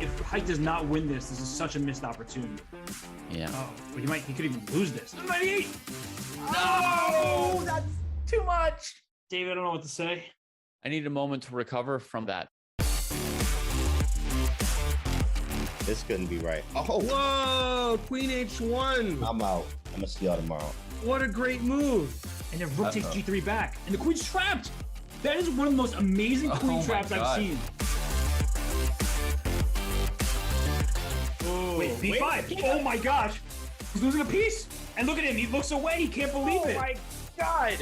if Height does not win this is such a missed opportunity. Yeah. Oh, but he could even lose this. 98! No, that's too much. David, I don't know what to say. I need a moment to recover from that. This couldn't be right. Oh, Whoa, Queen H1. I'm out. I'm gonna see y'all tomorrow. What a great move. And then Rook takes G3 back. And the queen's trapped. That is one of the most amazing queen traps I've seen. Oh, wait, B5. Oh my gosh. He's losing a piece. And look at him. He looks away. He can't believe it. Oh my God.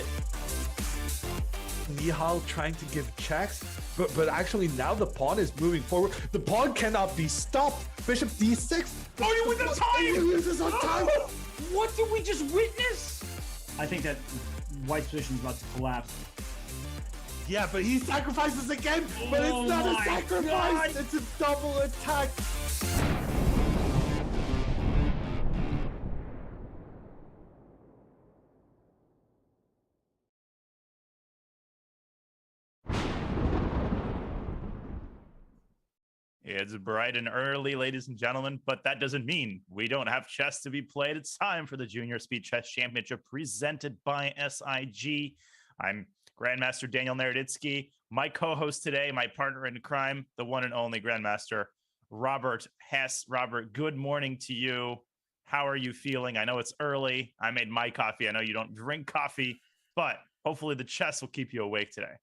Nihal trying to give checks, but actually now the pawn is moving forward. The pawn cannot be stopped. Bishop D6. Oh, you win the time! He loses on time. What did we just witness? I think that White's position is about to collapse. Yeah, but he sacrifices again, but Oh it's not a my sacrifice. God. It's a double attack. It's bright and early, ladies and gentlemen, but that doesn't mean we don't have chess to be played. It's time for the Junior Speed Chess Championship presented by SIG. I'm Grandmaster Daniel Naroditsky. My co-host today, my partner in crime, the one and only Grandmaster Robert Hess. Robert, good morning to you. How are you feeling? I know it's early. I made my coffee. I know you don't drink coffee, but hopefully the chess will keep you awake today.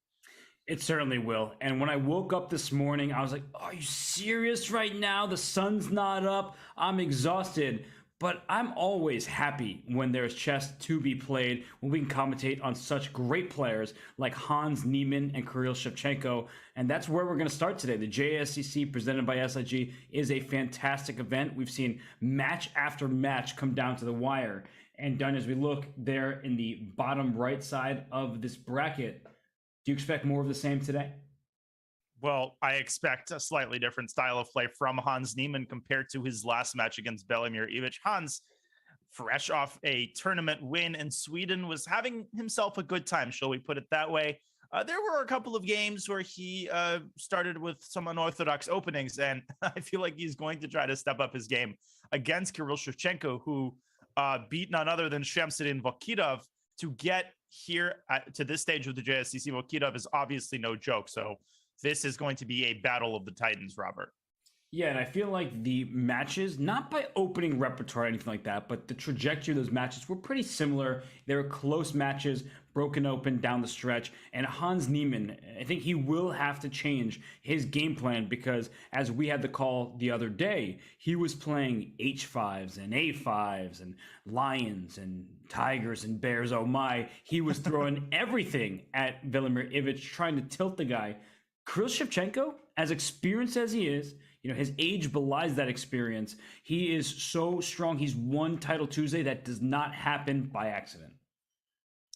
It certainly will. And when I woke up this morning, I was like, are you serious right now? The sun's not up. I'm exhausted. But I'm always happy when there's chess to be played, when we can commentate on such great players like Hans Niemann and Kirill Shevchenko. And that's where we're going to start today. The JSCC presented by SIG is a fantastic event. We've seen match after match come down to the wire. And done as we look there in the bottom right side of this bracket, do you expect more of the same today? Well, I expect a slightly different style of play from Hans Niemann compared to his last match against Velimir Ivic. Hans, fresh off a tournament win in Sweden, was having himself a good time, shall we put it that way. There were a couple of games where he started with some unorthodox openings, and I feel like he's going to try to step up his game against Kirill Shevchenko, who beat none other than Shamsuddin Vakidov to get here to this stage of the JSCC. Vakidov is obviously no joke, so this is going to be a battle of the Titans, Robert. Yeah, and I feel like the matches, not by opening repertoire or anything like that, but the trajectory of those matches were pretty similar. They were close matches, broken open down the stretch. And Hans Niemann, I think he will have to change his game plan because, as we had the call the other day, he was playing H5s and A5s and lions and tigers and bears. Oh my, he was throwing everything at Velimir Ivic, trying to tilt the guy. Kirill Shevchenko, as experienced as he is, you know, his age belies that experience. He is so strong. He's won Title Tuesday. That does not happen by accident.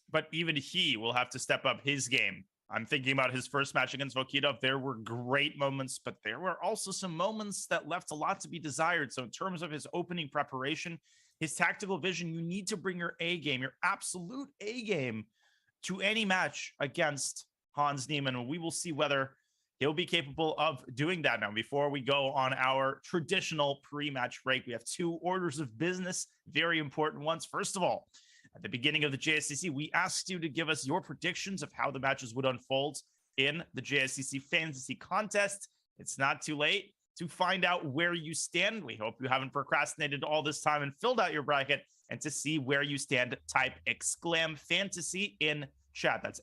But even he will have to step up his game. I'm thinking about his first match against Vakidov. There were great moments, but there were also some moments that left a lot to be desired. So in terms of his opening preparation, his tactical vision, you need to bring your A game, your absolute A game, to any match against Hans Niemann. We will see whether he'll be capable of doing that. Now, before we go on our traditional pre-match break, we have two orders of business, very important ones. First of all, at the beginning of the JSCC, we asked you to give us your predictions of how the matches would unfold in the JSCC Fantasy Contest. It's not too late to find out where you stand. We hope you haven't procrastinated all this time and filled out your bracket. And to see where you stand, type !fantasy in chat. That's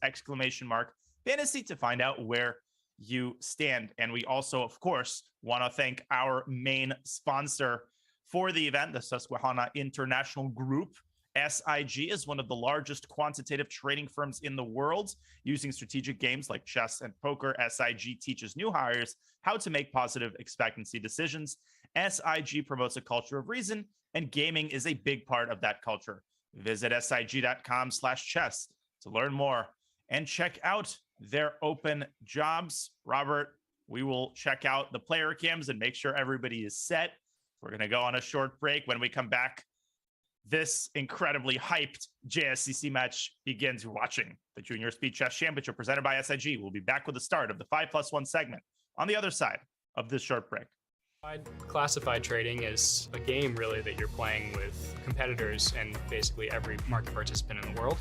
!fantasy to find out where you stand. And we also, of course, want to thank our main sponsor for the event, the Susquehanna International Group. SIG is one of the largest quantitative trading firms in the world. Using strategic games like chess and poker, SIG teaches new hires how to make positive expectancy decisions. SIG promotes a culture of reason, and gaming is a big part of that culture. Visit sig.com/chess to learn more and check out their open jobs. Robert, we will check out the player cams and make sure everybody is set. We're going to go on a short break. When we come back, this incredibly hyped JSCC match begins. You're watching the Junior Speed Chess Championship presented by SIG. We'll be back with the start of the 5+1 segment on the other side of this short break. Classified trading is a game really that you're playing with competitors and basically every market participant in the world.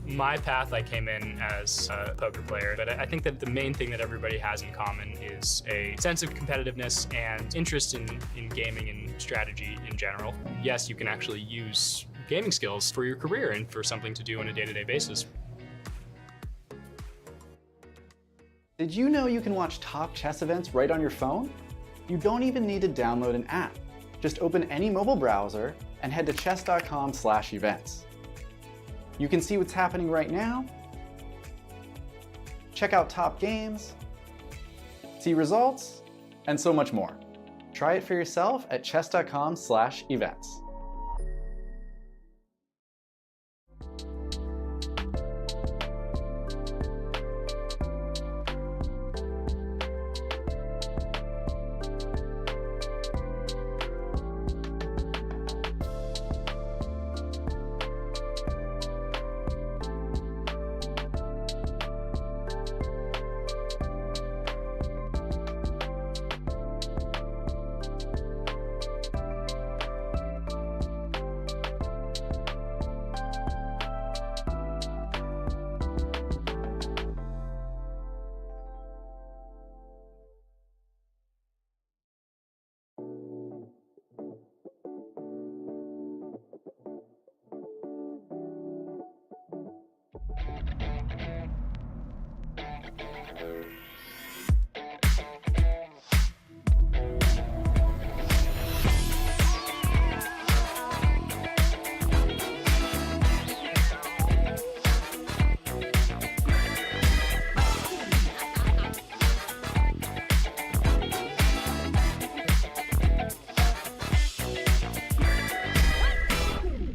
My path, I came in as a poker player, but I think that the main thing that everybody has in common is a sense of competitiveness and interest in gaming and strategy in general. Yes, you can actually use gaming skills for your career and for something to do on a day-to-day basis. Did you know you can watch top chess events right on your phone? You don't even need to download an app. Just open any mobile browser and head to chess.com/events. You can see what's happening right now, check out top games, see results, and so much more. Try it for yourself at chess.com/events.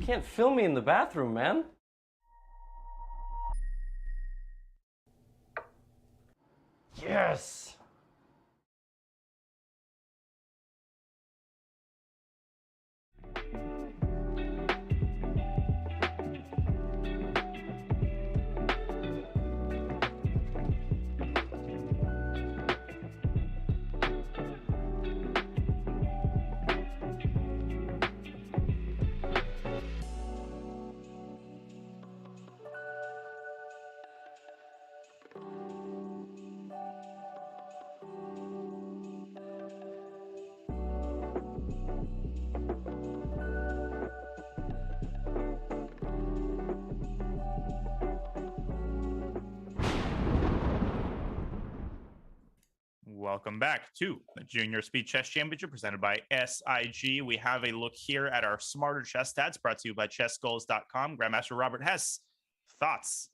Can't film me in the bathroom, man. Yes. Welcome back to the Junior Speed Chess Championship presented by SIG. We have a look here at our Smarter Chess Stats brought to you by chessgoals.com. Grandmaster Robert Hess, thoughts?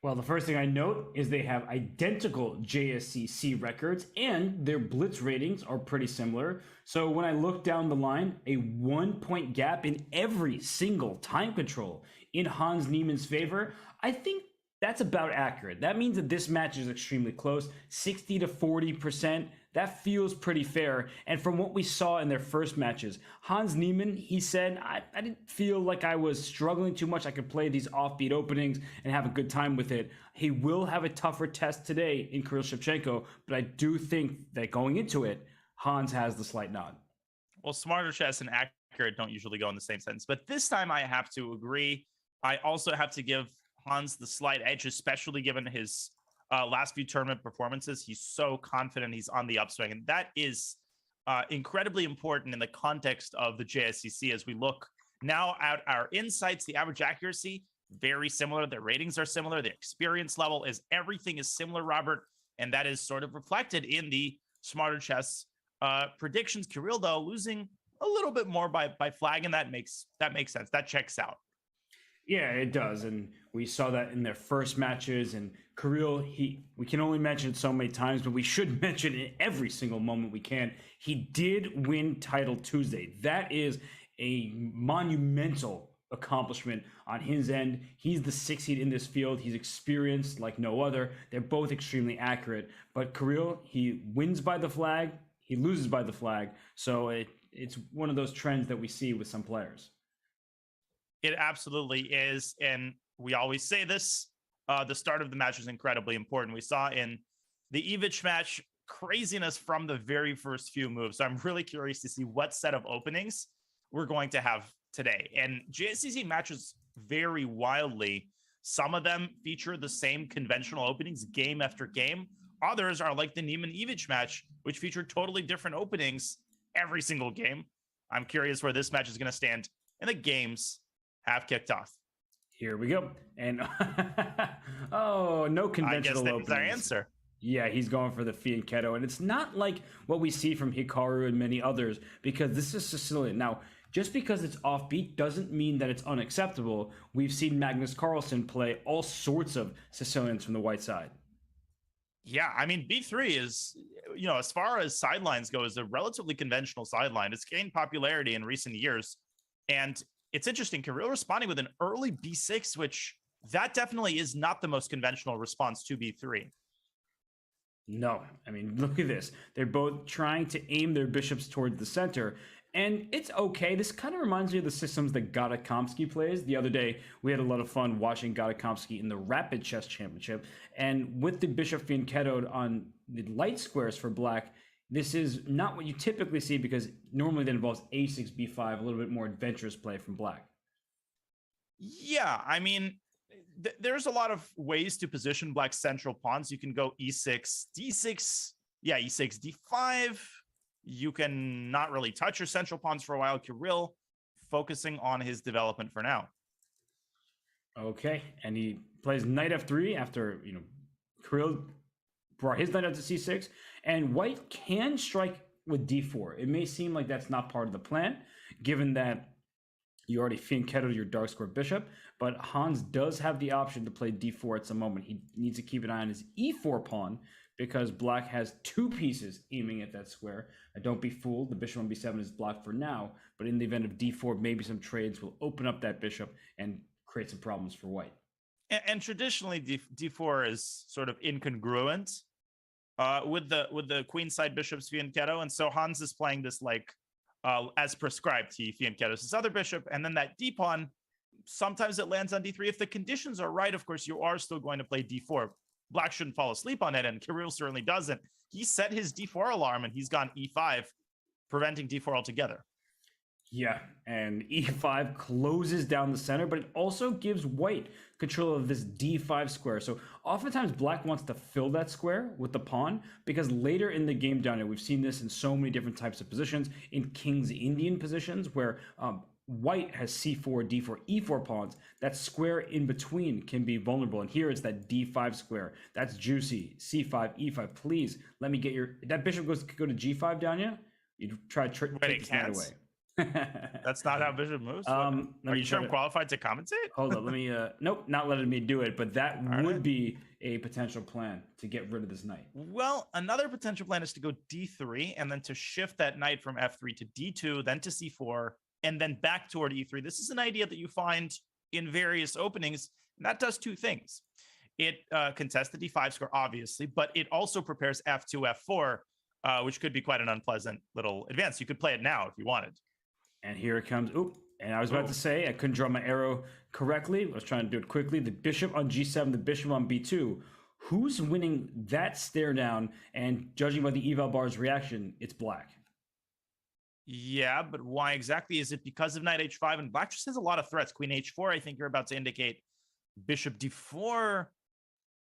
Well, the first thing I note is they have identical JSCC records and their blitz ratings are pretty similar. So when I look down the line, a 1-point gap in every single time control in Hans Niemann's favor, I think that's about accurate. That means that this match is extremely close, 60 to 40%. That feels pretty fair. And from what we saw in their first matches, Hans Niemann, he said, I didn't feel like I was struggling too much. I could play these offbeat openings and have a good time with it. He will have a tougher test today in Kirill Shevchenko, but I do think that going into it, Hans has the slight nod. Well, Smarter Chess and accurate don't usually go in the same sentence, but this time I have to agree. I also have to give Hans the slight edge, especially given his last few tournament performances. He's so confident he's on the upswing, and that is incredibly important in the context of the JSCC as we look now at our insights. The average accuracy, very similar. Their ratings are similar. The experience level is everything is similar, Robert, and that is sort of reflected in the Smarter Chess predictions. Kirill, though, losing a little bit more by flag, and that makes sense. That checks out. Yeah, it does. And we saw that in their first matches. And Kirill, we can only mention it so many times, but we should mention it in every single moment we can. He did win Title Tuesday. That is a monumental accomplishment on his end. He's the 6th seed in this field. He's experienced like no other. They're both extremely accurate. But Kirill, he wins by the flag. He loses by the flag. So it's one of those trends that we see with some players. It absolutely is. And we always say this, the start of the match is incredibly important. We saw in the Ivic match, craziness from the very first few moves. So I'm really curious to see what set of openings we're going to have today. And JSCC matches vary wildly. Some of them feature the same conventional openings game after game. Others are like the Niemann match, which featured totally different openings every single game. I'm curious where this match is going to stand, and the games have kicked off. Here we go. And oh, no conventional I guess that openings. was our answer. Yeah, he's going for the Fianchetto, and it's not like what we see from Hikaru and many others, because this is Sicilian. Now, just because it's offbeat doesn't mean that it's unacceptable. We've seen Magnus Carlsen play all sorts of Sicilians from the white side. Yeah, I mean, B3 is, as far as sidelines go, is a relatively conventional sideline. It's gained popularity in recent years. And it's interesting, Kirill responding with an early B6, which that definitely is not the most conventional response to B3. No, I mean, look at this. They're both trying to aim their bishops towards the center. And it's okay. This kind of reminds me of the systems that Gadakomsky plays. The other day, we had a lot of fun watching Gadakomsky in the Rapid Chess Championship. And with the Bishop Fianchettoed on the light squares for black, this is not what you typically see, because normally that involves a6, b5, a little bit more adventurous play from black. Yeah, I mean, there's a lot of ways to position black's central pawns. You can go e6, d6, e6, d5. You can not really touch your central pawns for a while. Kirill focusing on his development for now. Okay, and he plays knight f3 after, Kirill brought his knight up to c6, and white can strike with d4. It may seem like that's not part of the plan, given that you already Fianchettoed your dark square bishop, but Hans does have the option to play d4 at some moment. He needs to keep an eye on his e4 pawn, because black has two pieces aiming at that square. Don't be fooled, the bishop on b7 is blocked for now, but in the event of d4, maybe some trades will open up that bishop and create some problems for white. And traditionally, d4 is sort of incongruent with the queenside bishop's Fianchetto, and so Hans is playing this like as prescribed. He Fianchettos his other bishop, and then that d pawn, sometimes it lands on d3. If the conditions are right, of course, you are still going to play d4. Black shouldn't fall asleep on it, and Kirill certainly doesn't. He set his d4 alarm, and he's gone e5, preventing d4 altogether. Yeah, and e5 closes down the center, but it also gives white control of this d5 square. So oftentimes black wants to fill that square with the pawn, because later in the game down here, we've seen this in so many different types of positions, in King's Indian positions, where white has c4, d4, e4 pawns. That square in between can be vulnerable. And here it's that d5 square. That's juicy. c5, e5. Please let me get that bishop go to g5 down here. You try to take this knight away. That's not how bishop moves. Are you sure I'm qualified to commentate? Hold on, let me. Nope, not letting me do it. But that would be a potential plan to get rid of this knight. Well, another potential plan is to go d3 and then to shift that knight from f3 to d2, then to c4, and then back toward e3. This is an idea that you find in various openings, and that does two things. It contests the d5 square, obviously, but it also prepares f2, f4, which could be quite an unpleasant little advance. You could play it now if you wanted. And here it comes. Oop. And I was about to say, I couldn't draw my arrow correctly. I was trying to do it quickly. The bishop on g7, the bishop on b2. Who's winning that stare down? And judging by the eval bar's reaction, it's black. Yeah, but why exactly? Is it because of knight h5? And black just has a lot of threats. Queen h4, I think you're about to indicate. Bishop d4.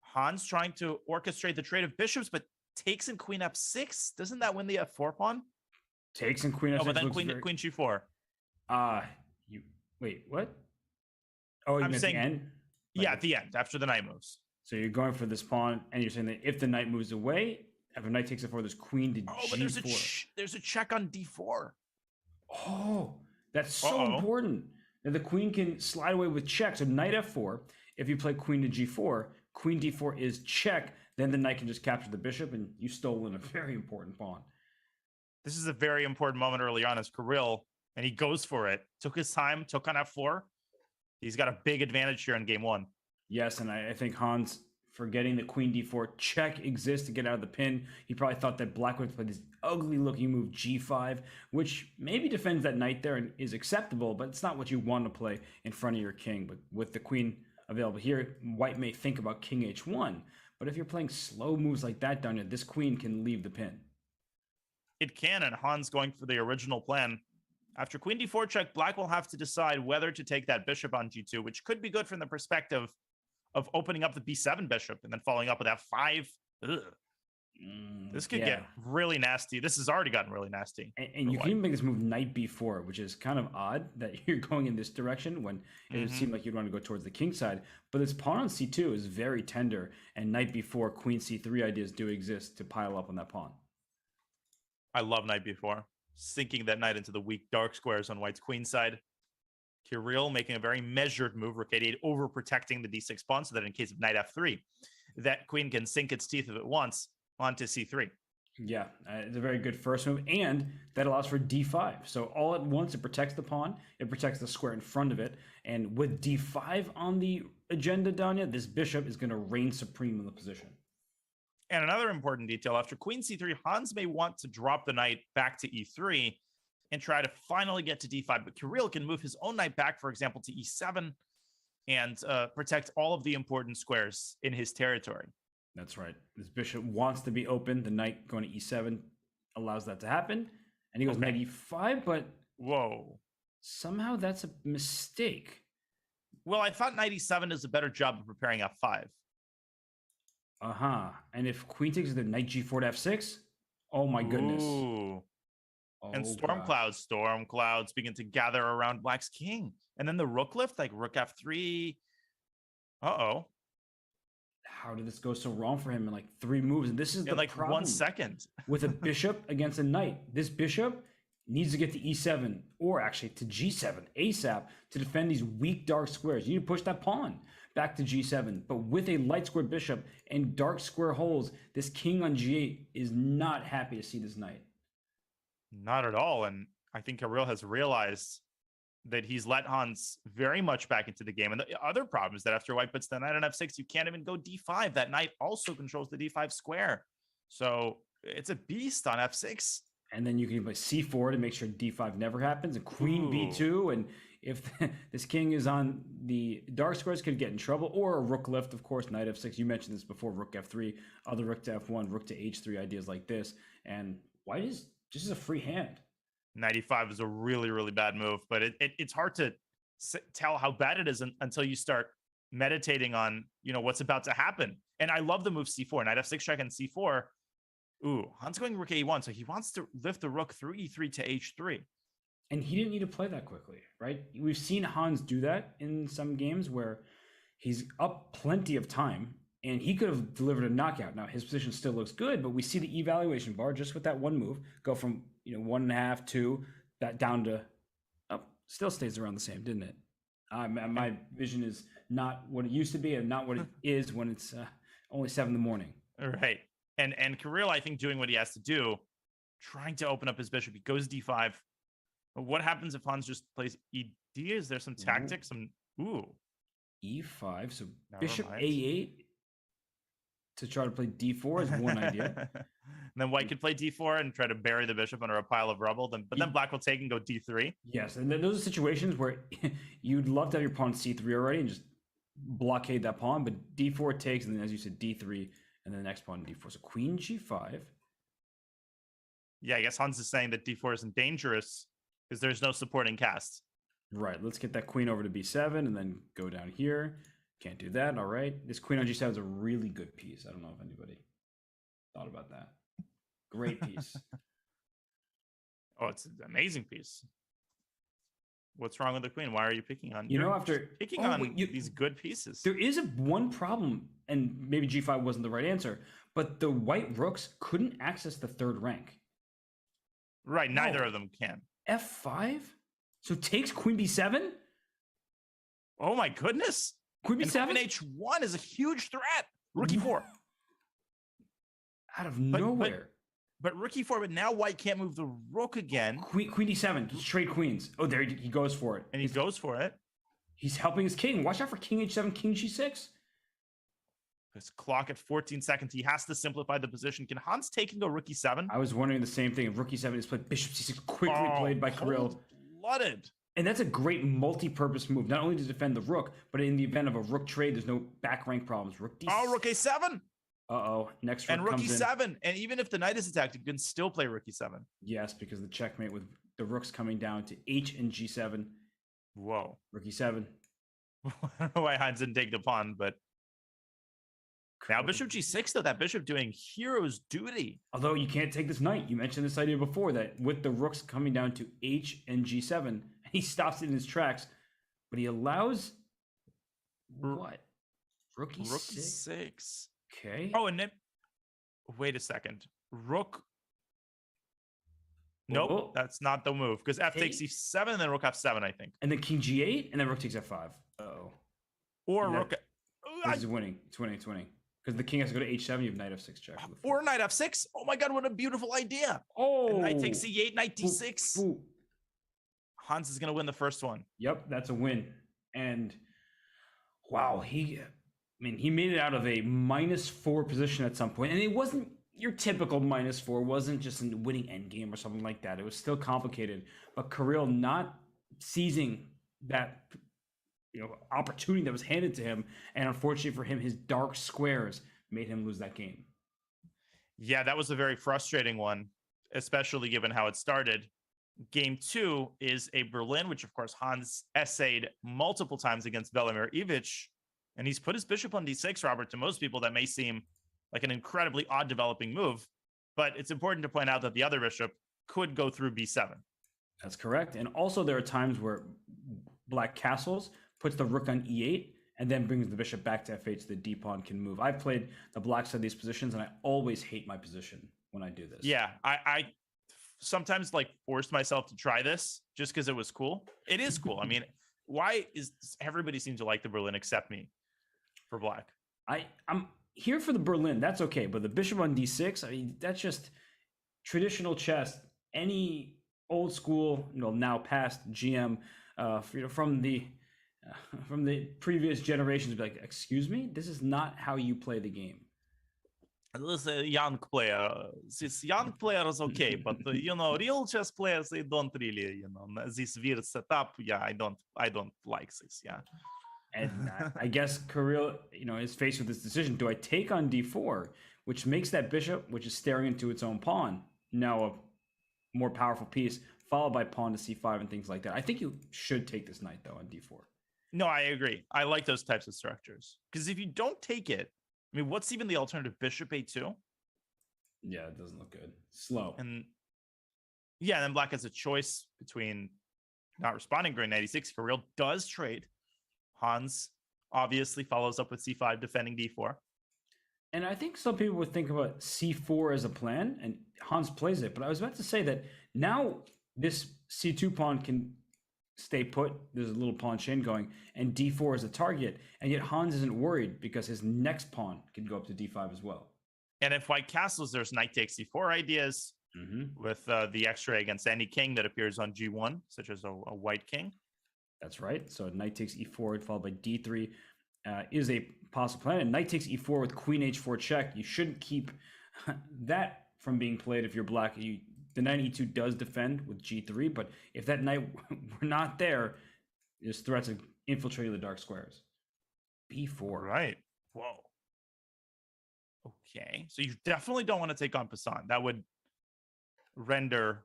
Hans trying to orchestrate the trade of bishops, but takes in queen f6. Doesn't that win the f4 pawn? Takes in queen f6. Oh, but then queen g4. Wait, what? Oh, you I'm meant saying, the end? Yeah, at the end, after the knight moves. So you're going for this pawn, and you're saying that if the knight moves away, if a knight takes it forward, there's queen to g4. But there's a check on d4. Oh, that's so important. And the queen can slide away with check. So knight f4, if you play queen to g4, queen d4 is check, then the knight can just capture the bishop, and you've stolen a very important pawn. This is a very important moment early on as Kirill, and he goes for it. Took his time, took on f4. He's got a big advantage here in game one. Yes, and I think Hans, forgetting that queen d4 check exists to get out of the pin, he probably thought that black would play this ugly-looking move g5, which maybe defends that knight there and is acceptable, but it's not what you want to play in front of your king. But with the queen available here, white may think about king h1, But if you're playing slow moves like that, Danya, this queen can leave the pin. It can, and Han's going for the original plan. After queen d4 check, black will have to decide whether to take that bishop on g2, which could be good from the perspective of opening up the b7 bishop and then following up with f5. Ugh. This could get really nasty. This has already gotten really nasty. And you can even make this move knight b4, which is kind of odd that you're going in this direction when it would seem like you'd want to go towards the king side. But this pawn on c2 is very tender, and knight b4, queen c3 ideas do exist to pile up on that pawn. I love knight b4. Sinking that knight into the weak dark squares on white's queen side. Kirill making a very measured move, rook a8, overprotecting the d6 pawn so that in case of knight f3, that queen can sink its teeth if it wants onto c3. Yeah, it's a very good first move, and that allows for d5. So all at once, it protects the pawn, it protects the square in front of it, and with d5 on the agenda, Danya, this bishop is going to reign supreme in the position. And another important detail, after queen c3, Hans may want to drop the knight back to e3 and try to finally get to d5, but Kirill can move his own knight back, for example, to e7 and protect all of the important squares in his territory. That's right. This bishop wants to be open. The knight going to e7 allows that to happen. And he goes knight e5, but whoa, somehow that's a mistake. Well, I thought knight e7 does a better job of preparing f5. And if queen takes the knight g4 to f6, oh my goodness. Ooh. And storm gosh. clouds begin to gather around black's king. And then the rook lift, like rook f3. Uh-oh. How did this go so wrong for him in like 3 moves? And this is the like problem 1 second. with a bishop against a knight. This bishop needs to get to e7 or actually to g7 ASAP to defend these weak dark squares. You need to push that pawn back to g7. But with a light square bishop and dark square holes, this king on g8 is not happy to see this knight. Not at all. And I think Kirill has realized that he's let Hans very much back into the game. And the other problem is that after white puts the knight on f6, you can't even go d5. That knight also controls the d5 square. So it's a beast on f6. And then you can play c4 to make sure d5 never happens, and queen b2. And if this king is on the dark squares, could get in trouble. Or a rook lift, of course, knight f6. You mentioned this before, rook f3, other rook to f1, rook to h3, ideas like this. And white is just a free hand. 95 is a really, really bad move, but it's hard to tell how bad it is until you start meditating on, what's about to happen. And I love the move c4, knight f6 check and c4. Ooh, Hans going rook a1, so he wants to lift the rook through e3 to h3. And he didn't need to play that quickly, right? We've seen Hans do that in some games where he's up plenty of time and he could have delivered a knockout. Now, his position still looks good, but we see the evaluation bar just with that one move go from 1.5, 2, that down to, still stays around the same, didn't it? My vision is not what it used to be and not what it is when it's only 7 in the morning. Right. And Kirill, I think, doing what he has to do, trying to open up his bishop. He goes d5. What happens if Hans just plays ed? Is there some tactics? E5. So bishop a8 to try to play d4 is one idea. And then white could play d4 and try to bury the bishop under a pile of rubble. But then black will take and go d3. Yes, and those are situations where you'd love to have your pawn c3 already and just blockade that pawn, but d4 takes, and then as you said, d3, and then the next pawn d4. So queen g5. Yeah, I guess Hans is saying that d4 isn't dangerous because there's no supporting cast. Right, let's get that queen over to b7 and then go down here. Can't do that. All right, this queen on g7 is a really good piece. I don't know if anybody thought about that. Great piece. Oh, it's an amazing piece. What's wrong with the queen? Why are you picking on? These good pieces. There is one problem, and maybe g5 wasn't the right answer, but the white rooks couldn't access the third rank. Right, neither of them can. f5. So takes queen b7. Oh my goodness! Queen b7. And h1 is a huge threat. Rook e4. Out of nowhere. But rook e4, but now white can't move the rook again. Queen d7, just trade queens. Oh, there he goes for it. And he goes for it. He's helping his king. Watch out for king h7, king g6. This clock at 14 seconds. He has to simplify the position. Can Hans take and go rook e7? I was wondering the same thing. If rook e7 is played, bishop c6 quickly played by Kirill. Cold-blooded. And that's a great multi-purpose move, not only to defend the rook, but in the event of a rook trade, there's no back rank problems. Rook d6. Oh, rook a7. Uh-oh. Next rook And rook comes in. e7. And even if the knight is attacked, you can still play rook e7. Yes, because the checkmate with the rooks coming down to h and g7. Whoa. Rook e7. I don't know why Hans didn't take the pawn, but now bishop g6, though, that bishop doing hero's duty. Although you can't take this knight. You mentioned this idea before that with the rooks coming down to h and g7, he stops it in his tracks, but he allows what? Rook e6. Rook e6. Okay. Oh, and then wait a second. Rook. Nope, Oh. that's not the move because f Okay. takes e7 and then rook f7, I think. And then king g8, and then rook takes f5. Uh-oh. Or And that- rook. This is winning. It's winning. It's winning. Because the king has to go to h7. You have knight f6 check. with Or knight f6. Oh my god, what a beautiful idea. oh, And knight takes c8, knight d6. Ooh, ooh. Hans is going to win the first one. Yep, that's a win. And wow, he made it out of a -4 position at some point, and it wasn't your typical -4. It wasn't just a winning endgame or something like that. It was still complicated. But Kirill not seizing that opportunity that was handed to him, and unfortunately for him, his dark squares made him lose that game. Yeah, that was a very frustrating one, especially given how it started. Game 2 is a Berlin, which of course Hans essayed multiple times against Velimir Ivic, and he's put his bishop on d6, Robert. To most people, that may seem like an incredibly odd developing move, but it's important to point out that the other bishop could go through b7. That's correct. And also there are times where black castles, puts the rook on e8, and then brings the bishop back to f8 so the d pawn can move. I've played the black side of these positions, and I always hate my position when I do this. Yeah, I sometimes like forced myself to try this just because it was cool. It is cool. I mean, why is everybody seems to like the Berlin except me for black? I'm here for the Berlin. That's okay. But the bishop on d6, I mean, that's just traditional chess. Any old school, now past GM, from the previous generations, be like, excuse me, this is not how you play the game. This is a young player. This young player is okay, but real chess players, they don't really, this weird setup. Yeah, I don't like this. Yeah. And I guess Kirill, is faced with this decision. Do I take on d4, which makes that bishop, which is staring into its own pawn, now a more powerful piece, followed by pawn to c5 and things like that. I think you should take this knight, though, on d4. No, I agree. I like those types of structures. Because if you don't take it, I mean, what's even the alternative? Bishop a2? Yeah, it doesn't look good. Slow. And yeah, then black has a choice between not responding during 96. Kirill does trade. Hans obviously follows up with c5, defending d4. And I think some people would think about c4 as a plan, and Hans plays it. But I was about to say that now this c2 pawn can stay put. There's a little pawn chain going, and d4 is a target. And yet Hans isn't worried because his next pawn can go up to d5 as well. And if white castles, there's knight takes c4 ideas with the x-ray against any king that appears on g1, such as a white king. That's right. So knight takes e4 followed by d3 is a possible plan. And knight takes e4 with queen h4 check. You shouldn't keep that from being played if you're black. The knight e2 does defend with g3, but if that knight were not there, there's threats of infiltrating the dark squares. b4. Right. Whoa. Okay. So you definitely don't want to take on Poisson. That would render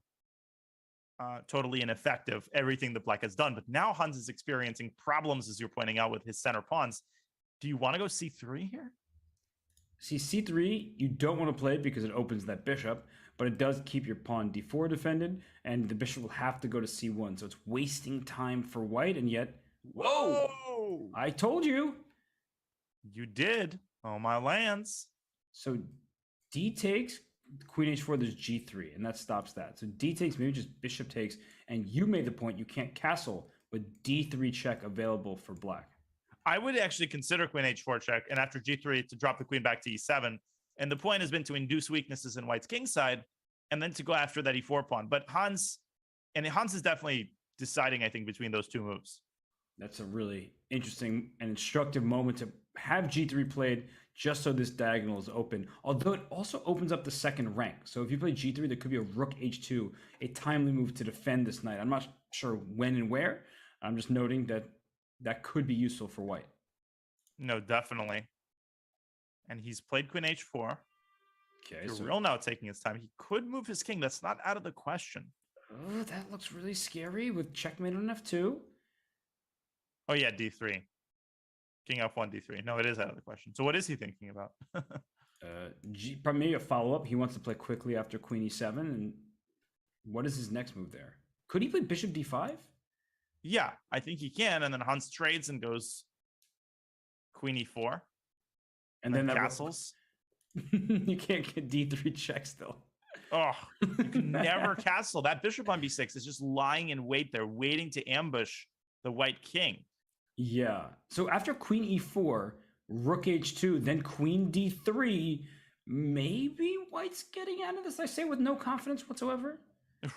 totally ineffective everything that black has done. But now Hans is experiencing problems, as you're pointing out, with his center pawns. Do you want to go c3 here? See, c3, you don't want to play it because it opens that bishop, but it does keep your pawn d4 defended, and the bishop will have to go to c1. So it's wasting time for white, and yet, whoa! I told you! You did. Oh, my lands. So d takes, queen h4, there's g3, and that stops that. So d takes, maybe just bishop takes, and you made the point you can't castle with d3 check available for black. I would actually consider queen h4 check, and after g3 to drop the queen back to e7. And the point has been to induce weaknesses in white's king side, and then to go after that e4 pawn. But Hans is definitely deciding, I think, between those two moves. That's a really interesting and instructive moment to have g3 played just so this diagonal is open. Although it also opens up the second rank. So if you play g3, there could be a rook h2, a timely move to defend this knight. I'm not sure when and where. I'm just noting that that could be useful for white. No, definitely. and he's played queen h4. Okay, so Kirill now taking his time. He could move his king. That's not out of the question. oh, that looks really scary with checkmate on f2. Oh yeah, d3. King f1, d3. No, it is out of the question. So what is he thinking about? Probably maybe a follow-up. He wants to play quickly after queen e7. And what is his next move there? Could he play bishop d5? Yeah, I think he can. And then Hans trades and goes queen e4. And then that castles. You can't get d3 check still. Oh, you can never castle. That bishop on b6 is just lying in wait there, waiting to ambush the white king. Yeah. So after queen e4, rook h2, then queen d3, maybe white's getting out of this, I say, with no confidence whatsoever.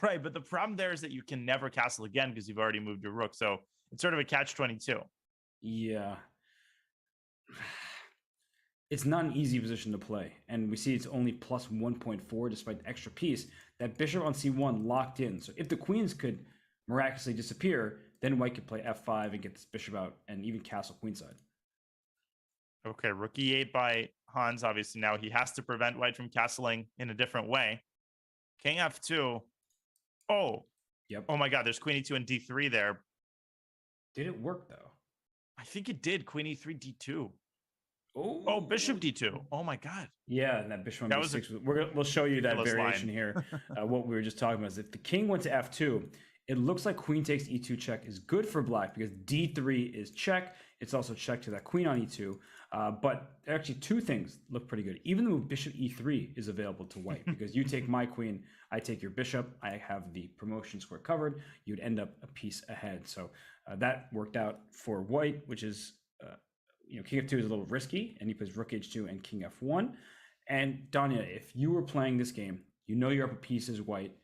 Right, but the problem there is that you can never castle again because you've already moved your rook. So it's sort of a catch-22. Yeah. It's not an easy position to play. And we see it's only plus 1.4 despite the extra piece. That bishop on c1 locked in. So if the queens could miraculously disappear, then white could play f5 and get this bishop out and even castle queenside. Okay, rook e8 by Hans. Obviously now he has to prevent white from castling in a different way. King f2. Oh. Yep. Oh my god, there's queen e2 and d3 there. Did it work though? I think it did. Queen e3, d2. Oh, bishop d2. Oh my god. Yeah, and that bishop on That b6. We'll show you that ridiculous variation line. here. What we were just talking about is if the king went to f2, it looks like queen takes e2 check is good for black because d3 is check. It's also check to that queen on e2. But actually two things look pretty good. Even the move bishop e3 is available to white because you take my queen, I take your bishop. I have the promotion square covered. You'd end up a piece ahead. So that worked out for white, which is king f2 is a little risky, and he plays rook h2 and king f1. And Danya, if you were playing this game, you're up a piece as white.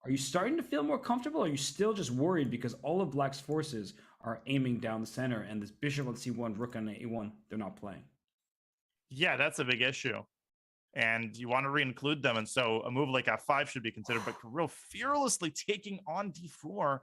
Are you starting to feel more comfortable? Or are you still just worried because all of black's forces are aiming down the center and this bishop on c1, rook on a1, they're not playing? Yeah, that's a big issue. And you want to re-include them. And so a move like f5 should be considered, but Kirill fearlessly taking on d4.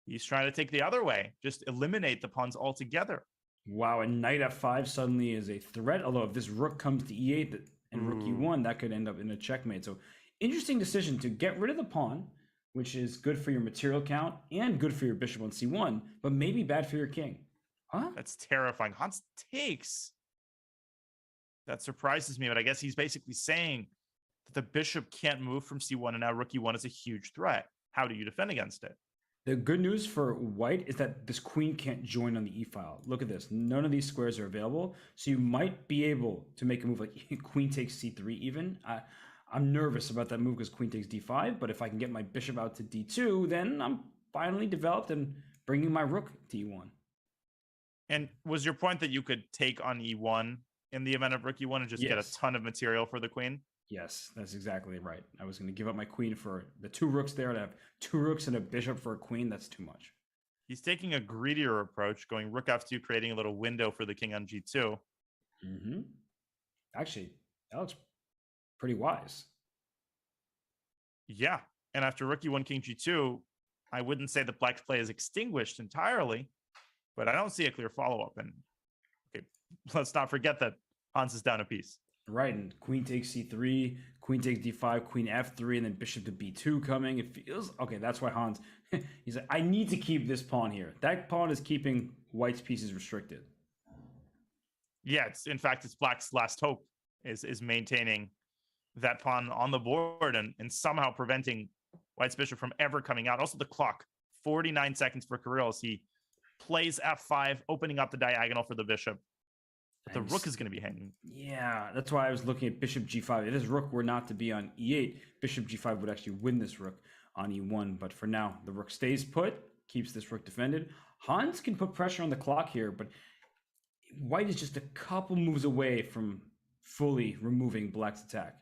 He's trying to take the other way, just eliminate the pawns altogether. Wow, and knight f5 suddenly is a threat. Although if this rook comes to e8 and rook e1, that could end up in a checkmate. So interesting decision to get rid of the pawn, which is good for your material count and good for your bishop on c1, but maybe bad for your king. Huh? That's terrifying. Hans takes. That surprises me, but I guess he's basically saying that the bishop can't move from c1 and now rook e1 is a huge threat. How do you defend against it? The good news for white is that this queen can't join on the e-file. Look at this. None of these squares are available. So you might be able to make a move like queen takes c3 even. I'm nervous about that move because queen takes d5. But if I can get my bishop out to d2, then I'm finally developed and bringing my rook to e1. And was your point that you could take on e1 in the event of rook e1 and just get a ton of material for the queen? Yes, that's exactly right. I was going to give up my queen for the two rooks there. To have two rooks and a bishop for a queen, that's too much. He's taking a greedier approach, going rook f2, creating a little window for the king on g2. Mm-hmm. Actually, that looks pretty wise. Yeah, and after rook e1, king g2, I wouldn't say that black's play is extinguished entirely, but I don't see a clear follow-up. And okay, let's not forget that Hans is down a piece. Right, and queen takes c3, queen takes d5, queen f3, and then bishop to b2 coming. It feels okay. That's why Hans, he's like, I need to keep this pawn here. That pawn is keeping white's pieces restricted. Yeah, in fact, it's black's last hope is maintaining that pawn on the board and somehow preventing white's bishop from ever coming out. Also, the clock, 49 seconds for Kirill as he plays f5, opening up the diagonal for the bishop. But the rook is going to be hanging. Yeah, that's why I was looking at bishop g5. If this rook were not to be on e8, bishop g5 would actually win this rook on e1. But for now, the rook stays put, keeps this rook defended. Hans can put pressure on the clock here, but white is just a couple moves away from fully removing black's attack.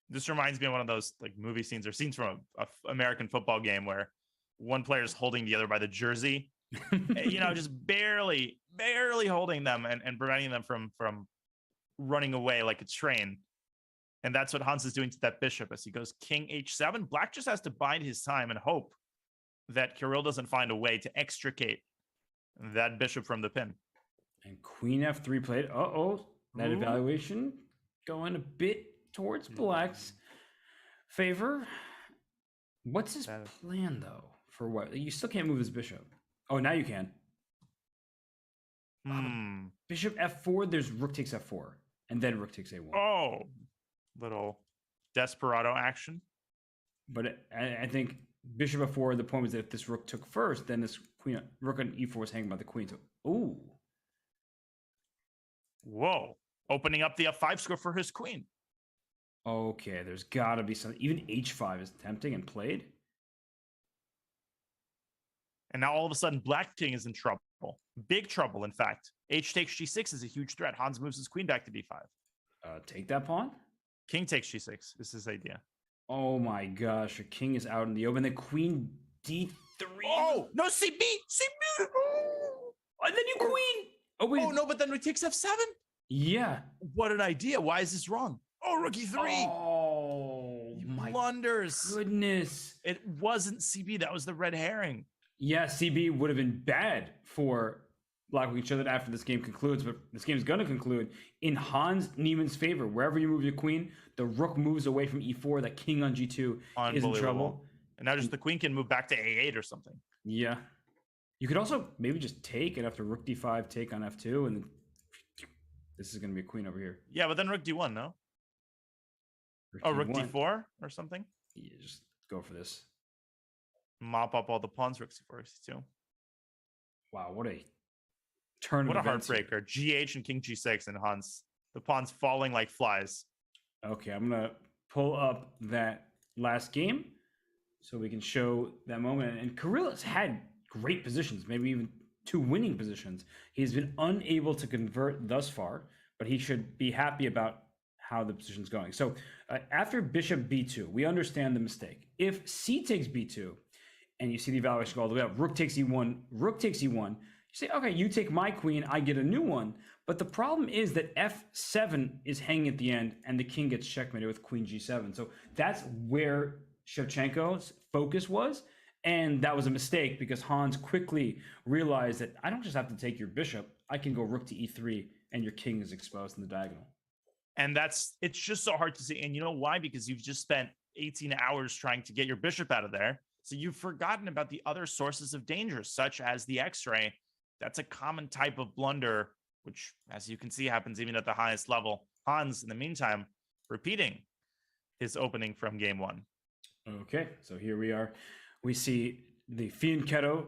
This reminds me of one of those like movie scenes or scenes from a American football game where one player is holding the other by the jersey. Just barely holding them and preventing them from running away like a train. And that's what Hans is doing to that bishop as he goes king h7. Black just has to bide his time and hope that Kirill doesn't find a way to extricate that bishop from the pin. And queen f3 played. That evaluation going a bit towards Black's favor. What's his plan, though? For what? You still can't move this bishop. Oh, now you can. Bishop f4, there's rook takes f4, and then rook takes a1. Oh, little desperado action. But I think bishop f4, the point was that if this rook took first, then this queen, rook on e4 was hanging by the queen. So, ooh. Whoa. Opening up the f5 square for his queen. Okay, there's got to be something. Even h5 is tempting and played. And now all of a sudden, Black King is in trouble. Big trouble, in fact. H takes g6 is a huge threat. Hans moves his queen back to d5. Take that pawn? King takes g6 is his idea. Oh my gosh, your king is out in the open. The queen d3. Oh, no, cb! cb! Oh, and then you queen! Oh, wait. Oh, no, but then rook takes f7? Yeah. What an idea. Why is this wrong? Oh, rook e3! Oh, my blunders. goodness. It wasn't cb. That was the red herring. Yeah, CB would have been bad for Black. We can show that after this game concludes, but this game is going to conclude in Hans Niemann's favor. Wherever you move your queen, the rook moves away from e4. That king on g2 is in trouble. And now just the queen can move back to a8 or something. Yeah. You could also maybe just take it after rook d5, take on f2, and then this is going to be a queen over here. Yeah, but then rook d1, no? Rook d4 or something? Yeah, just go for this. Mop up all the pawns, rook c4, c2. Wow, what a turn What of a events here. heartbreaker. GH and king g6 and Hans. The pawns falling like flies. Okay, I'm going to pull up that last game so we can show that moment. And Kyril's had great positions, maybe even 2 winning positions. He's been unable to convert thus far, but he should be happy about how the position's going. So after bishop b2, we understand the mistake. If c takes b2, and you see the evaluation go all the way up, rook takes e1, rook takes e1, you say, okay, you take my queen, I get a new one. But the problem is that f7 is hanging at the end, and the king gets checkmated with queen g7. So that's where Shevchenko's focus was, and that was a mistake because Hans quickly realized that I don't just have to take your bishop, I can go rook to e3, and your king is exposed in the diagonal. And it's just so hard to see. And you know why? Because you've just spent 18 hours trying to get your bishop out of there. So you've forgotten about the other sources of danger, such as the X-ray. That's a common type of blunder, which, as you can see, happens even at the highest level. Hans, in the meantime, repeating his opening from game 1. Okay, so here we are. We see the fianchetto,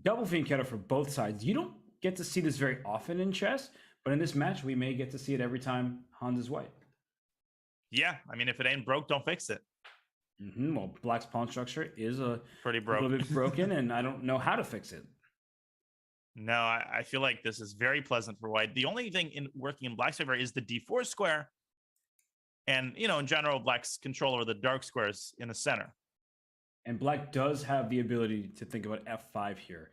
double fianchetto for both sides. You don't get to see this very often in chess, but in this match, we may get to see it every time Hans is white. Yeah, I mean, if it ain't broke, don't fix it. Well, Black's pawn structure is pretty a little bit broken, and I don't know how to fix it. No, I feel like this is very pleasant for white. The only thing in working in Black's favor is the d4 square. And, you know, in general, Black's control over the dark squares in the center. And Black does have the ability to think about f5 here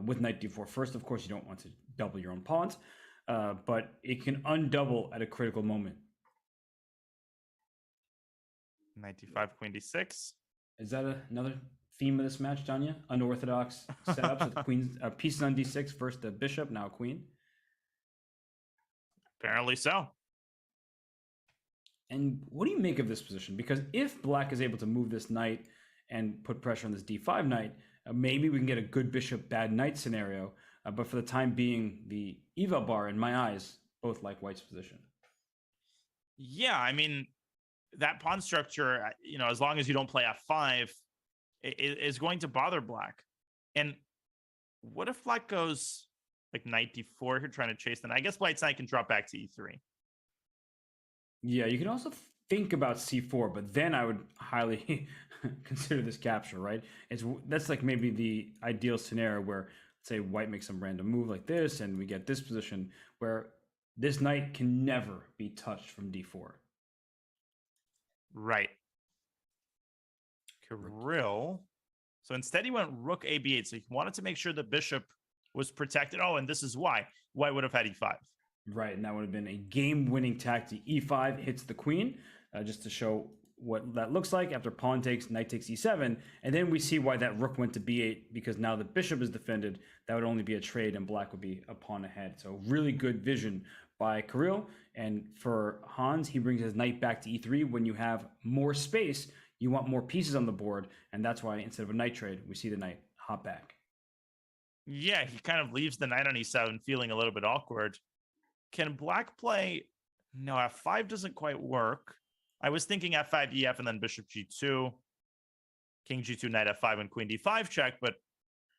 with knight d4. First, of course, you don't want to double your own pawns, but it can undouble at a critical moment. Knight d5, queen d6. Is that another theme of this match, Tanya? Unorthodox setups with queens, pieces on d6, first the bishop, now queen. Apparently so. And what do you make of this position? Because if Black is able to move this knight and put pressure on this d5 knight, maybe we can get a good bishop, bad knight scenario. But for the time being, the eval bar, in my eyes, both like White's position. Yeah, I mean, that pawn structure, you know, as long as you don't play f5, is going to bother Black. And what if Black goes like knight d4 here, trying to chase them? I guess White's knight can drop back to e3. Yeah, you can also think about c4, but then I would highly consider this capture, right? That's like maybe the ideal scenario where, let's say, White makes some random move like this, and we get this position where this knight can never be touched from d4. Right. Kirill. So instead he went rook a b8. So he wanted to make sure the bishop was protected. Oh, and this is why. White would have had e5. Right, and that would have been a game-winning tactic. e5 hits the queen, just to show what that looks like after pawn takes, knight takes e7. And then we see why that rook went to b8, because now the bishop is defended. That would only be a trade, and Black would be a pawn ahead. So really good vision by Kirill. And for Hans, he brings his knight back to e3. When you have more space, you want more pieces on the board. And that's why instead of a knight trade, we see the knight hop back. Yeah, he kind of leaves the knight on e7 feeling a little bit awkward. Can black play? No, f5 doesn't quite work. I was thinking f5, ef, and then bishop g2. King g2, knight f5, and queen d5 check, but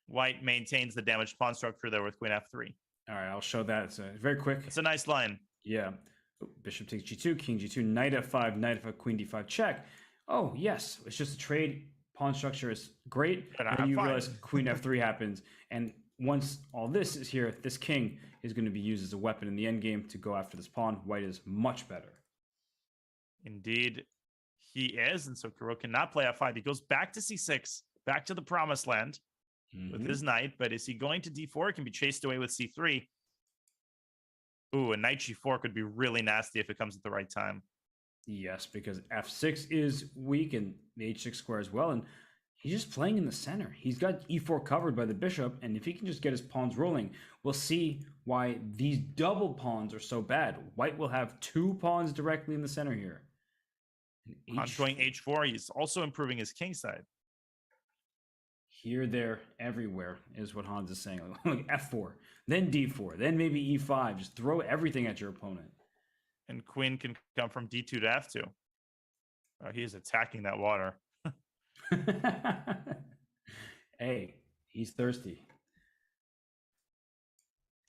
white maintains the damaged pawn structure there with queen f3. All right, I'll show that. It's very quick. It's a nice line. Yeah. Bishop takes g2, king g2, knight f5, knight f5, queen d5 check. Oh, yes. It's just a trade. Pawn structure is great. But and then you realize queen f3 happens. And once all this is here, this king is going to be used as a weapon in the endgame to go after this pawn. White is much better. Indeed, he is. And so Kirill cannot play f5. He goes back to c6, back to the promised land with his knight. But is he going to d4? It can be chased away with c3. Ooh, a knight g4 could be really nasty if it comes at the right time. Yes, because f6 is weak and the h6 square as well. And he's just playing in the center. He's got e4 covered by the bishop. And if he can just get his pawns rolling, we'll see why these double pawns are so bad. White will have 2 pawns directly in the center here. Hans going h4. He's also improving his king side. Here, there, everywhere is what Hans is saying. Like f4, then d4, then maybe e5. Just throw everything at your opponent. And queen can come from d2 to f2. Oh, he is attacking that water. Hey, he's thirsty.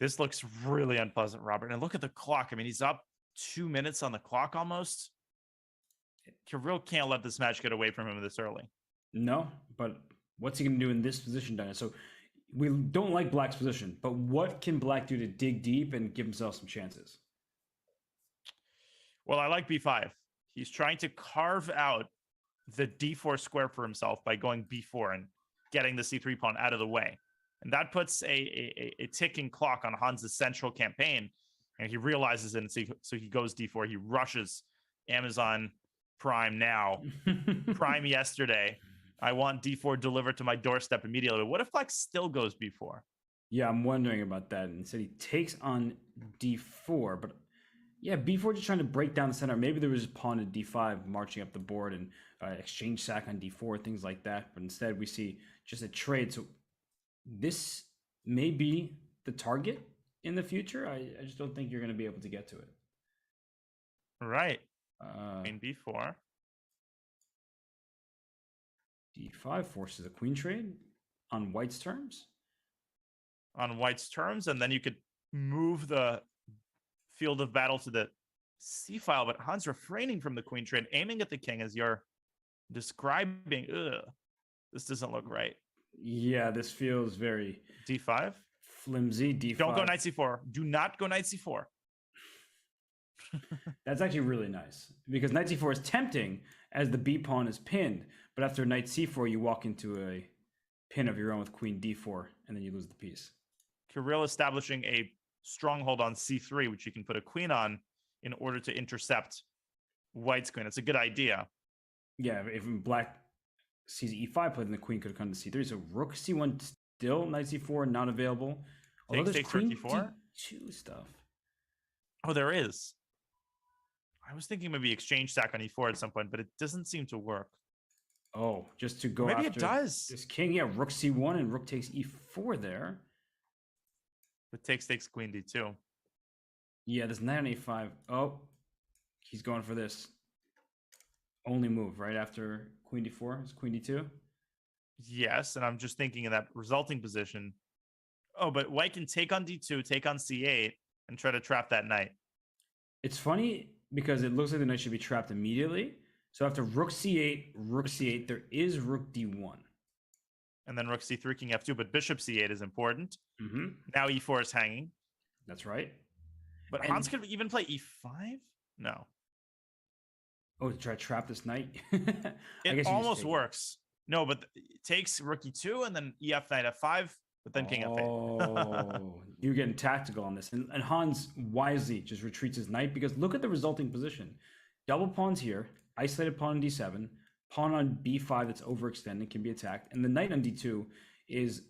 This looks really unpleasant, Robert. And look at the clock. I mean, he's up 2 minutes on the clock almost. Kirill can't let this match get away from him this early. No, but what's he going to do in this position, Dinah? So we don't like black's position, but what can black do to dig deep and give himself some chances? Well, I like b5. He's trying to carve out the d4 square for himself by going b4 and getting the c3 pawn out of the way. And that puts a ticking clock on Hans's central campaign. And he realizes it, and so he goes d4. He rushes Amazon Prime now, Prime yesterday. I want d4 delivered to my doorstep immediately. But what if black still goes b4? Yeah, I'm wondering about that. And instead he takes on d4, but yeah, b4 just trying to break down the center. Maybe there was a pawn at d5 marching up the board and exchange sack on d4, things like that. But instead we see just a trade. So this may be the target in the future. I just don't think you're going to be able to get to it. Right. Queen b4. d5 forces a queen trade on white's terms. On white's terms, and then you could move the field of battle to the c file, but Hans refraining from the queen trade, aiming at the king as you're describing. Ugh, this doesn't look right. Yeah, this feels very d5 flimsy. d5. Don't go knight c4. Do not go knight c4. That's actually really nice because knight c4 is tempting as the b pawn is pinned, but after knight c4 you walk into a pin of your own with queen d4 and then you lose the piece. Kirill establishing a stronghold on c3, which you can put a queen on in order to intercept white's queen. It's a good idea. Yeah, if black sees e5 played, then the queen could come to c3. So rook c1 still, knight c4 not available. Although there's queen d4 d2 stuff. Oh, there is. I was thinking maybe exchange sack on e4 at some point, but it doesn't seem to work. Oh, just to go maybe after it does. This king. Yeah, rook c1 and rook takes e4 there. But takes queen d2. Yeah, this knight on a5. Oh, he's going for this only move right after queen d4. Is queen d2? Yes, and I'm just thinking in that resulting position. Oh, but white can take on d2, take on c8, and try to trap that knight. It's funny because it looks like the knight should be trapped immediately. So after rook c8, there is rook d1. And then rook c3, king f2, but bishop c8 is important. Mm-hmm. Now e4 is hanging. That's right. But Hans could even play e5? No. Oh, to try to trap this knight? It almost works. No, but it takes rook e2 and then ef knight f5, but then king f8. Oh, you're getting tactical on this. And Hans wisely just retreats his knight because look at the resulting position. Double pawns here, isolated pawn on d7, pawn on b5 that's overextended can be attacked, and the knight on d2 is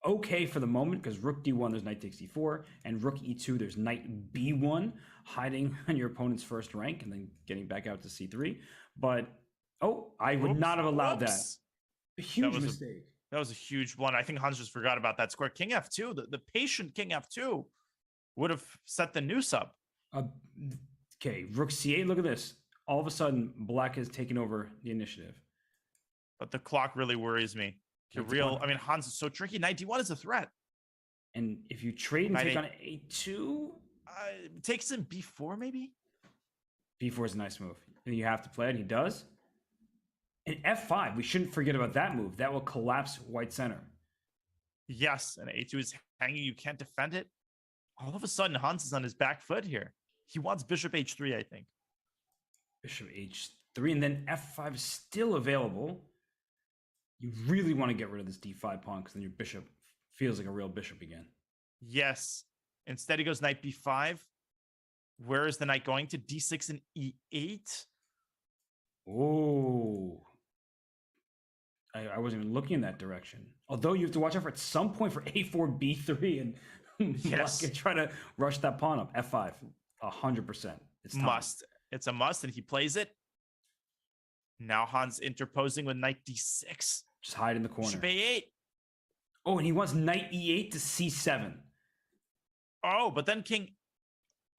okay for the moment because rook d1, there's knight takes d4, and rook e2, there's knight b1, hiding on your opponent's first rank and then getting back out to c3. But, I would not have allowed that. A huge mistake. That was a huge one. I think Hans just forgot about that square. King f2, the patient king f2 would have set the noose up. Okay, rook c8, look at this. All of a sudden, black has taken over the initiative. But the clock really worries me. Hans is so tricky. Knight d1 is a threat. And if you trade and take on a2... takes in b4, maybe? b4 is a nice move. And you have to play it, he does. And f5, we shouldn't forget about that move. That will collapse white center. Yes, and a2 is hanging. You can't defend it. All of a sudden, Hans is on his back foot here. He wants bishop h3, I think. Bishop h3, and then f5 is still available. You really want to get rid of this d5 pawn because then your bishop feels like a real bishop again. Yes. Instead, he goes knight b5. Where is the knight going to? d6 and e8. Oh. I wasn't even looking in that direction. Although you have to watch out for at some point for a4, b3, and yes, black can try to rush that pawn up. f5, 100%. It's time. Must. It's a must, and he plays it. Now Hans interposing with knight d6. Just hide in the corner. Bishop a8. Oh, and he wants knight e8 to c7. Oh, but then king...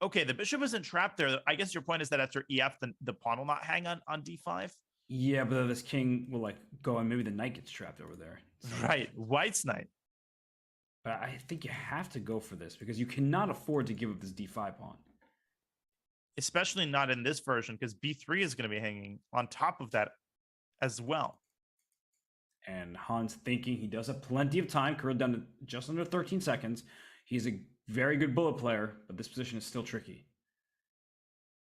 Okay, the bishop isn't trapped there. I guess your point is that after ef, the pawn will not hang on d5? Yeah, but this king will go and maybe the knight gets trapped over there. So, right, white's knight. But I think you have to go for this because you cannot afford to give up this d5 pawn. Especially not in this version because b3 is going to be hanging on top of that as well. And Hans thinking he does have plenty of time. Kirill down to just under 13 seconds. He's a very good bullet player, but this position is still tricky.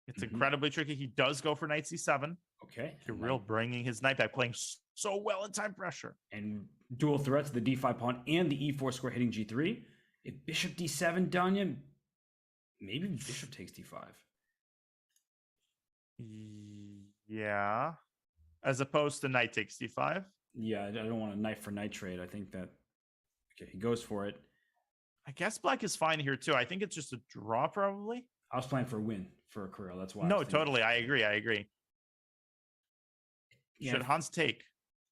It's incredibly tricky. He does go for knight c7. Okay. Kirill bringing his knight back, playing so well in time pressure. And dual threats, the d5 pawn and the e4 square hitting g3. If bishop d7, Danya, maybe bishop takes d5. Yeah. As opposed to knight takes d5. Yeah, I don't want a knight for knight trade. I think that... Okay, he goes for it. I guess black is fine here, too. I think it's just a draw, probably. I was playing for a win for Kirill. That's why. No, totally. I agree. Yeah. Should Hans take?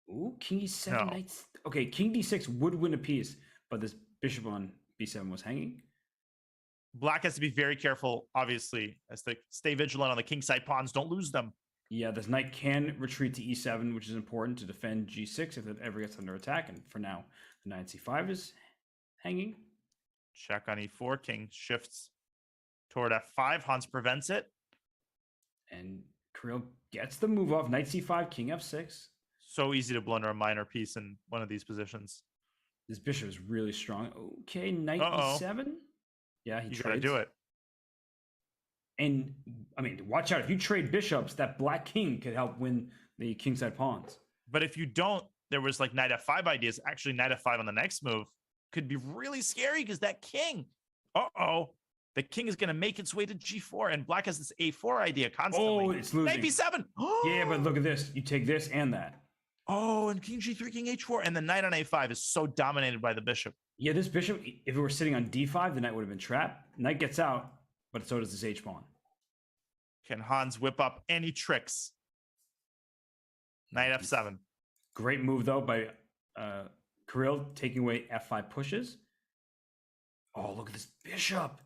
Ooh, king e7. No. Knights. Okay, king d6 would win a piece, but this bishop on b7 was hanging. Black has to be very careful, obviously, as to stay vigilant on the king side pawns. Don't lose them. Yeah, this knight can retreat to e7, which is important to defend g6 if it ever gets under attack. And for now, the knight c5 is hanging. Check on e4. King shifts toward f5. Hans prevents it. And Kirill gets the move off. Knight c5, king f6. So easy to blunder a minor piece in one of these positions. This bishop is really strong. Okay, knight e7. Yeah, he You trades. gotta do it. And, I mean, watch out. If you trade bishops, that black king could help win the kingside pawns. But if you don't, there was like knight f5 ideas. Actually, knight f5 on the next move could be really scary because that king, the king is going to make its way to g4, and black has this a4 idea constantly. Oh, it's losing. Knight b7. Yeah, but look at this. You take this and that. Oh, and king g3, king h4, and the knight on a5 is so dominated by the bishop. Yeah, this bishop, if it were sitting on d5, the knight would have been trapped. Knight gets out, but so does this h-pawn. Can Hans whip up any tricks? Knight f7. Great move, though, by Kirill taking away f5 pushes. Oh, look at this bishop.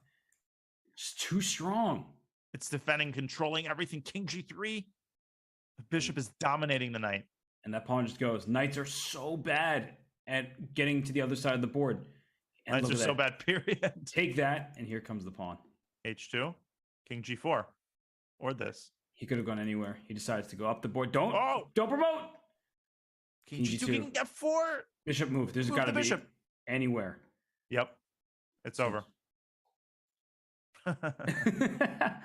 It's too strong. It's defending, controlling everything. King g3. The bishop is dominating the knight. And that pawn just goes. Knights are so bad at getting to the other side of the board. And Knights are so bad, period. Take that, and here comes the pawn. h2. King g4. Or this. He could have gone anywhere. He decides to go up the board. Don't promote. King g2, king f4. Bishop move. There's got to be bishop anywhere. Yep. It's over.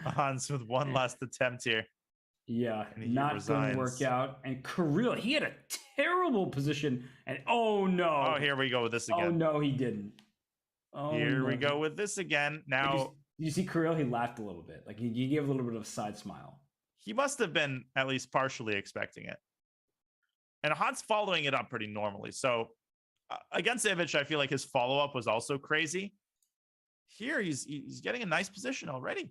Hans with one last attempt here. Yeah, And not going to work out. And Kirill, he had a terrible position. And oh no. Oh, here we go with this again. Oh no, he didn't. Oh, here we go with this again. Now, you see Kirill, he laughed a little bit. Like he gave a little bit of a side smile. He must have been at least partially expecting it. And Hans following it up pretty normally. So Against Ivic, I feel like his follow-up was also crazy. Here, he's getting a nice position already.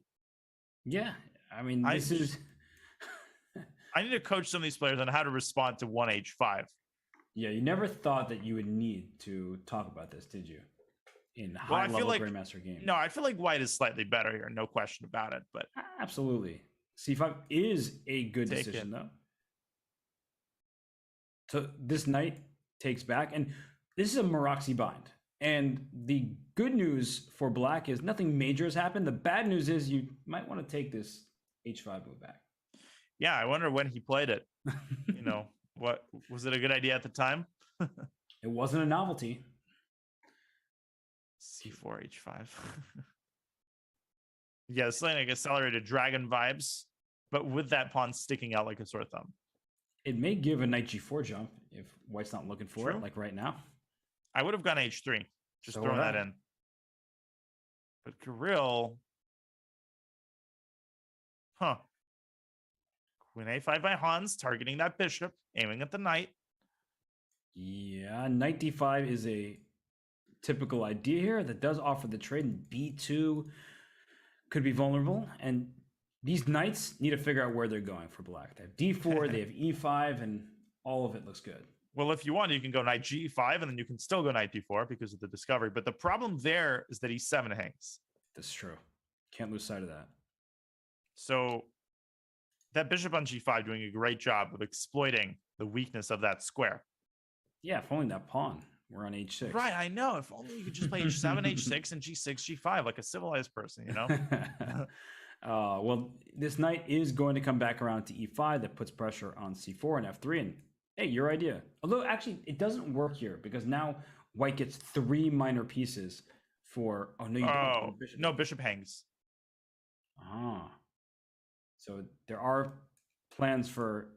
Yeah, I mean, this is. I need to coach some of these players on how to respond to 1H5. Yeah, you never thought that you would need to talk about this, did you? In high-level Grandmaster games. No, I feel like white is slightly better here, no question about it. But absolutely, C5 is a good decision, though. So this knight takes back, and this is a Maraxi bind. And the good news for black is nothing major has happened. The bad news is you might want to take this H5 move back. Yeah, I wonder when he played it. You know, what was it a good idea at the time? It wasn't a novelty. C4 H5. Yeah, it's like accelerated dragon vibes, but with that pawn sticking out like a sore thumb. It may give a knight G4 jump if white's not looking for it, like right now. I would have gone H3, just throwing that in. But Kirill, Queen A5 by Hans, targeting that bishop, aiming at the knight. Yeah, knight D5 is a typical idea here that does offer the trade, and B2 could be vulnerable. And these knights need to figure out where they're going for black. They have D4, they have E5, and all of it looks good. Well, if you want, you can go knight G5, and then you can still go knight D4 because of the discovery. But the problem there is that E7 hangs. That's true. Can't lose sight of that. So that bishop on G5 doing a great job of exploiting the weakness of that square. Yeah, if only that pawn were on H6. Right, I know. If only you could just play H7, H6, and G6, G5 like a civilized person, you know? Well, this knight is going to come back around to E5. That puts pressure on C4 and F3. And hey, your idea. Although actually, it doesn't work here because now white gets 3 minor pieces for. Oh no, you don't. Bishop. No, bishop hangs. Ah, so there are plans for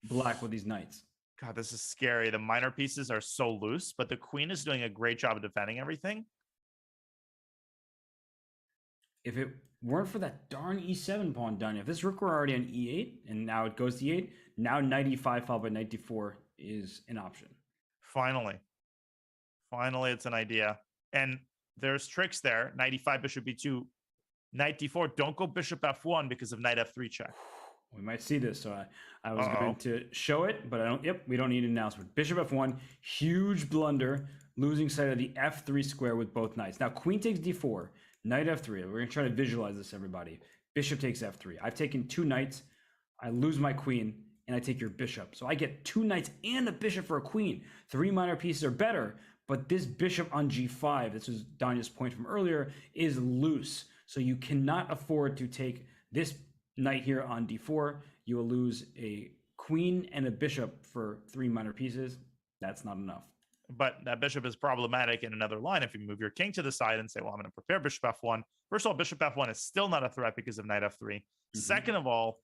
black with these knights. God, this is scary. The minor pieces are so loose, but the queen is doing a great job of defending everything. If it weren't for that darn E7 pawn down here, if this rook were already on E8 and now it goes to E8, now knight E5 followed by knight D4 is an option. Finally, it's an idea. And there's tricks there. Knight E5, bishop B2, knight D4. Don't go bishop F1 because of knight F3 check. We might see this. So I was going to show it, but I don't. Yep, we don't need an announcement. Bishop F1, huge blunder, losing sight of the F3 square with both knights. Now queen takes D4, knight F3. We're going to try to visualize this, everybody. Bishop takes F3. I've taken 2 knights. I lose my queen, and I take your bishop. So I get 2 knights and a bishop for a queen. 3 minor pieces are better, but this bishop on G5, this was Danya's point from earlier, is loose. So you cannot afford to take this knight here on D4. You will lose a queen and a bishop for 3 minor pieces. That's not enough. But that bishop is problematic in another line. If you move your king to the side and say, well, I'm going to prepare bishop F1. First of all, bishop F1 is still not a threat because of knight F3. Second of all,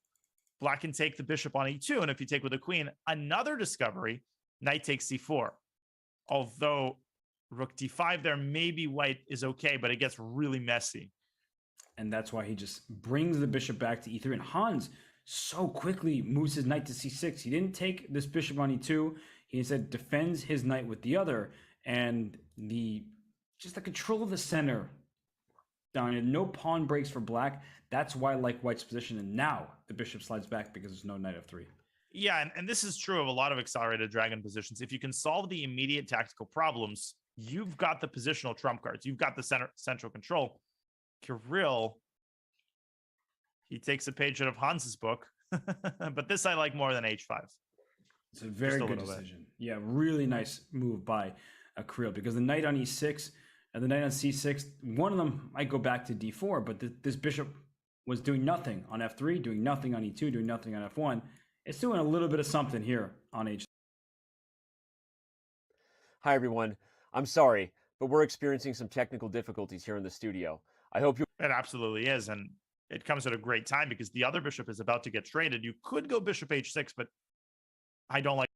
black can take the bishop on E2. And if you take with a queen, another discovery, knight takes C4. Although rook D5 there, maybe white is okay, but it gets really messy. And that's why he just brings the bishop back to E3. And Hans so quickly moves his knight to C6. He didn't take this bishop on E2. He instead defends his knight with the other. And the control of the center down here. No pawn breaks for black. That's why I like white's position. And now the bishop slides back because there's no knight F3. Yeah, and this is true of a lot of accelerated dragon positions. If you can solve the immediate tactical problems, you've got the positional trump cards. You've got the central control. Kirill, he takes a page out of Hans's book, but this I like more than H5. It's a very good decision. Yeah, really nice move by Kirill because the knight on E6 and the knight on C6, one of them might go back to D4, but this bishop was doing nothing on F3, doing nothing on E2, doing nothing on F1. It's doing a little bit of something here on H6. Hi, everyone. I'm sorry, but we're experiencing some technical difficulties here in the studio. I hope you... It absolutely is, and it comes at a great time because the other bishop is about to get traded. You could go bishop H6, but I don't like...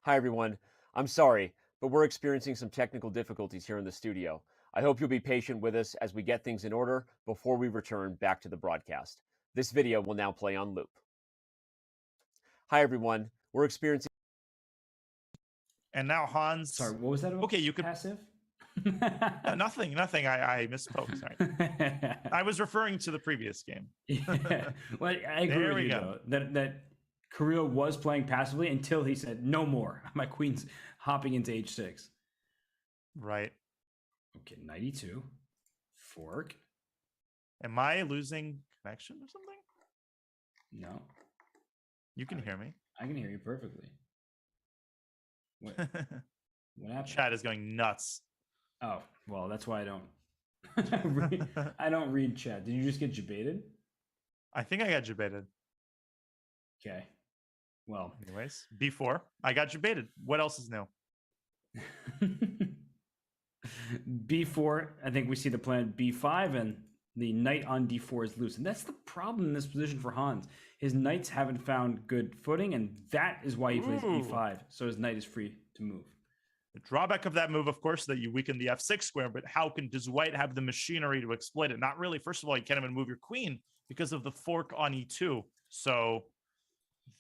Hi, everyone. I'm sorry, but we're experiencing some technical difficulties here in the studio. I hope you'll be patient with us as we get things in order before we return back to the broadcast. This video will now play on loop. Hi, everyone. We're experiencing And now Hans. Sorry, what was that about? Okay, you could passive. nothing. I misspoke. Sorry. I was referring to the previous game. Yeah. Well, I agree There with we you go. though that Kirill was playing passively until he said no more. My queen's hopping into h6. Right. Okay, 92. Fork. Am I losing connection or something? No, You can hear me. I can hear you perfectly. What happened? Chat is going nuts. Oh, well, that's why I don't. I don't read chat. Did you just get debated? I think I got debated. Okay. Well, Anyways, B4. I got debated. What else is new? B4, I think we see the plan B5, and the knight on D4 is loose. And that's the problem in this position for Hans. His knights haven't found good footing, and that is why he plays E5. So his knight is free to move. The drawback of that move, of course, that you weaken the F6 square, but does white have the machinery to exploit it? Not really. First of all, you can't even move your queen because of the fork on E2. So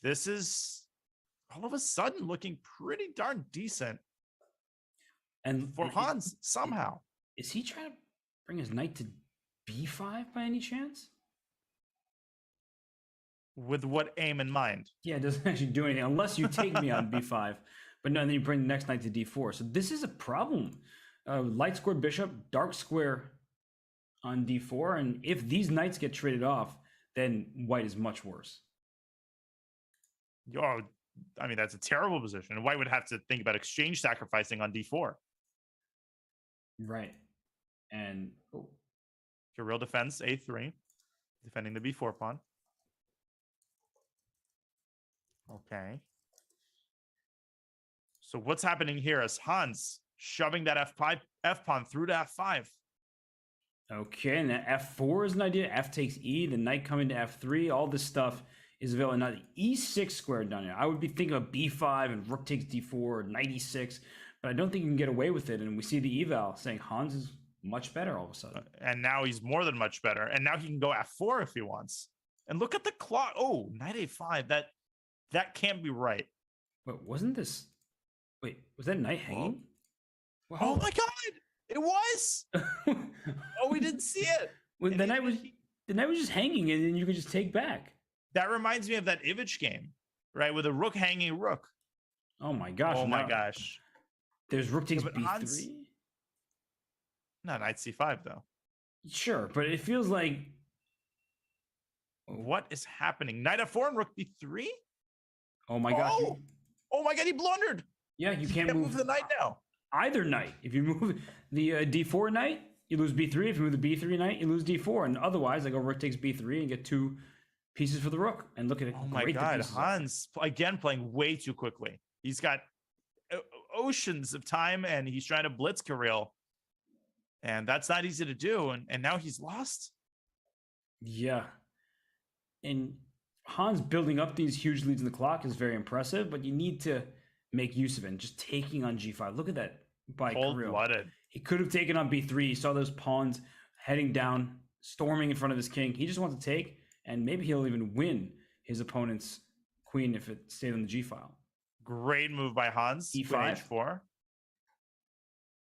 this is all of a sudden looking pretty darn decent. And for Hans, somehow. Is he trying to bring his knight to B5 by any chance? With what aim in mind? Yeah, it doesn't actually do anything unless you take me on B5. But no, then you bring the next knight to D4. So this is a problem. Light square bishop, dark square on D4. And if these knights get traded off, then white is much worse. Oh, I mean, that's a terrible position. White would have to think about exchange sacrificing on D4. Right. And Kirill defends A3, defending the B4 pawn. Okay. So what's happening here is Hans shoving that F pawn through to F5. Okay, and then F4 is an idea. F takes E, the knight coming to F3. All this stuff is available. Now the E6 square down here. I would be thinking of B5 and rook takes D4 or knight E6, but I don't think you can get away with it. And we see the eval saying Hans is much better all of a sudden. And now he's more than much better. And now he can go F4 if he wants. And look at the clock. Oh, knight A5. That can't be right. But wasn't this... Wait, was that knight hanging? Well, oh my God! It was! Oh, we didn't see it. Well, the knight was just hanging, and then you could just take back. That reminds me of that Ivich game, right? With a rook hanging rook. Oh my gosh! Oh my gosh! There's rook takes Yeah, but B3. Hans... No, knight C5 though. Sure, but it feels like what is happening? Knight F4 and rook B3. Oh my gosh! Oh my God! He blundered. Yeah, you can't move the knight now. Either knight. If you move the D4 knight, you lose B3. If you move the B3 knight, you lose D4. And otherwise, I go rook takes B3 and get 2 pieces for the rook. And look at it. Oh my God, Hans again playing way too quickly. He's got oceans of time, and he's trying to blitz Kirill, and that's not easy to do. And now he's lost. Yeah, and Hans building up these huge leads in the clock is very impressive, but you need to make use of it. And just taking on G5. Look at that by Kirill. Cold-blooded. He could have taken on B3. He saw those pawns heading down, storming in front of his king. He just wants to take, and maybe he'll even win his opponent's queen if it stayed on the G file. Great move by Hans. E5. Queen H4.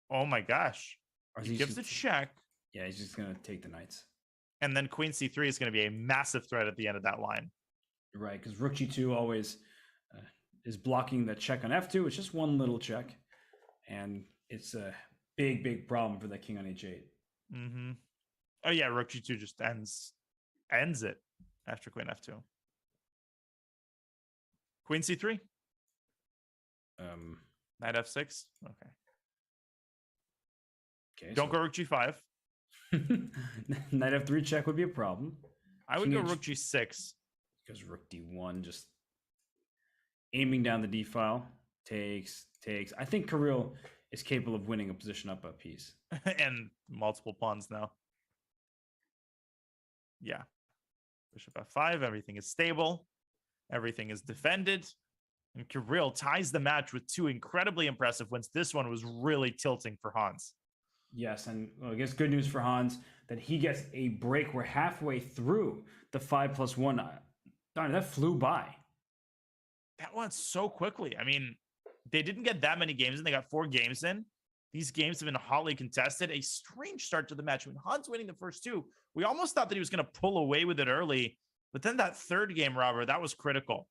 Oh my gosh. He gives a check. Yeah, he's just going to take the knights. And then queen C3 is going to be a massive threat at the end of that line. Right, because rook G2 always is blocking the check on F2. It's just one little check. And it's a big, big problem for that king on H8. Mm-hmm. Oh yeah, rook G2 just ends it after queen F2. Queen C3. Knight F6. Okay. Don't go rook G5. Knight F3 check would be a problem. I would go rook G6. Because rook D1 just aiming down the D file. Takes. I think Kirill is capable of winning a position up a piece. And multiple pawns now. Yeah. Bishop F5. Everything is stable. Everything is defended. And Kirill ties the match with 2 incredibly impressive wins. This one was really tilting for Hans. Yes, and I guess good news for Hans that he gets a break. We're halfway through the 5+1. Darn, that flew by. That went so quickly. I mean, they didn't get that many games in. They got 4 games in. These games have been hotly contested. A strange start to the match. When Hans winning the first 2, we almost thought that he was going to pull away with it early. But then that third game, Robert, that was critical.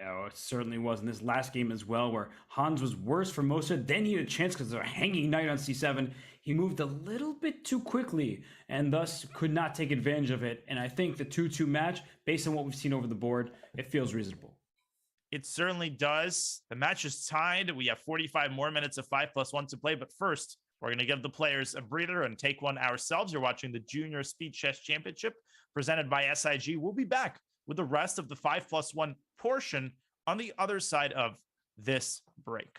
Oh, it certainly was in this last game as well, where Hans was worse for most of it. Then he had a chance because they're hanging knight on c7. He moved a little bit too quickly and thus could not take advantage of it. And I think the 2-2 match, based on what we've seen over the board, it feels reasonable. It certainly does. The match is tied. We have 45 more minutes of 5+1 to play. But first, we're going to give the players a breather and take one ourselves. You're watching the Junior Speed Chess Championship presented by SIG. We'll be back with the rest of the 5+1 portion on the other side of this break.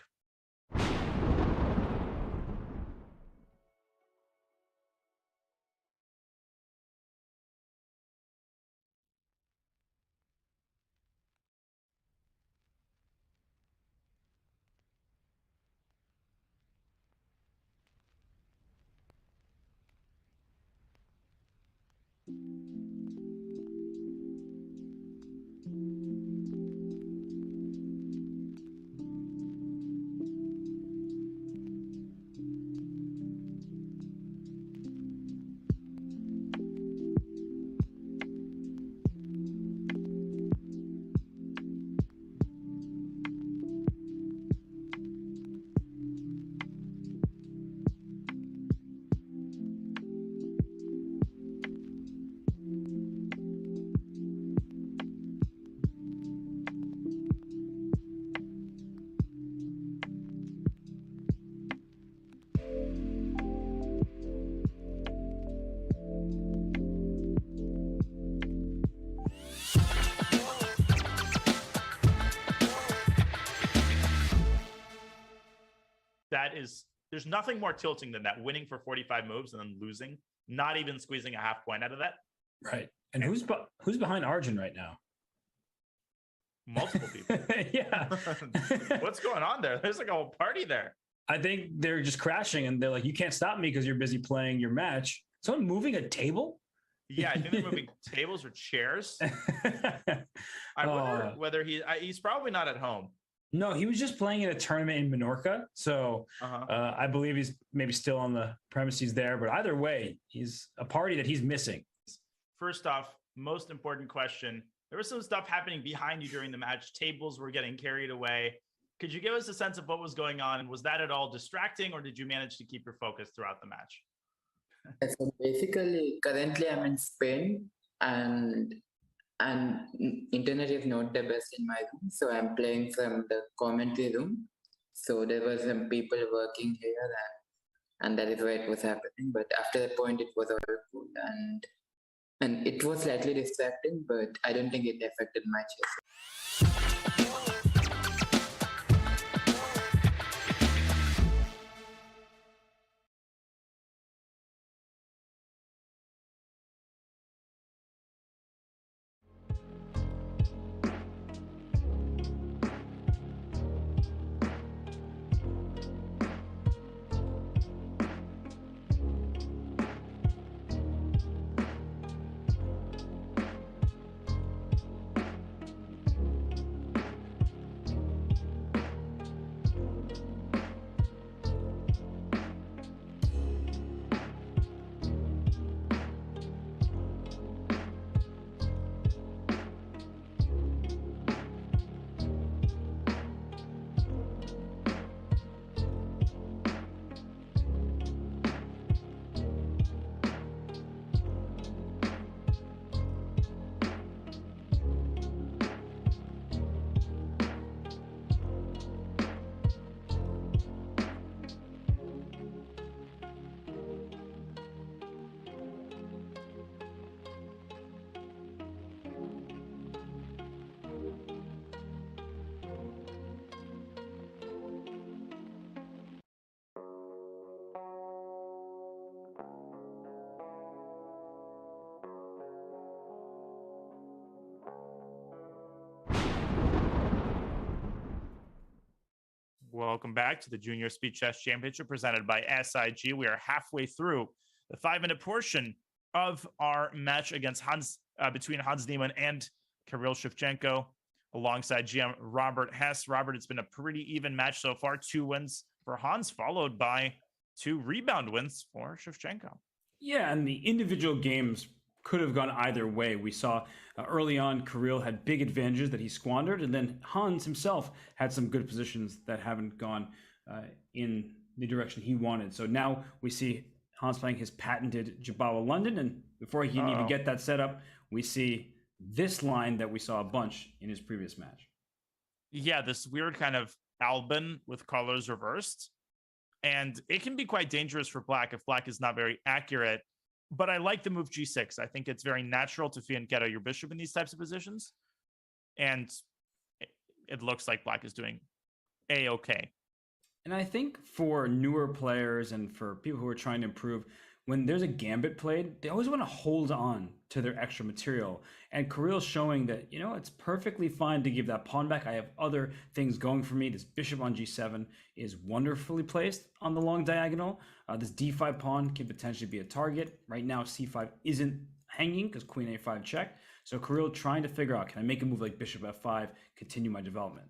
There's nothing more tilting than that, winning for 45 moves and then losing, not even squeezing a half point out of that. Right. And who's behind Arjun right now? Multiple people. Yeah. What's going on there? There's like a whole party there. I think they're just crashing and they're like, you can't stop me because you're busy playing your match. Someone moving a table? Yeah, I think they're moving tables or chairs. I wonder whether he's probably not at home. No, he was just playing in a tournament in Menorca. So I believe he's maybe still on the premises there. But either way, he's a party that he's missing. First off, most important question. There was some stuff happening behind you during the match. Tables were getting carried away. Could you give us a sense of what was going on? And was that at all distracting, or did you manage to keep your focus throughout the match? So basically, currently I'm in Spain, and internet is not the best in my room, so I'm playing from the commentary room. So there were some people working here, and that is why it was happening. But after that point, it was all cool, and it was slightly distracting, but I don't think it affected my chess. Welcome back to the Junior Speed Chess Championship presented by SIG. We are halfway through the 5-minute portion of our match against between Hans Niemann and Kirill Shevchenko. alongside GM Robert Hess. Robert, it's been a pretty even match so far. 2 wins for Hans, followed by 2 rebound wins for Shevchenko. Yeah, and the individual games could have gone either way. We saw early on Kirill had big advantages that he squandered, and then Hans himself had some good positions that haven't gone in the direction he wanted. So now we see Hans playing his patented Jabawa London, and before he can even get that set up, we see this line that we saw a bunch in his previous match. Yeah, this weird kind of Albin with colors reversed. And it can be quite dangerous for Black if Black is not very accurate. But I like the move G6. I think it's very natural to fianchetto your bishop in these types of positions. And it looks like Black is doing A-okay. And I think for newer players and for people who are trying to improve, when there's a gambit played, they always want to hold on to their extra material. And Kirill's showing that, you know, it's perfectly fine to give that pawn back. I have other things going for me. This bishop on G7 is wonderfully placed on the long diagonal. This D5 pawn can potentially be a target. Right now, C5 isn't hanging because Queen A5 check. So Kirill trying to figure out, can I make a move like bishop F5, continue my development?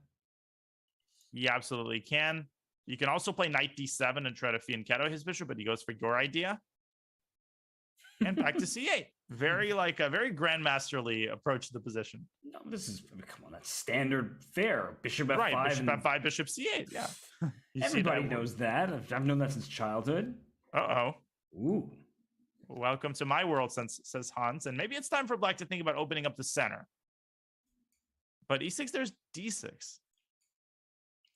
He absolutely can. You can also play knight D7 and try to fianchetto his bishop, but he goes for your idea. And back to C8. Very grandmasterly approach to the position. No, this is, come on, that's standard fare. Bishop F5. Right, bishop F5, bishop C8, yeah. Everybody knows that. I've known that since childhood. Uh-oh. Ooh. Welcome to my world, says Hans. And maybe it's time for Black to think about opening up the center. But E6, there's D6.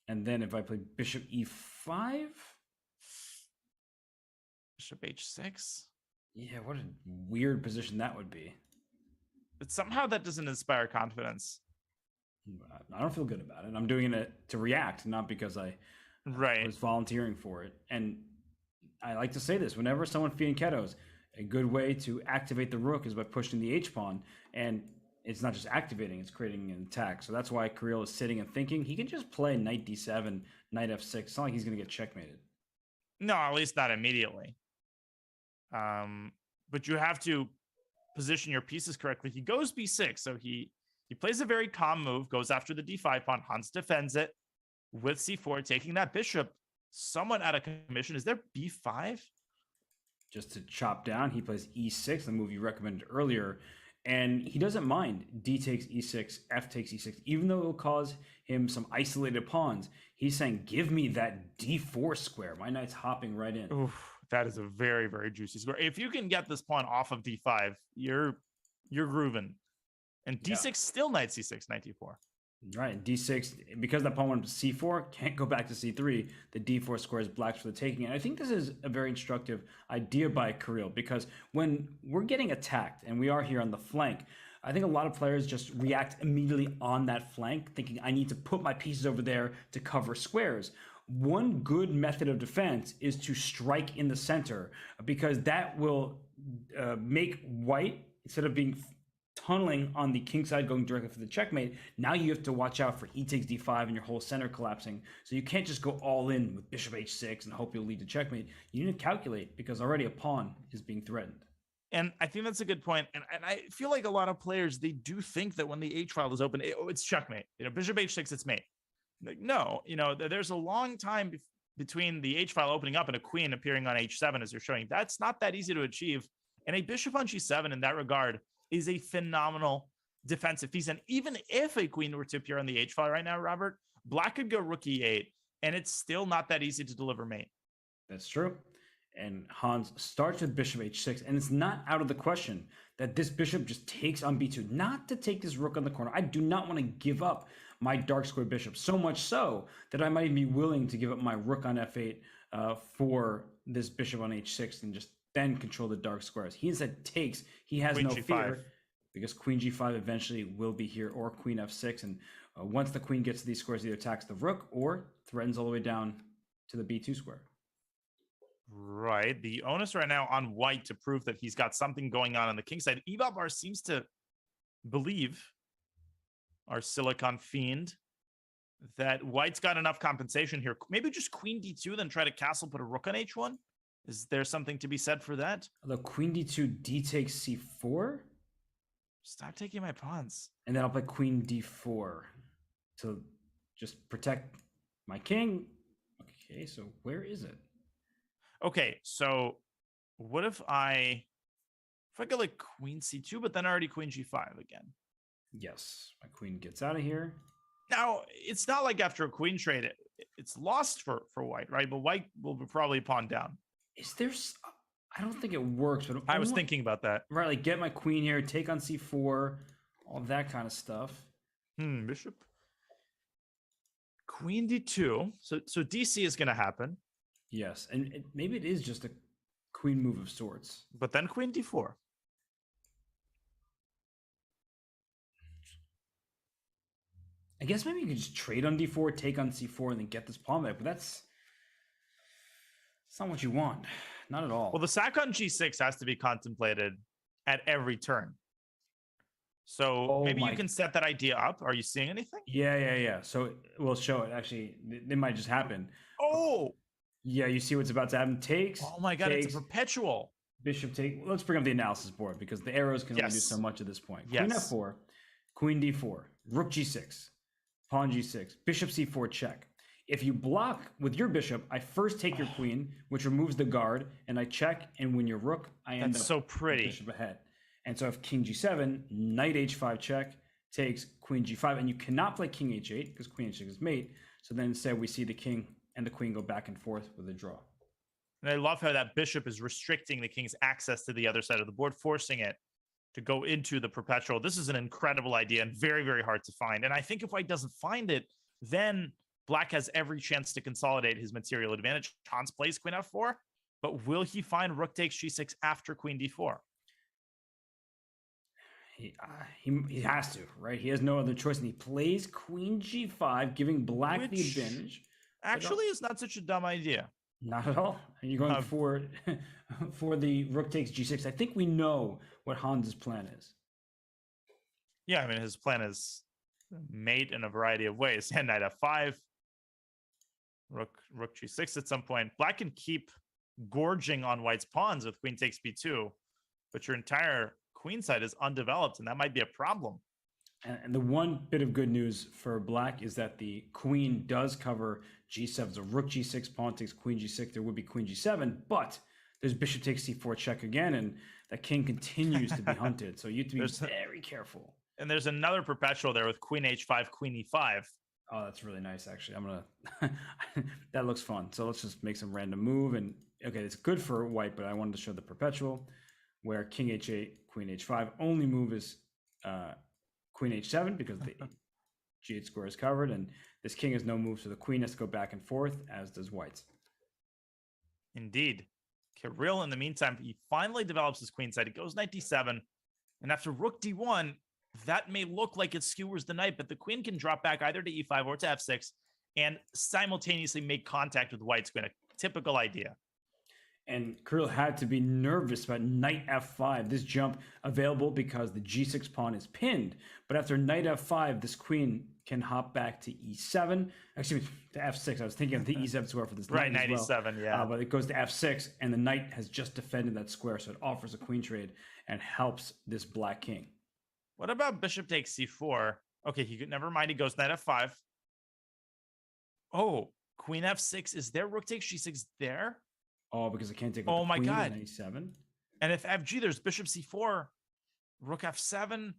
And then if I play bishop E5? Bishop H6? Yeah, what a weird position that would be. But somehow that doesn't inspire confidence. I don't feel good about it. I'm doing it to react, not because I was volunteering for it. And I like to say this, whenever someone fianchettos, a good way to activate the rook is by pushing the H-pawn. And it's not just activating, it's creating an attack. So that's why Kirill is sitting and thinking. He can just play knight D7, knight F6. It's not like he's going to get checkmated. No, at least not immediately. But you have to position your pieces correctly. He goes B6, so he plays a very calm move, goes after the D5 pawn. Hans defends it with C4, taking that bishop somewhat out of commission. Is there B5? Just to chop down, he plays E6, the move you recommended earlier, and he doesn't mind D takes E6, F takes E6, even though it will cause him some isolated pawns. He's saying, give me that D4 square. My knight's hopping right in. Oof. That is a very, very juicy square. If you can get this pawn off of D5, you're grooving. And D6 still knight C6, knight D4. Right, D6, because that pawn went to C4, can't go back to C3. The D4 square is Black's for the taking. And I think this is a very instructive idea by Kirill, because when we're getting attacked, and we are here on the flank, I think a lot of players just react immediately on that flank, thinking I need to put my pieces over there to cover squares. One good method of defense is to strike in the center, because that will make white, instead of being tunneling on the king side going directly for the checkmate, now you have to watch out for e takes d5 and your whole center collapsing. So you can't just go all in with bishop h6 and hope you'll lead to checkmate. You need to calculate, because already a pawn is being threatened. And I think that's a good point. And I feel like a lot of players, they do think that when the H file is open, it's checkmate. You know, bishop h6, it's mate. Like, no, you know, there's a long time between the H file opening up and a queen appearing on H7, as you're showing. That's not that easy to achieve. And a bishop on G7 in that regard is a phenomenal defensive piece. And even if a queen were to appear on the H file right now, Robert, Black could go rook E8, and it's still not that easy to deliver mate. That's true. And Hans starts with bishop h6, and it's not out of the question that this bishop just takes on b2, not to take this rook on the corner. I do not want to give up my dark square bishop, so much so that I might even be willing to give up my rook on f8 for this bishop on h6 and just then control the dark squares. He instead takes, he has Queen no G5. fear, because queen g5 eventually will be here, or queen f6, and once the queen gets to these squares, either attacks the rook or threatens all the way down to the b2 square. Right. The onus right now on white to prove that he's got something going on the king side. Evalbar seems to believe, our Silicon Fiend, that white's got enough compensation here. Maybe just queen d2, then try to castle, put a rook on h1. Is there something to be said for that? Although queen d2, d takes c4. Stop taking my pawns. And then I'll play queen d4. to just protect my king. Okay, so where is it? Okay, so what if I go like queen c2, but then already queen g5 again? Yes, my queen gets out of here. Now, it's not like after a queen trade, it's lost for white, right? But white will probably pawn down. Is there... I don't think it works, but I was thinking about that. Right, like get my queen here, take on c4, all that kind of stuff. Bishop. Queen d2. So DC is going to happen. Yes, and maybe it is just a queen move of sorts. But then queen d4. I guess maybe you could just trade on d4, take on c4, and then get this pawn back. But that's not what you want. Not at all. Well, the sack on g6 has to be contemplated at every turn. So maybe you can set that idea up. Are you seeing anything? Yeah. So we'll show it. Actually, it might just happen. Oh! Yeah, you see what's about to happen. Takes. Oh my god, takes, it's a perpetual. Bishop take. Let's bring up the analysis board because the arrows can only do so much at this point. Queen f4, queen d4, rook g6, pawn g6, bishop c4 check. If you block with your bishop, I first take your queen, which removes the guard, and I check, and when your rook, I end up so pretty. Bishop ahead. And so if king g7, knight h5 check, takes queen g5, and you cannot play king h8 because queen h6 is mate. So then instead we see the king and the queen go back and forth with a draw. And I love how that bishop is restricting the king's access to the other side of the board, forcing it to go into the perpetual. This is an incredible idea and very, very hard to find. And I think if white doesn't find it, then black has every chance to consolidate his material advantage. Hans plays queen f4, but will he find rook takes g6 after queen d4? He has to, right? He has no other choice, and he plays queen g5, giving black the advantage. Actually, is not such a dumb idea. Not at all. And you're going for the rook takes g6. I think we know what Hans's plan is. Yeah, I mean, his plan is mate in a variety of ways. And knight f5, rook g6 at some point. Black can keep gorging on white's pawns with queen takes b2, but your entire queen side is undeveloped, and that might be a problem. And the one bit of good news for black is that the queen does cover g7. So rook g6, pawn takes queen g6. There would be queen g7, but there's bishop takes c4 check again, and that king continues to be hunted. So you have to be very careful. And there's another perpetual there with queen h5, queen e5. Oh, that's really nice, actually. I'm gonna that looks fun. So let's just make some random move. And okay, it's good for white, but I wanted to show the perpetual where king h8, queen h5. Only move is queen h7 because the g8 square is covered, and this king has no move, so the queen has to go back and forth, as does white's. Indeed. Kirill, in the meantime, he finally develops his queen side. He goes knight d7, and after rook d1, that may look like it skewers the knight, but the queen can drop back either to e5 or to f6 and simultaneously make contact with white's queen. A typical idea. And Kirill had to be nervous about knight f5, this jump available because the g6 pawn is pinned. But after knight f5, this queen can hop back to e7. Excuse me, to f6. I was thinking of the e7 square for this right, knight knight as well. e7, yeah. But it goes to f6, and the knight has just defended that square, so it offers a queen trade and helps this black king. What about bishop takes c4? Okay, never mind. He goes knight f5. Oh, queen f6. Is there rook takes g6 there? Oh, because I can't take. Oh my god! E7. And if FG, there's bishop c4, rook f7,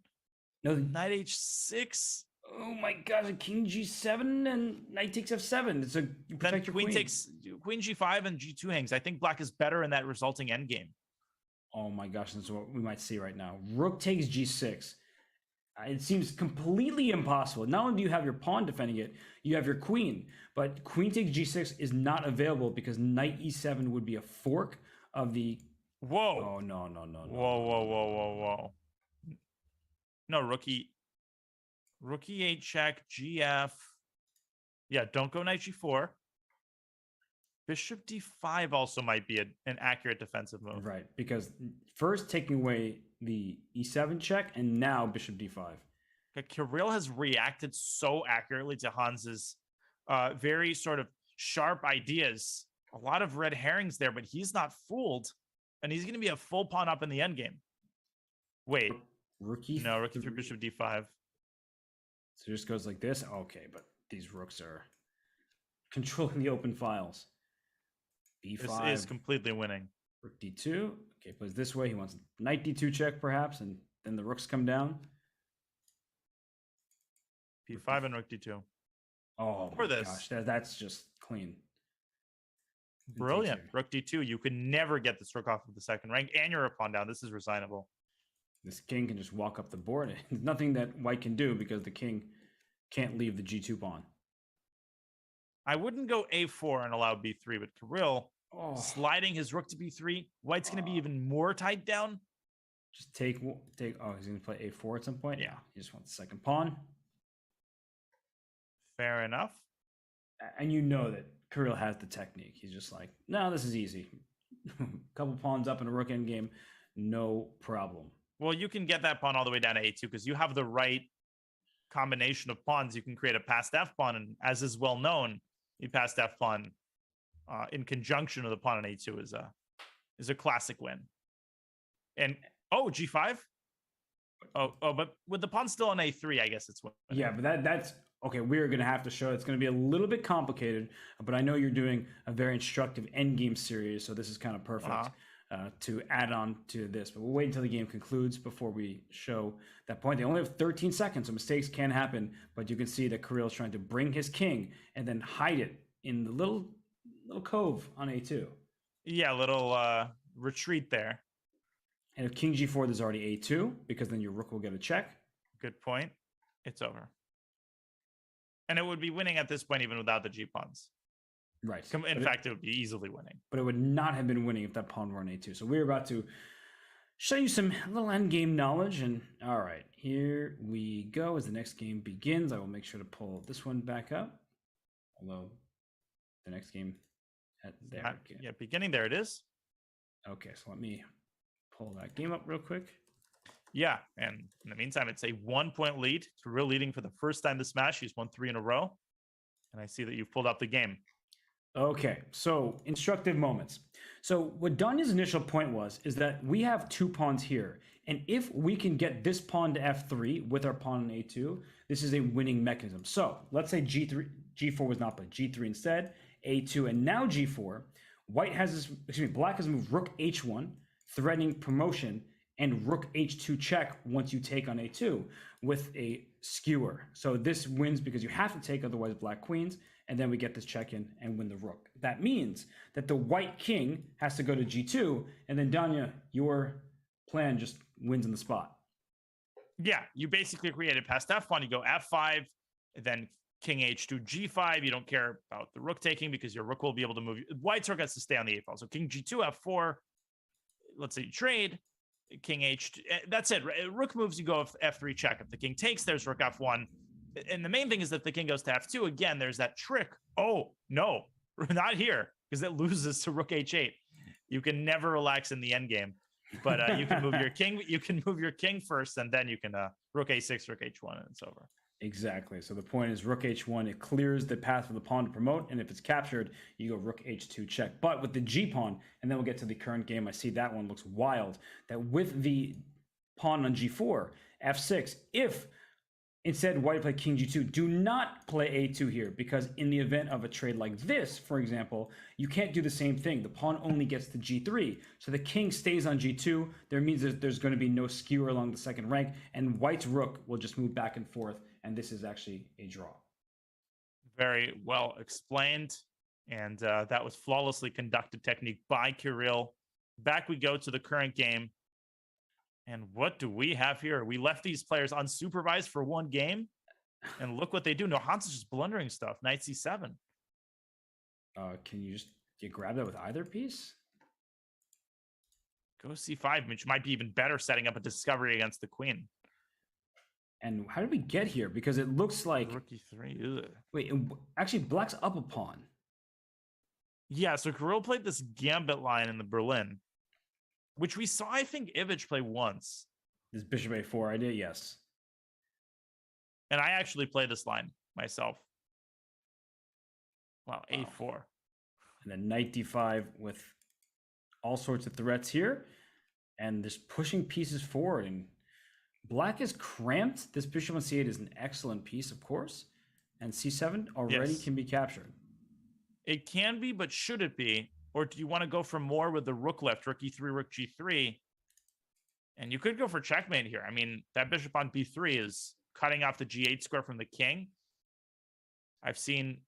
no, knight h6. Oh my god! King g7 and knight takes f7. It's a you protect your queen. Takes queen g5 and g2 hangs. I think black is better in that resulting endgame. Oh my gosh! This is what we might see right now. Rook takes g6. It seems completely impossible. Not only do you have your pawn defending it, you have your queen. But queen takes g6 is not available because knight e7 would be a fork of the... Whoa. Oh, no. Whoa. No, rookie 8 check, gf. Yeah, don't go knight g4. Bishop d5 also might be an accurate defensive move. Right, because first taking away the e7 check, and now bishop d5. Okay, Kirill has reacted so accurately to Hans's very sort of sharp ideas. A lot of red herrings there, but he's not fooled, and he's going to be a full pawn up in the endgame. Wait. Rookie? No, rookie through bishop d5. So it just goes like this. Okay, but these rooks are controlling the open files. B5. This is completely winning. Rook D2. Okay, plays this way. He wants knight D2 check perhaps, and then the rooks come down. P5 and rook D2. Oh For my this. gosh, that's just clean. Brilliant. D2. Rook D2. You can never get this rook off of the second rank, and you're a pawn down. This is resignable. This king can just walk up the board. Nothing that white can do because the king can't leave the G2 pawn. I wouldn't go A4 and allow B3, but Kirill sliding his rook to B3. White's going to be even more tied down. Just take. Oh, he's going to play A4 at some point. Yeah. He just wants the second pawn. Fair enough. And you know that Kirill has the technique. He's just like, no, this is easy. Couple pawns up in a rook endgame, no problem. Well, you can get that pawn all the way down to A2 because you have the right combination of pawns. You can create a passed F pawn, and as is well known, the passed F pawn in conjunction with the pawn on A2 is a classic win. And G5. But with the pawn still on A3, I guess it's winning. Yeah, but that's okay. We're going to have to show it's going to be a little bit complicated, but I know you're doing a very instructive endgame series, so this is kind of perfect. To add on to this, but we'll wait until the game concludes before we show that point. They only have 13 seconds, so mistakes can happen, but you can see that Kirill is trying to bring his king and then hide it in the little cove on A2. Yeah, little retreat there. And if king G4, there's already A2, because then your rook will get a check. Good point. It's over. And it would be winning at this point even without the G pawns. Right. In fact, it would be easily winning. But it would not have been winning if that pawn were on A2. So we're about to show you some little endgame knowledge. And all right, here we go. As the next game begins, I will make sure to pull this one back up. Although the next game, Beginning there it is. Okay, so let me pull that game up real quick. Yeah, and in the meantime, it's a 1-point lead. Kirill leading for the first time this match. He's won 3 in a row. And I see that you've pulled up the game. Okay, so instructive moments. So what Danya's initial point is that we have 2 pawns here. And if we can get this pawn to F3 with our pawn on A2, this is a winning mechanism. So let's say G4 was not played, G3 instead, A2, and now G4. Black has moved rook H1, threatening promotion, and rook H2 check once you take on A2 with a skewer. So this wins because you have to take, otherwise black queens, and then we get this check in and win the rook. That means that the white king has to go to G2, and then Danya, your plan just wins in the spot. Yeah, you basically create a passed F1, you go F5, then king H2, G5. You don't care about the rook taking because your rook will be able to move. White's rook has to stay on the A file. So king G2, F4, let's say you trade, king H2, that's it. Rook moves, you go F3 check. If the king takes, there's rook F1. And the main thing is that the king goes to F2. Again, there's that trick. Oh, no, not here, because it loses to rook H8. You can never relax in the endgame. But you can move your king. You can move your king first, and then you can rook A6, rook H1, and it's over. Exactly. So the point is rook H1, it clears the path for the pawn to promote, and if it's captured, you go rook H2 check. But with the G pawn, and then we'll get to the current game, I see that one looks wild, that with the pawn on G4, F6, if instead white play king G2, do not play A2 here, because in the event of a trade like this, for example, you can't do the same thing. The pawn only gets to G3. So the king stays on G2. There means that there's going to be no skewer along the second rank, and white's rook will just move back and forth, and this is actually a draw. Very well explained, and that was flawlessly conducted technique by Kirill. Back we go to the current game. And what do we have here? We left these players unsupervised for one game, and look what they do. No, Hans is just blundering stuff. Knight C7. Can you grab that with either piece? Go C5, which might be even better, setting up a discovery against the queen. And how did we get here? Because it looks like rook E3. Ugh. Wait, actually, black's up a pawn. Yeah, so Kirill played this gambit line in the Berlin, which we saw, I think, Ivic play once. This bishop A4 idea, yes. And I actually played this line myself. Wow, A4. And then knight D5 with all sorts of threats here. And just pushing pieces forward. And Black is cramped. This bishop on c8 is an excellent piece, of course. And c7 already Yes. can be captured. It can be, but should it be? Or do you want to go for more with the rook left, rook e3, rook g3? And you could go for checkmate here. I mean, that bishop on b3 is cutting off the g8 square from the king. I've seen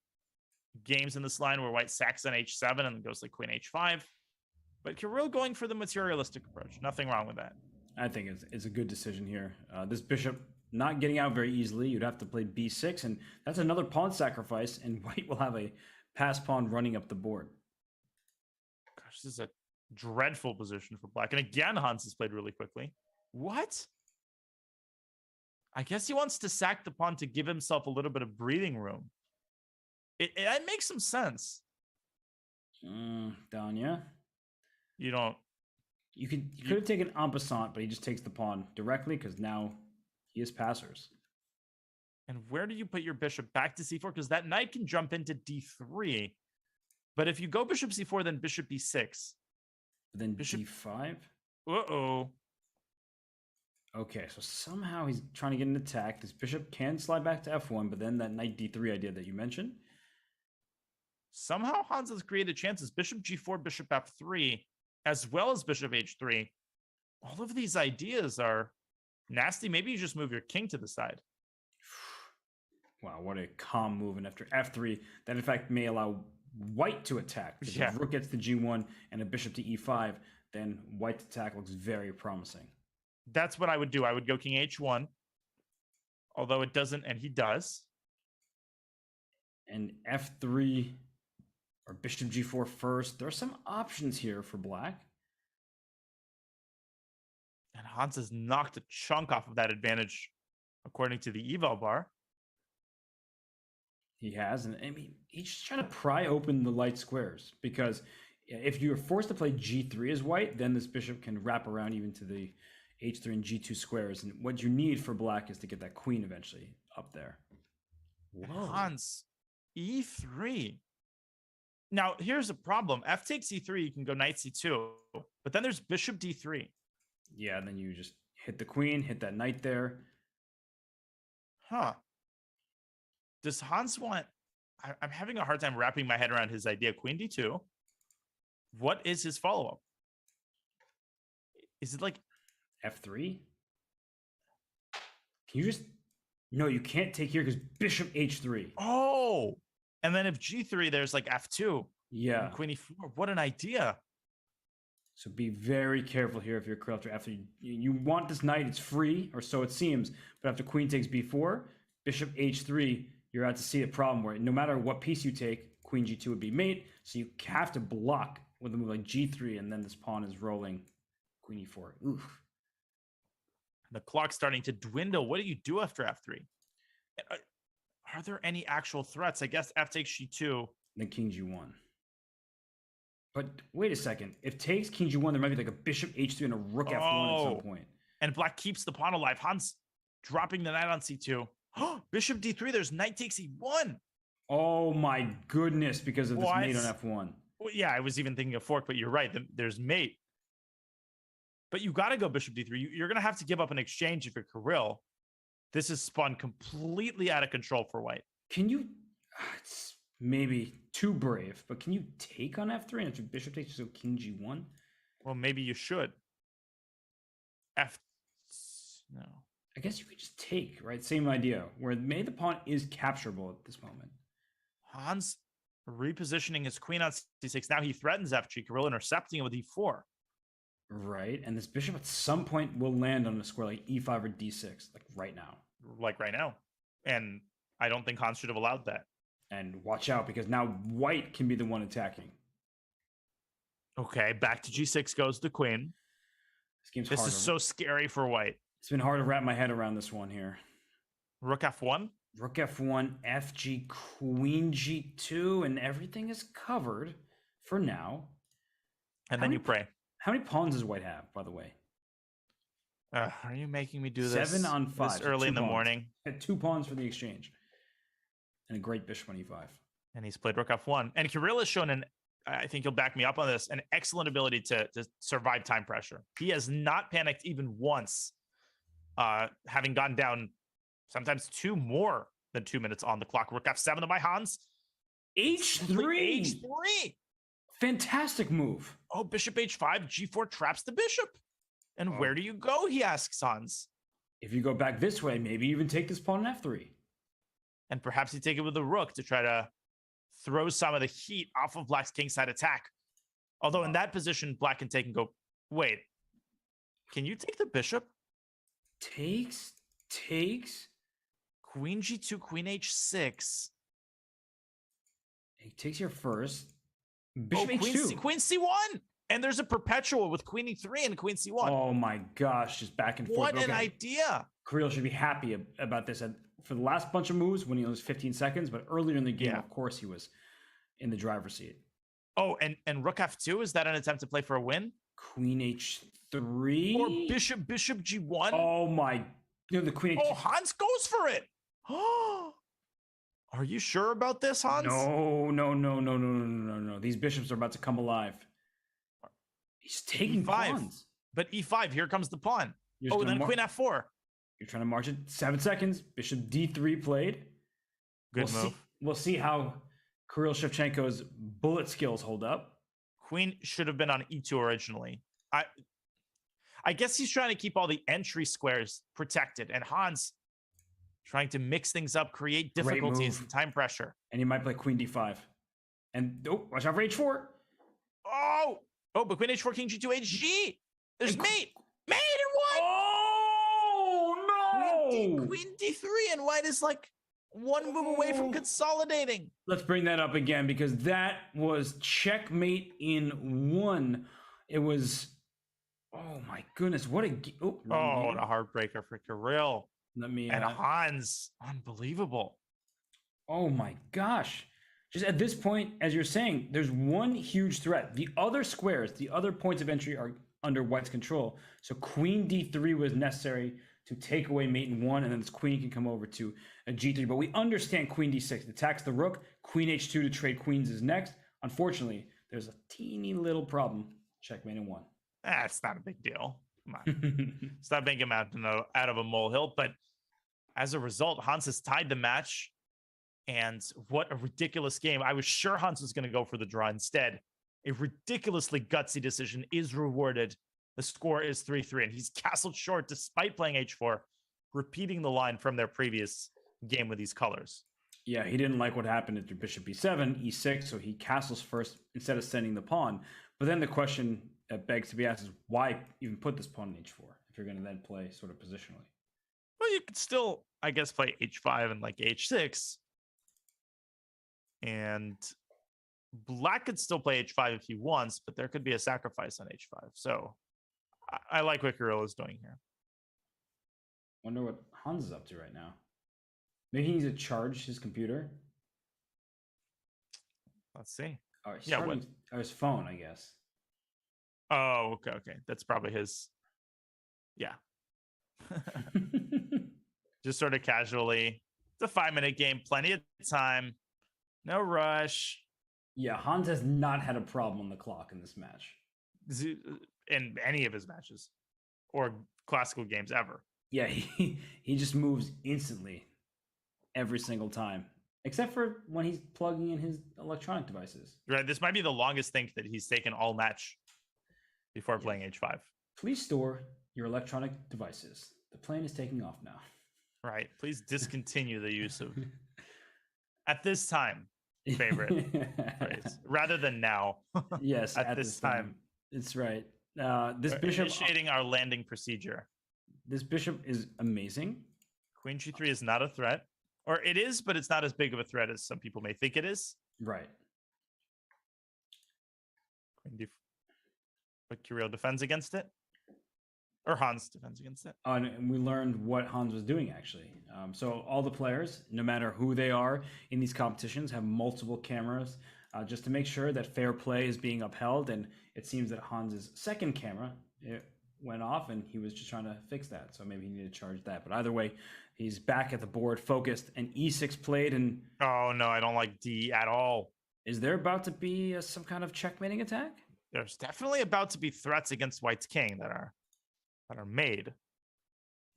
games in this line where white sacks on h7 and goes like queen h5. But Kirill going for the materialistic approach. Nothing wrong with that. I think it's a good decision here. This bishop not getting out very easily. You'd have to play b6, and that's another pawn sacrifice, and white will have a pass pawn running up the board. Gosh, this is a dreadful position for black. And again, Hans has played really quickly. What? I guess he wants to sack the pawn to give himself a little bit of breathing room. It makes some sense. Danya. You don't. You could have taken en passant, but he just takes the pawn directly because now he is passers. And where do you put your bishop? Back to c4? Because that knight can jump into d3. But if you go bishop c4, then bishop b6. Then bishop d5? Uh-oh. Okay, so somehow he's trying to get an attack. This bishop can slide back to f1, but then that knight d3 idea that you mentioned. Somehow Hans has created chances. Bishop g4, bishop f3, as well as bishop h3. All of these ideas are nasty. Maybe you just move your king to the side. Wow, what a calm move. And after f3, that in fact may allow white to attack. Because if rook gets to g1 and a bishop to e5, then white's attack looks very promising. That's what I would do. I would go king h1. Although it doesn't, and he does. And f3 or bishop g4 first. There are some options here for black. And Hans has knocked a chunk off of that advantage, according to the eval bar. He has, and I mean, he's just trying to pry open the light squares, because if you're forced to play g3 as white, then this bishop can wrap around even to the h3 and g2 squares. And what you need for black is to get that queen eventually up there. Whoa. Hans, e3. Now, here's a problem. F takes e3, you can go knight c2, but then there's bishop d3. Yeah, and then you just hit the queen, hit that knight there. Huh. Does Hans want... I'm having a hard time wrapping my head around his idea. Queen d2. What is his follow-up? Is it like... f3? Can you just... No, you can't take here because bishop h3. Oh! And then if g3, there's like f2. Yeah. Queen e4. What an idea. So be very careful here if you're correct. After you want this knight, it's free, or so it seems. But after queen takes b4, bishop h3, you're out to see a problem where no matter what piece you take, queen g2 would be mate. So you have to block with a move like g3, and then this pawn is rolling queen e4. Oof. The clock's starting to dwindle. What do you do after f3? Are there any actual threats? I guess f takes g2. Then king g1. But wait a second. If takes king g1, there might be like a bishop h3 and a rook f1 at some point. And black keeps the pawn alive. Hans dropping the knight on c2. Bishop d3, there's knight takes e1. Oh my goodness, because of this mate on f1. Well, yeah, I was even thinking of fork, but you're right. There's mate. But you got to go bishop d3. You're going to have to give up an exchange if you're Kirill. This is spun completely out of control for white. Can you... It's maybe too brave, but can you take on f3 and after bishop takes, so king g1? Well, maybe you should. No. I guess you could just take, right? Same idea, where maybe the pawn is capturable at this moment. Hans repositioning his queen on c6. Now he threatens f3, Kirill intercepting it with e4. Right, and this bishop at some point will land on a square like e5 or d6, like right now. Like right now. And I don't think Hans should have allowed that. And watch out, because now white can be the one attacking. Okay, back to g6 goes the queen. This is so scary for white. It's been hard to wrap my head around this one here. Rook f1? Rook f1, fg, queen g2, and everything is covered for now. And then you pray. How many pawns does white have, by the way? Are you making me do this? 7 on 5. This early in the morning. Had 2 pawns for the exchange. And a great bishop on e5. And he's played rook f1. And Kirill has shown I think he'll back me up on this, an excellent ability to survive time pressure. He has not panicked even once having gone down sometimes 2 more than 2 minutes on the clock. Rook f7 by Hans. H3. H3. Fantastic move. Oh, bishop h5, g4 traps the bishop. And where do you go, he asks Hans. If you go back this way, maybe even take this pawn on f3. And perhaps you take it with the rook to try to throw some of the heat off of Black's kingside attack. Although in that position, Black can take and go, wait, can you take the bishop? Takes. Queen g2, queen h6. He takes your first. Bishop h2. Queen c1. And there's a perpetual with queen e3 and queen c1. Oh my gosh, just back and forth. What an idea. Kirill should be happy about this. For the last bunch of moves, when he was 15 seconds, but earlier in the game, of course, he was in the driver's seat. Oh, and rook f2, is that an attempt to play for a win? Queen h3? Or bishop g1? Oh my, the queen h2. Oh, Hans goes for it. Are you sure about this, Hans? No. These bishops are about to come alive. He's taking pawns. But e5, here comes the pawn. Oh, then queen f4. You're trying to march it. 7 seconds. Bishop d3 played. Good move. We'll see how Kirill Shevchenko's bullet skills hold up. Queen should have been on e2 originally. I guess he's trying to keep all the entry squares protected. And Hans trying to mix things up, create difficulties and time pressure. And he might play queen d5. And, watch out for h4. Oh, but queen h4, king g2, hg. There's mate. Mate and what? Oh, no! Queen d3, and white is like 1 move away from consolidating. Let's bring that up again, because that was checkmate in 1. It was, oh my goodness, what a... what a heartbreaker for Kirill. And Hans, unbelievable. Oh my gosh. Just at this point, as you're saying, there's one huge threat. The other squares, the other points of entry are under white's control. So queen d3 was necessary to take away mate in 1, and then this queen can come over to a g3. But we understand queen d6. It attacks the rook. Queen h2 to trade queens is next. Unfortunately, there's a teeny little problem. Checkmate in 1. That's not a big deal. Come on. Stop making him out of a molehill. But as a result, Hans has tied the match. And what a ridiculous game. I was sure Hans was going to go for the draw instead. A ridiculously gutsy decision is rewarded. The score is 3-3, and he's castled short despite playing h4, repeating the line from their previous game with these colors. Yeah, he didn't like what happened after bishop b7, e6, so he castles first instead of sending the pawn. But then the question that begs to be asked is, why even put this pawn in h4 if you're going to then play sort of positionally? Well, you could still, I guess, play h5 and like h6. And Black could still play h5 if he wants, but there could be a sacrifice on h5. So I like what Kirill is doing here. Wonder what Hans is up to right now. Maybe he needs to charge his computer. Let's see. Or his phone, I guess. Oh, okay. That's probably his. Yeah. Just sort of casually. It's a 5-minute game. Plenty of time. No rush. Yeah, Hans has not had a problem on the clock in this match. In any of his matches or classical games ever. Yeah, he just moves instantly every single time, except for when he's plugging in his electronic devices. Right. This might be the longest think that he's taken all match before playing h5. Please store your electronic devices. The plane is taking off now. Right. Please discontinue the use of at this time favorite phrase rather than now. Yes, at this time. It's right. This bishop initiating our landing procedure. This bishop is amazing. Queen g3 is not a threat, or it is, but it's not as big of a threat as some people may think it is. Right. Queen d4. But Kirill defends against it, or Hans defends against it. And we learned what Hans was doing actually. So all the players, no matter who they are in these competitions, have multiple cameras just to make sure that fair play is being upheld. And it seems that Hans's second camera went off, and he was just trying to fix that. So maybe he needed to charge that. But either way, he's back at the board, focused, and e6 played. And oh no, I don't like D at all. Is there about to be some kind of checkmating attack? There's definitely about to be threats against White's king that are made.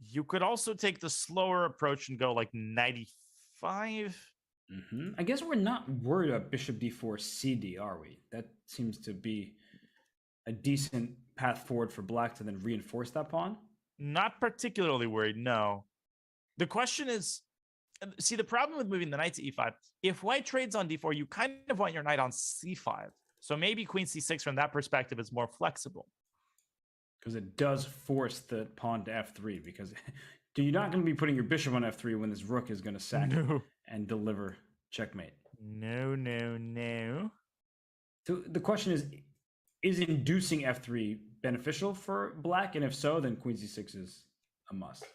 You could also take the slower approach and go like 95. I guess we're not worried about bishop d4 cd, are we? That seems to be a decent path forward for black to then reinforce that pawn. Not particularly worried, no. The question is, see, the problem with moving the knight to e5, if white trades on d4, you kind of want your knight on c5. So maybe queen c6 from that perspective is more flexible. Because it does force the pawn to f3, because you're not going to be putting your bishop on f3 when this rook is going to sack and deliver checkmate. No, no, no. So the question is inducing f3 beneficial for black? And if so, then queen c6 is a must.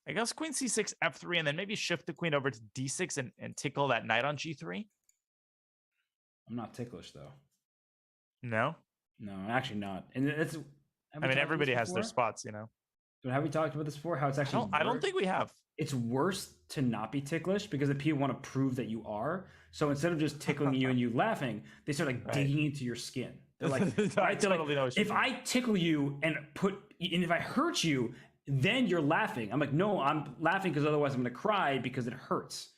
I guess queen c6, f3, and then maybe shift the queen over to d6 and tickle that knight on g3. I'm not ticklish, though. No? No, actually not. And that's... I mean, everybody has their spots, you know? But have we talked about this before? How it's actually... I don't think we have. It's worse to not be ticklish because the people want to prove that you are. So instead of just tickling you and you laughing, they start like digging into your skin. They're like, if I tickle you and if I hurt you, then you're laughing. I'm like, no, I'm laughing because otherwise I'm going to cry because it hurts.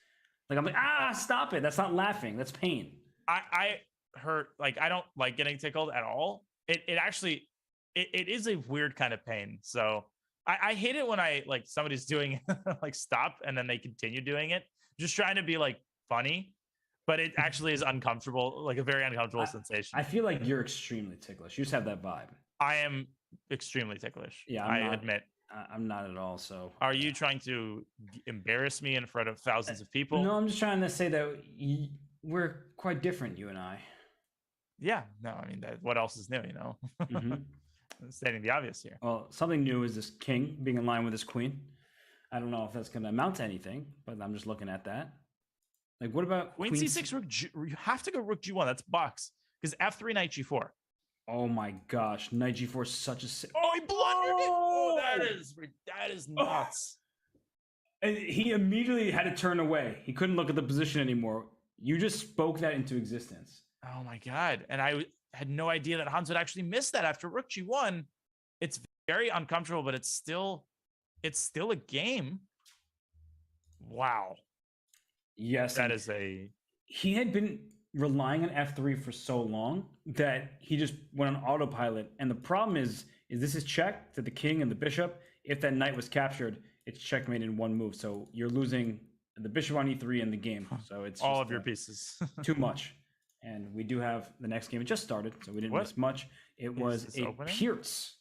Like, I'm like, stop it. That's not laughing. That's pain. I hurt, like, I don't like getting tickled at all. It actually, it is a weird kind of pain. So I hate it when somebody's doing like stop and then they continue doing it, just trying to be like funny, but it actually is uncomfortable, like a very uncomfortable sensation. I feel like you're extremely ticklish. You just have that vibe. I am extremely ticklish. Yeah, I admit. I'm not at all. So are you trying to embarrass me in front of thousands of people? No, I'm just trying to say that we're quite different, you and I. Yeah, no, I mean, what else is new, you know? Stating the obvious here. Well, something new is this king being in line with his queen. I don't know if that's going to amount to anything, but I'm just looking at that. Like, what about queen c6, rook G? You have to go rook g1. That's box because f3, knight g4. Oh my gosh, knight g4 is such a... Oh, he blundered it! Oh, that is nuts. And he immediately had to turn away. He couldn't look at the position anymore. You just spoke that into existence. Oh my god. And I had no idea that Hans would actually miss that after rook g1. It's very uncomfortable, but it's still a game. Wow. Yes. That is a... He had been relying on f3 for so long that he just went on autopilot. And the problem is this is check to the king and the bishop. If that knight was captured, it's checkmate in one move. So you're losing the bishop on e3 in the game. So it's all of your pieces. Too much. And we do have the next game. It just started, so we didn't miss much. It was a Pierce.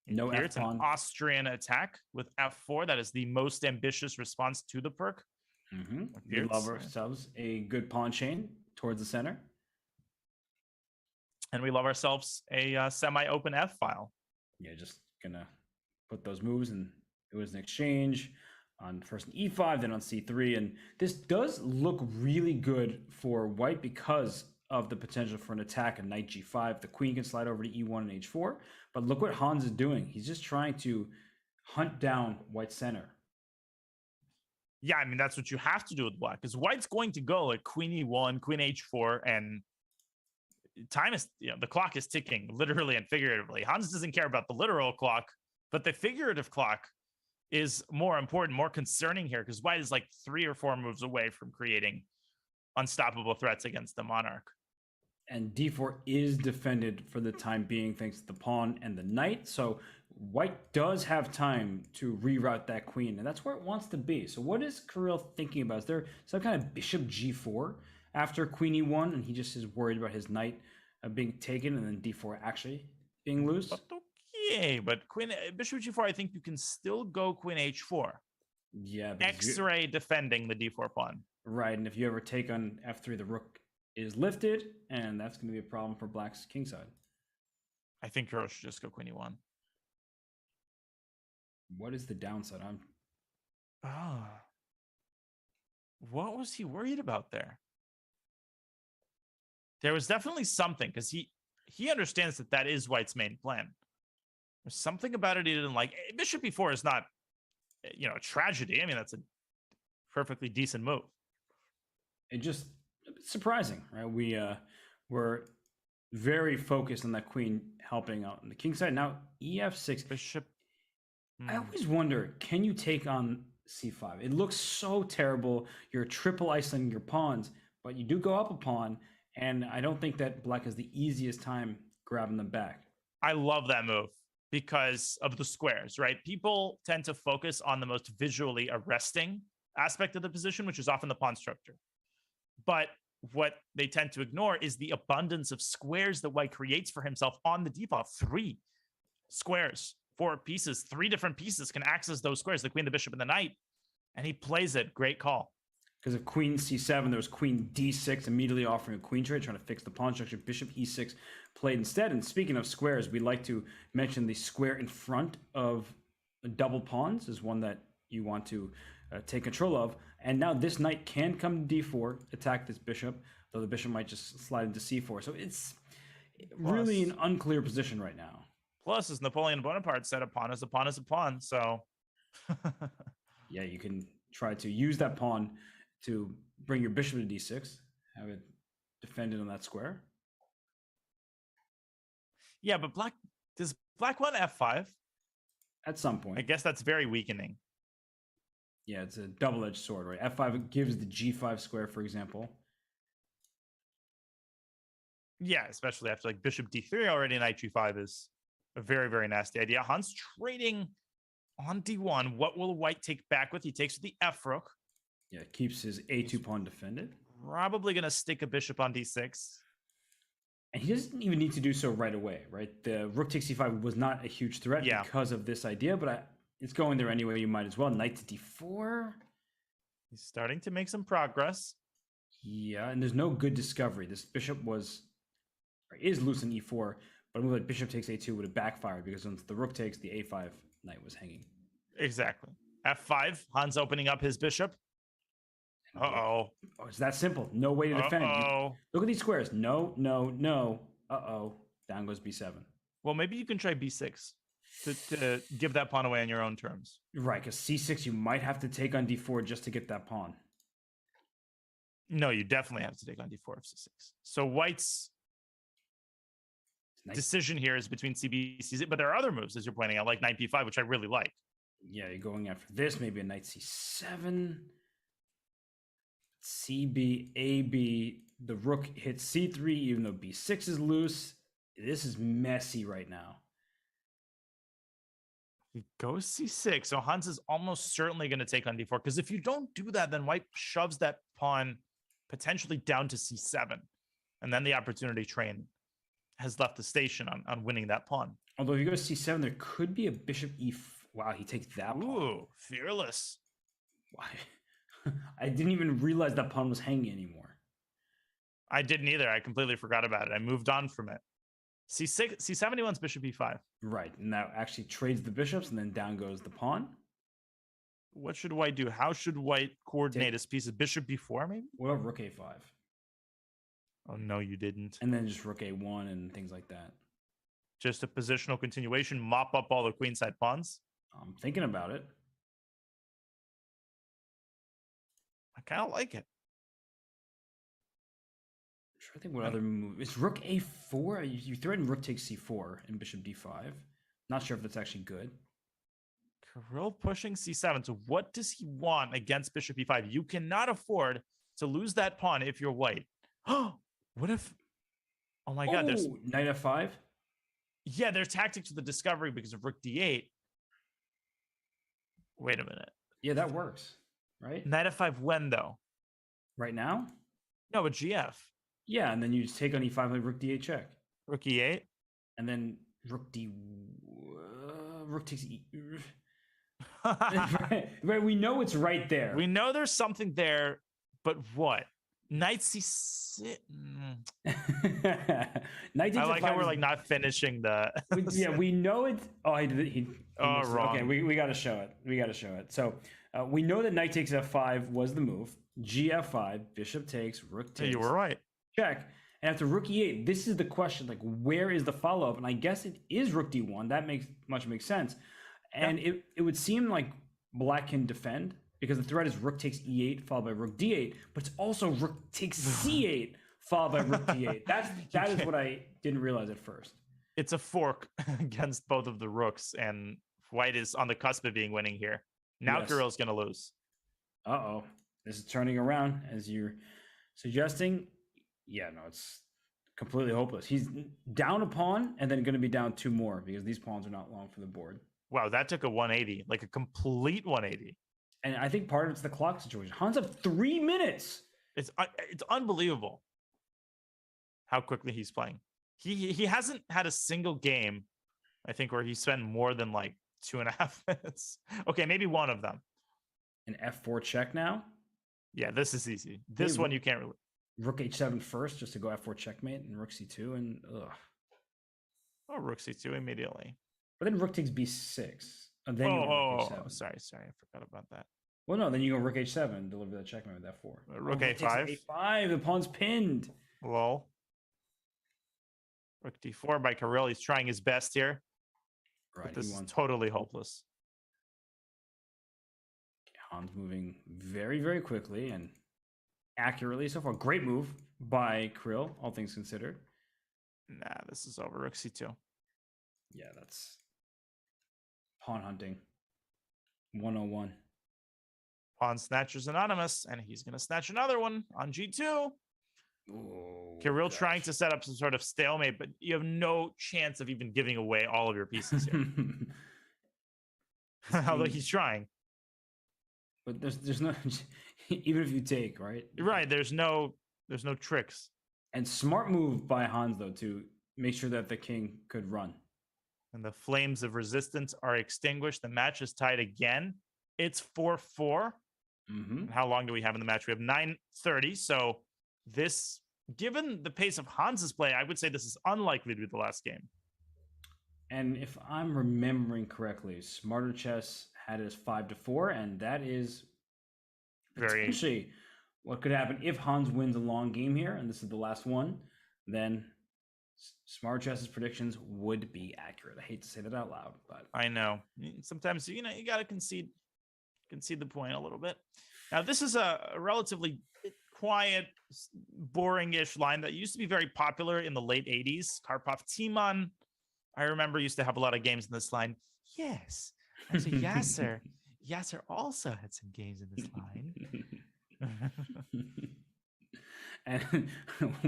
No Pierce, an Austrian attack with f4. That is the most ambitious response to the perk. We love ourselves a good pawn chain towards the center. And we love ourselves a semi-open F file. Yeah, just gonna put those moves, and it was an exchange on first e5, then on c3, and this does look really good for white because of the potential for an attack on knight g5. The queen can slide over to e1 and h4, but look what Hans is doing. He's just trying to hunt down white's center. Yeah, I mean, that's what you have to do with black, because white's going to go like queen e1, queen h4, and time is, the clock is ticking, literally and figuratively. Hans doesn't care about the literal clock, but the figurative clock is more important, more concerning here, because white is like 3 or 4 moves away from creating unstoppable threats against the monarch. And d4 is defended for the time being thanks to the pawn and the knight. So white does have time to reroute that queen, and that's where it wants to be. So what is Kirill thinking about? Is there some kind of bishop g4 after queen e1, and he just is worried about his knight being taken and then d4 actually being loose? Okay, but bishop g4, I think you can still go queen h4. Yeah. X-ray defending the d4 pawn. Right, and if you ever take on f3, the rook is lifted, and that's going to be a problem for black's kingside. I think Kirill should just go queen e1. What is the downside? What was he worried about there? There was definitely something, because he understands that is white's main plan. There's something about it he didn't like. Bishop e4 is not, a tragedy. I mean, that's a perfectly decent move. It just surprising, right? We're very focused on that queen helping out on the king side. Now ef6. Bishop. I always wonder, can you take on c5? It looks so terrible. You're triple isolating your pawns, but you do go up a pawn, and I don't think that black has the easiest time grabbing them back. I love that move because of the squares, right? People tend to focus on the most visually arresting aspect of the position, which is often the pawn structure. But what they tend to ignore is the abundance of squares that white creates for himself on the d-file. 3 squares, 4 pieces, 3 different pieces can access those squares, the queen, the bishop, and the knight. And he plays it. Great call. Because of queen c7, there was queen d6, immediately offering a queen trade, trying to fix the pawn structure. Bishop e6 played instead. And speaking of squares, we like to mention the square in front of double pawns is one that you want to take control of. And now this knight can come to d4, attack this bishop, though the bishop might just slide into c4. So it's really an unclear position right now. Plus, as Napoleon Bonaparte said, a pawn is a pawn is a pawn. So yeah, you can try to use that pawn to bring your bishop to d6, have it defended on that square. Yeah, but does black want f5? At some point. I guess that's very weakening. Yeah, it's a double-edged sword, right? f5 gives the g5 square, for example. Yeah, especially after like bishop d3 already, knight g5 is a very, very nasty idea. Hans trading on d1. What will white take back with? He takes with the f rook. Yeah, keeps his a2 pawn defended. Probably going to stick a bishop on d6. And he doesn't even need to do so right away, right? The rook takes c5 was not a huge threat because of this idea, but it's going there anyway. You might as well. Knight to d4. He's starting to make some progress. Yeah, and there's no good discovery. This bishop is loose in e4, but a move like bishop takes a2 would have backfired because once the rook takes, the a5 knight was hanging. Exactly. f5. Hans opening up his bishop. Uh-oh. Oh, it's that simple. No way to defend. Look at these squares. No, no, no. Uh-oh. Down goes b7. Well, maybe you can try b6 to give that pawn away on your own terms. Right, because c6, you might have to take on d4 just to get that pawn. No, you definitely have to take on d4 of c6. So white's decision here is between cb, c6, but there are other moves, as you're pointing out, like knight b5, which I really like. Yeah, you're going after this, maybe a knight c7. CB, AB, the rook hits c3, even though b6 is loose. This is messy right now. He goes c6. So Hans is almost certainly going to take on d4, because if you don't do that, then white shoves that pawn potentially down to c7. And then the opportunity train has left the station on winning that pawn. Although if you go to c7, there could be a bishop e4. Wow, he takes that pawn. Ooh, fearless. Why? I didn't even realize that pawn was hanging anymore. I didn't either. I completely forgot about it. I moved on from it. C6, C7 wants bishop e5. Right, and that actually trades the bishops, and then down goes the pawn. What should white do? How should white coordinate his pieces? Bishop b4, maybe? What about rook a5? Oh, no, you didn't. And then just rook a1 and things like that. Just a positional continuation, mop up all the queenside pawns? I'm thinking about it. I kind of like it. I'm trying to think what other move. It's rook a4. You threaten rook takes c4 and bishop d5. Not sure if that's actually good. Kirill pushing c7. So what does he want against bishop e5? You cannot afford to lose that pawn if you're white. Oh, what if... Oh my God, there's... Knight f5? Yeah, there's tactics with the discovery because of rook d8. Wait a minute. Yeah, that works. Right? Knight f5 when, though? Right now? No, but gf. Yeah, and then you just take on e5 like rook d8 check. Rook e8? And then rook d... rook takes e... right, we know it's right there. We know there's something there, but what? Knight c6... Knight I like how we're like not finishing the... Yeah, we know it... Oh, he wrong. Okay, we got to show it. We got to show it. So... we know that knight takes f5 was the move. Gf5, bishop takes, rook takes. You were right. Check. And after rook e8, this is the question, like, where is the follow-up? And I guess it is rook d1. That makes sense. And it would seem like black can defend because the threat is rook takes e8 followed by rook d8, but it's also rook takes c8 followed by rook d8. That is what I didn't realize at first. It's a fork against both of the rooks, and white is on the cusp of being winning here. Now Yes. Kirill's going to lose. Uh-oh. This is turning around as you're suggesting. Yeah, no, it's completely hopeless. He's down a pawn and then going to be down 2 more because these pawns are not long for the board. Wow, that took a 180, like a complete 180. And I think part of it's the clock situation. Hans have 3 minutes. It's unbelievable how quickly he's playing. He hasn't had a single game, I think, where he spent more than like 2.5 minutes. Okay, maybe one of them. An f4 check now. Yeah, this is easy. This one you can't really. Rook h7 first, just to go f4 checkmate, and rook c2, and ugh. Oh, rook c2 immediately. But then rook takes b6. And then you go rook h7. Sorry, I forgot about that. Well, no, then you go rook h7 and deliver that checkmate with f4. Rook a5. a5, the pawn's pinned. Lol. Rook d4 by Kirill. He's trying his best here. Right, But this is totally hopeless. Hans moving very, very quickly and accurately so far. Great move by Kirill, all things considered. Nah, this is over. Rook c2. Yeah, that's pawn hunting 101. Pawn Snatcher's anonymous, and he's going to snatch another one on g2. Oh, Kirill trying to set up some sort of stalemate, but you have no chance of even giving away all of your pieces here. Although he's trying. But there's no, even if you take, right? You're right. There's no tricks. And smart move by Hans, though, to make sure that the king could run. And the flames of resistance are extinguished. The match is tied again. It's 4-4. Mm-hmm. How long do we have in the match? We have 9:30. So this, given the pace of Hans's play, I would say this is unlikely to be the last game. And if I'm remembering correctly, Smarter Chess had it as 5-4, and that is potentially what could happen if Hans wins a long game here, and this is the last one. Then Smarter Chess's predictions would be accurate. I hate to say that out loud, but I know sometimes you got to concede the point a little bit. Now this is a relatively quiet, boring-ish line that used to be very popular in the late 80s. Karpov Timon, I remember, used to have a lot of games in this line. Yes. And so Yasser also had some games in this line. And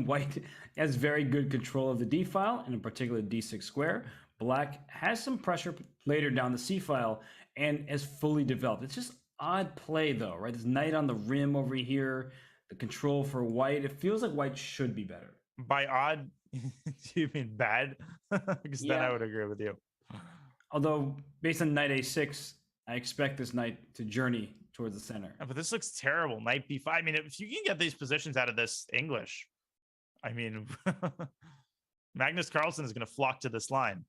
white has very good control of the d file, and in particular d6 square. Black has some pressure later down the c file and is fully developed. It's just odd play, though, right? There's knight on the rim over here. The control for white, it feels like white should be better. By odd, do you mean bad? Because then I would agree with you. Although, based on knight a6, I expect this knight to journey towards the center. But this looks terrible. Knight b5. I mean, if you can get these positions out of this English, I mean, Magnus Carlsen is going to flock to this line.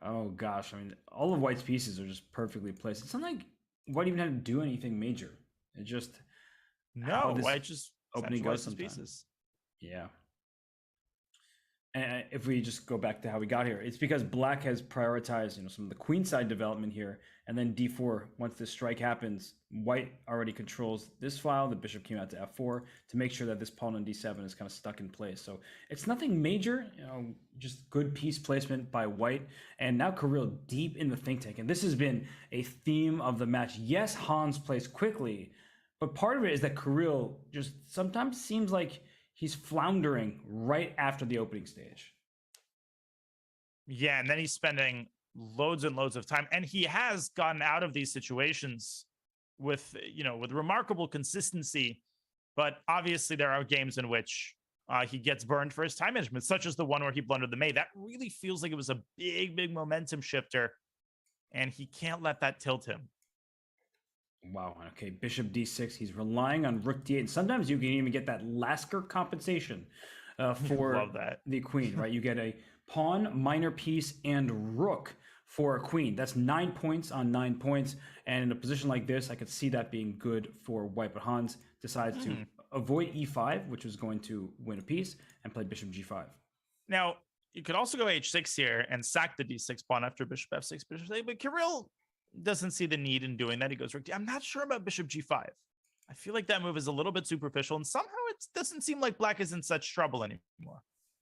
Oh, gosh. I mean, all of white's pieces are just perfectly placed. It's not like white even had to do anything major. It just... No, white just opening goes his pieces. Yeah. And if we just go back to how we got here, it's because black has prioritized, some of the queenside development here, and then d4. Once this strike happens, white already controls this file. The bishop came out to f4 to make sure that this pawn on d7 is kind of stuck in place. So it's nothing major, just good piece placement by white. And now Kirill deep in the think tank, and this has been a theme of the match. Yes, Hans plays quickly, but part of it is that Kirill just sometimes seems like he's floundering right after the opening stage. Yeah, and then he's spending loads and loads of time, and he has gotten out of these situations with remarkable consistency. But obviously, there are games in which he gets burned for his time management, such as the one where he blundered the May. That really feels like it was a big momentum shifter, and he can't let that tilt him. Wow. Okay. Bishop d6. He's relying on rook d8. And sometimes you can even get that Lasker compensation for Love that. The queen, right? You get a pawn, minor piece, and rook for a queen. That's 9 points on 9 points. And in a position like this, I could see that being good for white. But Hans decides to avoid e5, which was going to win a piece, and play bishop g5. Now, you could also go h6 here and sack the d6 pawn after bishop f6, bishop a. But Kirill doesn't see the need in doing that. He goes rook d. I'm not sure about bishop g5. I feel like that move is a little bit superficial, and somehow it doesn't seem like black is in such trouble anymore,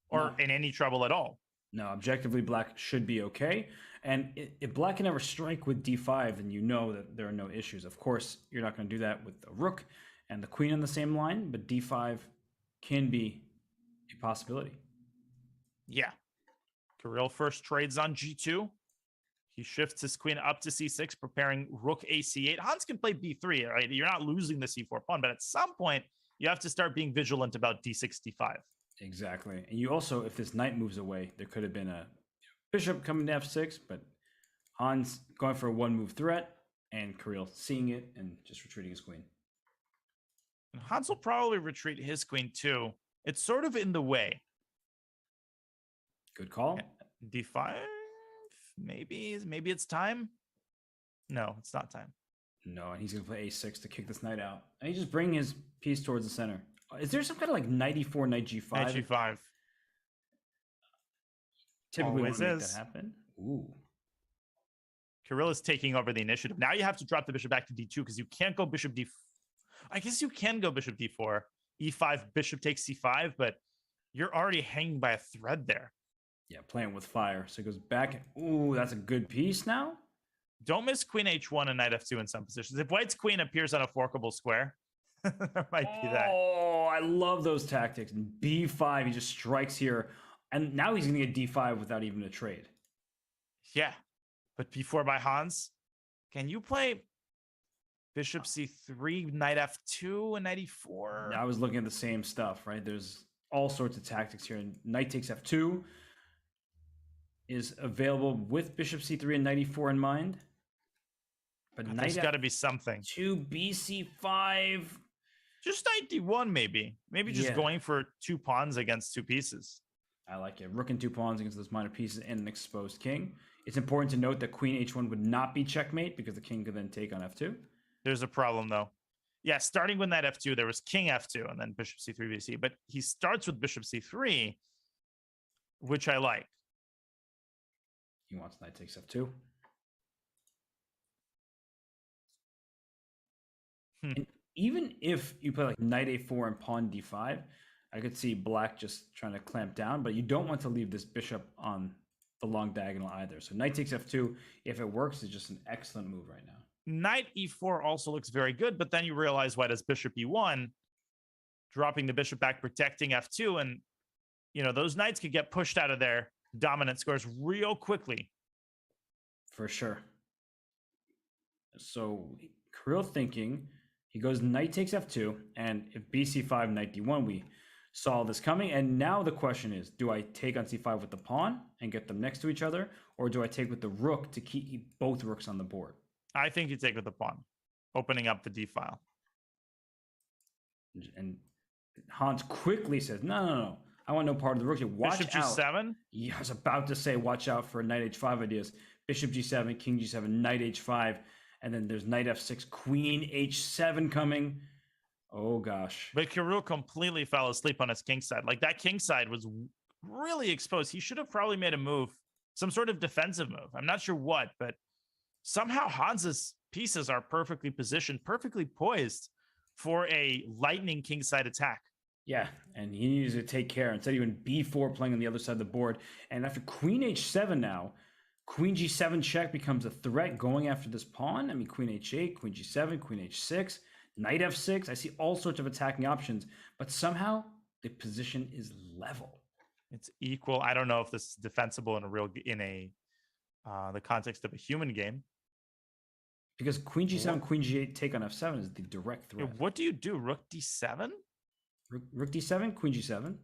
or in any trouble at all. No, objectively, black should be okay. And if black can ever strike with d5, then you know that there are no issues. Of course, you're not going to do that with the rook and the queen on the same line, but d5 can be a possibility. Yeah. Kirill first trades on g2. He shifts his queen up to c6, preparing rook ac8. Hans can play b3, right? You're not losing the c4 pawn, but at some point, you have to start being vigilant about d6, d5. Exactly. And you also, if this knight moves away, there could have been a bishop coming to f6, but Hans going for a one-move threat, and Kirill seeing it and just retreating his queen. And Hans will probably retreat his queen too. It's sort of in the way. Good call. d5? Maybe it's time? No, it's not time. No, and he's going to play a6 to kick this knight out. And he's just bringing his piece towards the center. Is there some kind of like knight e4, knight g5? Knight g5. Typically, Always want to make is. that happen. Ooh. Kirill is taking over the initiative. Now you have to drop the bishop back to d2 because you can't go bishop d4. I guess you can go bishop d4, e5, bishop takes c5, but you're already hanging by a thread there. Yeah, playing with fire. So it goes back. Ooh, that's a good piece now. Don't miss queen h1 and knight f2 in some positions. If white's queen appears on a forkable square, there might be that. Oh, I love those tactics. And b5, he just strikes here. And now he's going to get d5 without even a trade. Yeah, but before by Hans, can you play bishop c3, knight f2, and knight e4? I was looking at the same stuff, right? There's all sorts of tactics here. And knight takes f2 is available with bishop c3 and knight e4 in mind. But there's got to be something. F2, bc5. Just knight d1, maybe. Maybe just going for two pawns against two pieces. I like it. Rook and two pawns against those minor pieces and an exposed king. It's important to note that queen h1 would not be checkmate because the king could then take on f2. There's a problem, though. Yeah, starting with knight f2, there was king f2 and then bishop c3, bc. But he starts with bishop c3, which I like. He wants knight takes f2. And even if you play like knight a4 and pawn d5, I could see black just trying to clamp down, but you don't want to leave this bishop on the long diagonal either. So knight takes f2, if it works, is just an excellent move right now. Knight e4 also looks very good, but then you realize white has bishop e1, dropping the bishop back, protecting f2, and those knights could get pushed out of their dominant squares real quickly. For sure. So Kirill thinking, he goes knight takes f2, and if bc5, knight d1, we saw this coming. And now the question is, do I take on c5 with the pawn and get them next to each other, or do I take with the rook to keep both rooks on the board? I think you take with the pawn, opening up the d file. And Hans quickly says, no. I want no part of the rook here. Watch Bishop out. g7? Yeah, I was about to say, watch out for knight h5 ideas. Bishop g7, king g7, knight h5. And then there's knight f6, queen h7 coming. Oh, gosh. But Kirill completely fell asleep on his king side. Like, that king side was really exposed. He should have probably made a move, some sort of defensive move. I'm not sure what, but somehow Hans's pieces are perfectly positioned, perfectly poised for a lightning king side attack. Yeah, and he needs to take care. Instead, he went b4 playing on the other side of the board. And after queen h7 now, queen g7 check becomes a threat going after this pawn. I mean, queen h8, queen g7, queen h6, knight f6. I see all sorts of attacking options, but somehow the position is level. It's equal. I don't know if this is defensible in the context of a human game. Because queen g7, queen g8 take on f7 is the direct threat. What do you do? Rook d7? Rook d7, queen g7.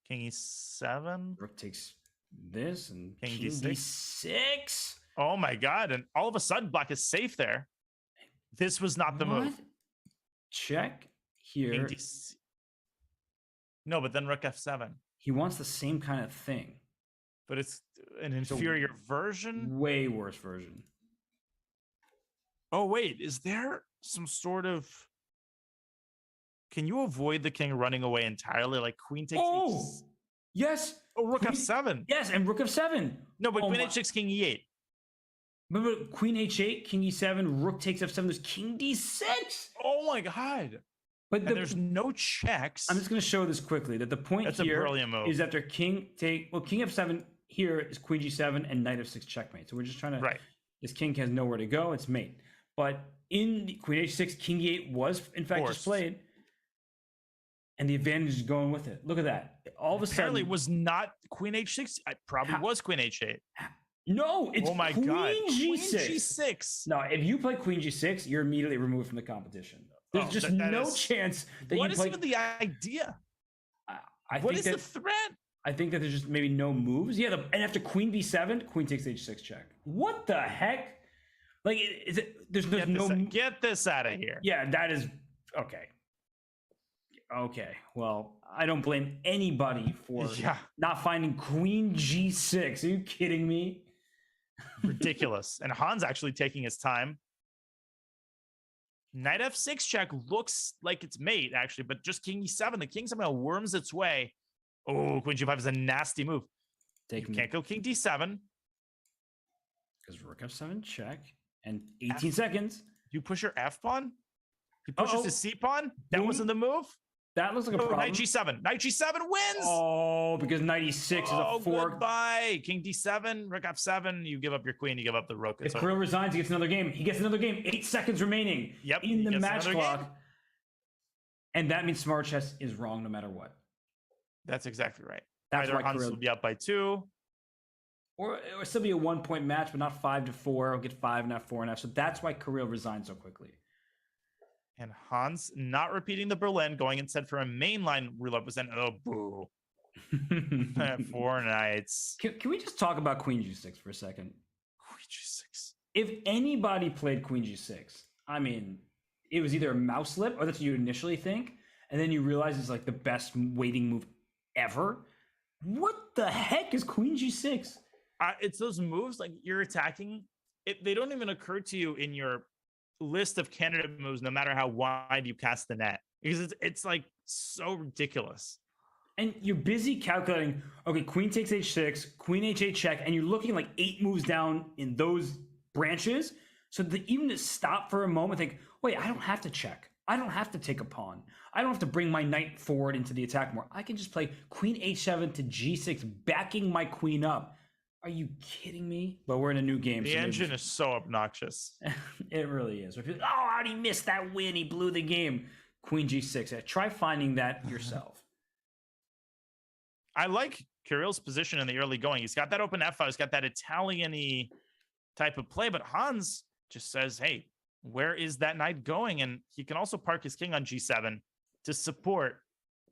King e7. Rook takes this and king d6. Oh my god. And all of a sudden black is safe there. This was not the move. Check here. No, but then rook f7. He wants the same kind of thing. But it's an inferior version? Way worse version. Oh, wait. Is there some sort of... Can you avoid the king running away entirely? Like queen takes... Yes. Oh, rook f7. Yes, and rook f7. No, but queen h6, king e8. But queen h8, king e7, rook takes f7, there's king d6. Oh my god. But And there's no checks. I'm just going to show this quickly, that the point That's a here brilliant move. is after king f7 here is queen g7 and knight f6 checkmate. So we're just trying to, Right. this king has nowhere to go, it's mate. But in the queen h6, king e8 was in fact just played. And the advantage is going with it. Look at that. All of a Apparently sudden, it was not queen h6. It probably was queen h8. no, it's Oh my queen god. g6. Queen g6. No, if you play queen g6, you're immediately removed from the competition. There's just no chance that what you is play. even the idea? What What is is the threat? I think that there's just maybe no moves. Yeah, and after queen b7, queen takes h6 check. What the heck? Like, is it? There's no. Get this out of here. Yeah, that is okay. Okay, well, I don't blame anybody for not finding queen g6. Are you kidding me? Ridiculous. And Han's actually taking his time. Knight f6 check looks like it's mate, actually, but just king e7. The king somehow worms its way. Oh, queen g5 is a nasty move. You can't go king d7. Because rook f7 check. And 18 seconds. You push your f pawn? He pushes his c pawn? That wasn't the move? That looks like a problem. Knight g7. Knight g7 wins! Oh, because knight e6 is a fork. Goodbye. King d7, rook f7. You give up your queen, you give up the rook. If Kirill resigns, he gets another game. He gets another game. 8 seconds remaining in the match clock. And that means smart chess is wrong no matter what. That's exactly right. That's Either why Hans Kirill will be up by 2. Or it will still be a 1-point match, but not 5-4. I'll get 5.5, 4.5. So that's why Kirill resigned so quickly. And Hans not repeating the Berlin, going instead for a mainline roulette was then, oh, boo. 4 knights. Can we just talk about queen g6 for a second? Queen g6. If anybody played queen g6, I mean, it was either a mouse slip, or that's what you initially think, and then you realize it's like the best waiting move ever. What the heck is queen g6? It's those moves, like you're attacking. They don't even occur to you in your list of candidate moves, no matter how wide you cast the net, because it's like so ridiculous. And you're busy calculating, okay, queen takes h6, queen h8 check, and you're looking like 8 moves down in those branches. So even to stop for a moment, think, wait, I don't have to check. I don't have to take a pawn. I don't have to bring my knight forward into the attack more. I can just play queen h7 to g6, backing my queen up. Are you kidding me? But we're in a new game. The engine is so obnoxious. It really is. If you, how'd he miss that win? He blew the game. Queen g6. Try finding that yourself. I like Kirill's position in the early going. He's got that open f5. He's got that Italian-y type of play. But Hans just says, hey, where is that knight going? And he can also park his king on g7 to support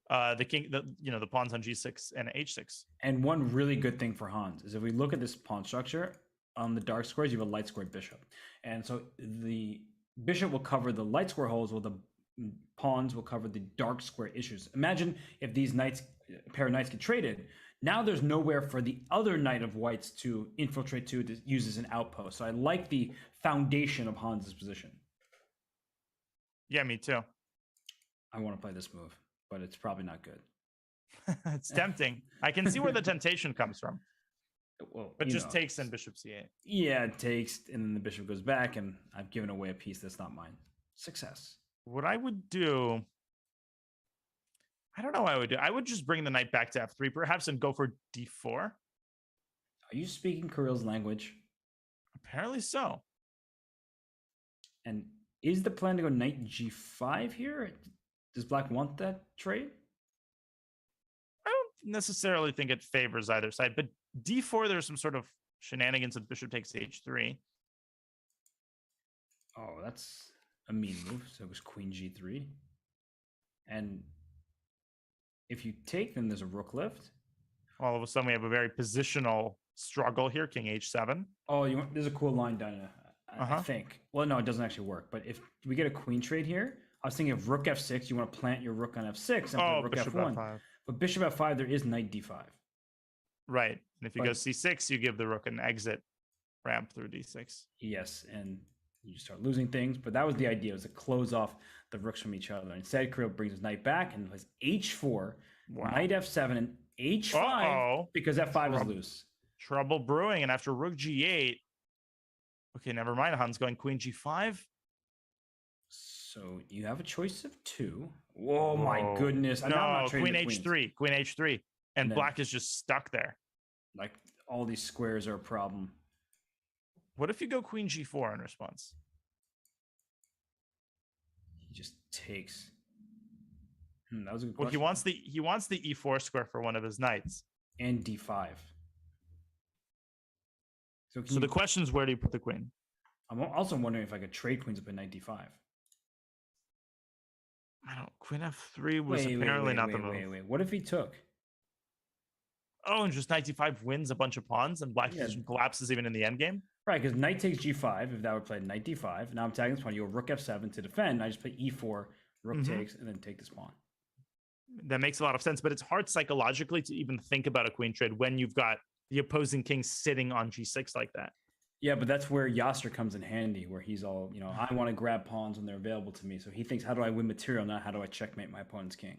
the king, the pawns on g6 and h6. And one really good thing for Hans is if we look at this pawn structure, on the dark squares, you have a light squared bishop. And so the bishop will cover the light square holes, while the pawns will cover the dark square issues. Imagine if these knights, a pair of knights get traded. Now there's nowhere for the other knight of whites to infiltrate to use as an outpost. So I like the foundation of Hans's position. Yeah, me too. I want to play this move, but it's probably not good. It's tempting. I can see where the temptation comes from. Well, but just takes in bishop c8. Yeah, it takes, and then the bishop goes back, and I've given away a piece that's not mine. Success. What I would do, I don't know what I would do. I would just bring the knight back to f3, perhaps, and go for d4. Are you speaking Kirill's language? Apparently so. And is the plan to go knight g5 here? Does black want that trade? I don't necessarily think it favors either side, but d4, there's some sort of shenanigans with bishop takes h3. Oh, that's a mean move. So it was queen g3. And if you take, then there's a rook lift. All of a sudden, we have a very positional struggle here. King h7. Oh, there's a cool line down. I think. Well, no, it doesn't actually work. But if we get a queen trade here, I was thinking of rook f6. You want to plant your rook on f6 and rook bishop f1. f5. But bishop f5, there is knight d5. Right. And if you go c6, you give the rook an exit ramp through d6. Yes, and you start losing things. But that was the idea, was to close off the rooks from each other. Instead, Kirill brings his knight back and plays h4, knight f7, and h5 because f5 is loose. Trouble brewing. And after rook g8, Okay, never mind. Han's going queen g5. So you have a choice of 2. Whoa, my Whoa. goodness. I'm not No, trading queen the queens. h3. Queen h3. And then- black is just stuck there. Like, all these squares are a problem. What if you go queen g4 in response? He just takes. That was a good Well, question. he wants the e4 square for one of his knights. And d5. So, So the question is, where do you put the queen? I'm also wondering if I could trade queens up at knight d5. I don't. Queen f3 was apparently not the move. Wait. What if he took? Oh, and just knight d5 wins a bunch of pawns, and black position collapses even in the endgame. Right, because knight takes g5. If that would play knight d5, now I'm tagging this pawn. You go rook f7 to defend. I just play e4, rook takes, and then take this pawn. That makes a lot of sense, but it's hard psychologically to even think about a queen trade when you've got the opposing king sitting on g6 like that. Yeah, but that's where Yasser comes in handy, where he's all, I want to grab pawns when they're available to me. So he thinks, how do I win material, not how do I checkmate my opponent's king?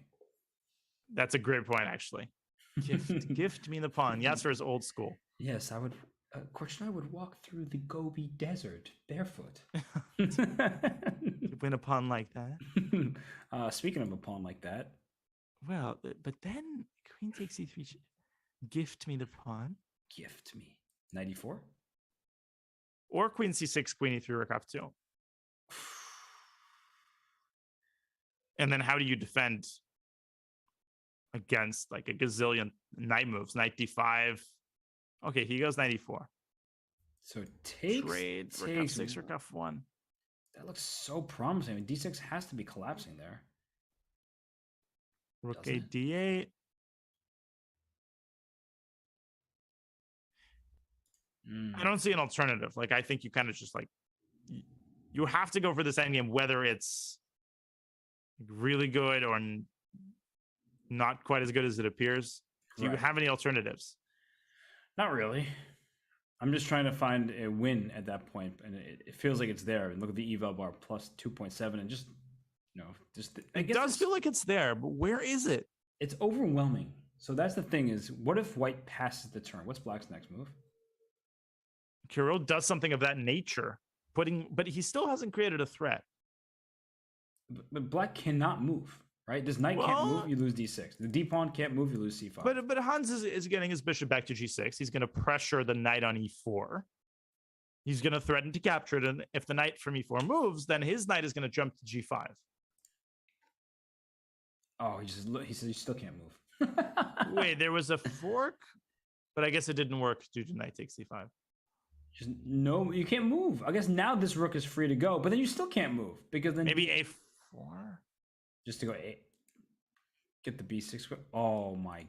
That's a great point, actually. Gift me the pawn. Yasser is old school. Yes, I would. Question, I would walk through the Gobi Desert barefoot. To win a pawn like that. Speaking of a pawn like that. Well, but then queen takes e3. Gift me the pawn. Gift me. Knight e4? Or queen c6, queen e3, rook f2. And then how do you defend against like a gazillion knight moves? Knight d5. Okay, he goes knight e4. So takes. Trade, rook f6, rook f1. That looks so promising. I mean, d6 has to be collapsing there. Rook a d8. I don't see an alternative. Like, I think you kind of just like, you have to go for this endgame, whether it's really good or not quite as good as it appears. Do you have any alternatives? Not really. I'm just trying to find a win at that point, and it feels like it's there. And look at the eval bar plus 2.7, and just it does feel like it's there, but where is it? It's overwhelming. So that's the thing: is what if white passes the turn? What's black's next move? Kirill does something of that nature, but he still hasn't created a threat. But black cannot move, right? This knight can't move, you lose d6. The d pawn can't move, you lose c5. But Hans is getting his bishop back to g6. He's going to pressure the knight on e4. He's going to threaten to capture it, and if the knight from e4 moves, then his knight is going to jump to g5. Oh, he says you still can't move. Wait, there was a fork, but I guess it didn't work due to knight takes c5. Just no, you can't move. I guess now this rook is free to go, but then you still can't move because then maybe a4 just to go a. Get the b6. Oh my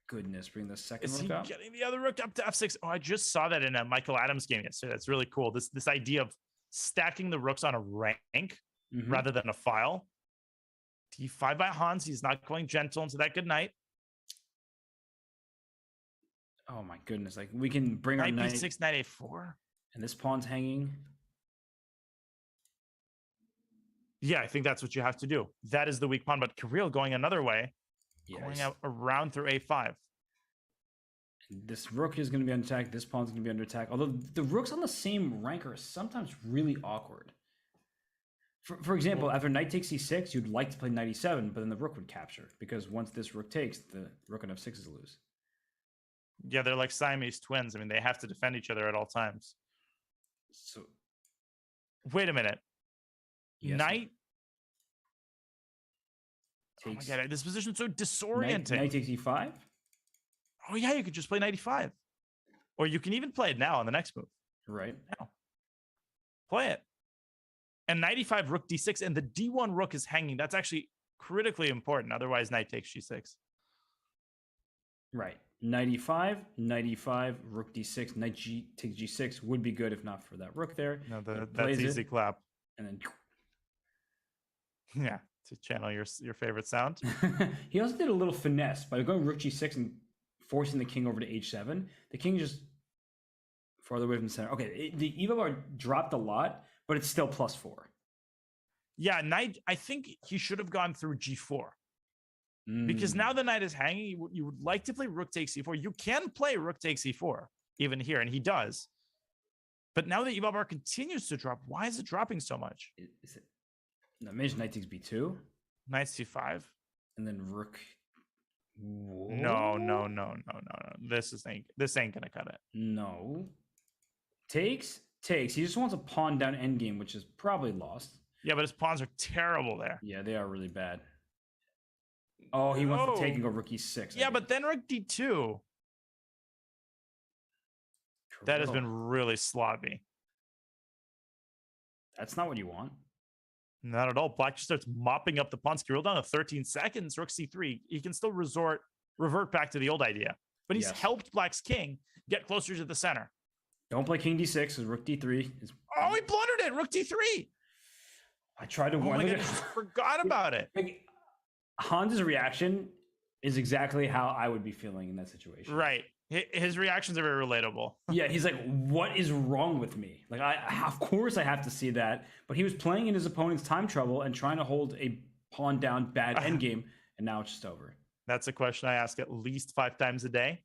goodness! Bring the second rook up. Getting the other rook up to f6. Oh, I just saw that in a Michael Adams game yesterday. That's really cool. This idea of stacking the rooks on a rank rather than a file. d5 by Hans. He's not going gentle into that good knight. Oh my goodness! Like we can bring our knight b6, knight a4, and this pawn's hanging. Yeah, I think that's what you have to do. That is the weak pawn, but Kirill going another way, going out around through a5. This rook is going to be under attack. This pawn's going to be under attack. Although the rooks on the same rank are sometimes really awkward. For example, after knight takes c6, you'd like to play knight e7, but then the rook would capture because once this rook takes, the rook on f6 is lose. Yeah, they're like Siamese twins. I mean, they have to defend each other at all times. So, wait a minute. Yes, Knight. Takes, oh my god, this position's so disorienting. Knight takes e5. Oh yeah, you could just play knight e5, or you can even play it now on the next move. Right now, play it. And knight e5, rook d6, and the d1 rook is hanging. That's actually critically important. Otherwise, knight takes g6. Right. Knight e5, rook d6, knight takes g6 would be good if not for that rook there. No, that's easy clap. And then, yeah, to channel your favorite sound. He also did a little finesse by going rook g6 and forcing the king over to h7. The king just farther away from the center. Okay, the eval bar dropped a lot, but it's still +4. Yeah, knight. I think he should have gone through g4. Because now the knight is hanging, you would like to play rook takes c4. You can play rook takes c4 even here, and he does. But now that Yuval Bar continues to drop, why is it dropping so much? Is it? No, mage knight takes b2, Knight c5. and then rook. Whoa. No. This ain't gonna cut it. No. Takes. He just wants a pawn down endgame, which is probably lost. Yeah, but his pawns are terrible there. Yeah, they are really bad. Oh, he wants to take and go rook e6. Yeah, but then rook d2. That has been really sloppy. That's not what you want. Not at all. Black just starts mopping up the pawns. Kirill down to 13 seconds. Rook c3. He can still revert back to the old idea, but he's helped Black's king get closer to the center. Don't play king d6 because rook d3 is. Oh, he blundered it. Rook d3. I tried to warn you. Forgot about it. Like, Hans's reaction is exactly how I would be feeling in that situation. Right. His reactions are very relatable. Yeah, he's like, what is wrong with me? Like, of course I have to see that. But he was playing in his opponent's time trouble and trying to hold a pawn down bad endgame, and now it's just over. That's a question I ask at least 5 times a day,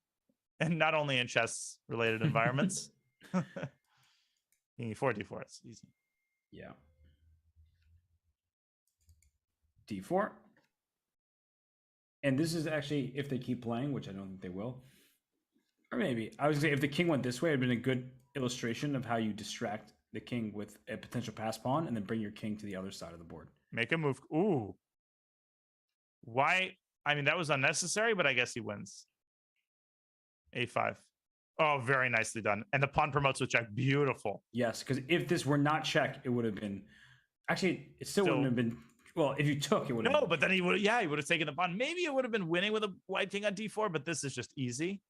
and not only in chess-related environments. D4, it's easy. Yeah. D4. And this is actually, if they keep playing, which I don't think they will, or maybe, I was going to say, if the king went this way, it'd been a good illustration of how you distract the king with a potential pass pawn and then bring your king to the other side of the board. Make a move. Ooh. Why? I mean, that was unnecessary, but I guess he wins. A5. Oh, very nicely done. And the pawn promotes with check. Beautiful. Yes, because if this were not check, it would have been... Actually, it still wouldn't have been... Well, if you took, it would have been... No, but then he would have taken the pawn. Maybe it would have been winning with a white king on d4, but this is just easy.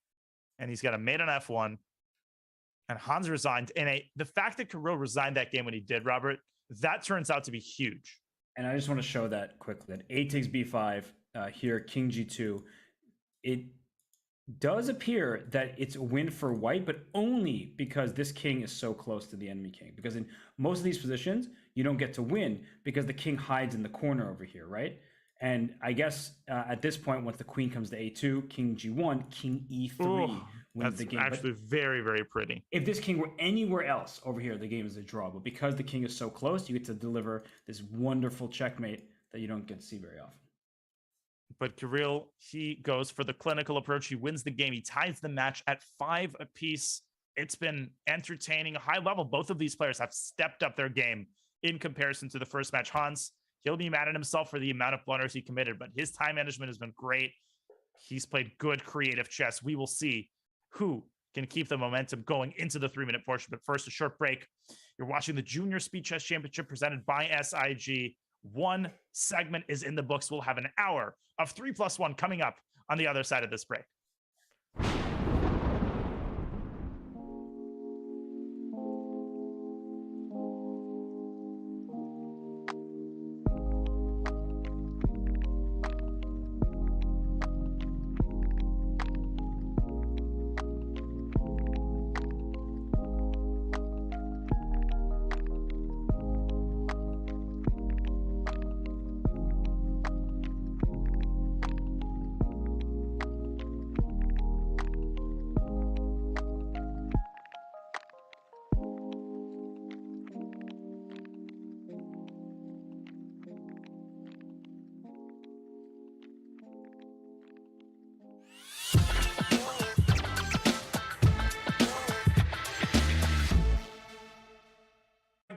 And he's got a mate on f1. And Hans resigned. And the fact that Kirill resigned that game when he did, Robert, that turns out to be huge. And I just want to show that quickly. That a takes b5, here, king g2. It does appear that it's a win for white, but only because this king is so close to the enemy king. Because in most of these positions, you don't get to win because the king hides in the corner over here, right? And I guess at this point, once the queen comes to a2, king g1, king e3 wins the game. That's actually very, very pretty. If this king were anywhere else over here, the game is a draw. But because the king is so close, you get to deliver this wonderful checkmate that you don't get to see very often. But Kirill, he goes for the clinical approach. He wins the game. He ties the match at 5 apiece. It's been entertaining, high level. Both of these players have stepped up their game in comparison to the first match. Hans, he'll be mad at himself for the amount of blunders he committed, but his time management has been great. He's played good creative chess. We will see who can keep the momentum going into the 3-minute portion. But first, a short break. You're watching the Junior Speed Chess Championship presented by SIG. One segment is in the books. We'll have an hour of 3+1 coming up on the other side of this break.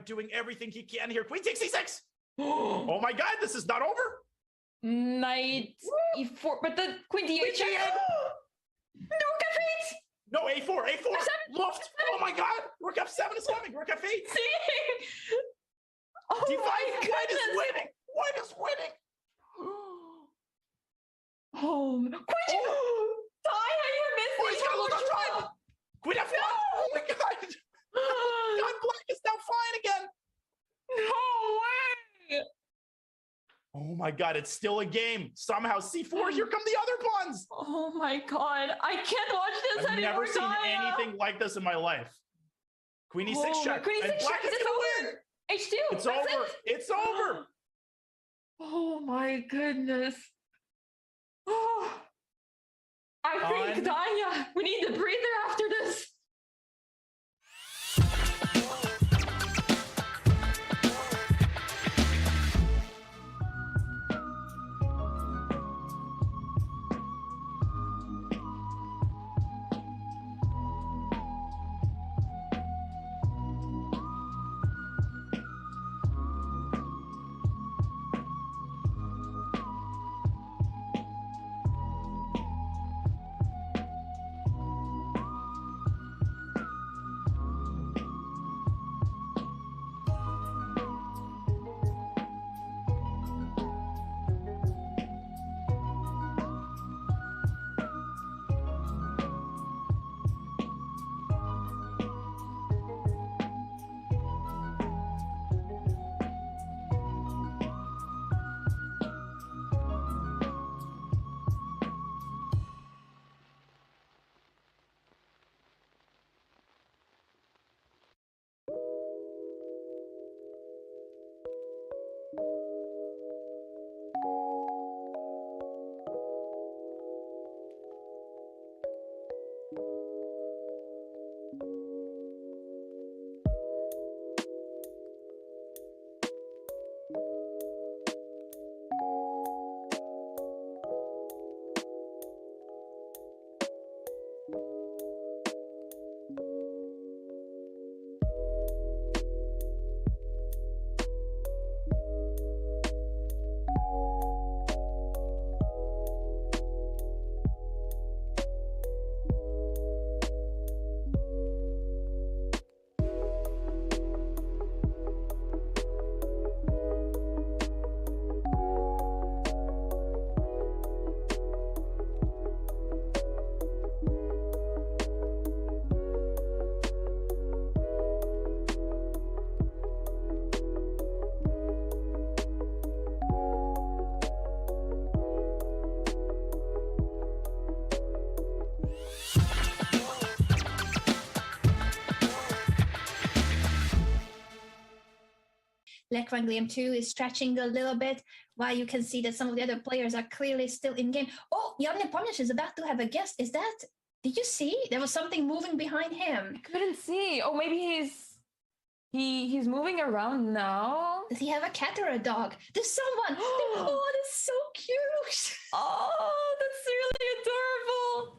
Doing everything he can here. Queen takes c6. Oh my God, this is not over. Knight e4, but the queen d8 check. No, f8. No, a4. Luft. Oh my God, rook f7 is coming. Rook f8. See? Oh d5. my goodness. White is winning. White is winning. Oh, queen. You're missing. Oh, he's got to look on top. Queen f1. No. Oh my God. God, black is now flying again. No way. Oh my God, it's still a game. Somehow C4, here come the other pawns. Oh my God, I can't watch this I've anymore. never seen anything like this in my life. Queen e6 check. Queen And e6 black check. is gonna win. H2. It's over. It's over. Oh my goodness. Oh. I think, Danya, we need a breather after this. Liang 2 is stretching a little bit, while you can see that some of the other players are clearly still in game. Oh, Jan Ponish is about to have a guest. Is that? Did you see? There was something moving behind him. I couldn't see. Oh, maybe he's moving around now. Does he have a cat or a dog? There's someone. Oh, that's so cute. Oh, that's really adorable.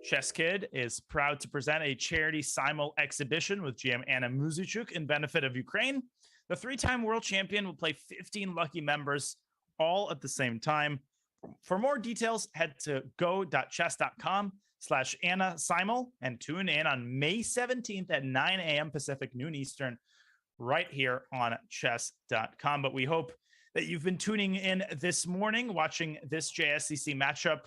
Chess Kid is proud to present a charity simul exhibition with GM Anna Muzichuk in benefit of Ukraine. The three-time world champion will play 15 lucky members all at the same time. For more details, head to go.chess.com/Anna Simul and tune in on May 17th at 9 a.m. Pacific, noon Eastern, right here on chess.com. But we hope that you've been tuning in this morning, watching this JSCC matchup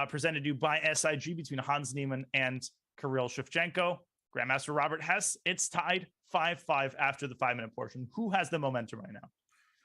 presented to you by SIG between Hans Niemann and Kirill Shevchenko. Grandmaster Robert Hess, it's tied 5-5 after the 5-minute portion. Who has the momentum right now?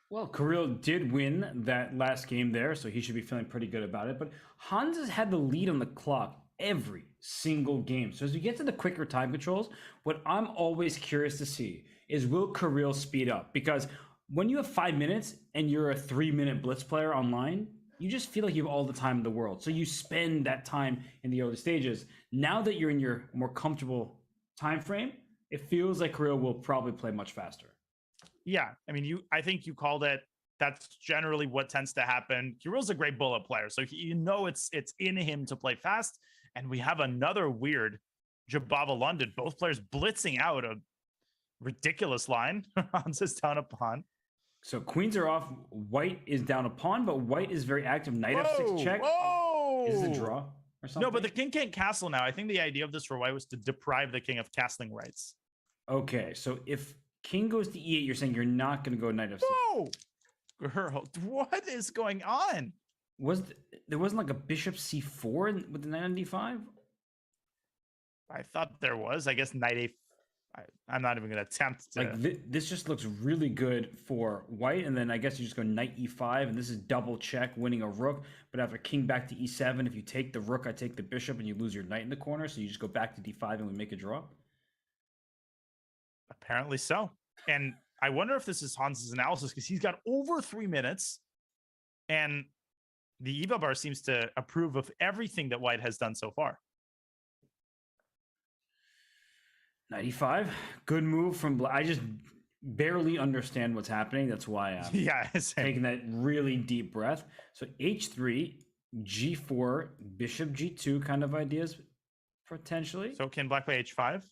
Well, Kirill did win that last game there, so he should be feeling pretty good about it. But Hans has had the lead on the clock every single game. So as we get to the quicker time controls, what I'm always curious to see is, will Kirill speed up? Because when you have 5 minutes and you're a 3-minute blitz player online, you just feel like you have all the time in the world. So you spend that time in the early stages. Now that you're in your more comfortable time frame, it feels like Kirill will probably play much faster. Yeah, I mean, I think you called it. That's generally what tends to happen. Kirill's a great bullet player, so it's in him to play fast. And we have another weird Jabava London, both players blitzing out a ridiculous line. Hans is down a pawn. So queens are off. White is down a pawn, but white is very active. Knight f6 check. Whoa! Is it a draw or something? No, but the king can't castle now. I think the idea of this for white was to deprive the king of castling rights. Okay, so if king goes to e8, you're saying you're not going to go knight f6. Whoa! Girl, what is going on? There wasn't like a bishop c4 with the knight on d5? I thought there was. I guess knight a. I'm not even going to attempt to. Like this just looks really good for white, and then I guess you just go knight e5, and this is double check, winning a rook. But after king back to e7, if you take the rook, I take the bishop, and you lose your knight in the corner. So you just go back to d5, and we make a draw. Apparently so. And I wonder if this is Hans's analysis, because he's got over 3 minutes, and the EVA bar seems to approve of everything that white has done so far. 95, good move from Black. I just barely understand what's happening. That's why I'm taking that really deep breath. So h3, g4, bishop g2 kind of ideas potentially. So can black play h5?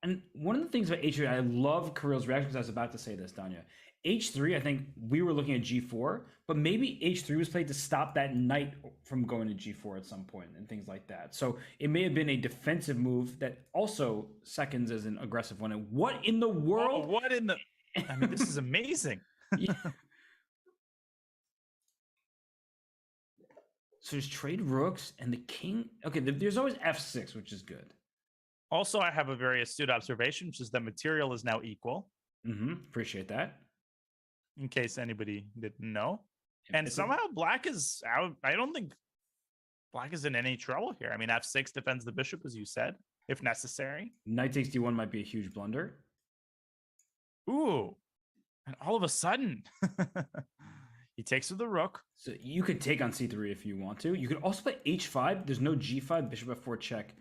And one of the things about h3, I love Kirill's reaction, because I was about to say this, Danya. h3, I think we were looking at g4, but maybe h3 was played to stop that knight from going to g4 at some point and things like that. So it may have been a defensive move that also seconds as an aggressive one. And what in the world? What in the? I mean, this is amazing. Yeah. So there's trade rooks and the king. Okay, there's always f6, which is good. Also, I have a very astute observation, which is that material is now equal. Appreciate that. In case anybody didn't know. And somehow black is out. I don't think black is in any trouble here. I mean, f6 defends the bishop, as you said, if necessary. Knight takes d1 might be a huge blunder. Ooh. And all of a sudden, he takes with the rook. So you could take on c3 if you want to. You could also play h5. There's no g5. Bishop f4 check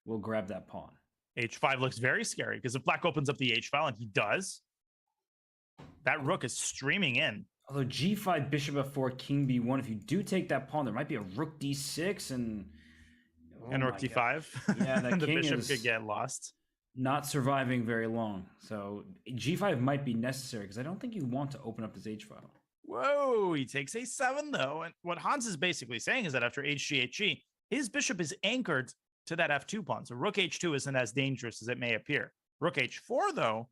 will grab that pawn. h5 looks very scary, because if black opens up the h file, and he does, that rook is streaming in. Although g5, bishop f4, king b1, if you do take that pawn, there might be a rook d6 and rook d5. Yeah, that the king bishop could get lost. Not surviving very long. So g5 might be necessary, because I don't think you want to open up this h file. Whoa, he takes a7 though. And what Hans is basically saying is that after hg, hg, his bishop is anchored to that f2 pawn. So rook h2 isn't as dangerous as it may appear. Rook h4, though,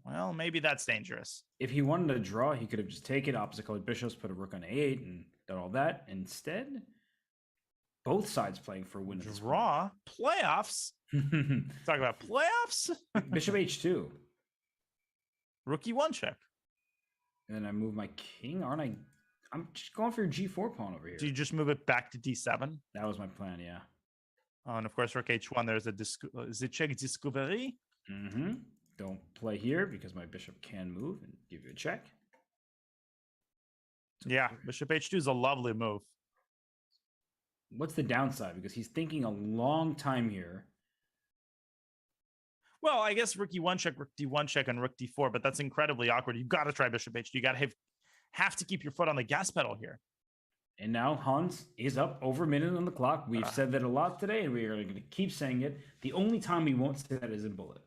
well, maybe that's dangerous. If he wanted to draw, he could have just taken opposite colored bishops, put a rook on a8, and done all that. Instead, both sides playing for a win. Draw playoffs. Talk about playoffs. Bishop h2. Rook e1 check. And then I move my king, aren't I? I'm just going for your g4 pawn over here. Do you just move it back to d7? That was my plan, yeah. Oh, and of course, rook h1, there's a check discovery. Mm-hmm. Don't play here because my bishop can move and give you a check. Yeah, bishop h2 is a lovely move. What's the downside? Because he's thinking a long time here. Well, I guess rook e1 check, rook d1 check, and rook d4, but that's incredibly awkward. You've got to try bishop h2. You got to have to keep your foot on the gas pedal here. And now Hans is up over a minute on the clock. We've said that a lot today, and we are going to keep saying it. The only time we won't say that is in bullet.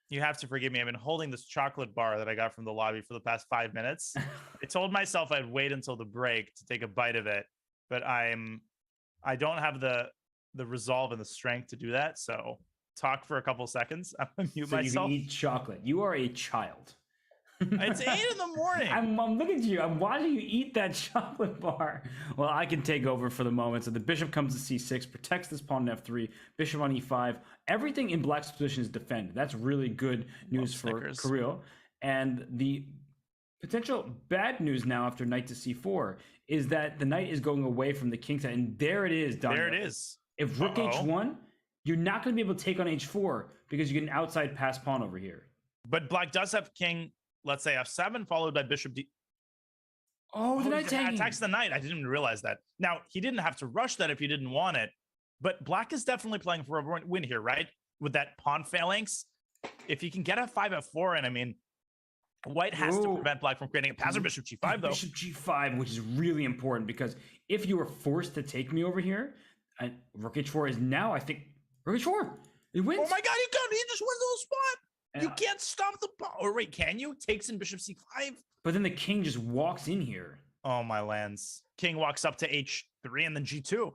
You have to forgive me. I've been holding this chocolate bar that I got from the lobby for the past 5 minutes. I told myself I'd wait until the break to take a bite of it, but I don't have the resolve and the strength to do that. So talk for a couple seconds. I'm gonna mute myself. You can eat chocolate. You are a child. It's 8 in the morning. I'm looking at you. I'm watching you eat that chocolate bar. Well, I can take over for the moment. So the bishop comes to c6, protects this pawn on f3, bishop on e5. Everything in black's position is defended. That's really good news for Kirill. And the potential bad news now after knight to c4 is that the knight is going away from the king side. And there it is, Daniel. There it is. If rook h1, you're not going to be able to take on h4 because you get an outside pass pawn over here. But black does have king, let's say f7, followed by bishop d. Oh, the knight attacks the knight. I didn't even realize that. Now, he didn't have to rush that if he didn't want it. But black is definitely playing for a win here, right? With that pawn phalanx. If he can get f5, f4, and I mean, white has to prevent black from creating a passive bishop g5, though. Bishop g5, which is really important because if you were forced to take me over here, rook h4 is now, I think, rook h4. It wins. Oh my god, he just wins the whole spot. You can't stop the pawn. Or wait, can you? Takes in bishop c5. But then the king just walks in here. Oh my lands. King walks up to h3 and then g2.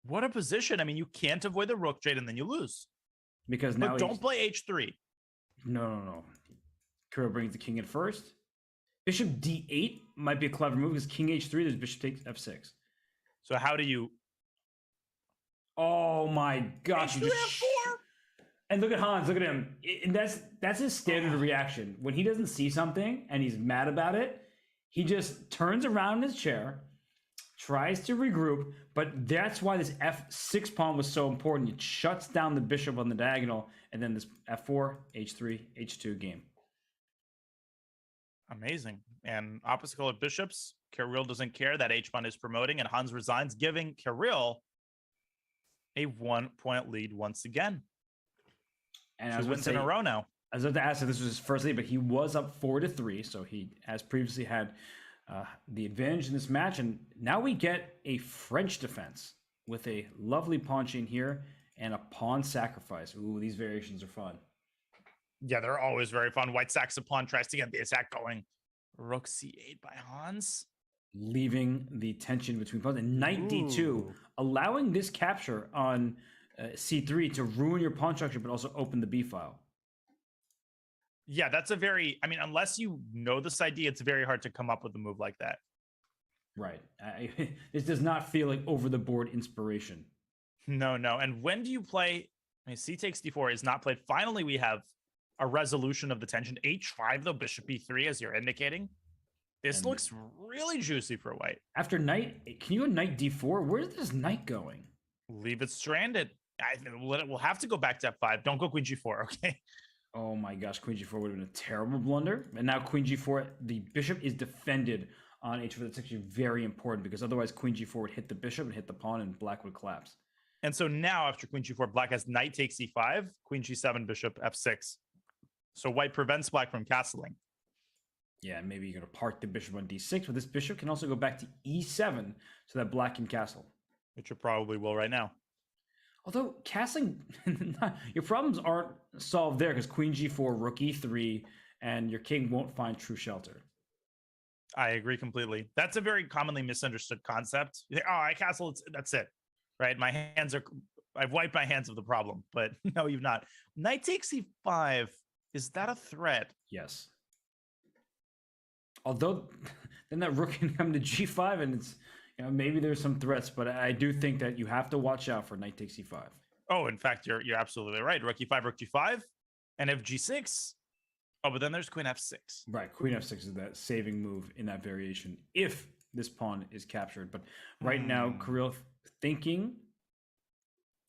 What a position. I mean, you can't avoid the rook trade and then you lose. Because now don't play h3. No. Kirill brings the king in first. Bishop d8 might be a clever move because king h3, there's bishop takes f6. So how do you... Oh my gosh. h3, f4? And look at Hans, look at him. And that's his standard reaction. When he doesn't see something and he's mad about it, he just turns around in his chair, tries to regroup, but that's why this f6 pawn was so important. It shuts down the bishop on the diagonal, and then this f4, h3, h2 game. Amazing. And opposite colored bishops, Kirill doesn't care that h-pawn is promoting, and Hans resigns, giving Kirill a 1-point lead once again. And 2 wins in a row now. I was about to ask if this was his first lead, but he was up 4-3, so he has previously had the advantage in this match. And now we get a French defense with a lovely pawn chain here and a pawn sacrifice. Ooh, these variations are fun. Yeah, they're always very fun. White sacks a pawn, tries to get the attack going. Rook c8 by Hans. Leaving the tension between pawns. And knight d2, allowing this capture on c3 to ruin your pawn structure, but also open the b file. Yeah, that's a very, I mean, unless you know this idea, it's very hard to come up with a move like that. Right. This does not feel like over-the-board inspiration. No. And when do you play, I mean, c takes d4 is not played. Finally, we have a resolution of the tension. h5, though, bishop b3, as you're indicating. This looks really juicy for white. After knight, can you go knight d4? Where's this knight going? Leave it stranded. We'll have to go back to f5. Don't go queen g4, okay? Oh my gosh, queen g4 would have been a terrible blunder. And now queen g4, the bishop is defended on h4. That's actually very important because otherwise queen g4 would hit the bishop and hit the pawn and black would collapse. And so now after queen g4, black has knight takes e5, queen g7, bishop f6. So white prevents black from castling. Yeah, maybe you're going to park the bishop on d6, but this bishop can also go back to e7 so that black can castle. Which it probably will right now. Although castling, your problems aren't solved there because queen g4, rook e3, and your king won't find true shelter. I agree completely. That's a very commonly misunderstood concept. You think, oh, I castle, that's it. right? My hands are, I've wiped my hands of the problem, but no, you've not. Knight takes e5. Is that a threat? Yes. Although then that rook can come to g5 and it's, you know, maybe there's some threats, but I do think that you have to watch out for knight takes e5. Oh, in fact, you're absolutely right. Rook e5, rook g5, and if g6. Oh, but then there's queen f6. Right, queen f6 is that saving move in that variation if this pawn is captured. But right now, Kirill thinking,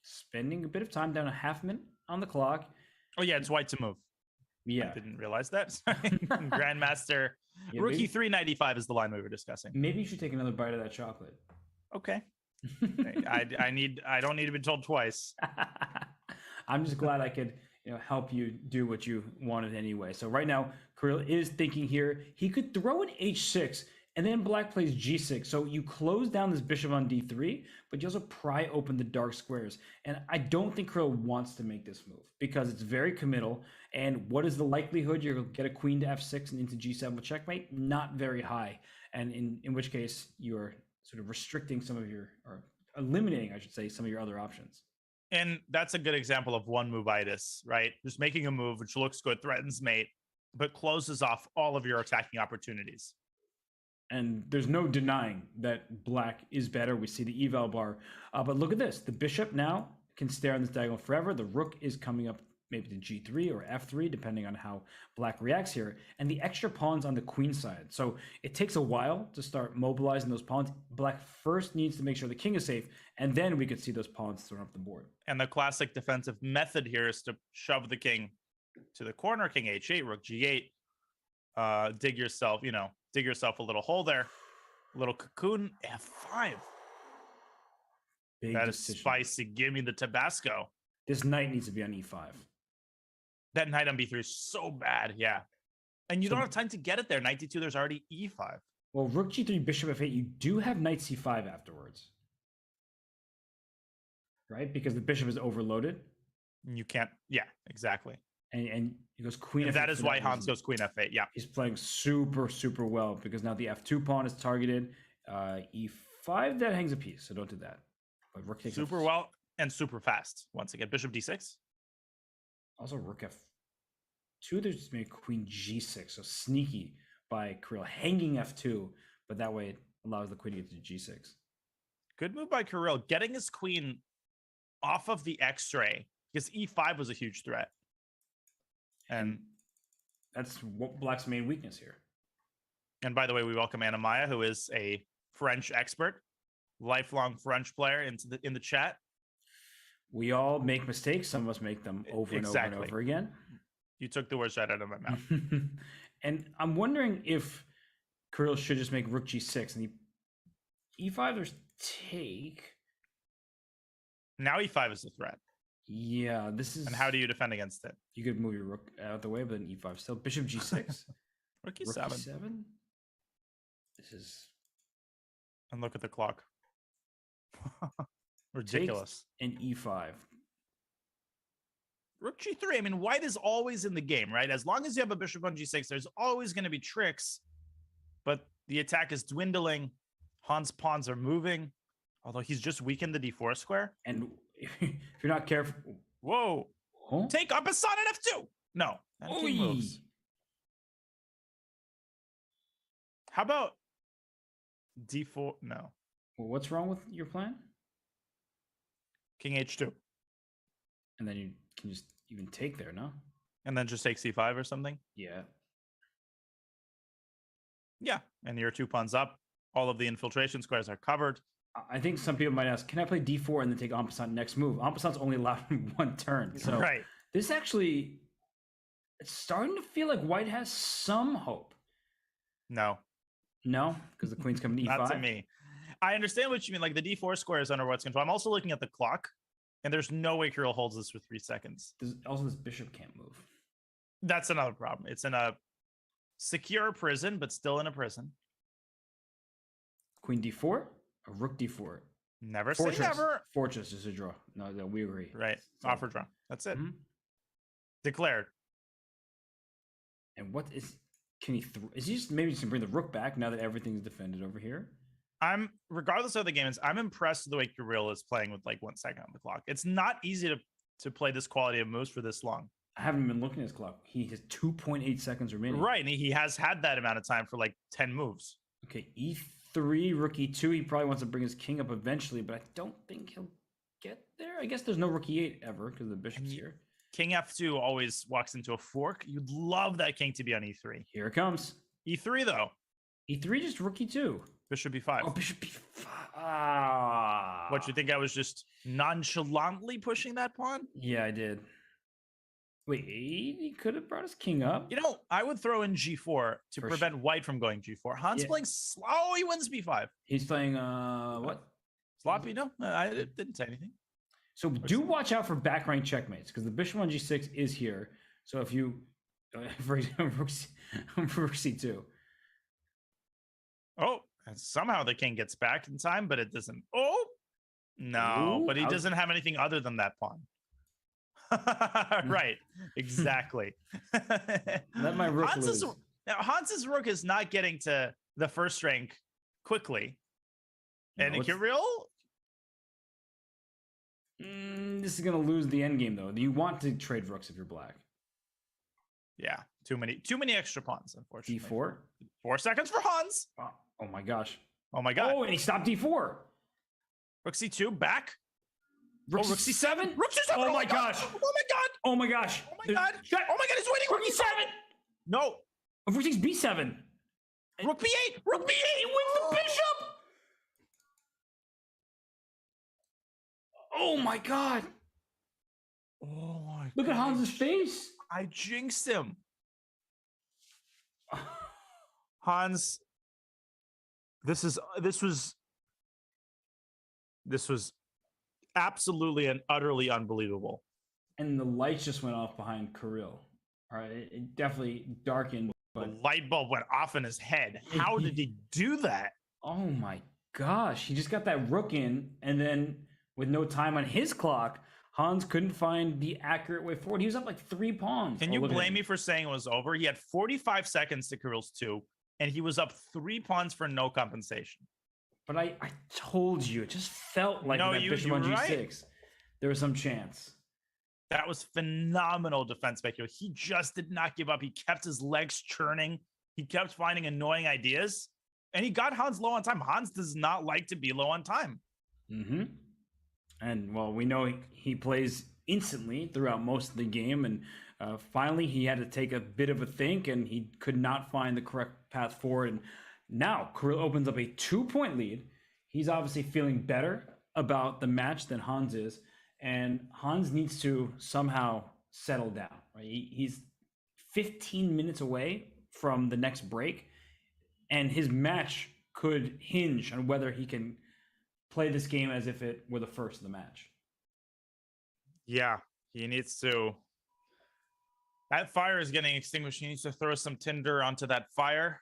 spending a bit of time, down a half minute on the clock. Oh yeah, it's white to move. Yeah, I didn't realize that. Grandmaster. Yeah, Rook maybe, e3, knight e5 is the line we were discussing. maybe you should take another bite of that chocolate. Okay. I don't need to be told twice. I'm just glad I could, you know, help you do what you wanted anyway. So right now, Kirill is thinking here. He could throw an h6, and then black plays g6. So you close down this bishop on d3, but you also pry open the dark squares. And I don't think Kirill wants to make this move because it's very committal. And what is the likelihood you're going to get a queen to f6 and into g7 with checkmate? Not very high. And in which case, you're sort of restricting some of your, or eliminating, I should say, some of your other options. And that's a good example of one movitis, right? Just making a move which looks good, threatens mate, but closes off all of your attacking opportunities. And there's no denying that black is better. We see the eval bar. But look at this. The bishop now can stare on this diagonal forever. The rook is coming up maybe to g3 or f3, depending on how black reacts here. And the extra pawns on the queen side. So it takes a while to start mobilizing those pawns. Black first needs to make sure the king is safe, and then we could see those pawns thrown up the board. And the classic defensive method here is to shove the king to the corner, king h8, rook g8. Dig yourself a little hole there. A little cocoon, f5. Big That decision. is spicy. Give me the Tabasco. This knight needs to be on e5. That knight on b3 is so bad, yeah. And you don't have time to get it there. Knight d2, there's already e5. Well, rook g3, bishop f8, you do have knight c5 afterwards. Right? Because the bishop is overloaded. You can't, yeah, exactly. And he goes queen And f8. that is why Hans goes queen f8, yeah. He's playing super, super well because now the f2 pawn is targeted. E5, that hangs a piece, so don't do that. But rook takes Super well and super fast. Once again, bishop d6. Also, rook f2, there's just maybe queen g6. So sneaky by Kirill, hanging f2, but that way it allows the queen to get to g6. Good move by Kirill, getting his queen off of the x-ray because e5 was a huge threat. And that's what black's main weakness here. And by the way, we welcome Anna Maya, who is a French expert, lifelong French player, in the chat. We all make mistakes. Some of us make them over and over and over again. You took the words right out of my mouth. And I'm wondering if Kirill should just make rook g6 and e5. There's take. Now e5 is the threat. Yeah, this is. And how do you defend against it? You could move your rook out of the way, but then e5 still. Bishop g6. Rook e7. Rook e7. This is. And look at the clock. Ridiculous. And e5. Rook g3. I mean, white is always in the game, right? As long as you have a bishop on g6, there's always going to be tricks. But the attack is dwindling. Hans' pawns are moving. Although he's just weakened the d4 square. And if you're not careful. Whoa. Huh? Take up a son at f2. No. That king moves. How about d4? No. Well, what's wrong with your plan? King h2. And then you can just even take there, no? And then just take c5 or something? Yeah. Yeah. And your 2 pawns up. All of the infiltration squares are covered. I think some people might ask, can I play d4 and then take en passant next move? En passant's only allowed in 1 turn. So right. This actually, it's starting to feel like white has some hope. No. No? Because the queen's coming to e5? Not to me. I understand what you mean. Like the d4 square is under white's control. I'm also looking at the clock, and there's no way Kirill holds this for 3 seconds. Also, this bishop can't move. That's another problem. It's in a secure prison, but still in a prison. Queen d4 or rook d4? Never Fortress. say never. Fortress is a draw. No, we agree. Right. So, offer draw. That's it. Declared. And what is... Can he... Is he just maybe just going to bring the rook back now that everything's defended over here? I'm regardless of the games, I'm impressed with the way Kirill is playing with like 1 second on the clock. It's not easy to play this quality of moves for this long. I haven't been looking at his clock. He has 2.8 seconds remaining. Right, and he has had that amount of time for like 10 moves. Okay, E3, rook E2. He probably wants to bring his king up eventually, but I don't think he'll get there. I guess there's no rook E8 ever because the bishop's here. King F2 always walks into a fork. You'd love that king to be on E3. Here it comes. E3 though. E3 just rook E2. Bishop B5. Oh, bishop B5. Ah. What, you think I was just nonchalantly pushing that pawn? Yeah, I did. Wait, he could have brought his king up. You know, I would throw in G4 to For prevent white from going G4. Hans playing slow. Oh, he wins B5. He's playing, what? Sloppy? No, I didn't say anything. So do watch out for back rank checkmates because the bishop on G6 is here. So if you, for example, rook C2. Oh, and somehow the king gets back in time, but it doesn't. Oh, no, Ooh, but he doesn't have anything other than that pawn. Right, exactly. Let my rook lose. Now, Hans's rook is not getting to the first rank quickly. No, And Kirill? This is going to lose the endgame, though. You want to trade rooks if you're black. Yeah, too many extra pawns, unfortunately. D4? 4 seconds for Hans. Oh my gosh. Oh my god. Oh, and he stopped D4. Rook C2 back. Rook C7. Rook C7. Oh my gosh. Oh my god. Oh my gosh. Oh my god. Oh my god, he's winning. Rook E7. No. Rook takes B7. Rook B8. Rook B8. He wins the bishop. Oh my god. Oh my Look at Hans's face. I jinxed him. Hans, this was absolutely and utterly unbelievable. And the lights just went off behind Kirill. All right, it definitely darkened. But the light bulb went off in his head. How did he do that? Oh my gosh, he just got that rook in, and then with no time on his clock, Hans couldn't find the accurate way forward. He was up like 3 pawns. Can you blame me for saying it was over? He had 45 seconds to Kirill's 2, and he was up 3 pawns for no compensation. But I told you, it just felt like No, that bishop on G6. There was some chance. That was phenomenal defense by Kirill. He just did not give up. He kept his legs churning. He kept finding annoying ideas, and he got Hans low on time. Hans does not like to be low on time. Mm-hmm. And, well, we know he plays instantly throughout most of the game. And finally, he had to take a bit of a think, and he could not find the correct path forward. And now, Kirill opens up a 2-point lead. He's obviously feeling better about the match than Hans is. And Hans needs to somehow settle down. Right? He's 15 minutes away from the next break. And his match could hinge on whether he can play this game as if it were the first of the match. Yeah, he needs to. That fire is getting extinguished. He needs to throw some tinder onto that fire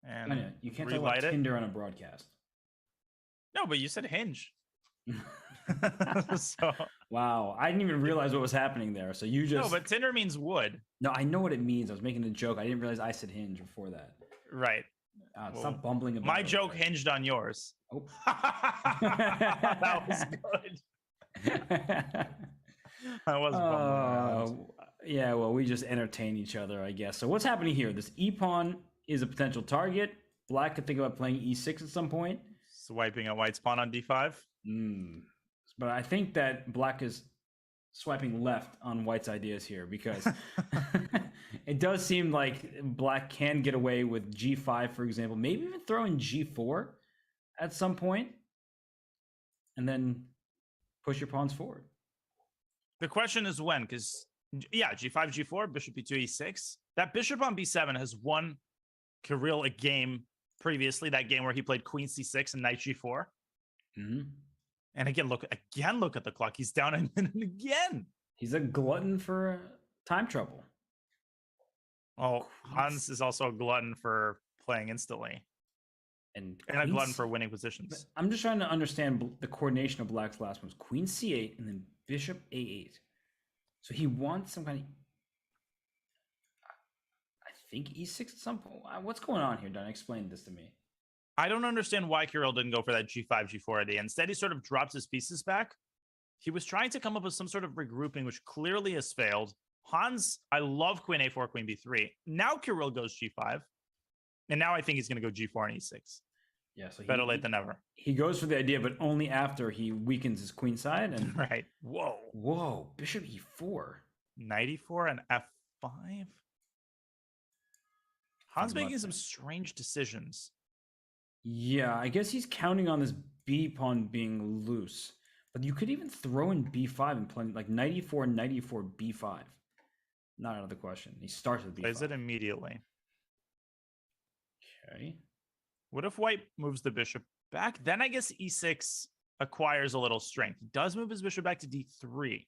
and know, you can't talk about Tinder on a broadcast. No, but you said hinge. So wow, I didn't even realize what was happening there. So you just no, but Tinder means wood. No, I know what it means. I was making a joke. I didn't realize I said hinge before that. Right. Stop bumbling about my it. joke hinged on yours. Oh. That was good. I wasn't bumbling. Yeah, well, we just entertain each other, I guess. So what's happening here? This e-pawn is a potential target. Black could think about playing e6 at some point. Swiping a white's pawn on d5. But I think that black is swiping left on white's ideas here because it does seem like black can get away with g5, for example, maybe even throw in g4 at some point and then push your pawns forward. The question is when, because yeah, g5, g4, bishop e2, e6. That bishop on b7 has won Kirill a game previously, that game where he played queen c6 and knight g4. And again, look at the clock. He's down a minute again. He's a glutton for time trouble. Oh, Hans is also a glutton for playing instantly. And a glutton for winning positions. I'm just trying to understand the coordination of black's last moves. Queen c8 and then bishop a8. So he wants some kind of, I think e6 at some point. What's going on here, Don? Explain this to me. I don't understand why Kirill didn't go for that G5, G4 idea. Instead, he sort of drops his pieces back. He was trying to come up with some sort of regrouping, which clearly has failed. Hans, I love Queen A4, Queen B3. Now Kirill goes G5. And now I think he's going to go G4 and E6. Yeah, so better late than never. He goes for the idea, but only after he weakens his queen side. And right. Whoa. Bishop E4. Knight E4 and F5. Hans making some strange decisions. Yeah, I guess he's counting on this B pawn being loose. But you could even throw in B5 and play like Knight E4, Knight E4, B5. Not out of the question. He starts with B5. Plays it immediately. Okay. What if white moves the bishop back? Then I guess E6 acquires a little strength. He does move his bishop back to D3.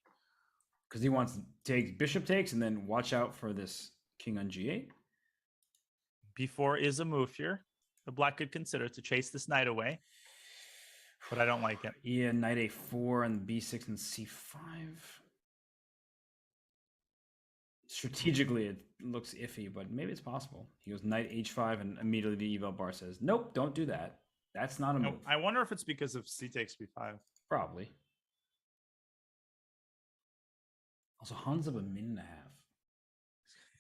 Because he wants to take bishop takes and then watch out for this king on G8. B4 is a move here. The black could consider to chase this knight away. But I don't like it. Yeah, knight A4 and B6 and C5. Strategically, it looks iffy, but maybe it's possible. He goes knight H5 and immediately the eval bar says, nope, don't do that. That's not a move. I wonder if it's because of C takes B5. Probably. Also, Hans of a minute and a half.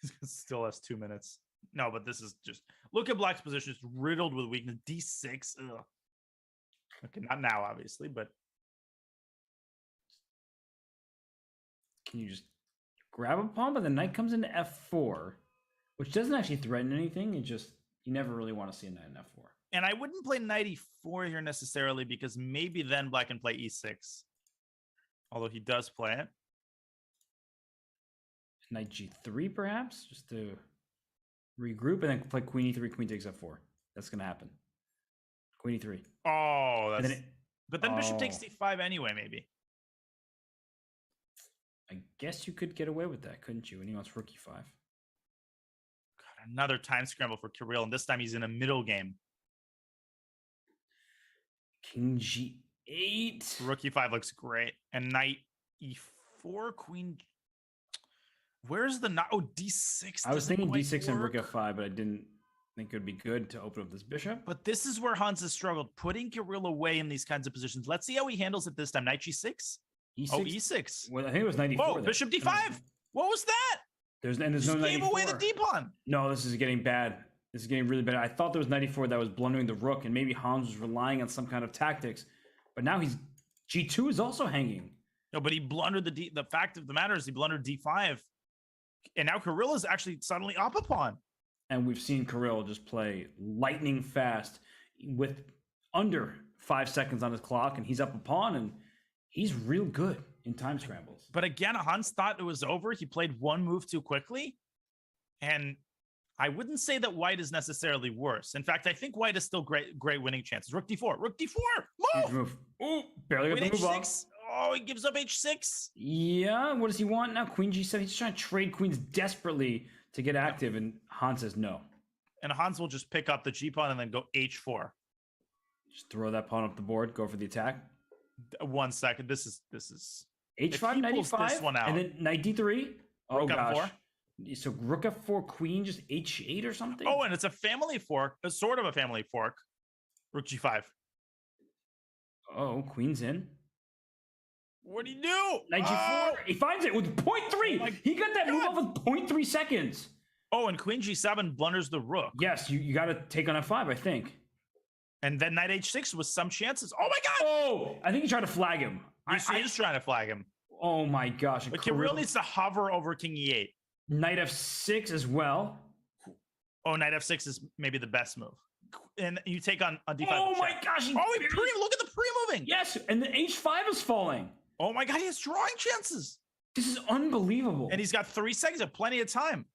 He still has 2 minutes. No, but this is just... Look at black's position. It's riddled with weakness. D6. Ugh. Okay, not now, obviously, but... Can you just grab a pawn? But the knight comes into F4, which doesn't actually threaten anything. It just... You never really want to see a knight in F4. And I wouldn't play knight E4 here necessarily, because maybe then black can play E6. Although he does play it. Knight G3, perhaps? Just to regroup and then play queen E3, queen takes F4. That's going to happen. Queen E3. Oh, that's... Then but then bishop takes D5 anyway, maybe. I guess you could get away with that, couldn't you? When he wants rook E5. God, another time scramble for Kirill, and this time he's in a middle game. King G8. Rook E5 looks great. And knight E4, queen... Where's the knight? Oh, D6. I was thinking D6 and rook F5, but I didn't think it would be good to open up this bishop. But this is where Hans has struggled, putting Kirill away in these kinds of positions. Let's see how he handles it this time. Knight G6? E6? Oh, E6. Well, I think it was knight E4. Whoa, bishop D5. What was that? There's no knight gave E4. away the D-pawn. No, this is getting bad. This is getting really bad. I thought there was knight E4 that was blundering the rook, and maybe Hans was relying on some kind of tactics. But now he's... G2 is also hanging. No, but he blundered the fact of the matter is he blundered D5. And now Kirill is actually suddenly up a pawn. And we've seen Kirill just play lightning fast with under 5 seconds on his clock, and he's up a pawn, and he's real good in time scrambles. But again, Hans thought it was over. He played one move too quickly. And I wouldn't say that white is necessarily worse. In fact, I think white is still great winning chances. Rook D4. Rook D4. Move. Ooh, barely got the move off. Oh, he gives up H6. Yeah, what does he want now? Queen G7. He's trying to trade queens desperately to get active, and Hans says no. And Hans will just pick up the G pawn and then go H4. Just throw that pawn up the board, go for the attack. 1 second. This is H5, knight E5, this one out, and then knight D3. Oh, rook gosh. F4. So rook F4, queen, just H8 or something? Oh, and it's a family fork, a sort of a family fork. Rook G5. Oh, queen's in. What do you do? Knight G4. He finds it with 0.3. He got that move off with 0.3 seconds. Oh, and queen G7 blunders the rook. Yes, you got to take on F5, I think. And then knight H6 with some chances. Oh my God! Oh, I think he tried to flag him. He's trying to flag him. Oh my gosh! But Kirill needs to hover over King E8. Knight F6 as well. Oh, knight F6 is maybe the best move. And you take on D5. Oh my gosh! Look at the pre-moving. Yes, and the H5 is falling. Oh my God, he has drawing chances. This is unbelievable. And he's got 3 seconds of plenty of time.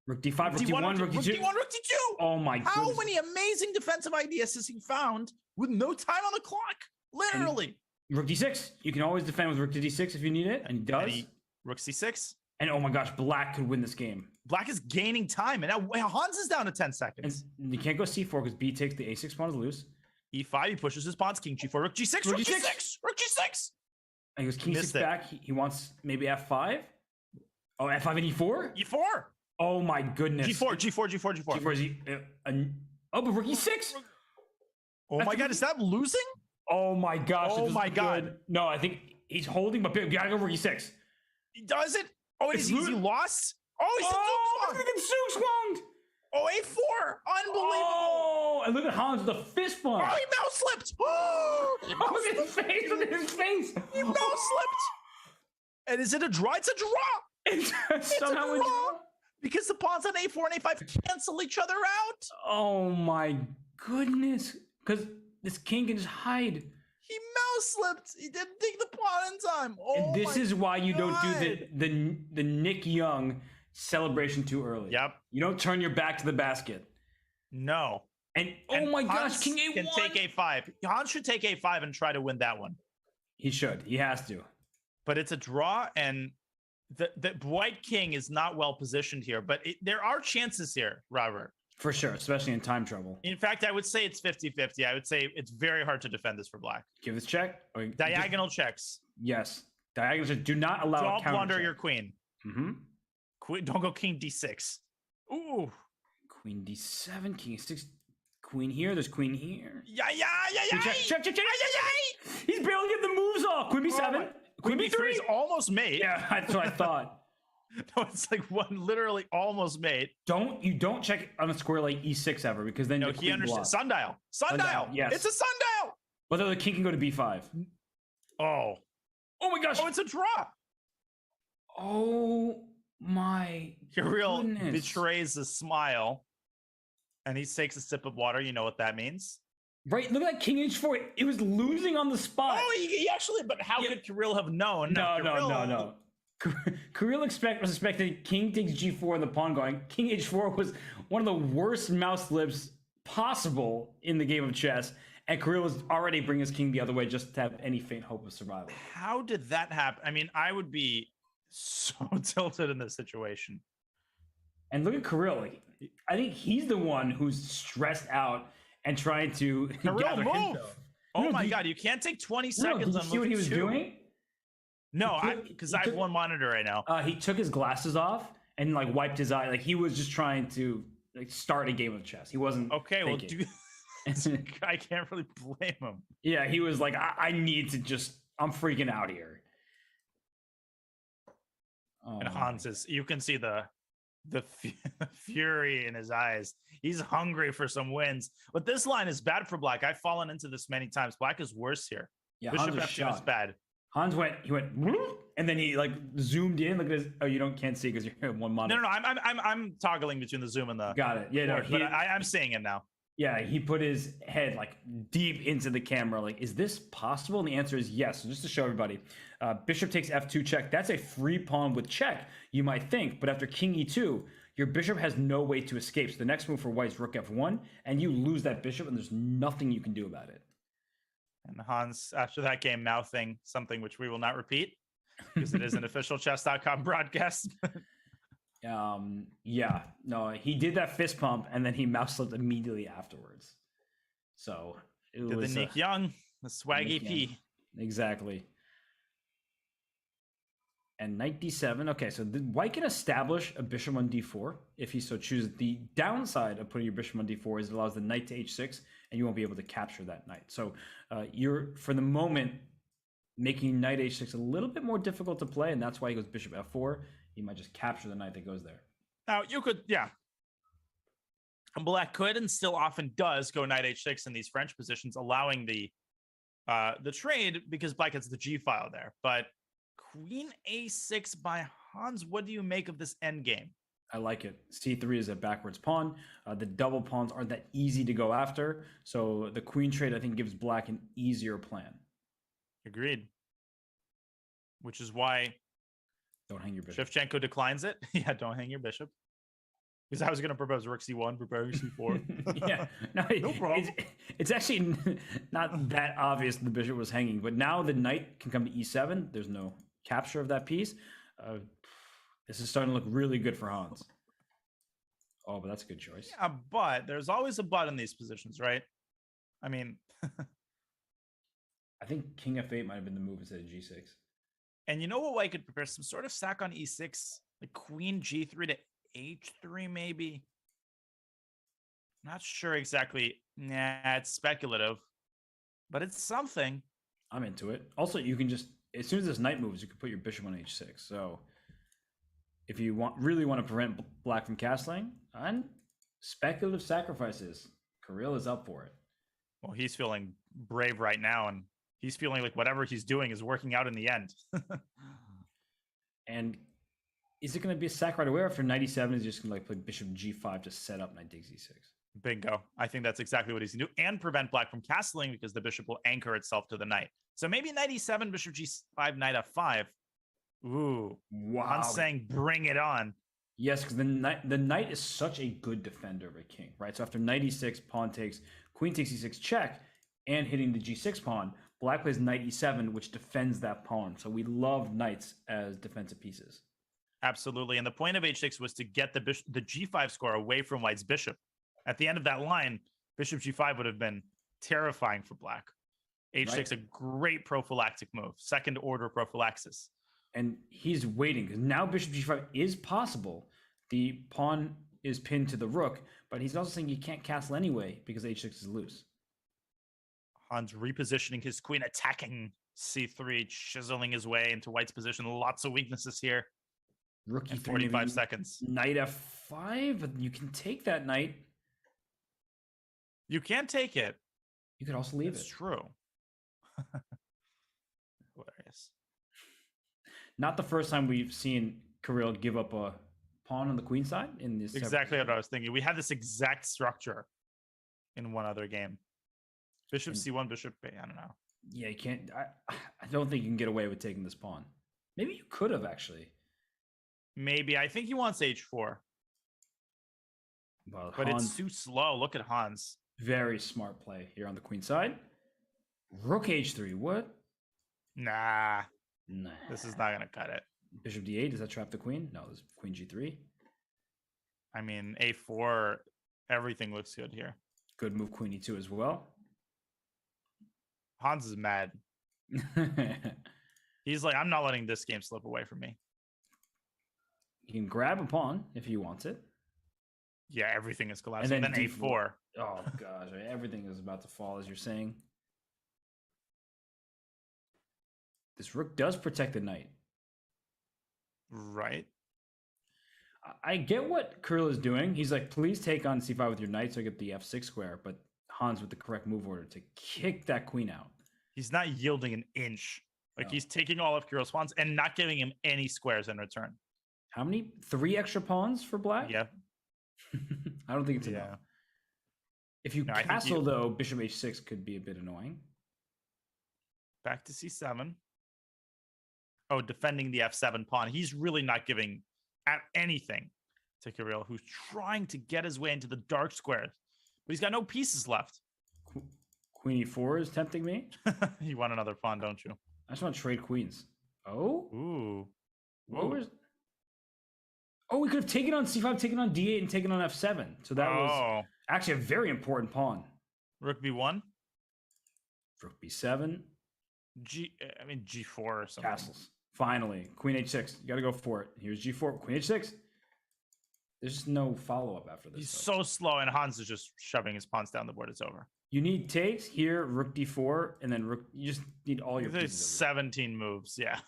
Rook D5, Rook D1, Rook D2. Rook D2. Oh my goodness. How many amazing defensive ideas has he found with no time on the clock? Literally. And Rook D6. You can always defend with Rook to D6 if you need it, and he does. And Rook C6. And oh my gosh, Black could win this game. Black is gaining time, and now Hans is down to 10 seconds. And you can't go C4 because B takes the A6 pawn is loose. E5, he pushes his pawns. King G4, Rook G6, Rook G6, Rook G6. And he goes King 6 back. He wants maybe F5. Oh, F5 and E4? E4. Oh my goodness. G4, G4, G4, G4. G4 is but Rook E6? Oh my god, is that losing? Oh my gosh. Oh this my is god. good. No, I think he's holding, but we gotta go for e6. Does it? Oh, It's is he lost? Oh, he's look at Zoom swung. Oh, A4. Unbelievable. Oh, and look at Hans with a fist bump. Oh, he mouse slipped. Oh, Look at his face. Look at his face. He mouse slipped. And is it a draw? It's a draw. It's somehow a draw. Because the pawns on A4 and A5 cancel each other out. Oh my goodness. Because this king can just hide. He mouse slipped. He didn't take the pawn in time. Oh, And this is why you don't do God. the Nick Young celebration too early. Yep. You don't turn your back to the basket. No. And oh my gosh, Hans King A1. can take A5. Hans should take A5 and try to win that one. He should. He has to. But it's a draw, and the white king is not well positioned here. But there are chances here, Robert. For sure, especially in time trouble. In fact, I would say it's 50-50. I would say it's very hard to defend this for black. Give this check. Or Diagonal checks. Yes. Diagonal checks. Do not allow a Don't counter blunder check. your queen. Mm-hmm. Queen. Don't go king D6. Ooh. Queen D7, king A6, queen here. There's queen here. Yeah. Check. He's barely getting the moves off. Queen B7. Queen B3 is almost mate. Yeah, that's what I thought. No, it's like one literally almost mate. You don't check on a square like E6 ever, because then No, the he queen understands. blocks. Sundial. Yes. It's a sundial. But the king can go to B5. Oh my gosh. Oh, it's a draw. Oh my Kirill goodness. betrays a smile, and he takes a sip of water. You know what that means? Right, look at that king H4. It was losing on the spot. Oh, he actually. But how could Kirill have known? No. Kirill was expecting king takes G4 and the pawn going. King H4 was one of the worst mouse slips possible in the game of chess, and Kirill was already bringing his king the other way just to have any faint hope of survival. How did that happen? I mean, I would be so tilted in this situation. And look at Kirill. Like, I think he's the one who's stressed out and trying to Kirill, gather move. himself. Oh my god, you can't take 20 seconds Did you on see what he was two. doing? No, because I have one monitor right now. He took his glasses off and like wiped his eye. Like he was just trying to like start a game of chess. He wasn't Okay, thinking. well, I can't really blame him. Yeah, he was like, I need to just. I'm freaking out here. Oh, And Hans is. You can see the fury in his eyes. He's hungry for some wins. But this line is bad for black. I've fallen into this many times. Black is worse here. yeah, Bishop Hans was F2 is shocked. bad. Hans went, and then he like zoomed in. Look at his. Oh, you can't see because you're one monitor. No. I'm toggling between the zoom and the. Got it. Yeah, no. board, but I'm seeing it now. Yeah, he put his head like deep into the camera. Like, is this possible? And the answer is yes. So just to show everybody, bishop takes F2 check. That's a free pawn with check, you might think. But after king E2, your bishop has no way to escape. So the next move for white is rook F1, and you lose that bishop, and there's nothing you can do about it. And Hans, after that game, mouthing something which we will not repeat because it is an official chess.com broadcast. Yeah, no, he did that fist pump, and then he mouse slipped immediately afterwards. So it Did was the Nick Young, the swaggy Nick P. Young. Exactly. And knight d7. Okay, so the white can establish a bishop on d4 if he so chooses. The downside of putting your bishop on d4 is it allows the knight to h6, and you won't be able to capture that knight. So you're, for the moment, making knight h6 a little bit more difficult to play, and that's why he goes bishop f4. He might just capture the knight that goes there. Now, you could, yeah. And black could and still often does go knight h6 in these French positions, allowing the trade because black gets the g file there. But queen a6 by Hans, what do you make of this endgame? I like it. c3 is a backwards pawn. The double pawns aren't that easy to go after. So the queen trade, I think, gives black an easier plan. Agreed. Which is why don't hang your bishop. Shevchenko declines it. Yeah, don't hang your bishop. Because I was going to propose rook c1, preparing c4. Yeah, no problem. It's actually not that obvious the bishop was hanging, but now the knight can come to e7. There's no capture of that piece. This is starting to look really good for Hans. Oh, but that's a good choice. Yeah, but there's always a but in these positions, right? I mean, I think king f8 might have been the move instead of g6. And you know what? I could prepare some sort of sack on e6, like queen g3 to h3, maybe. Not sure exactly. Nah, it's speculative, but it's something. I'm into it. Also, you can just, as soon as this knight moves, you can put your bishop on h6. So if you really want to prevent black from castling, and speculative sacrifices, Kirill is up for it. Well, he's feeling brave right now, and he's feeling like whatever he's doing is working out in the end. And is it going to be a sack right away, or after knight e7 is just going to like play bishop g5 to set up knight takes e6? Bingo. I think that's exactly what he's going to do, and prevent black from castling because the bishop will anchor itself to the knight. So maybe knight e7, bishop g5, knight f5. Ooh. Wow. I'm saying bring it on. Yes, because the knight is such a good defender of a king, right? So after knight e6, pawn takes, queen takes e6 check, and hitting the g6 pawn, black plays knight e7, which defends that pawn. So we love knights as defensive pieces. Absolutely. And the point of h6 was to get the g5 score away from white's bishop. At the end of that line, bishop g5 would have been terrifying for black. h6, right. A great prophylactic move, second order prophylaxis. And he's waiting because now bishop g5 is possible. The pawn is pinned to the rook, but he's also saying you can't castle anyway because h6 is loose. Hans repositioning his queen, attacking c3, chiseling his way into white's position. Lots of weaknesses here. Rook e3, 45 seconds. Knight f5, but you can take that knight. You can take it. You could also leave it. It's true. Hilarious. Not the first time we've seen Kirill give up a pawn on the queen side in this. Exactly what I was thinking. We had this exact structure in one other game. Bishop c1, bishop b. I don't know. Yeah, you can't. I don't think you can get away with taking this pawn. Maybe you could have actually. Maybe. I think he wants h4. Well, but it's too slow. Look at Hans. Very smart play here on the queen side. Rook h3. What? Nah. Nah. This is not going to cut it. Bishop d8. Does that trap the queen? No, this is queen g3. I mean, a4. Everything looks good here. Good move, queen e2 as well. Hans is mad. He's like, I'm not letting this game slip away from me. You can grab a pawn if he wants it. Yeah, everything is collapsing. And then a4. Oh, gosh. Everything is about to fall, as you're saying. This rook does protect the knight. Right. I get what Kirill is doing. He's like, please take on c5 with your knight so I get the f6 square. But Hans with the correct move order to kick that queen out. He's not yielding an inch. Like, he's taking all of Kirill's pawns and not giving him any squares in return. How many? 3 extra pawns for black? Yeah. I don't think it's enough. If you castle, though, bishop h6 could be a bit annoying. Back to c7. Oh, defending the f7 pawn. He's really not giving anything to Kirill, who's trying to get his way into the dark squares. But he's got no pieces left. Queen e4 is tempting me. You want another pawn, don't you? I just want to trade queens. Oh? Ooh. What was... Oh, we could have taken on c5, taken on d8, and taken on f7. So that was actually a very important pawn. Rook b1? Rook b7. g4 or something. Castles. Finally. Queen h6. You got to go for it. Here's g4. Queen h6. There's just no follow-up after this. He's so slow, and Hans is just shoving his pawns down the board. It's over. You need takes here, rook d4, and then rook. You just need all your pieces. 17 moves, yeah.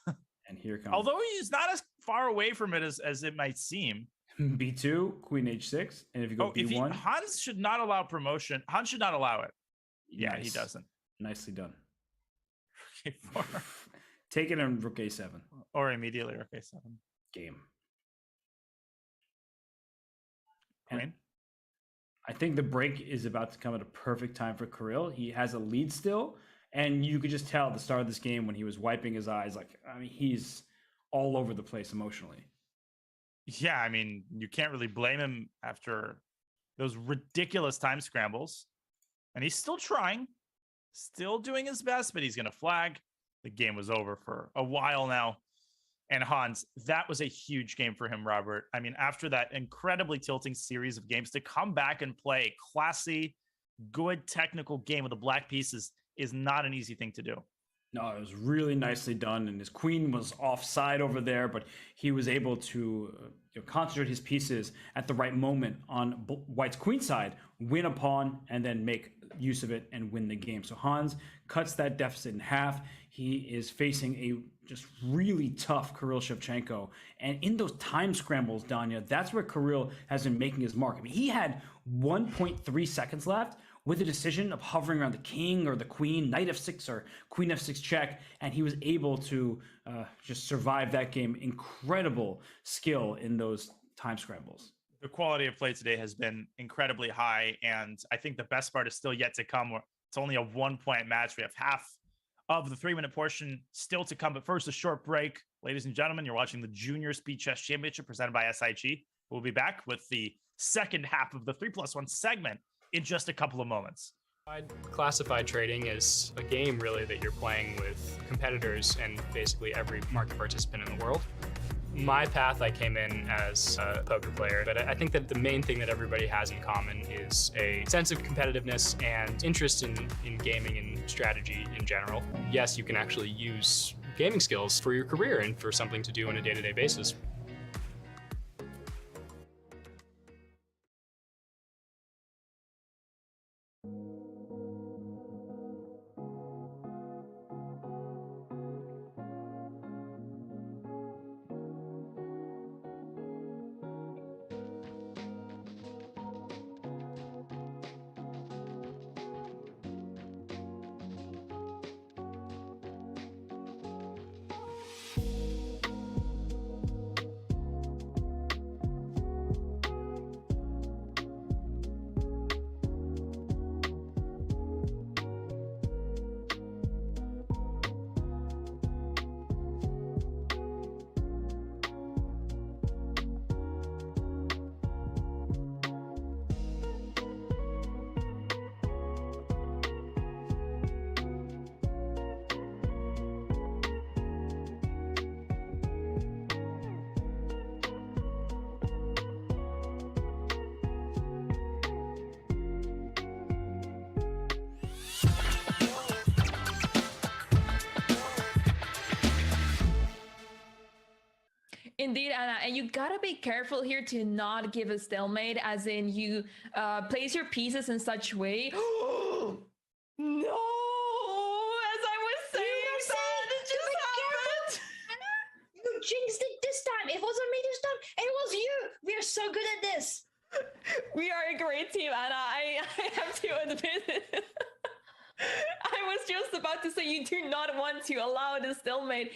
And here comes. Although he's not as far away from it as it might seem. b2, queen h6, and if you go b1, Hans should not allow promotion. Hans should not allow it. Yeah, nice. He doesn't. Nicely done. Okay, take it on rook a7, or immediately rook a7. Game. Queen. I think the break is about to come at a perfect time for Kirill. He has a lead still, and you could just tell at the start of this game when he was wiping his eyes, like, I mean, he's all over the place emotionally. Yeah, I mean, you can't really blame him after those ridiculous time scrambles. And he's still trying, still doing his best, but he's going to flag. The game was over for a while now. And Hans, that was a huge game for him, Robert. I mean, after that incredibly tilting series of games, to come back and play a classy, good technical game with the black pieces is not an easy thing to do. No, it was really nicely done, and his queen was offside over there, but he was able to concentrate his pieces at the right moment on White's queen side, win a pawn, and then make use of it and win the game. So Hans cuts that deficit in half. He is facing a just really tough Kirill Shevchenko. And in those time scrambles, Danya, that's where Kirill has been making his mark. I mean, he had 1.3 seconds left with a decision of hovering around the king or the queen, knight f6 or queen f6 check, and he was able to just survive that game. Incredible skill in those time scrambles. The quality of play today has been incredibly high, and I think the best part is still yet to come. It's only a 1-point match. We have half of the 3-minute portion still to come, but first, a short break. Ladies and gentlemen, you're watching the Junior Speed Chess Championship presented by SIG. We'll be back with the second half of the 3+1 segment in just a couple of moments. Classified trading is a game really that you're playing with competitors and basically every market participant in the world. My path, I came in as a poker player, but I think that the main thing that everybody has in common is a sense of competitiveness and interest in gaming and strategy in general. Yes, you can actually use gaming skills for your career and for something to do on a day-to-day basis. Indeed, Anna, and you gotta be careful here to not give a stalemate, as in you place your pieces in such way. No, as I was saying, that just happened. Anna, you jinxed it this time. It wasn't me this time. It was you. We are so good at this. We are a great team, Anna. I have to admit it. I was just about to say you do not want to allow the stalemate.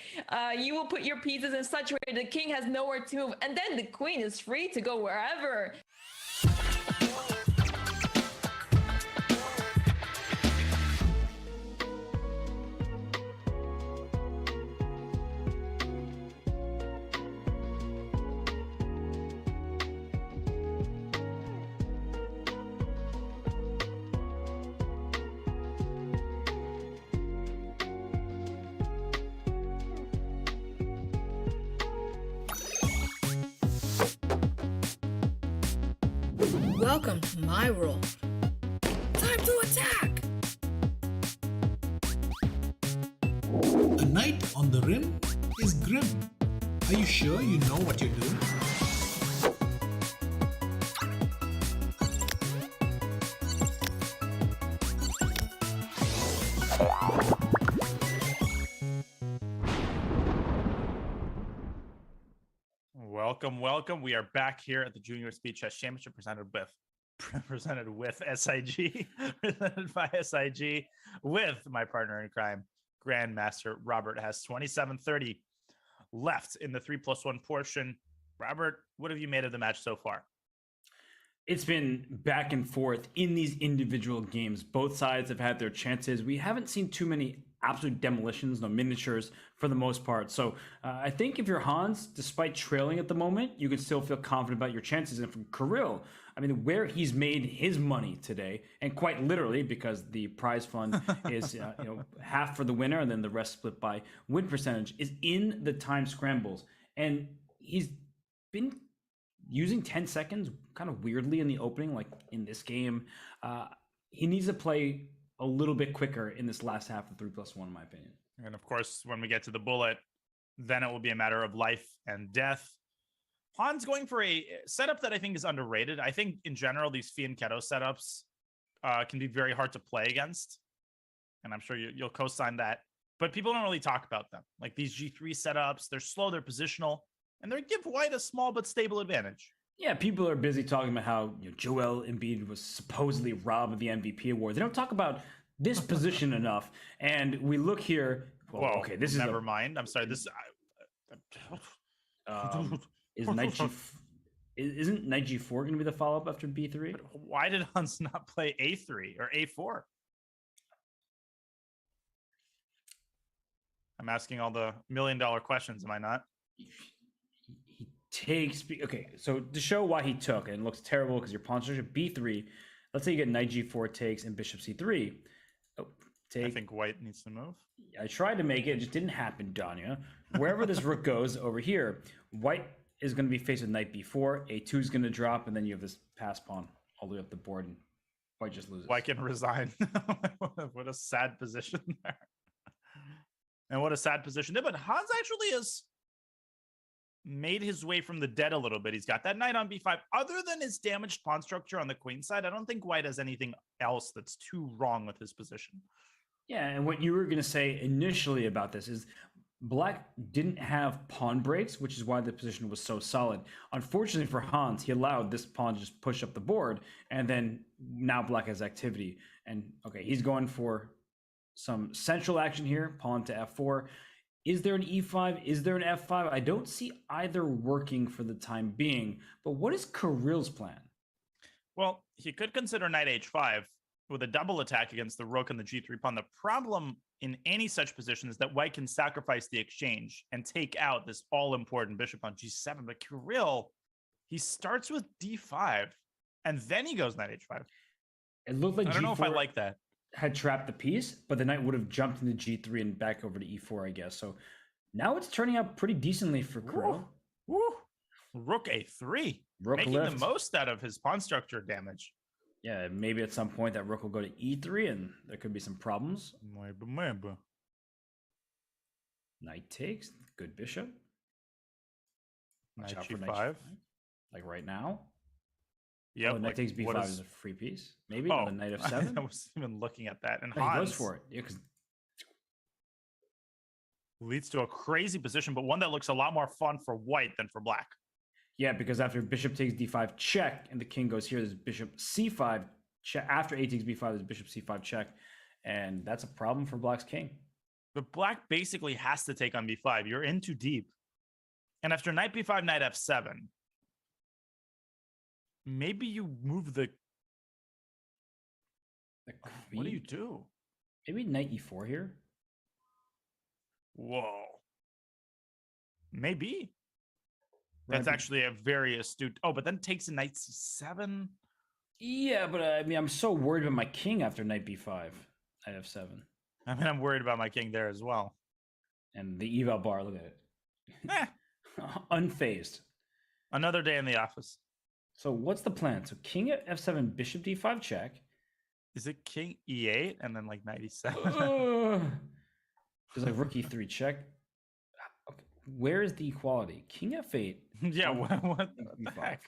You will put your pieces in such a way the king has nowhere to move, and then the queen is free to go wherever. Welcome to my world. Time to attack! A knight on the rim is grim. Are you sure you know what you're doing? Welcome. We are back here at the Junior Speed Chess Championship presented with SIG, presented by SIG, with my partner in crime, Grandmaster Robert. Has 27:30 left in the 3+1 portion. Robert, what have you made of the match so far? It's been back and forth in these individual games. Both sides have had their chances. We haven't seen too many absolute demolitions, no miniatures for the most part. So I think if you're Hans, despite trailing at the moment, you can still feel confident about your chances. And from Kirill, I mean, where he's made his money today, and quite literally because the prize fund is half for the winner and then the rest split by win percentage, is in the time scrambles. And he's been using 10 seconds kind of weirdly in the opening, like in this game. He needs to play a little bit quicker in this last half of 3+1, in my opinion. And of course, when we get to the bullet, then it will be a matter of life and death. Han's going for a setup that I think is underrated. I think in general, these fianchetto setups can be very hard to play against. And I'm sure you'll co-sign that. But people don't really talk about them. Like these G3 setups, they're slow, they're positional, and they give white a small but stable advantage. Yeah, people are busy talking about how Joel Embiid was supposedly robbed of the MVP award. They don't talk about this position enough. And we look here. Well, okay, this is never mind. I'm sorry. This is knight G. Isn't knight G4 going to be the follow-up after B3? Why did Hans not play A3 or A4? I'm asking all the million-dollar questions, am I not? He takes... Okay, so to show why he took, and it looks terrible because your pawn starts at B3. Let's say you get knight G4 takes and bishop C3. Oh, take. I think white needs to move. I tried to make it. It just didn't happen, Danya. Wherever this rook goes over here, white is going to be faced with knight B4. A2 is going to drop, and then you have this pass pawn all the way up the board, and white just loses. White can resign. What a sad position there. And what a sad position there. But Hans actually has made his way from the dead a little bit. He's got that knight on B5. Other than his damaged pawn structure on the queen side, I don't think white has anything else that's too wrong with his position. Yeah, and what you were going to say initially about this is black didn't have pawn breaks, which is why the position was so solid. Unfortunately for Hans, he allowed this pawn to just push up the board, and then now black has activity. And okay, he's going for some central action here, pawn to F4. Is there an E5? Is there an F5? I don't see either working for the time being, but what is Kirill's plan? Well, he could consider knight H5 with a double attack against the rook and the G3 pawn. The problem in any such position is that white can sacrifice the exchange and take out this all-important bishop on G7. But Kirill, he starts with D5, and then he goes knight H5. It looked like I don't know if I like that. Had trapped the piece, but the knight would have jumped into G3 and back over to E4, I guess. So now it's turning out pretty decently for Kirill. Rook A3, Rook making left. the most out of his pawn structure damage. Yeah, maybe at some point that rook will go to E3 and there could be some problems. Maybe. Knight takes, good bishop. Knight Watch out for G5. Like right now. Yeah, knight takes B5 is a free piece. Maybe the knight F7. I wasn't even looking at that. And He Hans goes for it. Yeah, because leads to a crazy position, but one that looks a lot more fun for white than for black. yeah, because after bishop takes D5 check and the king goes here, there's bishop C5 check. After A takes B5, there's bishop C5 check, and that's a problem for black's king. But black basically has to take on B5. You're in too deep. And after knight B5, knight F7, maybe you move the what do you do? Maybe knight E4 here. Whoa. Maybe. That's Right. actually a very astute. Oh, but then takes a knight C7. Yeah, but I mean, I'm so worried about my king after knight B5, knight F7. I mean, I'm worried about my king there as well. And the eval bar, look at it. Unfazed. Another day in the office. So what's the plan? So king at F7, bishop D5 check. Is it king E8 and then like knight E7? There's like rook E3 check. Okay. Where is the equality? King F8. Yeah, what the heck?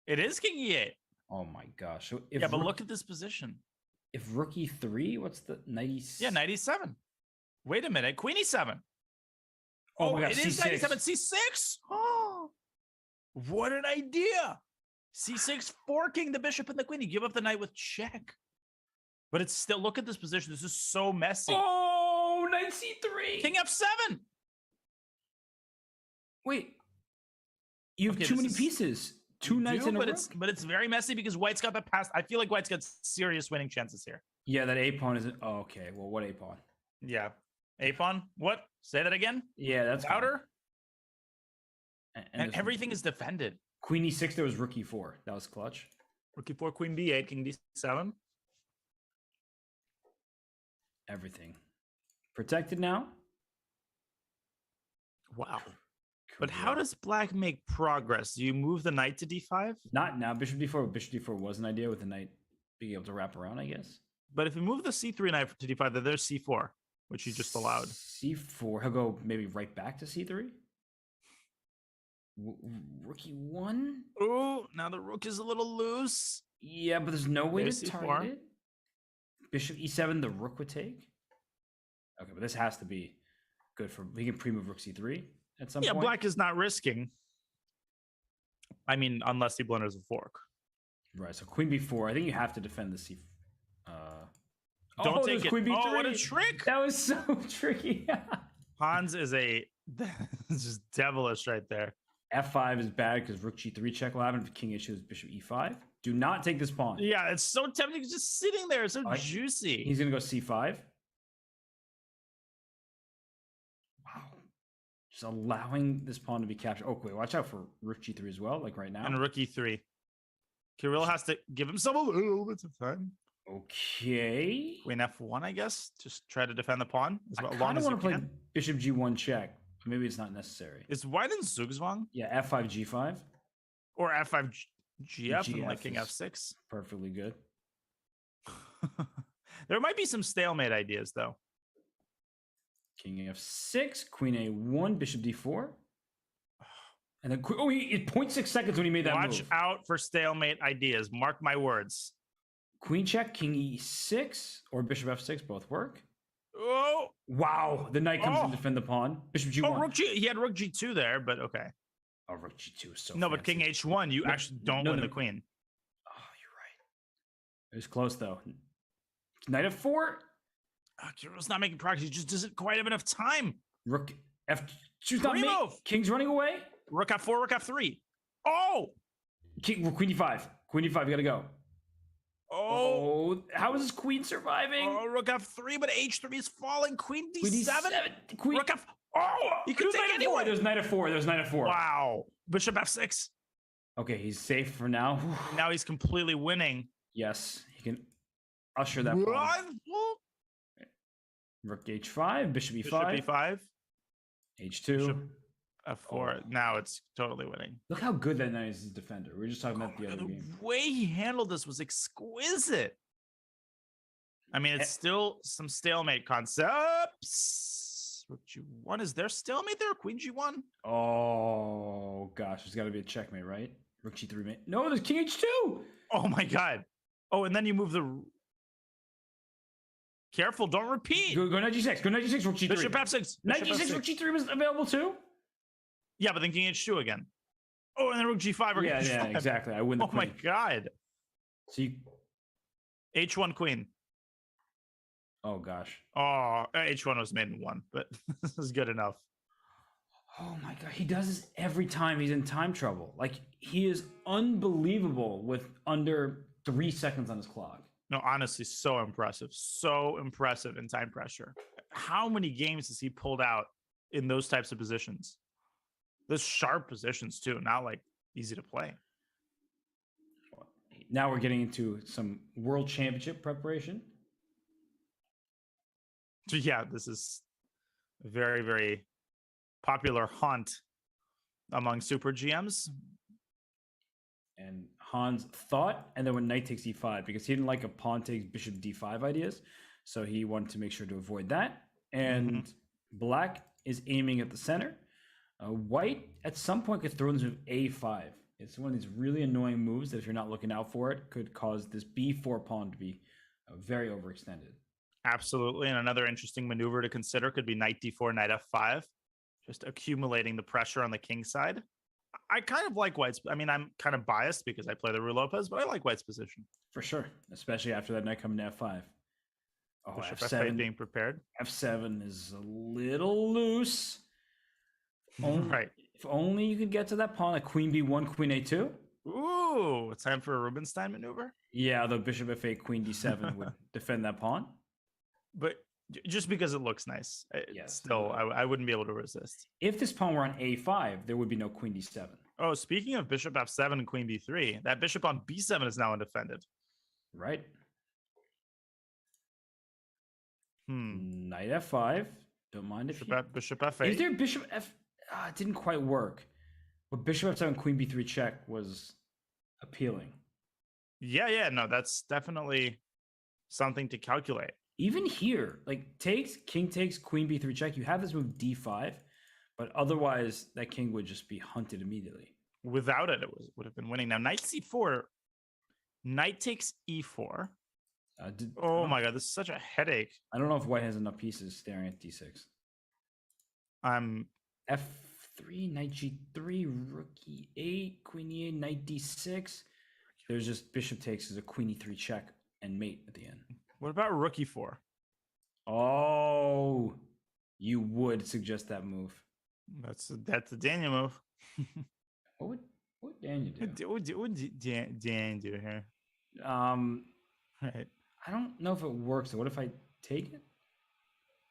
It is king E8. Oh my gosh. So if yeah, but look at this position. If rook E3, what's the knight E7? Yeah, knight E7. Wait a minute, queen E7. Oh my God, it is C6. knight E7, C6. Oh, what an idea. C6 forking the bishop and the queen. You give up the knight with check. But it's still, look at this position. This is so messy. Oh, knight C3. King F7. Wait. You have too many pieces. Two knights in a rook. But it's very messy because white's got the pass. I feel like white's got serious winning chances here. Yeah, that A pawn isn't. Oh, okay. Well, what A pawn? Yeah. A pawn? What? Say that again? Yeah, that's louder. And everything is defended. Queen E6, there was rook E4. That was clutch. Rook E4, queen B8, king D7. Everything. Protected now? Wow. But how does black make progress? Do you move the knight to D5? Not now. Bishop D4. Bishop D4 was an idea with the knight being able to wrap around, I guess. But if you move the C3 knight to D5, then there's C4, which you just allowed. C4. He'll go maybe right back to C3? Rookie 1. Oh, now the rook is a little loose. Yeah, but there's no way There's to C4. target it. Bishop E7, the rook would take. Okay, but this has to be good for. He can pre-move rook C3 at some point. Yeah, black is not risking. I mean, unless he blunders a fork. Right. So queen B4. I think you have to defend the C. Don't take there's it. Queen B3. Oh, what a trick! That was so tricky. Hans is just devilish right there. F5 is bad because rook G3 check will happen if king issues bishop E5. Do not take this pawn. Yeah, it's so tempting. It's just sitting there. It's so juicy. He's gonna go C5. Wow. Just allowing this pawn to be captured. Oh, wait, watch out for rook G3 as well, like right now. And rook E3. Kirill has to give himself a little bit of time. Okay. Queen F1, I guess. Just try to defend the pawn I long kind of as want you to play can. bishop G1 check. Maybe it's not necessary. Is white in Zugzwang? Yeah, F5 G5. Or F5 GF and like GF King is F6? Perfectly good. There might be some stalemate ideas though. King F6, Queen A1, Bishop D4. And then, oh, he 0.6 seconds when he made that Watch move. out for stalemate ideas. Mark my words. Queen check, King E6, or Bishop F6, both work. Oh! Wow, the knight comes in to defend the pawn. Bishop G1. Oh, rook G. He had rook G2 there, but okay. Oh, rook G2 is so No, but King fancy. H1, you actually don't win the queen. Oh, you're right. It was close, though. Knight F4. Kirill's not making progress. He just doesn't quite have enough time. Rook F. She's not Pre-move. making. King's running away. Rook F4, rook F3. Oh! King, Queen E5. Queen E5, you gotta go. Oh, how is this queen surviving? Oh, rook F3, but H3 is falling. Queen D7. Queen D7. Queen. Rook F. Oh! You could take anyone. There's knight F4. There's knight F4. Wow. Bishop F6. Okay, he's safe for now. Now he's completely winning. Yes, he can usher that pawn. Rook H5, Bishop E5. Bishop E5. H2. Bishop F4. Now it's totally winning. Look how good that knight is as a defender. We were just talking about the other game. The way he handled this was exquisite. I mean, it's still some stalemate concepts. Rook G1. Is there stalemate there? Queen G1? Oh, gosh. There's got to be a checkmate, right? Rook G3 mate. No, there's King H2. Oh, my God. Oh, and then you move the... Careful, don't repeat. Go Knight G6. Go Knight G6, Rook G3. Bishop F6. Knight G6, Rook G3 was available too? Yeah, but then King H2 again. Oh, and then Rook G5 or Yeah, H5. yeah, exactly. I win the Oh, my queen. God. So you... H1 queen. Oh, gosh. Oh, H1 was made in 1, but this is good enough. Oh, my God. He does this every time he's in time trouble. Like, he is unbelievable with under 3 seconds on his clock. No, honestly, so impressive. So impressive in time pressure. How many games has he pulled out in those types of positions? Those sharp positions, too. Not, like, easy to play. Now we're getting into some world championship preparation. So, yeah, this is a very, very popular haunt among super GMs. And Hans thought, and then when knight takes e5, because he didn't like a pawn takes bishop d5 ideas, so he wanted to make sure to avoid that. And black is aiming at the center. White, at some point, could throw this move a5. It's one of these really annoying moves that if you're not looking out for it, could cause this b4 pawn to be very overextended. Absolutely. And another interesting maneuver to consider could be knight d4, knight f5, just accumulating the pressure on the king side. I kind of like White's. I mean, I'm kind of biased because I play the Rue Lopez, but I like White's position. For sure, especially after that knight coming to f5. Oh, Bishop f7 F8 being prepared. F7 is a little loose. Right. If only you could get to that pawn, like queen b1, queen a2. Ooh, it's time for a Rubinstein maneuver. Yeah, the bishop f8, queen d7 would defend that pawn. But just because it looks nice, Yes. still, I wouldn't be able to resist. If this pawn were on a5, there would be no queen d7. Oh, speaking of bishop f7 and queen b3, that bishop on b7 is now undefended. Right. Hmm. Knight f5. Don't mind if bishop f8. Is there bishop f... it didn't quite work. But bishop f7, queen b3 check was appealing. Yeah, no, that's definitely something to calculate. Even here, like king takes, queen b3 check. You have this move d5, But otherwise, that king would just be hunted immediately. Without it, would have been winning. Now, knight c4. Knight takes e4. Oh my god, this is such a headache. I don't know if white has enough pieces staring at d6. F3, knight g3, rook e8, queen e8, knight d6. There's just bishop takes as a queen e3 check and mate at the end. What about rook e4? Oh, you would suggest that move. That's the Daniel move. What would Daniel do? What would Dan do here? Right. I don't know if it works. So what if I take it?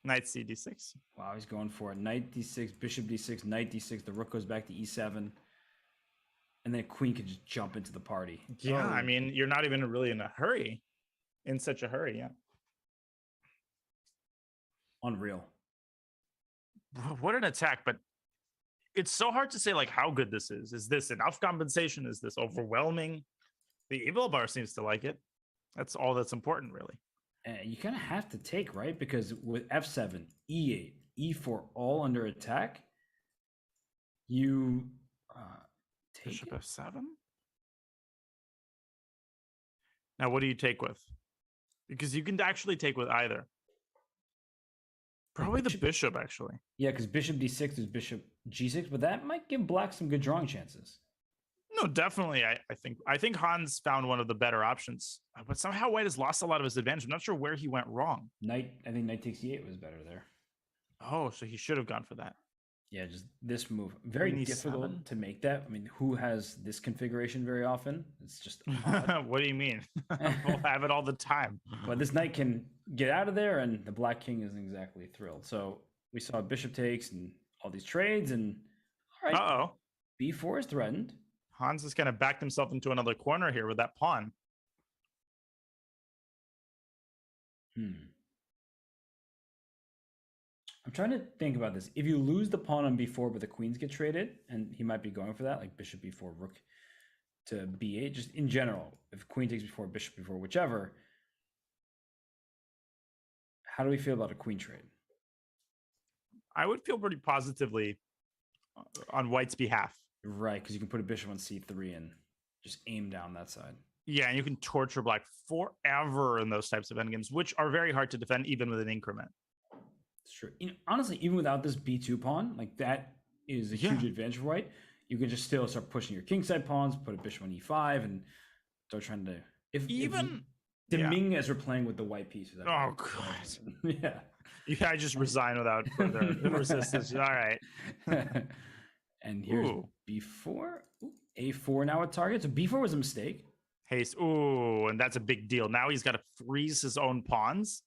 Knight c d6. Wow, he's going for it. Knight d6, bishop d6, knight d6. The rook goes back to e7. And then queen could just jump into the party. Yeah, I mean, you're not even really in a hurry. In such a hurry, yeah. Unreal. What an attack, but it's so hard to say like how good this is. Is this enough compensation? Is this overwhelming? The evil bar seems to like it. That's all that's important, really. And you kind of have to take, right? Because with f7, e8, e4 all under attack, you take Bishop f7. Now, what do you take with? Because you can actually take with either. Probably the bishop, actually. Yeah, because bishop d6 is bishop g6, but that might give black some good drawing chances. No, definitely. I think Hans found one of the better options, but somehow white has lost a lot of his advantage. I'm not sure where he went wrong. I think knight takes e8 was better there. Oh, so he should have gone for that. Yeah, just this move. Very Queen difficult e7? to make that. I mean, who has this configuration very often? It's just odd. What do you mean? We'll have it all the time. But this knight can get out of there, and the black king isn't exactly thrilled. So we saw bishop takes and all these trades, and all right, Uh-oh. b4 is threatened. Hans has kind of backed himself into another corner here with that pawn. I'm trying to think about this. If you lose the pawn on b4, but the queens get traded, and he might be going for that, like bishop b4, rook to b8, just in general, if queen takes b4, bishop b4, whichever, how do we feel about a queen trade? I would feel pretty positively on white's behalf. Right, because you can put a bishop on c3 and just aim down that side. Yeah, and you can torture black forever in those types of endgames, which are very hard to defend even with an increment. It's true. Honestly, even without this b2 pawn, like that is a huge advantage for white. You can just still start pushing your kingside pawns, put a bishop on e5, and start trying to... If Deming as we're playing with the white pieces. Oh, God. Yeah. Yeah, I just resign without further resistance. All right. And here's b4. Ooh, a4 now at target. So b4 was a mistake. Haste. Ooh, and that's a big deal. Now he's got to freeze his own pawns.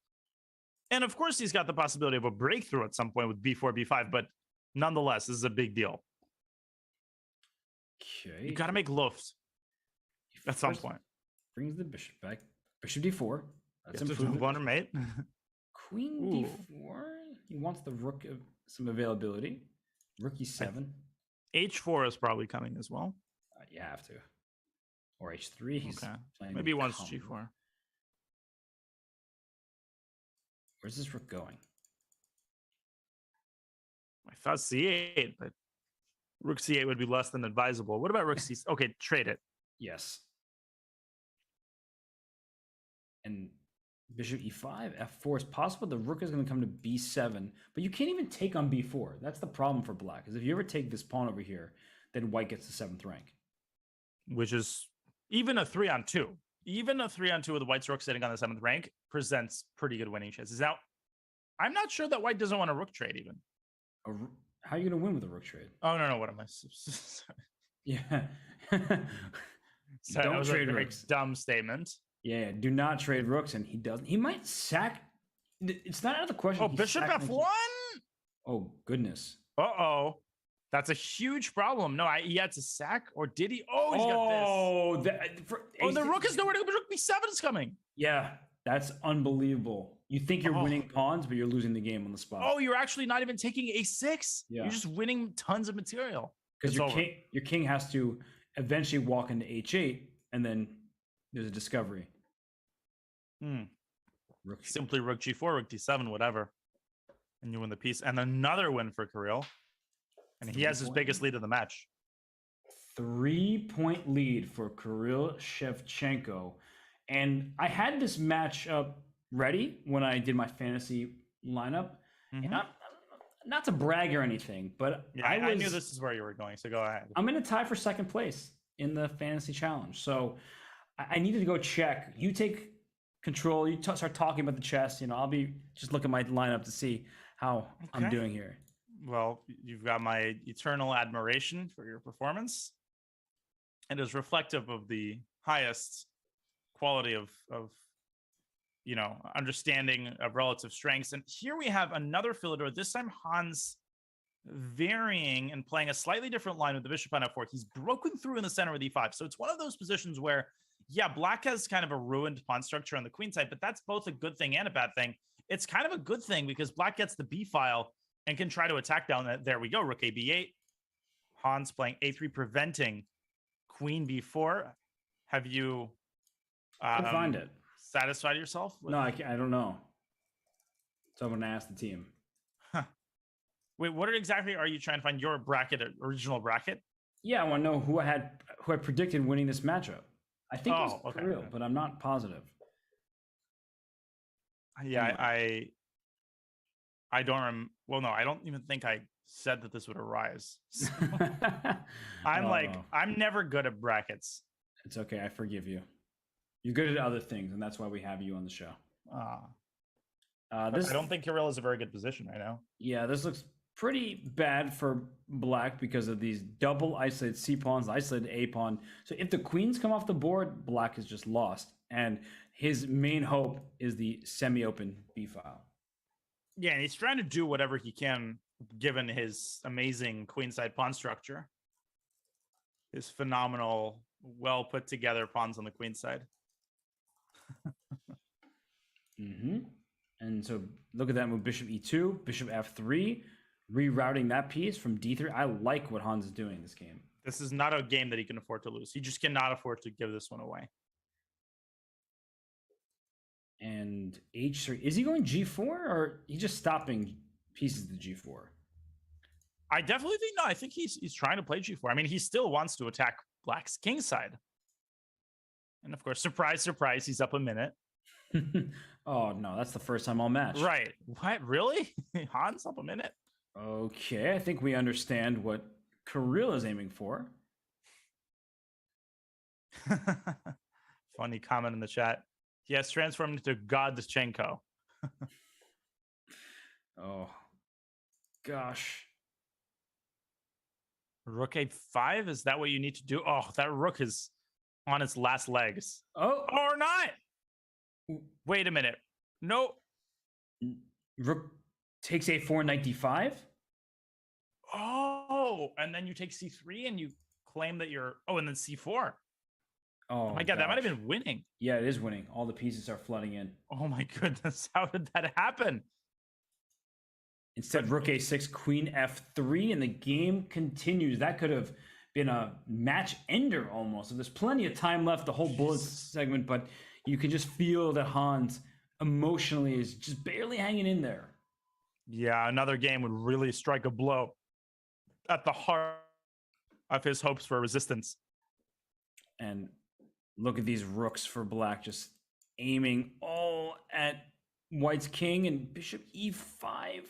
And of course, he's got the possibility of a breakthrough at some point with b4, b5. But nonetheless, this is a big deal. Okay. You got to make Luft at some point. Brings the bishop back. Bishop d4. That's improvement. One mate. Queen d4. He wants the rook of some availability. Rook e7. H4 is probably coming as well. You have to. Or h3. He's playing. Maybe he wants g4. Where's this rook going? I thought c8, but rook c8 would be less than advisable. What about rook c? Okay, trade it. Yes. And bishop e5, f4 is possible. The rook is going to come to b7, but you can't even take on b4. That's the problem for black. Is if you ever take this pawn over here, then white gets the 7th rank, which is even a 3-on-2. Even a 3-on-2 with the white's rook sitting on the 7th rank presents pretty good winning chances. Now, I'm not sure that white doesn't want a rook trade even. How are you going to win with a rook trade? Oh, no. What am I? Yeah. Sorry, Don't that was trade a very rooks. dumb statement. Yeah, do not trade rooks, and he doesn't. He might sack. It's not out of the question. Oh, bishop f1? Oh, goodness. Uh-oh. That's a huge problem. No, he had to sack, or did he? Oh, he's got this. The rook is nowhere to go. Rook b7 is coming. Yeah, that's unbelievable. You think you're winning pawns, but you're losing the game on the spot. Oh, you're actually not even taking a6. Yeah. You're just winning tons of material. Because your king has to eventually walk into h8, and then there's a discovery. Simply rook g4, rook d7, whatever. And you win the piece. And another win for Kirill. And he has his biggest lead of the match. 3-point lead for Kirill Shevchenko. And I had this matchup ready when I did my fantasy lineup. And I'm, not to brag or anything, but yeah, I knew this is where you were going, so go ahead. I'm going to tie for second place in the fantasy challenge. So I needed to go check. You take control. You start talking about the chess. I'll be just looking at my lineup to see how I'm doing here. Well, you've got my eternal admiration for your performance. It is reflective of the highest quality of understanding of relative strengths. And here we have another Philidor. This time Hans varying and playing a slightly different line with the bishop on f4. He's broken through in the center with e5. So it's one of those positions where, yeah, black has kind of a ruined pawn structure on the queen side, but that's both a good thing and a bad thing. It's kind of a good thing because black gets the b file and can try to attack down that. There we go. Rook a b8. Hans playing a3, preventing queen b4. Have you find it? Satisfied yourself? No, I don't know. So I'm going to ask the team. Wait, what exactly are you trying to find? Your bracket, original bracket? Yeah, I want to know who I predicted winning this matchup. I think it was Kirill, but I'm not positive. Yeah, I don't well, no, I don't even think I said that this would arise. So I'm never good at brackets. It's okay. I forgive you. You're good at other things, and that's why we have you on the show. I don't think Kirill is a very good position right now. Yeah, this looks pretty bad for black because of these double isolated C pawns, isolated A pawn. So if the queens come off the board, black is just lost. And his main hope is the semi-open B file. Yeah, and he's trying to do whatever he can given his amazing queenside pawn structure. His phenomenal, well put together pawns on the queen side. And so look at that move, bishop e2, bishop f3, rerouting that piece from d3. I like what Hans is doing in this game. This is not a game that he can afford to lose. He just cannot afford to give this one away. And h3, is he going g4 or he just stopping pieces to g4? I definitely think, no, I think he's trying to play g4. I mean, he still wants to attack black's king side. And of course, surprise, surprise, he's up a minute. Oh, no, that's the first time all match. Right. What? Really? Hans up a minute? Okay, I think we understand what Kirill is aiming for. Funny comment in the chat. He has transformed into God Shevchenko. Oh, gosh. Rook a5? Is that what you need to do? Oh, that rook is on its last legs. Oh. Or not. Wait a minute. No. Rook takes a4, knight d5? Oh, and then you take c3 and you claim that you're... Oh, and then c4. Oh my God, that might have been winning. Yeah, it is winning. All the pieces are flooding in. Oh my goodness, how did that happen? Instead, rook a6, queen f3, and the game continues. That could have been a match ender almost. So there's plenty of time left, the whole bullet segment, but you can just feel that Hans emotionally is just barely hanging in there. Yeah, another game would really strike a blow at the heart of his hopes for resistance. And look at these rooks for black, just aiming all at white's king and bishop e5.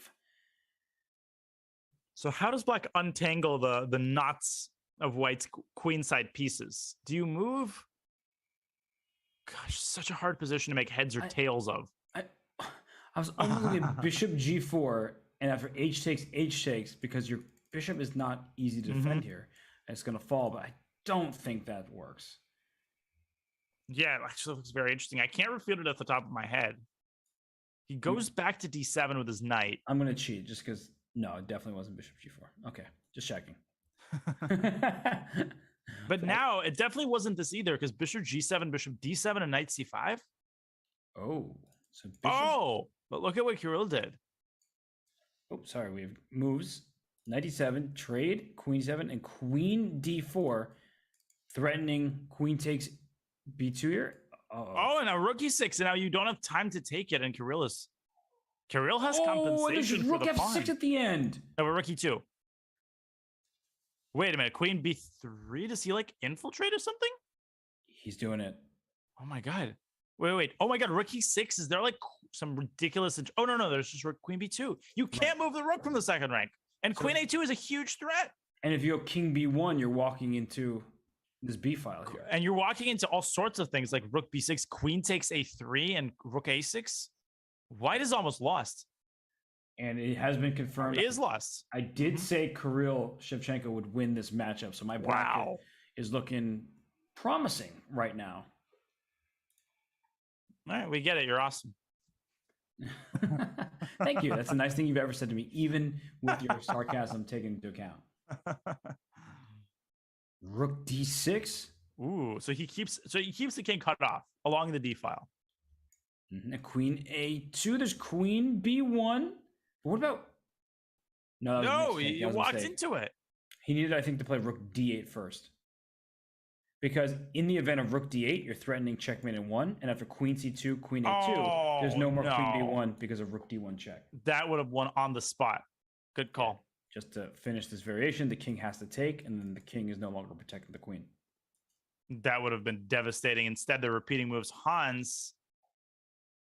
So how does black untangle the knots of white's queenside pieces? Do you move? Gosh, such a hard position to make heads or tails of. I was almost looking at bishop g4, and after h takes, because your bishop is not easy to defend here. It's going to fall, but I don't think that works. Yeah, it actually looks very interesting. I can't refute it at the top of my head. He goes back to d7 with his knight. I'm going to cheat just because, no, it definitely wasn't bishop g4. Okay, just checking. But now it definitely wasn't this either, because bishop g7, bishop d7, and knight c5. Oh, so bishop... Oh, but look at what Kirill did. Oh, sorry, we have moves. Knight e7, trade, queen 7, and queen d4, threatening queen takes b2 here. Oh, and a rook e6, and now you don't have time to take it, and Kirill has compensation rook for the f6 pawn. at the end. No, rook e2. Wait a minute. Queen B3. Does he like infiltrate or something? He's doing it. Oh my god. Wait. Oh my god. Rook E6. Is there like some ridiculous? Oh no. There's just Rook Queen B2. You can't move the rook from the second rank. And Queen A2 is a huge threat. And if you go King B1, you're walking into this B file here. And you're walking into all sorts of things like Rook B6, Queen takes A3, and Rook A6. White is almost lost. And it has been confirmed. It is lost. I did say Kirill Shevchenko would win this matchup, so my bracket is looking promising right now. All right, we get it. You're awesome. Thank you. That's the nice thing you've ever said to me, even with your sarcasm taken into account. Rook D6. Ooh, so he keeps the king cut off along the D file. Queen A2. There's Queen B1. But what about? No, he walked into it. He needed, I think, to play Rook D8 first. Because in the event of Rook D8, you're threatening checkmate in 1, and after Queen C2, Queen A2, there's no more Queen B1 because of Rook D1 check. That would have won on the spot. Good call. Just to finish this variation, the king has to take, and then the king is no longer protecting the queen. That would have been devastating. Instead, they're repeating moves. Hans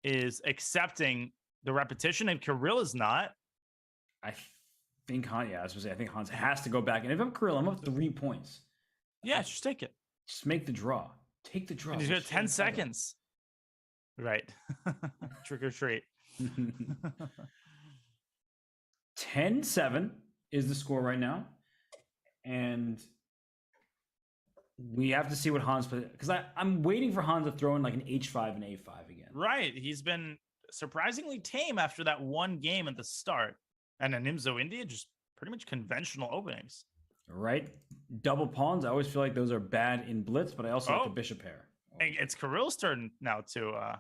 is accepting the repetition, and Kirill is not. I think Hans, I was going to say, I think Hans has to go back. And if I'm Kirill, I'm up 3 points. Yeah, just take it. Just make the draw. Take the draw. And he's got 10 seconds. Right. Trick or treat. 10-7 is the score right now. And we have to see what Hans plays. Because I'm waiting for Hans to throw in like an H5 and A5 again. Right. He's been surprisingly tame after that one game at the start. And then Nimzo India, just pretty much conventional openings. Right. Double pawns. I always feel like those are bad in blitz, but I also like a bishop pair. And it's Kirill's turn now to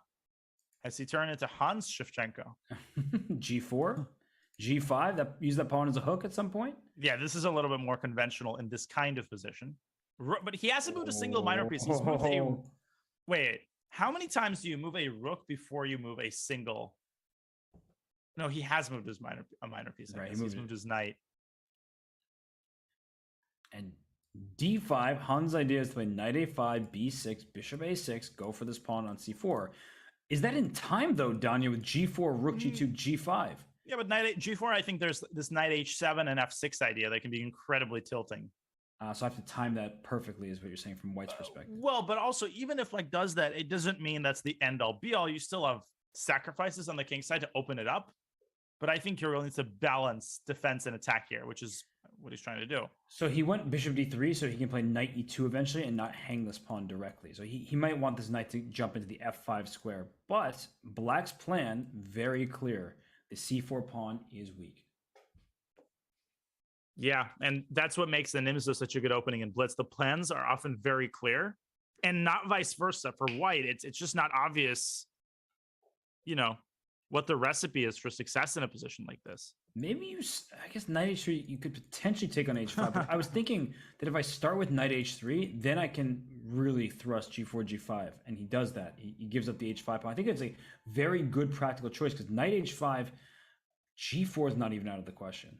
has he turned into Hans Shevchenko? G4, G5. That use that pawn as a hook at some point. Yeah, this is a little bit more conventional in this kind of position. But he hasn't moved a single minor piece. He's moved a wait. How many times do you move a rook before you move a single? No, he has moved his minor piece. Right, he's moved his knight. And D5, Hans' idea is to play knight A5, B6, bishop A6, go for this pawn on C4. Is that in time, though, Danya, with G4, rook G2, G5? Yeah, but G4, I think there's this knight H7 and F6 idea that can be incredibly tilting. So I have to time that perfectly, is what you're saying from White's perspective. Well, but also, even if White does that, it doesn't mean that's the end-all, be-all. You still have sacrifices on the king side to open it up. But I think Kirill needs to balance defense and attack here, which is what he's trying to do. So he went bishop d3 so he can play knight e2 eventually and not hang this pawn directly. So he might want this knight to jump into the f5 square. But Black's plan, very clear. The c4 pawn is weak. Yeah, and that's what makes the Nimzo such a good opening in blitz. The plans are often very clear and not vice versa. For White, it's just not obvious, you know, what the recipe is for success in a position like this. Maybe I guess knight h3, you could potentially take on h5. But I was thinking that if I start with knight h3, then I can really thrust g4, g5. And he does that. He gives up the h5 pawn. I think it's a very good practical choice because knight h5, g4 is not even out of the question.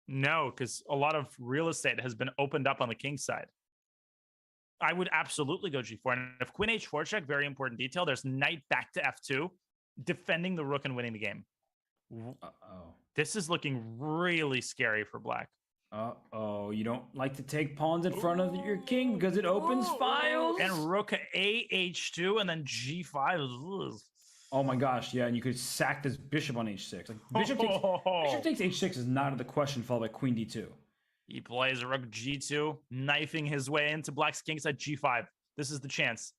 No, because a lot of real estate has been opened up on the king side. I would absolutely go g4. And if queen h4 check, very important detail, there's knight back to f2, defending the rook and winning the game. Uh-oh. This is looking really scary for Black. Uh-oh. You don't like to take pawns in front of your king because it opens files? And rook a h2 and then g5. Ugh. Oh my gosh, yeah, and you could sack this bishop on h6. Like bishop takes h6 is not out of the question, followed by queen d2. He plays rook g2, knifing his way into Black's kingside g5. This is the chance.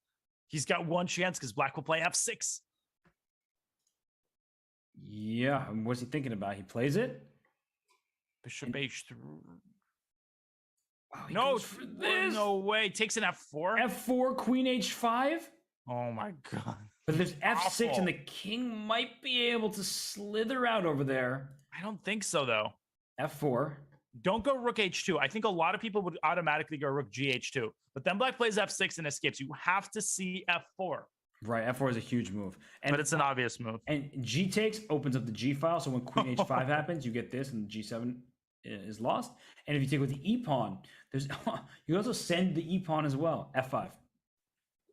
He's got one chance because Black will play f6. Yeah, and what's he thinking about? He plays it? Bishop h3. Oh, no, for this. No way. Takes an f4. F4, queen h5? Oh my god. But there's f6 and the king might be able to slither out over there. I don't think so, though. F4. Don't go rook h2. I think a lot of people would automatically go rook gh2. But then Black plays f6 and escapes. You have to see f4. Right, f4 is a huge move. But it's an obvious move. And g takes opens up the g file, so when queen h5 happens, you get this, and g7 is lost. And if you take with the e-pawn, there's you also send the e-pawn as well. F5.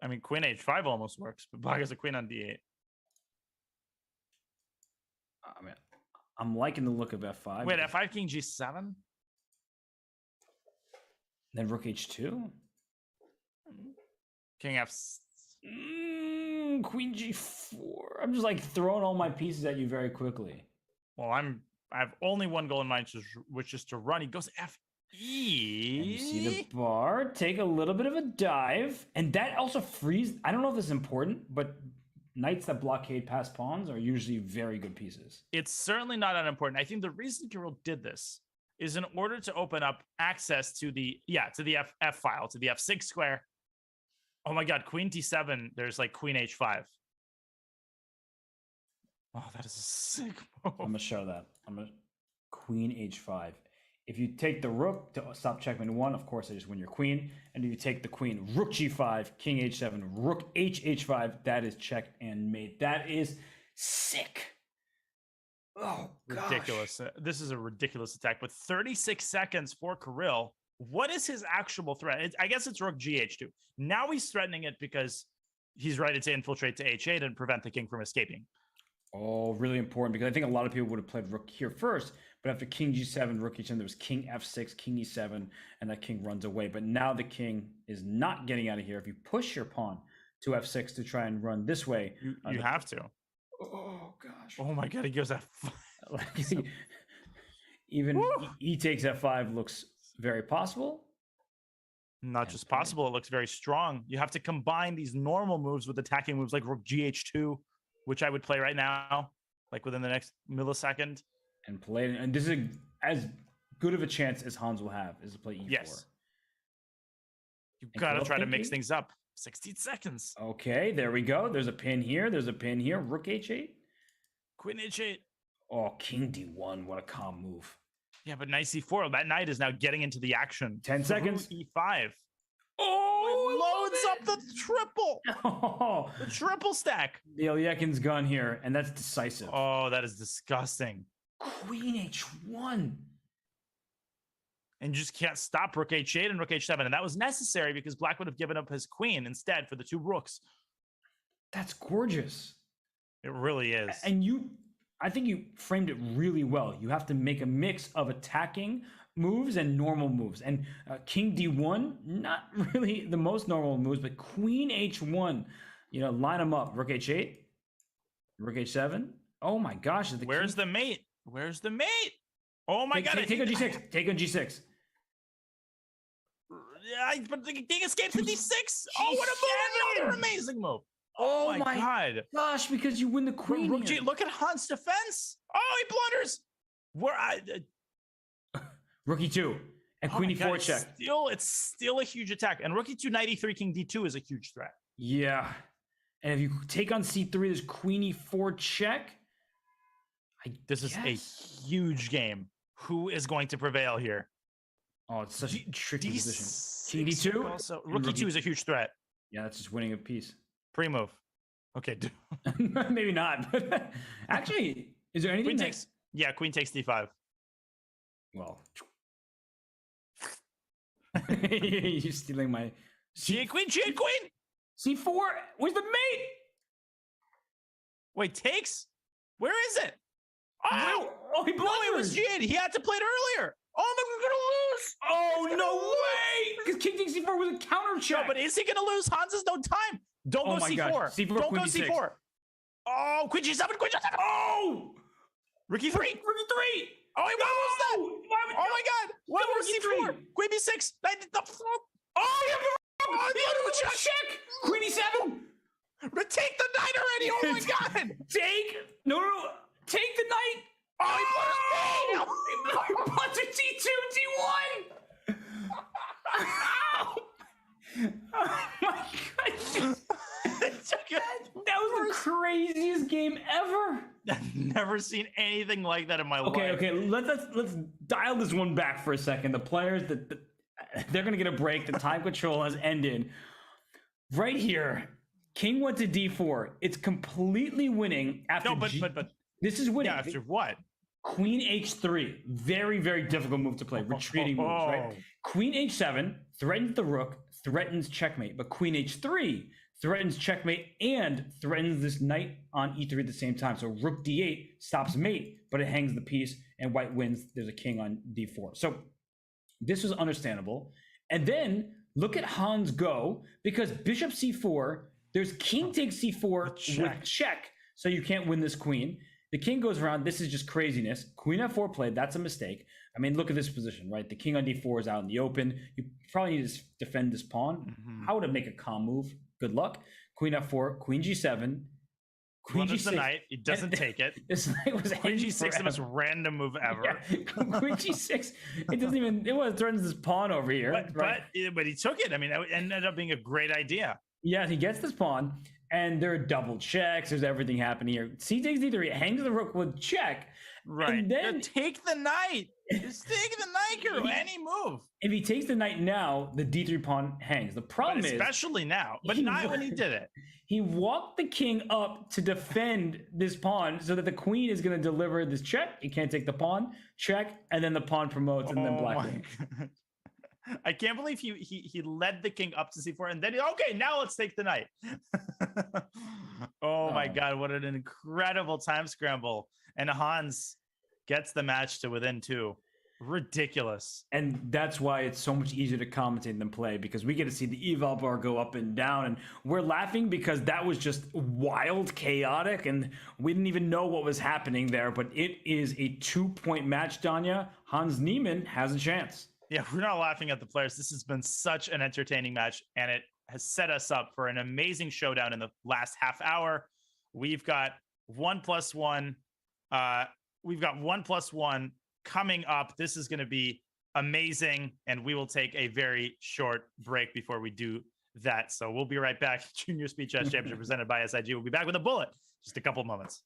I mean, queen h5 almost works, but black has a queen on d8. I mean, I'm liking the look of f5. Wait, f5 king g7? Then rook h2? King f... Queen g4. I'm just like throwing all my pieces at you very quickly. Well, I have only one goal in mind, which is to run. He goes f e. And you see the bar. Take a little bit of a dive, and that also frees. I don't know if this is important, but knights that blockade past pawns are usually very good pieces. It's certainly not unimportant. I think the reason Kirill did this is in order to open up access to the f file, to the f6 square. Oh my god, queen d7, there's like queen h5. Oh, that is a sick move. I'm gonna show that. I'm gonna queen h5. If you take the rook to stop checkmate 1, of course I just win your queen. And if you take the queen, rook g5, king h7, rook h5, that is checked and mate. That is sick. Oh, gosh. Ridiculous. This is a ridiculous attack. But 36 seconds for Kirill. What is his actual threat? I guess it's rook gh2. Now he's threatening it because he's ready to infiltrate to h8 and prevent the king from escaping. Oh, really important, because I think a lot of people would have played rook here first, but after king g7, rook h7, there was king f6, king e7, and that king runs away. But now the king is not getting out of here. If you push your pawn to f6 to try and run this way... You have to. Oh, gosh. Oh, my God, he goes f5. Even e takes f5 looks very possible. Not just possible, it looks very strong. You have to combine these normal moves with attacking moves like rook gh2, which I would play right now, like within the next millisecond. And play it. And this is as good of a chance as Hans will have, is to play e4. Yes. You've got to try to mix things up. 16 seconds. Okay, there we go. There's a pin here. There's a pin here. Rook h8. Queen h8. Oh, king d1. What a calm move. Yeah, but knight c4. That knight is now getting into the action. 10 seconds. e5. Oh, it loads up the triple. Oh, the triple stack. The Ilyekin's gone here, and that's decisive. Oh, that is disgusting. Queen h1. And you just can't stop rook h8 and rook h7. And that was necessary because black would have given up his queen instead for the two rooks. That's gorgeous. It really is. And I think you framed it really well. You have to make a mix of attacking moves and normal moves. And king d1, not really the most normal moves, but queen h1, line them up. Rook h8, rook h7. Oh my gosh. Where's the mate? Where's the mate? Oh my God. Take on g6. Take on g6. Yeah, but the king escapes to d6. Oh, what a move. Another amazing move. Oh my God. Gosh, because you win the queen. Look at Hans' defense. Oh, he blunders. Rook e2 and queen e4 check. It's still a huge attack. And rook e2, knight e3, king d2 is a huge threat. Yeah. And if you take on c3, there's queen e4 check. This is a huge game. Who is going to prevail here? Oh, it's such a tricky position. King d2? Also, rook e2 is a huge threat. Yeah, that's just winning a piece. Pre-move. Okay. Maybe not. But actually, is there anything queen takes d5. Well. You're stealing my... G8 queen, G8 queen! C4, where's the mate? Wait, takes? Where is it? Oh, he blunders. No, it was G8. He had to play it earlier. Oh, we're gonna lose. Oh, no way! Because king takes c4 with a counter check. No, but is he gonna lose? Hans has no time. Don't go c4. Gosh. C4. Don't go c4. Oh, queen g7, queen g7. Oh! Rook e3. Rook e3. Oh, he almost that. Oh my God. What was c4? Queen b6. Oh, the check. Queen e7. But take the knight already. Oh my God. No. Take the knight. Oh, he blunders d2, d1. Oh my God. That was the craziest game ever. I've never seen anything like that in my life. Okay. Let's dial this one back for a second. The players they're gonna get a break. The time control has ended. Right here, king went to d4. It's completely winning after. No, but this is winning. Yeah, after what? Queen h3, very, very difficult move to play. Retreating moves, right? Queen h7 threatens the rook, threatens checkmate, but Queen h3 threatens checkmate and threatens this knight on e3 at the same time. So rook d8 stops mate, but it hangs the piece, and white wins. There's a king on d4. So this was understandable. And then look at Hans go, because bishop c4, there's king takes c4 with check, so you can't win this queen. The king goes around. This is just craziness. Queen f4 played. That's a mistake. I mean, look at this position, right? The king on d4 is out in the open. You probably need to defend this pawn. How would it make a calm move? Good luck. Queen f4, queen g7, queen g6. The knight. He doesn't take it. This knight was queen g6, the most random move ever. Yeah. Queen g6. It doesn't even. It threatens this pawn over here. But he took it. I mean, it ended up being a great idea. Yeah, he gets this pawn, and there are double checks. There's everything happening here. C takes d3. It hangs the rook with check. Right. And then take the knight. Just take the knight, girl. Any move. If he takes the knight now, the d3 pawn hangs. The problem is, especially now, but not when he did it. He walked the king up to defend this pawn so that the queen is going to deliver this check. He can't take the pawn, check, and then the pawn promotes, and then black wins. I can't believe he led the king up to c4, and then okay, now let's take the knight. Oh my god, what an incredible time scramble. And Hans gets the match to within 2. Ridiculous. And that's why it's so much easier to commentate than play, because we get to see the eval bar go up and down, and we're laughing because that was just wild, chaotic, and we didn't even know what was happening there. But it is a 2-point match, Danya. Hans Niemann has a chance. Yeah, we're not laughing at the players. This has been such an entertaining match, and it has set us up for an amazing showdown in the last half hour. We've got 1+1. We've got 1+1 coming up. This is going to be amazing, and we will take a very short break before we do that. So we'll be right back. Junior Speed Chess Championship presented by SIG. We'll be back with a bullet. Just a couple moments.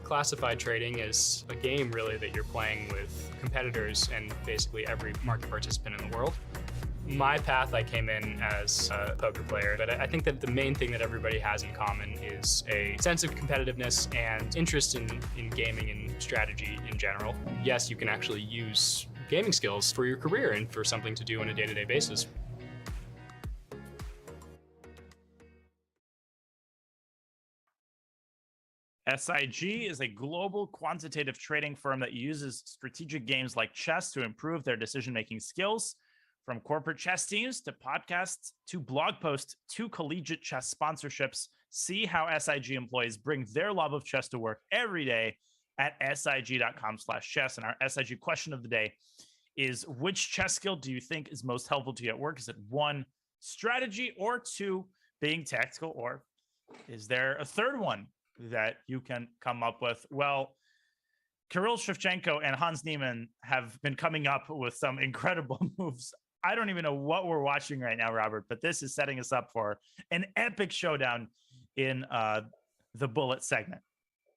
Classified trading is a game really that you're playing with competitors and basically every market participant in the world. My path, I came in as a poker player, but I think that the main thing that everybody has in common is a sense of competitiveness and interest in gaming and strategy in general. Yes, you can actually use gaming skills for your career and for something to do on a day-to-day basis. SIG is a global quantitative trading firm that uses strategic games like chess to improve their decision-making skills. From corporate chess teams to podcasts to blog posts to collegiate chess sponsorships, see how SIG employees bring their love of chess to work every day at sig.com/chess. And our SIG question of the day is, which chess skill do you think is most helpful to you at work? Is it 1, strategy, or 2, being tactical, or is there a third one that you can come up with? Well, Kirill Shevchenko and Hans Niemann have been coming up with some incredible moves. I don't even know what we're watching right now, Robert, but this is setting us up for an epic showdown in the bullet segment.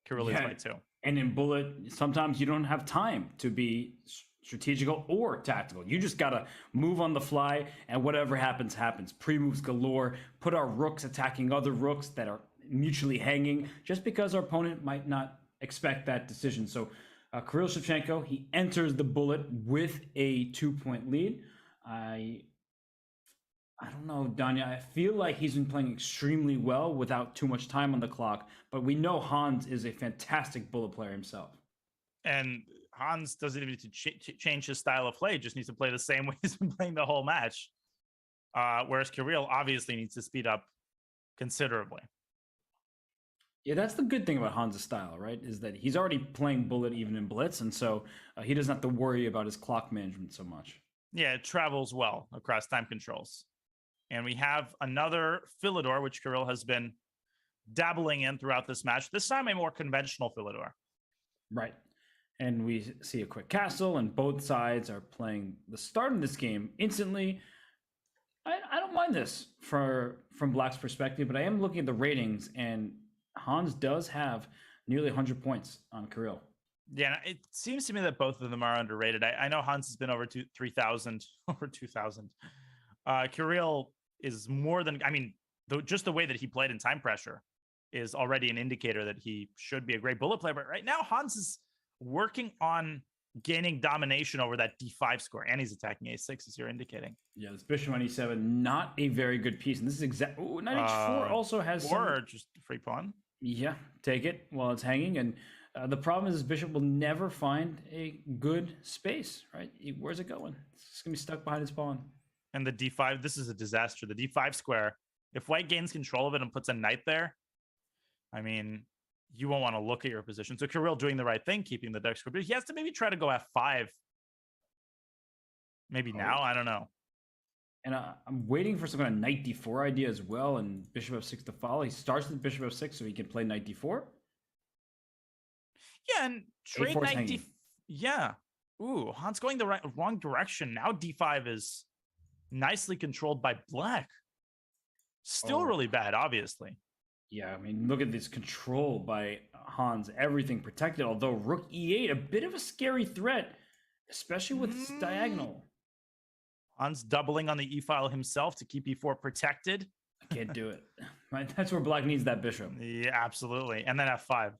Kirill is right too. And in bullet, sometimes you don't have time to be strategical or tactical. You just got to move on the fly, and whatever happens, happens. Pre-moves galore, put our rooks attacking other rooks that are mutually hanging, just because our opponent might not expect that decision. So Kirill Shevchenko, he enters the bullet with a 2-point lead. I don't know, Danya. I feel like he's been playing extremely well without too much time on the clock, but we know Hans is a fantastic bullet player himself. And Hans doesn't even need to change his style of play, he just needs to play the same way he's been playing the whole match. Whereas Kirill obviously needs to speed up considerably. Yeah, that's the good thing about Hans' style, right? Is that he's already playing bullet even in blitz, and so he doesn't have to worry about his clock management so much. Yeah, it travels well across time controls. And we have another Philidor, which Kirill has been dabbling in throughout this match. This time a more conventional Philidor. Right. And we see a quick castle, and both sides are playing the start of this game instantly. I don't mind this from Black's perspective, but I am looking at the ratings, and Hans does have nearly 100 points on Kirill. Yeah, it seems to me that both of them are underrated. I know Hans has been over 3,000, over 2,000. Kirill is more than, I mean, just the way that he played in Time Pressure is already an indicator that he should be a great bullet player. But right now, Hans is working on gaining domination over that d5 score, and he's attacking a6, as you're indicating. Yeah, this bishop on e7, not a very good piece. And this is exactly, knight h4 also has or just a free pawn. Yeah, take it while it's hanging. And the problem is this bishop will never find a good space, right? Where's it going? It's just going to be stuck behind his pawn. And the d5, this is a disaster. The d5 square, if white gains control of it and puts a knight there, I mean, you won't want to look at your position. So Kirill doing the right thing, keeping the dark square. But he has to maybe try to go f5. Maybe now, I don't know. And I'm waiting for some kind of knight d4 idea as well, and bishop f6 to follow. He starts with bishop f6 so he can play knight d4. Yeah, and trade knight d4. Yeah. Ooh, Hans going the wrong direction. Now d5 is nicely controlled by Black. Still really bad, obviously. Yeah, I mean, look at this control by Hans. Everything protected, although rook e8, a bit of a scary threat, especially with its diagonal. Hans doubling on the e-file himself to keep e4 protected. I can't do it. Right? That's where Black needs that bishop. Yeah, absolutely. And then f5,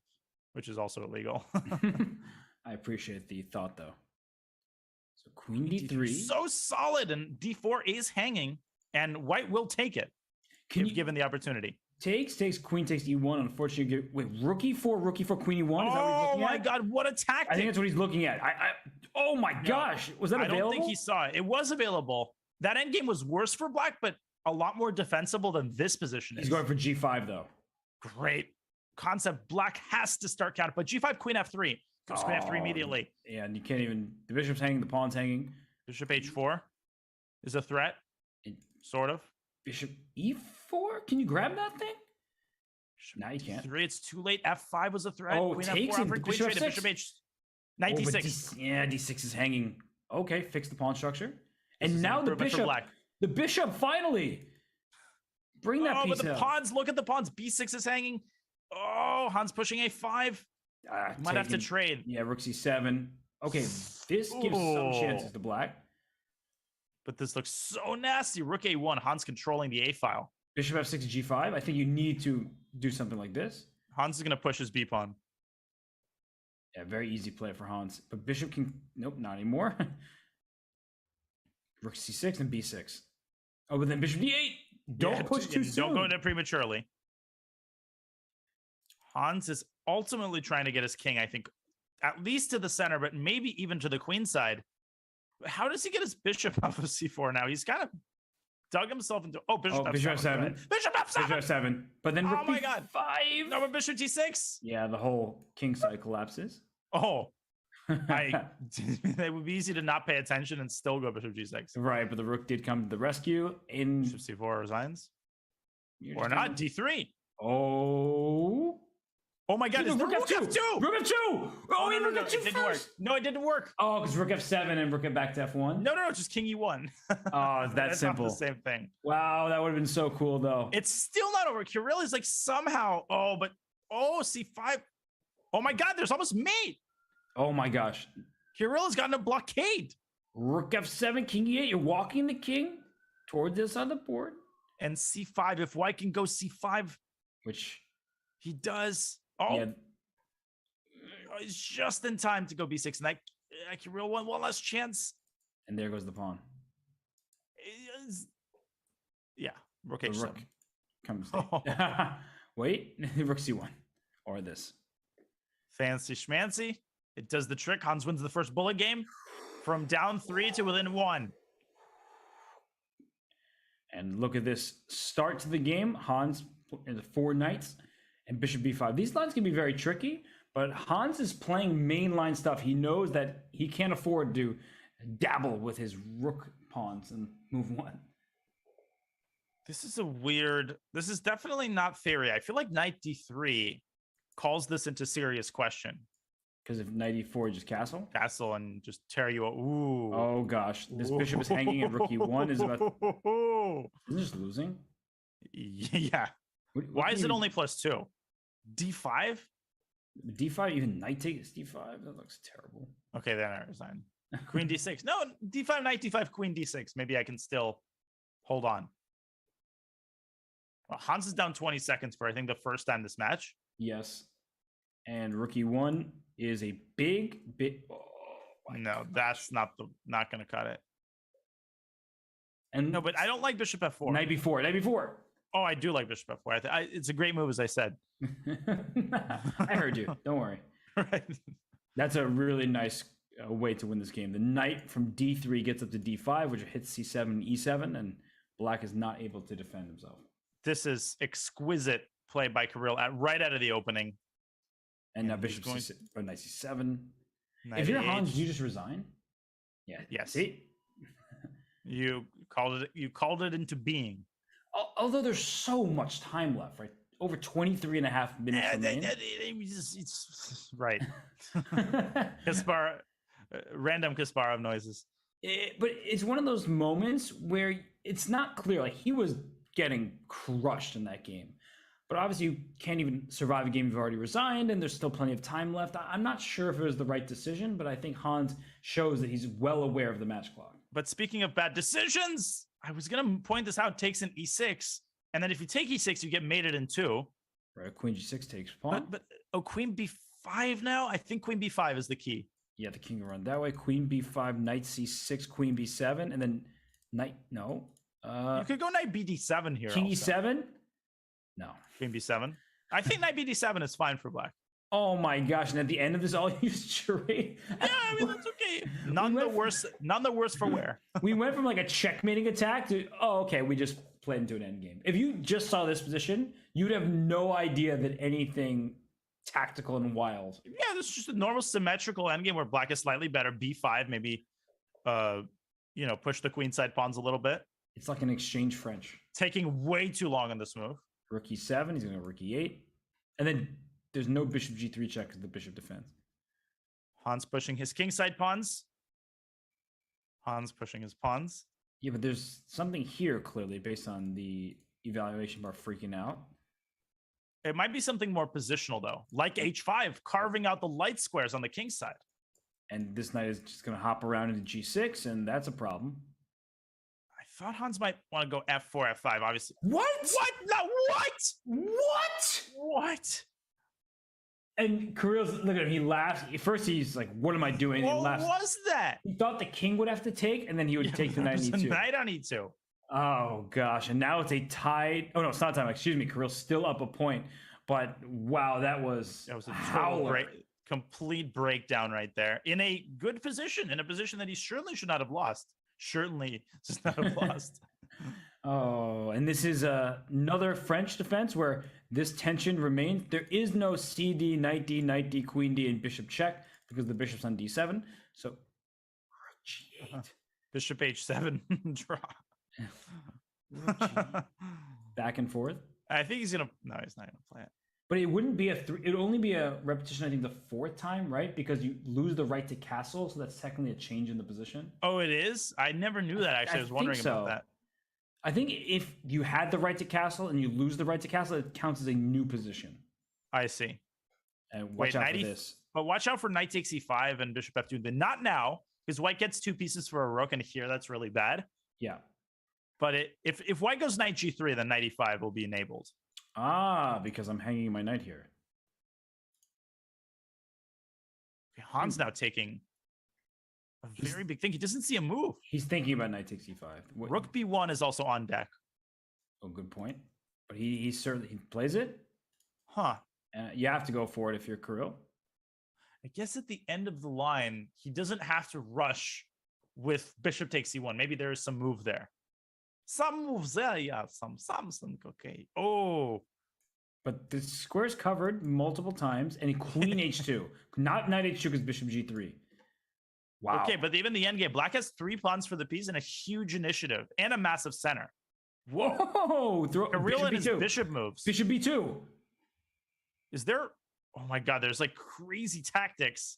which is also illegal. I appreciate the thought, though. So queen d3. So solid, and d4 is hanging, and white will take it if given the opportunity. Takes, queen takes e1. Unfortunately, wait, rook e4, queen e1. Is that what he's looking at? Oh my god, what a tactic! I think that's what he's looking at. Oh my gosh, was that available? I don't think he saw it. It was available. That endgame was worse for Black, but a lot more defensible than this position is. He's going for g5 though. Great concept. Black has to start counter, but g5, queen f3. Goes queen f3 immediately. Yeah, and you can't even. The bishop's hanging, the pawn's hanging. Bishop h4 is a threat, sort of. Bishop e4? Can you grab that thing? Now you can't. It's too late. f5 was a threat. Oh, queen takes f4, it. queen trade, bishop h. Knight d6. Yeah, d6 is hanging. Okay, fix the pawn structure. And now the bishop. The bishop finally. Bring that piece but the out. pawns. Look at the pawns. b6 is hanging. Oh, Hans pushing a5. Might have to trade. Yeah, rook c7. Okay, this gives some chances to Black. But this looks so nasty. Rook A1, Hans controlling the A file. Bishop F6 G5. I think you need to do something like this. Hans is going to push his B pawn. Yeah, very easy play for Hans. But Bishop can... Nope, not anymore. Rook C6 and B6. Oh, but then Bishop D8. Don't push too soon. Don't go into prematurely. Hans is ultimately trying to get his king, I think, at least to the center, but maybe even to the queen side. How does he get his bishop off of C4 now? He's kind of dug himself into... Oh, bishop F7. Bishop F7. Bishop F7! Bishop F7. But then Rook God. B5. No, but bishop G6. Yeah, the whole king side collapses. Oh. It would be easy to not pay attention and still go bishop G6. Right, but the rook did come to the rescue. Bishop C4 resigns. Or not, D3. Oh my God, Rook F2! Rook F2! Oh, no, Rook no, F2 it didn't work. No, it didn't work. Oh, because Rook F7 and Rook back to F1? No, just King E1. Oh, it's that That's simple. Not the same thing. Wow, that would have been so cool, though. It's still not over. Kirill is like somehow... C5. Oh my God, there's almost mate. Oh my gosh. Kirill has gotten a blockade. Rook F7, King E8. You're walking the king toward this side of the board. And C5, if White can go C5... Which... He does. Oh, yeah. He's just in time to go B6. And that Kirill won one last chance. And there goes the pawn. Yeah, Rook the H7. Rook comes. Wait, Rook C1. Or this. Fancy schmancy. It does the trick. Hans wins the first bullet game from down 3 to within 1. And look at this start to the game. Hans in the 4 knights and Bishop B5. These lines can be very tricky, but Hans is playing mainline stuff. He knows that he can't afford to dabble with his rook pawns and move 1. This is definitely not theory. I feel like knight D3 calls this into serious question. Because if knight E4 just castle? Castle and just tear you up. Ooh. Oh gosh. This bishop is hanging and rook E1 is about... Isn't it just losing? Yeah. Why is it only +2? D5? D5, even knight takes D5? That looks terrible. Okay, then I resign. Queen D6. No, D5, knight D5, queen D6. Maybe I can still hold on. Well, Hans is down 20 seconds for, I think, the first time this match. Yes. And rook E1 is a big... Oh, no, that's not going to cut it. And no, but I don't like bishop F4. Knight B4. Knight B4. Oh, I do like bishop F4. It's a great move, as I said. I heard you. Don't worry. Right. That's a really nice way to win this game. The knight from D3 gets up to D5, which hits C7 and E7, and black is not able to defend himself. This is exquisite play by Kirill right out of the opening. And now bishop C6, knight C7. If you're Hans, you just resign? Yeah. Yes. See? You called it into being. Although there's so much time left, right? Over 23 and a half minutes remaining. It's right. Random Kasparov noises. But it's one of those moments where it's not clear. Like, he was getting crushed in that game. But obviously, you can't even survive a game you've already resigned, and there's still plenty of time left. I'm not sure if it was the right decision, but I think Hans shows that he's well aware of the match clock. But speaking of bad decisions, I was going to point this out. Takes an E6, and then if you take E6, you get mated in 2. Right, Queen G6 takes pawn. But Queen B5 now? I think Queen B5 is the key. Yeah, the king will run that way. Queen B5, Knight C6, Queen B7, and then Knight... No. You could go Knight BD7 here. King also. E7? No. Queen B7. I think Knight BD7 is fine for black. Oh my gosh! And at the end of this, all you charade. Yeah, I mean that's okay. None the worse for wear. We went from like a checkmating attack to okay, we just played into an end game. If you just saw this position, you'd have no idea that anything tactical and wild. Yeah, this is just a normal symmetrical endgame where black is slightly better. B5 maybe, push the queenside pawns a little bit. It's like an exchange French. Taking way too long on this move. Rook E7. He's going to go Rook E8, and then. There's no bishop G3 check because the bishop defends. Hans pushing his kingside pawns. Hans pushing his pawns. Yeah, but there's something here clearly based on the evaluation bar freaking out. It might be something more positional though, like H5, carving out the light squares on the king side. And this knight is just going to hop around into G6, and that's a problem. thought Hans might want to go f4, f5. Obviously. What? What? No, what? What? What? And Kirill's look at him. He laughs. First, he's like, "What am I doing?" And he What laughs. was that? He thought the king would have to take, and then he would take the knight on There's a e2. knight on e2. Oh gosh! And now it's a tied. Oh no, it's not time. Excuse me. Kirill's still up a point. But wow, that was a total howler. complete breakdown right there. In a good position, in a position that he certainly should not have lost. Certainly should not have lost. Oh, and this is another French defense where this tension remains. There is no CD, knight D, queen D, and bishop check because the bishop's on D7. So rook G8. Bishop H7 draw. Back and forth. I think he's gonna. No, he's not gonna play it. But it wouldn't be it would only be a repetition, I think, the fourth time, right? Because you lose the right to castle, so that's technically a change in the position. Oh, it is? I never knew that, actually. I was wondering about that. I think if you had the right to castle and you lose the right to castle, it counts as a new position. I see. And watch out for this. But watch out for knight takes e5 and bishop f2. But not now, because white gets 2 pieces for a rook, and here that's really bad. Yeah. But if white goes knight g3, then knight e5 will be enabled. Ah, because I'm hanging my knight here. Han's now taking a very big thing. He doesn't see a move. He's thinking about knight takes e5. Rook b1 is also on deck. Oh, good point. But he certainly plays it. Huh. You have to go for it if you're Kirill. I guess at the end of the line, he doesn't have to rush with bishop takes c1. Maybe there is some move there. Some moves there, yeah. Something. Okay. Oh. But the square's covered multiple times, and queen h2. Not knight h2 because bishop g3. Wow. Okay, but even the endgame, black has 3 pawns for the piece and a huge initiative and a massive center. Whoa! Kirill and his bishop moves. Bishop b2. Is there? Oh my god! There's like crazy tactics.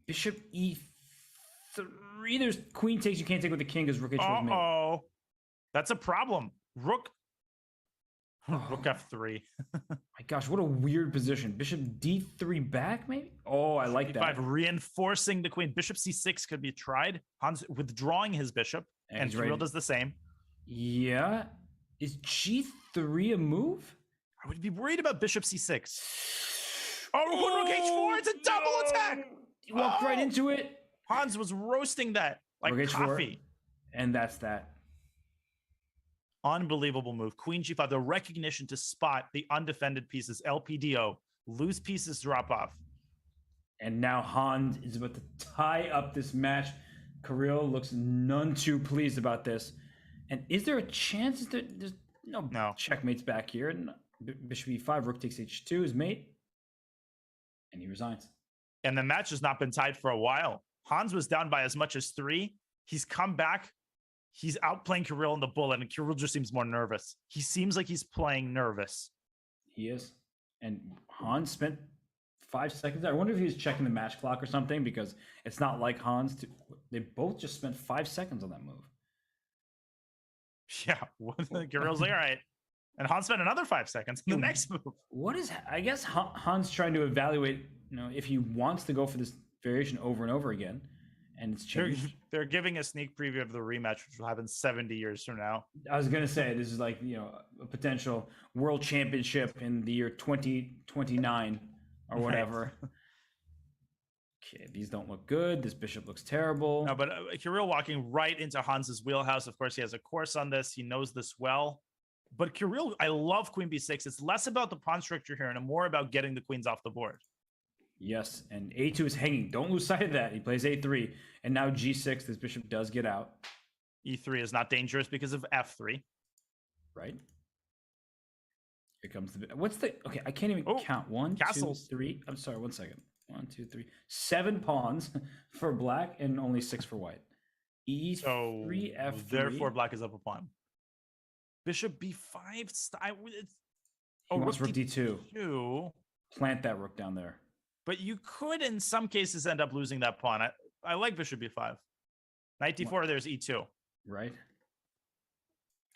Bishop e3. There's queen takes. You can't take with the king because rook h4 is made. Oh, that's a problem. Rook f3. My gosh, what a weird position. Bishop d3 back, maybe? Oh, I like that. Reinforcing the queen. Bishop c6 could be tried. Hans withdrawing his bishop, and Kirill does the same. Yeah. Is g3 a move? I would be worried about bishop c6. Oh, rook h4. It's a double attack. You walked right into it. Hans was roasting that like rook h4, coffee. And that's that. Unbelievable move. Queen g5, the recognition to spot the undefended pieces. LPDO. Loose pieces drop off. And now Hans is about to tie up this match. Kirill looks none too pleased about this. And is there a chance that there's no checkmates back here? And bishop e5, rook takes h2 is mate. And he resigns. And the match has not been tied for a while. Hans was down by as much as 3. He's come back. He's outplaying Kirill in the bullet, and Kirill just seems more nervous. He seems like he's playing nervous. He is. And Hans spent 5 seconds. I wonder if he was checking the match clock or something, because it's not like Hans. They both just spent 5 seconds on that move. Yeah. Kirill's like, all right. And Hans spent another 5 seconds on the next move. What is, I guess Hans trying to evaluate, if he wants to go for this variation over and over again. And it's changed. They're giving a sneak preview of the rematch, which will happen 70 years from now. I was gonna say this is like a potential world championship in the year 2029 or whatever. Right. Okay, these don't look good. This bishop looks terrible. No, but Kirill walking right into Hans's wheelhouse. Of course, he has a course on this. He knows this well. But Kirill, I love queen b6. It's less about the pawn structure here and more about getting the queens off the board. Yes, and a2 is hanging. Don't lose sight of that. He plays a3, and now g6. This bishop does get out. e3 is not dangerous because of f3. Right. Here comes the... What's the... Okay, I can't even count. 1, castles. 2, 3... I'm sorry, 1 second. 1, 2, 3... 7 pawns for black and only 6 for white. E3, so, f3... Therefore, black is up a pawn. Bishop b5... rook d2. Plant that rook down there. But you could, in some cases, end up losing that pawn. I like bishop b5. Knight d4, there's e2. Right.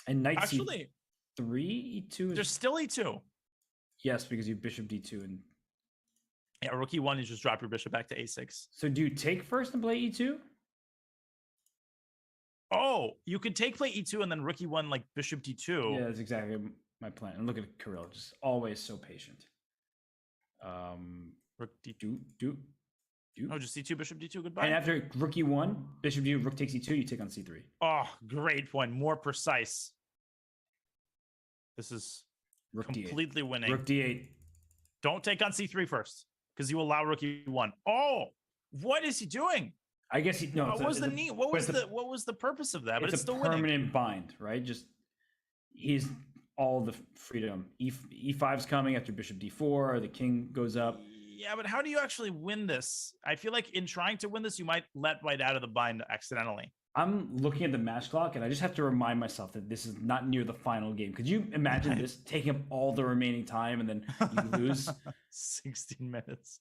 And knight actually, c3, e2 is... There's still e2. Yes, because you bishop d2 and... Yeah, rook e1, you just drop your bishop back to a6. So do you take first and play e2? Oh, you could take play e2 and then rook e1 like bishop d2. Yeah, that's exactly my plan. And look at Kirill, just always so patient. Rook d2. Do. Oh, just c2, bishop d2, goodbye. And after rook e1, bishop d2, rook takes e2, you take on c3. Oh, great point. More precise. This is rook completely d8. winning. Rook d8. Don't take on c3 first, because you allow rook e1. Oh, what is he doing? I guess he no. What was the purpose of that? But it's still winning. Permanent bind, right? Just he's all the freedom. E5's coming after bishop d4. The king goes up. Yeah, but how do you actually win this? I feel like in trying to win this, you might let white out of the bind accidentally. I'm looking at the match clock, and I just have to remind myself that this is not near the final game. Could you imagine this taking up all the remaining time and then you lose? 16 minutes.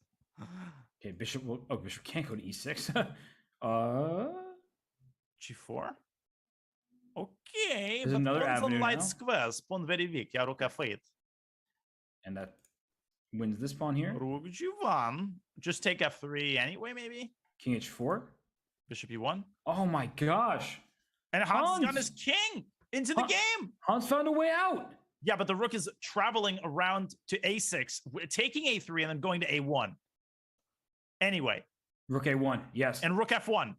Okay, bishop can't go to e6. G4. Okay, there's another avenue light now. squares. Pawn very weak. Ja, rook f8. And that wins this pawn here. Rook g1. Just take f3 anyway, maybe. King h4. Bishop e1. Oh my gosh! And Hans got his king into the game. Hans found a way out. Yeah, but the rook is traveling around to a6, taking a3 and then going to a1. Anyway. Rook a1, yes. And rook f1.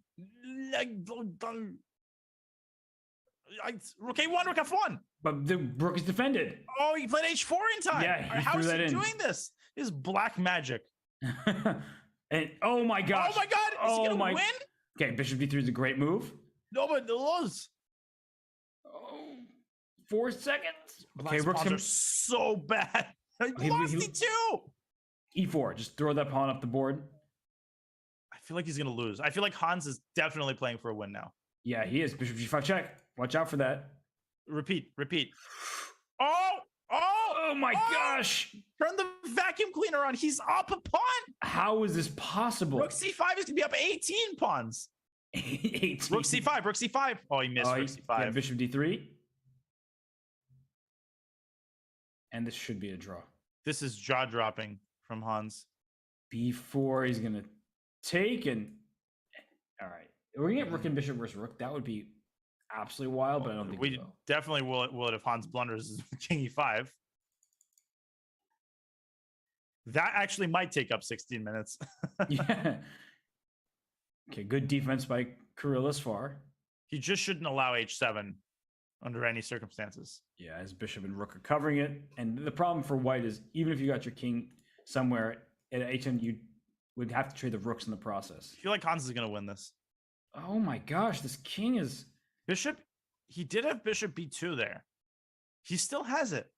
Rook a1, rook f1. But the rook is defended. Oh, he played h4 in time. Yeah, how is he doing this? This is black magic. And oh my gosh. Oh my god, is he gonna win? Okay, bishop d3 is a great move. No, but the lose. Oh, 4 seconds. Okay, rooks are so bad. He lost e2. E4, just throw that pawn up the board. I feel like he's gonna lose. I feel like Hans is definitely playing for a win now. Yeah, he is. Bishop g5 check. Watch out for that. Repeat. Oh my gosh. Turn the vacuum cleaner on. He's up a pawn. How is this possible? Rook c5 is gonna be up 18 pawns. 18. Rook c5. Oh, he missed rook c5. Yeah, bishop d3. And this should be a draw. This is jaw dropping from Hans. b4, he's gonna take and all right. We're gonna get rook and bishop versus rook. That would be absolutely wild, but I don't think we definitely will if Hans blunders king e5. That actually might take up 16 minutes. Yeah. Okay, good defense by Kirill thus far. He just shouldn't allow h7 under any circumstances. Yeah, his bishop and rook are covering it. And the problem for white is even if you got your king somewhere at h7, you would have to trade the rooks in the process. I feel like Hans is going to win this. Oh my gosh, this king is... Bishop, he did have bishop b2 there. He still has it.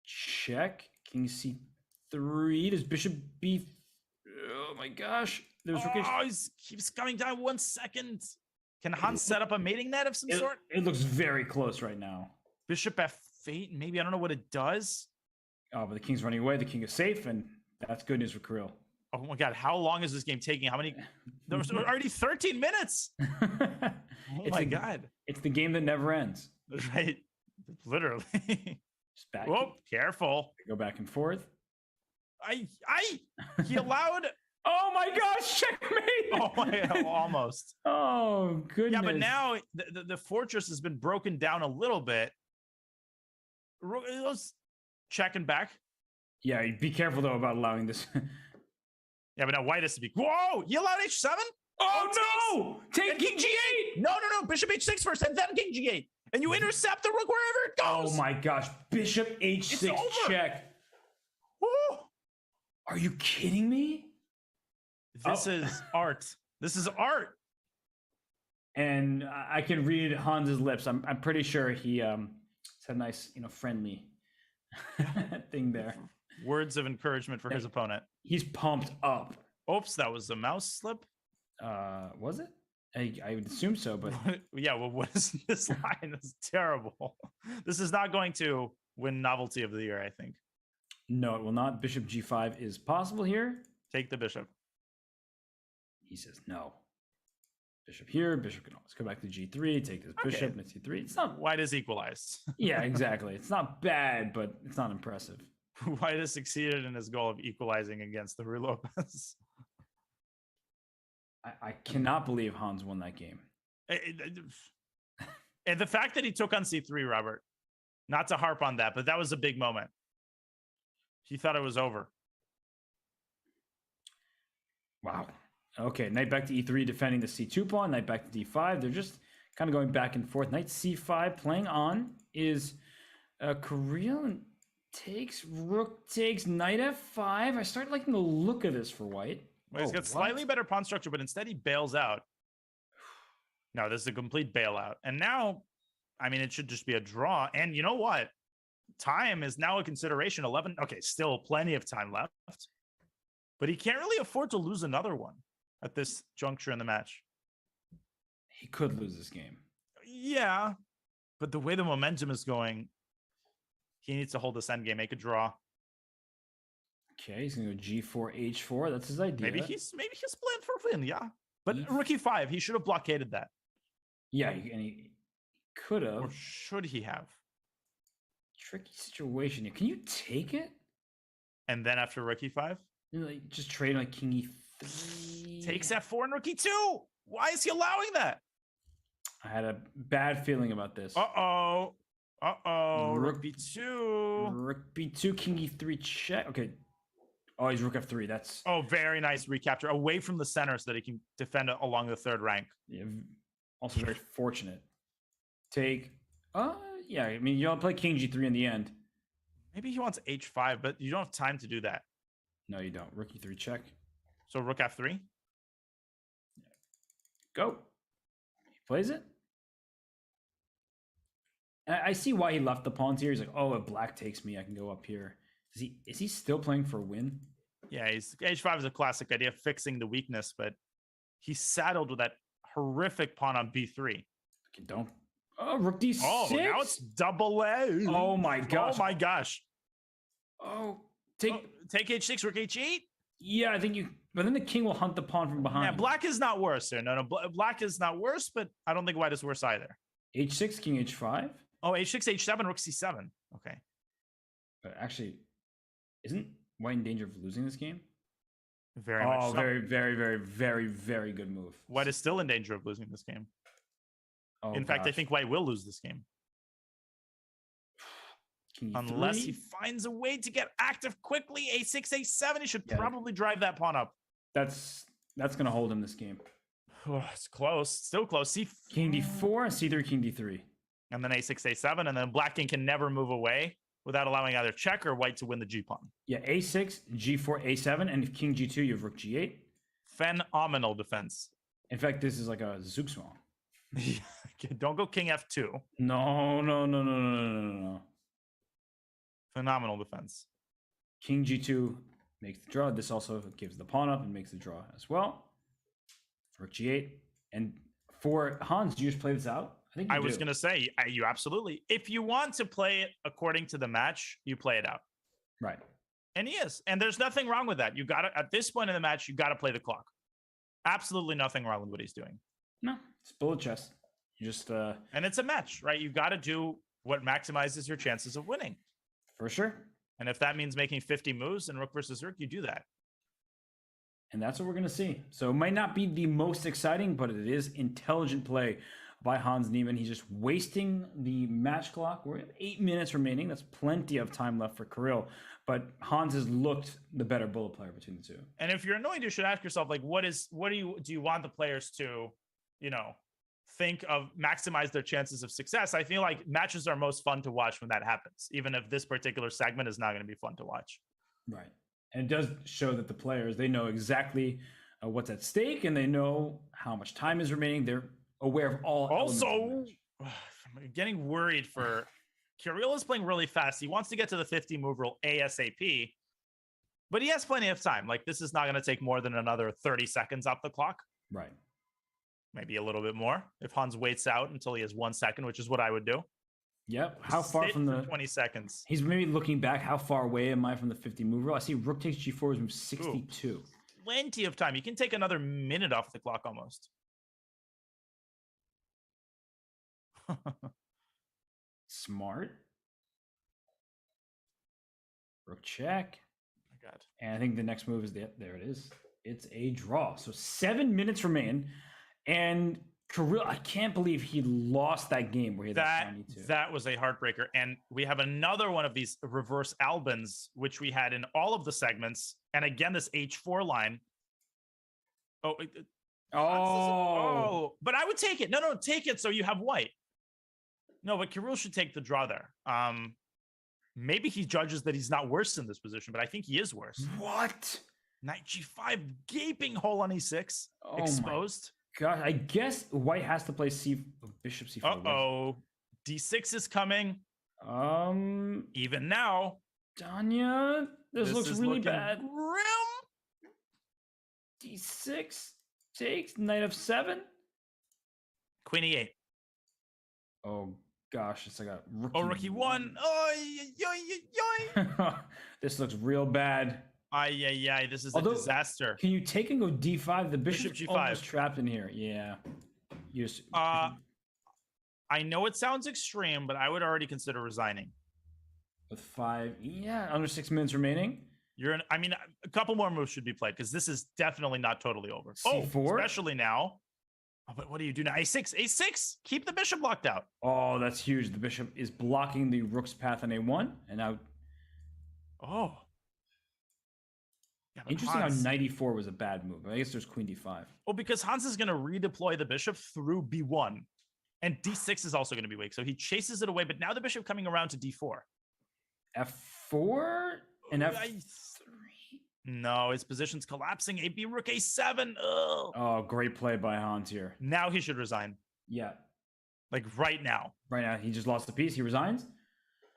Check. King c3. Does bishop b... Oh my gosh. There's he keeps coming down 1 second. Can Hans set up a mating net of some sort? It looks very close right now. Bishop f8, maybe. I don't know what it does. Oh, but the king's running away. The king is safe, and that's good news for Kirill. Oh my god, how long is this game taking? How many? There's already 13 minutes. Oh my god. It's the game that never ends. Right. Literally. Just back. Whoa, careful. Go back and forth. He allowed. Oh my gosh, checkmate! Oh my, almost. Oh goodness. Yeah, but now the fortress has been broken down a little bit. Let's checking back. Yeah, be careful though about allowing this. Yeah, but now white has to be. Whoa! You allowed h7? Oh no! Take king g8! No. Bishop h6 first, and then king g8, and you intercept the rook wherever it goes. Oh my gosh! Bishop h6 check. Woo! Are you kidding me? This is art. This is art. And I can read Hans's lips. I'm pretty sure he said a nice, friendly thing there. Words of encouragement for his opponent. He's pumped up. Oops, that was a mouse slip. Was it? I would assume so, but yeah. Well, what is this line? It's terrible. This is not going to win novelty of the year, I think. No, it will not. Bishop g5 is possible here. Take the bishop. He says no. Bishop here. Bishop can always go back to g3. Take this bishop and c3. It's not white is equalized. Yeah, exactly. It's not bad, but it's not impressive. White has succeeded in his goal of equalizing against the Ruy Lopez. I cannot believe Hans won that game. And the fact that he took on c3, Robert, not to harp on that, but that was a big moment. He thought it was over. Wow. Okay, knight back to e3, defending the c2 pawn. Knight back to d5. They're just kind of going back and forth. Knight c5, playing on is Kirill takes, rook takes, knight f5. I start liking the look of this for white. Well, he's got slightly better pawn structure, but instead he bails out. No, this is a complete bailout. And now, I mean, it should just be a draw. And you know what? Time is now a consideration. 11. Okay, still plenty of time left. But he can't really afford to lose another one at this juncture in the match. He could lose this game. Yeah. But the way the momentum is going, he needs to hold this endgame, make a draw. Okay, he's gonna go g4, h4. That's his idea. Maybe he's planned for a win, yeah. But rook e5, he should have blockaded that. Yeah, and he could have. Or should he have? Tricky situation here. Can you take it? And then after rook e5? Like just trade like king e3. Takes f4 and rook e2. Why is he allowing that? I had a bad feeling about this. Uh-oh. Uh-oh. Rook b2. Rook b2, king e3 check. Okay. Oh, he's rook f3. That's... Oh, very nice recapture. Away from the center so that he can defend along the third rank. Yeah, also very fortunate. Take... yeah, I mean, you'll play king g3 in the end. Maybe he wants h5, but you don't have time to do that. No, you don't. Rook e3 check. So rook f3? Go. He plays it. I see why he left the pawns here. He's like, oh, if black takes me, I can go up here. Is he still playing for a win? Yeah, h5 is a classic idea, fixing the weakness, but he's saddled with that horrific pawn on b3. Okay, don't. Oh, rook d6. Oh, now it's double A. Oh my gosh. Oh my gosh. Oh, take h6, rook h8. Yeah, I think you. But then the king will hunt the pawn from behind. Yeah, black is not worse there. No, black is not worse, but I don't think white is worse either. h6, king h5. Oh, h6, h7, rook c7. Okay. But actually, isn't white in danger of losing this game? Very much so. Very, very, very, very, very good move. White is still in danger of losing this game. Oh, in fact, I think white will lose this game. Unless he finds a way to get active quickly. a6, a7. He should probably drive that pawn up. That's going to hold him this game. Oh, it's close. Still close. King d4, c3, king d3. And then a6, a7. And then black king can never move away without allowing either check or white to win the g-pawn. Yeah, a6, g4, a7. And if king g2, you have rook g8. Phenomenal defense. In fact, this is like a Zugzwang. Don't go king f2. No. Phenomenal defense. King g2 makes the draw. This also gives the pawn up and makes the draw as well. Rook g8. And for Hans, do you just play this out? I think you was going to say, you absolutely. If you want to play it according to the match, you play it out. Right. And he is. And there's nothing wrong with that. You got to, at this point in the match, you got to play the clock. Absolutely nothing wrong with what he's doing. No, it's bullet chess. You just and it's a match, right? You got to do what maximizes your chances of winning. For sure. And if that means making 50 moves in rook versus rook, you do that. And that's what we're going to see. So it might not be the most exciting, but it is intelligent play by Hans Niemann. He's just wasting the match clock. We're at 8 minutes remaining. That's plenty of time left for Kirill. But Hans has looked the better bullet player between the two. And if you're annoyed, you should ask yourself, like, do you want the players to, think of maximize their chances of success? I feel like matches are most fun to watch when that happens, even if this particular segment is not going to be fun to watch. Right. And it does show that the players, they know exactly what's at stake and they know how much time is remaining. They're aware of all. Also, I'm getting worried for Kirill is playing really fast. He wants to get to the 50 move rule ASAP, but he has plenty of time. Like, this is not going to take more than another 30 seconds off the clock. Right. Maybe a little bit more if Hans waits out until he has 1 second, which is what I would do. Yep. How far from the 20 seconds? He's maybe looking back. How far away am I from the 50 move rule? I see rook takes g4 is move 62. Ooh, plenty of time. You can take another minute off the clock almost. Smart. Rook check. Oh my God. And I think the next move is there it is. It's a draw. So 7 minutes remain. And Kirill, I can't believe he lost that game where he had that pawn e2. That was a heartbreaker. And we have another one of these reverse Albans, which we had in all of the segments. And again, this h4 line. But I would take it. No, take it so you have white. No, but Kirill should take the draw there. Maybe he judges that he's not worse in this position, but I think he is worse. What? Knight g5, gaping hole on e6, exposed. God, I guess white has to play bishop c4. Uh-oh. d6 is coming. Even now. Danya, this looks really bad. Grim. d6 takes, knight f7. Queen e8. Oh gosh, it's like a rookie. Rookie 1. This looks real bad. This is a disaster. Can you take and go d5? The bishop's g5. almost trapped in here. Yeah. I know it sounds extreme, but I would already consider resigning. With 5, under 6 minutes remaining. A couple more moves should be played because this is definitely not totally over. c4? Especially now. Oh, but what do you do now? a6. Keep the bishop locked out. Oh, that's huge. The bishop is blocking the rook's path on a1, and now. Oh. Yeah, interesting how knight e4 was a bad move. I guess there's queen d5. Well, because Hans is going to redeploy the bishop through b1, and d6 is also going to be weak. So he chases it away, but now the bishop coming around to d4. f4 and f3. No, his position's collapsing. A b rook a7. Ugh. Oh, great play by Hans here. Now he should resign. Yeah. Like right now. Right now. He just lost a piece. He resigns.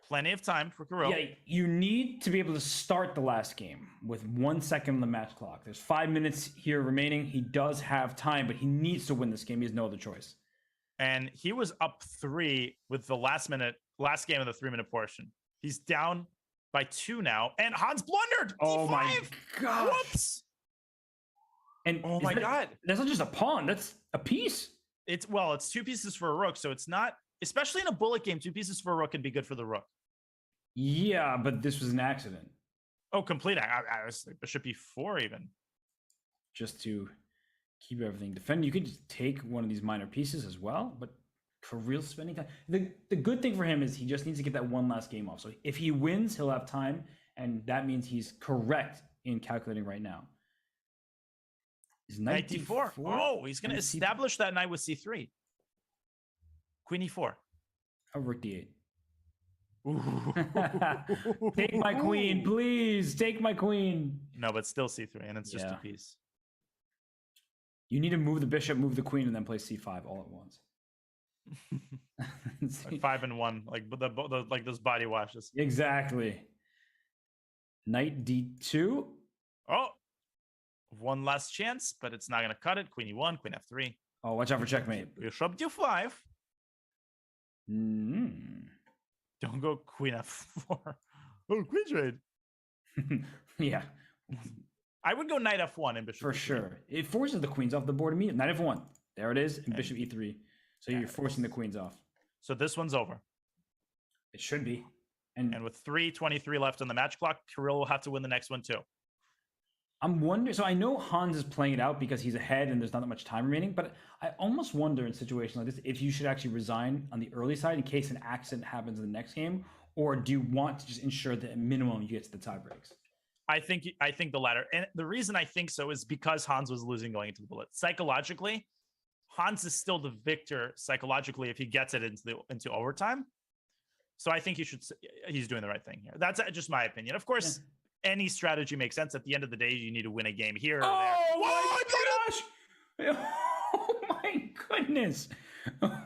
Plenty of time for Kirill. Yeah, you need to be able to start the last game with 1 second on the match clock. There's 5 minutes here remaining. He does have time, but he needs to win this game. He has no other choice. And he was up 3 with the last game of the 3-minute portion. He's down by 2 now, and Hans blundered. Oh D5. my gosh. Whoops. And oh my god. That's not just a pawn, that's a piece. It's 2 pieces for a rook, so it's not, especially in a bullet game, 2 pieces for a rook can be good for the rook. Yeah, but this was an accident. Oh, complete. I was like bishop e4 even. Just to keep everything defended. You could just take one of these minor pieces as well, but Kirill's spending time. The good thing for him is he just needs to get that one last game off. So if he wins, he'll have time, and that means he's correct in calculating right now. Is knight d4. Oh, he's going to establish that knight with c3. Queen e4. Oh, rook d8. Take my queen, please. Take my queen. No, but still c3, and it's just a piece. You need to move the bishop, move the queen, and then play c5 all at once. Like 5 and 1, like the like those body washes. Exactly. Knight d2. Oh, one last chance, but it's not going to cut it. Queen e1, queen f3. Oh, watch out for checkmate. Bishop d5. Don't go queen f4. Oh, queen trade. Yeah. I would go knight f1 and bishop for e3. Sure. It forces the queens off the board immediately. Knight f1. There it is. And bishop e3. So you're forcing the queens off. So this one's over. It should be. And with 3:23 left on the match clock, Kirill will have to win the next one too. I'm wondering. So I know Hans is playing it out because he's ahead and there's not that much time remaining. But I almost wonder in situations like this if you should actually resign on the early side in case an accident happens in the next game, or do you want to just ensure that at minimum you get to the tie breaks? I think the latter. And the reason I think so is because Hans was losing going into the bullet. Psychologically, Hans is still the victor psychologically if he gets it into overtime. So I think he's doing the right thing here. That's just my opinion. Of course, any strategy makes sense. At the end of the day, you need to win a game here or there. Oh my gosh! Oh my goodness!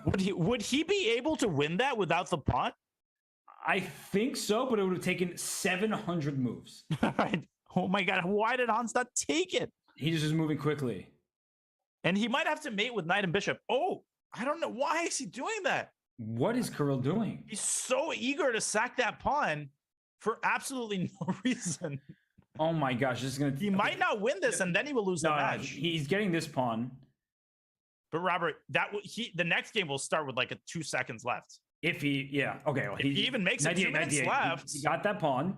Would he be able to win that without the pawn? I think so, but it would have taken 700 moves. Right. Oh my god! Why did Hans not take it? He's just moving quickly. And he might have to mate with knight and bishop. Oh, I don't know. Why is he doing that? What is Kirill doing? He's so eager to sack that pawn for absolutely no reason. Oh my gosh, this is gonna. He might not win this, and then he will lose the match. He's getting this pawn. But Robert, the next game will start with like 2 seconds left. If he, okay. Well, if he even makes it 2 minutes left. He got that pawn.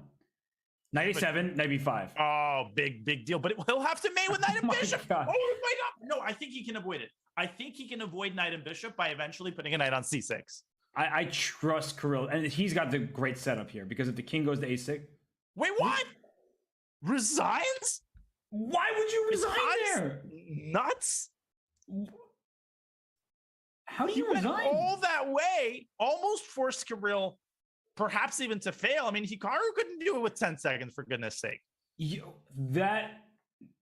Knight a7, knight b5. Oh, big deal. But he'll have to mate with knight and my bishop. God. Oh my God. No, I think he can avoid it. I think he can avoid knight and bishop by eventually putting a knight on c6. I trust Kirill, and he's got the great setup here because if the king goes to a6. Wait, what? Resigns? Why would you resign there? Nuts? How do He you went resign? all that way, almost forced Kirill, perhaps even to fail. I mean, Hikaru couldn't do it with 10 seconds, for goodness sake. That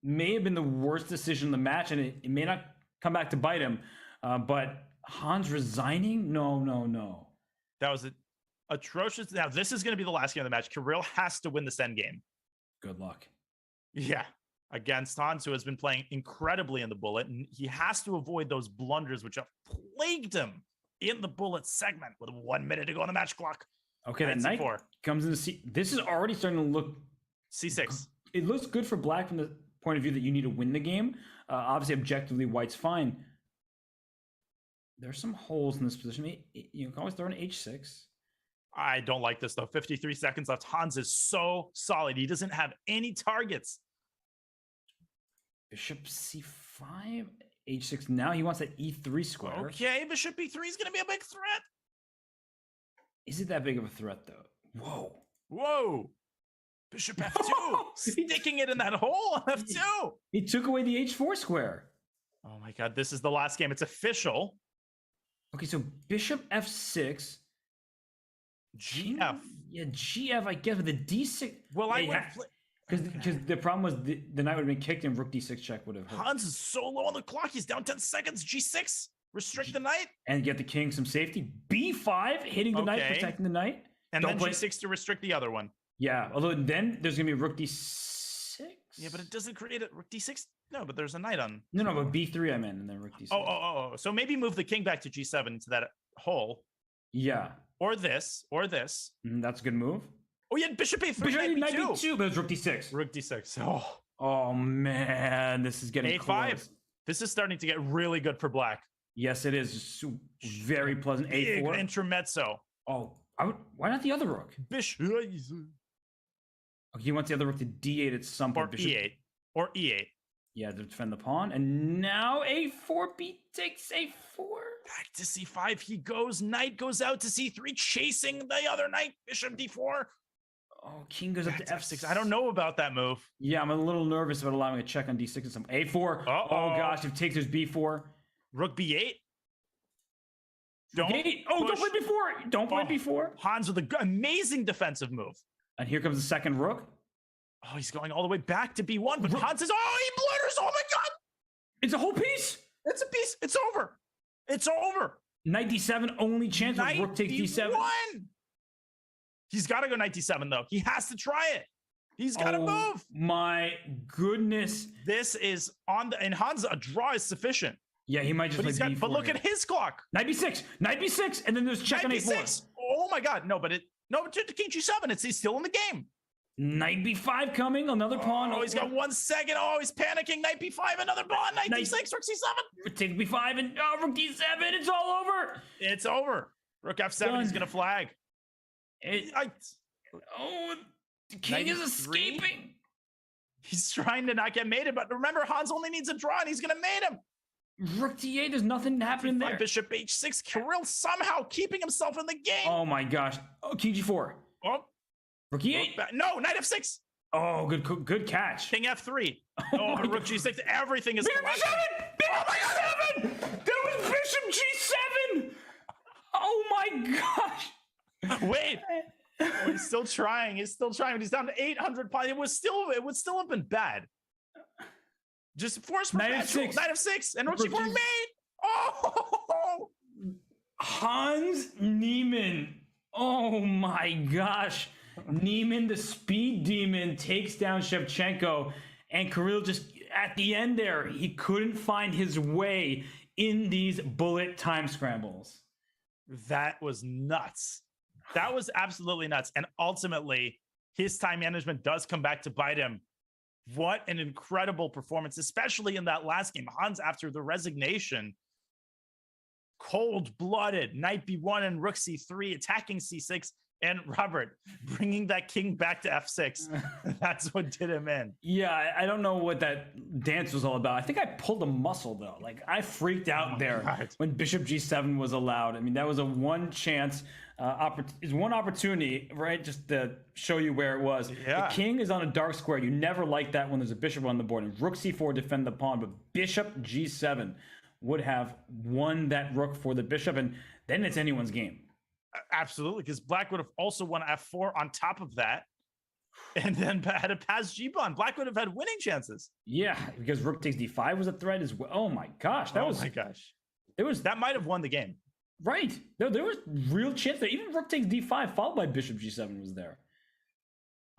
may have been the worst decision in the match, and it may not come back to bite him. But Hans resigning? No. That was atrocious. Now, this is going to be the last game of the match. Kirill has to win this endgame. Good luck. Yeah, against Hans, who has been playing incredibly in the bullet, and he has to avoid those blunders which have plagued him in the bullet segment with 1 minute to go on the match clock. Okay, that knight comes into C. This is already starting to look c6. It looks good for black from the point of view that you need to win the game. Obviously, objectively, white's fine. There's some holes in this position. You can always throw an h6. I don't like this, though. 53 seconds left. Hans is so solid. He doesn't have any targets. Bishop c5, h6. Now he wants that e3 square. Okay, bishop e3 is going to be a big threat. Is it that big of a threat, though? Whoa. Bishop f2. Sticking it in that hole on f2. He took away the h4 square. Oh, my God. This is the last game. It's official. Okay, so bishop f6. GF. Yeah, GF, I guess, with the d6. Well, because the problem was the knight would have been kicked and rook d6 check would have hurt. Hans is so low on the clock. He's down 10 seconds. G6. Restrict the knight. And get the king some safety. b5, hitting the knight, protecting the knight. And then G6 to restrict the other one. Yeah, although then there's going to be rook d6. Yeah, but it doesn't create a rook d6. No, but there's a knight on. No, but b3 I meant, and then rook d6. Oh. So maybe move the king back to g7 to that hole. Yeah. Or this. That's a good move. Oh, yeah, bishop a3, bishop knight b2. b2, but it's rook d6. Rook d6. Oh, man, this is getting a5. close. This is starting to get really good for black. Yes, it is. Very pleasant. Big a4. intermezzo. Oh, why not the other rook? Bishop. Okay, he wants the other rook to d8 at some point. Or e8. Or e8. Yeah, to defend the pawn. And now a4, b takes a4. Back to c5 he goes. Knight goes out to c3, chasing the other knight. Bishop d4. Oh, king goes up to f6. I don't know about that move. Yeah, I'm a little nervous about allowing a check on d6 and some a4. Oh gosh, if it takes, there's b4. Rook b8. Don't play b4. Don't play b4. Hans with an amazing defensive move. And here comes the second rook. Oh, he's going all the way back to b1, but Hans is, he blunders. Oh my God. It's a whole piece. It's a piece. It's over. It's over. Knight d7, only chance of rook takes d7. He's got to go knight d7, though. He has to try it. He's got to move. My goodness. This is on the, and Hans, a draw is sufficient. Yeah, he might just play b4. But look at his clock. Knight b6. Knight b6. And then there's check on a4. Oh my God. No, but king g7. He's still in the game. Knight b5 coming, another pawn. Oh, he's got 1 second. Oh, he's panicking. Knight b5, another pawn. Knight d6, rook c7. Take b5 and rook d7. It's all over. It's over. Rook f7. He's gonna flag. The king is escaping. He's trying to not get mated, but remember, Hans only needs a draw, and he's gonna mate him. Rook d8. There's nothing happening there. Bishop h6. Kirill somehow keeping himself in the game. Oh my gosh. Oh, king g4. Oh. Rook e8. No, knight f6. Oh, good catch. King f3. Oh, rook g6. Everything is collapsing. Oh my God, 7! That was bishop g7. Oh my gosh. Wait. Oh, he's still trying. But he's down to 800 points. It would still have been bad. Just force knight f6. Knight f6 and rook g4 mate. Oh. Hans Niemann. Oh my gosh. Niemann, the speed demon, takes down Shevchenko, and Kirill just at the end there, he couldn't find his way in these bullet time scrambles. That was nuts. That was absolutely nuts. And ultimately, his time management does come back to bite him. What an incredible performance, especially in that last game. Hans, after the resignation, cold-blooded, knight b1 and rook c3, attacking c6, And Robert, bringing that king back to f6, that's what did him in. Yeah, I don't know what that dance was all about. I think I pulled a muscle, though. Like, I freaked out there when bishop g7 was allowed. I mean, that was a one chance, one opportunity, right? Just to show you where it was. Yeah. The king is on a dark square. You never like that when there's a bishop on the board. And rook c4 defend the pawn, but bishop g7 would have won that rook for the bishop, and then it's anyone's game. Absolutely, because Black would have also won f4 on top of that, and then had a pass g-pawn. Black would have had winning chances. Yeah, because rook takes d5 was a threat as well. Oh my gosh, that that might have won the game. Right. There was real chance there. Even rook takes d5 followed by bishop g7 was there.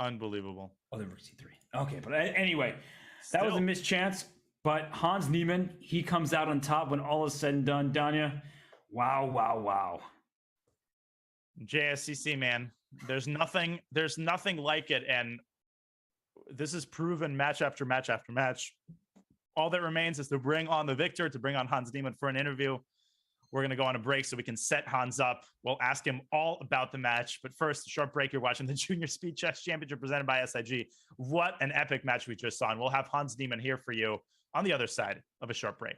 Unbelievable. Oh, then rook c3. Okay, but anyway, that was a missed chance. But Hans Niemann, he comes out on top when all is said and done. Danya, wow, wow, wow. JSCC, man, there's nothing like it, and this is proven match after match after match. All that remains is to bring on the victor, to bring on Hans Niemann for an interview. We're going to go on a break so we can set Hans up. We'll ask him all about the match, but first, a short break. You're watching the Junior Speed Chess Championship presented by SIG. What an epic match we just saw, and we'll have Hans Niemann here for you on the other side of a short break.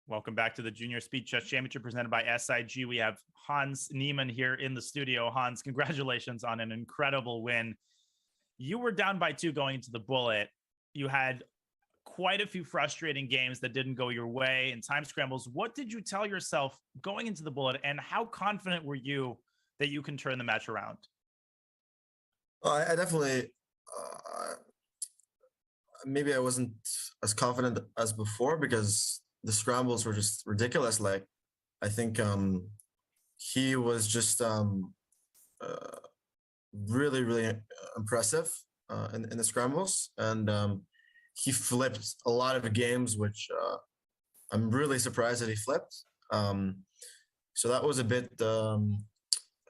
Welcome back to the Junior Speed Chess Championship presented by SIG. We have Hans Niemann here in the studio. Hans, congratulations on an incredible win. You were down by 2 going into the bullet. You had quite a few frustrating games that didn't go your way and time scrambles. What did you tell yourself going into the bullet, and how confident were you that you can turn the match around? I definitely, maybe I wasn't as confident as before because the scrambles were just ridiculous. Like, I think he was just really, really impressive in the scrambles, and he flipped a lot of games, which I'm really surprised that he flipped. So that was a bit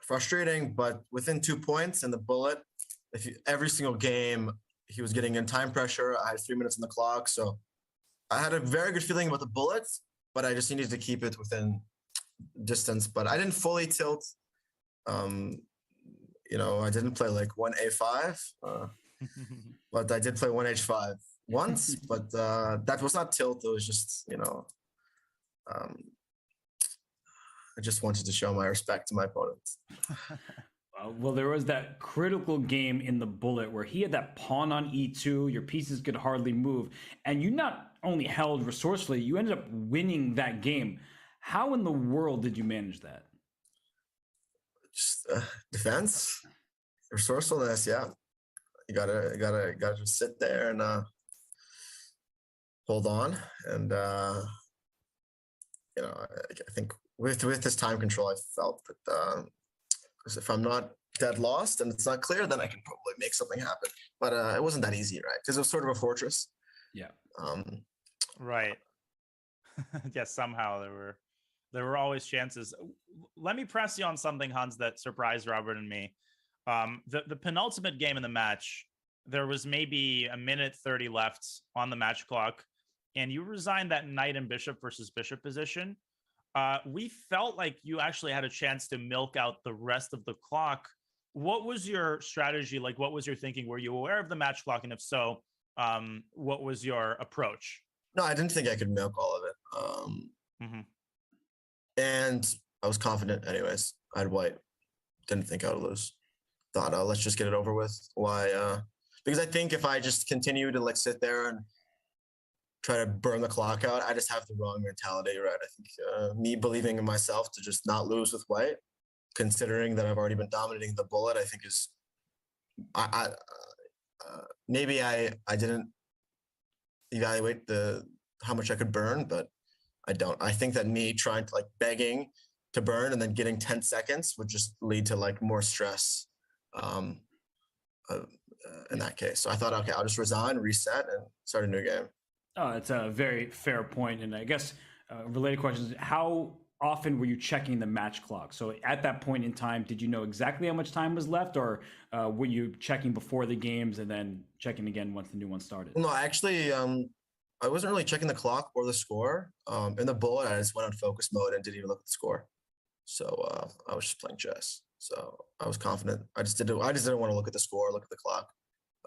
frustrating, but within 2 points in the bullet, every single game he was getting in time pressure. I had 3 minutes on the clock, so I had a very good feeling about the bullets, but I just needed to keep it within distance. But I didn't fully tilt. I didn't play like 1A5, but I did play 1H5 once, but that was not tilt. It was just, I just wanted to show my respect to my opponents. Well, there was that critical game in the bullet where he had that pawn on e2, your pieces could hardly move, and you not only held resourcefully, you ended up winning that game. How in the world did you manage that? Just defense, resourcefulness. Yeah, you gotta just sit there and hold on, and I think with this time control, I felt that because if I'm not dead lost and it's not clear, then I can probably make something happen. But it wasn't that easy, right? Because it was sort of a fortress. Yeah. Right. Yes. Somehow there were always chances. Let me press you on something, Hans, that surprised Robert and me. The penultimate game in the match, there was maybe a minute 30 left on the match clock, and you resigned that knight and bishop versus bishop position. We felt like you actually had a chance to milk out the rest of the clock. What was your strategy? Like, what was your thinking? Were you aware of the match clock? And if so, what was your approach? No, I didn't think I could milk all of it. And I was confident anyways. I had white. Didn't think I would lose. Thought, let's just get it over with. Why? Because I think if I just continue to like sit there and try to burn the clock out, I just have the wrong mentality, right? I think me believing in myself to just not lose with white, considering that I've already been dominating the bullet, I think is, maybe I didn't evaluate how much I could burn, but I don't. I think that me trying to like begging to burn and then getting 10 seconds would just lead to like more stress in that case. So I thought, okay, I'll just resign, reset, and start a new game. Oh, it's a very fair point. And I guess related questions, how often were you checking the match clock? So at that point in time, did you know exactly how much time was left, or were you checking before the games and then checking again once the new one started? No, actually, I wasn't really checking the clock or the score. In the bullet, I just went on focus mode and didn't even look at the score. So I was just playing chess. So I was confident. I just didn't want to look at the score, look at the clock.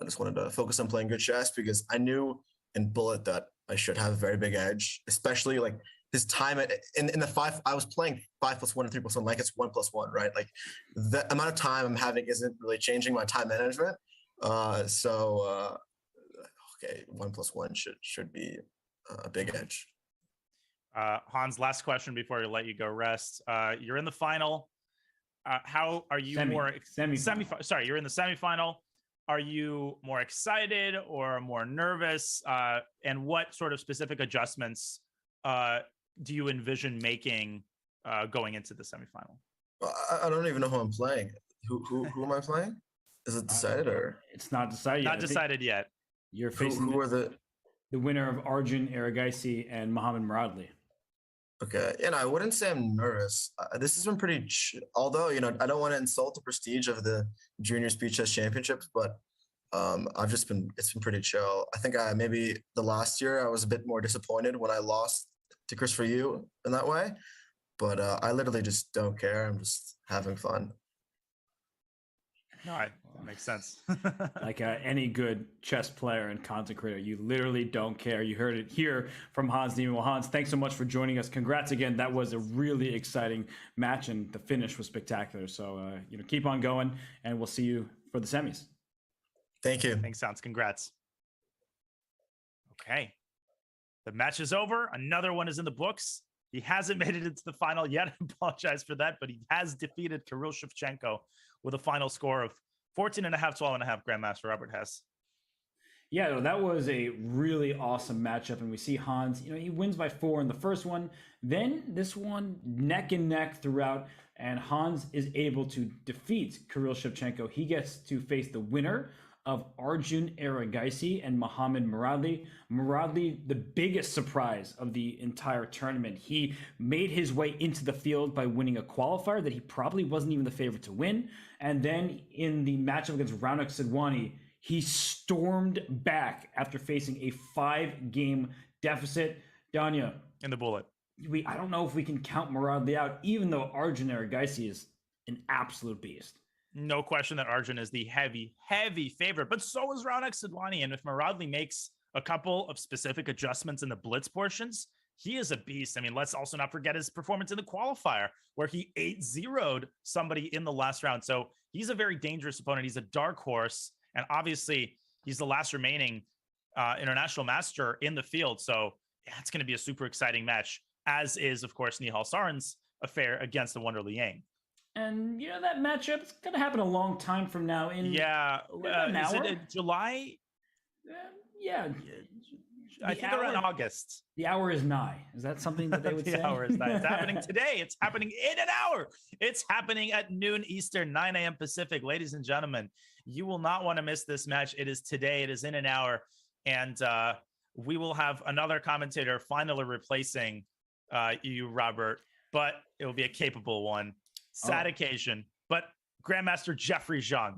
I just wanted to focus on playing good chess because I knew in bullet that I should have a very big edge, especially like his time in the 5. I was playing 5+1 and 3+1 like it's 1+1, right? Like the amount of time I'm having isn't really changing my time management. Okay, 1+1 should be a big edge. Hans, last question before I let you go rest. You're in the final. How are you Sorry, you're in the semifinal. Are you more excited or more nervous? And what sort of specific adjustments do you envision making going into the semifinal? I don't even know who I'm playing. Who am I playing? Is it decided or? It's not decided yet. Not decided yet. You're facing who are the winner of Arjun Erigaisi and Mohamed Muradli. Okay, I wouldn't say I'm nervous. This has been pretty, although, I don't want to insult the prestige of the Junior Speed Chess Championships, but it's been pretty chill. I think maybe the last year I was a bit more disappointed when I lost to Christopher Yu in that way, but I literally just don't care. I'm just having fun. No, that makes sense. Like any good chess player and content creator, you literally don't care. You heard it here from Hans Niemann. Well, Hans, thanks so much for joining us. Congrats again. That was a really exciting match, and the finish was spectacular. So, keep on going, and we'll see you for the semis. Thank you. Thanks, Hans. Congrats. Okay. The match is over. Another one is in the books. He hasn't made it into the final yet. I apologize for that, but he has defeated Kirill Shevchenko with a final score of 14.5, 12.5. Grandmaster Robert Hess. Yeah, no, that was a really awesome matchup, and we see Hans. He wins by 4 in the first one. Then this one neck and neck throughout, and Hans is able to defeat Kirill Shevchenko. He gets to face the winner of Arjun Erigaisi and Mohamed Muradli. Muradli, the biggest surprise of the entire tournament. He made his way into the field by winning a qualifier that he probably wasn't even the favorite to win. And then in the matchup against Raunak Sidwani, he stormed back after facing a 5-game deficit. Danya. In the bullet. I don't know if we can count Muradli out, even though Arjun Erigaisi is an absolute beast. No question that Arjun is the heavy favorite, but so is Raunak Sidwani. And if Muradli makes a couple of specific adjustments in the blitz portions, he is a beast. I mean, let's also not forget his performance in the qualifier, where he 8-0'd somebody in the last round. So he's a very dangerous opponent. He's a dark horse. And obviously, he's the last remaining international master in the field. So yeah, it's going to be a super exciting match, as is, of course, Nihal Sarin's affair against the Wonder Liang. And that matchup is going to happen a long time from now. Is it in July? Yeah. I think around August. The hour is nigh. Is that something that they would say? The hour is nigh. It's happening today. It's happening in an hour. It's happening at noon Eastern, 9 a.m. Pacific. Ladies and gentlemen, you will not want to miss this match. It is today. It is in an hour. And we will have another commentator finally replacing you, Robert, but it will be a capable one. Sad occasion, but Grandmaster Jeffrey Zhang,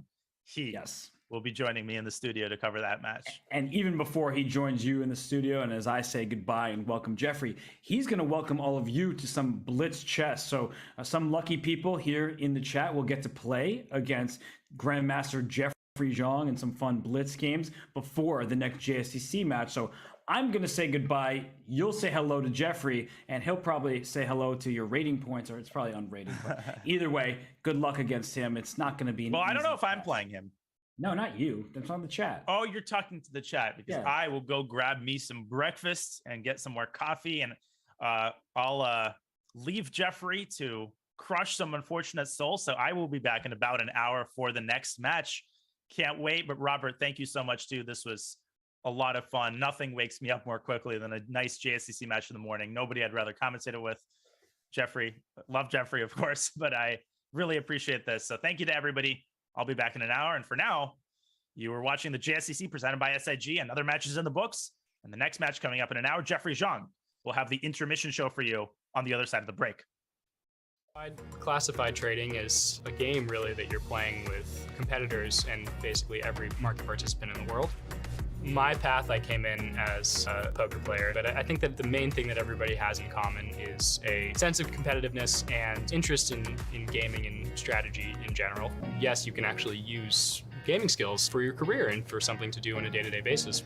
will be joining me in the studio to cover that match. And even before he joins you in the studio, and as I say goodbye and welcome Jeffrey, he's going to welcome all of you to some Blitz chess. So some lucky people here in the chat will get to play against Grandmaster Jeffrey Zhang and some fun Blitz games before the next JSCC match. So I'm going to say goodbye. You'll say hello to Jeffrey, and he'll probably say hello to your rating points, or it's probably unrated. But either way, good luck against him. It's not going to be an I don't know if match. I'm playing him. No, not you. That's on the chat. Oh, you're talking to the chat, because I will go grab me some breakfast and get some more coffee, and I'll leave Jeffrey to crush some unfortunate souls. So I will be back in about an hour for the next match. Can't wait. But Robert, thank you so much too. This was a lot of fun. Nothing wakes me up more quickly than a nice JSCC match in the morning. Nobody I'd rather commentate it with. Jeffrey, love Jeffrey, of course, but I really appreciate this. So thank you to everybody. I'll be back in an hour. And for now, you were watching the JSCC presented by SIG, and other matches in the books. And the next match coming up in an hour, Jeffrey Zhang will have the intermission show for you on the other side of the break. Classified trading is a game, really, that you're playing with competitors and basically every market participant in the world. My path, I came in as a poker player, but I think that the main thing that everybody has in common is a sense of competitiveness and interest in gaming and strategy in general. Yes, you can actually use gaming skills for your career and for something to do on a day-to-day basis.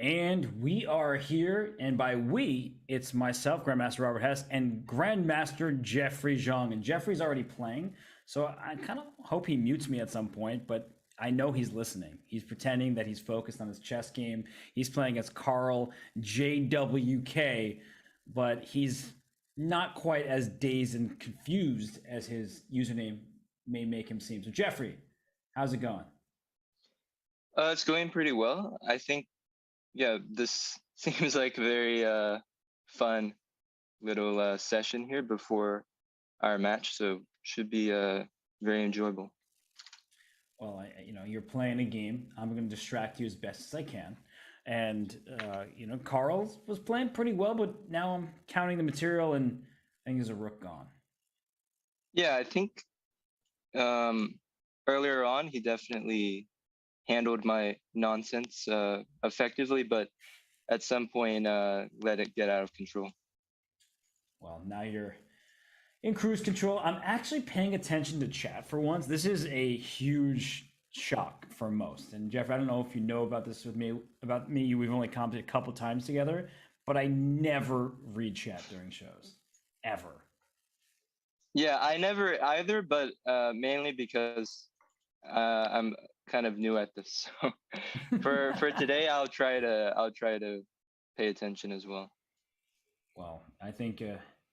And we are here, and by we, it's myself, Grandmaster Robert Hess, and Grandmaster Jeffrey Zhang. And Jeffrey's already playing, so I kind of hope he mutes me at some point, but I know he's listening. He's pretending that he's focused on his chess game. He's playing as Carl JWK, but he's not quite as dazed and confused as his username may make him seem. So Jeffrey, how's it going? It's going pretty well. I think, yeah, this seems like a very fun little session here before our match, so should be very enjoyable. Well, you're playing a game. I'm going to distract you as best as I can. And, Carl was playing pretty well, but now I'm counting the material and I think there's a rook gone. Yeah, I think earlier on, he definitely handled my nonsense effectively, but at some point, let it get out of control. Well, now you're in cruise control. I'm actually paying attention to chat for once. This is a huge shock for most. And Jeff, I don't know if you know about this about me. We've only commented a couple times together, but I never read chat during shows, ever. Yeah, I never either, but mainly because I'm kind of new at this. So for today, I'll try to pay attention as well. Well, I think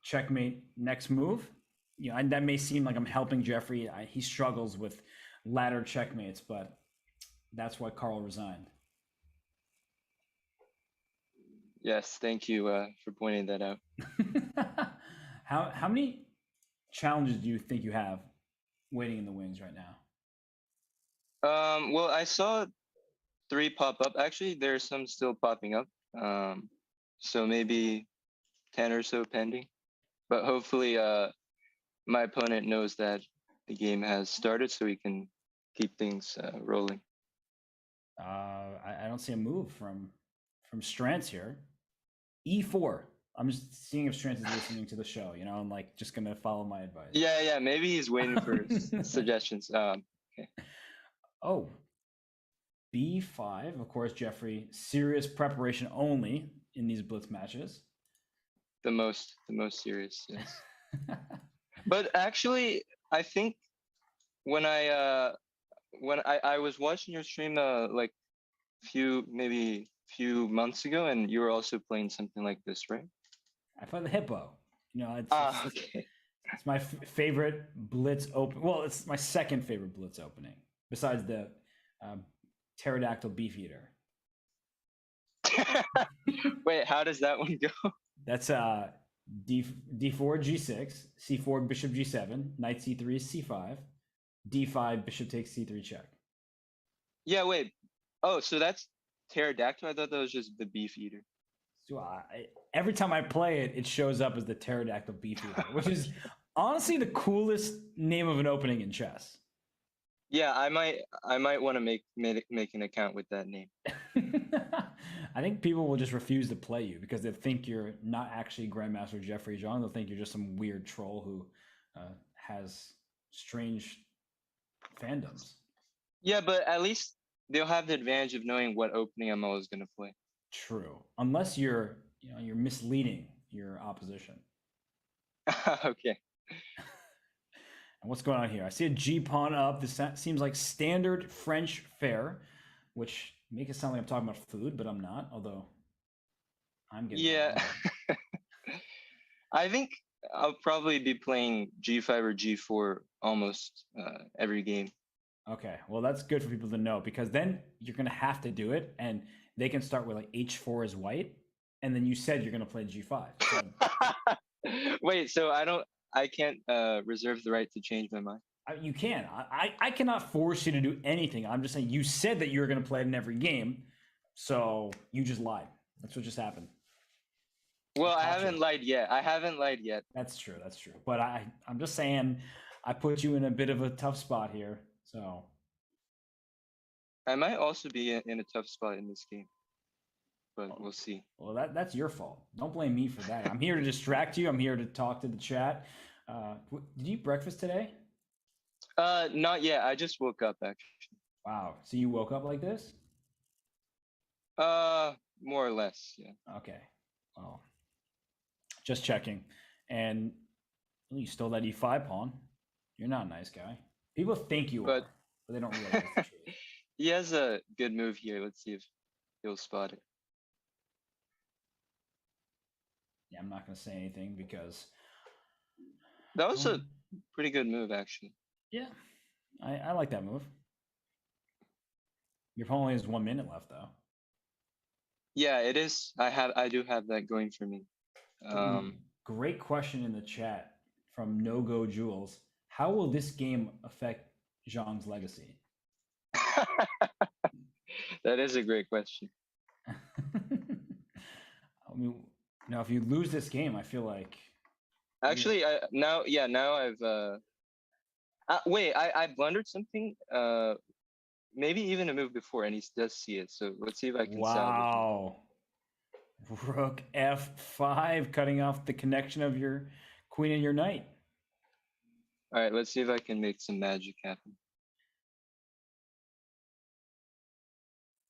checkmate next move. That may seem like I'm helping Jeffrey. He struggles with ladder checkmates, but that's why Carl resigned. Yes, thank you for pointing that out. How many challenges do you think you have waiting in the wings right now? Well, I saw 3 pop up. Actually, there's some still popping up. So maybe 10 or so pending. But hopefully, my opponent knows that the game has started, so we can keep things rolling. I don't see a move from Strantz here. E4. I'm just seeing if Strantz is listening to the show. I'm like just gonna follow my advice. Yeah. Maybe he's waiting for suggestions. Okay. Oh, B5. Of course, Jeffrey. Serious preparation only in these blitz matches. The most serious, yes. But actually, I think when I was watching your stream like few months ago, and you were also playing something like this, right? I play the hippo. Okay. It's my favorite blitz open. Well, it's my second favorite blitz opening, besides the pterodactyl beefeater. Wait, how does that one go? That's D4 G6, C4 Bishop G7, Knight C3 C5, D5 Bishop takes C3 check. Yeah, wait. Oh, so that's pterodactyl? I thought that was just the beefeater. So every time I play it, it shows up as the pterodactyl beefeater, which is honestly the coolest name of an opening in chess. Yeah, I might want to make an account with that name. I think people will just refuse to play you because they think you're not actually Grandmaster Jeffrey Zhang. They'll think you're just some weird troll who has strange fandoms. Yeah, but at least they'll have the advantage of knowing what opening I'm always going to play. True, unless you're misleading your opposition. Okay. And what's going on here? I see a G pawn up. This seems like standard French fare, which make it sound like I'm talking about food, but I'm not. Although I'm getting I think I'll probably be playing G5 or G4 almost every game. Okay, well that's good for people to know because then you're gonna have to do it, and they can start with like H4 is white, and then you said you're gonna play G5. So... Wait, so I can't reserve the right to change my mind? You can. I cannot force you to do anything. I'm just saying you said that you were gonna play it in every game, so you just lied. That's what just happened. Well, I haven't lied yet. That's true. But I'm just saying I put you in a bit of a tough spot here. So I might also be in a tough spot in this game, but we'll see. Well, that's your fault. Don't blame me for that. I'm here to distract you. I'm here to talk to the chat. Did you eat breakfast today? Not yet. I just woke up actually. Wow. So you woke up like this? more or less. Yeah. Okay. Well, just checking. And you stole that e5 pawn. You're not a nice guy. People think you are, but they don't realize the truth. He has a good move here. Let's see if he'll spot it. Yeah, I'm not going to say anything because That was a pretty good move, actually. yeah, I like that move. Your opponent only has 1 minute left, though. Yeah, it is. I do have that going for me. Great question in the chat from No Go Jules. How will this game affect Zhang's legacy? That is a great question. I mean, now if you lose this game, I feel like Actually, now I've wait, I blundered something. Maybe even a move before, and he does see it. So let's see if I can salvage wow. Rook f5, cutting off the connection of your queen and your knight. it. All right, let's see if I can make some magic happen.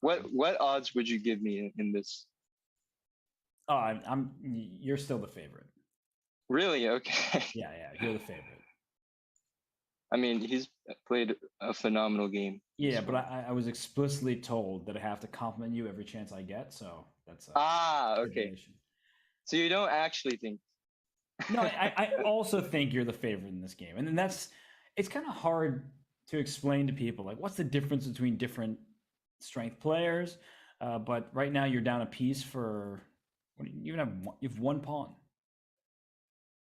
What odds would you give me in this? Oh, I'm you're still the favorite. Really? Okay. Yeah, you're the favorite. I mean, he's played a phenomenal game. Yeah, but I was explicitly told that I have to compliment you every chance I get, so that's okay. So you don't actually think? No, I also think you're the favorite in this game, and then it's kind of hard to explain to people like what's the difference between different strength players. But right now you're down a piece for you have 1 pawn.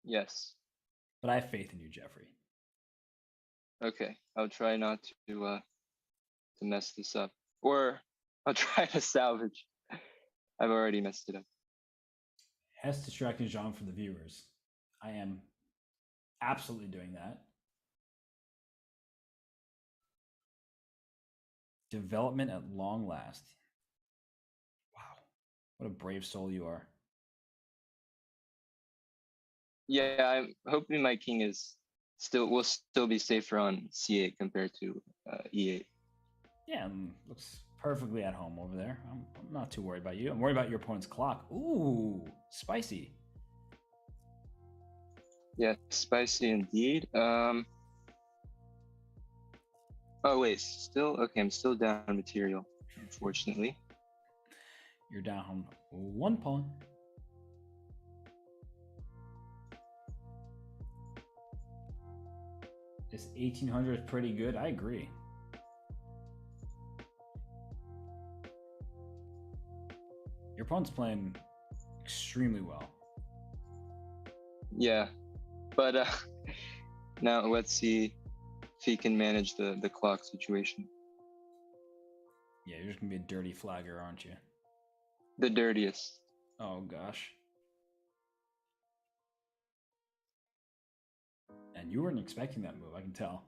Yes. But I have faith in you, Jeffrey. Okay, I'll try not to mess this up, or I'll try to salvage. I've already messed it up. Has distracted Jean for the viewers. I am absolutely doing that. Development at long last. Wow, what a brave soul you are. Yeah, I'm hoping my king will still be safer on c8 compared to e8. Yeah, looks perfectly at home over there. I'm not too worried about you. I'm worried about your opponent's clock. Ooh, spicy. Yeah, spicy indeed. Oh wait, I'm still down material, unfortunately. You're down 1 pawn. This 1800 is pretty good. I agree. Your opponent's playing extremely well. Yeah, but now let's see if he can manage the clock situation. Yeah, you're just gonna be a dirty flagger, aren't you? The dirtiest. Oh gosh. And you weren't expecting that move, I can tell.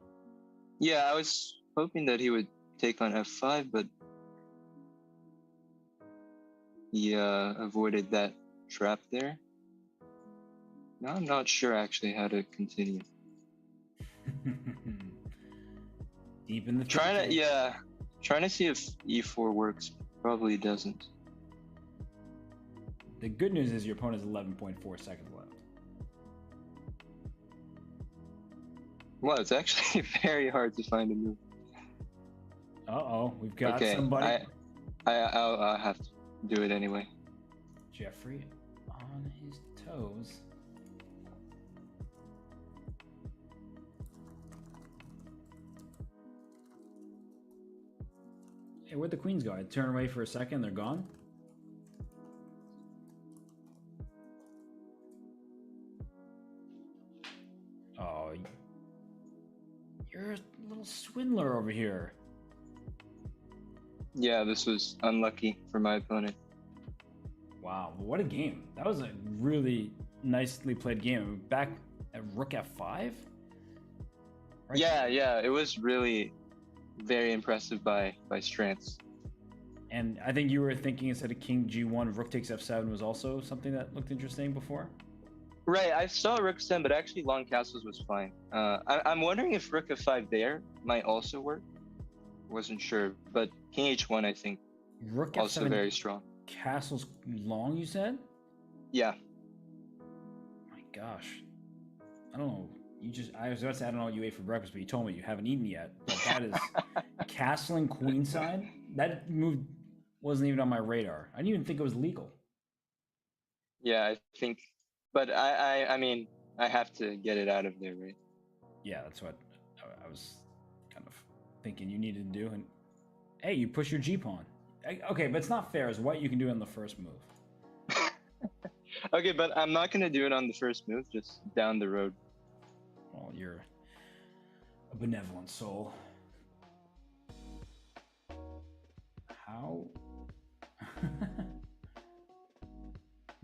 Yeah, I was hoping that he would take on f5, but he avoided that trap there. Now I'm not sure actually how to continue. Deep in the trying to see if e4 works. Probably doesn't. The good news is your opponent has 11.4 seconds left. Well, it's actually very hard to find a move. Uh-oh, we've got somebody. I'll have to do it anyway. Jeffrey on his toes. Hey, where'd the queens go? I turn away for a second, they're gone. Oh, you're a little swindler over here. Yeah, this was unlucky for my opponent. Wow, what a game. That was a really nicely played game. Back at rook f5? Right. Yeah, it was really very impressive by strengths. And I think you were thinking instead of king g1, rook takes f7 was also something that looked interesting before? Right, I saw rook 7, but actually long castles was fine. I'm wondering if rook f5 there might also work. Wasn't sure, but king h1 I think rook also f7 very strong. Castle's long, you said? Yeah. My gosh. I don't know. I was about to say, I don't know what you ate for breakfast, but you told me you haven't eaten yet. But that is castling queenside. That move wasn't even on my radar. I didn't even think it was legal. Yeah, I think, but I mean, I have to get it out of there, right? Yeah, that's what I was kind of thinking you needed to do. And hey, you push your G pawn. Okay, but it's not fair as what you can do on the first move. Okay, but I'm not gonna do it on the first move, just down the road. Well, you're a benevolent soul. How?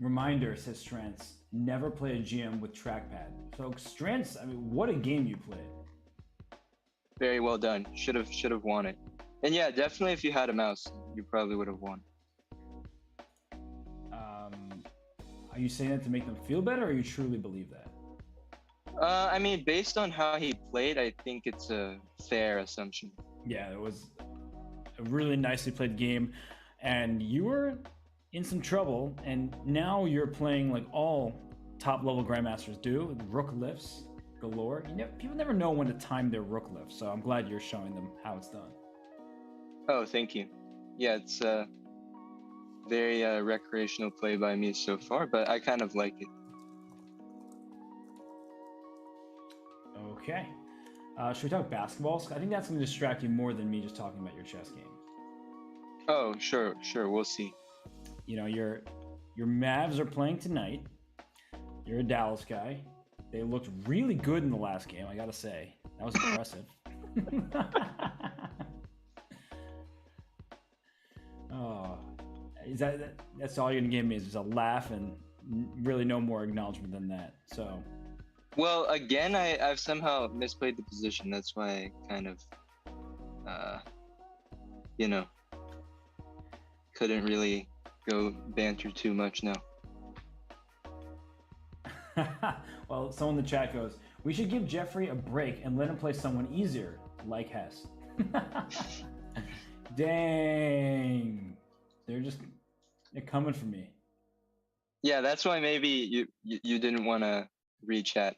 Reminder, says Strantz, never play a GM with trackpad. So Strantz, I mean, what a game you played. Very well done. Should have won it. And yeah, definitely if you had a mouse, you probably would have won. Are you saying that to make them feel better, or you truly believe that? I mean, based on how he played, I think it's a fair assumption. Yeah, it was a really nicely played game, and you were in some trouble, and now you're playing like all top-level grandmasters do, with rook lifts galore. People never know when to time their rook lift, so I'm glad you're showing them how it's done. Oh, thank you. Yeah, it's very recreational play by me so far, but I kind of like it. Okay. Should we talk basketball? I think that's going to distract you more than me just talking about your chess game. Oh, sure. We'll see. You know, your Mavs are playing tonight. You're a Dallas guy. They looked really good in the last game, I gotta say. That was impressive. Oh, that's all you're gonna give me is just a laugh and really no more acknowledgement than that. So. Well, again, I've somehow misplayed the position. That's why I kind of, couldn't really go banter too much now. Well, someone in the chat goes, we should give Jeffrey a break and let him play someone easier, like Hess. Dang. They're coming for me. Yeah, that's why maybe you didn't want to re-chat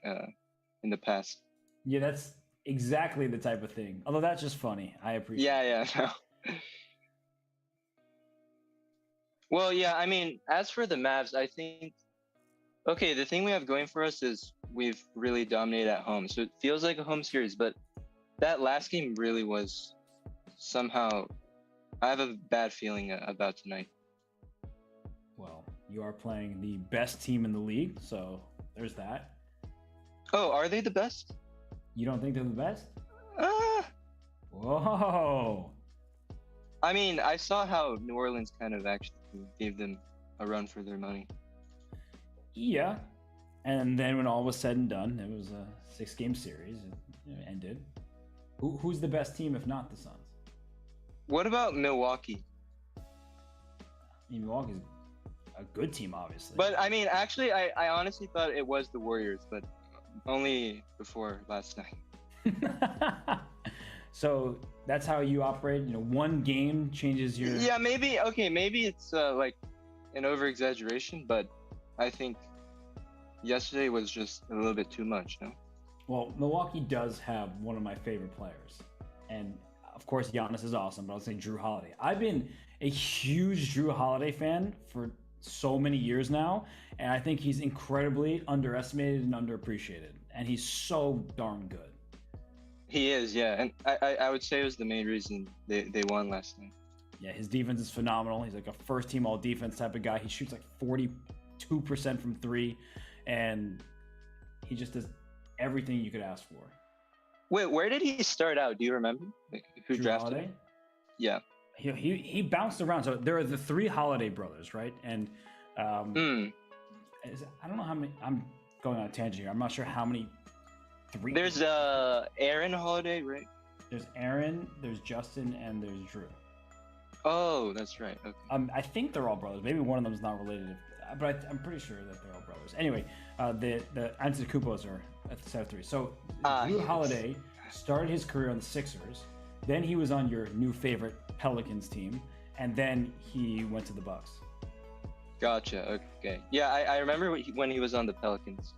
in the past. Yeah, that's exactly the type of thing. Although that's just funny. I appreciate it. Yeah. No. Well, yeah, I mean, as for the Mavs, I think, okay, the thing we have going for us is we've really dominated at home. So it feels like a home series, but that last game really was somehow, I have a bad feeling about tonight. Well, you are playing the best team in the league, so there's that. Oh, are they the best? You don't think they're the best? Whoa. I mean, I saw how New Orleans kind of actually gave them a run for their money. Yeah. And then when all was said and done, it was a 6-game series. It ended. Who's the best team if not the Suns? What about Milwaukee? I mean, Milwaukee's a good team, obviously. But I mean, actually, I honestly thought it was the Warriors, but only before last night. So that's how you operate? You know, one game changes your... Yeah, maybe it's like an over-exaggeration, but I think yesterday was just a little bit too much, no? Well, Milwaukee does have one of my favorite players. And of course, Giannis is awesome, but I'll say Drew Holiday. I've been a huge Drew Holiday fan for so many years now, and I think he's incredibly underestimated and underappreciated. And he's so darn good. He is, yeah. And I would say it was the main reason they won last night. Yeah, his defense is phenomenal. He's like a first-team all-defense type of guy. He shoots like 42% from three, and he just does everything you could ask for. Wait, where did he start out? Do you remember? Who Drew drafted Holiday? him? Yeah. He bounced around. So there are the 3 Holiday brothers, right? And I don't know how many. I'm going on a tangent here. I'm not sure how many. 3. There's Aaron Holiday, right? There's Aaron, there's Justin, and there's Drew. Oh, that's right. Okay. I think they're all brothers. Maybe one of them is not related, but I'm pretty sure that they're all brothers. Anyway, the Antetokounmpos are at the set of 3. So Drew Holiday started his career on the Sixers. Then he was on your new favorite Pelicans team, and then he went to the Bucks. Gotcha. Okay. Yeah, I remember when he was on the Pelicans.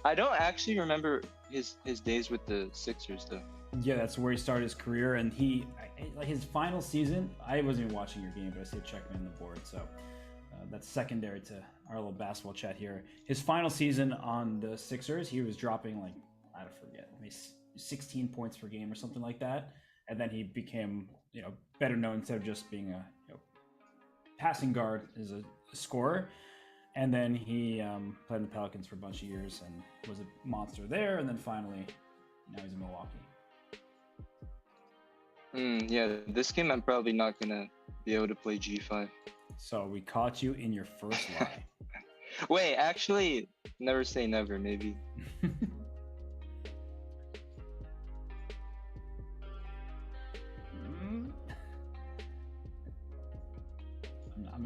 I don't actually remember his days with the Sixers though. Yeah, that's where he started his career, and like his final season. I wasn't even watching your game, but I see Checkman on the board, so that's secondary to our little basketball chat here. His final season on the Sixers, he was dropping like, I don't forget, maybe 16 points per game or something like that, and then he became better known instead of just being a passing guard as a scorer. And then he played in the Pelicans for a bunch of years and was a monster there, and then finally now he's in Milwaukee. Yeah, this game I'm probably not gonna be able to play G5. So we caught you in your first lie. Wait, actually, never say never, maybe.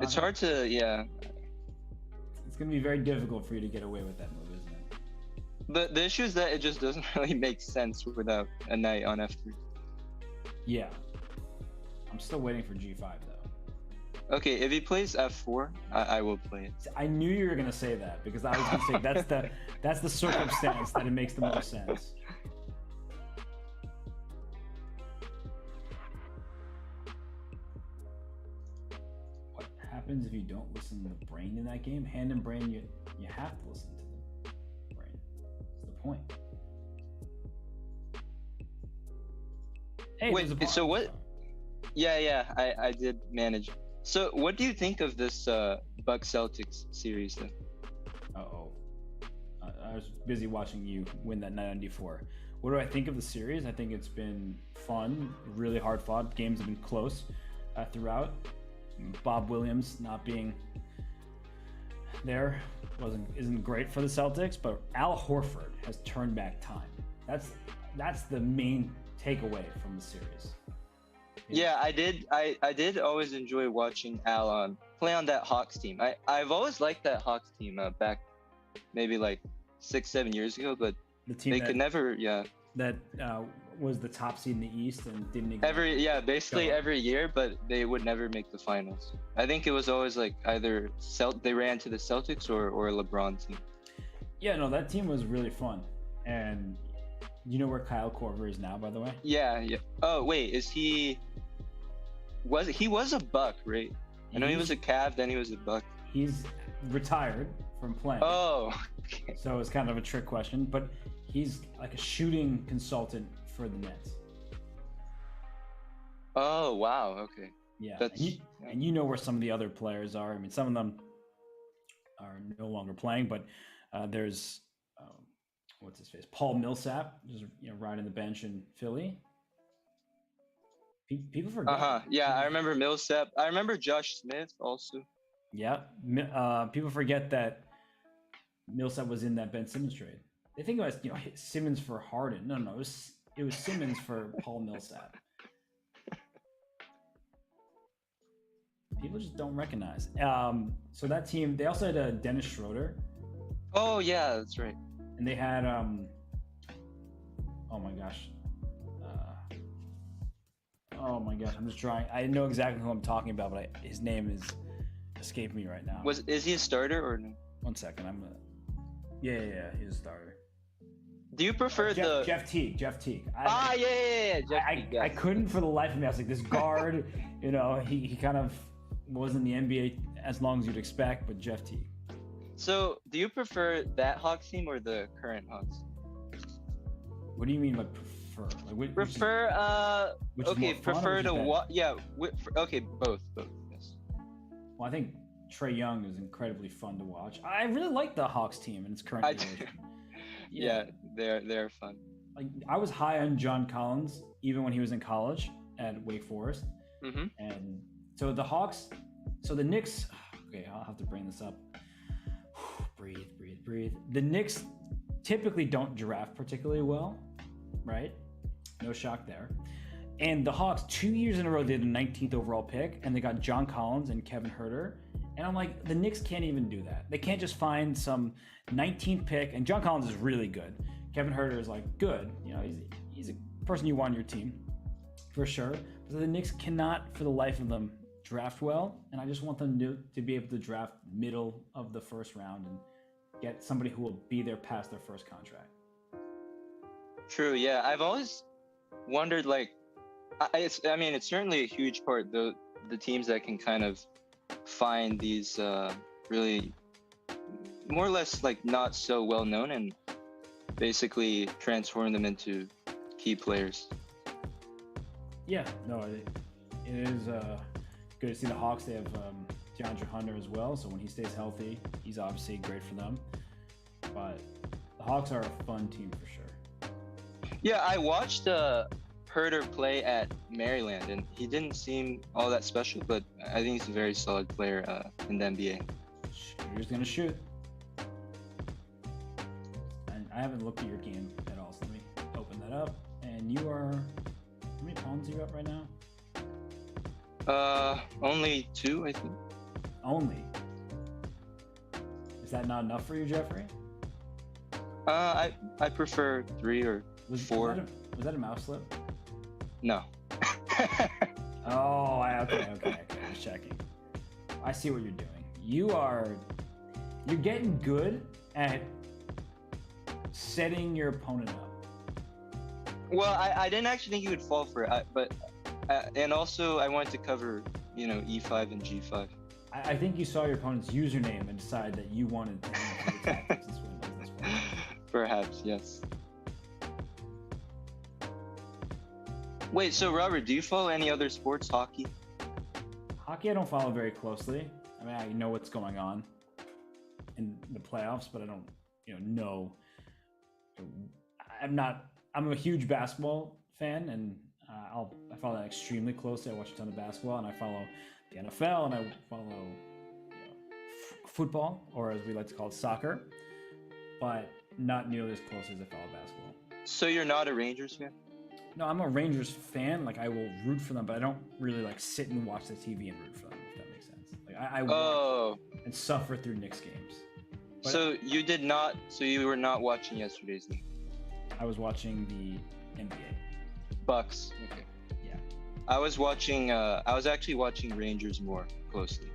It's hard to, yeah. It's going to be very difficult for you to get away with that move, isn't it? The issue is that it just doesn't really make sense without a knight on F3. Yeah. I'm still waiting for G5, though. Okay, if he plays F4, I will play it. I knew you were going to say that, because I was going to say that's the circumstance that it makes the most sense. What happens if you don't listen to the brain in that game? Hand and brain, you have to listen to the brain. That's the point. Hey, wait, so what? Yeah, I did manage. So what do you think of this Bucks Celtics series then? I was busy watching you win that night on D4. What do I think of the series? I think it's been fun, really hard fought. Games have been close throughout. Bob Williams not being there isn't great for the Celtics, but Al Horford has turned back time. That's the main takeaway from the series. Yeah, I did always enjoy watching Al play on that Hawks team. I've always liked that Hawks team back maybe like 6-7 years ago, but the team they could never, that was the top seed in the East and didn't basically every year, but they would never make the finals. I think it was always like either they ran to the Celtics or LeBron team. Yeah, no, that team was really fun. And you know where Kyle Korver is now, by the way? Yeah. Oh wait, he was a Buck, right? I know he was a Cav, then he was a Buck. He's retired from playing. Oh, okay. So it's kind of a trick question, but he's like a shooting consultant for the Nets. Oh wow, okay. Yeah, and you know where some of the other players are. I mean, some of them are no longer playing, but there's what's his face, Paul Millsap, just riding the bench in Philly. People forget. Yeah, I remember Millsap. I remember Josh Smith also. Yeah, people forget that Millsap was in that Ben Simmons trade. They think it was Simmons for Harden. No, it was Simmons for Paul Millsap. People just don't recognize. So that team, they also had Dennis Schroeder. Oh yeah, that's right. And they had oh my gosh, I'm just trying. I know exactly who I'm talking about, but his name is escaping me right now. Is he a starter or no? 1 second, yeah, he's a starter. Do you prefer Jeff Teague? Jeff Teague. Yeah. Jeff Teague, yes. I couldn't for the life of me. I was like, this guard, he kind of wasn't in the NBA as long as you'd expect, but Jeff Teague. So, do you prefer that Hawks team or the current Hawks? What do you mean by prefer? Like, okay, both, yes. Well, I think Trae Young is incredibly fun to watch. I really like the Hawks team in its current iteration. Yeah, they're fun. Like, I was high on John Collins even when he was in college at Wake Forest. Mm-hmm. And so the Hawks, so the Knicks. Okay, I'll have to bring this up. Breathe. The Knicks typically don't draft particularly well, right? No shock there. And the Hawks, 2 years in a row, did a 19th overall pick, and they got John Collins and Kevin Huerter. And I'm like, the Knicks can't even do that. They can't just find some 19th pick, and John Collins is really good. Kevin Huerter is like good. He's a person you want on your team, for sure. But the Knicks cannot, for the life of them, draft well, and I just want them to be able to draft middle of the first round and get somebody who will be there past their first contract. True. Yeah, I've always wondered, like, I mean, it's certainly a huge part, the teams that can kind of find these really more or less like not so well known and basically transform them into key players. Yeah, no, it is good to see the Hawks. They have DeAndre Hunter as well, so when he stays healthy, he's obviously great for them. But the Hawks are a fun team for sure. Yeah, I watched Herder play at Maryland, and he didn't seem all that special, but I think he's a very solid player in the NBA. Shooter's gonna shoot. And I haven't looked at your game at all, so let me open that up. And you are, how many pawns are you up right now? Only 2, I think. Only? Is that not enough for you, Jeffrey? I prefer 3 or 4. Was that a mouse slip? No. Oh, okay. Just checking. I see what you're doing. You're getting good at setting your opponent up. Well, I didn't actually think he would fall for it, but and also I wanted to cover, E5 and G5. I think you saw your opponent's username and decided that you wanted to attack this way. Perhaps, yes. Wait, so Robert, do you follow any other sports? Hockey? Hockey I don't follow very closely. I mean, I know what's going on in the playoffs, but I don't, know. I'm a huge basketball fan, and I follow that extremely closely. I watch a ton of basketball, and I follow the NFL, and I follow football, or as we like to call it, soccer, but not nearly as closely as I follow basketball. So you're not a Rangers fan? No, I'm a Rangers fan. Like, I will root for them, but I don't really sit and watch the TV and root for them, if that makes sense. Like, I watch and suffer through Knicks games. But So you were not watching yesterday's game? I was watching the NBA. Bucks. Okay. Yeah. I was actually watching Rangers more closely.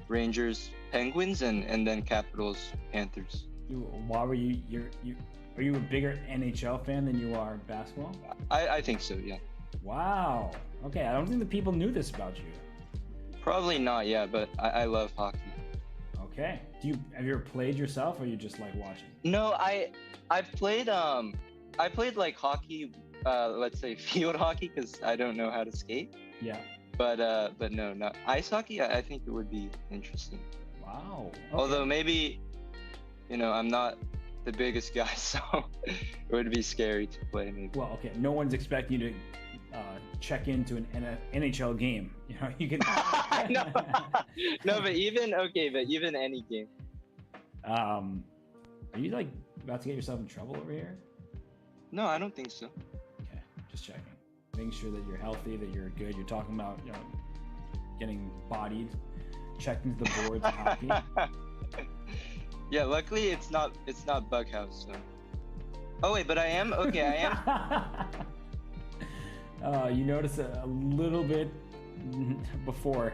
Rangers, Penguins, and then Capitals, Panthers. Why were you? Are you a bigger NHL fan than you are basketball? I think so, yeah. Wow. Okay, I don't think the people knew this about you. Probably not, yeah, but I love hockey. Okay. Have you ever played yourself, or you just like watching? No, I've played like hockey, let's say field hockey, because I don't know how to skate. Yeah. But no, not ice hockey. I think it would be interesting. Wow. Okay. Although maybe, I'm not the biggest guy, so it would be scary to play maybe. Well, okay. No one's expecting you to check into an NHL game. You can. No, but even any game. Are you about to get yourself in trouble over here? No, I don't think so. Okay, just checking, making sure that you're healthy, that you're good. You're talking about getting bodied, checked into the boards in hockey. Yeah, luckily it's not Bughouse. So. Oh wait, but I am. You noticed a little bit before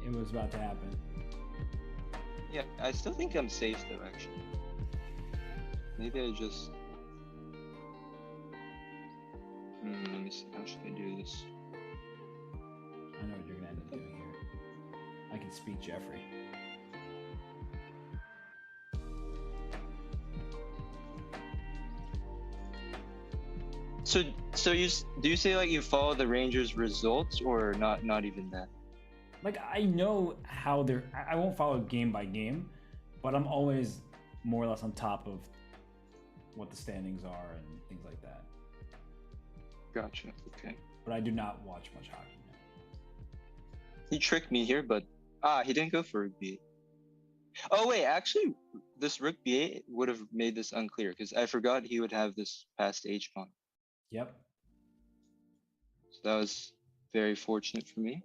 it was about to happen. Yeah, I still think I'm safe though. Actually, maybe I just. Let me see. How should I do this? I know what you're gonna end up doing here. I can speak Jeffrey. So do you say you follow the Rangers results or not even that? I know how I won't follow game by game, but I'm always more or less on top of what the standings are and things like that. Gotcha. Okay. But I do not watch much hockey now. He tricked me here, but he didn't go for Rook B8. Oh wait, actually, this Rook B8 would have made this unclear because I forgot he would have this past H pawn. Yep. So that was very fortunate for me.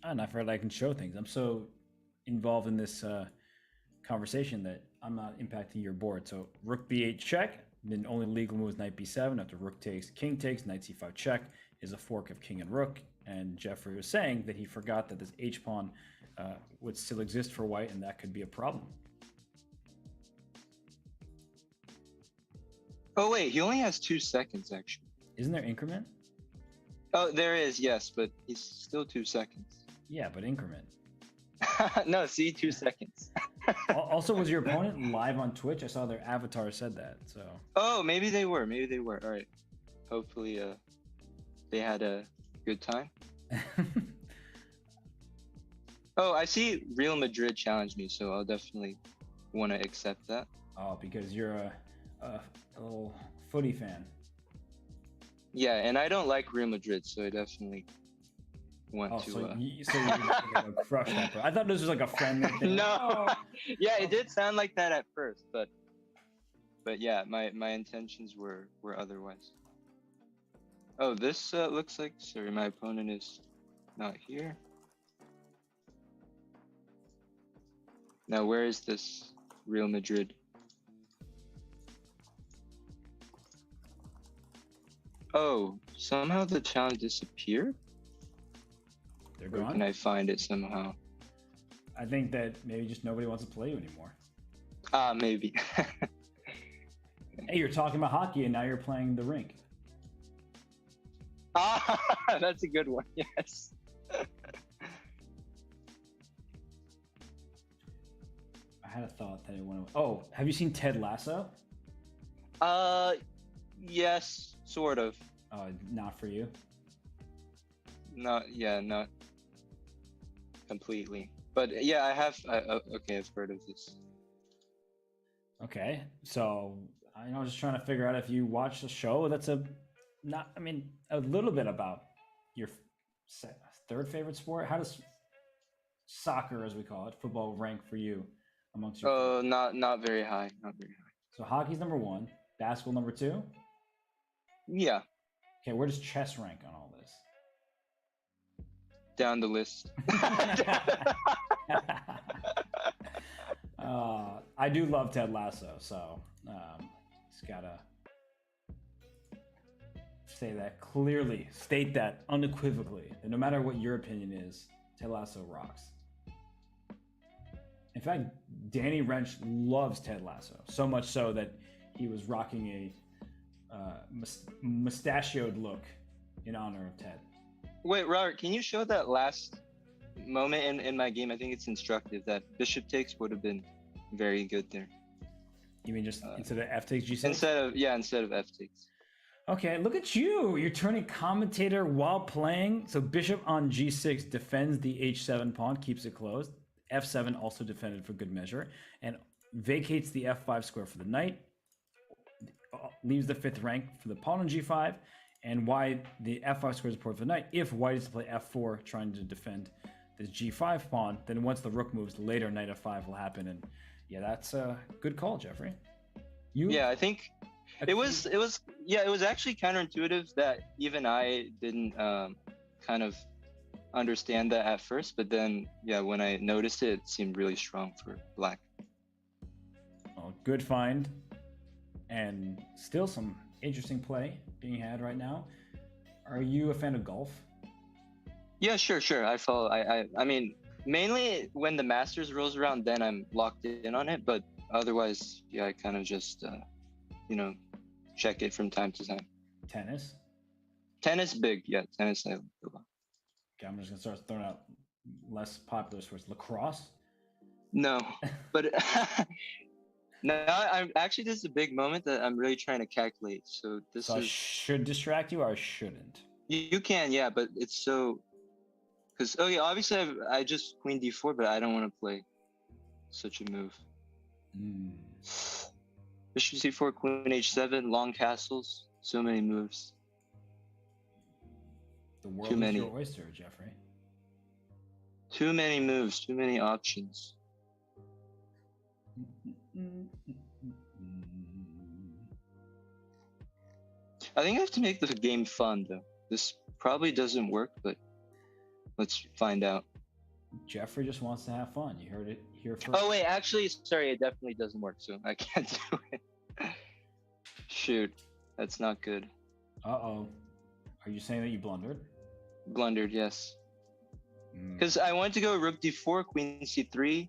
And I forgot I can show things. I'm so involved in this conversation that I'm not impacting your board. So Rook B8 check, Then only legal moves knight b7 after rook takes, king takes, knight c5 check is a fork of king and rook. And Jeffrey was saying that he forgot that this h pawn would still exist for white, and that could be a problem. Oh wait, he only has 2 seconds actually. Isn't there increment? Oh, there is, yes, but he's still 2 seconds. Yeah, but increment. No, see, 2 seconds. Also, was your opponent live on Twitch? I saw their avatar said that. So. Oh, maybe they were. Maybe they were. All right. Hopefully, they had a good time. Oh, I see Real Madrid challenged me, so I'll definitely want to accept that. Oh, because you're a little footy fan. Yeah, and I don't like Real Madrid, so I definitely want to. So you're gonna crush that. Bro. I thought this was like a friendly thing. No, yeah, it did sound like that at first, but yeah, my intentions were otherwise. Oh, this looks like. Sorry, my opponent is not here. Now, where is this Real Madrid? Oh, somehow the challenge disappeared? They're Or gone? can I find it somehow? I think that maybe just nobody wants to play you anymore. Maybe. Hey, you're talking about hockey and now you're playing the rink. That's a good one, yes. I had a thought that I went. Oh, have you seen Ted Lasso? Yes, sort of. Not for you. Not completely. But yeah, I have. Okay, I've heard of this. Okay, so I was just trying to figure out if you watched a show that's a little bit about your third favorite sport. How does soccer, as we call it, football, rank for you amongst your? Oh, not very high. Not very high. So hockey's number 1, basketball number 2. Yeah. Okay, where does chess rank on all this? Down the list. I do love Ted Lasso, so just gotta say that clearly, state that unequivocally, that no matter what your opinion is, Ted Lasso rocks. In fact, Danny Wrench loves Ted Lasso, so much so that he was rocking a mustachioed look in honor of Ted. Wait, Robert, can you show that last moment in my game? I think it's instructive. That bishop takes would have been very good there. You mean just instead of f takes g6? Instead of f takes. Okay, look at you. You're turning commentator while playing. So bishop on g6 defends the h7 pawn, keeps it closed. f7 also defended for good measure, and vacates the f5 square for the knight. Leaves the 5th rank for the pawn on g5, and why the f5 square is important for the knight. If white is to play f4, trying to defend this g5 pawn, then once the rook moves later, knight f5 will happen. And yeah, that's a good call, Jeffrey. I think it was actually counterintuitive that even I didn't kind of understand that at first, but then when I noticed it, it seemed really strong for black. Oh, good find, and still some interesting play being had right now. Are you a fan of golf? Yeah, sure. I follow. I mean, mainly when the Masters rolls around, then I'm locked in on it. But otherwise, I kind of just, check it from time to time. Tennis? Tennis, big. Yeah, tennis, I like a lot. Okay, I'm just gonna start throwing out less popular sports. Lacrosse? No, but no, I'm actually, this is a big moment that I'm really trying to calculate. So this I should distract you, or I shouldn't? You can, yeah, but it's so. Because, obviously I just queen d4, but I don't want to play such a move. Bishop c4, queen h7, long castles, so many moves. The world is your oyster, Jeffrey. Too many moves, too many options. I think I have to make the game fun, though. This probably doesn't work, but let's find out. Jeffrey just wants to have fun. You heard it here first. Oh wait, actually, sorry, it definitely doesn't work, so I can't do it. shoot. That's not good. Uh-oh. Are you saying that you blundered? Blundered, yes. Because I wanted to go rook d4, queen c3,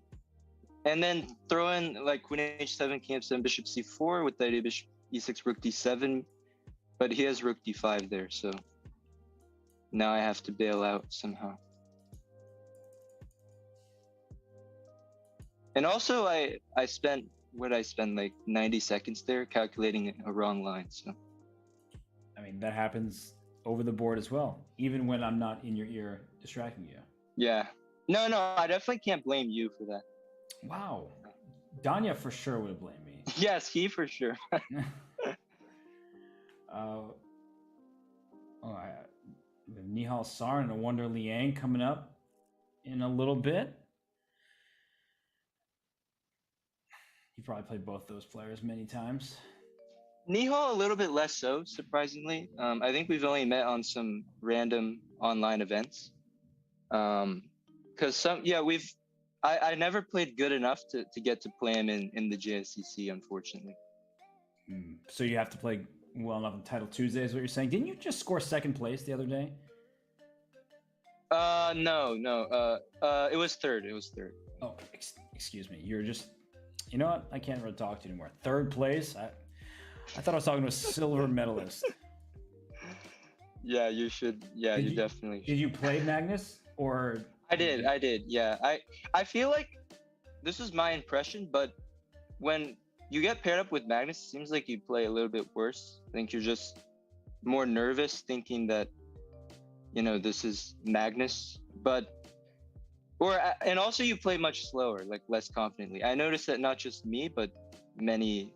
and then throw in like queen h7, king f7, bishop c4 with the idea bishop e6, rook d7. But he has rook d5 there, so now I have to bail out somehow. And also, I spent like 90 seconds there calculating a wrong line. So I mean, that happens over the board as well, even when I'm not in your ear distracting you. yeah, no, I definitely can't blame you for that. Wow, Danya for sure would blame me. Yes, he for sure. Nihal Sarin and Wonder Liang coming up in a little bit. You probably played both those players many times. Nihal a little bit less so, surprisingly. I think we've only met on some random online events. Because I never played good enough to get to play him in the JSCC, unfortunately. So you have to play well enough in Title Tuesday, is what you're saying. Didn't you just score second place the other day? No. It was third. Oh, excuse me. You're just, you know what? I can't really talk to you anymore. Third place? I thought I was talking to a silver medalist. Yeah, you should. Yeah, you definitely. Did you play Magnus or? I did. Yeah, I feel like this is my impression, but when you get paired up with Magnus, it seems like you play a little bit worse. I think you're just more nervous, thinking that, this is Magnus, and also you play much slower, like less confidently. I noticed that not just me, but many,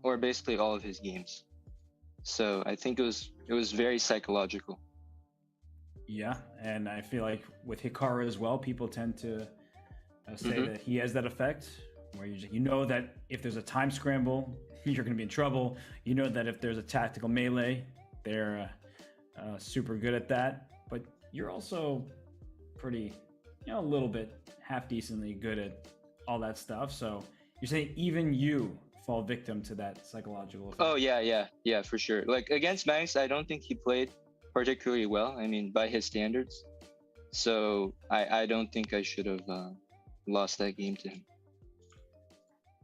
or basically all of his games. So I think it was very psychological. Yeah, and I feel like with Hikaru as well, people tend to say that he has that effect, where you know that if there's a time scramble, you're going to be in trouble. You know that if there's a tactical melee, they're super good at that. But you're also pretty, a little bit half decently good at all that stuff. So you're saying even you fall victim to that psychological effect. Oh yeah, for sure. Like against Magnus, I don't think he played particularly well. I mean, by his standards. So I don't think I should have lost that game to him.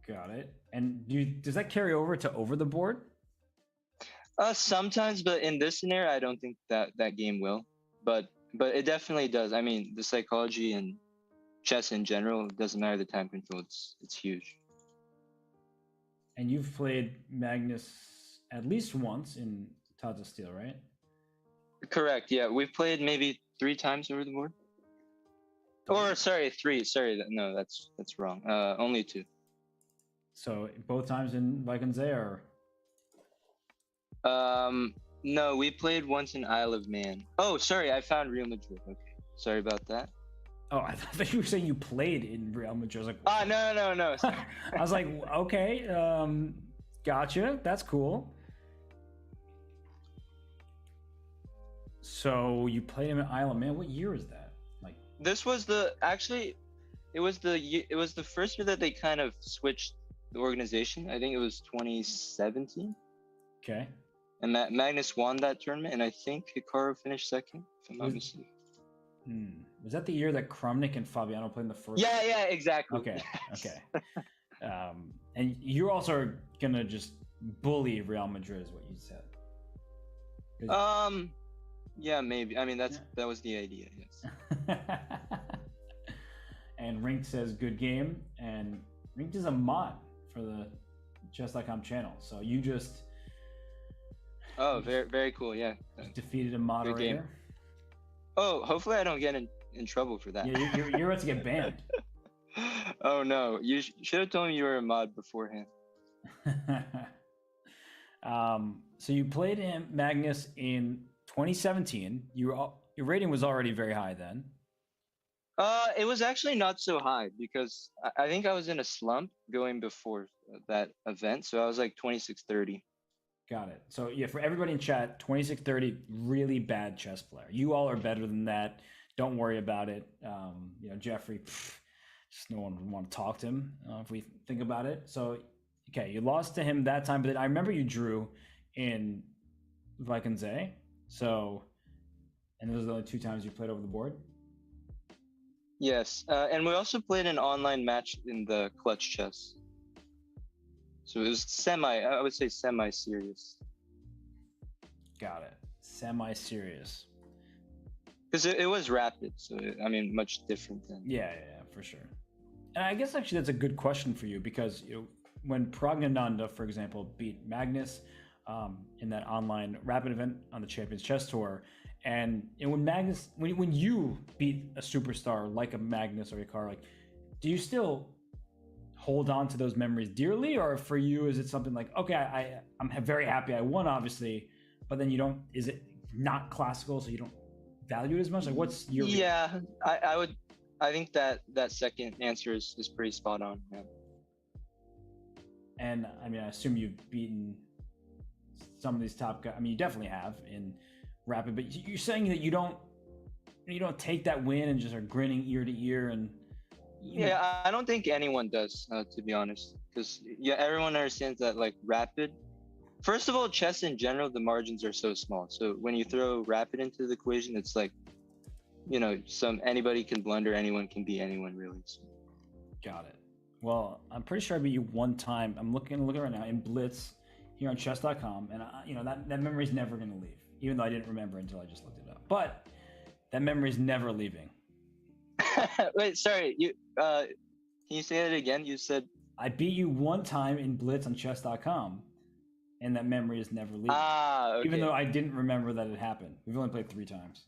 Got it. And does that carry over to over the board? Sometimes, but in this scenario, I don't think that game will. But it definitely does. I mean, the psychology and chess in general, it doesn't matter the time control. It's huge. And you've played Magnus at least once in Tata Steel, right? Correct. Yeah, we've played maybe 3 times over the board. Or sorry, 3. Sorry, no, that's wrong. Only 2. So both times in Vaikonze, or? No, we played once in Isle of Man. Oh, sorry, I found Real Madrid. Okay, sorry about that. Oh, I thought you were saying you played in Real Madrid. I was like, no. I was like, okay, gotcha. That's cool. So you played him at Isle of Man. What year is that? This was it was the first year that they kind of switched the organization. I think it was 2017. Okay. And Magnus won that tournament, and I think Hikaru finished second, if I'm not mistaken. Was that the year that Krumnik and Fabiano played in the first? Yeah, exactly. Okay. And you're also gonna just bully Real Madrid, is what you said. Yeah, maybe. I mean, that was the idea. Yes. And Rink says good game, and Rink is a mod for the Chess.com channel. So you just very, very cool. Yeah. Defeated a moderator. Oh, hopefully I don't get in trouble for that. Yeah, you're about to get banned. Oh no, you should have told me you were a mod beforehand. So you played him, Magnus, in 2017. Your rating was already very high then. It was actually not so high because I think I was in a slump going before that event, so I was like 2630. Got it. So yeah, for everybody in chat, 2630, really bad chess player. You all are better than that. Don't worry about it. Jeffrey, just no one would want to talk to him if we think about it. So Okay, you lost to him that time, but I remember you drew in Vikings. So, and those are the only 2 times you played over the board. Yes, and we also played an online match in the clutch chess. So it was I would say semi-serious. Got it. Semi-serious. Because it was rapid, so I mean, much different than. Yeah, for sure. And I guess actually that's a good question for you because when Pragnananda, for example, beat Magnus in that online rapid event on the Champions Chess Tour, and when Magnus, when you beat a superstar like a Magnus or a car, like, do you still hold on to those memories dearly, or for you is it something like, okay, I'm very happy I won, obviously, but then you don't? Is it not classical, so you don't value it as much? Like, what's your? Yeah, I think that second answer is pretty spot on. Yeah. And I mean, I assume you've beaten some of these top guys. I mean, you definitely have in rapid, but you're saying that you don't take that win and just are grinning ear to ear and. Yeah, I don't think anyone does, to be honest, because everyone understands that like rapid. First of all, chess in general, the margins are so small. So when you throw rapid into the equation, it's like, anybody can blunder, anyone can beat anyone, really. So. Got it. Well, I'm pretty sure I beat you 1 time. I'm looking right now in Blitz here on chess.com, and that memory's never going to leave, even though I didn't remember until I just looked it up. But that memory's never leaving. Wait, sorry. Can you say that again? You said I beat you 1 time in Blitz on chess.com, and that memory is never leaving. Okay. Even though I didn't remember that it happened. We've only played 3 times.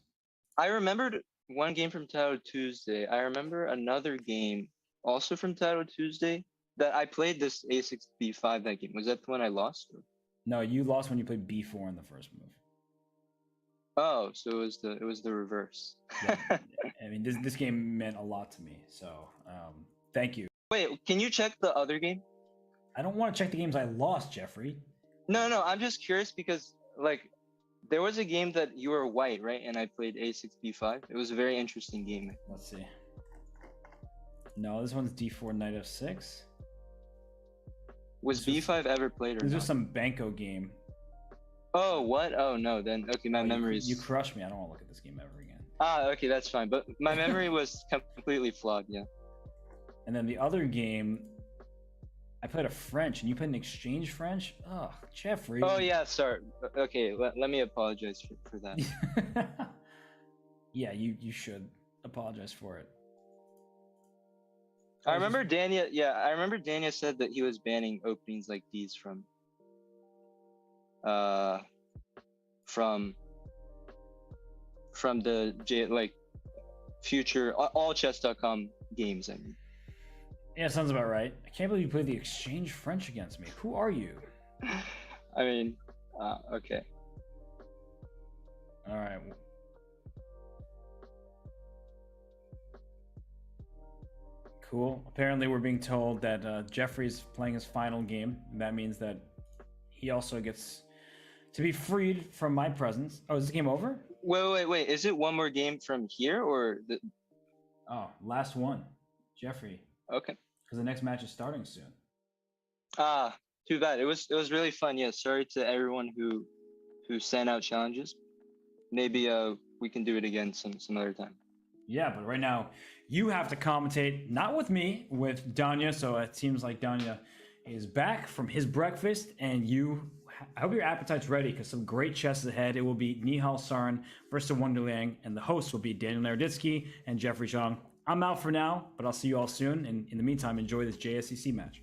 I remembered one game from Title Tuesday. I remember another game also from Title Tuesday that I played this A6 B5 that game. Was that the one I lost? Or? No, you lost when you played B4 in the first move. Oh, so it was the reverse. Yeah. I mean, this game meant a lot to me. So, thank you. Wait, can you check the other game? I don't want to check the games I lost, Jeffrey. No, I'm just curious because like there was a game that you were white, right? And I played A6 B5. It was a very interesting game. Let's see. No, this one's D4 Knight F6. Was B5 ever played or this not? was some Banco game. Oh, what? Oh no, then okay, my memories. You crushed me. I don't want to look at this game ever again. Okay, that's fine. But my memory was completely flawed. Yeah. And then the other game, I played a French, and you played an exchange French. Oh, Jeffrey. Oh yeah, sorry. Okay, let me apologize for that. Yeah, you should apologize for it. I remember Dania said that he was banning openings like these from the future all chess.com games. I mean. Yeah, sounds about right. I can't believe you played the exchange French against me. Who are you? I mean, okay. All right. Cool. Apparently, we're being told that Jeffrey's playing his final game. That means that he also gets to be freed from my presence. Oh, is this game over? Wait. Is it one more game from here or the? Oh, last one, Jeffrey. Okay. Because the next match is starting soon. Too bad. It was really fun. Yeah. Sorry to everyone who sent out challenges. Maybe we can do it again some other time. Yeah, but right now you have to commentate, not with me, with Danya. So it seems like Danya is back from his breakfast, and I hope your appetite's ready because some great chess is ahead. It will be Nihal Sarin versus Wonder Liang, and the hosts will be Daniel Naroditsky and Jeffrey Zhang. I'm out for now, but I'll see you all soon. And in the meantime, enjoy this JSCC match.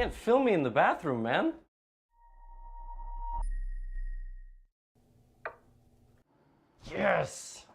can't film me in the bathroom, man. Yes!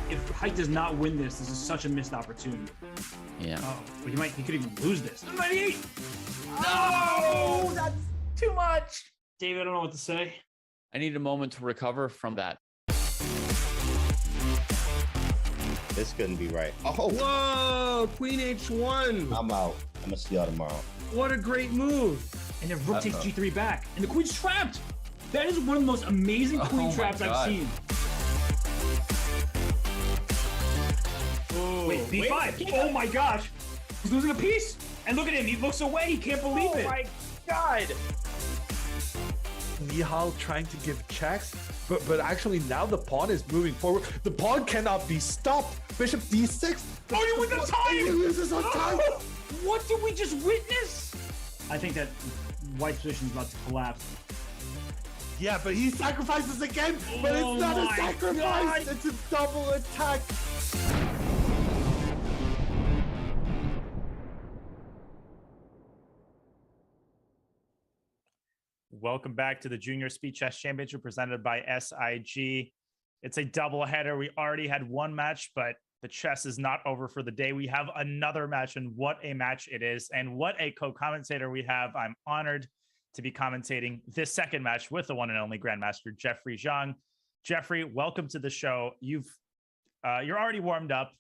If Height does not win this is such a missed opportunity. Yeah. Oh, but he could even lose this. 98! No, that's too much. David, I don't know what to say. I need a moment to recover from that. This couldn't be right. Oh, Whoa, Queen H1. I'm out. I'm gonna see y'all tomorrow. What a great move. And then Rook takes G3 back. And the queen's trapped. That is one of the most amazing queen traps I've seen. Wait, B5. Oh my gosh. He's losing a piece. And look at him. He looks away. He can't believe it. Oh my God. Nihal trying to give checks, but actually now the pawn is moving forward. The pawn cannot be stopped. Bishop D6. Oh, you win the time! He loses on time. What did we just witness? I think that White's position is about to collapse. Yeah, but he sacrifices again, but Oh it's not a my sacrifice. God. It's a double attack. Welcome back to the Junior Speed Chess Championship presented by SIG. It's a doubleheader. We already had one match, but the chess is not over for the day. We have another match, and what a match it is, and what a co-commentator we have. I'm honored to be commentating this second match with the one and only Grandmaster Jeffrey Zhang. Jeffrey, welcome to the show. You're already warmed up.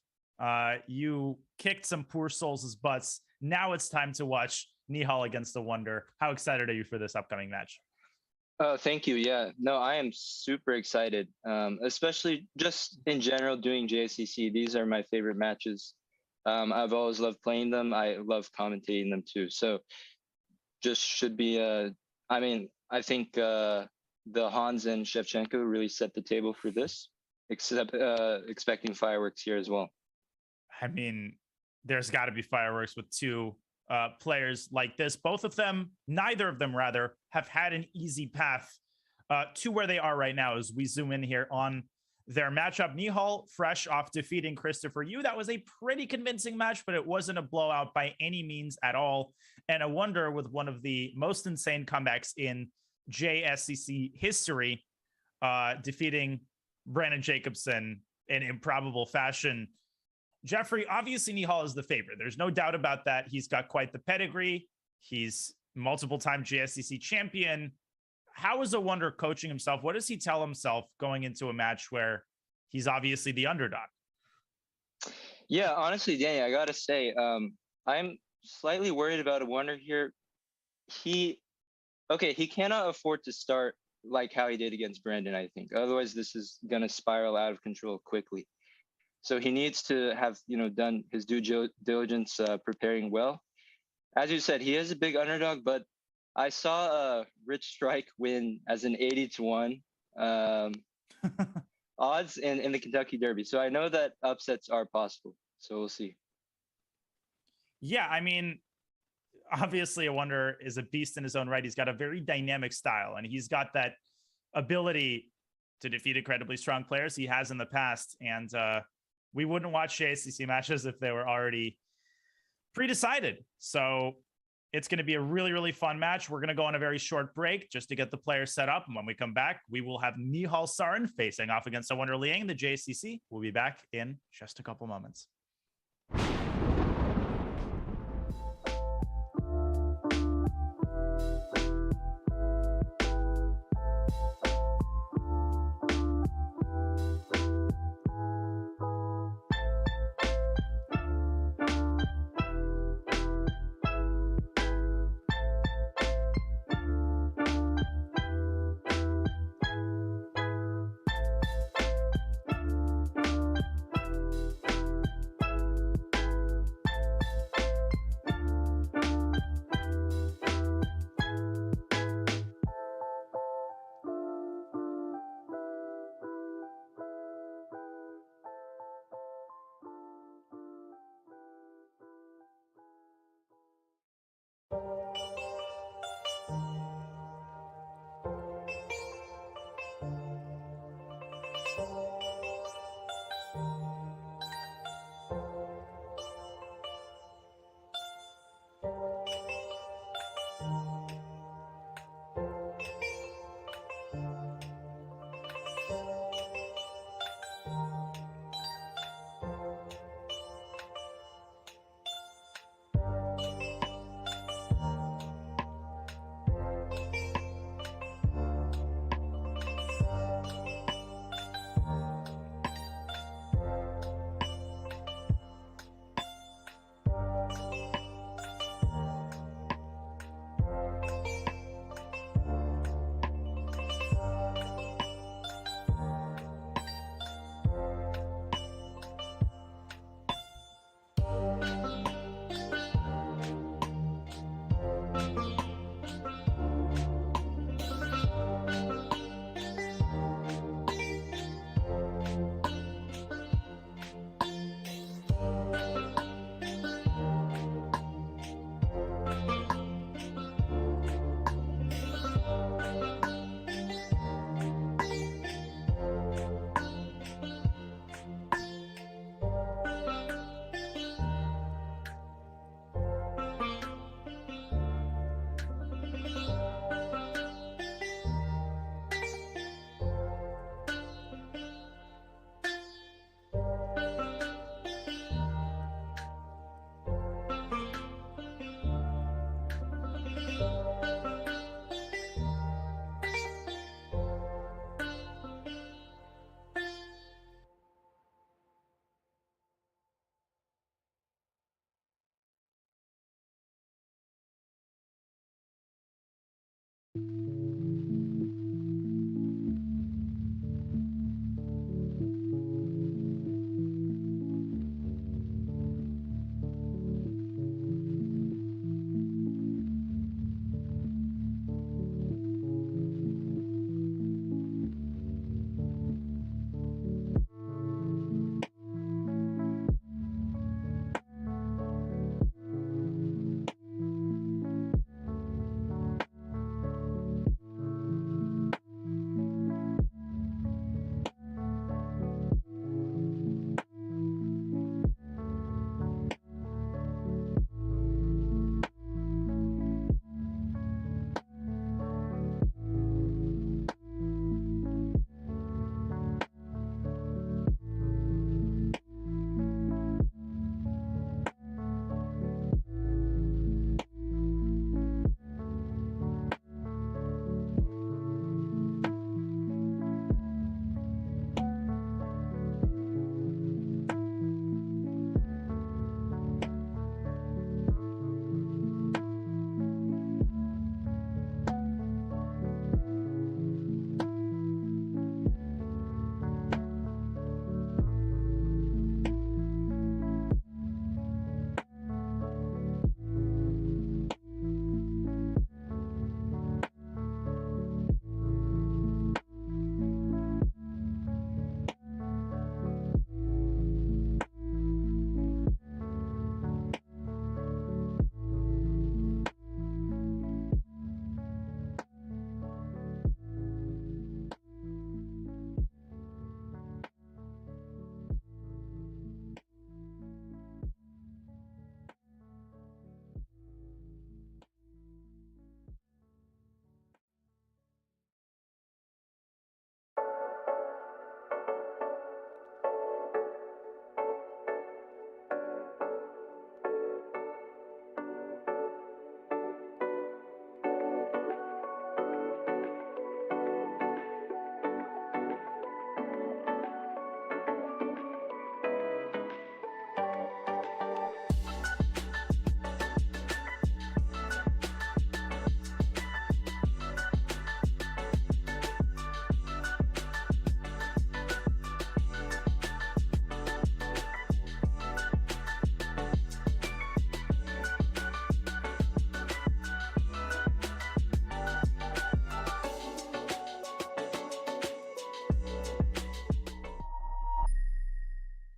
You kicked some poor souls' butts. Now it's time to watch Nihal against the Wonder. How excited are you for this upcoming match? Thank you. Yeah, no, I am super excited, especially just in general doing JSCC. These are my favorite matches. I've always loved playing them. I love commentating them too. So just should be, I think the Hans and Shevchenko really set the table for this, except expecting fireworks here as well. I mean, there's got to be fireworks with two players like this. Neither of them rather, have had an easy path to where they are right now as we zoom in here on their matchup. Nihal, fresh off defeating Christopher Yu. That was a pretty convincing match, but it wasn't a blowout by any means at all. And a Wonder with one of the most insane comebacks in JSCC history, defeating Brandon Jacobson in improbable fashion. Jeffrey, obviously Nihal is the favorite. There's no doubt about that. He's got quite the pedigree. He's multiple-time JSCC champion. How is a Wonder coaching himself? What does he tell himself going into a match where he's obviously the underdog? Yeah, honestly, Danny, I gotta say, I'm slightly worried about a Wonder here. He cannot afford to start like how he did against Brandon, I think. Otherwise, this is gonna spiral out of control quickly. So he needs to have, done his due diligence, preparing well. As you said, he is a big underdog, but I saw Rich Strike win as an 80-1 odds in the Kentucky Derby. So I know that upsets are possible. So we'll see. Yeah, I mean, obviously a Wonder is a beast in his own right. He's got a very dynamic style, and he's got that ability to defeat incredibly strong players. He has in the past, and we wouldn't watch JSCC matches if they were already pre-decided. So It's going to be a really, really fun match. We're going to go on a very short break just to get the players set up. And when we come back, we will have Nihal Sarin facing off against Wonder Liang in the JCC. We'll be back in just a couple moments.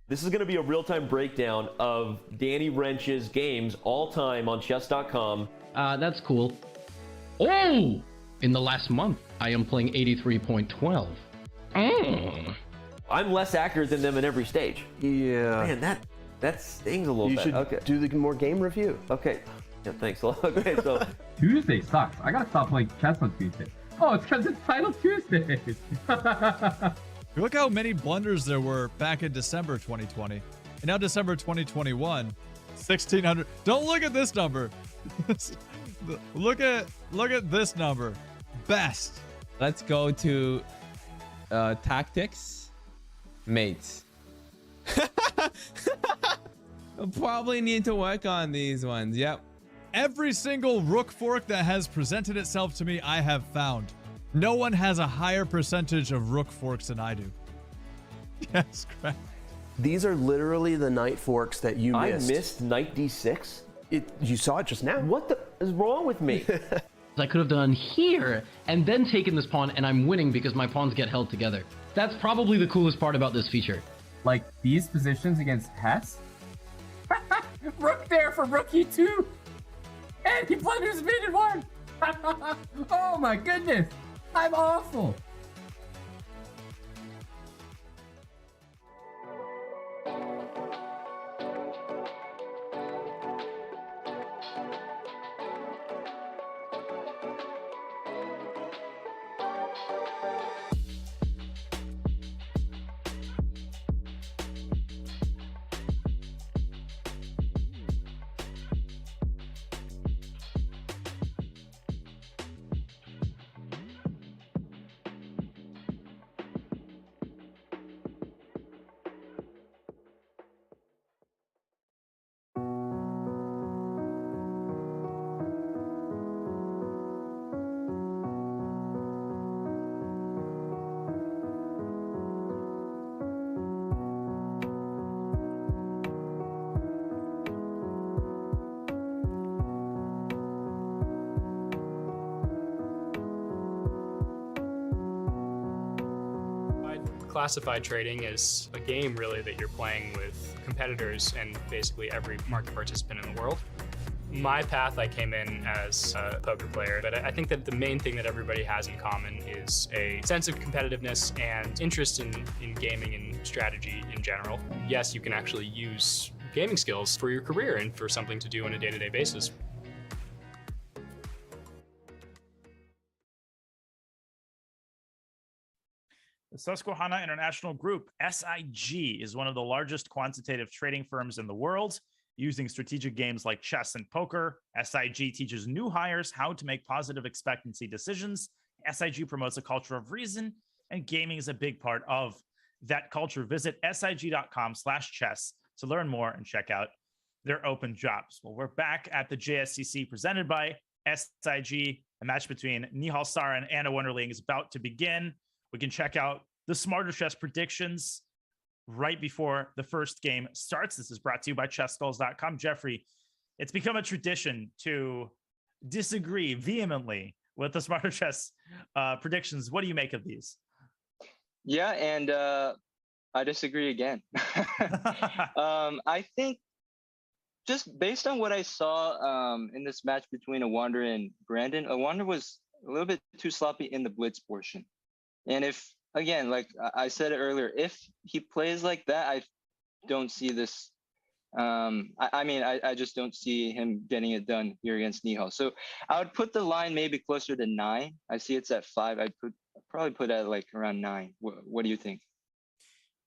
This is going to be a real-time breakdown of Danny Wrench's games all time on chess.com. That's cool. Oh! In the last month, I am playing 83.12. I'm less accurate than them in every stage. Yeah. Man, that stings a little You bit. should Okay. do the more game review. Okay. Yeah, thanks a lot. Okay, so Tuesday sucks. I gotta stop playing chess on Tuesday. Oh, it's because it's Title Tuesday. Look how many blunders there were back in December 2020. And now December 2021, 1,600. Don't look at this number. look at this number. Best. Let's go to tactics. Mates. I'll probably need to work on these ones. Yep. Every single rook fork that has presented itself to me, I have found. No one has a higher percentage of rook forks than I do. Yes, correct. These are literally the knight forks that you missed. I missed knight d6? You saw it just now. What the is wrong with me? I could have done here and then taken this pawn, and I'm winning because my pawns get held together. That's probably the coolest part about this feature. Like these positions against Hess? Rook there for rook e2. And he blunders mid and one. Oh my goodness. I'm awful. Classified trading is a game really that you're playing with competitors and basically every market participant in the world. My path, I came in as a poker player, but I think that the main thing that everybody has in common is a sense of competitiveness and interest in gaming and strategy in general. Yes, you can actually use gaming skills for your career and for something to do on a day-to-day basis. The Susquehanna International Group, SIG, is one of the largest quantitative trading firms in the world. Using strategic games like chess and poker, SIG teaches new hires how to make positive expectancy decisions. SIG promotes a culture of reason, and gaming is a big part of that culture. Visit sig.com/chess to learn more and check out their open jobs. Well, we're back at the JSCC presented by SIG. A match between Nihal Sarin and Anna Liang is about to begin. We can check out the Smarter Chess predictions right before the first game starts. This is brought to you by chesskulls.com. Jeffrey, it's become a tradition to disagree vehemently with the Smarter Chess predictions. What do you make of these? Yeah, and I disagree again. I think just based on what I saw in this match between Awanda and Brandon, Awanda was a little bit too sloppy in the blitz portion. And if, again, like I said it earlier, if he plays like that, I don't see this. I just don't see him getting it done here against Nihal. So I would put the line maybe closer to 9. I see it's at 5. I'd probably put it at like around 9. What do you think?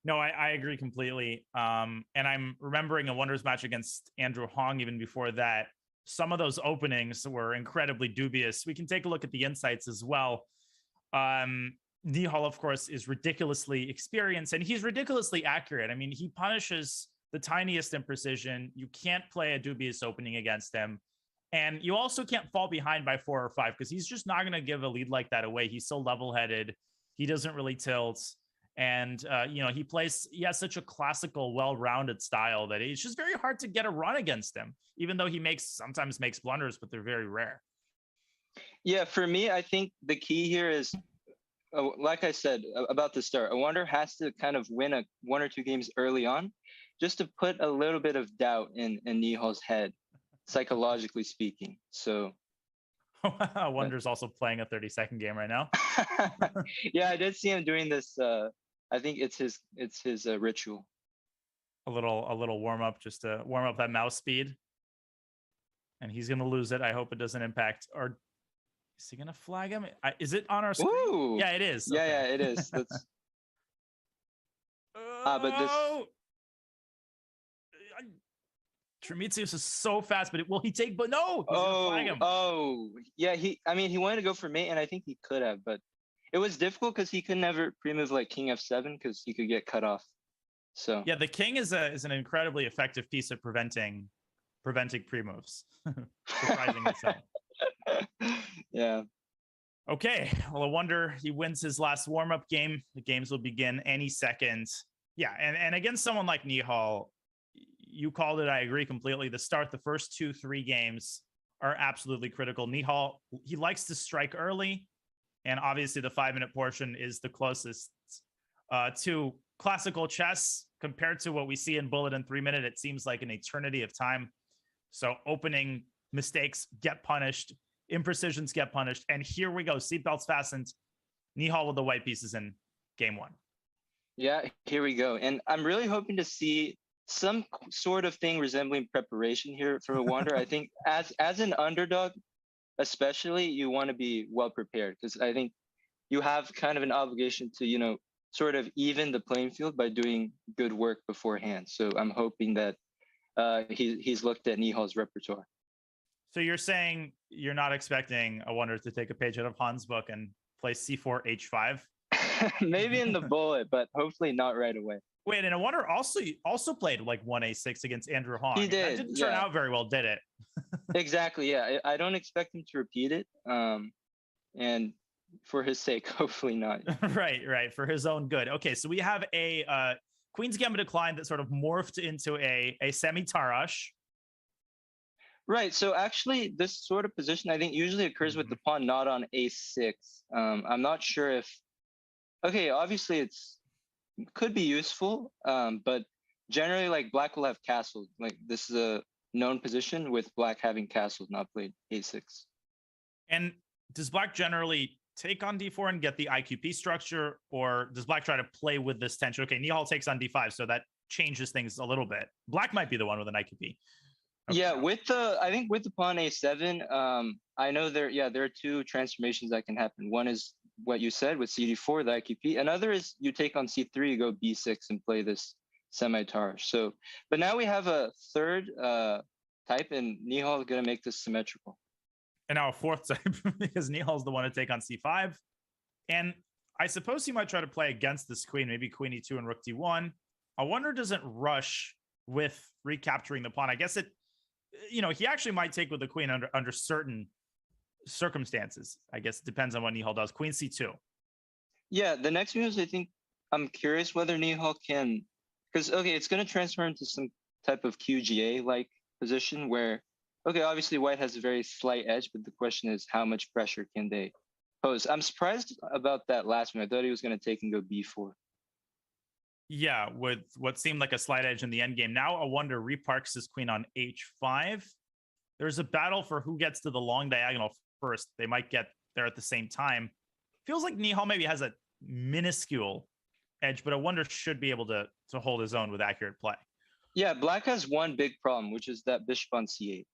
No, I agree completely. And I'm remembering a Wonders match against Andrew Hong even before that. Some of those openings were incredibly dubious. We can take a look at the insights as well. Nihal, of course, is ridiculously experienced and he's ridiculously accurate. I mean, he punishes the tiniest imprecision. You can't play a dubious opening against him. And you also can't fall behind by 4 or 5 because he's just not going to give a lead like that away. He's so level-headed. He doesn't really tilt. And, he has such a classical, well-rounded style that it's just very hard to get a run against him, even though he sometimes makes blunders, but they're very rare. Yeah, for me, I think the key here is like I said about the start, a Wonder has to kind of win one or two games early on, just to put a little bit of doubt in Nihal's head, psychologically speaking. So. Wonder's also playing a 30-second game right now. Yeah, I did see him doing this. I think it's his ritual. A little warm up, just to warm up that mouse speed. And he's gonna lose it. I hope it doesn't impact. Or is he gonna flag him? Is it on our screen? Ooh. Yeah, it is. Yeah, yeah, it is. That's. But this. Trimitsius is so fast, but will he take? But no, he's gonna flag him. Oh, yeah. He wanted to go for mate, and I think he could have, but it was difficult because he could never pre-move like King F7 because he could get cut off. So yeah, the king is an incredibly effective piece at preventing pre-moves. Surprisingly so. Yeah. Okay. Well, I wonder he wins his last warm-up game. The games will begin any second. Yeah, and against someone like Nihal, you called it. I agree completely. The first 2-3 games are absolutely critical. Nihal, he likes to strike early, and obviously the 5-minute portion is the closest to classical chess compared to what we see in Bullet in 3 minute. It seems like an eternity of time. So opening mistakes get punished, imprecisions get punished, and here we go. Seatbelts fastened. Nihal with the white pieces in game 1. Yeah, here we go. And I'm really hoping to see some sort of thing resembling preparation here for a Wonder. I think as an underdog, especially, you want to be well prepared, because I think you have kind of an obligation to, sort of even the playing field by doing good work beforehand. So I'm hoping that he's looked at Nihal's repertoire. So you're saying you're not expecting a Wonder to take a page out of Han's book and play C4 H5? Maybe in the Bullet, but hopefully not right away. Wait, and a Wonder also played like 1A6 against Andrew Han. He did. That didn't turn out very well, did it? Exactly. Yeah, I don't expect him to repeat it. And for his sake, hopefully not. Right. For his own good. Okay, so we have a Queen's Gambit decline that sort of morphed into a semi-Tarash. Right. So actually, this sort of position, I think, usually occurs with the pawn not on A6. I'm not sure if. Okay, obviously could be useful, but generally, like, Black will have castled. Like, this is a known position with Black having castled, not played A6. And does Black generally take on D4 and get the IQP structure, or does Black try to play with this tension? Okay, Nihal takes on D5, so that changes things a little bit. Black might be the one with an IQP. Okay. Yeah, I think with the pawn A7, I know there are two transformations that can happen. One is what you said with CD4, the IQP. Another is you take on C3, you go B6 and play this semi-Tarash. So, but now we have a third type, and Nihal is going to make this symmetrical. And now a fourth type, because Nihal's the one to take on C5. And I suppose he might try to play against this queen, maybe Queen E2 and Rook D1. I wonder, doesn't rush with recapturing the pawn. I guess he actually might take with the queen under certain circumstances. I guess it depends on what Nihal does. Queen C2. Yeah, the next move, I think, I'm curious whether Nihal can, because, okay, it's going to transform into some type of QGA-like position where, okay, obviously White has a very slight edge, but the question is how much pressure can they pose? I'm surprised about that last move. I thought he was going to take and go B4. Yeah, with what seemed like a slight edge in the endgame. Now a Wonder reparks his queen on H5. There's a battle for who gets to the long diagonal first. They might get there at the same time. Feels like Nihal maybe has a minuscule edge, but a Wonder should be able to hold his own with accurate play. Yeah, Black has one big problem, which is that bishop on C8.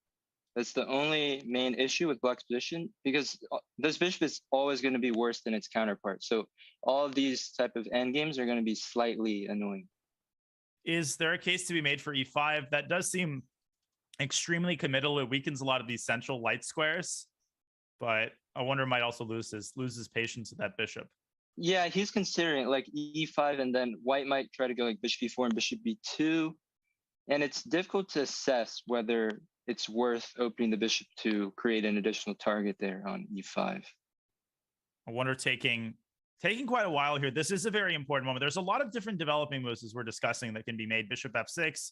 That's the only main issue with Black's position, because this bishop is always going to be worse than its counterpart. So all of these type of endgames are going to be slightly annoying. Is there a case to be made for E5? That does seem extremely committal. It weakens a lot of these central light squares, but I wonder might also lose his patience with that bishop. Yeah, he's considering like E5, and then White might try to go like bishop E4 and bishop B2. And it's difficult to assess whether it's worth opening the bishop to create an additional target there on E5. I wonder taking quite a while here. This is a very important moment. There's a lot of different developing moves as we're discussing that can be made. Bishop F6.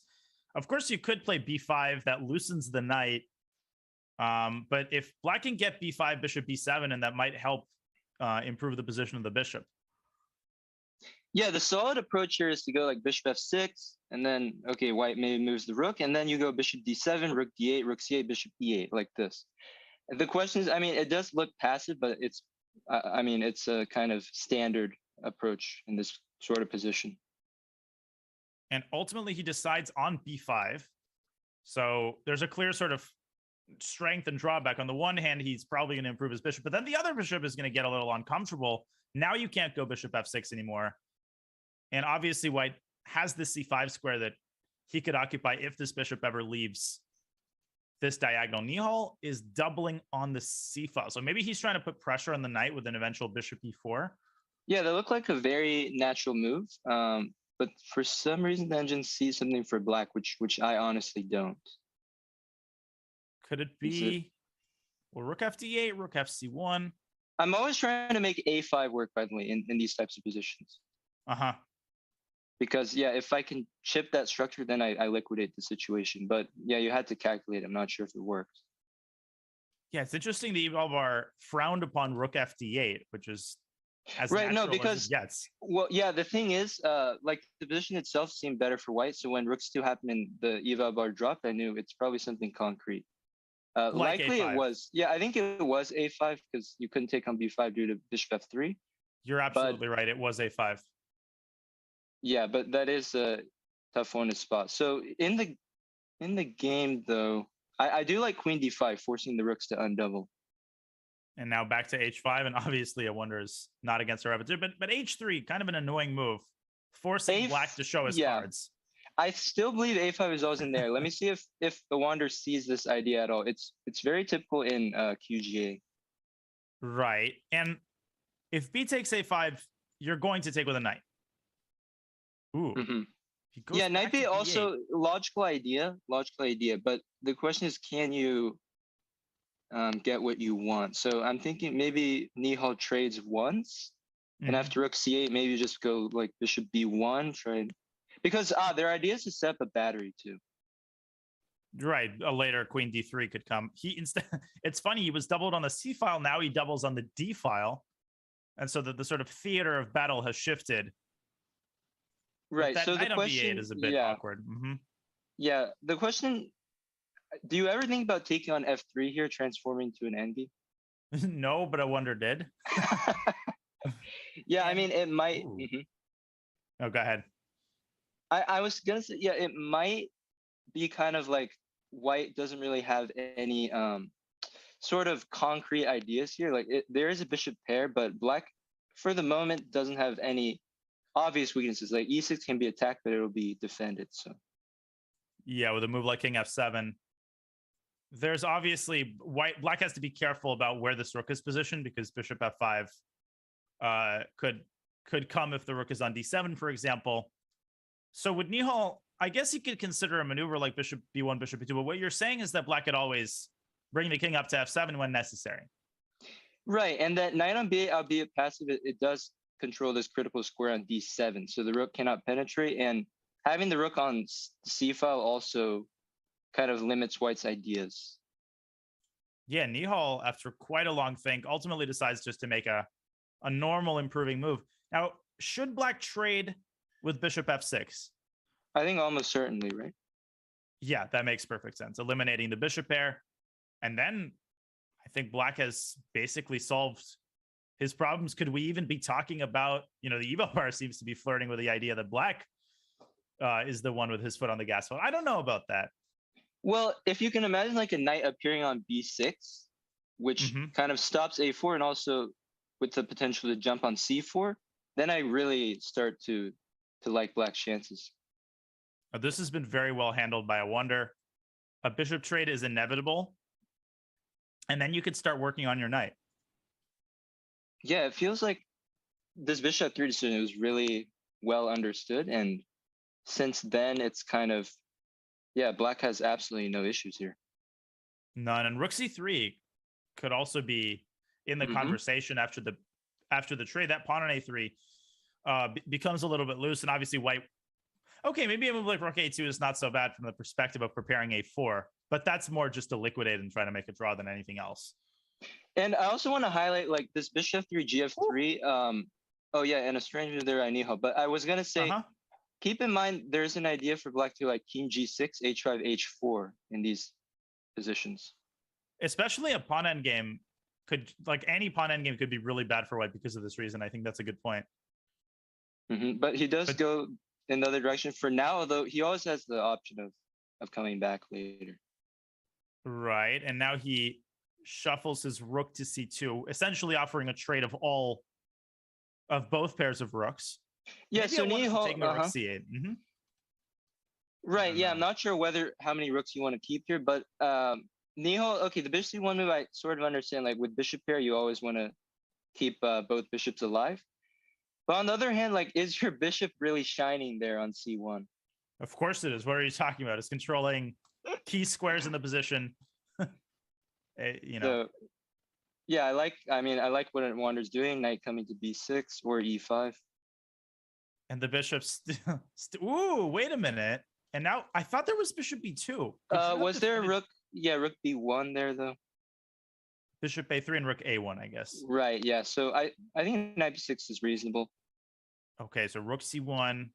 Of course, you could play B5. That loosens the knight. But if Black can get B5, bishop B7, and that might help improve the position of the bishop. Yeah, the solid approach here is to go like bishop f6, and then, okay, white maybe moves the rook, and then you go bishop d7, rook d8, rook c8, bishop e8, like this. The question is, I mean, it does look passive, but it's, I mean, it's a kind of standard approach in this sort of position. And ultimately, he decides on b5. So there's a clear sort of strength and drawback. On the one hand, he's probably going to improve his bishop, but then the other bishop is going to get a little uncomfortable. Now you can't go bishop f6 anymore. And obviously, white has this c5 square that he could occupy if this bishop ever leaves this diagonal. Nihal is doubling on the c file. So maybe he's trying to put pressure on the knight with an eventual bishop e4. Yeah, they look like a very natural move. But for some reason, the engine sees something for black, which I honestly don't. Could it be, well, rook fd8, rook fc1? I'm always trying to make a5 work, by the way, in these types of positions. Uh-huh. Because, yeah, if I can chip that structure, then I liquidate the situation. But, yeah, you had to calculate. I'm not sure if it works. Yeah, it's interesting the eval bar frowned upon rook fd8, which is as right. No, natural because as it gets. Well, yeah, the thing is, like the position itself seemed better for white. So when rook 2 happened and the eval bar dropped, I knew it's probably something concrete. Like likely A5. it was. Yeah, I think it was a5 because you couldn't take on b5 due to bishop f3. You're absolutely right. It was a5. Yeah, but that is a tough one to spot. So in the game, though, I do like queen d5, forcing the rooks to undouble. And now back to h5, and obviously a wonder is not against our repetition, but h3, kind of an annoying move, forcing black to show his cards. I still believe a5 is always in there. Let me see if the Wander sees this idea at all. It's very typical in QGA. Right, and if b takes a5, you're going to take with a knight. Ooh. He goes Yeah, back knight to b b8. also logical idea. But the question is, can you get what you want? So I'm thinking maybe Nihal trades once, and after rook c8, maybe just go like bishop b1, because their idea is to set up a battery too. Right, a later queen d3 could come. He instead, it's funny, he was doubled on the c file. Now he doubles on the d file, and so the sort of theater of battle has shifted. Right. That So the knight on question b8 is a bit awkward. Yeah. The question: do you ever think about taking on f3 here, transforming to an envy? No, but I wonder did. Yeah, I mean it might. Oh, go ahead. I was gonna say, yeah, it might be kind of like white doesn't really have any sort of concrete ideas here. Like there is a bishop pair, but black for the moment doesn't have any obvious weaknesses. Like e6 can be attacked, but it'll be defended. So yeah, with a move like king f7, there's obviously black has to be careful about where this rook is positioned, because bishop f5 could come if the rook is on d7, for example. So with Nihal, I guess you could consider a maneuver like bishop b1, bishop b2, but what you're saying is that black could always bring the king up to f7 when necessary. Right, and that knight on b8, albeit passive, it does control this critical square on d7, so the rook cannot penetrate, and having the rook on c file also kind of limits white's ideas. Yeah, Nihal, after quite a long think, ultimately decides just to make a normal improving move. Now, should black trade with bishop f6? I think almost certainly, right? Yeah, that makes perfect sense. Eliminating the bishop pair. And then I think black has basically solved his problems. Could we even be talking about, the eval bar seems to be flirting with the idea that black is the one with his foot on the gas pedal. I don't know about that. Well, if you can imagine like a knight appearing on b6, which kind of stops a4 and also with the potential to jump on c4, then I really start to like black's chances. This has been very well handled by a wonder. A bishop trade is inevitable. And then you could start working on your knight. Yeah, it feels like this bishop 3 decision was really well understood. And since then, it's kind of, black has absolutely no issues here. None. And rook c3 could also be in the conversation after the trade. That pawn on a3 becomes a little bit loose. And obviously white, okay, maybe a move like rook a2 is not so bad from the perspective of preparing a4, but that's more just to liquidate and try to make a draw than anything else. And I also want to highlight like this bishop 3 GF3. Oh yeah, and a stranger there, Nihal. But I was gonna say, keep in mind there's an idea for black to like king G6, H5, H4 in these positions. Especially a pawn endgame could, like any pawn endgame could be really bad for white because of this reason. I think that's a good point. But he does go in the other direction for now, although he always has the option of coming back later. Right, and now he shuffles his rook to C2, essentially offering a trade of both pairs of rooks. Yeah, Maybe so I want him to take Nihal, the rook C8. Right, yeah, I'm not sure how many rooks you want to keep here, but Nihal, okay, the bishop C1 move I sort of understand. Like with bishop pair, you always want to keep both bishops alive. But on the other hand, like, is your bishop really shining there on C1? Of course it is. What are you talking about? It's controlling key squares in the position. You know. So, yeah, I like what Wander's doing. Knight coming to B6 or E5. And the bishop's ooh, wait a minute. And now I thought there was bishop B2. Was there a rook? Yeah, rook B1 there though. Bishop A3 and rook A1, I guess. Right, yeah. So I think knight B6 is reasonable. Okay, so rook C1,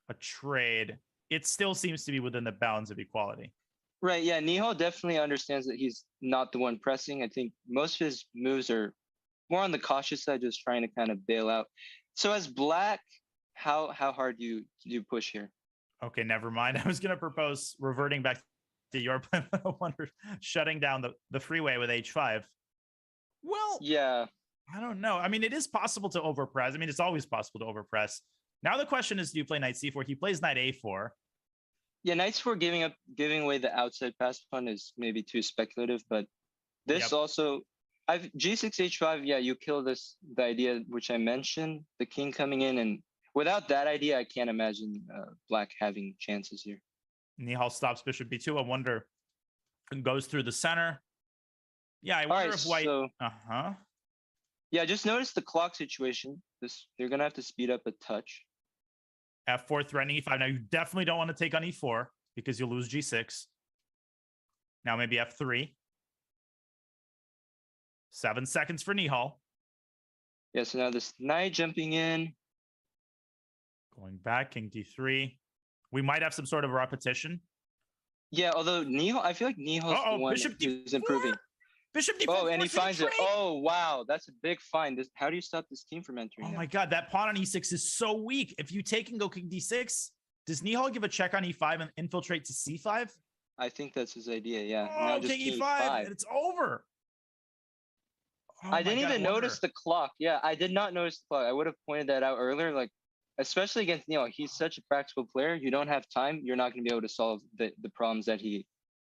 a trade. It still seems to be within the bounds of equality. Right, yeah. Nihal definitely understands that he's not the one pressing. I think most of his moves are more on the cautious side, just trying to kind of bail out. So as black, how hard do you push here? Okay, never mind. I was going to propose reverting back to your plan. I wonder, shutting down the freeway with H5. Well, yeah, I don't know. I mean, it is possible to overpress. I mean, it's always possible to overpress. Now the question is, do you play knight C4? He plays knight A4. Yeah, knight C4 giving away the outside pass pawn is maybe too speculative, but this also, G6 H5. Yeah, you kill the idea which I mentioned, the king coming in, and without that idea, I can't imagine black having chances here. Nihal stops bishop B2. I wonder, goes through the center. Yeah, I wonder if white. So, yeah, just notice the clock situation. They're gonna have to speed up a touch. F4 threatening E5. Now you definitely don't want to take on E4 because you'll lose G6. Now maybe F3. 7 seconds for Nihal. Yeah, so now this knight jumping in. Going back, king D3. We might have some sort of repetition. Yeah, although Nihal, I feel like Nihal's the one who's improving. Bishop D4. Oh, and he finds it. Oh, wow. That's a big find. How do you stop this king from entering? Oh my God, that pawn on E6 is so weak. If you take and go king D6, does Nihal give a check on E5 and infiltrate to C5? I think that's his idea, yeah. Oh, now just king E5, and it's over. Oh I didn't even notice the clock. Yeah, I did not notice the clock. I would have pointed that out earlier. Like, especially against Nihal, he's such a practical player. You don't have time. You're not going to be able to solve the problems that he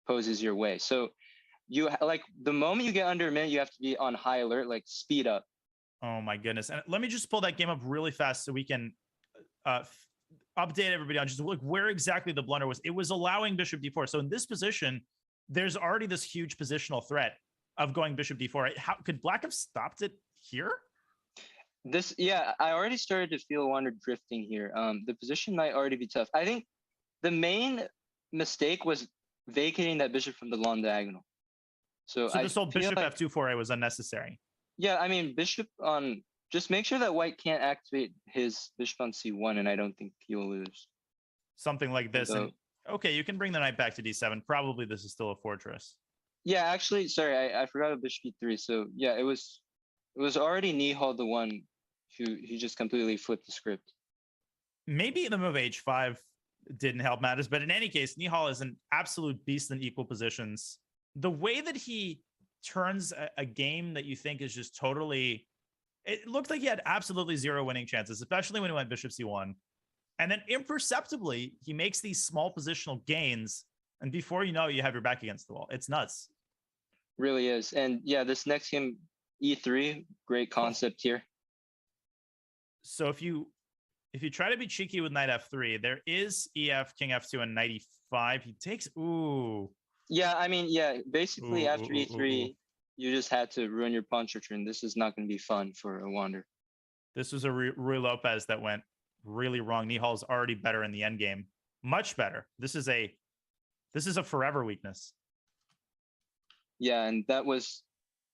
poses your way. So you like the moment you get under a minute, you have to be on high alert, like speed up. Oh my goodness. And let me just pull that game up really fast so we can update everybody on just look where exactly the blunder was. It was allowing bishop D4. So in this position, there's already this huge positional threat of going bishop D4. How could black have stopped it here? Yeah, I already started to feel Wander drifting here. The position might already be tough. I think the main mistake was vacating that bishop from the long diagonal. So this whole bishop F2 4A was unnecessary. Yeah, I mean, bishop on, just make sure that white can't activate his bishop on C1, and I don't think he'll lose. Something like this. And, okay, you can bring the knight back to D7. Probably this is still a fortress. Yeah, actually, sorry, I forgot about bishop E3. So yeah, it was already Nihal the one who just completely flipped the script. Maybe the move H5 didn't help matters, but in any case, Nihal is an absolute beast in equal positions. The way that he turns a game that you think is just totally, it looked like he had absolutely zero winning chances, especially when he went bishop C1. And then imperceptibly, he makes these small positional gains. And before you know it, you have your back against the wall. It's nuts. Really is. And yeah, this next game, E3, great concept here. So if you try to be cheeky with knight F3, there is EF, king F2, and knight E5. He takes, ooh. Yeah, I mean, yeah, basically after E3, you just had to ruin your pawn structure, and this is not going to be fun for a Wander. This was a Rui Lopez that went really wrong. Nihal's already better in the endgame. Much better. This is a forever weakness. Yeah, and that was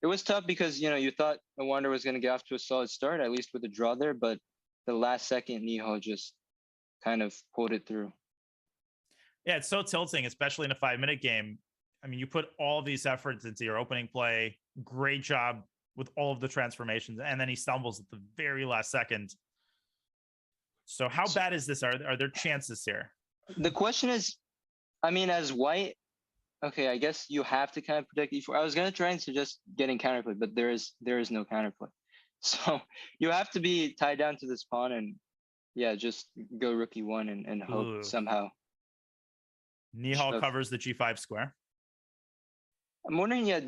It was tough because, you thought Wonder was going to get off to a solid start, at least with a draw there, but the last second, Nihal just kind of pulled it through. Yeah, it's so tilting, especially in a 5-minute game. I mean, you put all these efforts into your opening play. Great job with all of the transformations, and then he stumbles at the very last second. So how bad is this? Are there chances here? The question is, I mean, as white, okay, I guess you have to kind of protect e4. I was going to try and suggest getting counterplay, but there is no counterplay. So you have to be tied down to this pawn and, yeah, just go rook e1 and hope somehow. Nihal covers the g5 square. I'm wondering, yeah,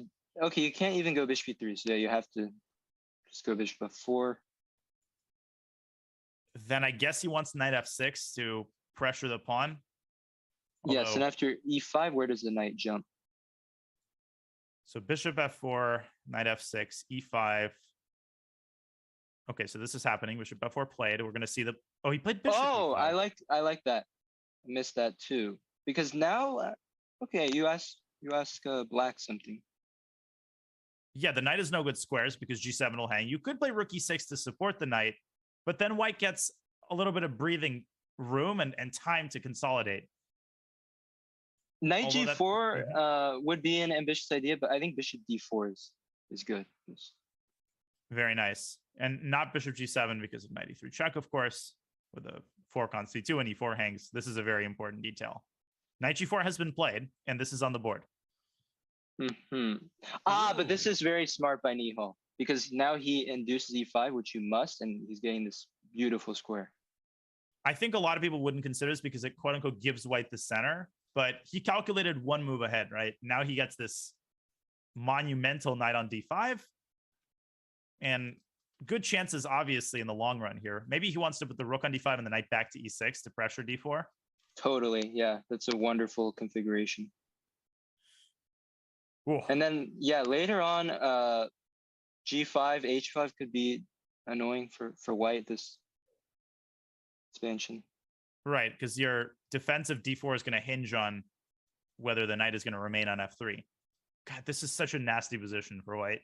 okay, you can't even go bishop e3, so yeah, you have to just go bishop f4. Then I guess he wants knight f6 to pressure the pawn. Yes, and after e5, where does the knight jump? So bishop f4, knight f6, e5. Okay, so this is happening. Bishop f4 played. We're going to see the... Oh, he played bishop Oh, e5. I like that. I missed that too. Because now, okay, you ask black something. Yeah, the knight is no good squares because g7 will hang. You could play rook e6 to support the knight, but then white gets a little bit of breathing room and time to consolidate. Knight g4 would be an ambitious idea, but I think bishop d4 is good. Very nice. And not bishop g7 because of knight e3 check, of course, with a fork on c2 and e4 hangs. This is a very important detail. Knight g4 has been played, and this is on the board. But this is very smart by Nihal, because now he induces e5, which you must, and he's getting this beautiful square. I think a lot of people wouldn't consider this because it quote unquote gives white the center, but he calculated one move ahead, right? Now he gets this monumental knight on d5, and good chances, obviously, in the long run here. Maybe he wants to put the rook on d5 and the knight back to e6 to pressure d4. Totally, yeah, that's a wonderful configuration. Ooh. And then, yeah, later on, g5, h5 could be annoying for white, this expansion. Right, because your defensive d4 is going to hinge on whether the knight is going to remain on f3. God, this is such a nasty position for white.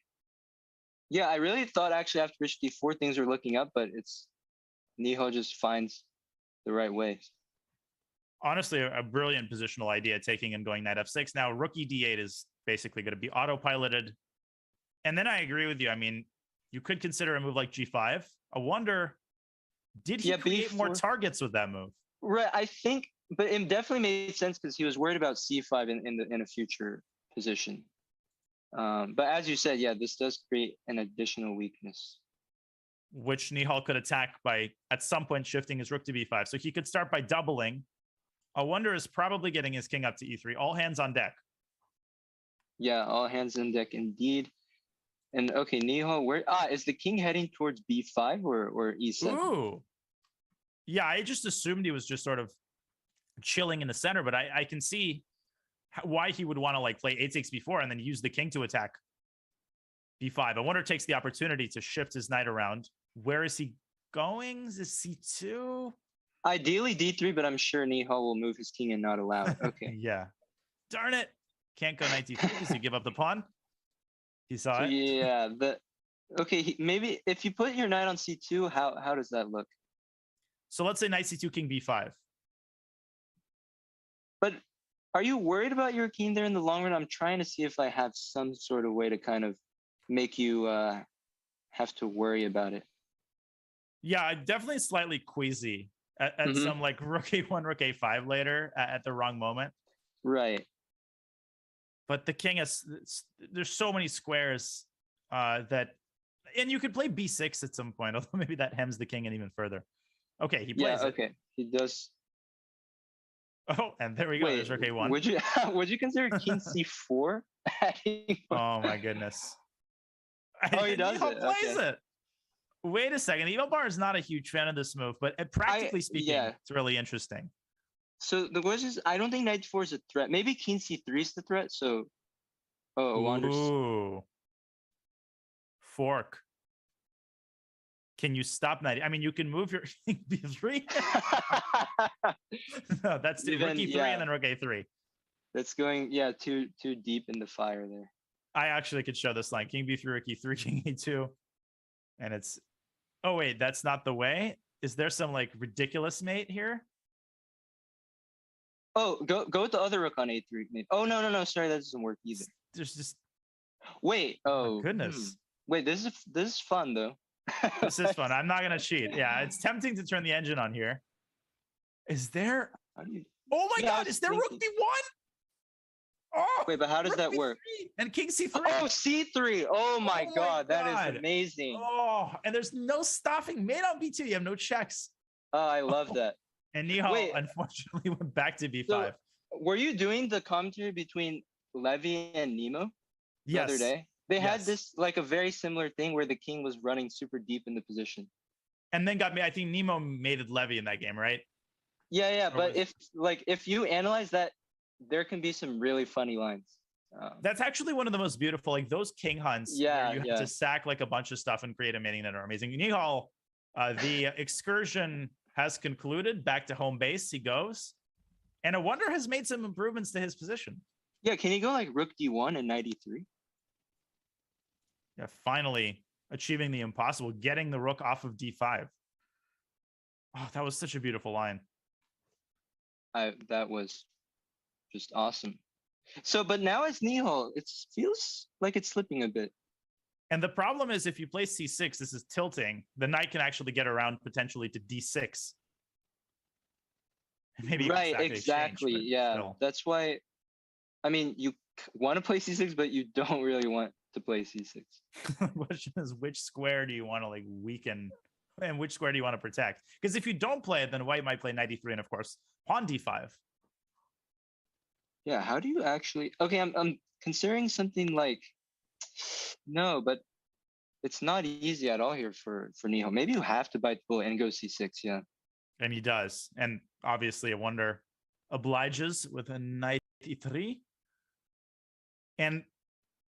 Yeah, I really thought actually after bishop d4 things were looking up, but it's Nihal just finds the right way. Honestly, a brilliant positional idea, taking and going knight f6. Now, rook d8 is basically going to be autopiloted. And then I agree with you. I mean, you could consider a move like g5. I wonder, did he create more targets with that move? Right, I think, but it definitely made sense because he was worried about c5 in a future position. But as you said, yeah, this does create an additional weakness, which Nihal could attack by at some point shifting his rook to b5. So he could start by doubling. A wonder is probably getting his king up to e3. All hands on deck. Yeah, all hands on deck indeed. And okay, Nihal, where is the king heading towards b5 or e7? Ooh. Yeah, I just assumed he was just sort of chilling in the center, but I can see why he would want to like play 8 takes b4 and then use the king to attack b5. I wonder takes the opportunity to shift his knight around. Where is he going? Is this c2? Ideally d3, but I'm sure Nihal will move his king and not allow it. Okay. Yeah. Darn it. Can't go knight d3 because you give up the pawn. He saw it. Yeah. Okay. Maybe if you put your knight on c2, how does that look? So let's say knight c2, king b5. But are you worried about your king there in the long run? I'm trying to see if I have some sort of way to kind of make you have to worry about it. Yeah, I'm definitely slightly queasy at some like rook a1, rook a5 later at the wrong moment. Right. But the king has, there's so many squares that, and you could play b6 at some point, although maybe that hems the king in even further. Okay, he plays it. Okay, he does. Oh, and there we go. There's rook a1. Would you consider king c4? Oh my goodness. Oh, he does it. Plays it. Wait a second. Evilbar is not a huge fan of this move, but practically speaking, it's really interesting. So the question is, I don't think knight 4 is a threat. Maybe king c3 is the threat. So, wanders. Ooh. Fork. Can you stop knight? I mean, you can move your king b3. No, that's rook e3 and then rook a3. That's going, too deep in the fire there. I actually could show this line. King B3, Rook E3, King E2. And it's... Oh, wait, that's not the way? Is there some, like, ridiculous mate here? Oh, go with the other rook on A3. Maybe. Oh, no. Sorry, that doesn't work either. There's just... Wait. Oh, goodness. Wait, this is fun, though. This is fun. I'm not going to cheat. Yeah, it's tempting to turn the engine on here. Is there... Oh, my God, is there Rook D1? Oh, wait, but how does that work? And King C3. Oh, C3. Oh my God, that is amazing. Oh, and there's no stopping. Mate on B2. You have no checks. Oh, I love that. And Nihal unfortunately went back to B5. So, were you doing the commentary between Levy and Nemo the other day? They had this like a very similar thing where the king was running super deep in the position. And then got me. I think Nemo mated Levy in that game, right? Yeah. But if you analyze that, there can be some really funny lines. That's actually one of the most beautiful, like those king hunts where you have to sack like a bunch of stuff and create a mating that are amazing. Nihal, the excursion has concluded. Back to home base he goes. And I wonder has made some improvements to his position. Yeah, can he go like Rook D1 and Knight E3? Yeah, finally achieving the impossible, getting the rook off of D5. Oh, that was such a beautiful line. That was just awesome. So, but now as Nihal, it feels like it's slipping a bit. And the problem is if you play C6, this is tilting. The knight can actually get around potentially to D6. Maybe right, exactly. Exchange, yeah, still. That's why. I mean, you want to play C6, but you don't really want to play C6. The question is, which square do you want to like weaken, and which square do you want to protect? Because if you don't play it, then white might play knight E3, and of course pawn D5. Yeah, how do you actually... Okay, I'm considering something like... No, but it's not easy at all here for Nihal. Maybe you have to bite the bullet and go C6, yeah. And he does. And obviously, I wonder, obliges with a knight E3. And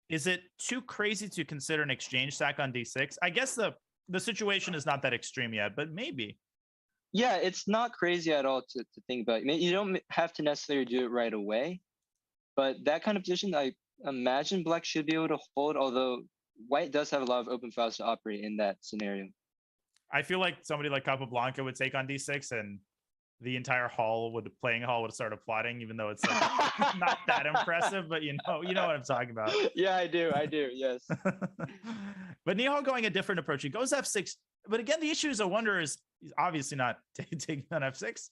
is it too crazy to consider an exchange sack on D6? I guess the situation is not that extreme yet, but maybe. Yeah, it's not crazy at all to think about. You don't have to necessarily do it right away, but that kind of position, I imagine black should be able to hold, although white does have a lot of open files to operate in that scenario. I feel like somebody like Capablanca would take on D6 and the entire playing hall would start applauding, even though it's like not that impressive, but you know what I'm talking about. Yeah, I do, yes. But Nihal going a different approach. He goes F6, but again, the issue is I wonder is he's obviously not taking on F6.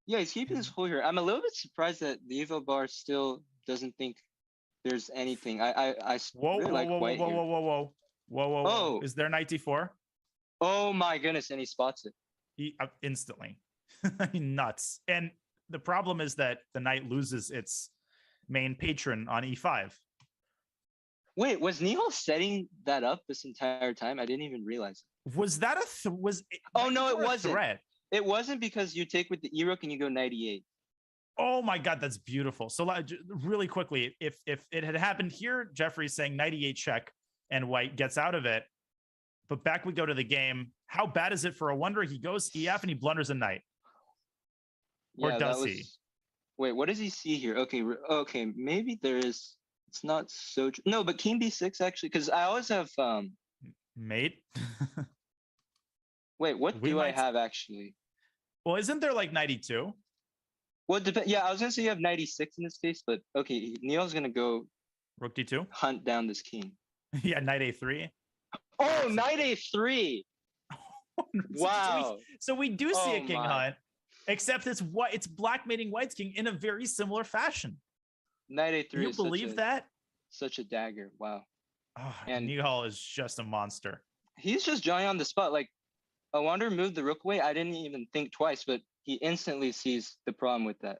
Yeah, he's keeping his full here. I'm a little bit surprised that the Evo bar still doesn't think there's anything. I really like white here. Whoa. Oh, is there knight D4? Oh my goodness, and he spots it. He instantly. Nuts. And the problem is that the knight loses its main patron on E5. Wait, was Nihal setting that up this entire time? I didn't even realize it. Was that Oh no, it wasn't. Threat? It wasn't, because you take with the E-Rook and you go knight E8. Oh my God, that's beautiful. So really quickly, if it had happened here, Jeffrey's saying knight E8 check and white gets out of it. But back we go to the game. How bad is it for a wonder? He goes EF and he blunders a knight. Or Yeah, does he? Wait, what does he see here? Okay, maybe there is. It's not so. No, but King B6 actually, because I always have mate. Wait, what do I have actually? Well, isn't there like 92? Well, yeah, I was gonna say you have 96 in this case, but okay, Nihal's gonna go Rook D2, hunt down this king. Yeah, knight A3. Oh, knight A3. Wow. So we do see a king hunt, except it's black mating white's king in a very similar fashion. Knight A3. Can you believe that? Such a dagger. Wow. Oh, and Nihal is just a monster. He's just drawing on the spot. Like, a wanderer moved the rook away. I didn't even think twice, but he instantly sees the problem with that.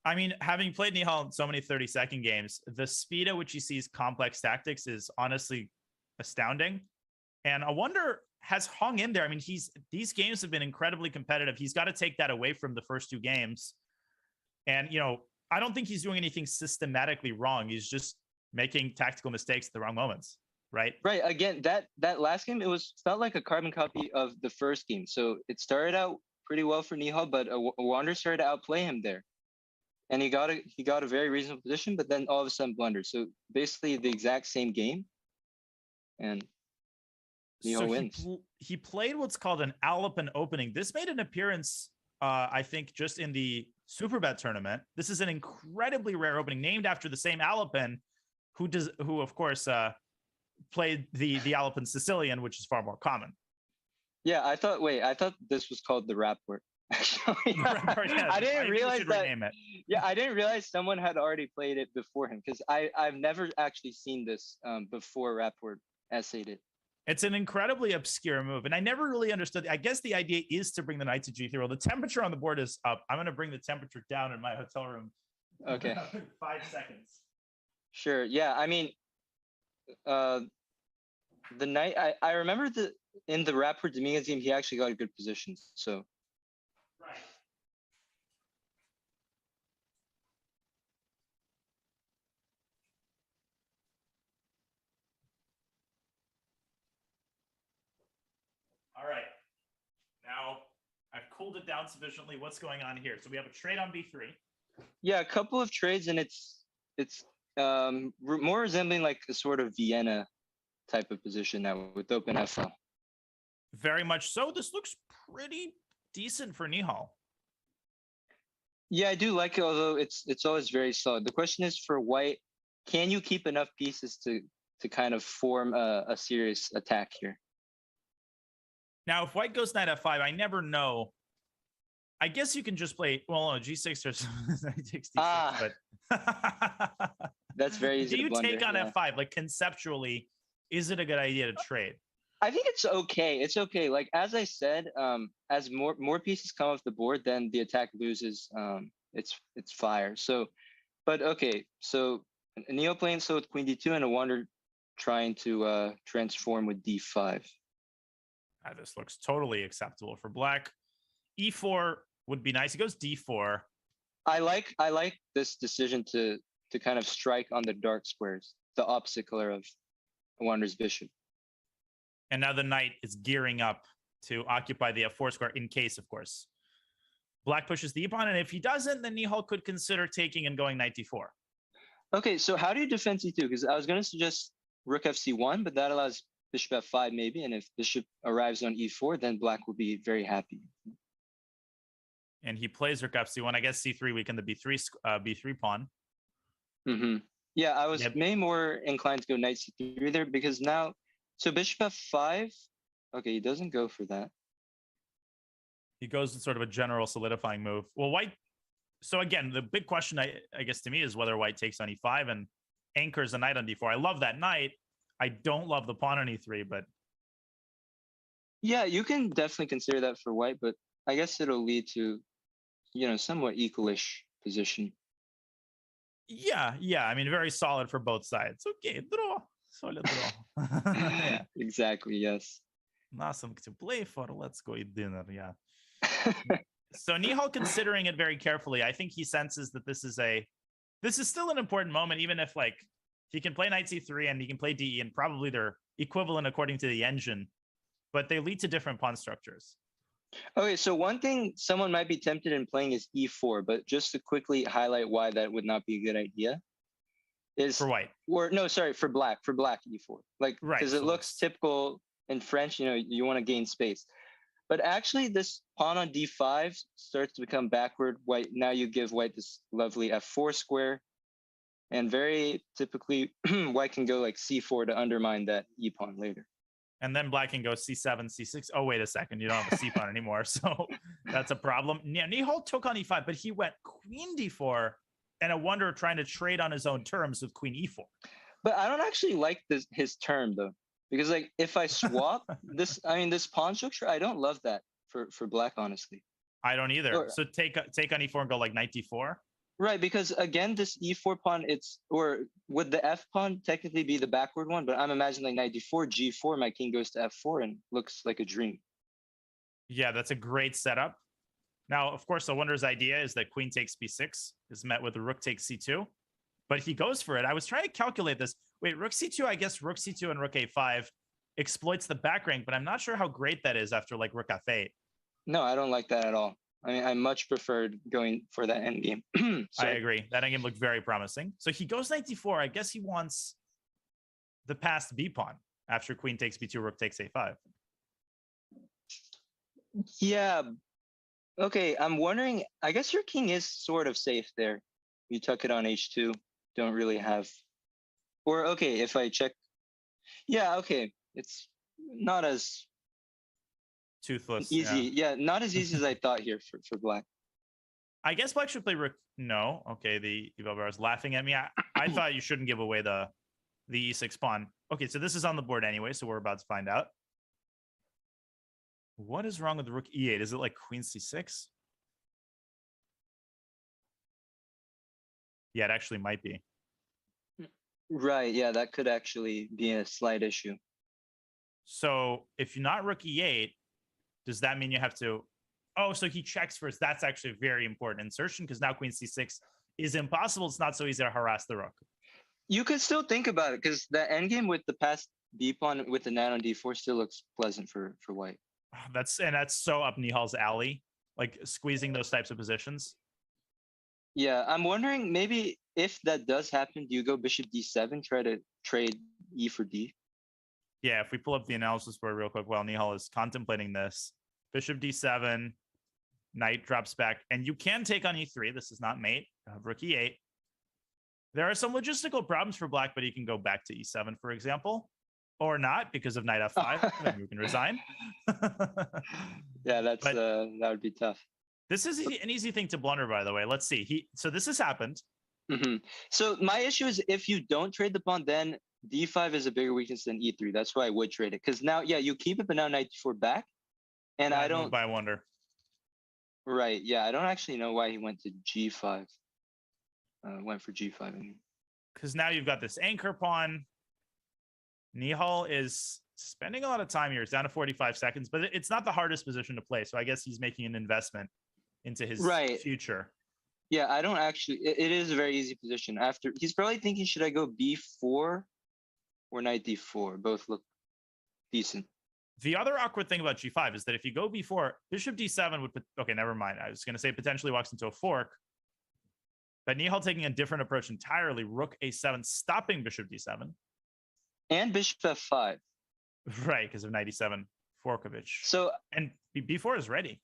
I mean, having played Nihal in so many 30-second games, the speed at which he sees complex tactics is honestly astounding. And I wonder has hung in there. I mean, these games have been incredibly competitive. He's got to take that away from the first two games. And, I don't think he's doing anything systematically wrong. He's just making tactical mistakes at the wrong moments, right? Right. Again, that last game, felt like a carbon copy of the first game. So it started out pretty well for Nihal, but a wanderer started to outplay him there. and he got a very reasonable position, but then all of a sudden blundered. So basically the exact same game, and Nihal wins. He played what's called an Alpen opening. This made an appearance, I think, just in the Superbet tournament. This is an incredibly rare opening, named after the same Alpen, who of course played the Alpen Sicilian, which is far more common. Yeah, I thought this was called the Rapport. I didn't realize that. Yeah, I didn't realize someone had already played it before him, because I've never actually seen this before Rapport essayed it. It's an incredibly obscure move, and I never really understood. I guess the idea is to bring the knight to g3. Well, the temperature on the board is up. I'm going to bring the temperature down in my hotel room. Okay. 5 seconds. Sure. Yeah. I mean, the knight. I remember in the Rapport Dominguez game, he actually got a good position. So. Right. All right. Now I've cooled it down sufficiently. What's going on here? So we have a trade on b3. Yeah, a couple of trades, and it's more resembling like a sort of Vienna type of position now with open f-file. Very much so. This looks pretty decent for Nihal. Yeah, I do like it, although it's always very solid. The question is for white, can you keep enough pieces to kind of form a serious attack here? Now, if white goes knight f5, I never know. I guess you can just play, well, no, g6 or knight takes d6, but that's very easy. Do you to blunder, take on yeah. f5? Like conceptually, is it a good idea to trade? I think it's okay. It's okay. Like as I said, as more pieces come off the board, then the attack loses its fire. So, but okay. So Nihal playing so with queen d2 and a wonder trying to transform with d5. This looks totally acceptable for black. E4 would be nice. He goes d4. I like this decision to kind of strike on the dark squares, the opposite color of Wander's bishop. And now the knight is gearing up to occupy the f4 square in case, of course, black pushes the e-pawn. And if he doesn't, then Nihal could consider taking and going knight d4. Okay, so how do you defend c2? Because I was going to suggest rook fc1, but that allows bishop f5 maybe. And if bishop arrives on e4, then black will be very happy. And he plays rook fc1. I guess c3 weaken the b3 pawn. Mm-hmm. Yeah, I was maybe more inclined to go knight c3 there, because now, so bishop f5. Okay, he doesn't go for that. He goes to sort of a general solidifying move. Well, white. So again, the big question, I guess, to me is whether white takes on e5 and anchors a knight on d4. I love that knight. I don't love the pawn on e3, but yeah, you can definitely consider that for white, but I guess it'll lead to, somewhat equalish position. Yeah. I mean, very solid for both sides. Okay, draw. Solid draw. Yeah. Exactly, yes. Nothing to play for. Let's go eat dinner. Yeah. So Nihal considering it very carefully. I think he senses that this is still an important moment, even if like he can play knight c3 and he can play de, and probably they're equivalent according to the engine, but they lead to different pawn structures. Okay, so one thing someone might be tempted in playing is e4, but just to quickly highlight why that would not be a good idea is for white, or no, sorry, for black e4, like right, because it looks typical in French. You want to gain space, but actually this pawn on d5 starts to become backward. White now you give white this lovely f4 square, and very typically white can go like c4 to undermine that e pawn later. And then black can go c7, c6. Oh, wait a second. You don't have a c pawn anymore. So that's a problem. Yeah, Nihal took on e5, but he went queen d4 and a wonder trying to trade on his own terms with queen e4. But I don't actually like his term, though, because like if I swap this pawn structure, I don't love that for black, honestly. I don't either. So take on e4 and go like knight d4. Right, because again, this e4 pawn, would the f pawn technically be the backward one? But I'm imagining like knight d4, g4, my king goes to f4 and looks like a dream. Yeah, that's a great setup. Now, of course, the wonder's idea is that queen takes b6 is met with rook takes c2, but he goes for it. I was trying to calculate this. Wait, rook c2, I guess rook c2 and rook a5 exploits the back rank, but I'm not sure how great that is after like rook f8. No, I don't like that at all. I mean, I much preferred going for that endgame. I agree. That endgame looked very promising. So he goes knight d4. I guess he wants the passed b pawn after queen takes b2, rook takes a5. Yeah. Okay, I'm wondering, I guess your king is sort of safe there. You tuck it on h2, don't really have... Or, okay, if I check... Yeah, okay. It's not as... Toothless. Easy. Yeah, not as easy as I thought here for black. I guess black should play rook. No. Okay, the Eval Bar is laughing at me. I thought you shouldn't give away the e6 pawn. Okay, so this is on the board anyway, so we're about to find out. What is wrong with the rook e8? Is it like queen c6? Yeah, it actually might be. Right, yeah, that could actually be a slight issue. So if you're not rook e8, does that mean you have to... Oh, so he checks first. That's actually a very important insertion because now queen c6 is impossible. It's not so easy to harass the rook. You could still think about it because the endgame with the passed b pawn with the knight on d4 still looks pleasant for white. That's so up Nihal's alley, like squeezing those types of positions. Yeah, I'm wondering maybe if that does happen, do you go bishop d7, try to trade e for d? Yeah, if we pull up the analysis board real quick while Nihal is contemplating this, bishop d7, knight drops back, and you can take on e3. This is not mate. Rook e8. There are some logistical problems for black, but he can go back to e7, for example, or not because of knight f5. Then you can resign. Yeah, that would be tough. This is an easy thing to blunder, by the way. Let's see. So this has happened. Mm-hmm. So my issue is if you don't trade the pawn, then d5 is a bigger weakness than e3. That's why I would trade it. Because now, yeah, you keep it, but now knight d4 back. And I don't... I wonder. Right, yeah, I don't actually know why he went to g5. Went for g5. I mean. Because now you've got this anchor pawn. Nihal is spending a lot of time here. It's down to 45 seconds, but it's not the hardest position to play. So I guess he's making an investment into his future. Yeah, I don't actually... It is a very easy position. After he's probably thinking, should I go b4 or knight d4? Both look decent. The other awkward thing about g5 is that if you go b4, bishop d7 would... Okay, never mind. I was going to say potentially walks into a fork. But Nihal taking a different approach entirely. Rook a7, stopping bishop d7. And bishop f5. Right, because of knight e7, Forkovich. So... And b4 is ready.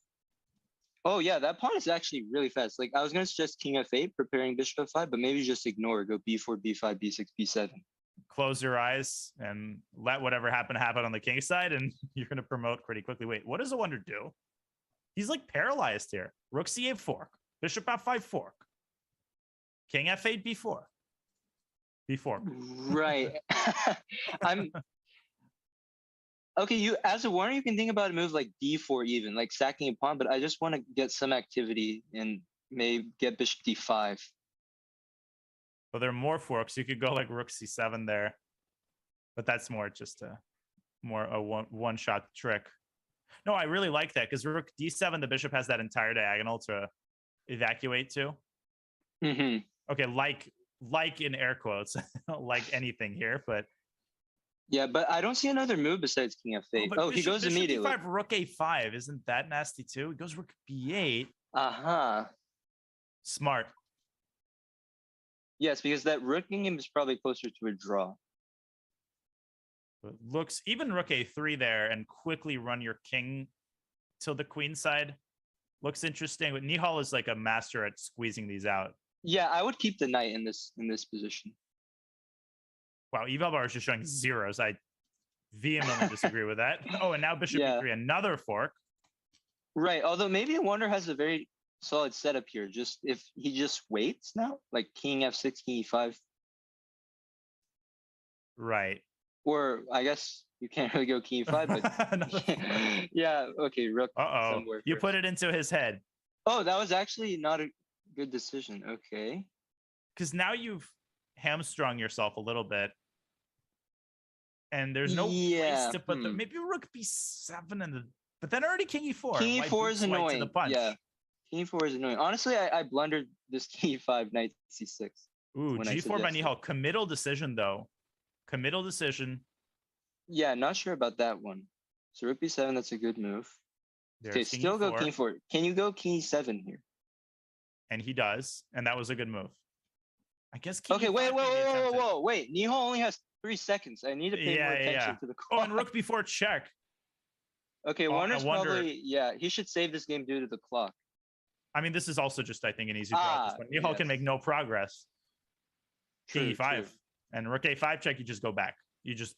Oh, yeah, that pawn is actually really fast. Like, I was going to suggest king f8, preparing bishop f5, but maybe just ignore it. Go b4, b5, b6, b7. Close your eyes and let whatever happen on the king side, and you're going to promote pretty quickly. Wait, what does the wonder do? He's like paralyzed here. Rook c8 fork, bishop f5 fork, king f8 b4, b4. Right. Okay, you as a warner, you can think about a move like d4 even, like sacking a pawn, but I just want to get some activity and maybe get bishop d5. Well, there are more forks. You could go like rook c7 there, but that's more just a one-shot trick. No, I really like that because rook d7, the bishop has that entire diagonal to evacuate to. Mm-hmm. Okay, like in air quotes, like anything here, but yeah, but I don't see another move besides king f8. Oh, he goes bishop immediately. D5, rook a5, isn't that nasty too? He goes rook b8. Smart. Yes, because that rook game is probably closer to a draw. It looks even rook a3 there and quickly run your king to the queen side. Looks interesting, but Nihal is like a master at squeezing these out. Yeah, I would keep the knight in this position. Wow, Eval Bar is just showing zeros. I vehemently disagree with that. Oh, and now bishop e3, another fork. Right, although maybe Wonder has a very solid setup here. Just if he just waits now, like king f6, king e5. Right. Or I guess you can't really go king e5, but yeah, okay, rook. somewhere You first. put it into his head. Oh, that was actually not a good decision. Okay. Because now you've hamstrung yourself a little bit. And there's no place to put them. Maybe rook b7 and but then already king e4. King e4 is annoying. Yeah. King e4 is annoying. Honestly, I blundered this king e5, knight c6. Ooh, g4 by Nihal. Committal decision, though. Committal decision. Yeah, not sure about that one. So rook b7, that's a good move. There's Okay, king still go e4, king 4. Can you go king e7 here? and he does, and that was a good move. I guess. King Okay, e5 wait, could be attempted. whoa. Wait, Nihal only has 3 seconds. I need to pay more attention to the Oh, clock. and rook before check. Okay, Oh, I Warner's wonder- probably, yeah, he should save this game due to the clock. I mean, this is also just, I think, an easy draw. At this point. Nihal can yes. make no progress. King True, e5 true. and rook a5 check. You just go back. You just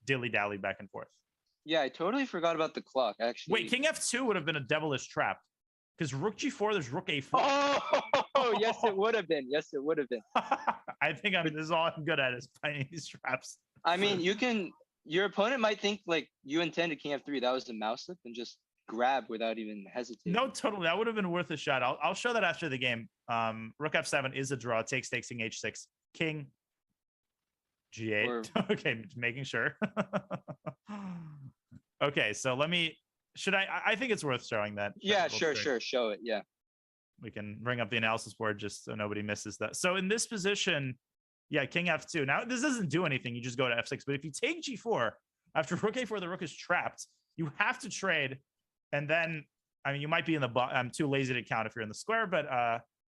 dilly dally back and forth. Yeah, I totally forgot about the clock, actually. Wait, king f2 would have been a devilish trap because rook g4. There's rook a4. Oh, yes, it would have been. Yes, it would have been. I think this is all I'm good at is finding these traps. I mean, your opponent might think like you intended king f3. That was the mouse slip and just grab without even hesitating. No, totally. That would have been worth a shot. I'll show that after the game. Rook f7 is a draw. Takes king h6. King g8. Okay, making sure. Okay, so I think it's worth showing that. Yeah, sure. Show it. Yeah. We can bring up the analysis board just so nobody misses that. So in this position, yeah, king f2. Now, this doesn't do anything. You just go to f6. But if you take g4, after rook a4, the rook is trapped. You have to trade. And then, I mean, you might be in the I'm too lazy to count if you're in the square, but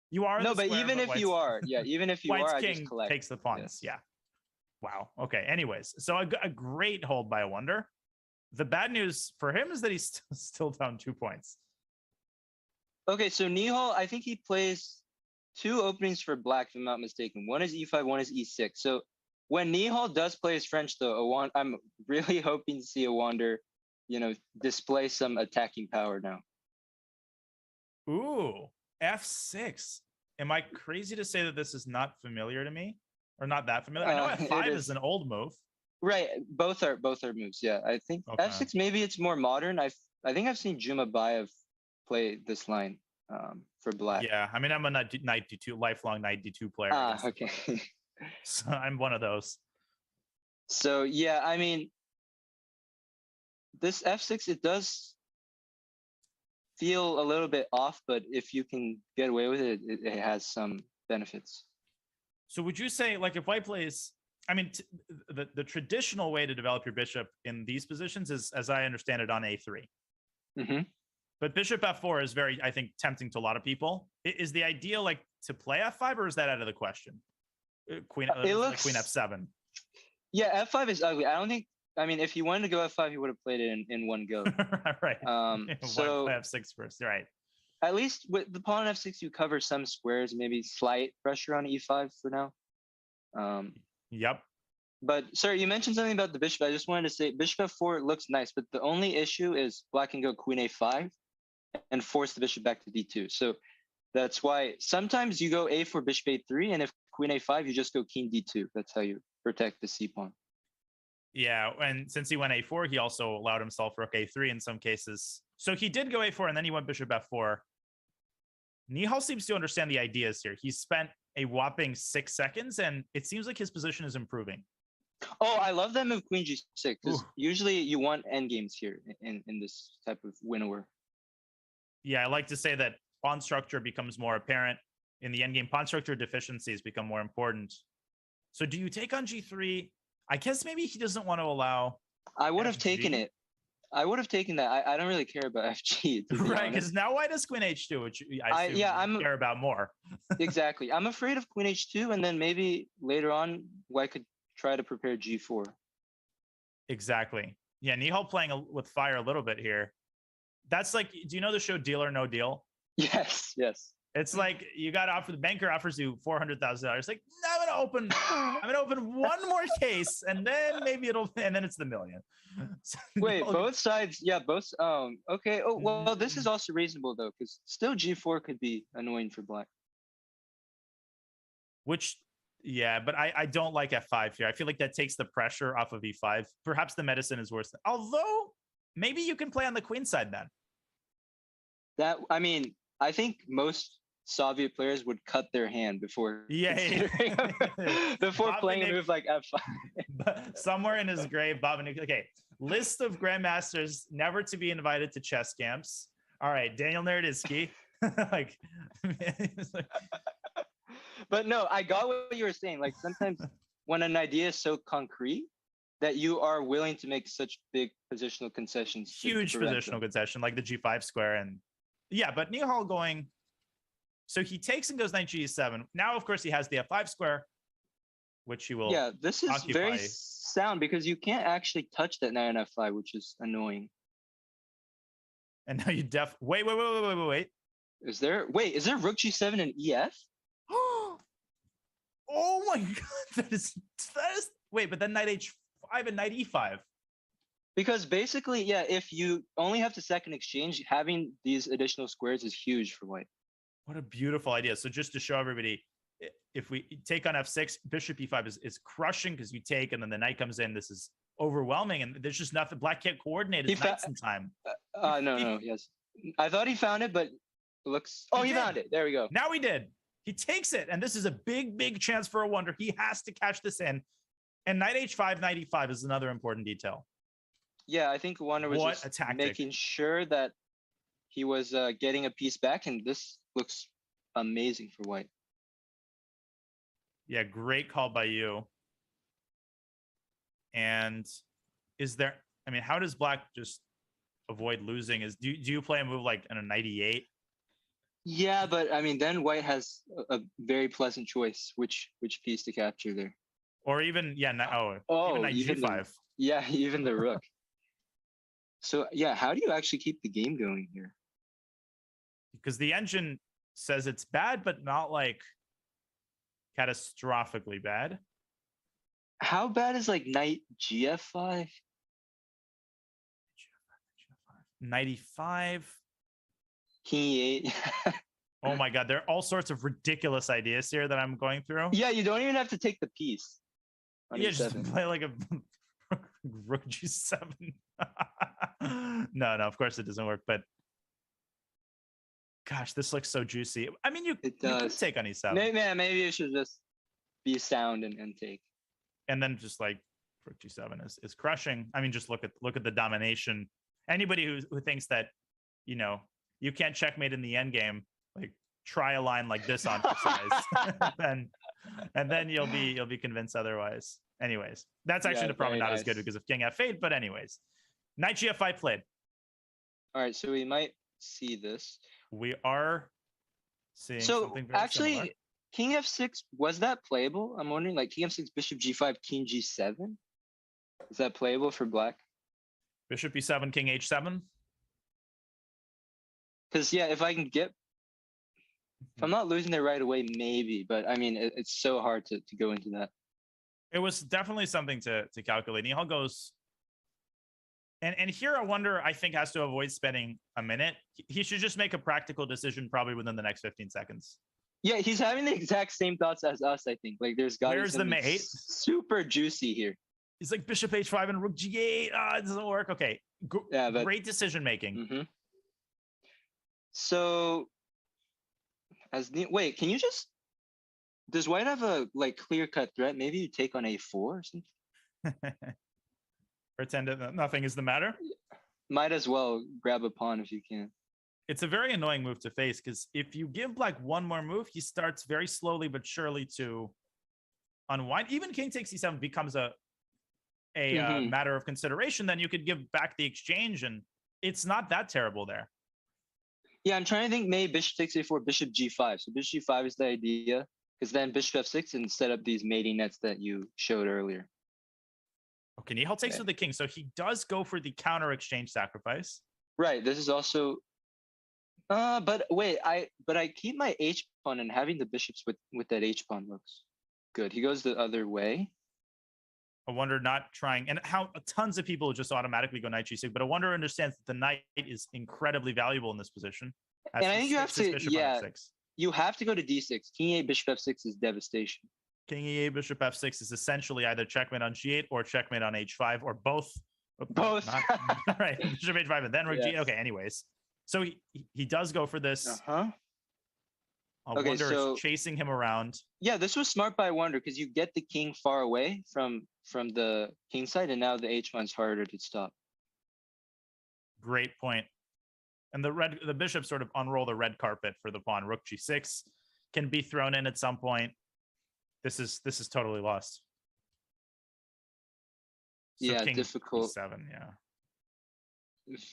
you are in the but square, even if you are, even if you White's are, I king just collect. takes the pawns. Yeah. Wow. Okay. Anyways, so a great hold by a wonder. The bad news for him is that he's still down 2 points. Okay, so Nihal, I think he plays 2 openings for black, if I'm not mistaken. One is e5, one is e6. So when Nihal does play his French, though, I'm really hoping to see a Wander, display some attacking power now. Ooh, f6. Am I crazy to say that this is not familiar to me, or not that familiar? I know f5 is an old move. Right, both are moves. Yeah, I think f6 maybe it's more modern. I think I've seen Juma Bayev play this line for black. Yeah, I mean I'm a knight d2 lifelong knight d2 player. Okay. So I'm one of those. So yeah, I mean, this f6 it does feel a little bit off, but if you can get away with it, it has some benefits. So would you say, like, if white plays, I mean, the traditional way to develop your bishop in these positions is, as I understand it, on a3. Mm-hmm. But bishop f4 is very, I think, tempting to a lot of people. Is the idea like to play f5, or is that out of the question? Queen f7. Yeah, f5 is ugly. I don't think. I mean, if he wanted to go f5, he would have played it in one go. Right. So play f6 first, right? At least with the pawn on f6, you cover some squares, maybe slight pressure on e5 for now. Yep. But sorry, you mentioned something about the bishop. I just wanted to say bishop f4 looks nice, but the only issue is black can go queen a5 and force the bishop back to d2. So that's why sometimes you go a4 bishop a3, and if queen a5, you just go king d2. That's how you protect the c pawn. Yeah, and since he went a4, he also allowed himself rook a3 in some cases. So he did go a4, and then he went bishop f4. Nihal seems to understand the ideas here. He spent a whopping 6 seconds, and it seems like his position is improving. Oh, I love that move, queen g6, because usually you want endgames here in this type of winnower. Yeah, I like to say that pawn structure becomes more apparent. In the endgame, pawn structure deficiencies become more important. So do you take on g3? I guess maybe he doesn't want to allow. I would have taken it. I would have taken that. I don't really care about FG. Right, because now white has queen h2, which I assume you care about more. Exactly. I'm afraid of queen h2, and then maybe later on, white could try to prepare g4. Exactly. Yeah, Nihal playing with fire a little bit here. That's like, do you know the show Deal or No Deal? Yes, yes. It's like you got offered, the banker offers you $400,000. Like, I'm gonna open one more case, and then maybe and then it's the million. So, wait, both sides, yeah, both. Okay. Oh well, this is also reasonable though, because still g4 could be annoying for black. Which, yeah, but I don't like f5 here. I feel like that takes the pressure off of e5. Perhaps the medicine is worse. Although maybe you can play on the queen side then. That, I mean, I think most Soviet players would cut their hand before before playing a move like f5. Somewhere in his grave, Bobanik. Okay, list of grandmasters never to be invited to chess camps. All right, Daniel Naroditsky. But no, I got what you were saying. Like sometimes when an idea is so concrete, that you are willing to make such big positional concessions. Huge positional concession, like the G5 square. And yeah, but Nihal going, so he takes and goes knight G7. Now, of course, he has the F5 square, which he will Yeah, this is occupy. very sound because you can't actually touch that knight on F5, which is annoying. And now you wait. Is there rook G7 and EF? Oh my god, that is wait, but then knight H5 and knight E5. Because basically, yeah, if you only have to second exchange, having these additional squares is huge for white. What a beautiful idea. So just to show everybody, if we take on F6, bishop E5 is crushing because you take and then the knight comes in. This is overwhelming and there's just nothing. Black can't coordinate his knights in time. No, yes. I thought he found it, but it looks... Oh, he found it. There we go. Now he did. He takes it, and this is a big chance for a wonder. He has to catch this in. And knight H5, knight E5 is another important detail. Yeah, I think Wonder was just making sure that he was getting a piece back, and this looks amazing for white. Yeah, great call by you. And is there, I mean, how does black just avoid losing? Do you play a move like in a knight E8? Yeah, but I mean, then white has a very pleasant choice, which piece to capture there. Or even, yeah, even knight G5. Even the rook. So yeah, how do you actually keep the game going here? Because the engine says it's bad, but not like catastrophically bad. How bad is like knight GF5? Knight E5. King E8. Oh my god, there are all sorts of ridiculous ideas here that I'm going through. Yeah, you don't even have to take the piece. Yeah, just play like a rook G7. No, of course it doesn't work, but gosh, this looks so juicy. I mean, you could take on E7. Maybe you should just be sound and take. And then just like rook G7 is crushing. I mean, just look at the domination. Anybody who thinks that, you know, you can't checkmate in the end game, like try a line like this on size, and then you'll be convinced otherwise. Anyways, that's actually probably not as good because of King F8. But anyways, knight G5 played. All right, so we might see this. We are seeing something very actually, similar. King F6, was that playable? I'm wondering, like King F6, Bishop G5, King G7. Is that playable for black? Bishop E7, King H7. Because yeah, if I'm not losing there right away, maybe. But I mean, it's so hard to go into that. It was definitely something to calculate. Nihal goes, and here I wonder, I think has to avoid spending a minute. He should just make a practical decision probably within the next 15 seconds. Yeah, he's having the exact same thoughts as us, I think. Like there's got Where's the mate? Super juicy here. He's like Bishop H5 and Rook G8. It doesn't work. Okay. Great decision making. Mm-hmm. So wait, can you just, does white have a like clear-cut threat? Maybe you take on A4 or something? Pretend that nothing is the matter. Might as well grab a pawn if you can. It's a very annoying move to face because if you give black one more move, he starts very slowly but surely to unwind. Even king takes E7 becomes a matter of consideration. Then you could give back the exchange, and it's not that terrible there. Yeah, I'm trying to think maybe bishop takes A4, bishop G5. So bishop G5 is the idea, because then bishop F6 and set up these mating nets that you showed earlier. Okay, Nihal takes with the king, so he does go for the counter exchange sacrifice. Right. This is also. But wait, I keep my H pawn, and having the bishops with that H pawn looks good. He goes the other way. I wonder not trying, and how tons of people just automatically go knight G6, but I wonder understands that the knight is incredibly valuable in this position. And I think you have to, you have to go to D6. King E8, bishop F6 is devastation. King E8, bishop F6 is essentially either checkmate on G8 or checkmate on H5 or both. Both. Right, bishop H5 and then rook G8. Okay, anyways. So he does go for this. Wonder is chasing him around. Yeah, this was smart by Wonder because you get the king far away from the king side, and now the H pawn's harder to stop. Great point. And the bishop sort of unroll the red carpet for the pawn. Rook G6 can be thrown in at some point. This is totally lost. yeah, king difficult. E7, yeah.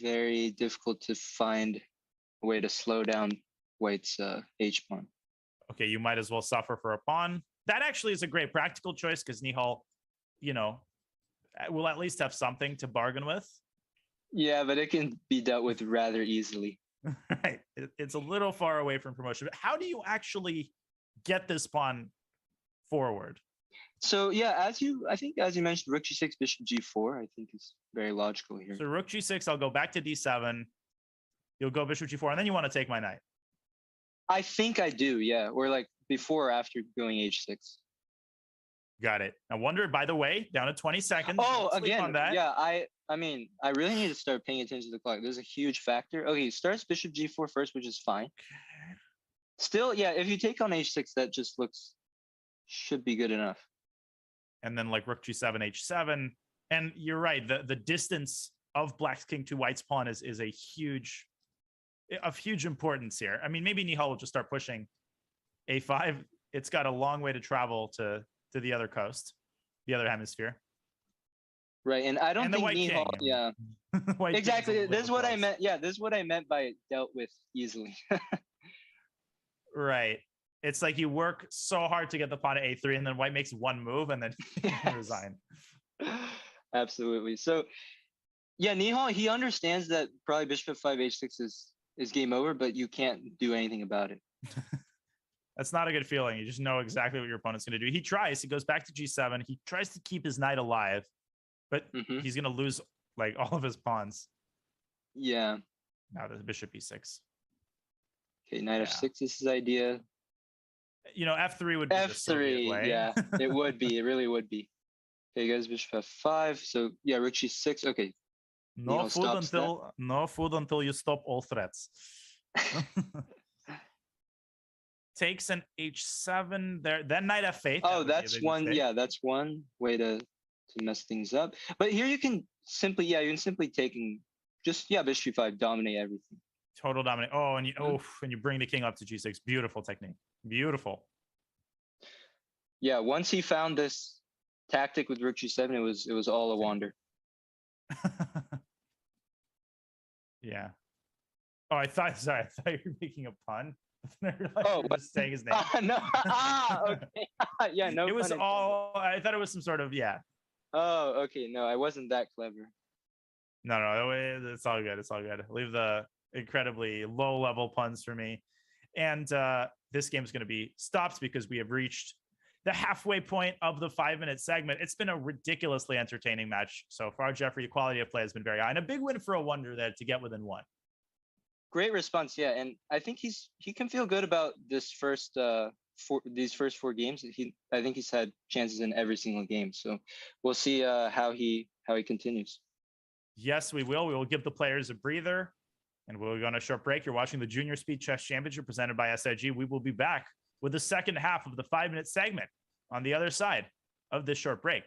Very difficult to find a way to slow down White's H pawn. Okay, you might as well suffer for a pawn. That actually is a great practical choice because Nihal, you know, will at least have something to bargain with. Yeah, but it can be dealt with rather easily. Right. It's a little far away from promotion. But how do you actually get this pawn forward? So yeah, I think as you mentioned, rook g6, bishop g4, I think is very logical here. So rook g6, I'll go back to d7. You'll go bishop g4, and then you want to take my knight. I think I do, yeah. Or like before or after going h6. Got it. I wonder, by the way, down to 20 seconds. Oh, Sleep again, on that. yeah, I mean, I really need to start paying attention to the clock. There's a huge factor. Okay, starts bishop g4 first, which is fine. Still, yeah, if you take on h6, that just should be good enough. And then like rook g7, h7. And you're right, the distance of black's king to white's pawn is of huge importance here. I mean, maybe Nihal will just start pushing a5. It's got a long way to travel to the other coast, the other hemisphere. Right, and I don't think Nihal, yeah. Exactly, this is what I meant. Yeah, this is what I meant by dealt with easily. Right. It's like you work so hard to get the pawn to a3, and then white makes one move, and then resign. Absolutely. So, yeah, Nihal, he understands that probably bishop f5 h6 is game over, but you can't do anything about it. That's not a good feeling. You just know exactly what your opponent's going to do. He tries. He goes back to g7. He tries to keep his knight alive, but he's going to lose like all of his pawns. Yeah. Now the bishop e6. Okay, knight f6 is his idea. You know, f3 would be the Soviet way. Yeah, it would be. It really would be. Okay, guys, bishop f5. So yeah, rook g6. Okay. No food until you stop all threats. Takes an h7 there, then knight f8. Oh, that's one. Mistake. Yeah, that's one way to mess things up. But here you can simply, taking just bishop g5, dominate everything. Total dominate. Oh, and you bring the king up to g6. Beautiful technique. Beautiful. Yeah, once he found this tactic with rook g7, it was all a wonder. Yeah. Oh, I thought you were making a pun. I realized you were just saying his name. No. Okay. Yeah, no. It was all. I thought it was some sort of Oh, okay. No, I wasn't that clever. No, it's all good. It's all good. Leave the incredibly low-level puns for me. And this game is going to be stopped because we have reached the halfway point of the 5-minute segment. It's been a ridiculously entertaining match so far. Jeffrey, the quality of play has been very high, and a big win for a wonder there to get within one. Great response, yeah, and I think he can feel good about this these first 4 games. I think he's had chances in every single game, so we'll see how he continues. Yes, we will. We will give the players a breather, and we'll go on a short break. You're watching the Junior Speed Chess Championship presented by SIG. We will be back with the second half of the 5-minute segment on the other side of this short break.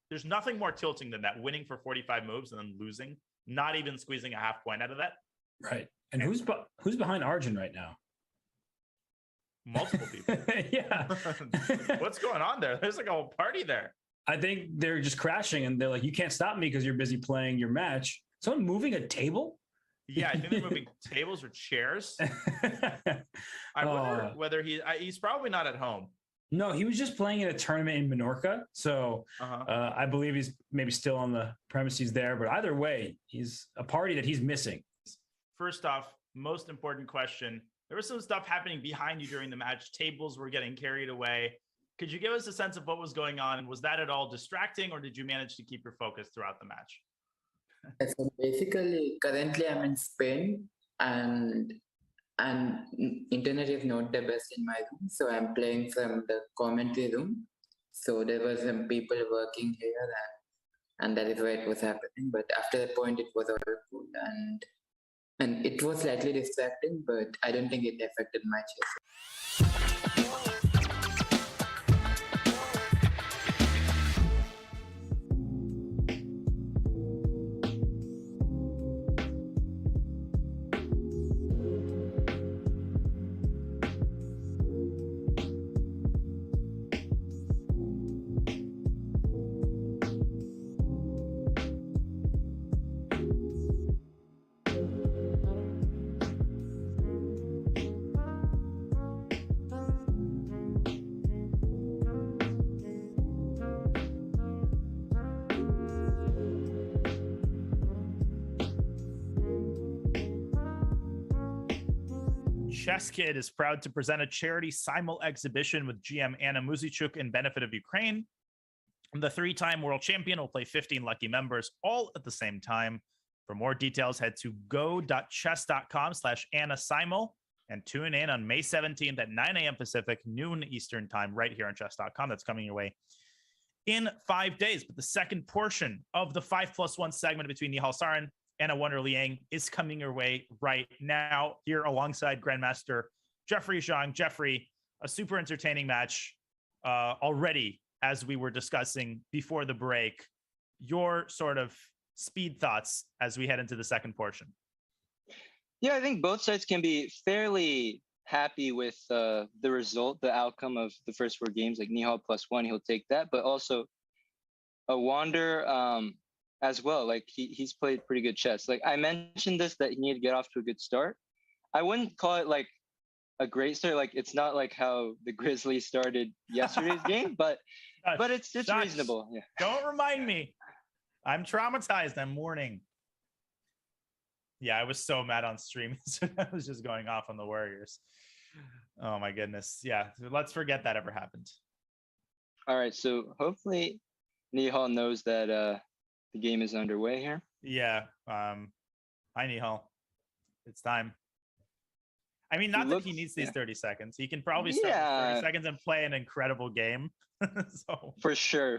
There's nothing more tilting than that, winning for 45 moves and then losing, not even squeezing a half point out of that. Right. And who's behind Arjun right now? Multiple people. Yeah. What's going on there? There's like a whole party there. I think they're just crashing and they're like, you can't stop me because you're busy playing your match. Someone moving a table? Yeah, I think they're moving tables or chairs. I wonder whether he's probably not at home. No, he was just playing in a tournament in Menorca. So I believe he's maybe still on the premises there. But either way, he's a party that he's missing. First off, most important question. There was some stuff happening behind you during the match. Tables were getting carried away. Could you give us a sense of what was going on? Was that at all distracting, or did you manage to keep your focus throughout the match? So basically, currently I'm in Spain, and internet is not the best in my room, so I'm playing from the commentary room. So there were some people working here, and that is why it was happening. But after that point, it was all cool, and it was slightly distracting, but I don't think it affected my chess. Chess Kid is proud to present a charity simul exhibition with GM Anna Muzichuk in benefit of Ukraine. The three-time world champion will play 15 lucky members all at the same time. For more details, head to go.chess.com/AnnaSimul and tune in on May 17th at 9 a.m. Pacific, noon Eastern time, right here on chess.com. That's coming your way in 5 days. But the second portion of the 5+1 segment between Nihal Sarin and a Wonder Liang is coming your way right now, here alongside Grandmaster Jeffrey Zhang. Jeffrey, a super entertaining match already, as we were discussing before the break. Your sort of speed thoughts as we head into the second portion. Yeah, I think both sides can be fairly happy with the result, the outcome of the first 4 games. Like Nihal +1, he'll take that, but also a Wander as well. Like he's played pretty good chess. Like I mentioned this, that he needed to get off to a good start. I wouldn't call it like a great start. Like it's not like how the Grizzlies started yesterday's game, but it's reasonable. Yeah. Don't remind me. I'm traumatized. I'm mourning. Yeah, I was so mad on stream. I was just going off on the Warriors. Oh my goodness. Yeah, let's forget that ever happened. All right, so hopefully Nihal knows that the game is underway here. Yeah. Hi, Nihal. It's time. I mean, not that he needs these 30 seconds. He can probably start with 30 seconds and play an incredible game. So For sure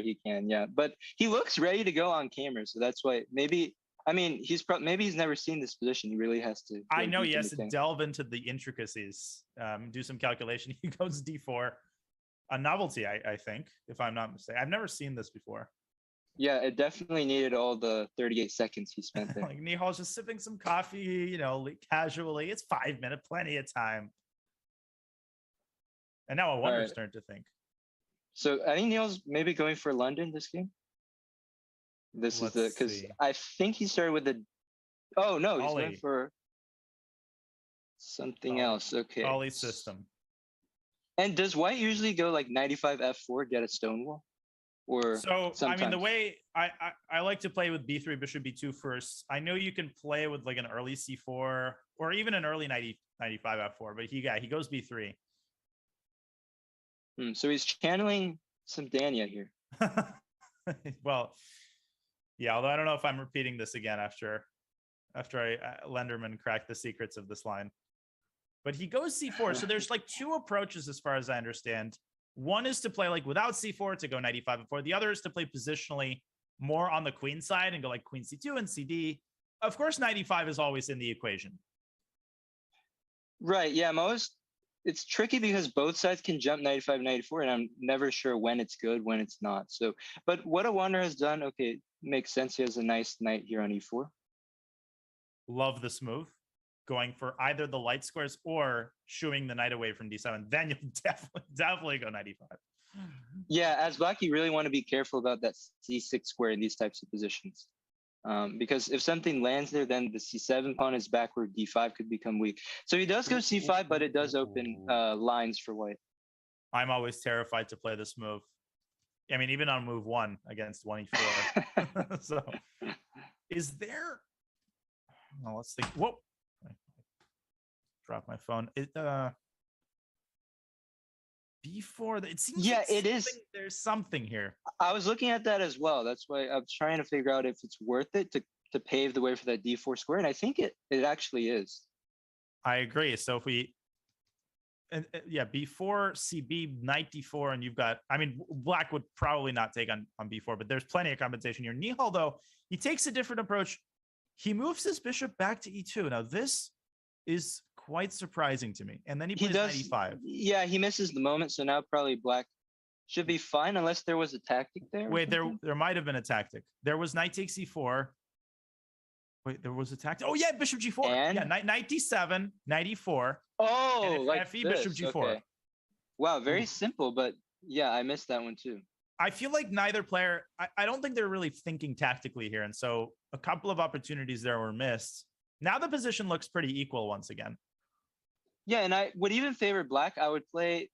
he can. Yeah, but he looks ready to go on camera, so that's why maybe. I mean, maybe he's never seen this position. He really has to. I know he has to delve into the intricacies, do some calculation. He goes D4, a novelty, I think, if I'm not mistaken. I've never seen this before. Yeah, it definitely needed all the 38 seconds he spent there. Like Nihal's just sipping some coffee, you know, casually. It's 5 minutes, plenty of time. And now a Wonder's turn to think. So I think Nihal's maybe going for London this game. This is because I think he started with the. Oh no, he's going for something else. Okay. Ollie system. And does White usually go like 95 F4, get a stonewall? Or so sometimes? I mean, the way I like to play with B3 bishop B2 first. I know you can play with like an early C4 or even an early 95 F4, but he goes B3. So he's channeling some Dania here. Well, yeah, although I don't know if I'm repeating this again after Lenderman cracked the secrets of this line. But he goes C4. So there's like 2 approaches as far as I understand. One is to play like without C4 to go 95 F4. The other is to play positionally more on the queen side and go like queen C2 and CD. Of course, 95 is always in the equation. Right. Yeah, it's tricky because both sides can jump 95, 94, and I'm never sure when it's good, when it's not. So, but what a Wander has done, okay, makes sense. He has a nice knight here on E4. Love this move. Going for either the light squares or shooing the knight away from D7. Then you'll definitely go 95. Yeah, as black, you really want to be careful about that C6 square in these types of positions. Because if something lands there, then the C7 pawn is backward, D5 could become weak. So he does go C5, but it does open lines for white. I'm always terrified to play this move. I mean, even on move 1 against 1E4. So is there... Well, let's think. Whoa. I drop my phone. B4. It seems Yeah, like it is. There's something here. I was looking at that as well. That's why I'm trying to figure out if it's worth it to pave the way for that d4 square, and I think it actually is. I agree. So if we, yeah, B4, CB, knight D4, and you've got, I mean, black would probably not take on B4, but there's plenty of compensation here. Nihal, though, he takes a different approach. He moves his bishop back to E2. Now, this is quite surprising to me. And then he plays knight E5. Yeah, he misses the moment, so now probably black should be fine unless there was a tactic there. Wait, there might have been a tactic. There was knight takes E4. Wait, there was a tactic. Oh, yeah, bishop G4. And? Yeah, knight D7, knight E4. Oh, like FE, this. bishop G4. Okay. Wow, very simple, but yeah, I missed that one too. I feel like neither player, I don't think they're really thinking tactically here. And so a couple of opportunities there were missed. Now the position looks pretty equal once again. Yeah, and I would even favor black. I would play,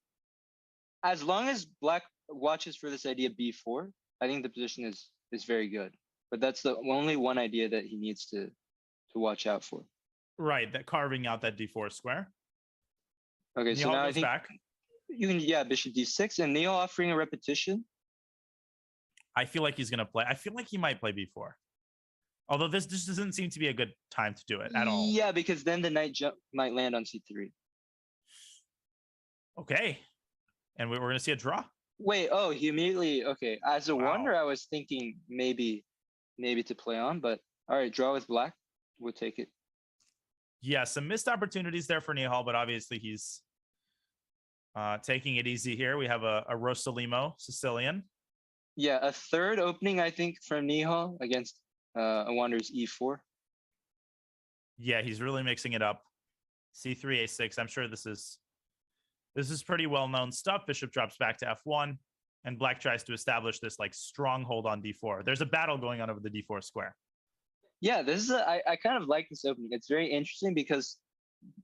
as long as black watches for this idea B4, I think the position is very good. But that's the only one idea that he needs to watch out for. Right, that carving out that D4 square. Okay, so Nihal now I goes think back. you can, yeah, bishop D6, and Nihal offering a repetition. I feel like he's going to play. I feel like he might play B4. Although this just doesn't seem to be a good time to do it at all. Yeah, because then the knight jump might land on C3. Okay. And we're going to see a draw. Wait, oh, he immediately, okay. As a wonder, I was thinking maybe to play on, but all right, draw with black. We'll take it. Yeah, some missed opportunities there for Nihal, but obviously he's taking it easy here. We have a Rosalimo Sicilian. Yeah, a third opening, I think, from Nihal against a Wander's E4. Yeah, he's really mixing it up. C3, A6. I'm sure this is pretty well-known stuff. Bishop drops back to F1, and black tries to establish this like stronghold on D4. There's a battle going on over the D4 square. Yeah, this is I kind of like this opening. It's very interesting because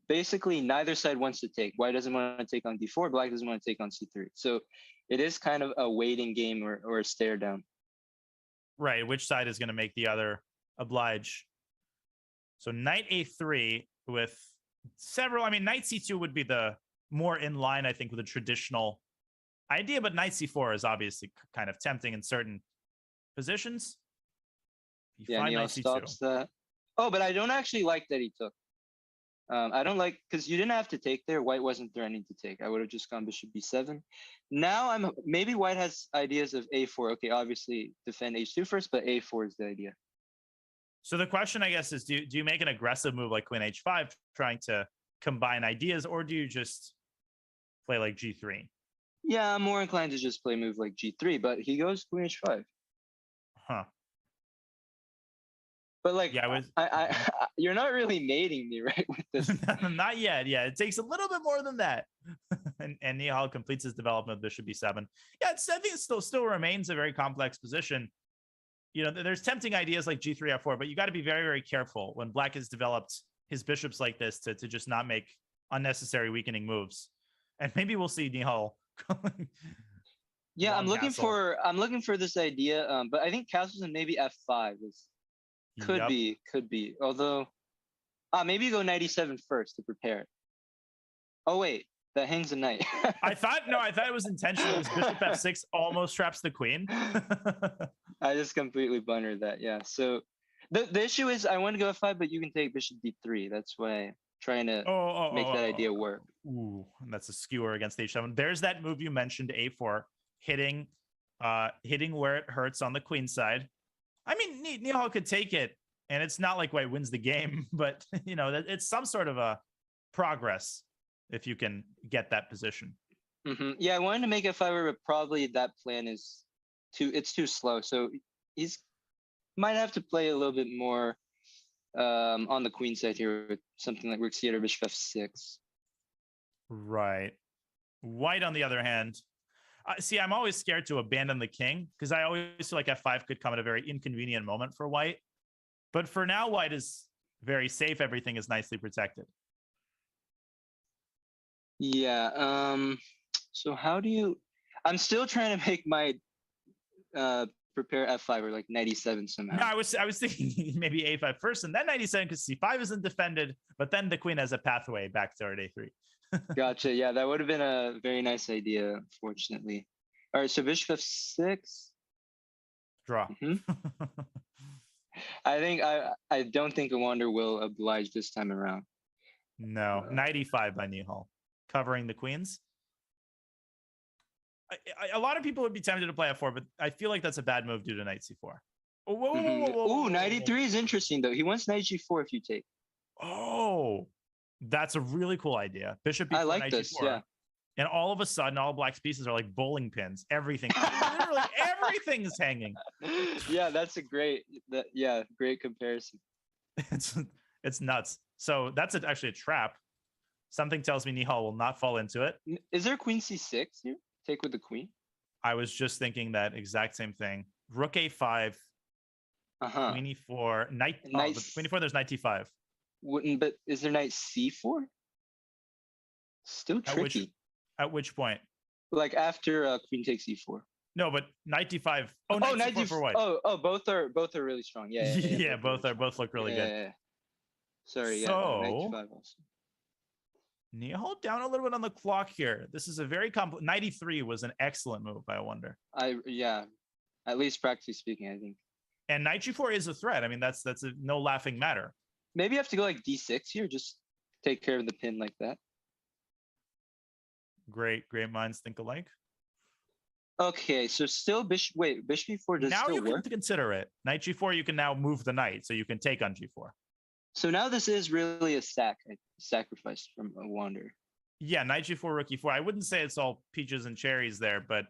basically neither side wants to take. White doesn't want to take on D4. Black doesn't want to take on C3. So it is kind of a waiting game or a stare down. Right. Which side is going to make the other oblige? So knight A3 with several. I mean, knight C2 would be the more in line, I think, with a traditional idea, but knight C4 is obviously kind of tempting in certain positions. Yeah, Nihal stops that. Oh, but I don't actually like that he took. I don't like, because you didn't have to take there. White wasn't threatening to take. I would have just gone bishop B7. Now maybe white has ideas of A4. Okay, obviously defend H2 first, but A4 is the idea. So the question, I guess, is do you make an aggressive move like queen H5, trying to combine ideas, or do you just play like G3? Yeah, I'm more inclined to just play a move like G3, but he goes queen H5. Huh. But like, yeah, I you're not really mating me, right, with this. Not yet. Yeah, it takes a little bit more than that. and Nihal completes his development of bishop B7. Yeah, I think it still remains a very complex position. You know, there's tempting ideas like G3, F4, but you got to be very, very careful when black has developed his bishops like this to just not make unnecessary weakening moves. And maybe we'll see Nihal. Yeah, I'm looking for this idea, but I think castles and maybe F5 could be. Although, maybe you go knight E7 first to prepare it. Oh wait, that hangs a knight. I thought it was intentional. Bishop F6 almost traps the queen. I just completely blundered that. Yeah. So the issue is I want to go F5, but you can take bishop D3. That's why I'm trying to make that idea work. Ooh, that's a skewer against H7. There's that move you mentioned, A4, hitting where it hurts on the queen side. I mean, Nihal could take it, and it's not like white wins the game, but you know, it's some sort of a progress if you can get that position. Mm-hmm. Yeah, I wanted to make F5, but probably that plan is too slow. So he's might have to play a little bit more on the queen side here with something like Rook C8 or bishop F6. Right. White, on the other hand, see, I'm always scared to abandon the king because I always feel like F5 could come at a very inconvenient moment for white. But for now, white is very safe. Everything is nicely protected. Yeah. So how do you... I'm still trying to make my prepare f5 or like knight e7 somehow. No, I was thinking maybe a5 first and then knight e7 because c5 isn't defended, but then the queen has a pathway back to a3. Gotcha. Yeah, that would have been a very nice idea, unfortunately. All right, so bishop f6. Draw. I don't think a Wander will oblige this time around. No, knight e5 by Nihal, covering the queens. A lot of people would be tempted to play f4, but I feel like that's a bad move due to knight c4. Ooh, knight e3 is interesting though. He wants knight g4 if you take. Oh, that's a really cool idea. Bishop b4, I like knight this. g4. Yeah. And all of a sudden, all black's pieces are like bowling pins. Everything, literally everything is hanging. Yeah, that's a great comparison. It's nuts. So that's actually a trap. Something tells me Nihal will not fall into it. Is there queen c6 here? Take with the queen? I was just thinking that exact same thing. Rook a5, queen e4, knight. Queen e4. There's knight t5. But is there knight c4? Still tricky. At which point? Like after queen takes e4. No, but knight d5. Oh, knight d4 for white. Oh, both are really strong. Yeah. Yeah, both look really good. Yeah. Sorry. So, knight d5 also. Nihal down a little bit on the clock here. This is a very complex. Knight e3 was an excellent move, I wonder. At least practically speaking, I think. And knight g4 is a threat. I mean, that's a no laughing matter. Maybe you have to go like d6 here, just take care of the pin like that. Great minds think alike. Okay, so still bishop e4 does now still you work. can consider it. Knight g4, you can now move the knight, so you can take on g4. So now this is really a sacrifice from a Wander. Yeah, knight g4, rook e4. I wouldn't say it's all peaches and cherries there, but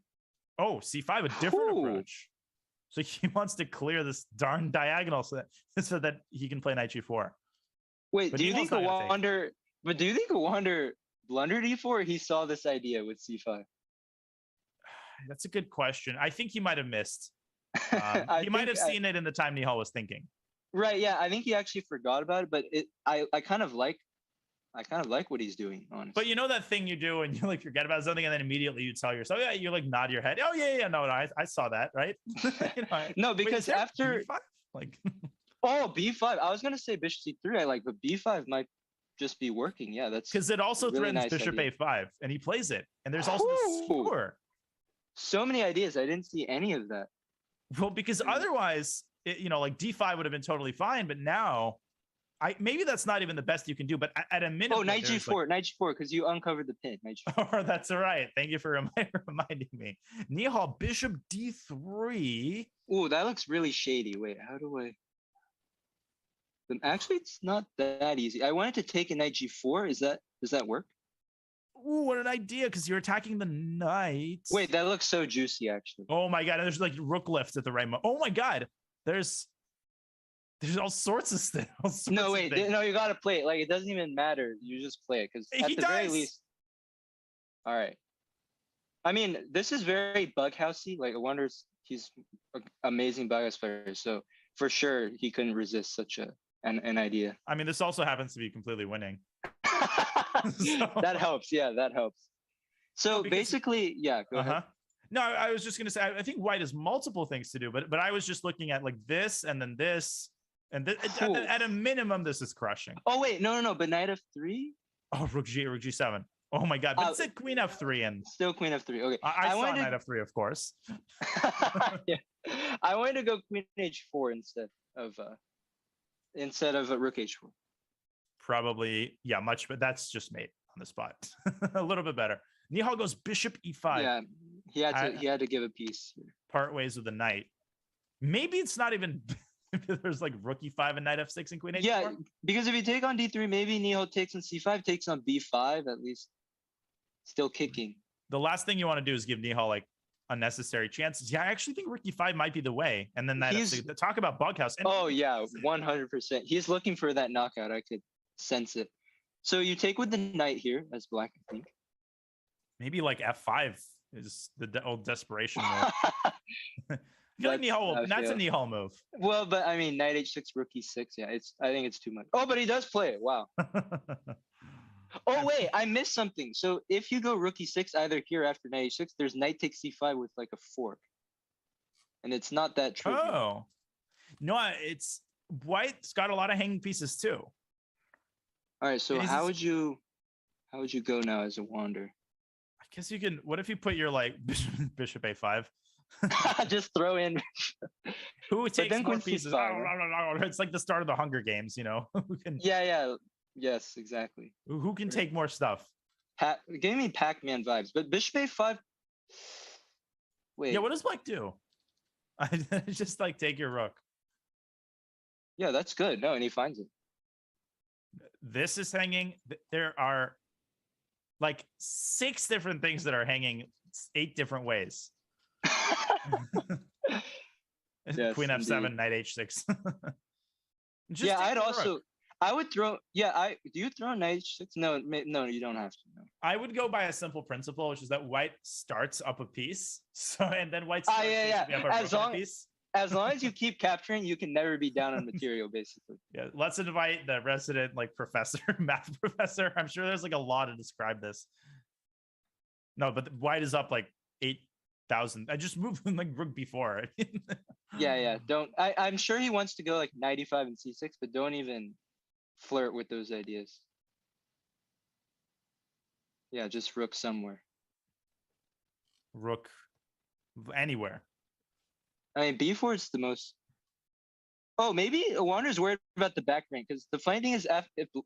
c5, a different approach. So he wants to clear this darn diagonal so that he can play knight g4. Wait, do you think a Wander blundered e4 or he saw this idea with c5? That's a good question. I think he might have missed. He might have seen it in the time Nihal was thinking. Right, yeah. I think he actually forgot about it, but I kind of like what he's doing, honestly. But you know that thing you do and you like forget about something and then immediately you tell yourself, yeah, you like nod your head. Oh yeah, no, I saw that, right? No, because after B5? Like b5. I was gonna say bishop c3, but b5 might just be working. Yeah, that's because it also really threatens nice bishop idea. a5 and he plays it. And there's also the score. So many ideas. I didn't see any of that. Well, because otherwise, like d5 would have been totally fine, but now maybe that's not even the best you can do, but at a minimum. Oh, knight g4, because you uncovered the pin. Knight g4. Oh, that's all right. Thank you for reminding me. Nihal, bishop d3. Oh, that looks really shady. Wait, how do I? Actually, it's not that easy. I wanted to take a knight g4. Does that work? Ooh, what an idea! Because you're attacking the knight. Wait, that looks so juicy, actually. Oh my god! There's like rook lift at the right moment. Oh my god! There's all sorts of stuff. No, wait, no, you gotta play it. Like it doesn't even matter. You just play it because at the very least. All right. I mean, this is very bug housey. Like I wonder, he's an amazing bug house player, so for sure he couldn't resist such an idea. I mean, this also happens to be completely winning. That helps. Yeah, that helps. So basically, yeah, go ahead. No, I was just going to say, I think white has multiple things to do, but I was just looking at like this and then this and this. At a minimum, this is crushing. Oh, wait, no. But knight f3? Oh, rook g7. Oh my god, but it said queen f3 and still queen f3. Okay, I saw knight f3, of course. Yeah, I wanted to go queen h4 instead of rook h4. Probably, yeah, much, but that's just mate on the spot. A little bit better. Nihal goes bishop e5. Yeah, he had to give a piece. Part ways with the knight. Maybe it's not even. There's like rook e5 and knight f6 and queen h4. Yeah, because if you take on d3, maybe Nihal takes on c5, takes on b5 at least. Still kicking. The last thing you want to do is give Nihal like unnecessary chances. Yeah, I actually think rook e5 might be the way. And then that talk about bughouse. Oh yeah, 100%. He's looking for that knockout. I could sense it. So you take with the knight here as black, I think. Maybe like f5 is the old desperation move. I feel like that's a Nihal move. Well, but I mean, knight h6, rook e6. Yeah, I think it's too much. Oh, but he does play it. Wow. Oh wait, I missed something. So if you go rook e6 either here after knight h6, there's knight takes c5 with like a fork. and it's not that trivial. Oh, no, it's white's got a lot of hanging pieces too. All right, so how would you go now as a wander? I guess you can. What if you put your like bishop a5? Just throw in. Who takes more queen pieces? c5, It's like the start of the Hunger Games, you know. Who can? Yeah. Yes, exactly. Who can take more stuff? Gave me Pac-Man vibes, but bishop a5. Wait. Yeah, what does black do? I just like take your rook. Yeah, that's good. No, and he finds it. This is hanging. There are like 6 different things that are hanging 8 different ways. Yes, Queen f7, indeed. knight h6. Yeah, I would throw. Yeah, do you throw knight h6? No, you don't have to. No. I would go by a simple principle, which is that white starts up a piece, and then white Ah, starts yeah. up a rook on a piece. As long as you keep capturing, you can never be down on material, basically. Yeah, let's invite the resident professor, math professor. I'm sure there's a law to describe this. No, but white is up 8,000. I just moved rook b4. Yeah. Don't. I'm sure he wants to go knight e5 and c6, but don't even flirt with those ideas. Yeah, just rook somewhere. Rook anywhere. I mean, b4 is the most. Oh, maybe Wander's worried about the back rank, because the funny thing is,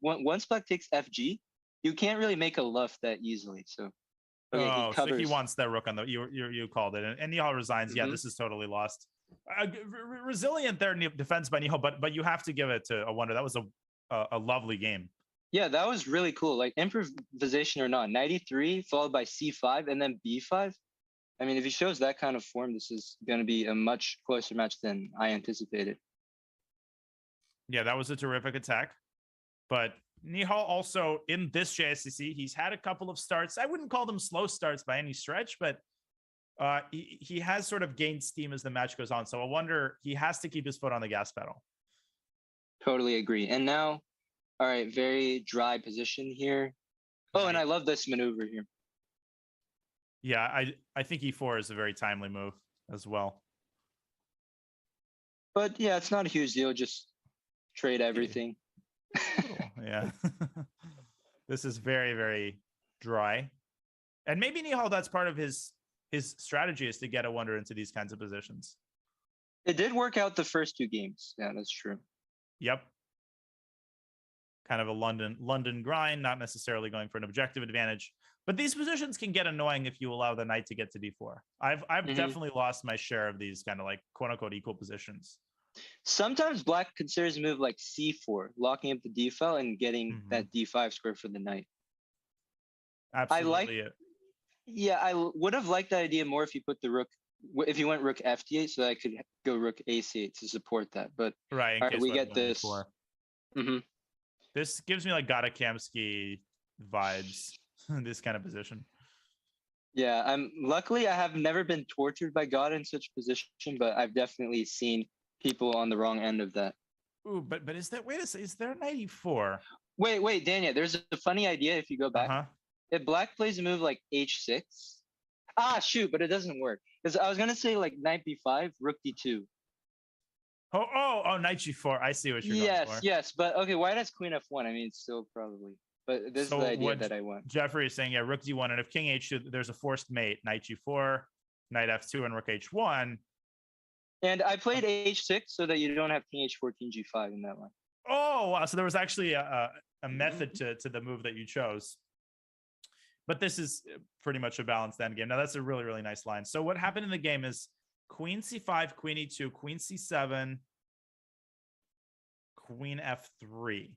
once black takes fg, you can't really make a luff that easily. So, okay, so he wants that rook on the. You called it, and Nihal resigns. Yeah, this is totally lost. Resilient there, defense by Nihal, but you have to give it to a Wander. That was a lovely game. Yeah, that was really cool. Like improvisation or not, knight e3 followed by c5 and then b5. I mean, if he shows that kind of form, this is going to be a much closer match than I anticipated. Yeah, that was a terrific attack. But Nihal also, in this JSCC, he's had a couple of starts. I wouldn't call them slow starts by any stretch, but he has sort of gained steam as the match goes on. So I wonder, he has to keep his foot on the gas pedal. Totally agree. And now, all right, very dry position here. Oh, and I love this maneuver here. Yeah, I think e4 is a very timely move as well. But yeah, it's not a huge deal. Just trade everything. Yeah. This is very, very dry. And maybe Nihal, that's part of his strategy, is to get a Wander into these kinds of positions. It did work out the first 2 games. Yeah, that's true. Yep. Kind of a London grind, not necessarily going for an objective advantage. But these positions can get annoying if you allow the knight to get to d4. I've definitely lost my share of these kind of quote unquote equal positions. Sometimes black considers a move like c4, locking up the d file and getting that d5 square for the knight. Absolutely. I would have liked that idea more if you put the rook, if you went rook fd8, so that I could go rook ac8 to support that. But right, all right, we get this. This gives me Gadakamsky vibes. This kind of position. Yeah, luckily I have never been tortured by God in such position, but I've definitely seen people on the wrong end of that. Ooh, but is that is there 94? Wait, Daniel, there's a funny idea if you go back. If black plays a move like h6. Ah, shoot, but it doesn't work. Because I was gonna say knight b5, rook d2. Oh, knight g4. I see what you're going for. Yes, but okay, white has queen f1. I mean, it's still probably. But this is the idea that I want. Jeffrey is saying, yeah, rook d1, and if king h2, there's a forced mate, knight g4, knight f2, and rook h1. And I played h6 so that you don't have king h4, king g5 in that line. Oh, wow. So there was actually a method to the move that you chose. But this is pretty much a balanced endgame. Now, that's a really, really nice line. So what happened in the game is queen c5, queen e2, queen c7, queen f3.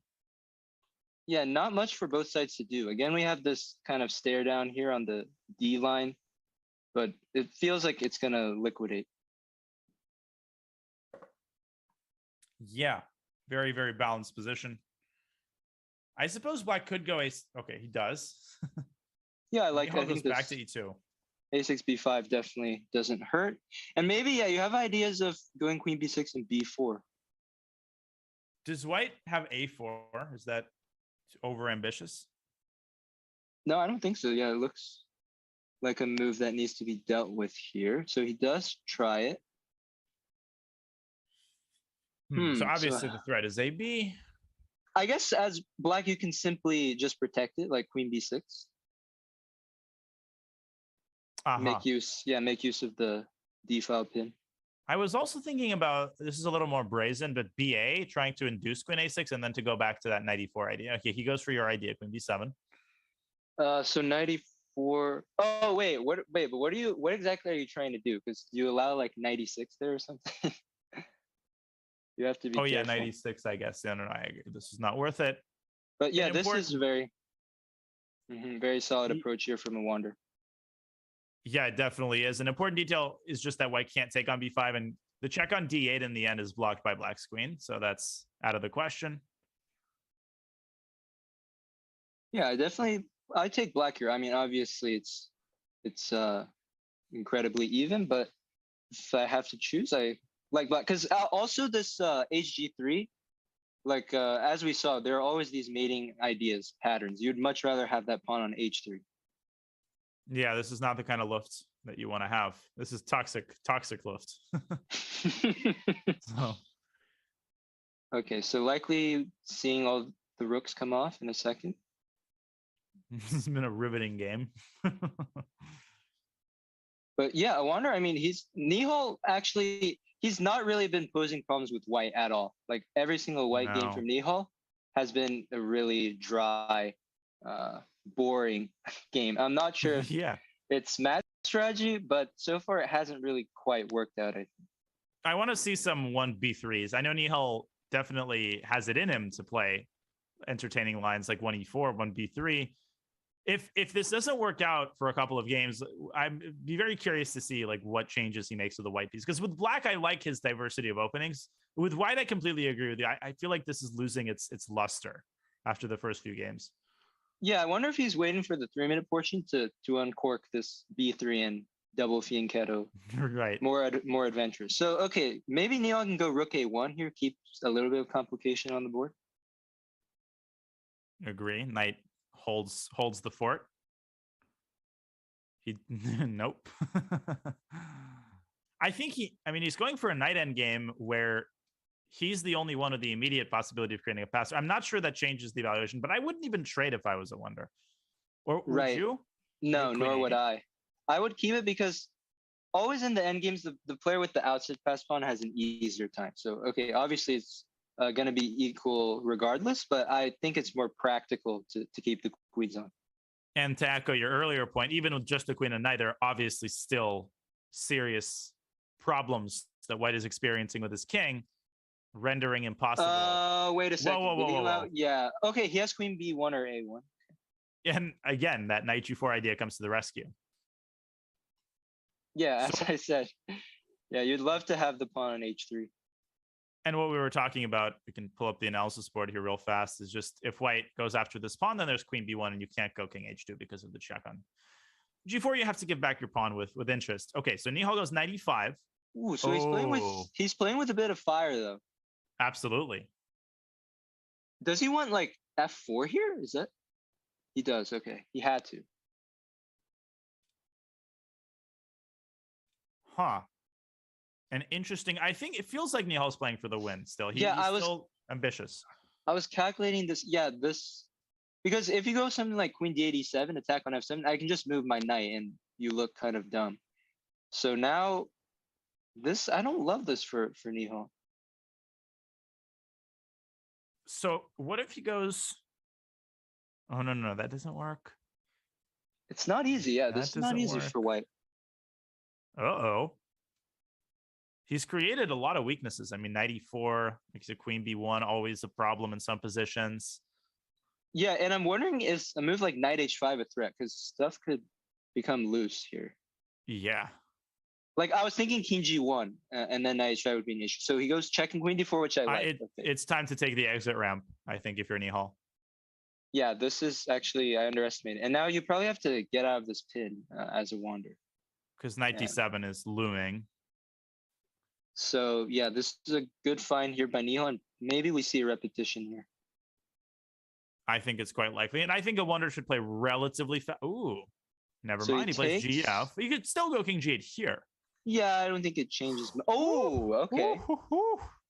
Yeah, not much for both sides to do. Again, we have this kind of stare down here on the D line, but it feels like it's going to liquidate. Yeah, very, very balanced position. I suppose black could go ace. Okay, he does. Yeah, I think goes back to e2. A6, b5 definitely doesn't hurt. And maybe, yeah, you have ideas of going queen b6 and b4. Does white have a4? Is that over ambitious? No, I don't think so. Yeah, it looks like a move that needs to be dealt with here. So he does try it. So obviously the threat is AB. I guess as black, you can simply just protect it, like queen b6. Make use of the d file pin. I was also thinking about, this is a little more brazen, but BA trying to induce queen a6 and then to go back to that 94 idea. Okay, he goes for your idea, queen b7. So 94. Oh wait, but what exactly are you trying to do? Because you allow like 96 there or something. You have to be. Oh yeah, careful. 96. I guess. No, I agree. This is not worth it. But yeah, this is very, very solid approach here from a wander. Yeah, it definitely is. An important detail is just that white can't take on b5, and the check on d8 in the end is blocked by black's queen, so that's out of the question. Yeah, I take black here. I mean, obviously it's incredibly even, but if I have to choose, I like black because also this HG3, like as we saw, there are always these mating ideas, patterns. You'd much rather have that pawn on H3. Yeah, this is not the kind of luft that you want to have. This is toxic luft. So. Okay, so likely seeing all the rooks come off in a second. This has been a riveting game. But yeah, I wonder, I mean, Nihal actually, he's not really been posing problems with white at all. Like every single white game from Nihal has been a really dry, boring game. I'm not sure if it's match strategy, but so far it hasn't really quite worked out, I think. I want to see some 1b3s. I know Nihal definitely has it in him to play entertaining lines like 1e4, 1b3. If this doesn't work out for a couple of games, I'd be very curious to see like what changes he makes with the white piece. Because with black, I like his diversity of openings. With white, I completely agree with you. I feel like this is losing its luster after the first few games. Yeah, I wonder if he's waiting for the 3-minute portion to uncork this b3 and double fianchetto. Right. More adventurous. So okay, maybe Nihal can go rook a1 here, keeps a little bit of complication on the board. Agree. Knight holds the fort. He nope. I think he's going for a knight endgame where he's the only one with the immediate possibility of creating a pass. I'm not sure that changes the evaluation, but I wouldn't even trade if I was a wonder. Or would you? No, nor would I. I would keep it because always in the endgames, the player with the outside pass pawn has an easier time. So okay, obviously it's going to be equal regardless, but I think it's more practical to keep the queens on. And to echo your earlier point, even with just the queen and knight, there are obviously still serious problems that white is experiencing with his king, rendering impossible. Wait a second. Whoa. Yeah. Okay, he has queen b1 or a1. And again, that knight g4 idea comes to the rescue. Yeah, as I said. Yeah, you'd love to have the pawn on h3. And what we were talking about, we can pull up the analysis board here real fast, is just if white goes after this pawn, then there's queen b1 and you can't go king h2 because of the check on g4. You have to give back your pawn with interest. Okay, so Nihal goes 95. Ooh, so he's playing with a bit of fire though. Absolutely. Does he want like f4 here? Is that? He does. Okay, he had to. Huh. And interesting. I think it feels like Nihal's playing for the win still. He's still ambitious. I was calculating this. Yeah, this because if you go something like queen d8 e7, attack on f7, I can just move my knight and you look kind of dumb. So now this, I don't love this for Nihal. So what if he goes? Oh no, that doesn't work. It's not easy. Yeah, this is not easy for white. Uh-oh. He's created a lot of weaknesses. I mean, 94 makes a queen b1 always a problem in some positions. Yeah, and I'm wondering, is a move like knight h5 a threat? Because stuff could become loose here. Yeah. Like I was thinking king g1, and then knight h5 would be an issue. So he goes checking queen d4, which I like. It's time to take the exit ramp, I think, if you're Nihal. Yeah, this is actually, I underestimated. And now you probably have to get out of this pin as a wander. Because knight d7 is looming. So yeah, this is a good find here by Nihal, and maybe we see a repetition here. I think it's quite likely, and I think a wonder should play relatively fast. Ooh, never mind. He plays gf. You could still go king g8 here. Yeah, I don't think it changes. Oh, okay.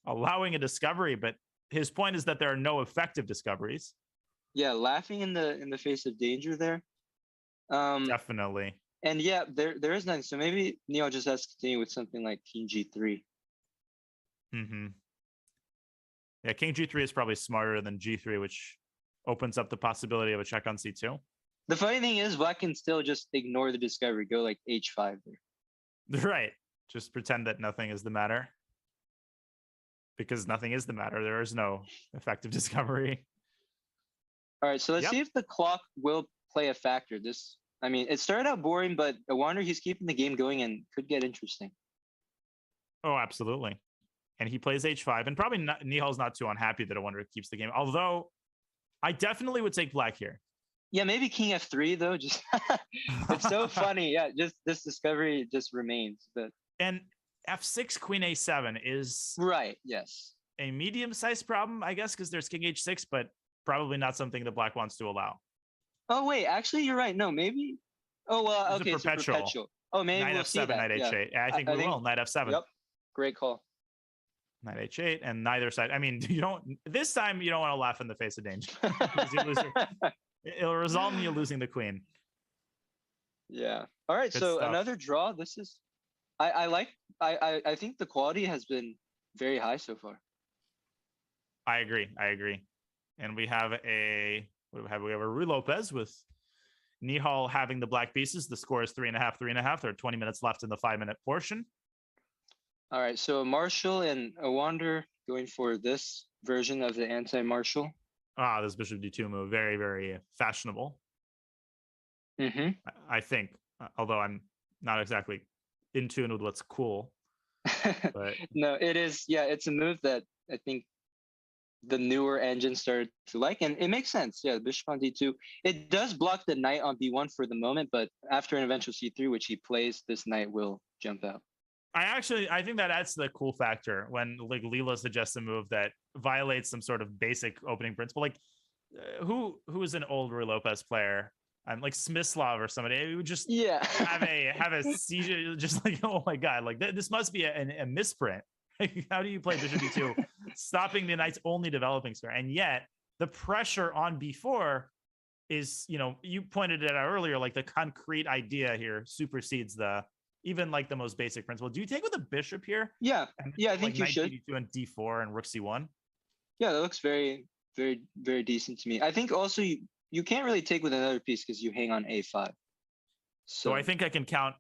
allowing a discovery, but his point is that there are no effective discoveries. Yeah, laughing in the face of danger there. Definitely. And yeah, there is nothing. So maybe Nihal just has to continue with something like King G3. Mm-hmm. Yeah, King G3 is probably smarter than G3, which opens up the possibility of a check on C2. The funny thing is, Black can still just ignore the discovery, go like H5 there. Right. Just pretend that nothing is the matter. Because nothing is the matter. There is no effective discovery. All right, so let's see if the clock will play a factor. I mean, it started out boring, but I wonder he's keeping the game going and could get interesting. Oh, absolutely. And he plays H5, and probably Nihal's not too unhappy that Wonder keeps the game. Although, I definitely would take Black here. Yeah, maybe King F3 though. Just it's so funny. Yeah, just this discovery just remains. But and F6 Queen A7 is right. Yes, a medium-sized problem, I guess, because there's King H6, but probably not something that Black wants to allow. Oh wait, actually, you're right. No, maybe. Oh well, okay. It's So perpetual. Oh, maybe Knight we'll F7, see that. Knight H8. Yeah, I think we will. Knight F7. Yep. Great call. Knight H8, and neither side. I mean, this time you don't want to laugh in the face of danger. It'll result in you losing the queen. Yeah. All right. Good so stuff. another draw. This is. I think the quality has been very high so far. I agree. And we have a Ruy Lopez with Nihal having the black pieces. The score is 3.5. There are 20 minutes left in the 5-minute portion. All right, so Marshall and Awander going for this version of the anti-Marshall. This bishop d2 move, very, very fashionable. Mm-hmm. I think, although I'm not exactly in tune with what's cool. But No, it is. Yeah, it's a move that I think the newer engine started to like, and it makes sense. Yeah, bishop on d2. It does block the knight on b1 for the moment, but after an eventual c3, which he plays, this knight will jump out. I think that adds to the cool factor when like Leela suggests a move that violates some sort of basic opening principle. Like who is an old Ruy Lopez player? Like Smyslov or somebody who would just have a seizure, just like, oh my god, like this must be a misprint. Like, how do you play bishop d2, stopping the knight's only developing square? And yet the pressure on b4 is, you pointed it out earlier, like the concrete idea here supersedes even like the most basic principle. Do you take with a bishop here? Yeah, I think you should. D2 and d4 and rook c1. Yeah, that looks very, very, very decent to me. I think also you can't really take with another piece because you hang on a5. So I think I can count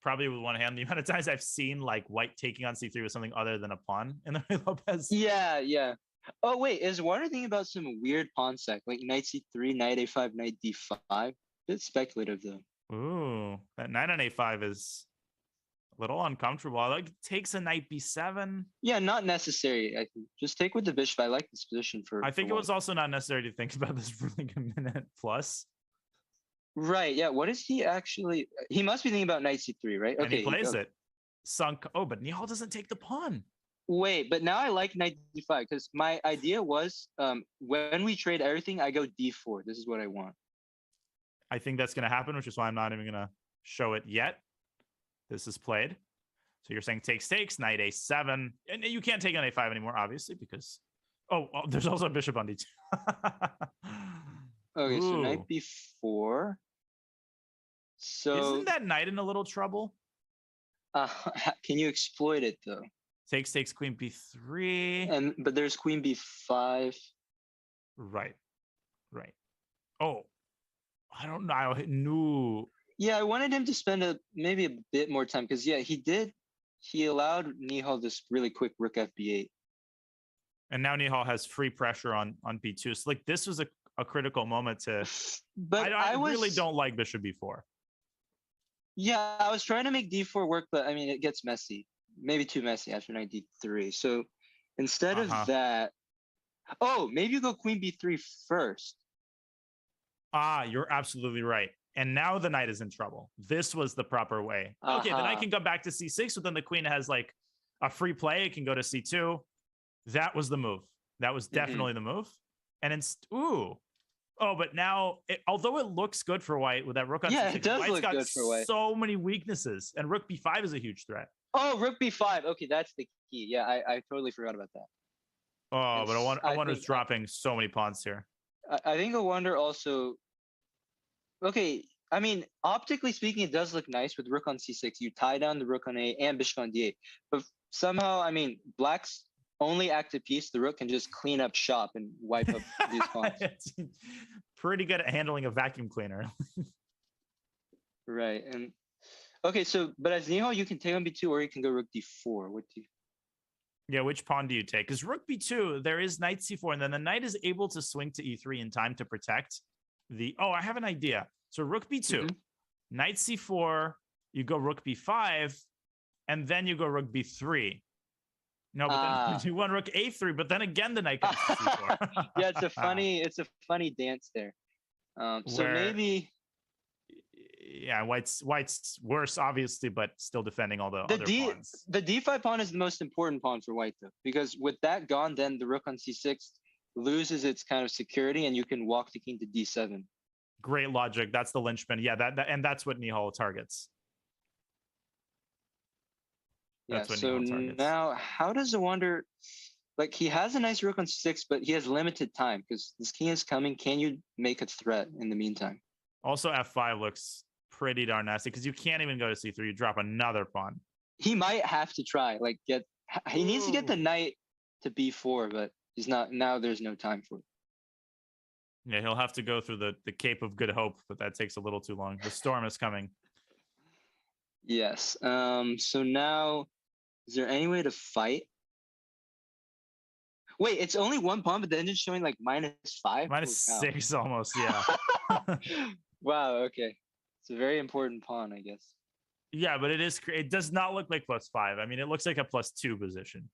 probably with one hand the amount of times I've seen like white taking on c3 with something other than a pawn in the Ruy Lopez. Yeah. Oh wait, is Water thinking about some weird pawn sack like knight c3, knight a5, knight d5? A bit speculative though. Ooh, that knight on a5 is a little uncomfortable. Like takes a knight b7. Yeah, not necessary. I think just take with the bishop. I like this position for. I think it was also not necessary to think about this for like a minute plus. Right. Yeah. What is he actually? He must be thinking about knight c3, right? Okay. And he plays it. Sunk. Oh, but Nihal doesn't take the pawn. Wait, but now I like knight d5 because my idea was when we trade everything, I go d4. This is what I want. I think that's going to happen, which is why I'm not even going to show it yet. This is played. So you're saying takes, knight a7. And you can't take on a5 anymore, obviously, because... Oh, well, there's also a bishop on d2. Okay, so knight b4. So... Isn't that knight in a little trouble? Can you exploit it, though? Takes, queen b3. But there's queen b5. Right. Oh, I don't know. No. Yeah, I wanted him to spend maybe a bit more time because he allowed Nihal this really quick rook fb8. And now Nihal has free pressure on b2. So like this was a critical moment to. But I really don't like bishop b4. Yeah, I was trying to make d4 work, but I mean it gets messy, maybe too messy after knight d3. So instead of that, maybe you go queen b3 first. You're absolutely right. And now the knight is in trouble. This was the proper way. Okay, the knight can go back to c6, but then the queen has like a free play. It can go to c2. That was the move. That was definitely the move. And but now, although it looks good for white with that rook on c6, it does white's look got good for white. So many weaknesses, and rook b5 is a huge threat. Oh, rook b5. Okay, that's the key. Yeah, I totally forgot about that. Oh, but I wonder think- is dropping so many pawns here. I think a wonder also. Okay, I mean, optically speaking, it does look nice with rook on c6. You tie down the rook on a and bishop on d8. But somehow, I mean, black's only active piece, the rook can just clean up shop and wipe up these pawns. It's pretty good at handling a vacuum cleaner. Right. And okay, so but as Nihal, you can take on b2 or you can go rook d4. What do you? Yeah, which pawn do you take? Because rook b2, there is knight c4, and then the knight is able to swing to e3 in time to protect the. Oh, I have an idea. So rook b2, knight c4, you go rook b5, and then you go rook b3. No, but then you want rook a3, but then again the knight comes to c4. Yeah, it's a funny dance there. So maybe. Yeah, white's worse, obviously, but still defending all the other pawns. The d5 pawn is the most important pawn for white, though, because with that gone, then the rook on c6 loses its kind of security, and you can walk the king to d7. Great logic. That's the linchpin. Yeah, and that's what Nihal targets. Yeah. So now, how does the wonder? Like, he has a nice rook on c6, but he has limited time because this king is coming. Can you make a threat in the meantime? Also, f5 looks pretty darn nasty because you can't even go to c3. You drop another pawn. He might have to try, like, he needs to get the knight to b4, but he's not. Now there's no time for it. Yeah, he'll have to go through the Cape of Good Hope, but that takes a little too long. The storm is coming. Yes. So now, is there any way to fight? Wait, it's only one pawn, but the engine's showing like -5? -6 almost, yeah. Wow, okay. It's a very important pawn, I guess. Yeah, but it does not look like +5. I mean, it looks like a +2 position.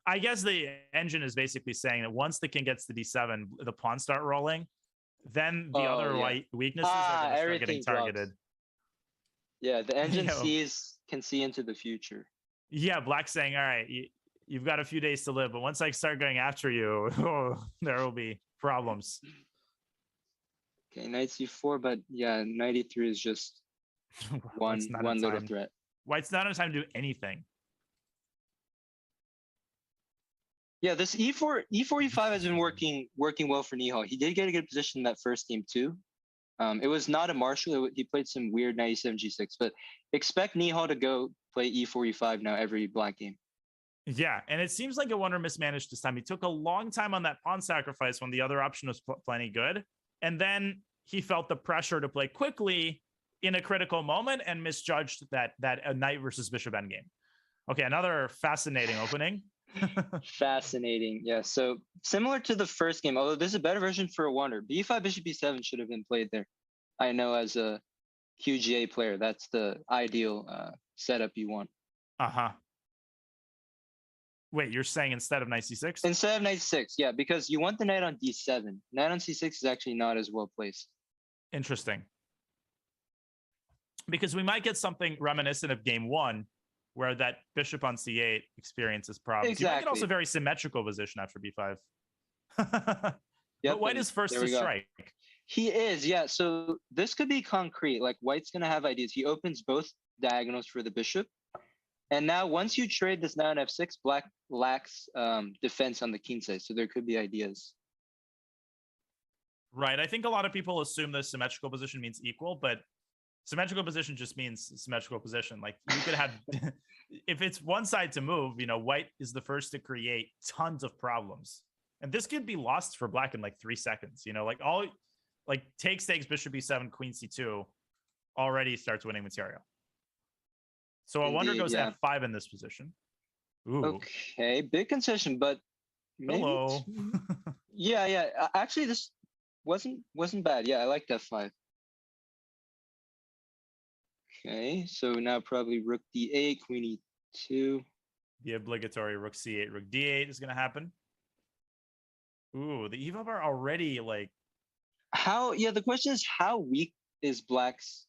I guess the engine is basically saying that once the king gets to d7, the pawns start rolling, then the other white weaknesses are going to start getting targeted. Drops. Yeah, the engine can see into the future. Yeah, black's saying, all right, you've got a few days to live, but once I start going after you, there will be problems. Okay, knight c4, but yeah, knight e3 is just one little threat. White's not in time to do anything. Yeah, this e4 has been working well for Nihal. He did get a good position in that first game too. It was not a marshal. He played some weird knight e7 g6, but expect Nihal to go play e4 e5 now every black game. Yeah, and it seems like a wonder mismanaged this time. He took a long time on that pawn sacrifice when the other option was plenty good, and then he felt the pressure to play quickly in a critical moment and misjudged that knight versus bishop endgame. Okay, another fascinating opening. Fascinating, yeah. So similar to the first game, although this is a better version for a wonder. b5 bishop b7 should have been played there. I know as a QGA player, that's the ideal setup you want. Wait, you're saying instead of knight c6? Instead of knight c6, yeah, because you want the knight on d7. Knight on c6 is actually not as well placed. Interesting. Because we might get something reminiscent of game 1, where that bishop on c8 experiences problems. Exactly. You might get also very symmetrical position after b5. Yep, but white is first to strike. He is, yeah. So this could be concrete. Like, white's going to have ideas. He opens both diagonals for the bishop. And now once you trade this knight on f6, black lacks defense on the king side. So there could be ideas. Right. I think a lot of people assume the symmetrical position means equal, but symmetrical position just means symmetrical position. Like, you could have, if it's one side to move, white is the first to create tons of problems. And this could be lost for black in like 3 seconds. Takes, bishop e7, queen c2 already starts winning material. So a wonder goes f5 in this position. Ooh. Okay, big concession, but maybe hello. Yeah. Actually, this wasn't bad. Yeah, I like f5. Okay, so now probably rook d8, queen e2. The obligatory rook c8, rook d8 is going to happen. Ooh, the evo bar already like. How? Yeah, the question is, how weak is black's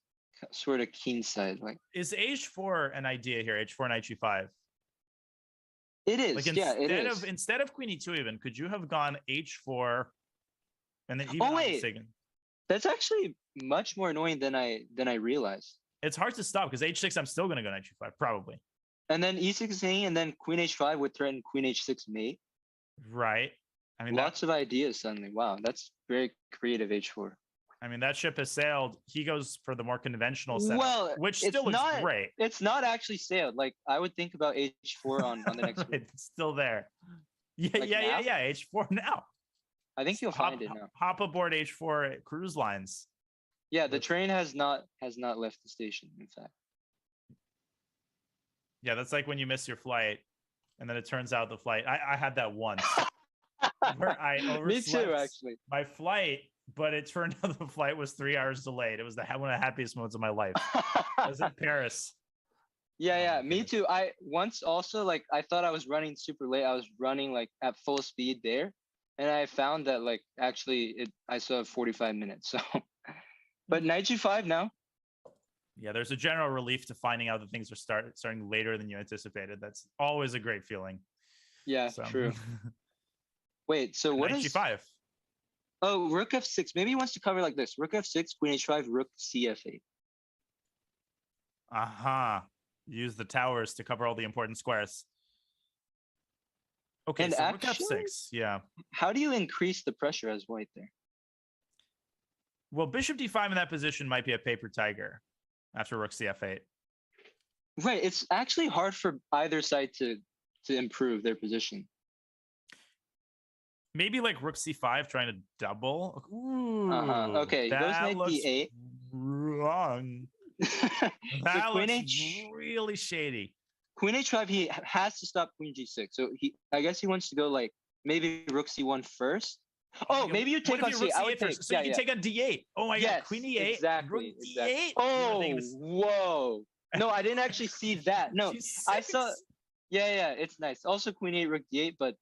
sort of king side? Like, is h4 an idea here? h4 knight g5. It is. Like, it is. Instead of queen e2, even could you have gone h4 and then even? Oh wait, that's actually much more annoying than I realized. It's hard to stop because h6. I'm still going to go knight g5 probably. And then e6 is hanging, and then queen h5 would threaten queen h6 mate. Right. I mean, Lots of ideas suddenly. Wow, that's very creative h4. I mean, that ship has sailed. He goes for the more conventional setup, Well, which it's still looks not, great. It's not actually sailed. Like I would think about h4 on the next move. It's still there. Yeah, Like now? yeah. H4 now. I think you'll find it now. Hop aboard H4 cruise lines. Yeah, the train has not left the station. In fact. Yeah, that's like when you miss your flight, and then it turns out the flight. I had that once. Where I Me too, overslept actually. my flight, but it turned out the flight was 3 hours delayed. It was one of the happiest moments of my life. I was in Paris. Yeah, me too. I once also like I thought I was running super late. I was running like at full speed there, and I found that like actually I still have 45 minutes. So, but knight g5 now. Yeah, there's a general relief to finding out that things are starting later than you anticipated. That's always a great feeling. Yeah, So. true. Wait, so what Knight is g5? Oh, rook f6. Maybe he wants to cover like this: rook f6, queen h5, rook cf8. Aha. Use the towers to cover all the important squares. Okay, And so actually, rook f6. Yeah. How do you increase the pressure as white there? Well, bishop d5 in that position might be a paper tiger after rook cf8. Right. It's actually hard for either side to improve their position. Maybe like rook c5 trying to double. Ooh, Okay, goes knight looks d8. Wrong. That queen looks really shady. Queen h5, he has to stop queen g6. So I guess he wants to go like maybe rook c1 first. Oh, maybe you take on c8. I would take, so you can take on d8. Oh my god, queen e8, exactly, rook d8. Oh, whoa. No, I didn't actually see that. No, I saw. Yeah, it's nice. Also queen 8, rook d8, but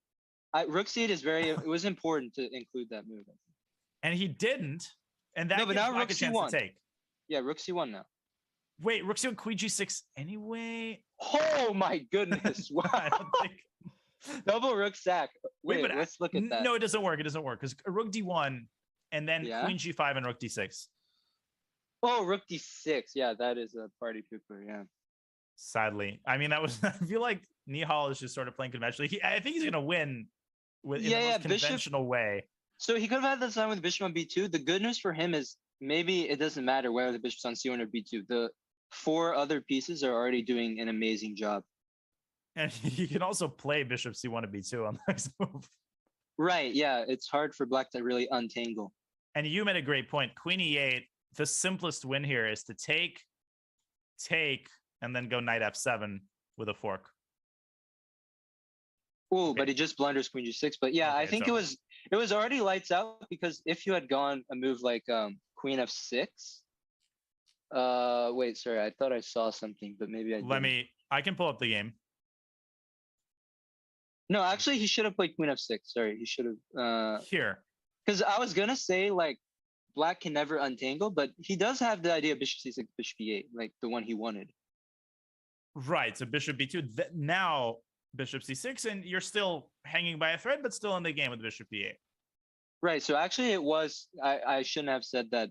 rook c8 is it was important to include that move. And he didn't. And that gives now Black rook a chance c1. to take. Yeah, rook c1 now. Wait, rook c1, queen g6 anyway? Oh my goodness. Wow. I don't think... Double rook sack. Wait, but let's look at that. No, it doesn't work. It doesn't work because rook d1 and then queen g5 and rook d6. Oh, rook d6. Yeah, that is a party pooper. Yeah. Sadly, I mean that was. I feel like Nihal is just sort of playing conventionally. I think he's gonna win in the most conventional way. So he could have had this line with bishop on b2. The good news for him is maybe it doesn't matter whether the bishop's on c1 or b2. The 4 other pieces are already doing an amazing job. And you can also play bishop c1 and b2 on the next move. Right, yeah. It's hard for black to really untangle. And you made a great point. Queen e8, the simplest win here is to take, and then go knight f7 with a fork. Oh, but he just blunders queen g6. But yeah, I think it was already lights out because if you had gone a move like queen f6. Wait, sorry, I thought I saw something, but maybe I didn't. I can pull up the game. No, actually, he should have played queen f6. Sorry, he should have. Here. Because I was gonna say like, black can never untangle, but he does have the idea of bishop c6, bishop e8, like the one he wanted. Right. So bishop b2. Now bishop c6, and you're still hanging by a thread, but still in the game with bishop e8. Right. So actually, it was. I shouldn't have said that.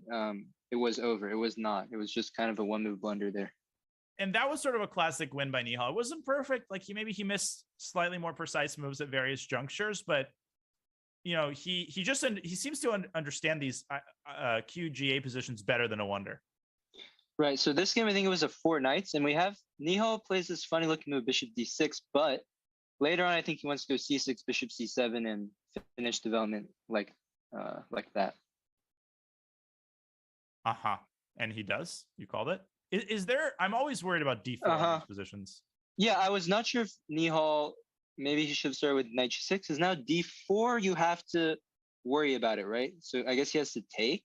It was over. It was not. It was just kind of a one-move blunder there. And that was sort of a classic win by Nihal. It wasn't perfect. Like he missed slightly more precise moves at various junctures, but you know, he seems to understand these QGA positions better than a wonder. Right. So this game, I think it was a 4 knights, and we have Nihal plays this funny looking move, bishop d6, but later on, I think he wants to go c6, bishop c7, and finish development like that. And he does. You called it. Is there? I'm always worried about d4 in these positions. Yeah, I was not sure if Nihal, maybe he should have started with knight g6. Because now d4, you have to worry about it, right? So I guess he has to take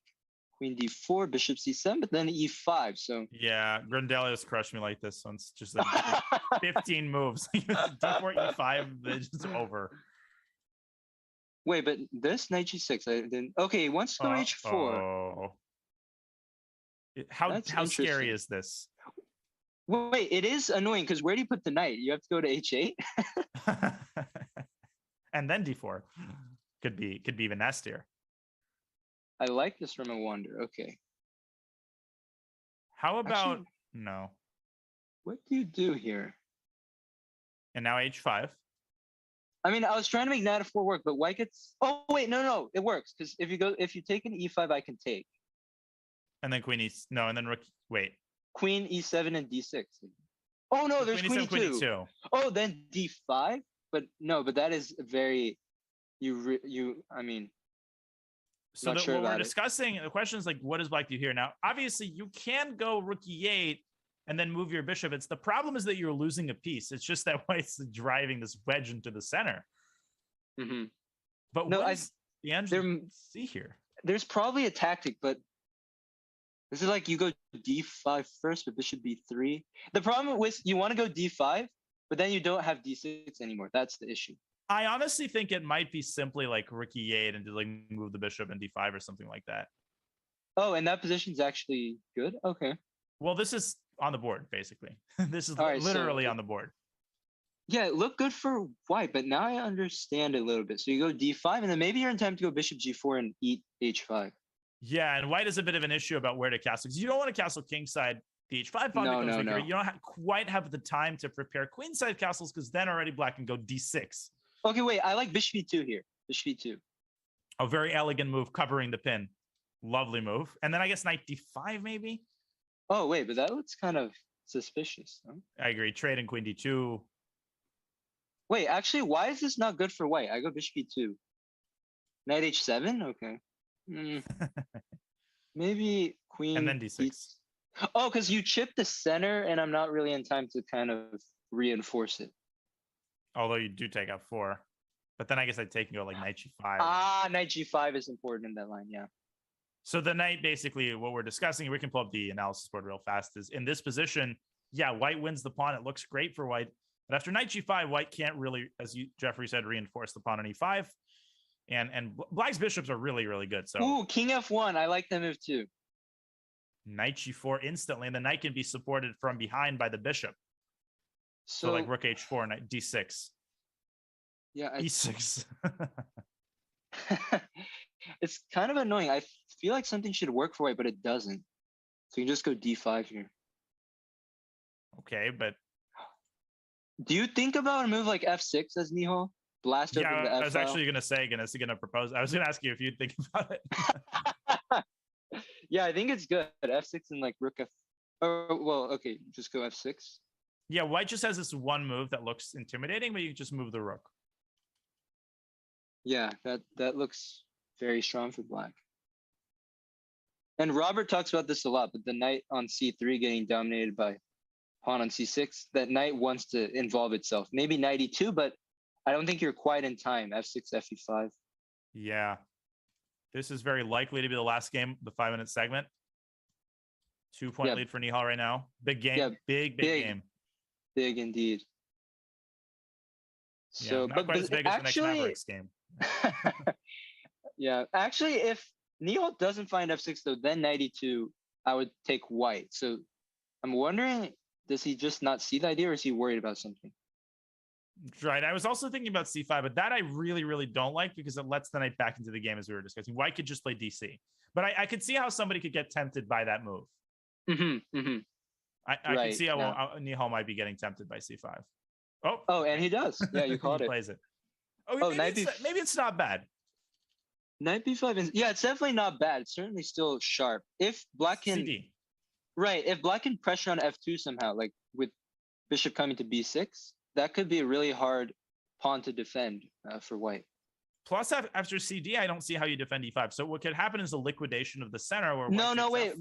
queen d4, bishop c7, but then e5. So yeah, Grandelius crushed me like this once. Just like 15 moves. d4, e5, it's just over. Wait, but this knight g6, I didn't. Okay, he wants to go h4. How scary is this? Wait, it is annoying because where do you put the knight? You have to go to h8. And then d4 could be even nastier. I like this from a wonder. Okay. How about no? What do you do here? And now h5. I mean, I was trying to make knight f4 work, but white gets. Oh wait, no, it works because if you take an e5, I can take. And then queen no, and then rook. Wait. Queen e7 and d6. Oh no, there's queen e2. Oh, then d5. But no, but that is very. I mean. So what we're discussing, the question is like, what does black do here? Now, obviously, you can go rook e8 and then move your bishop. The problem is that you're losing a piece. It's just that white's driving this wedge into the center. Mm-hmm. But no, what is the engine see here? There's probably a tactic, but this is like you go d5 first, but bishop b3. The problem with you want to go d5, but then you don't have d6 anymore. That's the issue. I honestly think it might be simply like rook e8 and just like move the bishop in d5 or something like that. Oh, and that position's actually good? Okay. Well, this is on the board, basically. This is literally on the board. Yeah, it looked good for white, but now I understand it a little bit. So you go d5, and then maybe you're in time to go bishop g4 and eat h5. Yeah, and white has a bit of an issue about where to castle, because you don't want to castle kingside the h5 pawn. No. You don't quite have the time to prepare queenside castles, because then already black can go d6. Okay, wait, I like bishop e2 here. Bishop e2. A very elegant move, covering the pin. Lovely move. And then I guess knight d5 maybe? Oh, wait, but that looks kind of suspicious. Huh? I agree. Trade and queen d2. Wait, actually, why is this not good for white? I go bishop e2. Knight h7? Okay. Maybe queen... And then d6. Oh, because you chip the center, and I'm not really in time to kind of reinforce it. Although you do take f4. But then I guess I'd take and go like knight g5. Ah, knight g5 is important in that line, yeah. So the knight, basically, what we're discussing, we can pull up the analysis board real fast, is in this position, yeah, white wins the pawn. It looks great for white. But after knight g5, white can't really, as Jeffrey said, reinforce the pawn on e5. And black's bishops are really, really good. So ooh, king f1. I like that move too. Knight g4 instantly, and the knight can be supported from behind by the bishop. So like rook h4, knight d6. Yeah, e6. It's kind of annoying. I feel like something should work for white, but it doesn't. So you can just go d5 here. Okay, but do you think about a move like f6 as Nihal? Blast open the f-file? I was actually going to say, is he going to propose? I was going to ask you if you'd think about it. Yeah, I think it's good. f6 and like rook f. Oh, well, okay, just go f6. Yeah, white just has this one move that looks intimidating, but you can just move the rook. Yeah, that looks very strong for black. And Robert talks about this a lot, but the knight on c3 getting dominated by pawn on c6, that knight wants to involve itself. Maybe knight e2, but I don't think you're quite in time. f6, fe5. Yeah. This is very likely to be the last game, the 5-minute segment. 2-point lead for Nihal right now. Big game. Yeah, big game. Big indeed. So, yeah, not quite as big as the next Mavericks game. Yeah, actually, if Nihal doesn't find f6 though, then knight e2, I would take white. So I'm wondering, does he just not see the idea, or is he worried about something? Right. I was also thinking about c5, but that I really, really don't like, because it lets the knight back into the game, as we were discussing. White could just play dc. But I could see how somebody could get tempted by that move. I can see how Nihal might be getting tempted by c5. Oh, and he does. Yeah, you called he it. Plays it. Oh, maybe it's not bad. Knight b5 is, yeah, it's definitely not bad. It's certainly still sharp. If black can CD. Right, if black can pressure on f2 somehow, like with bishop coming to b6, that could be a really hard pawn to defend for white. Plus, after CD, I don't see how you defend e5. So what could happen is a liquidation of the center. Where wait.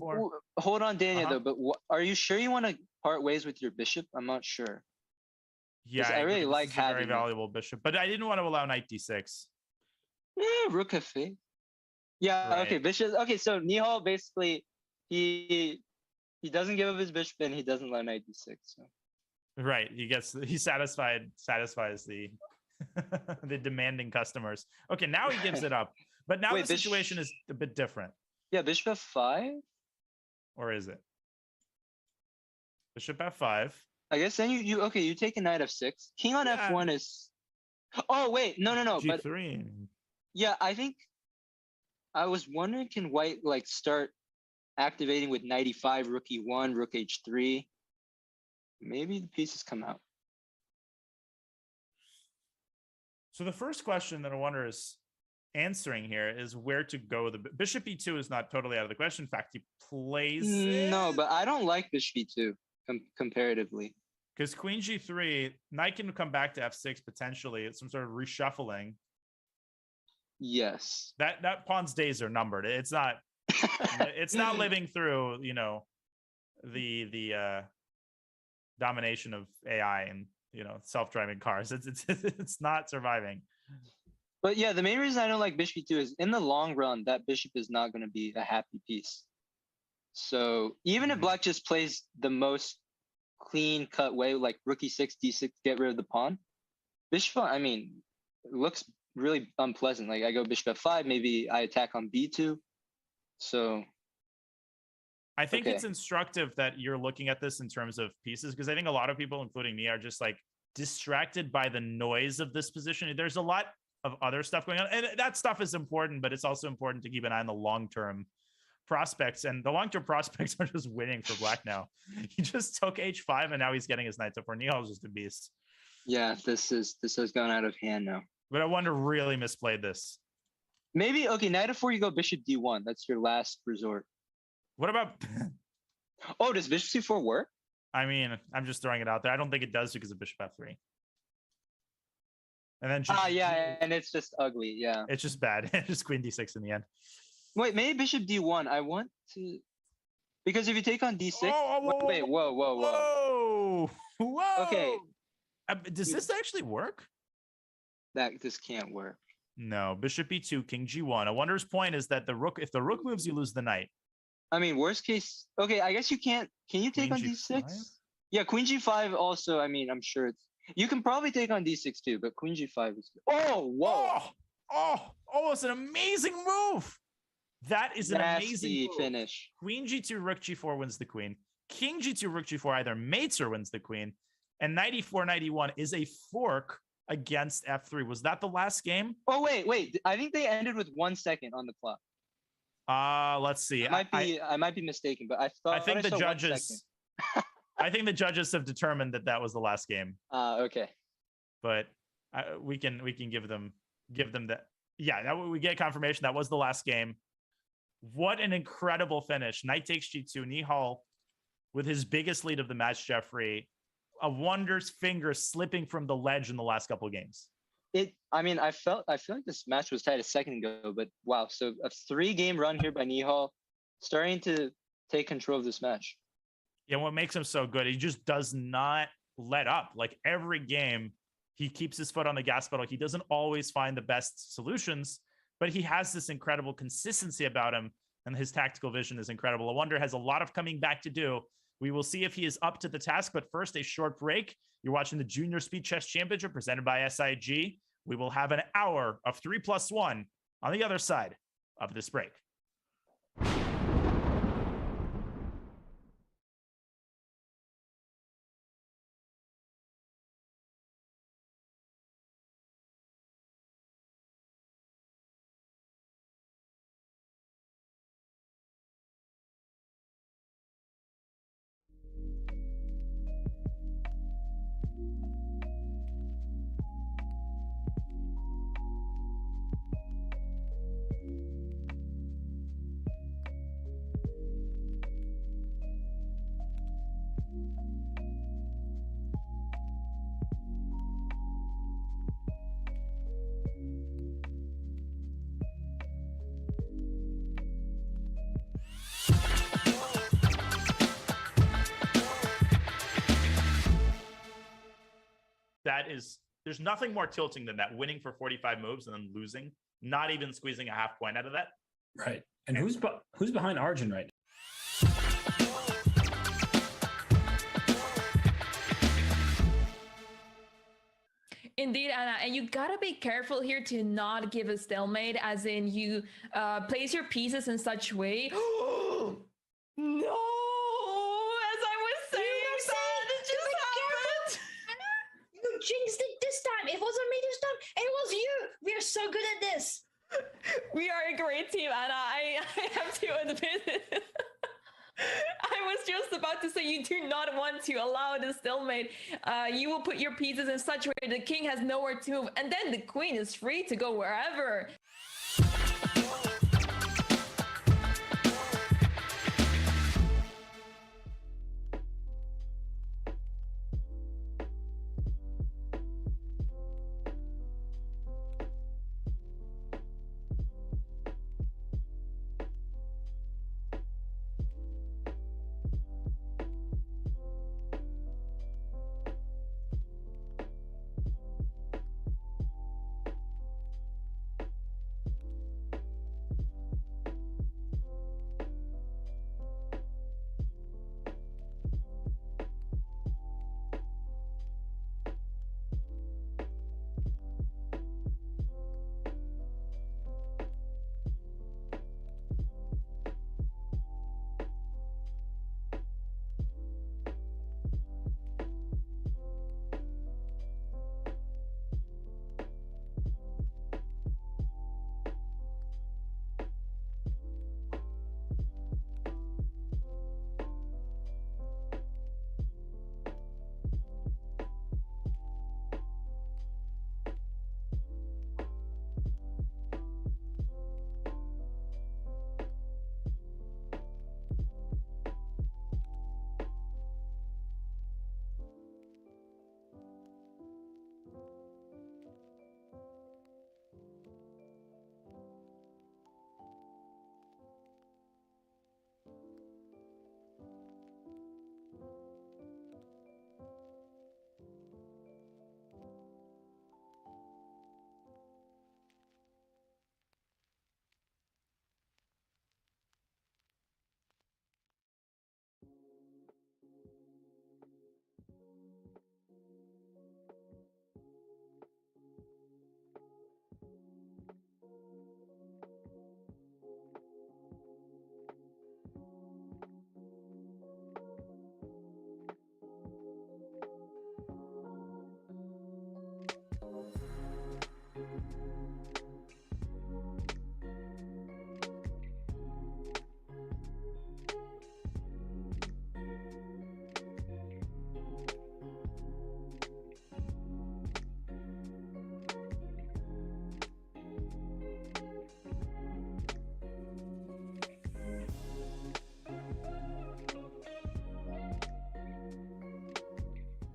Hold on, Daniel, though. But are you sure you want to part ways with your bishop? I'm not sure. Yeah, I really like having a very valuable bishop, but I didn't want to allow knight d6. Yeah, rook f8. Yeah, right. Okay, bishop. Okay, so Nihal basically he doesn't give up his bishop and he doesn't allow knight d6. So. Right, he satisfies the the demanding customers. Okay, now he gives it up, but now the situation is a bit different. Yeah, bishop f5, or is it bishop f5? I guess then you take a knight f6. King on f1 is. Oh wait, no. G3. But yeah, I think I was wondering, can white like start activating with knight e5, rook e1, rook h3? Maybe the pieces come out. So the first question that I wonder is answering here is where to go. The bishop e2 is not totally out of the question. In fact, he plays No, but I don't like bishop e2 comparatively. because queen g3, knight can come back to f6 potentially. It's some sort of reshuffling. Yes. That pawn's days are numbered. It's not living through, you know, the domination of AI and, you know, self-driving cars. It's not surviving. But yeah, the main reason I don't like bishop e2 is in the long run, that bishop is not going to be a happy piece. So even if black just plays the most clean cut way, like rook e6, d6, get rid of the pawn, bishop, I mean, it looks really unpleasant. Like I go bishop f5, maybe I attack on b2. So I think it's instructive that you're looking at this in terms of pieces, because I think a lot of people, including me, are just like distracted by the noise of this position. There's a lot of other stuff going on, and that stuff is important, but it's also important to keep an eye on the long-term prospects, and the long-term prospects are just winning for black now. He just took h5 and now he's getting his knight to 4. Nihal's just a beast. Yeah, this has gone out of hand now. But I wonder really misplayed this. Maybe, okay, knight f4, you go bishop d1. That's your last resort. What about... Oh, does bishop c4 work? I mean, I'm just throwing it out there. I don't think it does because of bishop f3. And then just, yeah, and it's just ugly. Yeah, it's just bad. It's just queen d6 in the end. Wait, maybe bishop d1. I want to, because if you take on d6, wait, whoa. Okay, does this actually work? This can't work. No, bishop e2, king g1. I wonder his point is that if the rook moves, you lose the knight. I mean, worst case. Okay, I guess you can't. Can you take on d6? Yeah, queen g5 also. I mean, I'm sure you can probably take on d6 too, but queen g5 is. Oh, whoa! Oh! It's an amazing move. That is an amazing move. Finish. Queen g2, rook g4 wins the queen. King g2, rook g4 either mates or wins the queen. And knight e4, knight e1 is a fork against f3. Was that the last game? Oh wait. I think they ended with 1 second on the clock. Let's see. I might be mistaken, but I think the judges. I think the judges have determined that was the last game. Okay. But we can give them that. Yeah, that we get confirmation that was the last game. What an incredible finish! Knight takes g2. Nihal with his biggest lead of the match. Jeffrey, a wondrous finger slipping from the ledge in the last couple of games. I mean, I feel like this match was tied a second ago, but wow. So a 3-game run here by Nihal, starting to take control of this match. Yeah, what makes him so good, he just does not let up. Like every game, he keeps his foot on the gas pedal. He doesn't always find the best solutions, but he has this incredible consistency about him, and his tactical vision is incredible. Awonder has a lot of coming back to do. We will see if he is up to the task, but first, a short break. You're watching the Junior Speed Chess Championship presented by SIG. We will have an hour of 3+1 on the other side of this break. There's nothing more tilting than that, winning for 45 moves and then losing, not even squeezing a half point out of that. Right. And who's behind Arjun right now? Indeed, Anna, and you gotta be careful here to not give a stalemate, as in you place your pieces in such way. No! As I was saying, it just happened! You jinxed it this time. It wasn't me this time. It was you. We are so good at this. We are a great team, Anna. I have to admit it. I was just about to say you do not want to allow the stalemate. You will put your pieces in such a way the king has nowhere to move, and then the queen is free to go wherever.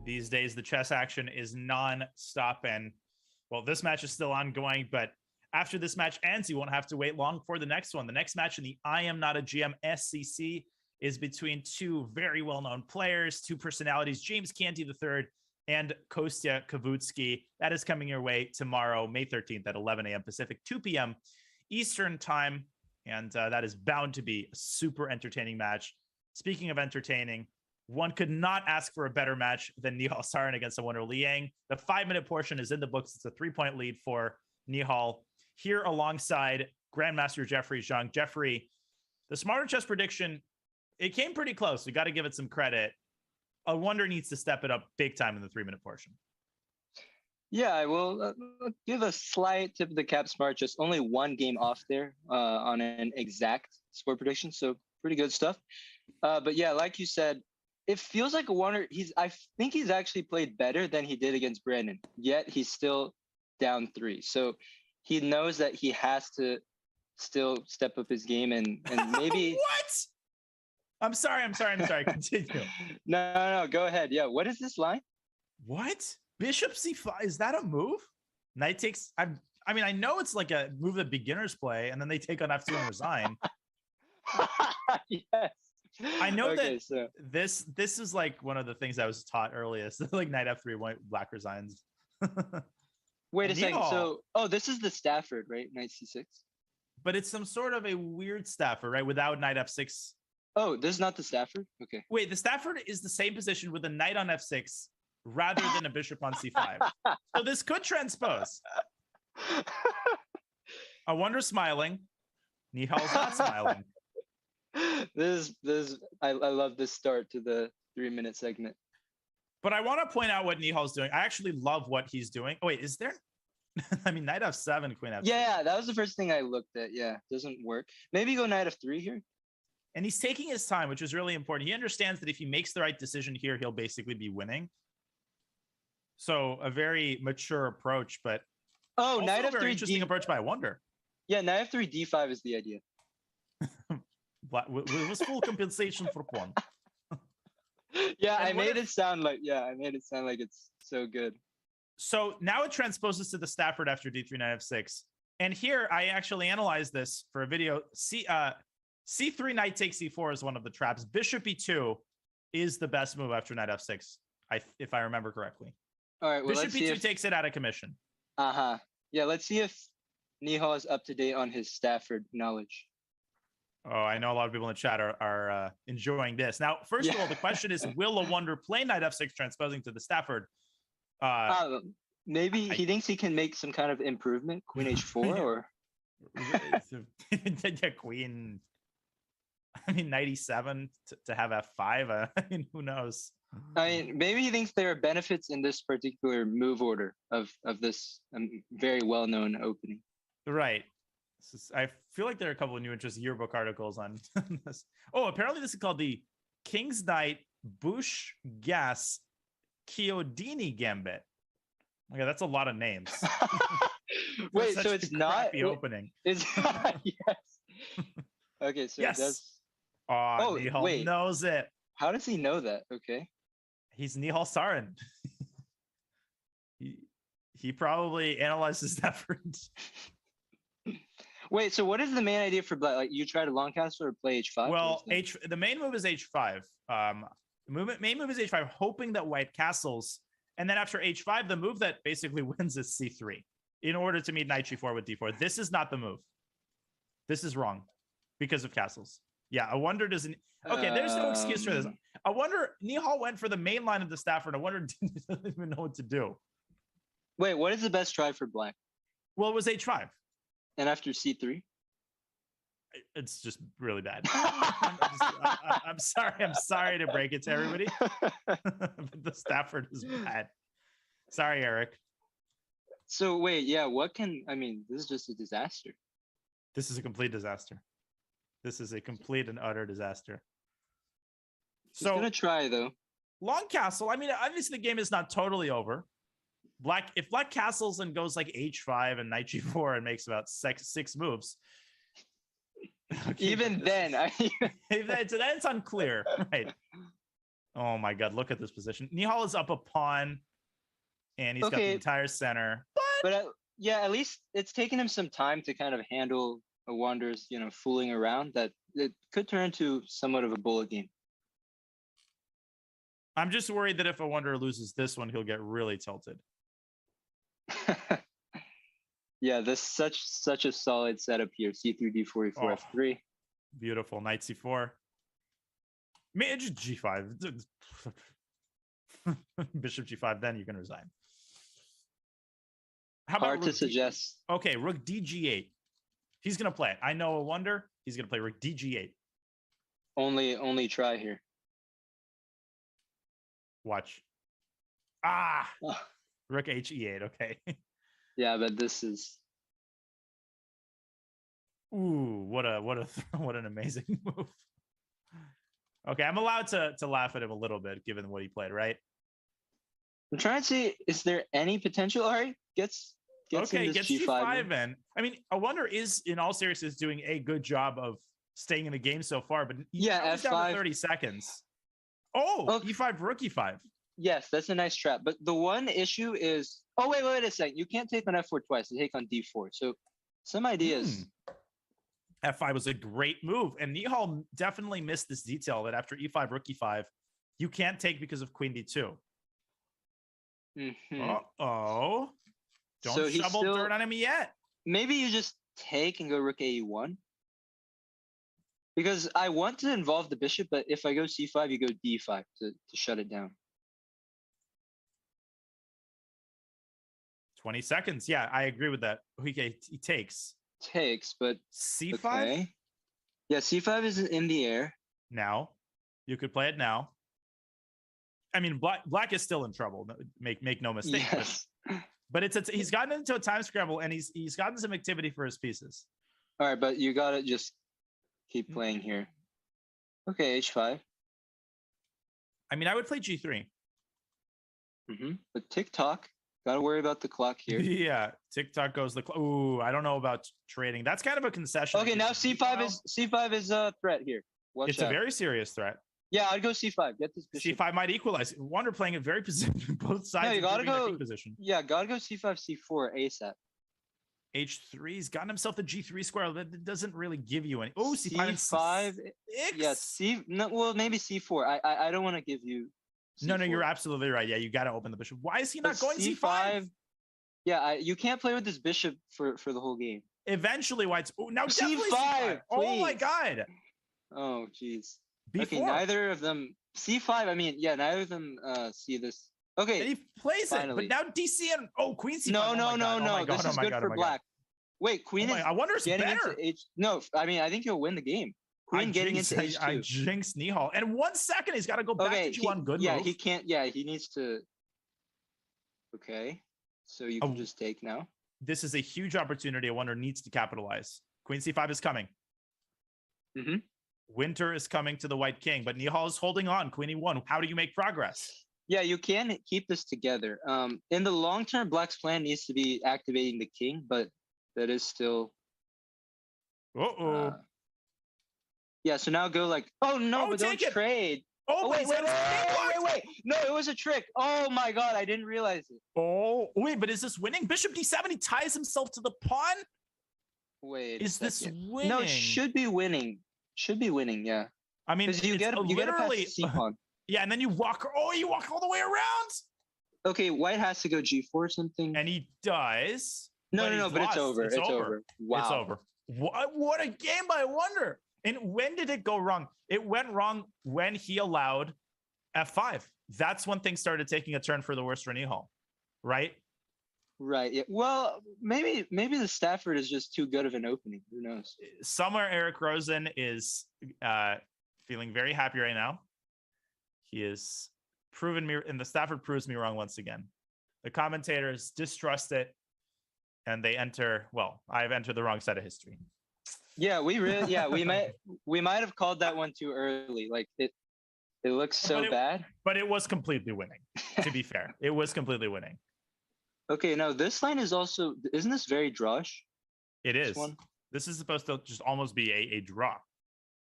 These days, the chess action is non-stop, and well, this match is still ongoing, but after this match ends, you won't have to wait long for the next one. The next match in the I Am Not a GM SCC is between two very well-known players, two personalities, James Canty III and Kostya Kavutsky. That is coming your way tomorrow, May 13th at 11 a.m. Pacific, 2 p.m. Eastern time, and that is bound to be a super entertaining match. Speaking of entertaining, one could not ask for a better match than Nihal Sarin against the winner Liang. The 5-minute portion is in the books. It's a 3-point lead for Nihal. Here alongside Grandmaster Jeffrey Zhang. Jeffrey, the Smarter Chess prediction, it came pretty close. We got to give it some credit. A wonder needs to step it up big time in the 3-minute portion. Yeah, I will give a slight tip of the cap. Smart Chess, only one game off there on an exact score prediction. So pretty good stuff. But yeah, like you said, it feels like a wonder. I think he's actually played better than he did against Brandon, yet he's still down 3. So he knows that he has to still step up his game and maybe. What? I'm sorry. Continue. No, go ahead. Yeah. What is this line? What? Bishop C5. Is that a move? Knight takes. I mean, I know it's like a move that beginners play, and then they take on F2 and resign. Yes. I know that so. This is like one of the things I was taught earliest. Like Knight F3, white black resigns. Wait a second. So, this is the Stafford, right? Knight C6. But it's some sort of a weird Stafford, right? Without Knight F6. Oh, this is not the Stafford? Okay. Wait, the Stafford is the same position with a Knight on F6 rather than a Bishop on C5. So this could transpose. I wonder smiling. Nihal's not smiling. I love this start to the 3-minute segment. But I want to point out what Nihal's doing. I actually love what he's doing. Oh, wait, is there? I mean, Knight F7, Queen F7. Yeah, that was the first thing I looked at. Yeah, doesn't work. Maybe go Knight F3 here. And he's taking his time, which is really important. He understands that if he makes the right decision here, he'll basically be winning. So a very mature approach, but also knight a very f3 interesting approach by Wonder. Yeah, knight f3 d5 is the idea. It was full compensation for pawn. Yeah, I made it sound like it's so good. So now it transposes to the Stafford after d3 knight f6. And here I actually analyzed this for a video. C3 knight takes e4 is one of the traps. Bishop e2 is the best move after knight f6, if I remember correctly. All right, well, Bishop e2 takes it out of commission. Yeah, let's see if Nihal is up to date on his Stafford knowledge. Oh, I know a lot of people in the chat are enjoying this. Now, first of all, the question is, will a Wonder play knight f6 transposing to the Stafford? Maybe he thinks he can make some kind of improvement, queen h4 or yeah, queen. I mean, 97 to have f5. I mean, who knows? I mean, maybe he thinks there are benefits in this particular move order of this very well-known opening. Right. I feel like there are a couple of new interest yearbook articles on this. Oh, apparently this is called the King's Knight Bush Gas Chiodini Gambit. Okay, that's a lot of names. Wait, so it's not the opening. It's yes. Okay, so yes. It does. Oh, Nihal wait. knows it. How does he know that? Okay. He's Nihal Sarin. he probably analyzes that for. Wait, so what is the main idea for black? Like you try to long castle or play h5? Well, the main move is h5. Main move is h5, hoping that white castles, and then after h5, the move that basically wins is c3 in order to meet knight g4 with d4. This is not the move. This is wrong because of castles. Yeah, a Wonder doesn't. Okay, there's no excuse for this. I wonder Nihal went for the main line of the Stafford. I wonder doesn't even know what to do. Wait, what is the best try for black? Well, it was h5. And after c3? It's just really bad. I'm sorry. I'm sorry to break it to everybody. But the Stafford is bad. Sorry, Eric. So wait, yeah, this is just a disaster. This is a complete disaster. This is a complete and utter disaster. He's gonna try though. Long castle. I mean, obviously the game is not totally over. If black castles and goes like h5 and knight g4 and makes about six moves. Okay, even then, it's unclear, right? Oh my god, look at this position. Nihal is up a pawn, and he's got the entire center. But yeah, at least it's taken him some time to kind of handle a Wander's, fooling around. That it could turn into somewhat of a bullet game. I'm just worried that if a Wanderer loses this one, he'll get really tilted. Yeah, this such a solid setup here. C3, D4, E4, F3. Beautiful. Knight C4. Just G5. Bishop G5, then you can resign. How about hard to suggest. Okay, Rook DG8. He's gonna play it. I know a Wonder. He's gonna play Rook DG8. Only try here. Watch. Rook HE8. Okay. Yeah, but this is. Ooh, what an amazing move. Okay, I'm allowed to laugh at him a little bit given what he played, right? I'm trying to see, is there any potential? All right, gets gets G5 in. I mean, a Wonder is in all seriousness doing a good job of staying in the game so far, but yeah, F5 down to 30 seconds. E5 Rook E5. Yes, that's a nice trap. But the one issue is, wait a second. You can't take on F4 twice. You take on D4. So some ideas. F5 was a great move. And Nihal definitely missed this detail that after E5, Rook E5, you can't take because of Queen D2. Uh-oh. Don't shovel dirt on him yet. Maybe you just take and go Rook AE1. Because I want to involve the bishop, but if I go C5, you go D5 to shut it down. 20 seconds. Yeah, I agree with that. He takes. Takes, but C5? Okay. Yeah, C5 is in the air. Now. You could play it now. I mean, black is still in trouble. Make no mistake. Yes. But he's gotten into a time scramble, and he's gotten some activity for his pieces. All right, but you gotta just keep playing here. Okay, h5. I mean, I would play g3. But TikTok, gotta worry about the clock here. Yeah, TikTok goes the ooh, I don't know about trading. That's kind of a concession. Okay, now c5 is a threat here. Watch It's out. a very serious threat. Yeah, I'd go c5. Get this bishop. C5 might equalize. Wonder playing a very position, both sides. No, you gotta improving their go. king position. Yeah, gotta go c5, c4 ASAP. H3's gotten himself the G3 square. That doesn't really give you any. Oh, C5. C5. Yeah, no, well, maybe C4. I don't want to give you. No, C4. you're absolutely right. Yeah, you got to open the bishop. Why is he not going C5? C5? Yeah, you can't play with this bishop for the whole game. Eventually, White's. Oh, now C5. C5. Oh my Please. God. Oh, jeez. B4. Okay, neither of them. C5. I mean, yeah, neither of them see this. Okay. And he plays finally. it, but now DC and Queen C5. No, Oh no, my no, God. no. Oh my God. This is Oh my good God. for Oh my black. Wait, Queen God. is. I wonder if it's getting better. into H. No, I mean, I think he'll win the game. Queen getting into H2. I jinxed Nihal. And 1 second, he's got to go back to G1. Good yeah, move. he can't. Yeah, he needs to. Okay, so you can just take now. This is a huge opportunity. I wonder needs to capitalize. Queen C5 is coming. Winter is coming to the White King, but Nihal is holding on. Queen E1. How do you make progress? Yeah, you can keep this together. In the long term, Black's plan needs to be activating the king, but that is still. Yeah, so now go like, oh no, but don't trade. Oh, wait. No, it was a trick. Oh my God, I didn't realize it. Oh, wait, but is this winning? Bishop D7, he ties himself to the pawn? Wait. Is this winning? No, it should be winning. Should be winning, yeah. I mean, you get a pass C pawn. Yeah, and then you walk all the way around. Okay, White has to go G4 or something. And he does. No, but it's over. It's over. Wow. It's over. What a game by Wonder. And when did it go wrong? It went wrong when he allowed F5. That's when things started taking a turn for the worse for Nihal, right? Right. Yeah. Well, maybe the Stafford is just too good of an opening. Who knows? Somewhere Eric Rosen is feeling very happy right now. He is proven me, and the Stafford proves me wrong once again. The commentators distrust it, and they enter. Well, I've entered the wrong side of history. Yeah, we might have called that one too early. Like it looks so bad. But it was completely winning. To be fair, it was completely winning. Okay, now this line is also, isn't this very drawish? It is. This is supposed to just almost be a draw.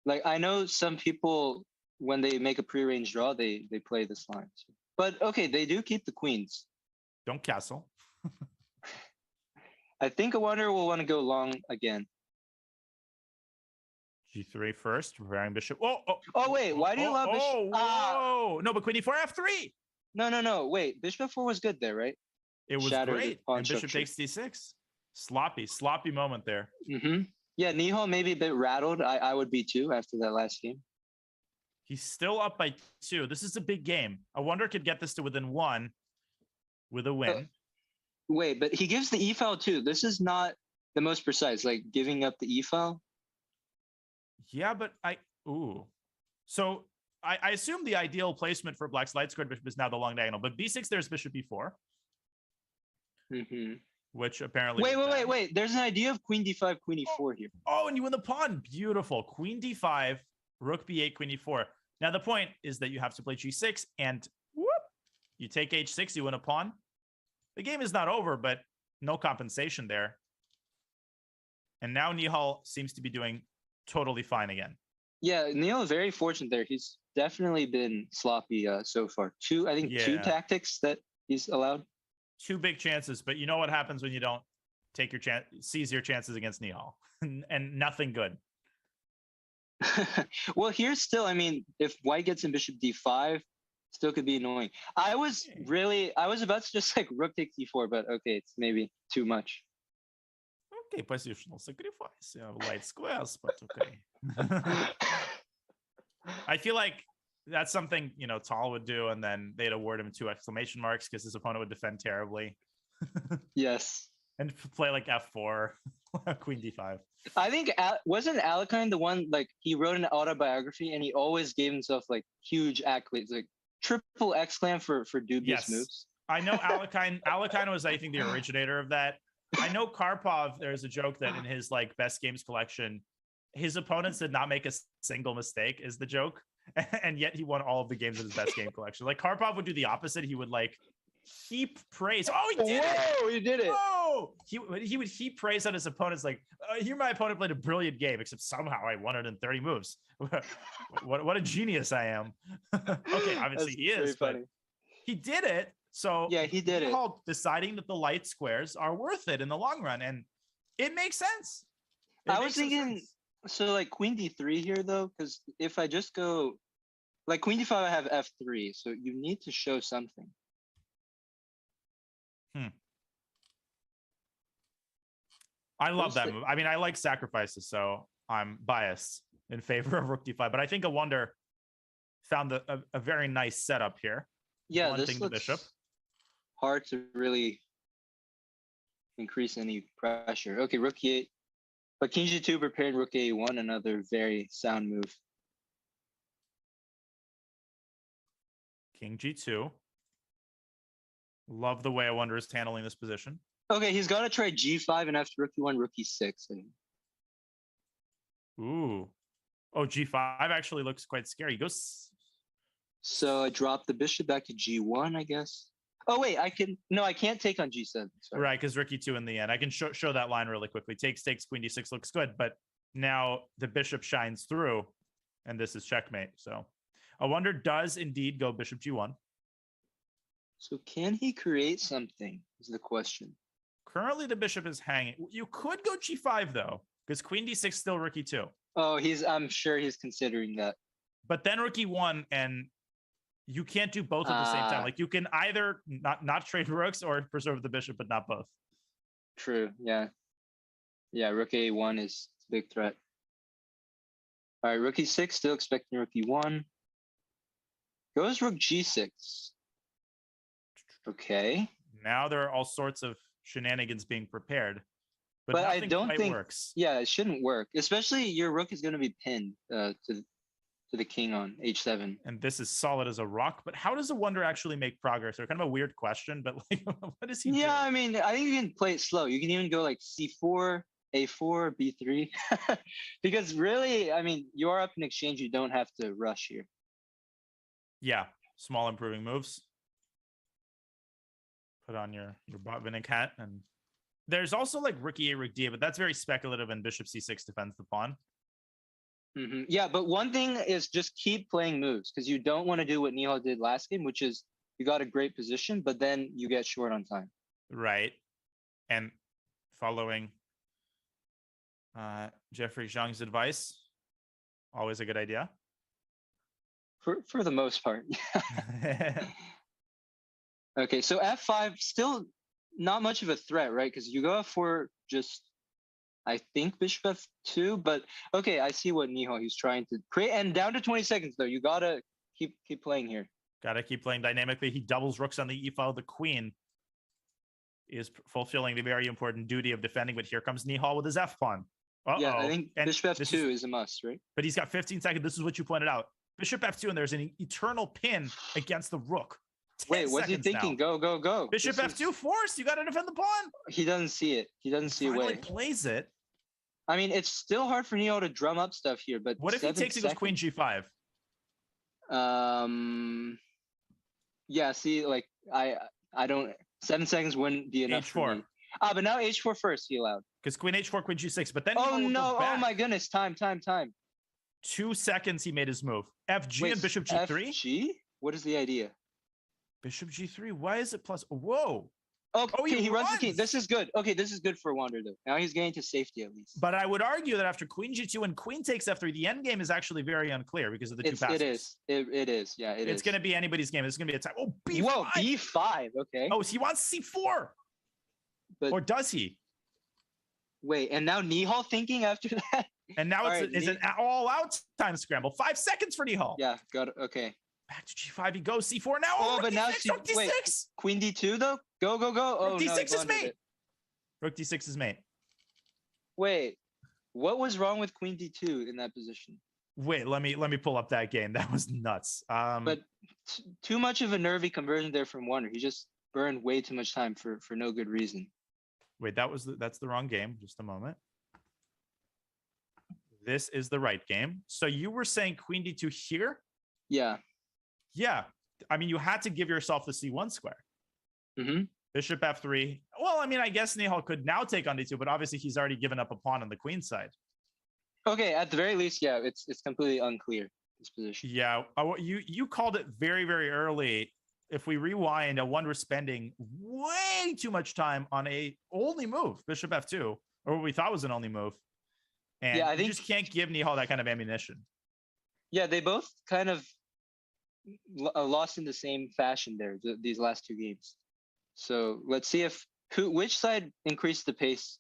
Like I know some people when they make a prearranged draw, they play this line. But okay, they do keep the queens. Don't castle. I think a Wonder will want to go long again. G3 first, preparing bishop. Oh wait, why do you allow bishop? Oh, no, but queen E4 F3. No. Wait, bishop F4 was good there, right? It was great. And bishop takes D6. Sloppy moment there. Yeah, Nihal maybe a bit rattled. I would be too after that last game. He's still up by 2. This is a big game. I wonder if could get this to within 1 with a win. Wait, but he gives the E file too. This is not the most precise, like giving up the E file. Yeah, but So I assume the ideal placement for Black's light squared bishop is now the long diagonal, but B6 there's bishop B4. Which apparently. Wait. There's an idea of queen D5, queen E4 here. Oh, and you win the pawn. Beautiful. Queen D5, rook B8, queen E4. Now the point is that you have to play G6 and you take H6, you win a pawn. The game is not over, but no compensation there. And now Nihal seems to be doing totally fine again. Yeah, Nihal is very fortunate there. He's definitely been sloppy so far. Two tactics that he's allowed. 2 big chances, but you know what happens when you don't take your chance, seize your chances against Nihal, and nothing good. Well, here's still, I mean, if White gets in bishop D5, still could be annoying. I was about to just like rook takes D4, but okay, it's maybe too much. Okay, positional sacrifice. You have light squares, but okay. I feel like that's something, Tal would do, and then they'd award him 2 exclamation marks because his opponent would defend terribly. Yes. And play like F4, Queen D5. I think, wasn't Alekhine the one, like, he wrote an autobiography and he always gave himself, like, huge accolades, like, triple exclam for dubious moves? I know Alekhine. Alekhine was, I think, the originator of that. I know Karpov, there's a joke that in his, like, best games collection, his opponents did not make a single mistake is the joke. And yet he won all of the games in his best game collection. Like Karpov would do the opposite. He would like heap praise. Oh, he did it! Whoa, he did it! Whoa! He would heap praise on his opponents. Like, here my opponent played a brilliant game, except somehow I won it in 30 moves. what a genius I am. Okay, obviously he is, but he did it. So yeah, he did it. Nihal deciding that the light squares are worth it in the long run, and it makes sense. I was thinking, so like queen d3 here though, because if I just go like queen d5, I have f3, so you need to show something. I love that move. I mean, I like sacrifices, so I'm biased in favor of rook d5. But I think a wonder found a very nice setup here. Yeah, this the looks bishop. hard to really increase any pressure. Okay, rook e8. But king g2 prepared rook a1, another very sound move. King g2. Love the way I wonder is handling this position. Okay, he's got to try g5 and after rook e1, rook e6. Ooh. Oh, g5 actually looks quite scary. He goes. So I drop the bishop back to g1, I guess. Oh, wait, I can't take on g7. Sorry. Right, because rook e2 in the end. I can show that line really quickly. Takes, queen d6 looks good, but now the bishop shines through, and this is checkmate. So I wonder does indeed go bishop g1. So can he create something is the question. Currently, the bishop is hanging. You could go g5, though, because queen d6 still rook e2. Oh, I'm sure he's considering that. But then rook e1, and you can't do both at the same time. Like, you can either not trade rooks or preserve the bishop, but not both. True, yeah. Yeah, rook a1 is a big threat. All right, rook e6, still expecting rook e1. Goes rook g6. Okay. Now there are all sorts of shenanigans being prepared, but I don't think works. Yeah, it shouldn't work. Especially your rook is going to be pinned to the king on h7. And this is solid as a rock. But how does a wonder actually make progress? Or kind of a weird question, but like, what is he doing? Yeah, I mean, I think you can play it slow. You can even go like c4, a4, b3, because really, I mean, you are up in exchange. You don't have to rush here. Yeah, small improving moves. Put on your Botvinnik hat, and there's also like rook e8, rook d8, but that's very speculative, and bishop c6 defends the pawn. Mm-hmm. Yeah, but one thing is just keep playing moves, because you don't want to do what Nihal did last game, which is you got a great position, but then you get short on time. Right, and following Jeffrey Zhang's advice, always a good idea. For the most part. Okay, so f5 still not much of a threat, right? Because you go f4, just I think bishop f2, but okay, I see what Nihal he's trying to create. And down to 20 seconds though, you gotta keep playing here. Gotta keep playing dynamically. He doubles rooks on the e file. The queen is fulfilling the very important duty of defending, but here comes Nihal with his f pawn. Yeah, I think bishop f2 is a must, right? But he's got 15 seconds. This is what you pointed out. Bishop f2, and there's an eternal pin against the rook. Wait, what's he thinking? Go, go, go. Bishop f2, force. You got to defend the pawn. He doesn't see it. He doesn't see a way. He plays it. I mean, it's still hard for Nihal to drum up stuff here, but what if he takes it with queen g5? Yeah, see, like, I don't, 7 seconds wouldn't be enough for me. But now h4 first, he allowed. Because queen h4, queen g6, but then oh no, oh my goodness, time. 2 seconds he made his move. FG. Wait, and bishop g3? FG? What is the idea? Bishop g3, why is it plus? Whoa. Okay, he runs the king. This is good. Okay, this is good for Wander though. Now he's getting to safety at least. But I would argue that after queen g2 and queen takes f3, the end game is actually very unclear because of the two passes. It is. Yeah, it is. It's going to be anybody's game. It's going to be a time. Oh, b5. Whoa, b5. Okay. Oh, so he wants c4. But, or does he? Wait, and now Nihal thinking after that? And now it's an all-out time scramble. 5 seconds for Nihal. Yeah, got it. Okay. Back to g5, he goes c4 now. Oh, but now d6. Wait, queen d2 though? Go. Oh, rook d6 no, is mate. Rook d6 is mate. Wait, what was wrong with queen d2 in that position? Wait, let me pull up that game. That was nuts. But too much of a nervy conversion there from Wander. He just burned way too much time for no good reason. Wait, that's the wrong game. Just a moment. This is the right game. So you were saying queen d2 here? Yeah. Yeah. I mean, you had to give yourself the c1 square. Mm-hmm. Bishop f3. Well, I mean, I guess Nihal could now take on d2, but obviously he's already given up a pawn on the queen side. Okay, at the very least, yeah, it's completely unclear, this position. Yeah, you called it very, very early. If we rewind, we're spending way too much time on a only move, Bishop f2, or what we thought was an only move. And yeah, I you think, just can't give Nihal that kind of ammunition. Yeah, they both kind of lost in the same fashion there, these last two games. So let's see which side increased the pace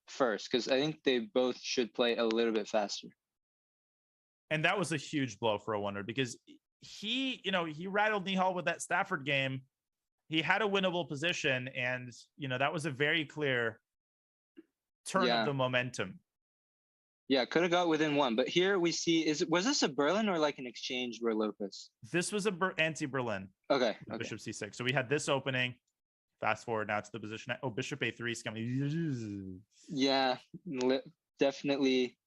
first, because I think they both should play a little bit faster. And that was a huge blow for a wonder, because he rattled Nihal with that Stafford game. He had a winnable position, and that was a very clear turn of the momentum. Yeah, could have got within one, but here we see was this a Berlin or like an exchange where Lopez? This was a anti-Berlin. Okay. Bishop c6. So we had this opening. Fast forward now to the position. Oh, Bishop a3 is coming. Yeah, definitely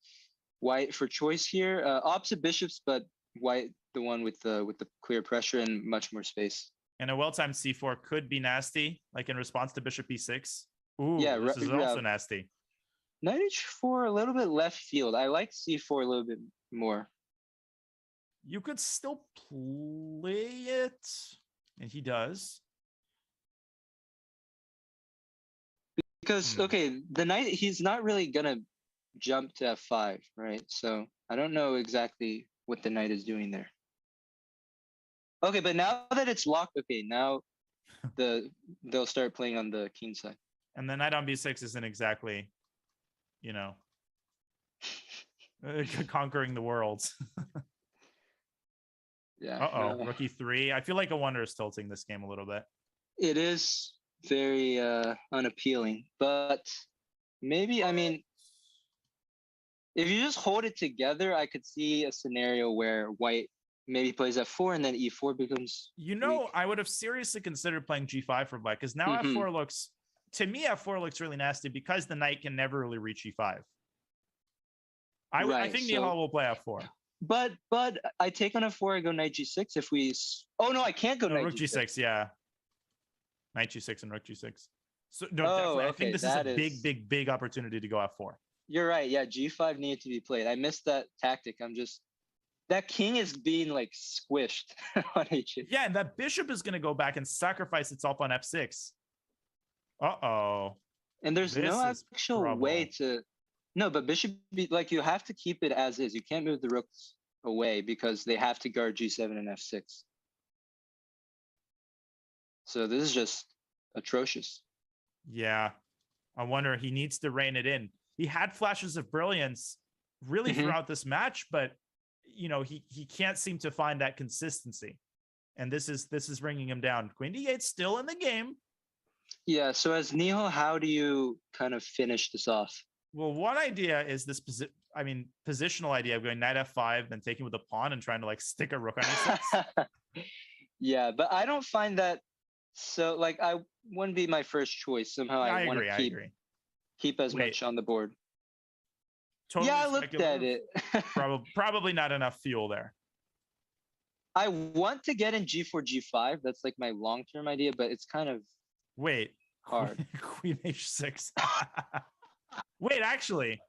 white for choice here. Opposite bishops, but white the one with the clear pressure and much more space. And a well-timed c4 could be nasty, like in response to Bishop e6. Ooh, yeah, this is also nasty. Knight h4 a little bit left field. I like c4 a little bit more. You could still play it, and he does. Because okay, the knight, he's not really gonna jump to f5, right? So I don't know exactly what the knight is doing there. Okay, but now that it's locked, okay, now they'll start playing on the king side. And the knight on b6 isn't exactly, conquering the world. Yeah. Uh-oh, rook e3. I feel like a wonder is tilting this game a little bit. It is very unappealing, but maybe, I mean, if you just hold it together, I could see a scenario where white maybe plays f4 and then e4 becomes weak. I would have seriously considered playing g5 for black, because now f4 looks, to me, f4 looks really nasty because the knight can never really reach e5. I think Nihal will play f4. But I take on f4, I go knight g6 if we... Oh, no, I can't go knight rook g6. Yeah. Knight g6 and rook g6. So, no, definitely. I think this is a big opportunity to go f4. You're right. Yeah, g5 needed to be played. I missed that tactic. That king is being like squished on h6. Yeah, and that bishop is going to go back and sacrifice itself on f6. Uh-oh. And there's no actual way to... No, but bishop, you have to keep it as is. You can't move the rooks away because they have to guard g7 and f6. So this is just atrocious. Yeah. I wonder, he needs to rein it in. He had flashes of brilliance really throughout this match, but he can't seem to find that consistency. And this is bringing him down. Queen d8 still in the game. Yeah, so as Nihal, how do you kind of finish this off? Well, one idea is this positional idea of going knight f5, then taking with a pawn and trying to stick a rook on e6. Yeah, but I don't find that so I wouldn't be my first choice. Somehow I want to keep as much on the board. Totally I looked at it. probably not enough fuel there. I want to get in g4, g5. That's my long-term idea, but it's kind of hard. Queen h6. Wait, actually.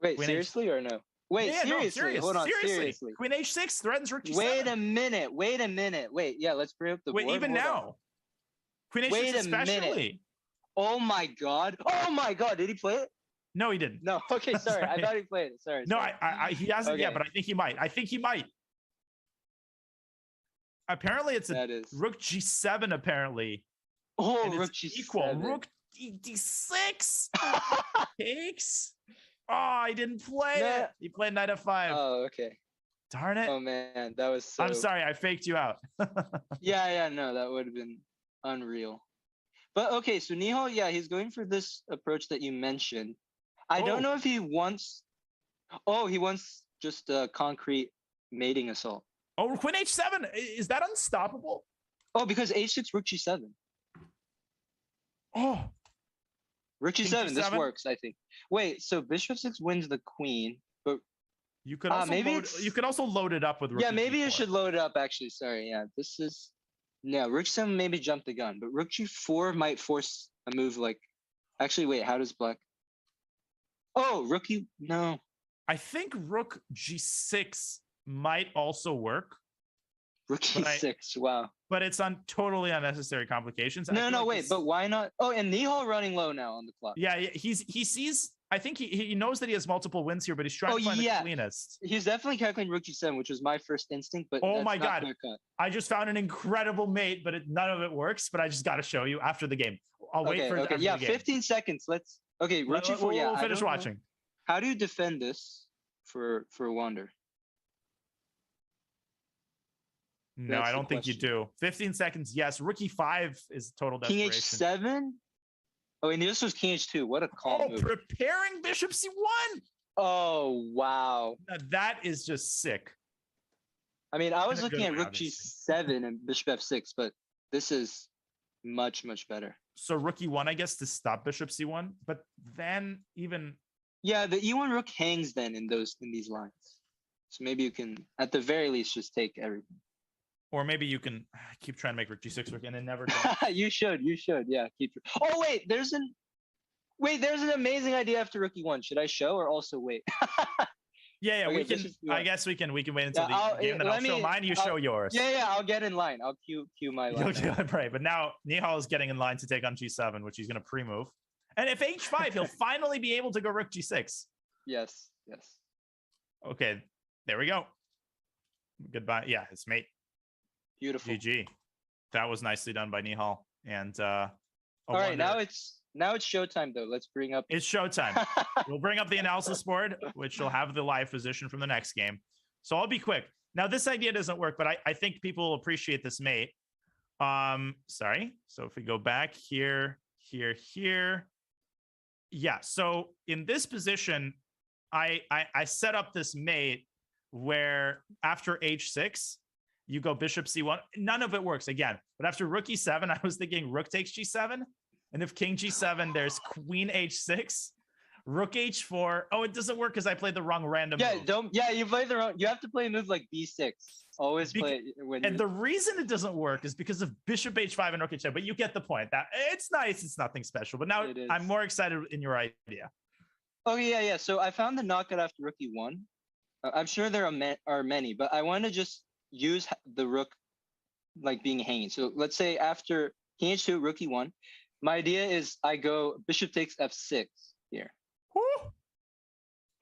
Wait, Queen seriously or no? Wait, seriously. Hold on, seriously. Queen h6 threatens rook g7. Wait a minute. Wait, yeah, let's bring up the board. Wait, even now. Queen h6 especially. Oh my god. Did he play it? No, he didn't. No, okay, sorry. I thought he played it. Sorry. No, he hasn't yet, but I think he might. Apparently, it's rook g7, apparently. Oh, rook g7. Equal. Rook d6 takes. Oh, I didn't play it. He played knight f5. Oh, okay. Darn it. Oh, man. That was so... I'm sorry. I faked you out. Yeah, no. That would have been unreal. But, okay, so Nihal, he's going for this approach that you mentioned. I don't know if he wants... Oh, he wants just a concrete mating assault. Oh, Queen h7. Is that unstoppable? Oh, because h6, rook g7. Oh. Rook g7, this works, I think. Wait, so bishop 6 wins the queen, You could also you could also load it up with rook Yeah, maybe you g4. should load it up. Actually, sorry. Yeah, this is. Yeah, rook 7 maybe jumped the gun, but rook g4 might force a move like. Actually, wait. How does black? Oh, rookie. No. I think rook g6 might also work. Rook e6. Wow. But it's on totally unnecessary complications. I No, feel no, like wait. But why not? Oh, and Nihal running low now on the clock. Yeah, he sees. I think he knows that he has multiple wins here, but he's trying to find the cleanest. He's definitely calculating rook g7, which was my first instinct. But Oh that's my not god, clear cut. I just found an incredible mate, but none of it works. But I just got to show you after the game. I'll wait for Okay, after yeah, the game. 15 seconds. Let's. Okay, rook g4. Yeah, we'll I finish don't know. watching. How do you defend this for Wander? No, That's I the don't think you do. 15 seconds, yes. Rook e5 is total King desperation. h7. Oh, and this was king h2. What a call move. Preparing bishop c1. Oh, wow. Now, that is just sick. I mean, I was In a good looking at way, rook obviously. g7 and bishop f6, but this is much, much better. So rook e1, I guess, to stop bishop c1. But then even... Yeah, the e1 rook hangs then in these lines. So maybe you can, at the very least, just take everything. Or maybe you can keep trying to make rook g6 work and then never... You should. Yeah, keep... Oh, wait, there's an amazing idea after rook e1. Should I show or also wait? Yeah, Okay, we can. bishop I guess we can wait until Yeah, the game. Then I'll show mine. You show yours. Yeah, I'll get in line. I'll cue my line. Right, but now Nihal is getting in line to take on g7, which he's going to pre-move. And if h5, he'll finally be able to go rook g6. Yes. Okay, there we go. Goodbye. Yeah, it's mate. Beautiful. GG. That was nicely done by Nihal. And all right, now it's showtime though. Let's bring up. It's showtime. We'll bring up the analysis board, which will have the live position from the next game. So I'll be quick. Now this idea doesn't work, but I think people will appreciate this mate. Sorry. So if we go back here. Yeah. So in this position, I set up this mate where after h6, you go bishop c1. None of it works again. But after rook e7, I was thinking rook takes g7. And if king g7, there's queen h6, rook h4. Oh, it doesn't work because I played the wrong random move. You played the wrong. You have to play a move like b6. Always play it when. And the reason it doesn't work is because of bishop h5 and rook h7. But you get the point. That it's nice. It's nothing special. But now I'm more excited in your idea. Oh yeah. So I found the knockout after rook e1. I'm sure there are many, but I want to just use the rook like being hanging. So let's say after king h2, rook e1. My idea is I go bishop takes f6 here.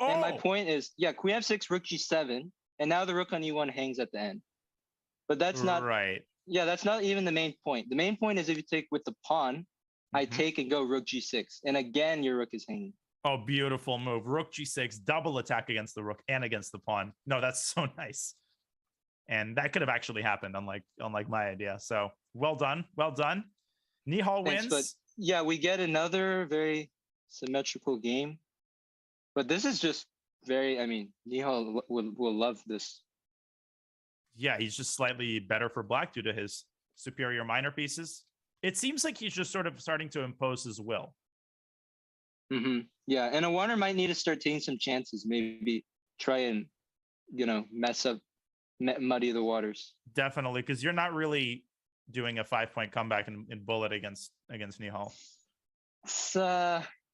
And my point is, queen f6, rook g7, and now the rook on e1 hangs at the end. But that's not right. Yeah, that's not even the main point. The main point is if you take with the pawn, I take and go rook g6, and again your rook is hanging. Oh, beautiful move. Rook g6, double attack against the rook and against the pawn. No, that's so nice. And that could have actually happened, unlike my idea. So well done. Nihal wins. But yeah, we get another very symmetrical game. But this is just very, I mean, Nihal will love this. Yeah, he's just slightly better for black due to his superior minor pieces. It seems like he's just sort of starting to impose his will. Yeah, and a Warner might need to start taking some chances. Maybe try and, muddy the waters. Definitely, because you're not really doing a 5-point comeback in bullet against Nihal.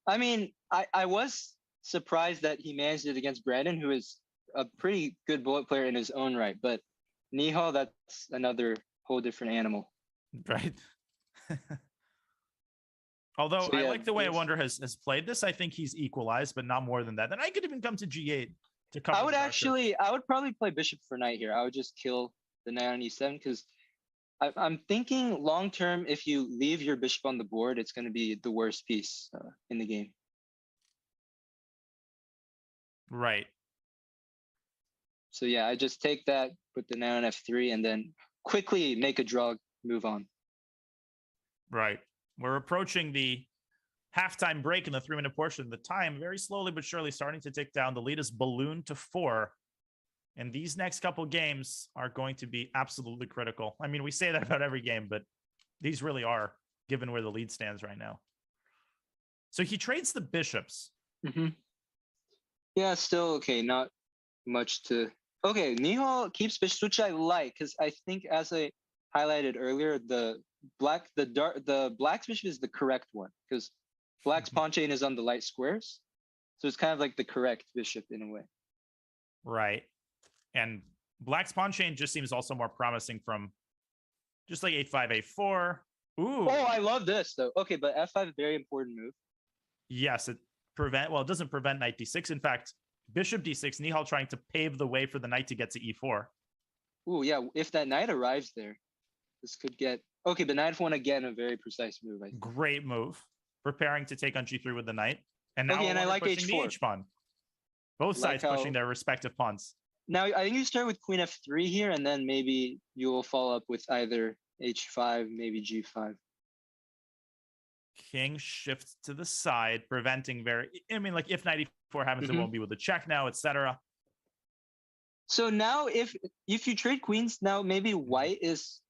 I mean, I was surprised that he managed it against Brandon, who is a pretty good bullet player in his own right. But Nihal, that's another whole different animal. Right. Although I like the way Wonder has played this. I think he's equalized, but not more than that. Then I could even come to G8 to cover. I would probably play bishop for knight here. I would just kill the knight on e7 because I'm thinking long term, if you leave your bishop on the board, it's going to be the worst piece in the game. Right. So yeah, I just take that, put the knight on f3, and then quickly make a draw, move on. Right. We're approaching the halftime break in the 3-minute portion. The time very slowly but surely starting to tick down. The lead is ballooned to 4. And these next couple games are going to be absolutely critical. I mean, we say that about every game, but these really are, given where the lead stands right now. So he trades the bishops. Yeah, still okay. Not much to. Okay, Nihal keeps bishop, which I like because I think, as I highlighted earlier, the black's bishop is the correct one because black's pawn chain is on the light squares, so it's kind of like the correct bishop in a way. Right, and black's pawn chain just seems also more promising from just like a5, a4. Ooh. Oh, I love this though. Okay, but f5 very important move. Yes, it doesn't prevent knight d6. In fact, bishop d6, Nihal trying to pave the way for the knight to get to e4. Ooh, yeah, if that knight arrives there, this could get... Okay, but knight f1 again, a very precise move, I think. Great move. Preparing to take on g3 with the knight. And now and I like pushing h4. the h-pawn. Both sides pushing their respective pawns. Now, I think you start with queen f3 here, and then maybe you will follow up with either h5, maybe g5. King shifts to the side, preventing like if knight e4 happens, it won't be with a check now, etc. So now if you trade queens, now maybe white is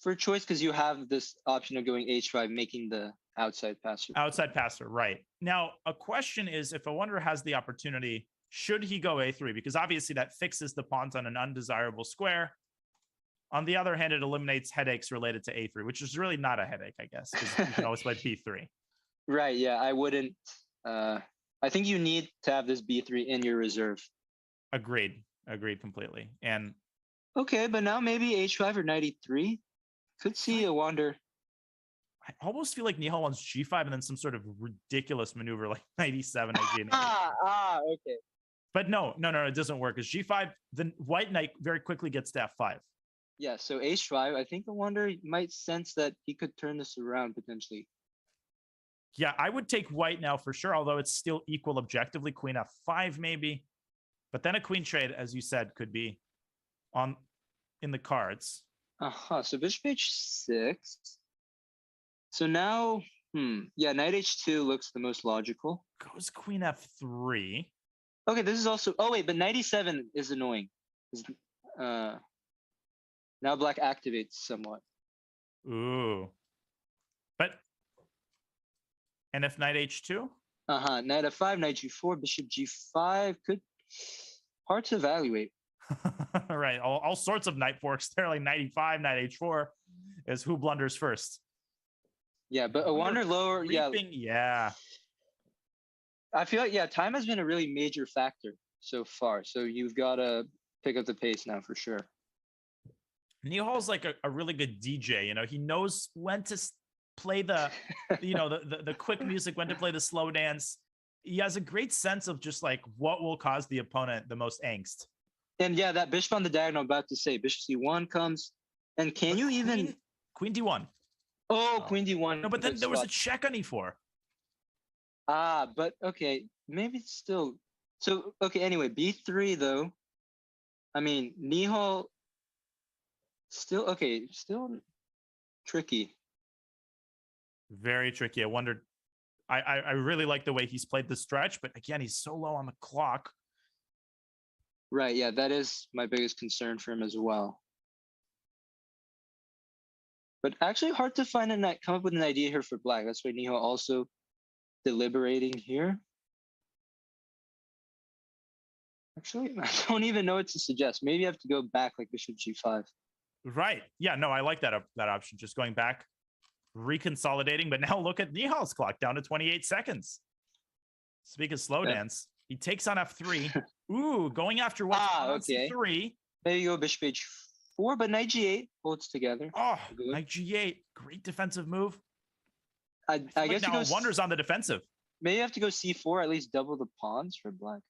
for choice because you have this option of going h5, making the outside passer. Outside passer, right. Now, a question is, if a wonder has the opportunity, should he go a3? Because obviously that fixes the pawns on an undesirable square. On the other hand, it eliminates headaches related to a3, which is really not a headache, I guess, because you can always play b3. Right, yeah, I wouldn't... I think you need to have this b3 in your reserve. Agreed completely. And okay, but now maybe h5 or knight e3. Could see a wander. I almost feel like Nihal wants g5 and then some sort of ridiculous maneuver like knight e7, knight g8. Okay. But no, it doesn't work. Because g5, the white knight very quickly gets to f5. Yeah, so h5, I think the wonder might sense that he could turn this around potentially. Yeah, I would take white now for sure, although it's still equal objectively. Queen f5 maybe. But then a queen trade, as you said, could be in the cards. So bishop h6. So now, yeah, knight h2 looks the most logical. Goes queen f3. Okay, this is also... Oh, wait, but knight e7 is annoying. Now black activates somewhat. Ooh. And if knight h2? Knight f5, knight g4, bishop g5 could... Hard to evaluate. Right, all sorts of knight forks there, like knight e5, knight h4 is who blunders first. Yeah, but a wander lower... Yeah. I feel like, yeah, time has been a really major factor so far. So you've got to pick up the pace now for sure. Nihal's like a really good DJ. He knows when to play the, the quick music, when to play the slow dance. He has a great sense of just like what will cause the opponent the most angst. And yeah, that bishop on the diagonal, I'm about to say, bishop c1 comes. And can you even... Queen d1. Oh, queen d1. No, but then there was a check on e4. But okay, maybe it's still... So, okay, anyway, b3 though. I mean, Nihal... Still tricky. Very tricky. I wondered... I really like the way he's played the stretch, but again, he's so low on the clock. Right, yeah, that is my biggest concern for him as well. But actually hard to find come up with an idea here for black. That's why Nihal also deliberating here. Actually, I don't even know what to suggest. Maybe I have to go back like bishop g5. Right. Yeah, no, I like that option. Just going back, reconsolidating. But now look at Nihal's clock down to 28 seconds. Speak of slow dance, he takes on f3. Ooh, going after one. Okay. c3. There you go, bishop h4, but knight g8 holds together. Oh, knight g8. Great defensive move. I guess now wonders on the defensive. Maybe you have to go c4, at least double the pawns for black.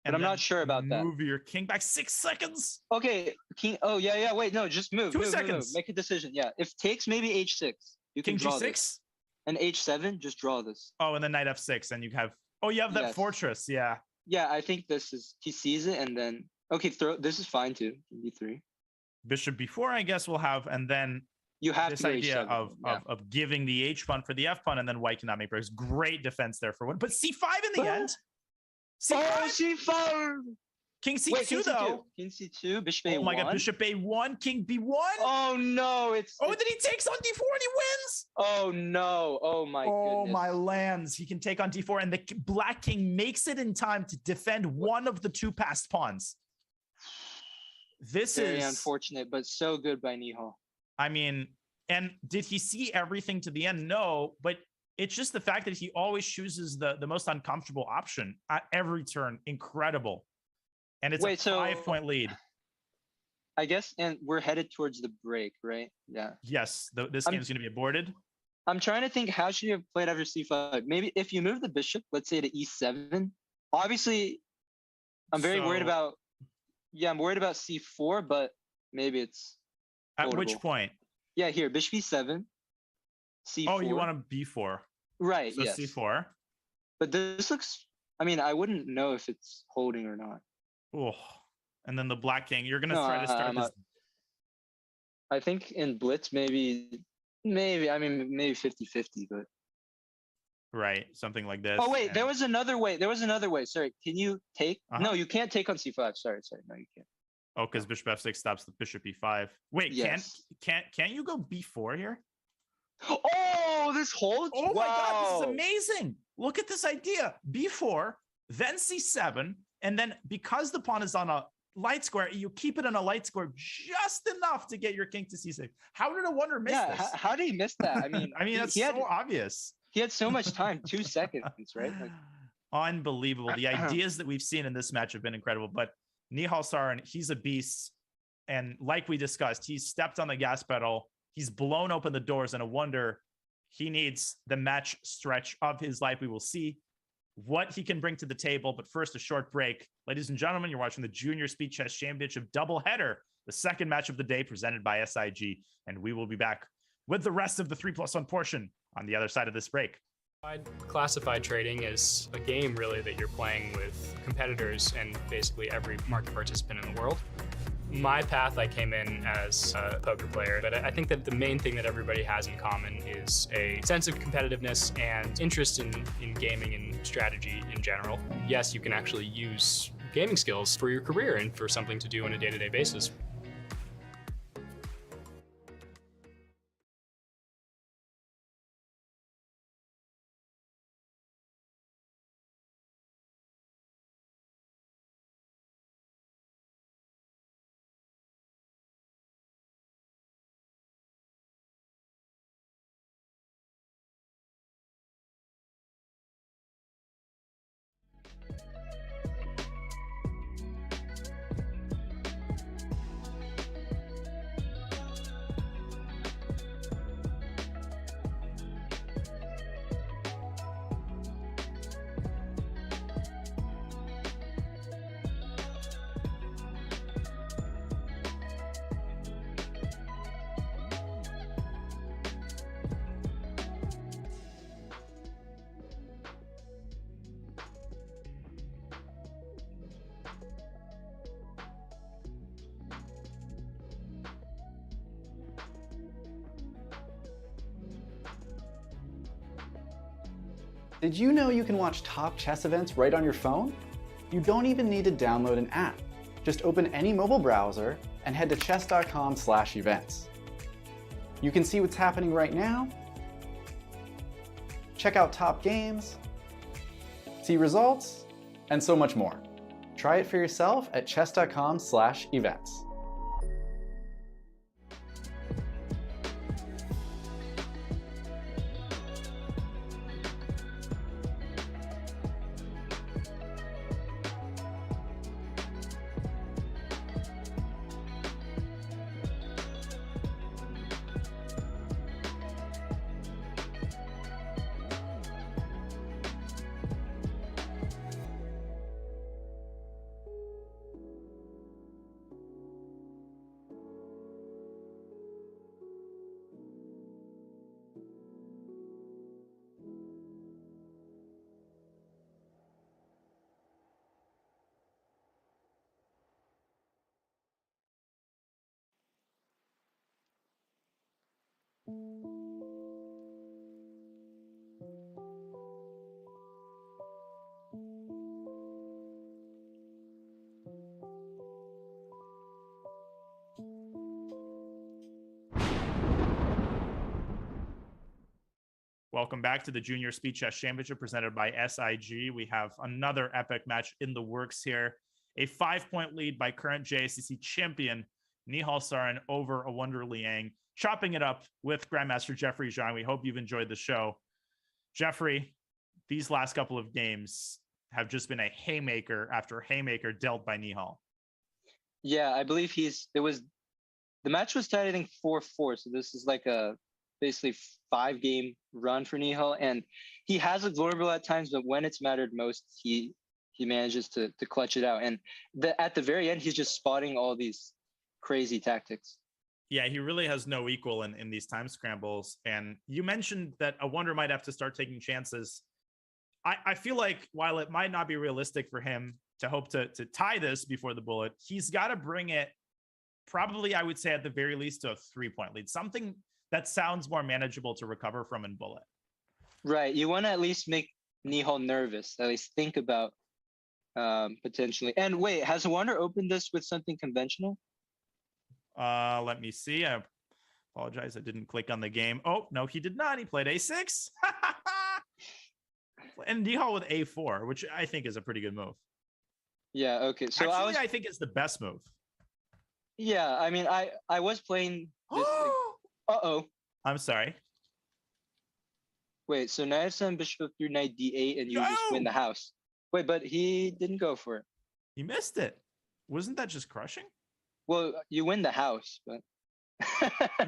But I'm not sure about that. Move your king back 6 seconds. Okay, king. Oh, yeah. Wait, no, just move. 2 seconds. Move. Make a decision. Yeah, if takes, maybe h6. You can king draw g6. This. And h7, just draw this. Oh, and then knight f6, and you have. Oh, you have that fortress. Yeah. Yeah, I think this is. He sees it, and then okay, this is fine too. b3. Bishop b4, I guess we'll have, and then you have this to idea h7, of giving the h pawn for the f pawn, and then white cannot make breaks. Great defense there for one, but c5 in the end. c5. King c2 Wait, though. King c2, bishop a1. Oh my god, bishop a1, king b1. Oh no, it's. Oh, then he takes on d4 and he wins. Oh no! Oh my Oh goodness! my lands! He can take on d4, and the black king makes it in time to defend one of the two passed pawns. This Very is unfortunate, but so good by Nihal. I mean, and did he see everything to the end? No, but it's just the fact that he always chooses the most uncomfortable option at every turn. Incredible. And it's a 5-point lead. I guess, and we're headed towards the break, right? Yeah. Yes, this game's going to be aborted. I'm trying to think, how should you have played after c5? Maybe if you move the bishop, let's say to e7. Obviously, I'm very worried about. Yeah, I'm worried about c4, but maybe it's. At which point? Yeah, here, bishop e7. c4. Oh, you want a b4? Right. So yes. c4. But this looks. I mean, I wouldn't know if it's holding or not. Oh, and then the black king. You're gonna try to start this. I think in blitz, maybe. I mean, maybe 50-50, but. Right, something like this. Oh wait, there was another way. Sorry, can you take? No, you can't take on c5. Sorry, no, you can't. Oh, because bishop f6 stops the bishop e5. Wait, Yes. can't you go b4 here? Oh, this holds. Oh my god, this is amazing! Look at this idea: b4, then c7, and then because the pawn is on a light square, you keep it on a light square just enough to get your king to c6. How did a wonder miss this? How did he miss that? I mean, that's so obvious. He had so much time, 2 seconds, right? Like, unbelievable. The ideas that we've seen in this match have been incredible, but Nihal Sarin, he's a beast. And like we discussed, he's stepped on the gas pedal. He's blown open the doors, and a wonder he needs the match stretch of his life. We will see what he can bring to the table. But first, a short break. Ladies and gentlemen, you're watching the Junior Speed Chess Championship doubleheader, the second match of the day presented by SIG. And we will be back with the rest of the 3+1 portion on the other side of this break. Classified trading is a game really that you're playing with competitors and basically every market participant in the world. My path, I came in as a poker player, but I think that the main thing that everybody has in common is a sense of competitiveness and interest in gaming and strategy in general. Yes, you can actually use gaming skills for your career and for something to do on a day-to-day basis. Did you know you can watch top chess events right on your phone? You don't even need to download an app. Just open any mobile browser and head to chess.com/events. You can see what's happening right now, check out top games, see results, and so much more. Try it for yourself at chess.com/events. Welcome back to the Junior Speed Chess Championship presented by SIG. We have another epic match in the works here. A 5-point lead by current JSCC champion Nihal Sarin over a Wonder Liang, chopping it up with Grandmaster Jeffrey Zhang. We hope you've enjoyed the show. Jeffrey, these last couple of games have just been a haymaker after haymaker dealt by Nihal. Yeah, I believe the match was tied, I think 4-4. So this is like a basically 5-game run for Nihal. And he has looked vulnerable at times, but when it's mattered most, he manages to clutch it out. And at the very end, he's just spotting all these crazy tactics. Yeah, he really has no equal in these time scrambles. And you mentioned that a Wonder might have to start taking chances. I feel like while it might not be realistic for him to hope to tie this before the bullet, he's got to bring it probably, I would say, at the very least to a 3-point lead, something that sounds more manageable to recover from in bullet. Right. You want to at least make Nihal nervous, at least think about potentially. And wait, has Wonder opened this with something conventional? Let me see. I apologize. I didn't click on the game. Oh, no, he did not. He played A6. And Nihal with A4, which I think is a pretty good move. Yeah, okay. So actually, I think it's the best move. Yeah, I mean, I was playing this. Uh-oh. I'm sorry. Wait, so knight f7, bishop f3, knight d8, and you just win the house. Wait, but he didn't go for it. He missed it. Wasn't that just crushing? Well, you win the house, but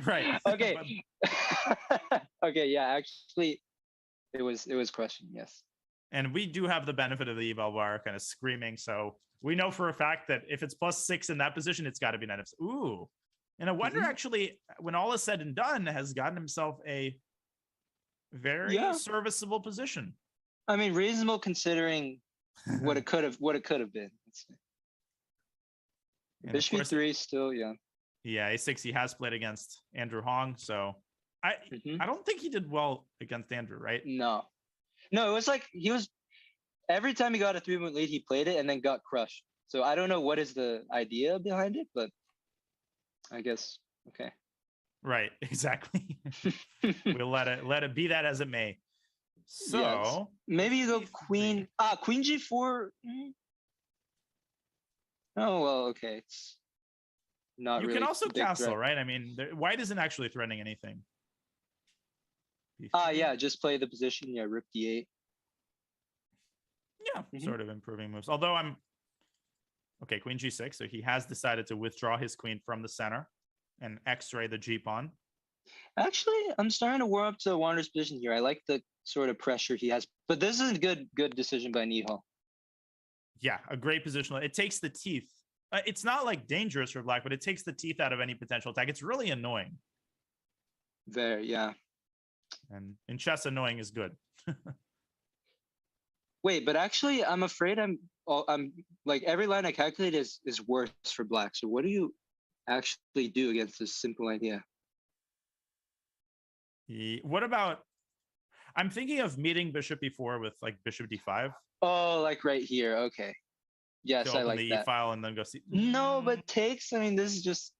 right. Okay. Okay, yeah, actually it was crushing, yes. And we do have the benefit of the eval bar kind of screaming, so we know for a fact that if it's +6 in that position, it's got to be knight f7. Ooh. And I wonder actually, when all is said and done, has gotten himself a very serviceable position. I mean, reasonable considering what it could have been. Bishop e3 still, yeah. Yeah, A6 he has played against Andrew Hong, so I don't think he did well against Andrew, right? No, it was like every time he got a 3-point lead, he played it and then got crushed. So I don't know what is the idea behind it, but I guess okay. Right, exactly. We'll let it be that as it may. So yeah, maybe you go queen g4. Oh well, okay. It's not. You really can also castle, threat. right? I mean, white isn't actually threatening anything. Yeah, just play the position. Yeah, rook d8. Yeah, sort of improving moves. Although okay, queen g6. So he has decided to withdraw his queen from the center and X-ray the g pawn. Actually, I'm starting to warm up to Wander's position here. I like the sort of pressure he has, but this is a good decision by Nihal. Yeah, a great position. It takes the teeth. It's not like dangerous for black, but it takes the teeth out of any potential attack. It's really annoying. Very, yeah. And in chess, annoying is good. Wait, but actually, I'm afraid I'm like every line I calculate is worse for black. So what do you actually do against this simple idea? What about? I'm thinking of meeting bishop e4 with like bishop d5. Oh, like right here. Okay. Yes, I like the that. E-file and then go see. No, but takes. I mean, this is just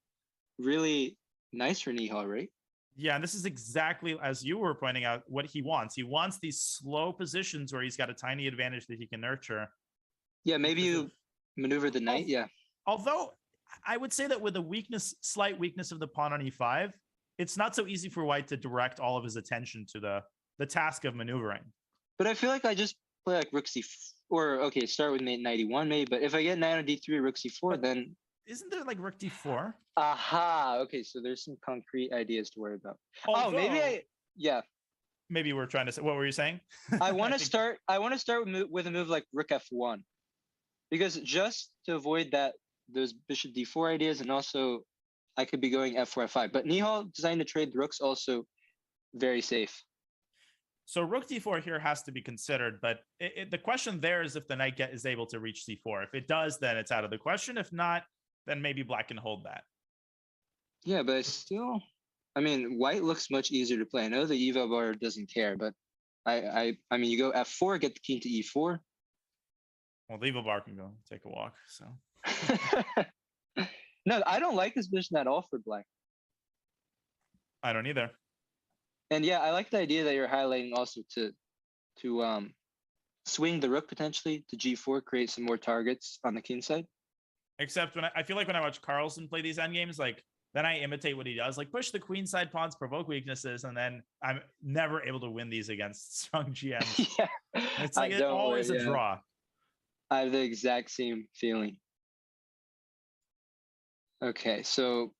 really nice for Nihal, right? Yeah, and this is exactly as you were pointing out what he wants. He wants these slow positions where he's got a tiny advantage that he can nurture. Yeah, maybe you maneuver the knight. Yeah. Although I would say that with a slight weakness of the pawn on e5, it's not so easy for white to direct all of his attention to the task of maneuvering. But I feel like I just play like rook c4, or okay, start with knight e1 maybe. But if I get knight on d3, rook c4, then isn't there like rook d4? Aha. Okay, so there's some concrete ideas to worry about. Although, Maybe we're trying to say. What were you saying? I want to start. I want to start with a move like rook f1, because just to avoid those bishop d4 ideas, and also I could be going f4 f5. But Nihal designed to trade the rooks also very safe. So rook d4 here has to be considered, but the question there is if the knight is able to reach c4. If it does, then it's out of the question. If not, then maybe black can hold that. Yeah, but still, I mean, white looks much easier to play. I know the eval bar doesn't care, but I mean, you go f4, get the king to e4. Well, the eval bar can go take a walk. So no, I don't like this position at all for black. I don't either. And yeah, I like the idea that you're highlighting also to swing the rook potentially to g4, create some more targets on the king side. Except when I feel like when I watch Carlsen play these endgames, like then I imitate what he does, like push the queen side pawns, provoke weaknesses, and then I'm never able to win these against strong GMs. Yeah, It's like it's always a draw. I have the exact same feeling. Okay, so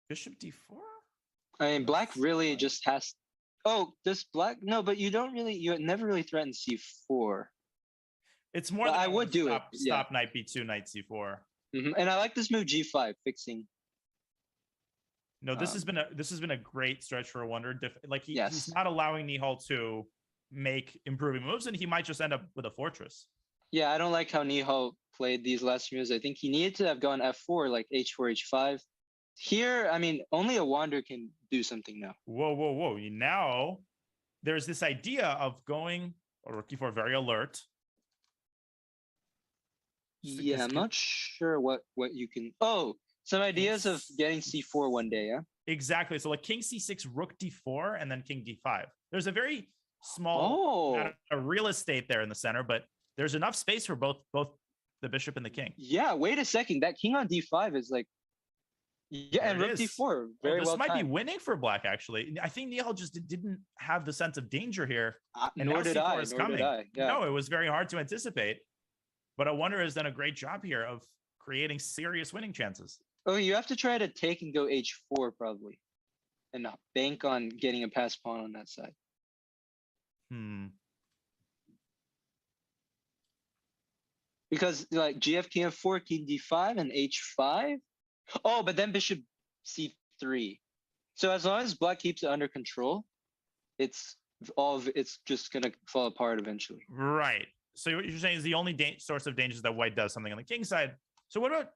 bishop d4. I mean, black really just has. Oh, does black? No, but you don't really. You never really threaten c4. It's more. But than I would do stop, it. Stop knight b2, knight c4. And I like this move g5, fixing. No, this has been a great stretch for a Wonder. Like he's not allowing Nihal to make improving moves, and he might just end up with a fortress. Yeah, I don't like how Nihal played these last moves. I think he needed to have gone f4, like h4, h5. Here, I mean, only a Wander can do something now. Whoa. Now, there's this idea of going rook e4, very alert. Yeah, I'm not sure what you can. Oh, some ideas of getting c4 one day, yeah? Exactly. So like king c6, rook d4, and then king d5. There's a very small amount of real estate there in the center, but there's enough space for both the bishop and the king. Yeah, wait a second. That king on d5 is like, yeah, and rook d4. Very well. This might be winning for black, actually. I think Nihal just didn't have the sense of danger here. And Nor now did c4 I. is Nor coming. did I. Yeah. No, it was very hard to anticipate. But I Wonder has done a great job here of creating serious winning chances. Oh, you have to try to take and go h4 probably, and not bank on getting a pass pawn on that side. Because like gf king f4, king d5, and h5. Oh, but then bishop c3. So as long as black keeps it under control, it's just gonna fall apart eventually. Right. So what you're saying is the only source of danger is that white does something on the king side. So what about?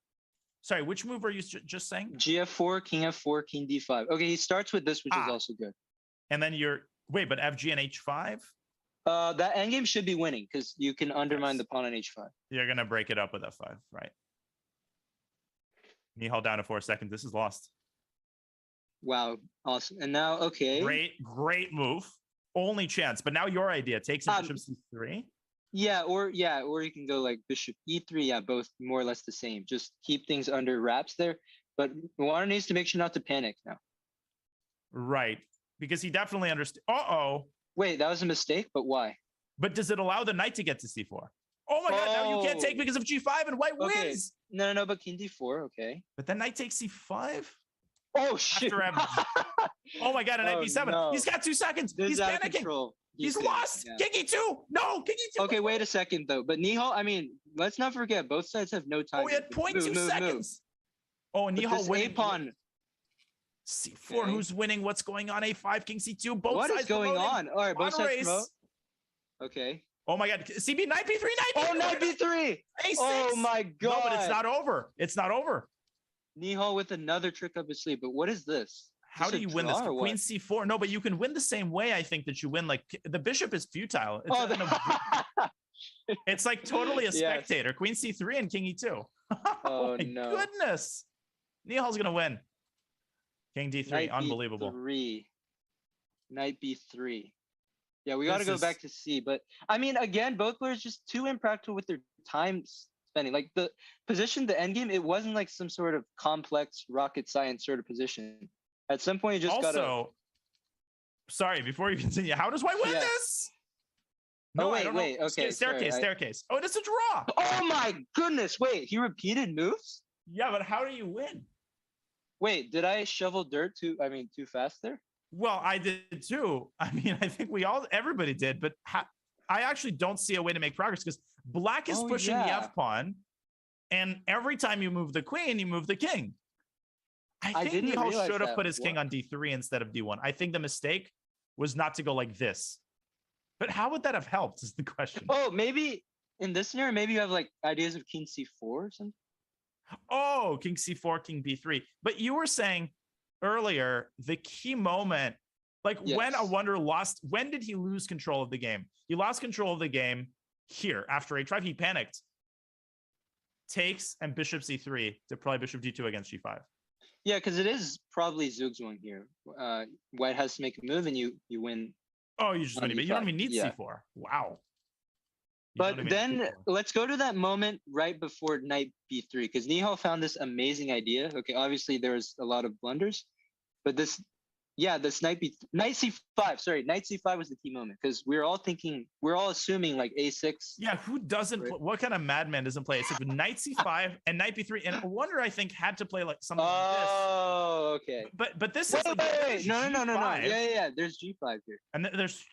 Sorry, which move were you just saying? gf4, king f4, king d5. Okay, he starts with this, which is also good. And then but fg and h5. That endgame should be winning because you can undermine the pawn on h5. You're gonna break it up with f5, right? Nihal down to 4 seconds. This is lost. Wow, awesome. And now, okay. Great move. Only chance. But now your idea takes bishop c3. Yeah, or you can go like bishop e3. Yeah, both more or less the same. Just keep things under wraps there. But Warner needs to make sure not to panic now. Right, because he definitely understands. Wait, that was a mistake, but why? But does it allow the knight to get to c4? Oh my god, now you can't take because of g5 and white wins. No, but king d4, okay. But then knight takes c5? Oh, shit. Oh my god, and knight b7. No. He's got 2 seconds. This He's is out of panicking. control. He's lost. Yeah. King e2. No, king e2. Okay, wait a second, though. But Nihal, I mean, let's not forget, both sides have no time. Oh, he had 0.2 seconds. Oh, and Nihal winning. A-pawn. c4, okay. Who's winning? What's going on? a5, king c2. Both what sides is going on? All right, both sides promote. Okay. Oh my god. CB, knight b3, knight b3. Oh, knight b3. A6. Oh my god. No, but it's not over. It's not over. Nihal with another trick up his sleeve. But what is this? How do you win this? Queen c4. No, but you can win the same way. I think that you win. Like the bishop is futile. It's like totally a spectator. Yes. Queen c3 and king e2. Oh my goodness. Nihal's gonna win. King d3. Knight unbelievable. B3. Knight b3. Yeah, we got to go back to c. But I mean, again, both players just too impractical with their time spending. Like the position, the endgame, it wasn't like some sort of complex rocket science sort of position. At some point, you just gotta. Sorry, before you continue, how does white win this? No, wait. Okay, staircase. Oh, it's a draw. Oh my goodness! Wait, he repeated moves. Yeah, but how do you win? Wait, did I shovel dirt too fast there? Well, I did too. I mean, I think everybody did, but I actually don't see a way to make progress because black is pushing the f pawn, and every time you move the queen, you move the king. I think Nihal should have put his king on d3 instead of d1. I think the mistake was not to go like this. But how would that have helped is the question. Oh, maybe in this scenario, maybe you have like ideas of king c4 or something. Oh, king c4, king b3. But you were saying earlier, the key moment, like when a Wonder lost, when did he lose control of the game? He lost control of the game here after h5. He panicked. Takes and bishop c3 to play bishop d2 against g5. Yeah, because it is probably Zug's one here. White has to make a move, and you win. Oh, you just on win it, but you don't E5. even need Yeah. C4. Wow. You But don't even then need C4. let's go to that moment right before knight b3, because Nihal found this amazing idea. Okay, obviously there was a lot of blunders, but this knight c5. Sorry, knight c5 was the key moment, because we're all assuming like a6. Yeah, who doesn't? What kind of madman doesn't play a6 with knight c5 and knight b3? And Wonder, I think, had to play like something like this. Oh, okay. But this Wait, is like wait. No. G5. Yeah. There's g5 here. And there's,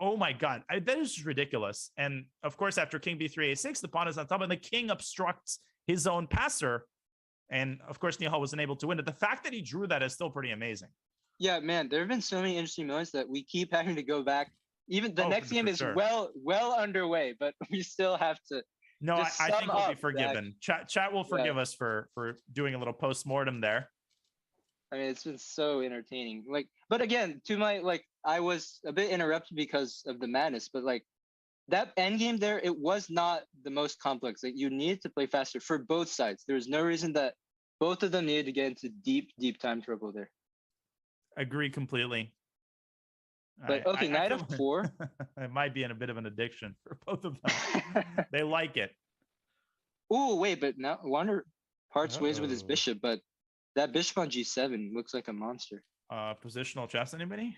oh my god, that is just ridiculous. And of course, after king b3 a6, the pawn is on top, and the king obstructs his own passer. And of course, Nihal wasn't able to win it. The fact that he drew that is still pretty amazing. Yeah, man, there have been so many interesting moments that we keep having to go back. Even the next game is sure. well underway, but we still have to. No, just I think sum we'll be up forgiven. Chat will forgive us for doing a little post-mortem there. I mean, it's been so entertaining. Like, but again, to my I was a bit interrupted because of the madness, but like that endgame there, it was not the most complex. Like, you needed to play faster for both sides. There was no reason that both of them needed to get into deep time trouble there. Agree completely. But okay, knight feel f4. It might be in a bit of an addiction for both of them. They like it. Oh wait, but now Wonder parts ways with his bishop, but that bishop on g7 looks like a monster. Positional chess, anybody?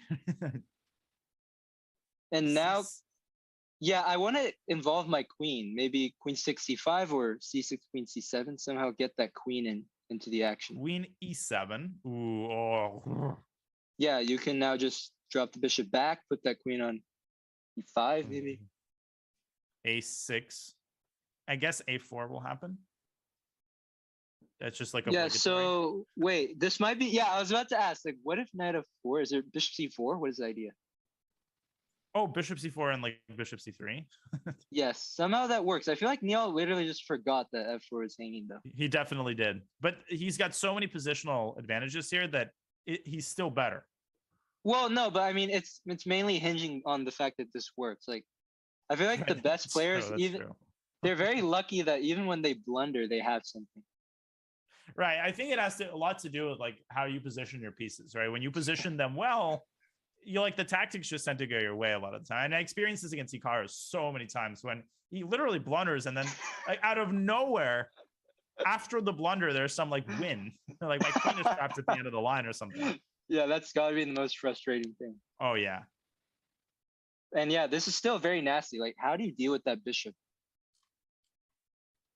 And now, yeah, I want to involve my queen. Maybe queen 6 c5 or c6 queen c7. Somehow get that queen into the action. Queen e7. Ooh, oh. Yeah, you can now just drop the bishop back, put that queen on e5 maybe. A6. I guess a4 will happen. That's just like yeah. So wait, this might be. Yeah, I was about to ask. Like, what if knight f4? Is there bishop c4? What is the idea? Oh, bishop c4 and like bishop c3. Yes, somehow that works. I feel like Nihal literally just forgot that f4 is hanging though. He definitely did, but he's got so many positional advantages here that he's still better. Well, no, but I mean, it's mainly hinging on the fact that this works. Like, I feel like the best players, they're very lucky that even when they blunder, they have something. Right. I think it has a lot to do with like how you position your pieces, right? When you position them well, you like the tactics just tend to go your way a lot of the time. And I experienced this against Hikaru so many times when he literally blunders and then like out of nowhere, after the blunder, there's some like win. Like my queen is trapped at the end of the line or something. Yeah, that's got to be the most frustrating thing. Oh, yeah. And yeah, this is still very nasty. Like, how do you deal with that bishop?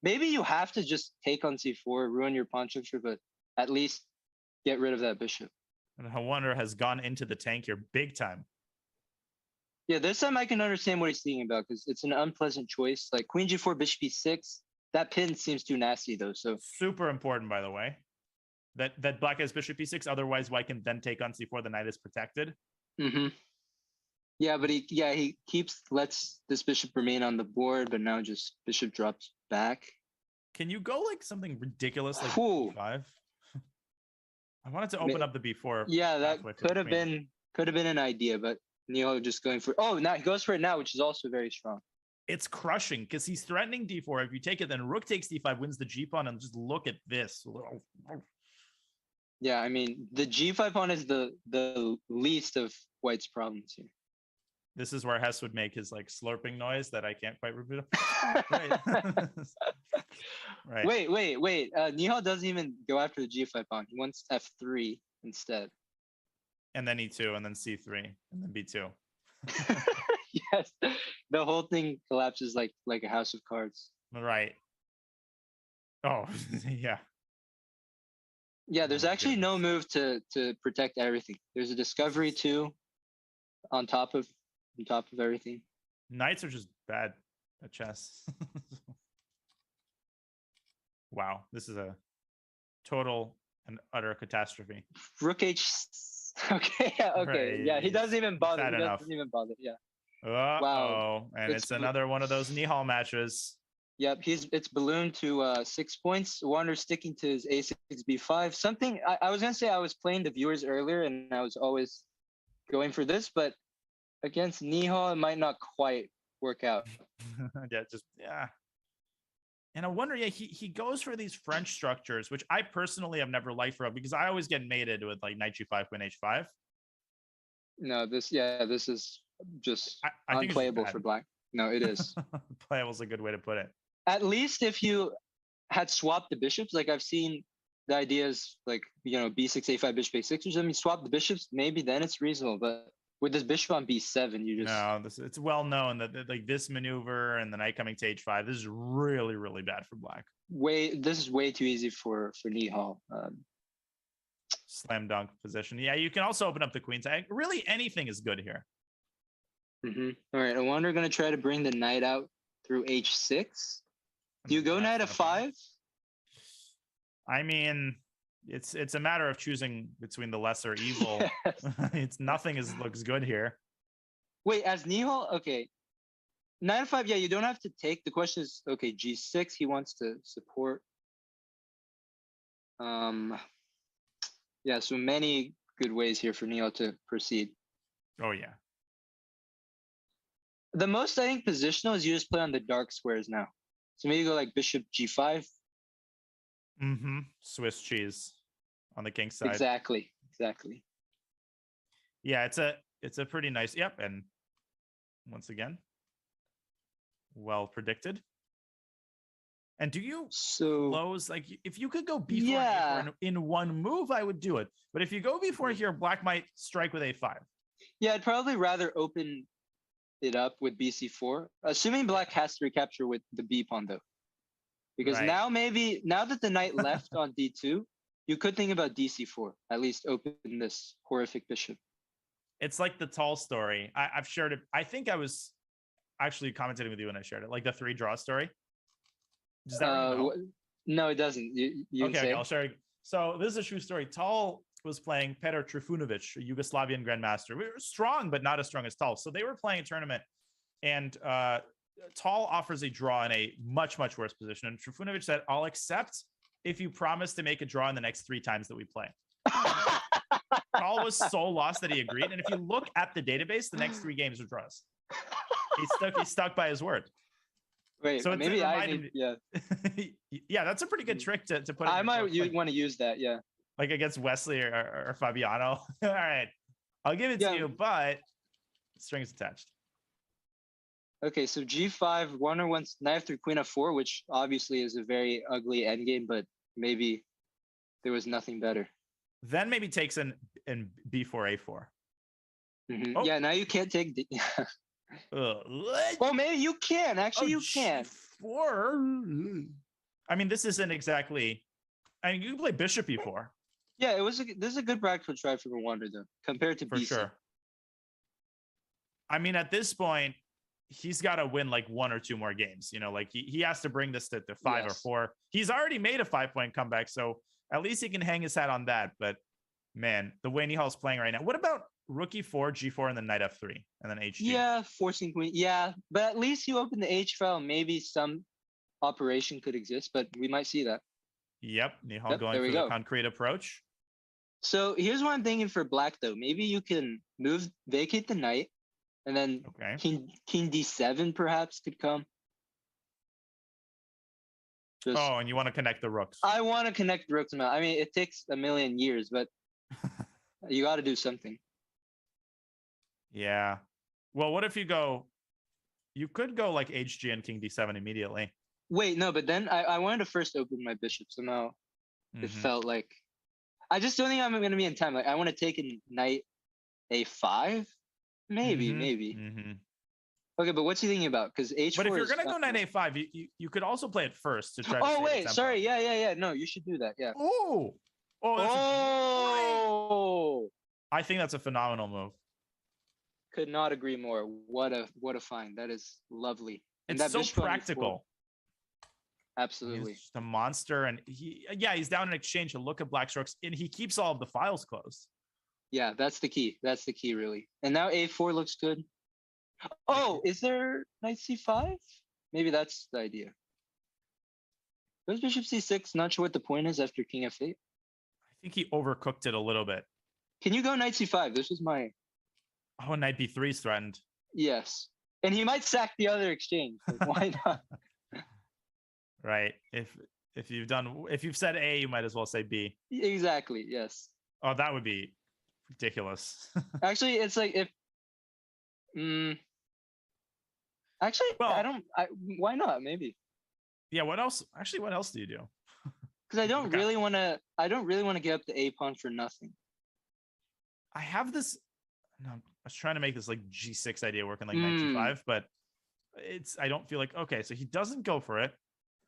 Maybe you have to just take on c4, ruin your pawn structure, but at least get rid of that bishop. And Wonder has gone into the tank here big time. Yeah, this time I can understand what he's thinking about because it's an unpleasant choice. Like queen g4, bishop e6. That pin seems too nasty though. So super important, by the way. That black has bishop e6. Otherwise, white can then take on c4. The knight is protected. Mm-hmm. Yeah, but he lets this bishop remain on the board, but now just bishop drops back. Can you go like something ridiculous like b5? I wanted to open up the b4. Yeah, that could have been an idea, but Nihal just going for now he goes for it now, which is also very strong. It's crushing because he's threatening d4. If you take it, then rook takes d5, wins the g pawn, and just look at this. Yeah, I mean the g5 pawn is the least of White's problems here. This is where Hess would make his like slurping noise that I can't quite repeat. Right. Right. Wait. Nihal doesn't even go after the g5 pawn. He wants f3 instead. And then e2, and then c3, and then b2. Yes, the whole thing collapses like a house of cards. Right. Oh, yeah. Yeah, there's actually no move to protect everything. There's a discovery too, on top of everything. Knights are just bad at chess. Wow, this is a total and utter catastrophe. Rook h. Okay, Right. yeah, he doesn't even bother. Sad He enough. doesn't even bother. Yeah. Wow. And it's another one of those Nihal matches. Yep, it's ballooned to 6 points. Wander sticking to his a6 b5. Something I was gonna say I was playing the viewers earlier, and I was always going for this, but against Nihal, it might not quite work out. Yeah. And I wonder, yeah, he goes for these French structures, which I personally have never liked for him because I always get mated with like knight g5, queen h5. No, this is just I think it's just unplayable bad. for black. No, it is. Playable is a good way to put it. At least if you had swapped the bishops, like I've seen the ideas like, b6, a5, bishop a6 or something, swap the bishops, maybe then it's reasonable. But with this bishop on b7, you just... No, it's well known that like this maneuver and the knight coming to h5, this is really, really bad for black. This is way too easy for Nihal. Slam dunk position. Yeah, you can also open up the queen tag. Really, anything is good here. All right, I wonder going to try to bring the knight out through h6. Do you go knight f5? I mean, it's a matter of choosing between the lesser evil. It's nothing looks good here. Wait, as Nihal, okay. Knight f5, yeah, you don't have to take. The question is, okay, g6, he wants to support. Yeah, so many good ways here for Nihal to proceed. Oh, yeah. The most, I think, positional is you just play on the dark squares now. So maybe go like bishop g5. Swiss cheese on the king side. Exactly. Yeah, it's a pretty nice. Yep, and once again, well predicted. And do you close like if you could go b4 and a4 in one move, I would do it. But if you go b4 here, black might strike with a5. Yeah, I'd probably rather open it up with bc4, assuming black has to recapture with the b pawn though. Because now that the knight left on d2, you could think about dc4, at least open this horrific bishop. It's like the Tall story. I've shared it. I think I was actually commentating with you when I shared it, like the 3 draw story. Does that ring a bell? No, it doesn't. You okay, I'll share it. So this is a true story. Tall was playing Petr Trifunovic, a Yugoslavian grandmaster. We were strong, but not as strong as Tall. So they were playing a tournament, and Tall offers a draw in a much, much worse position. And Trifunovic said, "I'll accept if you promise to make a draw in the next 3 times that we play." Tall was so lost that he agreed. And if you look at the database, the next 3 games are draws. He stuck by his word. Wait, so maybe yeah, that's a pretty good trick to put. I might want to use that, yeah. Like against Wesley or Fabiano. All right, I'll give it to you, but strings attached. Okay, so g5, once knight f3, queen f4, which obviously is a very ugly endgame, but maybe there was nothing better. Then maybe takes in b4 a4. Oh. Yeah, now you can't take. Well, maybe you can. Actually, you can. I mean, this isn't exactly. I mean, you can play bishop e4. Yeah, this is a good practical try for Rwanda though, compared to BC. Sure. I mean, at this point, he's got to win like 1 or 2 more games. Like he has to bring this to 5 or 4. He's already made a 5-point comeback, so at least he can hang his hat on that. But man, the way Nihal's playing right now. What about rook e4, g4, and then knight f3, and then hg? Yeah, forcing queen. Yeah, but at least you open the h file. Maybe some operation could exist, but we might see that. Yep, Nihal going for the concrete approach. So here's what I'm thinking for black, though. Maybe you can vacate the knight, and then king d7 perhaps could come. And you want to connect the rooks. I want to connect the rooks. I mean, it takes a million years, but you got to do something. Yeah. Well, what if you could go like hg and king d7 immediately. Wait, no, but then I wanted to first open my bishop. So now it felt like, I just don't think I'm going to be in time. Like I want to take a knight a5. Maybe. Okay, but what's he thinking about? Because h4. But if you're gonna go knight a5, you could also play it first to try. Oh wait, sorry. Yeah. No, you should do that. Yeah. I think that's a phenomenal move. Could not agree more. What a find. That is lovely. It's so practical. Absolutely. He's just a monster, and he's down in exchange to look at black strokes, and he keeps all of the files closed. Yeah, that's the key. That's the key, really. And now a4 looks good. Oh, is there knight c5? Maybe that's the idea. Goes bishop c6. Not sure what the point is after king f8. I think he overcooked it a little bit. Can you go knight c5? This is my... Oh, knight b3 is threatened. Yes. And he might sack the other exchange. Like, why not? Right. If you've said A, you might as well say B. Exactly. Yes. Oh, that would be ridiculous. Actually, it's like if. Actually, why not? Maybe. Yeah. What else? Actually, what else do you do? Because I don't really want to. I don't really want to get up the A pawn for nothing. I have this. No, I was trying to make this like G6 idea work in like knight G5, but I don't feel like okay. So he doesn't go for it.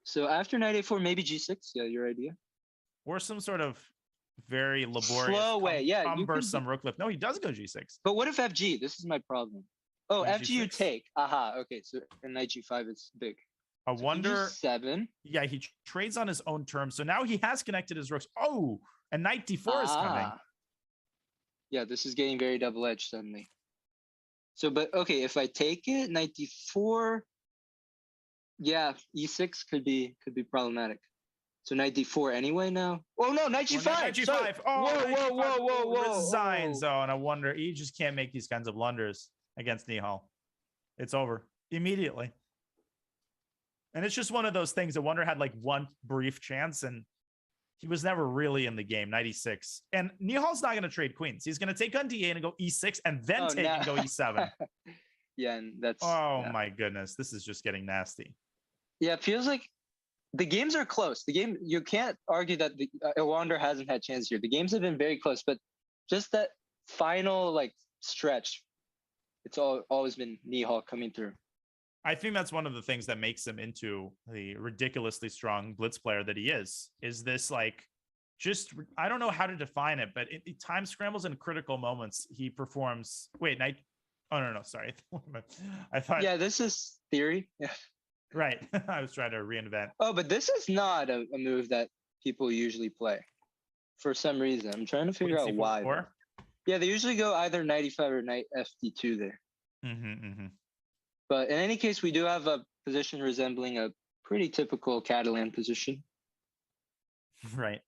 So after knight A4, maybe G6. Yeah, your idea. Or some sort of very laborious slow way. Yeah, cumbersome rook lift. No, he does go G6. But what if FG? This is my problem. Oh, Knight FG you take. Aha. Okay, so in knight G5 is big. I wonder. 7. Yeah, he trades on his own terms. So now he has connected his rooks. Oh, and knight D4 is coming. Yeah, this is getting very double-edged suddenly. So, but okay, if I take it, knight D4, yeah, E6 could be problematic. So knight D4 anyway now. Oh no, knight G5. Knight G5. Sorry. Oh, Whoa. Resign zone. I wonder. You just can't make these kinds of blunders against Nihal. It's over immediately. And it's just one of those things that Wonder had like one brief chance and he was never really in the game. 96. And Nihal's not going to trade queens. He's going to take on D8 and go E6 and then and go E7. Yeah, and that's. Oh my goodness. This is just getting nasty. Yeah, it feels like the games are close. The game, you can't argue that the Wander hasn't had chances here. The games have been very close, but just that final like stretch, it's always been Nihal coming through. I think that's one of the things that makes him into the ridiculously strong blitz player that he is this like, just, I don't know how to define it, but in time scrambles and critical moments, he performs. Wait, oh, no, sorry. I thought. Yeah, this is theory. Yeah. Right. I was trying to reinvent. Oh, but this is not a move that people usually play for some reason. I'm trying to figure out why. Yeah, they usually go either knight E5 or knight FD2 there. But in any case, we do have a position resembling a pretty typical Catalan position. Right.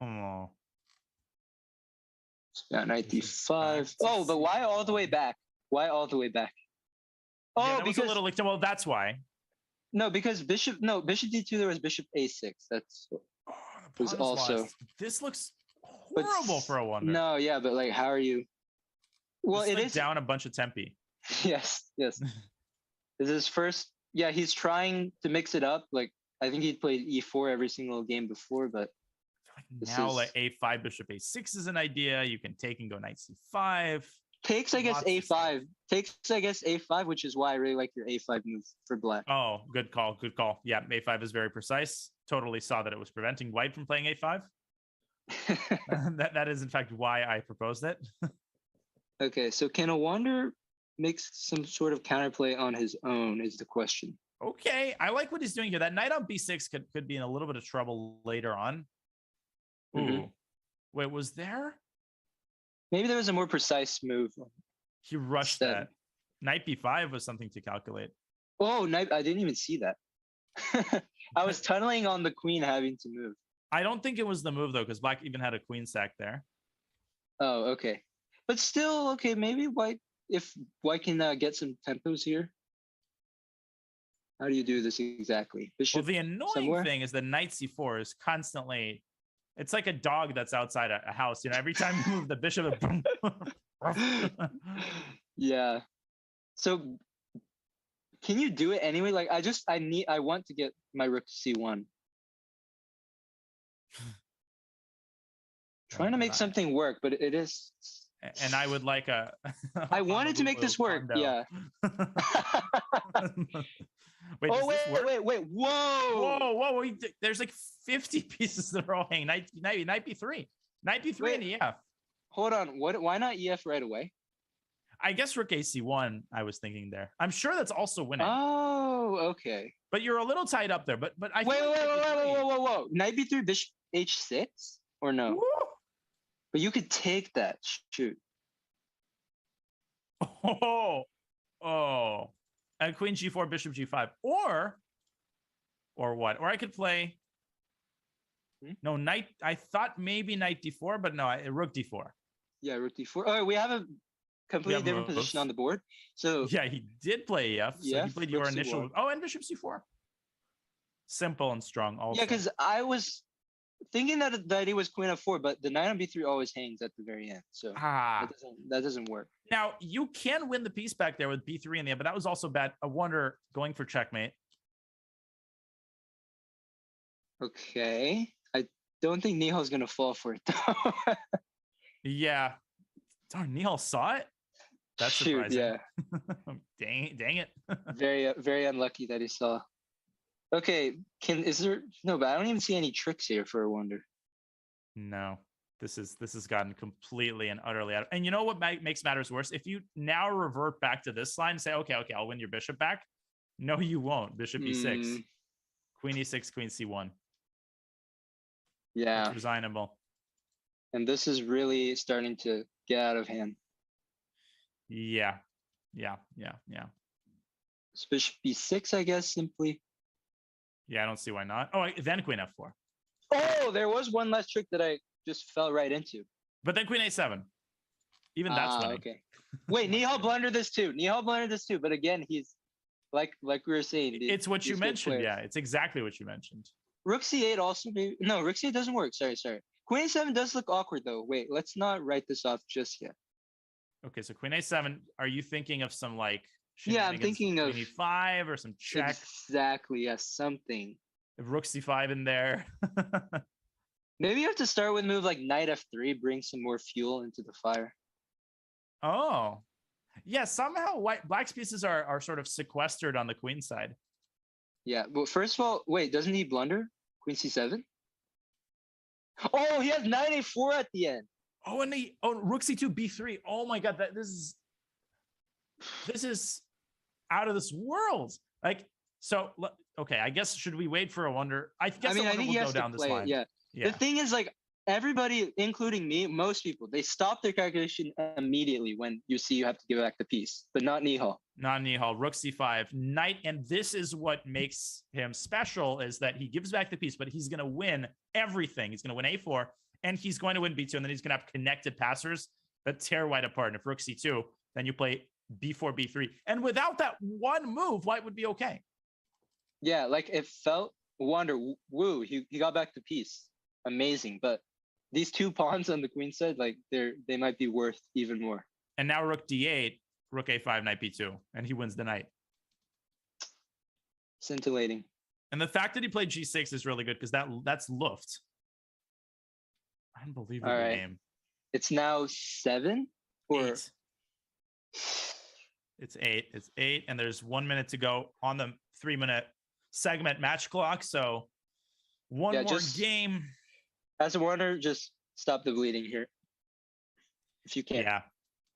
Oh. Yeah, knight D5. Oh, but why all the way back? Why all the way back? Oh, yeah, that was a little like, well, that's why. No, because bishop D2, there was bishop A6. That's was also. Lost. This looks horrible for a Wonder. No, yeah, but like, how are you? Well, it is down a bunch of tempi. Yes. This is his first. Yeah, he's trying to mix it up. Like, I think he'd played E4 every single game before, but now like A5, bishop A6 is an idea. You can take and go knight C5. Takes, I guess, A5. Takes, I guess, A5, which is why I really like your A5 move for black. Oh, good call. Good call. Yeah, A5 is very precise. Totally saw that it was preventing white from playing A5. that is, in fact, why I proposed it. Okay, so can a Wander make some sort of counterplay on his own is the question. Okay, I like what he's doing here. That knight on B6 could be in a little bit of trouble later on. Ooh. Wait, was there? Maybe there was a more precise move. He rushed that. Knight B5 was something to calculate. Oh, knight! I didn't even see that. I was tunneling on the queen having to move. I don't think it was the move, though, because black even had a queen stack there. Oh, okay. But still, okay, maybe white, if white can get some tempos here. How do you do this exactly? Bishop the annoying thing is that knight C4 is constantly, it's like a dog that's outside a house. You know, every time you move the bishop. Yeah. So can you do it anyway? Like, I want to get my rook to C1. Trying to make something work, but it is. And I would like a. I wanted to make this work. Condo. Yeah. Wait, wait. Whoa. There's like 50 pieces that are all hanging. Knight B3. Knight B3 and EF. Hold on. Why not EF right away? I guess rook AC1, I was thinking there. I'm sure that's also winning. Oh, okay. But you're a little tied up there. But I whoa. Knight B3, bishop H6? Or no? Woo! But you could take that. Shoot. Oh. And queen G4, bishop G5. Or what? Or I could play. No, knight. I thought maybe knight D4, but no, rook D4. Yeah, rook D4. Oh, we have a. completely different position on the board. So yeah, he did play EF. So yeah, he played your rook initial. C1. Oh, and bishop C4. Simple and strong. Also. Yeah, because I was thinking that the idea was queen f4, but the knight on b3 always hangs at the very end. So that doesn't work. Now you can win the piece back there with b3 in the end, but that was also bad. I wonder going for checkmate. Okay, I don't think Nihal's gonna fall for it though. Yeah, darn, Nihal saw it. That's Shoot, surprising. yeah. dang it. Very unlucky that he saw. Okay, is there no? But I don't even see any tricks here for a wonder. No, this has gotten completely and utterly out. And you know what makes matters worse? If you now revert back to this line and say, okay, I'll win your bishop back. No, you won't. Bishop e6, queen e6, queen c1. Yeah, it's resignable. And this is really starting to get out of hand. Yeah. So bishop b6, I guess, simply. Yeah, I don't see why not. Oh, then queen f4. Oh, there was one last trick that I just fell right into. But then queen a7. Even that's winning. Okay. Wait, Nihal blundered this too. But again, he's like we were saying. It's what you mentioned. Yeah, it's exactly what you mentioned. Rook c8 also maybe. No, rook c8 doesn't work. Sorry. Queen a7 does look awkward though. Wait, let's not write this off just yet. Okay, so queen a7. Are you thinking of some like? Yeah, I'm thinking of queen e5 or some check. Exactly. Yes, something. If rook c5 in there. Maybe you have to start with a move like knight f3, bring some more fuel into the fire. Oh, yeah. Somehow black's pieces are sort of sequestered on the queen side. Yeah, but first of all, wait, doesn't he blunder queen c7? Oh, he has knight a4 at the end. Oh, and rook c2 b3. Oh my god, this is out of this world. Like, so okay, I guess should we wait for a wonder? I think he we'll has go down to this play line. it. Yeah. The thing is, like, everybody, including me, most people, they stop their calculation immediately when you see you have to give back the piece, but not Nihal. Not Nihal. Rook c5, knight, and this is what makes him special, is that he gives back the piece, but he's going to win everything. He's going to win a4, and he's going to win b2, and then he's going to have connected passers that tear white apart. And if rook c2, then you play b4, b3. And without that one move, white would be okay. Yeah, like it felt wonder. Woo, he got back the piece. Amazing. But these two pawns on the queen side, like they might be worth even more. And now rook d8, rook a5, knight b2, and he wins the knight. Scintillating. And the fact that he played g6 is really good because that's Luft. Unbelievable game. It's now 7 or 8. It's 8. It's 8, and there's 1 minute to go on the 3-minute segment match clock. So one more game. As a wonder, just stop the bleeding here, if you can. Yeah,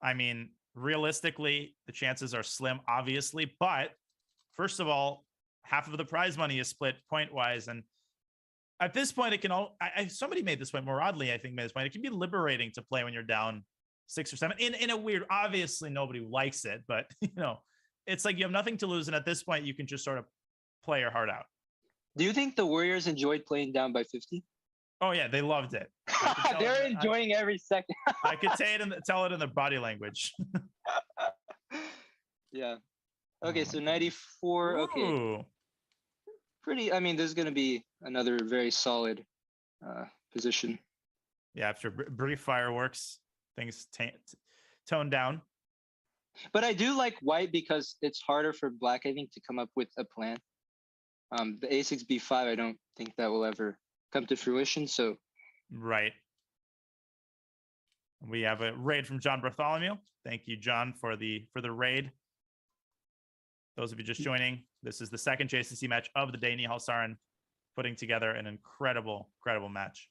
I mean, realistically, the chances are slim, obviously. But first of all, half of the prize money is split point-wise, and at this point, it can all. Somebody made this point more oddly. I think made this point. It can be liberating to play when you're down 6 or 7 in a weird. Obviously, nobody likes it, but it's like you have nothing to lose, and at this point, you can just sort of play your heart out. Do you think the Warriors enjoyed playing down by 50? Oh yeah, they loved it. They're enjoying every second. I could say it tell it in the body language. Yeah. Okay, so 94. Okay. Ooh. Pretty. I mean, this is going to be another very solid position. Yeah, after brief fireworks, things toned down. But I do like white because it's harder for black, I think, to come up with a plan. The a6 b5, I don't think that will ever come to fruition. So, right. We have a raid from John Bartholomew. Thank you, John, for the raid. Those of you just joining, this is the second JCC match of the day. Nihal Sarin putting together an incredible match.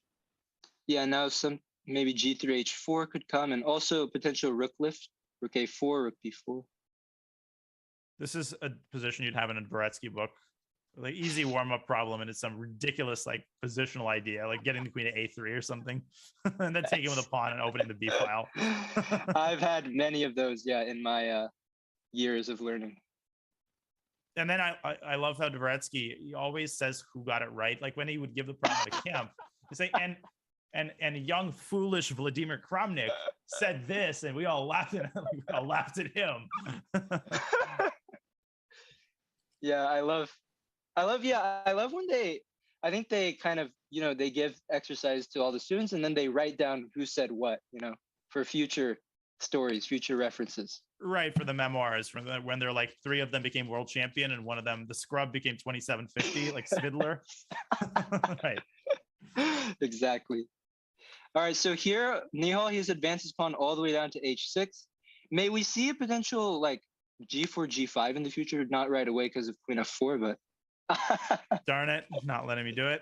Yeah, now some maybe g3 h4 could come, and also potential rook lift, rook a4, rook b4. This is a position you'd have in a Dvoretsky book. Like easy warm-up problem, and it's some ridiculous like positional idea, like getting the queen to a3 or something, and then taking with a pawn and opening the b file. I've had many of those, yeah, in my years of learning. And then I love how Dvoretsky, he always says who got it right. Like when he would give the problem to Kemp, he's like, and And young foolish Vladimir Kramnik said this, and we all laughed at him. We all laughed at him. Yeah, I love when I think they kind of, they give exercise to all the students and then they write down who said what, for future stories, future references. Right, for the memoirs, when they're like 3 of them became world champion and one of them, the scrub, became 2750, like Svidler. Right. Exactly. All right, so here, Nihal, he's advanced his pawn all the way down to h6. May we see a potential like g4, g5 in the future? Not right away because of queen f4, but... Darn it, not letting me do it.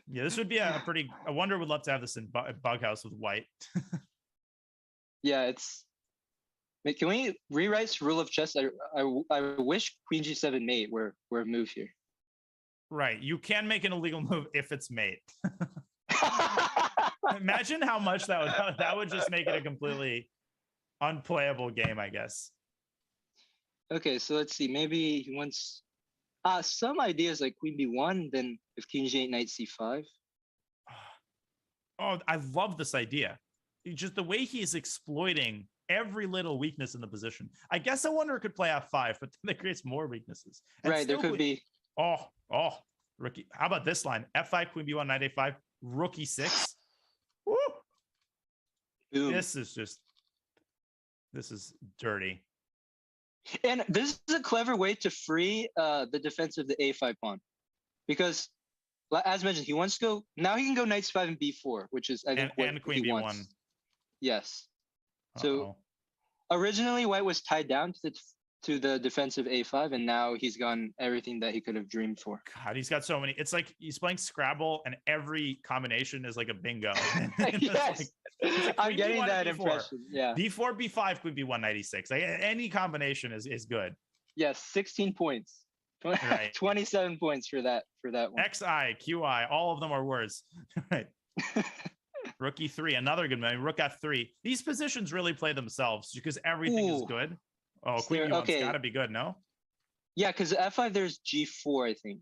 Yeah, this would be a pretty... I wonder would love to have this in Bughouse with white. Yeah, it's... Can we rewrite rule of chess? I wish queen g7 mate were a move here. Right, you can make an illegal move if it's mate. Imagine how much that would just make it a completely unplayable game, I guess. Okay, so let's see. Maybe he wants some ideas like queen b1, then if king g8, knight c5. Oh, I love this idea. Just the way he's exploiting every little weakness in the position. I guess I wonder it could play f5, but then that creates more weaknesses. And right, there could be. Oh, rookie. How about this line? f5, queen b1, knight a5, rook e6. Woo! Boom. This is dirty. And this is a clever way to free the defense of the a5 pawn, because as mentioned, he wants to go. Now he can go knight c5 and b4, which is I think what queen he b1. wants. Yes. So originally white was tied down to the defensive a5, and now he's gotten everything that he could have dreamed for. God, he's got so many. It's like he's playing Scrabble, and every combination is like a bingo. Yes, like I'm getting that impression. Yeah. b4, b5, queen b1, knight e6. Like, any combination is good. Yes, 16 points. Right. 27 points for that one. XI, QI, all of them are words. Right. Rook e3, another good move. Rook f3. These positions really play themselves because everything is good. Oh, queen b1's got to be good, no? Yeah, because f5 there's g4, I think.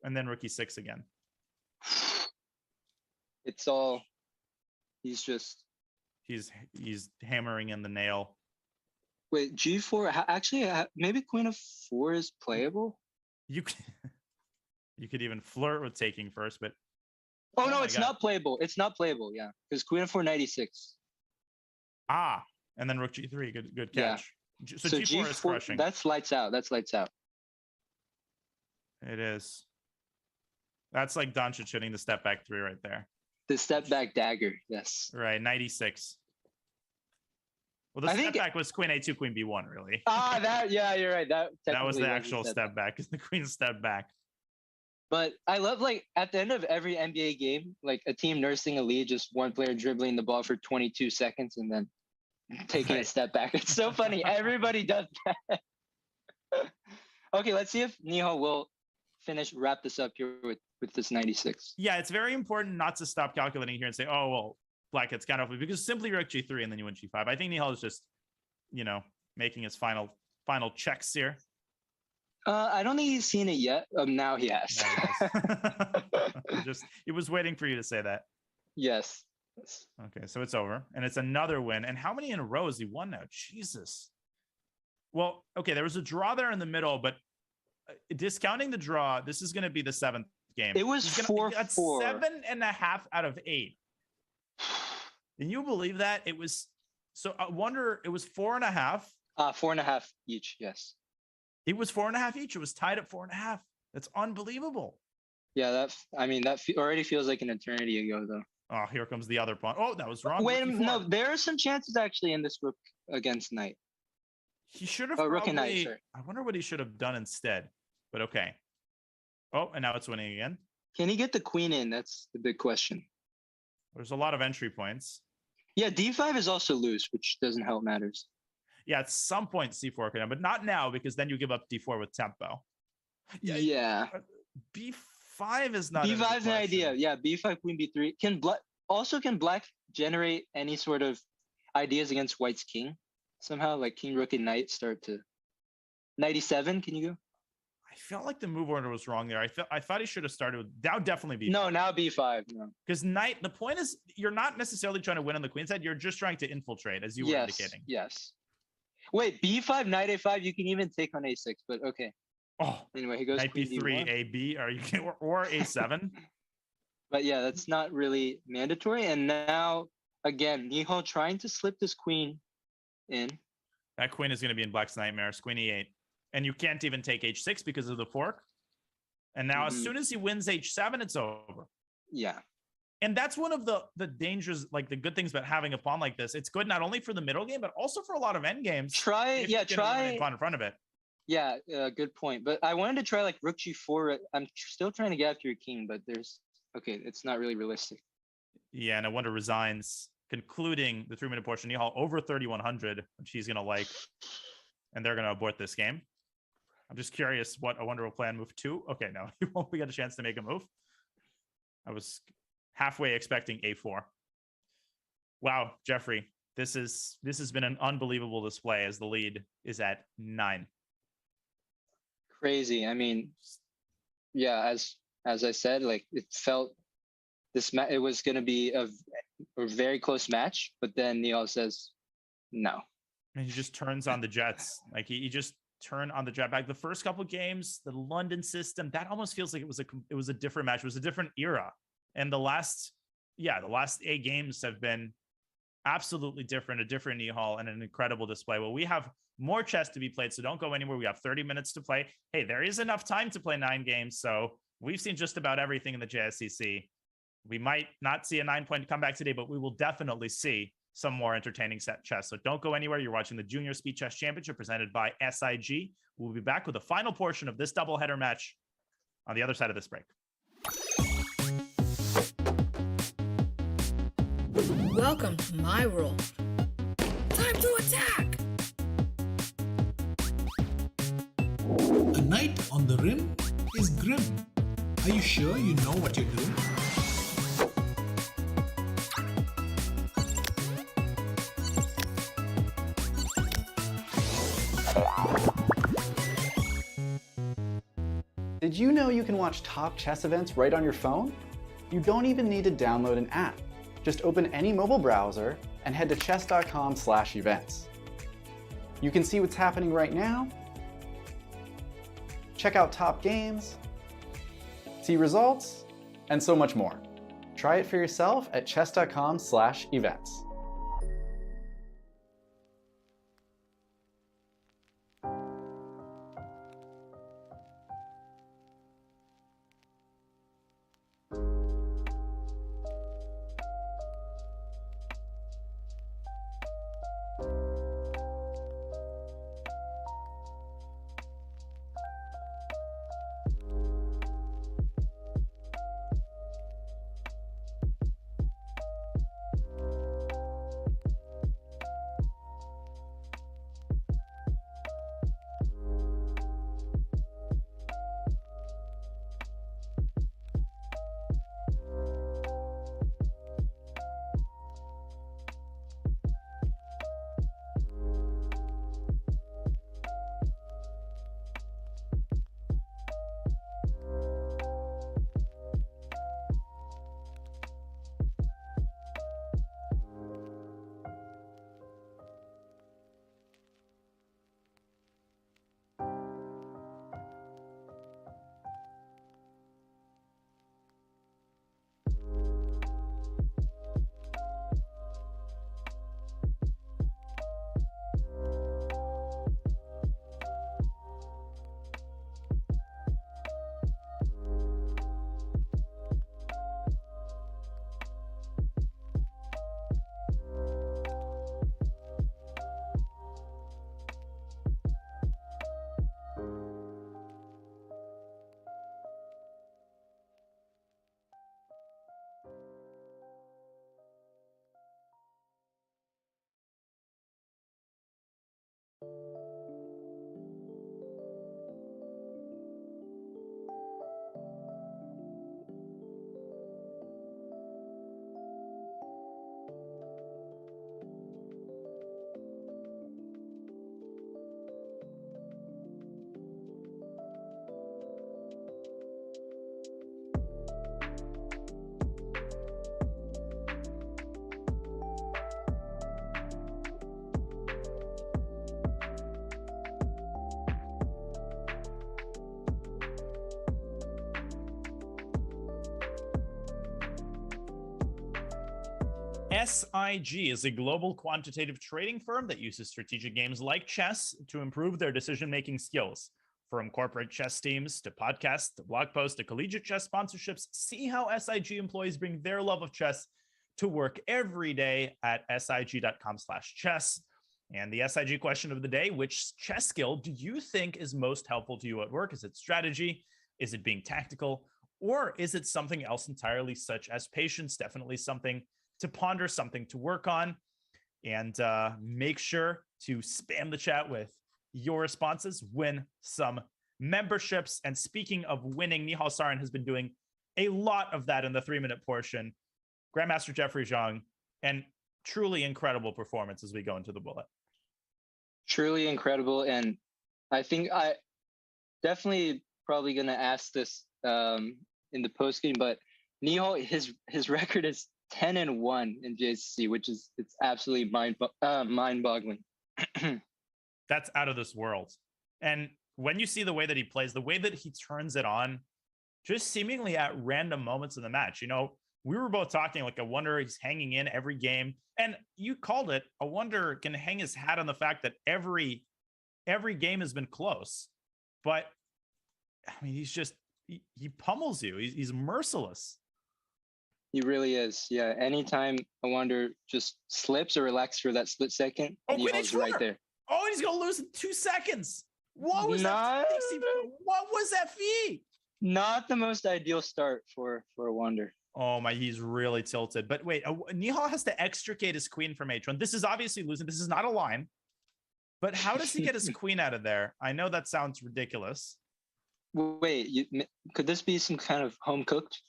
And then rook e6 again. It's all. He's hammering in the nail. Wait, g4. Actually, maybe queen of 4 is playable. You could even flirt with taking first, but oh no, it's not playable. It's not playable. Yeah, because queen of 4, knight e6. And then rook g3. Good catch. Yeah. So g4 is crushing. That's lights out. That's lights out. It is. That's like Doncic hitting the step back 3 right there. The step back dagger. Yes. Right. Knight e6. Well, the step back was queen a2, queen b1, really. Yeah, you're right. That was the actual step back, because the queen step back. But I love, like, at the end of every NBA game, like a team nursing a lead, just one player dribbling the ball for 22 seconds and then taking a step back. It's so funny. Everybody does that. Okay, let's see if Nihal will wrap this up here with this 96. Yeah, it's very important not to stop calculating here and say, oh, well, black gets kind of, because simply rook g3 and then you win g5. I think Nihal is just, making his final checks here. I don't think he's seen it yet. Now he has. He was waiting for you to say that. Yes. Okay, so it's over, and it's another win. And how many in a row has he won now? Jesus. Well, okay, there was a draw there in the middle, but discounting the draw, this is going to be the 7th game. It was 4-4. 7.5 out of 8. Can you believe that? It was so. I wonder. It was 4.5. 4.5 each. Yes. It was 4.5 each. It was tied at 4.5. That's unbelievable. Yeah, that already feels like an eternity ago, though. Oh, here comes the other pawn. Oh, that was wrong. Wait, no, there are some chances actually in this rook against knight. He should have. Rook and knight. Sorry. I wonder what he should have done instead. But okay. Oh, and now it's winning again. Can he get the queen in? That's the big question. There's a lot of entry points. Yeah, d5 is also loose, which doesn't help matters. Yeah, at some point c4 could have, but not now, because then you give up d4 with tempo. Yeah. b5 is not. b5 is an idea. Yeah, b5, queen b3. Can black generate any sort of ideas against white's king somehow? Like king, rook, and knight start to. Knight e7. Can you go? I felt like the move order was wrong there. I thought he should have started with now definitely B5. No, now B5. No. Because knight, the point is you're not necessarily trying to win on the queen side. You're just trying to infiltrate, as you were indicating. Yes. Wait, B5, knight A5. You can even take on A6, but okay. Oh, anyway, he goes knight queen B3, D1. AB, or A7. But yeah, that's not really mandatory. And now again, Nihal trying to slip this queen in. That queen is going to be in black's nightmares. Queen E8, and you can't even take H6 because of the fork. And now, as soon as he wins H7, it's over. Yeah. And that's one of the dangers, like the good things about having a pawn like this. It's good not only for the middle game, but also for a lot of end games. Try pawn in front of it. Yeah, good point. But I wanted to try like rook G4. I'm still trying to get after your king, but it's not really realistic. Yeah, and I wonder resigns, concluding the 3-minute portion. Nihal over 3,100, which he's gonna like, and they're gonna abort this game. I'm just curious what I wonder will play on move 2. Okay, no, he won't get a chance to make a move. I was halfway expecting A4. Wow, Jeffrey, this has been an unbelievable display as the lead is at 9. Crazy. I mean, yeah, as I said, like it felt it was going to be a very close match, but then Nihal says no. And he just turns on the jets. Like he just turned on the jet back. The first couple games, the London system, that almost feels like it was a different match. It was a different era. And the last 8 games have been absolutely different, a different Nihal and an incredible display. Well, we have more chess to be played, so don't go anywhere. We have 30 minutes to play. Hey, there is enough time to play 9 games, so we've seen just about everything in the JSCC. We might not see a 9-point comeback today, but we will definitely see some more entertaining set chess. So don't go anywhere. You're watching the Junior Speed Chess Championship presented by SIG. We'll be back with the final portion of this doubleheader match on the other side of this break. Welcome to my world. Time to attack! A knight on the rim is grim. Are you sure you know what you're doing? Did you know you can watch top chess events right on your phone? You don't even need to download an app. Just open any mobile browser and head to chess.com/events. You can see what's happening right now, check out top games, see results, and so much more. Try it for yourself at chess.com/events. SIG is a global quantitative trading firm that uses strategic games like chess to improve their decision-making skills. From corporate chess teams to podcasts to blog posts to collegiate chess sponsorships, see how SIG employees bring their love of chess to work every day at sig.com/chess. And the SIG question of the day: which chess skill do you think is most helpful to you at work? Is it strategy? Is it being tactical? Or is it something else entirely, such as patience? Definitely something to ponder, something to work on. And make sure to spam the chat with your responses, win some memberships. And speaking of winning, Nihal Sarin has been doing a lot of that in the 3-minute portion. Grandmaster Jeffrey Zhang, and truly incredible performance as we go into the bullet. Truly incredible. And I think I definitely probably going to ask this in the post game, but Nihal, his record is 10-1 in JCC, which is it's absolutely mind-boggling. That's out of this world. And when you see the way that he plays, the way that he turns it on, just seemingly at random moments in the match, you know, we were both talking like, I wonder he's hanging in every game, and you called it. I wonder can hang his hat on the fact that every game has been close, but I mean, he's just he pummels you. He's merciless. He really is. Yeah. Anytime I wonder just slips or relax for that split second, Nihal's right there. Oh, he's gonna lose in 2 seconds. What was that? What was that fee? Not the most ideal start for a wonder. Oh my, he's really tilted. But wait, Nihal has to extricate his queen from H1. This is obviously losing. This is not a line. But how does he get his queen out of there? I know that sounds ridiculous. Wait, could this be some kind of home cooked?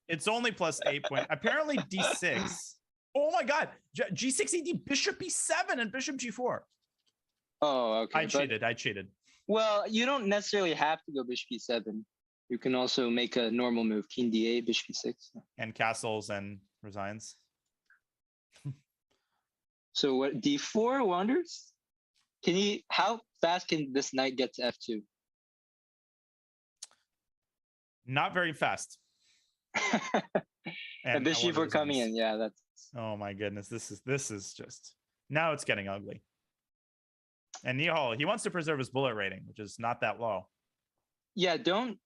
It's only +8 point. Apparently D6. Oh my God, G6 ED, Bishop E7 and Bishop G4. Oh, okay. I cheated. Well, you don't necessarily have to go Bishop E7. You can also make a normal move, King D8, Bishop E6. And castles and resigns. So what, D4 wanders? How fast can this knight get to F2? Not very fast. and Bishop G4 coming in, yeah, that's. Oh my goodness, this is just, now it's getting ugly. And Nihal, he wants to preserve his bullet rating, which is not that low. Yeah, don't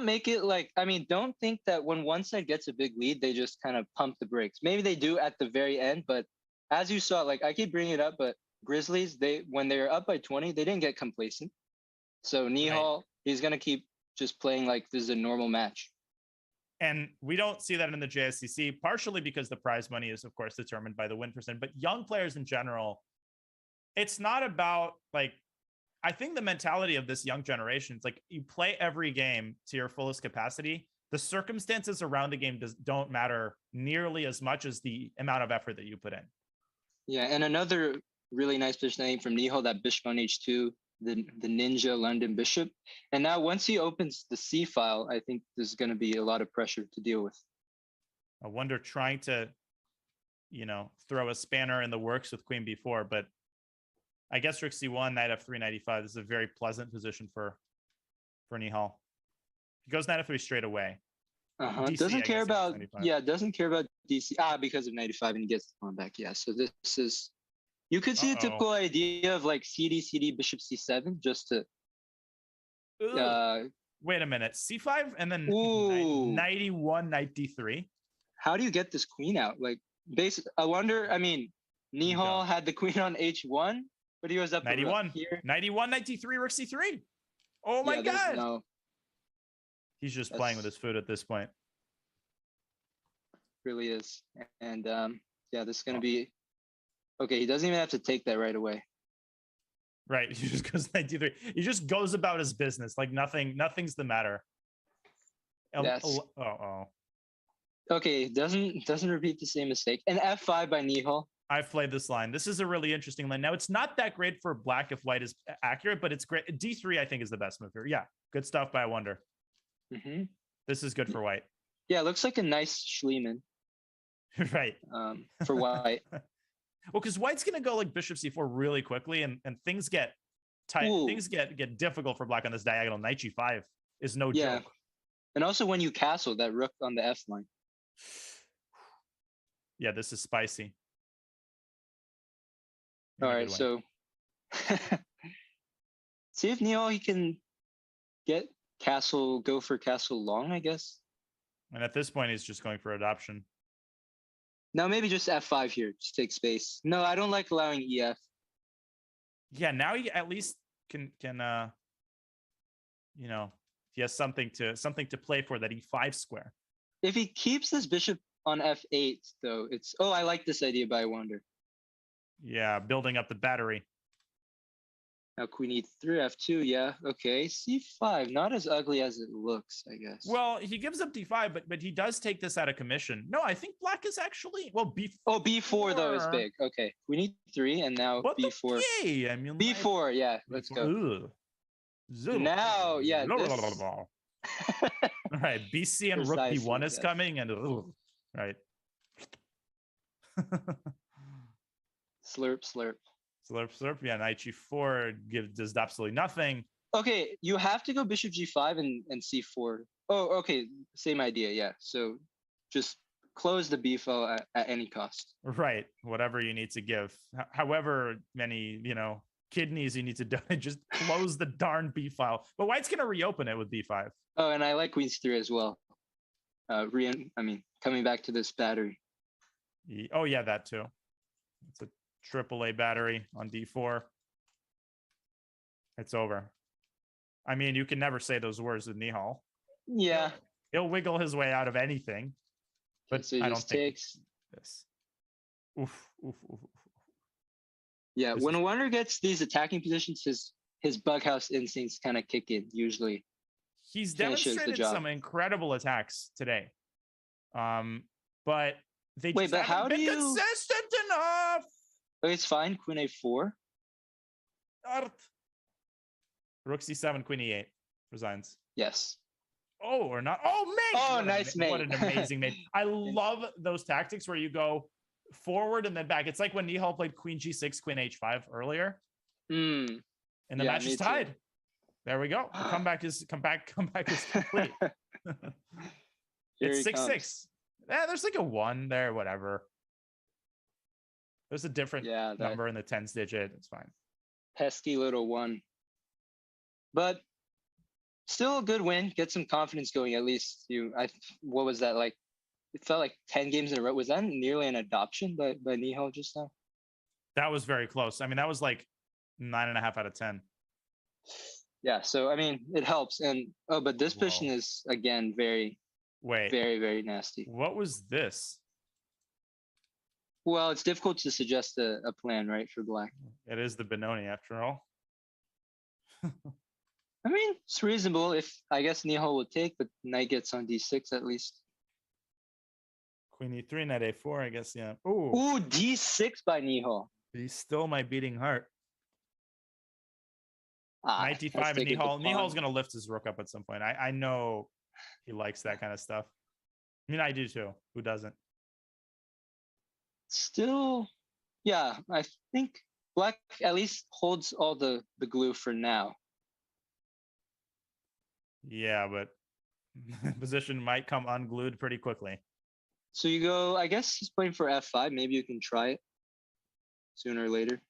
make it like, I mean, don't think that when one side gets a big lead, they just kind of pump the brakes. Maybe they do at the very end, but as you saw, like I keep bringing it up, but Grizzlies, when they're up by 20, they didn't get complacent. So Nihal, he's going to keep just playing like this is a normal match. And we don't see that in the JSCC, partially because the prize money is, of course, determined by the win percent. But young players in general, it's not about like, I think the mentality of this young generation, it's like you play every game to your fullest capacity. The circumstances around the game don't matter nearly as much as the amount of effort that you put in. Yeah, and another really nice positioning from Nihal, that bishop on H2, the ninja London bishop. And now once he opens the C file, I think there's going to be a lot of pressure to deal with. I wonder trying to, you know, throw a spanner in the works with Queen B4, but I guess Rook C1, Knight F3, Knight E5. This is a very pleasant position for Nihal. He goes Knight F3 straight away. DC, doesn't care about DC. Because of 95 and he gets the pawn back. Yeah, so this is, you could see a typical idea of like CD, Bishop C7 just to. Wait a minute, C5 and then Knight E1, Knight D3. How do you get this queen out? Like, I wonder. I mean, Nihal had the queen on H1, but he was up 91 here. 91, Knight D3, Rook C3. Oh my God! He's just playing with his foot at this point. Really is, and yeah, this is gonna be. Okay, he doesn't even have to take that right away. Right, he just goes Knight D3. He just goes about his business like nothing's the matter. Okay, doesn't repeat the same mistake. And F5 by Nihal. I've played this line. This is a really interesting line. Now, it's not that great for black if white is accurate, but it's great. D3, I think, is the best move here. Yeah, good stuff by Wonder. Mm-hmm. This is good for white. Yeah, it looks like a nice Schliemann. Right. For white. Well, because white's going to go like Bishop C4 really quickly, and things get tight. Ooh. Things get difficult for black on this diagonal. Knight G5 is no joke. And also when you castle that rook on the F line. Yeah, this is spicy. All right, so see if Nihal he can get castle, go for castle long, I guess. And at this point, he's just going for adoption. Now maybe just f5 here, just take space. No, I don't like allowing ef. Yeah, now he at least can you know, he has something to play for, that e5 square. If he keeps this bishop on f8, though, it's I like this idea, but I wonder. Yeah, building up the battery. Now queen e3, f2, yeah, okay. c5, not as ugly as it looks, I guess. Well, he gives up d5, but he does take this out of commission. No, I think black is actually, well, b4. Oh, b4 though is big. Okay, queen e3, and now What b4. the I mean, b4, yeah, let's go. Now, yeah. This... All right, BC and rook b1 is coming, and right. Slurp, slurp. Slurp, slurp. Yeah, knight g4 does absolutely nothing. Okay, you have to go bishop g5 and c4. Oh, okay, same idea, yeah. So just close the b file at any cost. Right, whatever you need to give. However many, kidneys you need to do, just close the darn b file. But White's going to reopen it with b5. Oh, and I like queen c3 as well. Coming back to this battery. Oh, yeah, that too. It's a AAA battery on d4. It's over. I mean, you can never say those words with Nihal. Yeah. He'll wiggle his way out of anything. But so I don't think takes this. Oof, oof, oof, oof. Yeah, when a winner gets these attacking positions, his bughouse instincts kind of kick in usually. He's demonstrated some incredible attacks today. But they just haven't been consistent enough. Oh, it's fine. Queen a4. Rook c7, queen e8. Resigns. Yes. Oh, or not. Oh, mate. Oh, nice mate. What an amazing mate. I love those tactics where you go forward and then back. It's like when Nihal played queen g6, queen h5 earlier. And the match is tied. There we go. The comeback is complete. It's 6-6. Yeah, there's like a 1 there, whatever. There's a different number in the 10s digit. It's fine. Pesky little 1. But still a good win. Get some confidence going at least. What was that like? It felt like 10 games in a row. Was that nearly an adoption by Nihal just now? That was very close. I mean, that was like 9.5 out of 10. Yeah, so I mean, it helps. And but this position is again very very nasty. What was this? Well, it's difficult to suggest a plan, right, for black. It is the Benoni after all. I mean, it's reasonable if I guess Nihal would take, but knight gets on d6 at least. Queen e3, knight a4, I guess, yeah. Ooh, d6 by Nihal. He's still my beating heart. Knight d5 and Nihal's going to lift his rook up at some point. I know he likes that kind of stuff. I mean, I do too. Who doesn't? Still, yeah, I think black at least holds all the glue for now. Yeah, but position might come unglued pretty quickly. So you go, I guess he's playing for f5. Maybe you can try it sooner or later.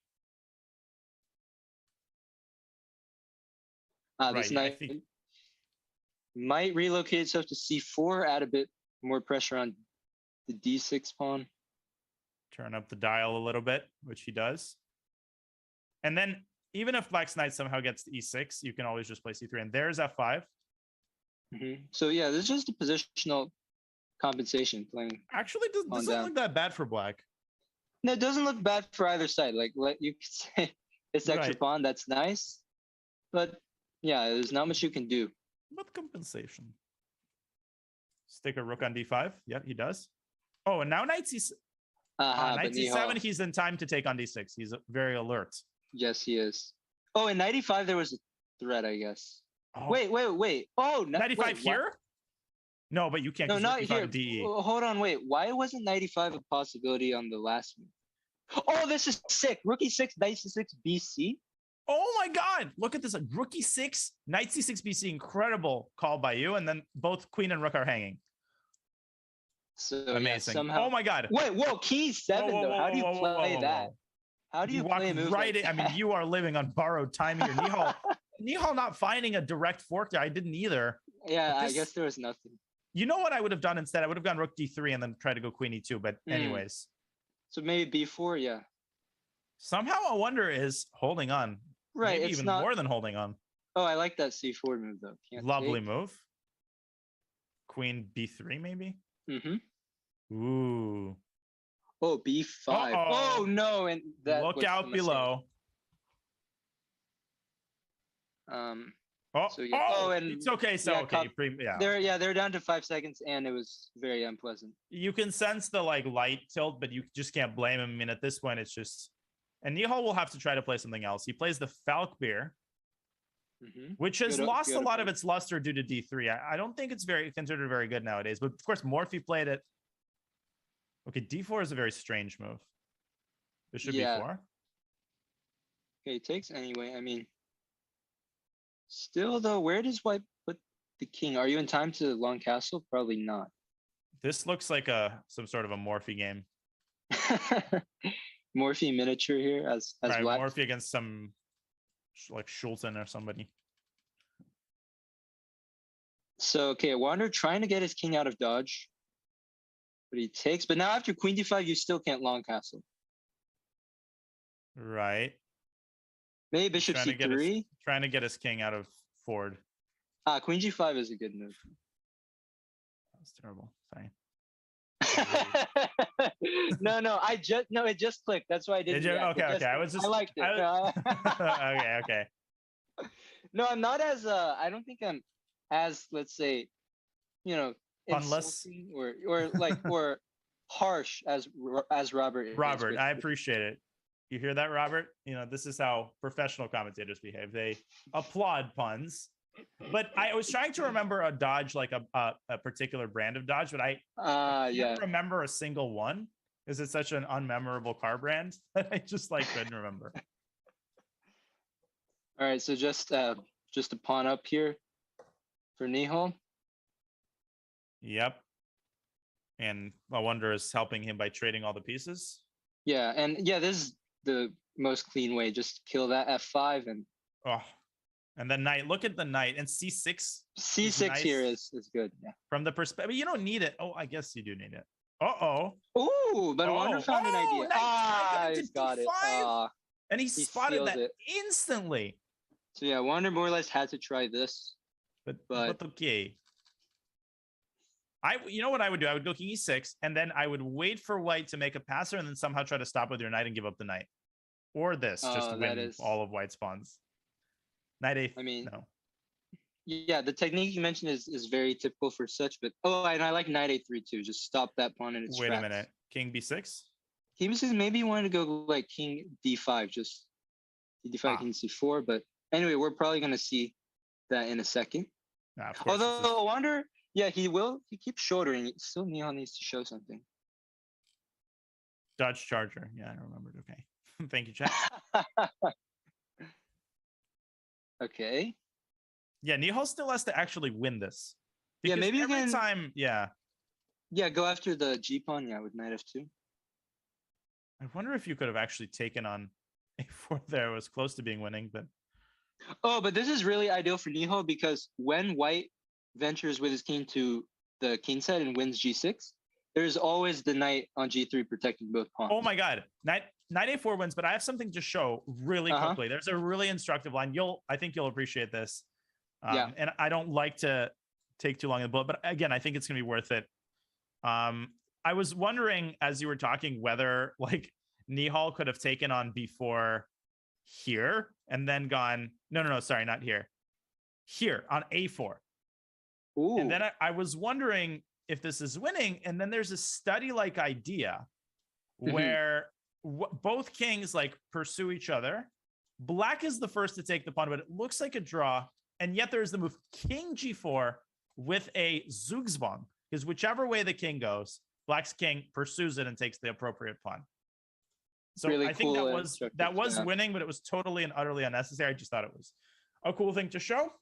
This knight might relocate itself to c4, add a bit more pressure on the d6 pawn. Turn up the dial a little bit, which he does. And then even if black's knight somehow gets to e6, you can always just play c3. And there's f5. So yeah, this is just a positional compensation playing. Actually, doesn't look that bad for black. No, it doesn't look bad for either side. Like you could say it's extra pawn, that's nice. But yeah, there's not much you can do. But compensation. Stick a rook on d5. Yep, he does. Oh, and now knight c7. Knight c7, he's in time to take on d6. He's very alert. Yes, he is. Oh, in 95 there was a threat, I guess. Oh. Wait. Oh, 95 here? What? No, but you can't. No, not here. Hold on, wait. Why wasn't 95 a possibility on the last move? Oh, this is sick. Rook e6, knight c6, bc. Oh my God! Look at this. Rook e6, knight c6, bc. Incredible call by you. And then both queen and rook are hanging. So Amazing. somehow. Oh my God. Wait, whoa, king 7 though. How do you play that? How do you walk play a move right like in? I mean, you are living on borrowed time here. Nihal not finding a direct fork there. I didn't either. Yeah, I guess there was nothing. You know what I would have done instead? I would have gone rook d3 and then tried to go queen e2. But anyways. So maybe b4, yeah. Somehow I wonder is holding on. Right, Maybe it's even not... more than holding on. Oh, I like that c4 move though. Lovely move. Queen b3 maybe? Mm-hmm. Ooh. Oh, b5. Oh no, and that look out below. So yeah. And it's okay. So yeah, they're down to 5 seconds, and it was very unpleasant. You can sense the light tilt, but you just can't blame him. I mean, at this point, it's just. And Nihal will have to try to play something else. He plays the Falkbeer, which has lost a lot of its luster due to d3. I don't think it's considered very good nowadays. But of course, Morphy played it. Okay, d4 is a very strange move. Bishop b4. Okay, he takes anyway. I mean, still though, where does white put the king? Are you in time to long castle? Probably not. This looks like some sort of a Morphy game. Morphy miniature here as right, black. Morphy against some like Schulten or somebody. So okay, Wander trying to get his king out of dodge, but he takes. But now after queen d5, you still can't long castle. Right. Maybe bishop c3. Trying to get his king out of Ford. Queen g5 is a good move. That's terrible. Sorry. no, it just clicked. That's why I didn't. Okay. I liked it. Okay. No, I'm not as. I don't think I'm as. Let's say, funless or harsh as Robert. Robert, I appreciate it. You hear that, Robert? This is how professional commentators behave. They applaud puns. But I was trying to remember a dodge, like a particular brand of dodge, but I can't remember a single one. Is it such an unmemorable car brand that I just couldn't remember? All right, so just a pawn up here for Nihal. Yep. And I wonder is helping him by trading all the pieces. Yeah, and this is the most clean way. Just kill that f5 and. And the knight, look at the knight, and c6. C6 nice. Here is good, yeah. From the perspective, you don't need it. Oh, I guess you do need it. Ooh, but Wander found an idea. He's got it. And he spotted that instantly. So yeah, Wander more or less had to try this. But okay. You know what I would do? I would go king e6, and then I would wait for white to make a passer, and then somehow try to stop with your knight and give up the knight. Or this, just to win all of white's pawns. Knight a. I mean, no. Yeah, the technique you mentioned is very typical for such, but and I like knight a3 too. Just stop that pawn in its tracks. Wait a minute, king b6. King b6. Maybe you wanted to go like king d5, just d5, king c4. But anyway, we're probably gonna see that in a second. Although I wonder, he will. He keeps shouldering. Still, Nihal needs to show something. Dodge Charger. Yeah, I remembered. Okay, thank you, chat. Okay. Yeah, Nihal still has to actually win this. Because maybe every time. Yeah, go after the G pawn. Yeah, with knight f2. I wonder if you could have actually taken on a4 there. It was close to being winning, but. But this is really ideal for Nihal because when white ventures with his king to the king side and wins g6, there's always the knight on g3 protecting both pawns. Oh my god, knight a4 wins, but I have something to show really quickly. There's a really instructive line. I think you'll appreciate this. And I don't like to take too long in the bullet, but again, I think it's gonna be worth it. I was wondering as you were talking whether Nihal could have taken on b4 here and then gone no, sorry, not here on a4. Ooh. And then I was wondering if this is winning, and then there's a study-like idea where both kings pursue each other. Black is the first to take the pawn, but it looks like a draw, and yet there's the move king g4 with a Zugzwang, because whichever way the king goes, Black's king pursues it and takes the appropriate pawn. So really I think cool that was winning, but it was totally and utterly unnecessary. I just thought it was a cool thing to show.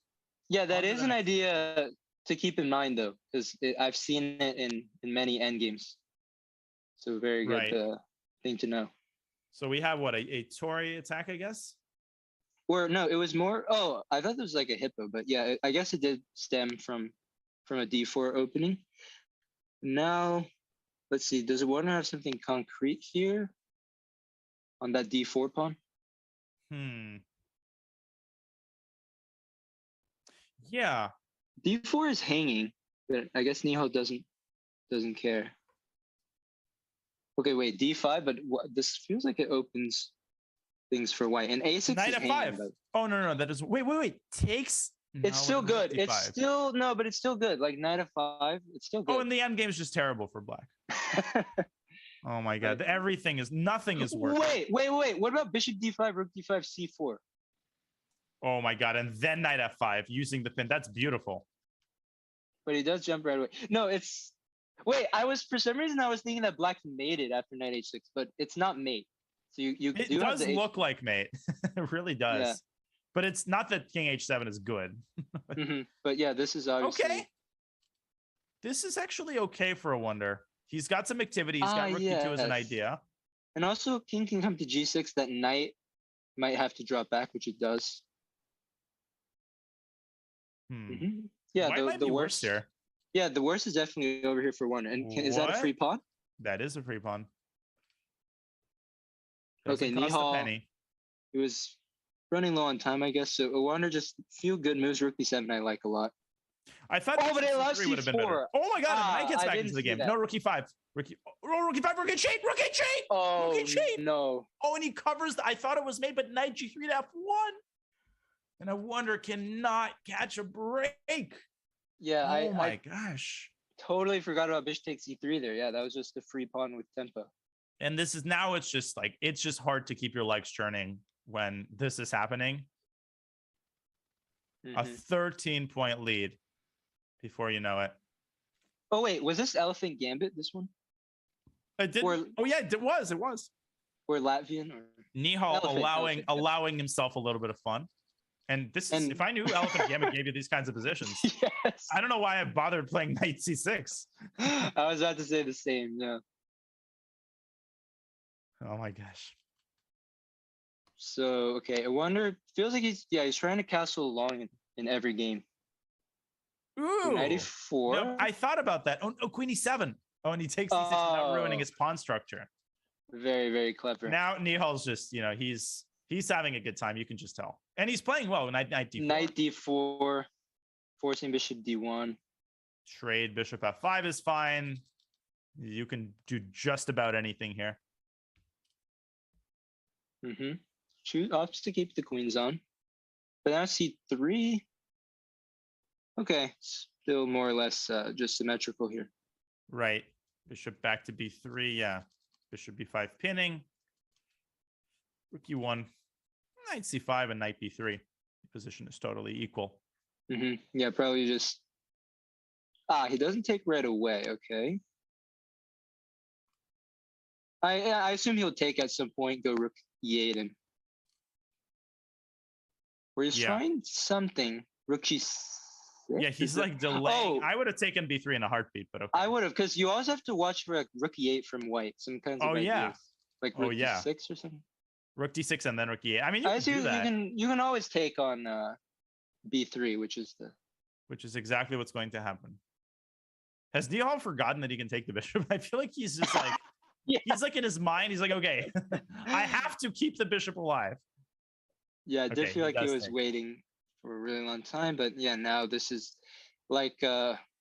Yeah, that is an idea to keep in mind though, because I've seen it in many endgames. So very good thing to know. So we have what, a Tory attack, I guess? Or no, it was more. Oh, I thought it was like a hippo, but yeah, I guess it did stem from a d4 opening. Now, let's see. Does it want to have something concrete here on that d4 pawn? Yeah. d4 is hanging, but I guess Nihal doesn't care. Okay, wait, d5, but this feels like it opens things for white. And a6 Knight is f5. hanging. But Oh no, that is wait. Takes. it's still good. It's still but it's still good. Like knight f5, it's still good. Oh, and the end game is just terrible for black. Oh my god, nothing is working. Wait. What about bishop d5, rook d5, c4? Oh my god, and then knight f5 using the pin. That's beautiful. But he does jump right away. No, it's for some reason I was thinking that black made it after knight h6, but it's not mate. So it does look like mate. It really does. Yeah. But it's not that king h7 is good. But yeah, this is obviously okay. This is actually okay for a wonder. He's got some activity. He's got rook d2 as an idea. And also king can come to g6. That knight might have to drop back, which it does. Yeah, the worst here. Yeah, the worst is definitely over here for one. And is that a free pawn? That is a free pawn. Okay, Nihal. He was running low on time, I guess. So a wonder just few good moves. Rook b7 I like a lot. I thought but it allows would have been better. Oh my god, knight gets back into the game. No, rook e5. Rook e5, rook h8, rook h8! Oh, rook h8! No. Oh, and he covers I thought it was made, but knight g3 to f1. And I wonder cannot catch a break. Yeah, oh my gosh. Totally forgot about bishop takes e3 there. Yeah, that was just a free pawn with tempo. And this is now it's just hard to keep your legs churning when this is happening. A 13-point lead before you know it. Oh wait, was this Elephant Gambit, this one? It did. Oh yeah, it was. It was. Or Latvian or Nihal allowing himself a little bit of fun. And this is if I knew Elephant Gambit gave you these kinds of positions. Yes. I don't know why I bothered playing knight c6. I was about to say the same, yeah. Oh my gosh. So okay, I wonder. Feels like he's trying to castle along in every game. Ooh, 94. No, I thought about that. Oh, queen e7. Oh, and he takes e6 without ruining his pawn structure. Very, very clever. Now Nihal's just he's having a good time. You can just tell, and he's playing well. Knight d4. Knight d4, forcing bishop d1. Trade bishop f5 is fine. You can do just about anything here. Opts to keep the queens on. But now c3. Okay, still more or less just symmetrical here. Right. Bishop back to b3. Yeah. Bishop b5 pinning. Rook e1. Knight c5 and knight b3. The position is totally equal. Yeah, probably just. He doesn't take right away. Okay. I assume he'll take at some point, go rook e8 and. Where he's trying something. Rook g6. Yeah, he's like delaying. I would have taken b3 in a heartbeat, but okay. I would have, because you always have to watch for like rook e8 from white. Some kinds of ideas. Like rook d6 or something. Rook d6 and then rook e8. I mean, you can always take on b3, which is exactly what's going to happen. Has Nihal forgotten that he can take the bishop? I feel like he's just like he's like in his mind. He's like, okay, I have to keep the bishop alive. Yeah, I did feel like he was waiting for a really long time, but yeah, now this is like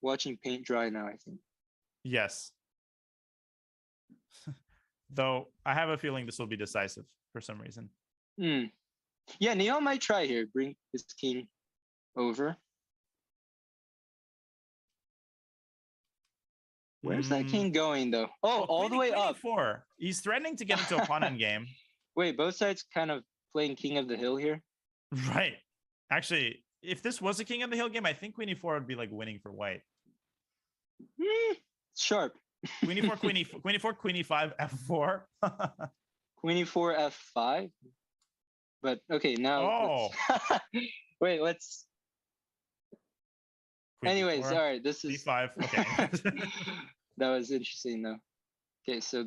watching paint dry now, I think. Yes. Though I have a feeling this will be decisive for some reason. Yeah, Nihal might try here, bring his king over. Where's that king going though? Oh, all the way up. He's threatening to get into a pawn end game. Wait, both sides kind of playing king of the hill here. Right. Actually, if this was a king of the hill game, I think queen e4 would be like winning for white. Sharp. Queen e4, queen e4, queen e5, f4. Queen e4, f5. But okay, now. Oh. Wait, let's. Anyways, B4. all right, this is B5. Okay. that was interesting though. Okay, so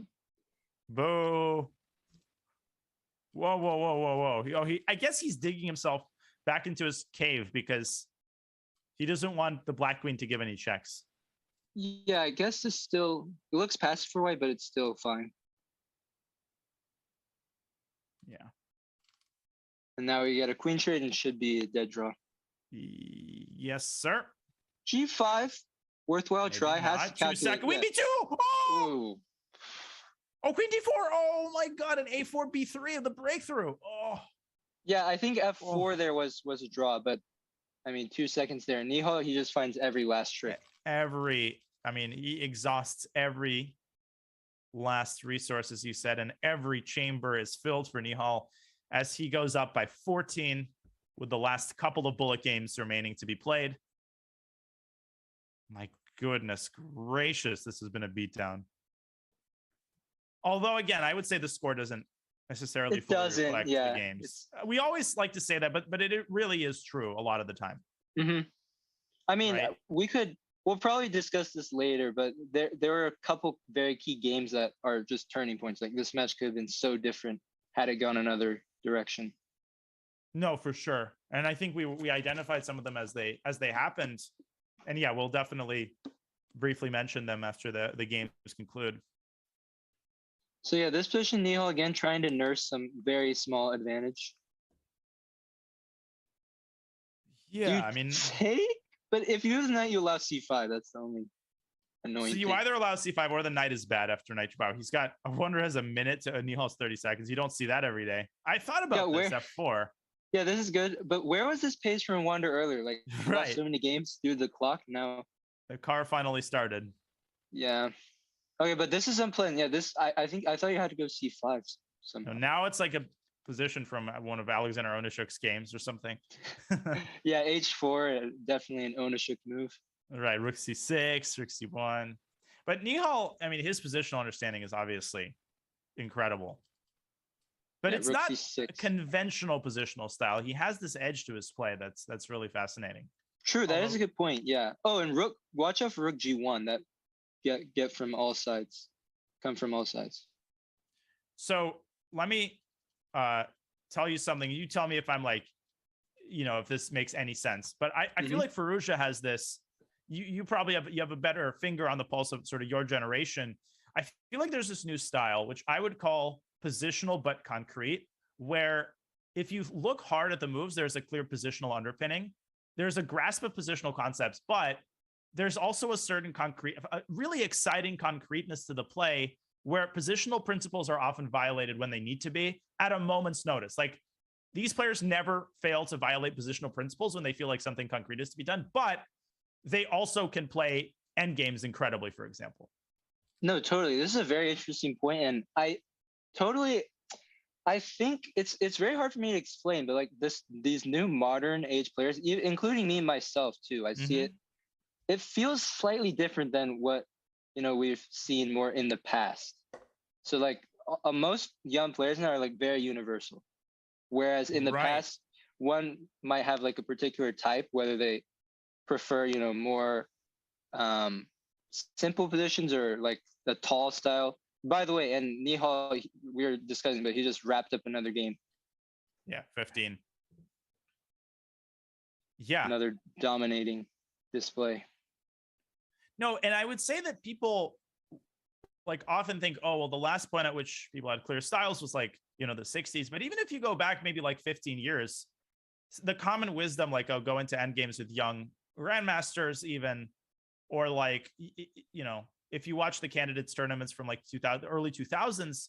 Boo. Whoa, whoa, whoa, whoa, whoa. I guess he's digging himself back into his cave because he doesn't want the black queen to give any checks. yeah, I guess it's still it looks passive for white, but it's still fine. Yeah. And now we get a queen trade and should be a dead draw. Yes, sir. G5, worthwhile Maybe try. Has not. to calculate. Queen yeah. B2. Oh! Oh, queen D4. Oh my god, an A4 B3 of the breakthrough. Oh. Yeah, I think F4 there was a draw, but I mean 2 seconds there. Nihal, he just finds every last trick. He exhausts every last resource, as you said, and every chamber is filled for Nihal as he goes up by 14 with the last couple of bullet games remaining to be played. My goodness gracious, this has been a beatdown. Although, again, I would say the score doesn't necessarily fully reflect the games. We always like to say that, but it really is true a lot of the time. Mm-hmm. I mean, right? we'll probably discuss this later, but there were a couple very key games that are just turning points. Like this match could have been so different had it gone another direction. No, for sure. And I think we identified some of them as they happened. And yeah, we'll definitely briefly mention them after the games conclude. So yeah, this position, Nihal again trying to nurse some very small advantage. Yeah, I mean, but if you use knight, you allow c5. That's the only annoying. So you either allow c5 or the knight is bad after knight. Wow, he's got. I wonder has a minute to Nihal's 30 seconds. You don't see that every day. I thought about this f4. Yeah, this is good. But where was this pace from Wander earlier? Like right. So many games through the clock. Now the car finally started. Yeah. Okay, but this is unplanned. Yeah, this I thought you had to go c5 somehow. No, now it's like a position from one of Alexander Onishuk's games or something. Yeah, h4 definitely an Onishuk move. Right, rook c6, rook c1. But Nihal, I mean, his positional understanding is obviously incredible. But it's not a conventional positional style. He has this edge to his play that's really fascinating. True, that is a good point. Yeah. Oh, and rook. Watch out for rook g1. That get from all sides, come from all sides. So let me tell you something. You tell me if I'm like, if this makes any sense. But I feel like Fallujah has this. You probably have a better finger on the pulse of sort of your generation. I feel like there's this new style, which I would call positional but concrete, where if you look hard at the moves, there's a clear positional underpinning. There's a grasp of positional concepts, but there's also a certain really exciting concreteness to the play where positional principles are often violated when they need to be at a moment's notice. Like these players never fail to violate positional principles when they feel like something concrete is to be done, but they also can play end games incredibly, for example. No, totally. This is a very interesting point, and I think it's very hard for me to explain, but like these new modern age players, including me myself too, I see it. It feels slightly different than what we've seen more in the past. So like most young players now are like very universal, whereas in the past one might have like a particular type, whether they prefer more simple positions or like the tall style. By the way, and Nihal, we were discussing, but he just wrapped up another game. Yeah, 15. Yeah, another dominating display. No, and I would say that people like often think, oh, well, the last point at which people had clear styles was like, the 60s. But even if you go back maybe like 15 years, the common wisdom, like, oh, go into end games with young grandmasters even, or like, if you watch the candidates tournaments from like early 2000s,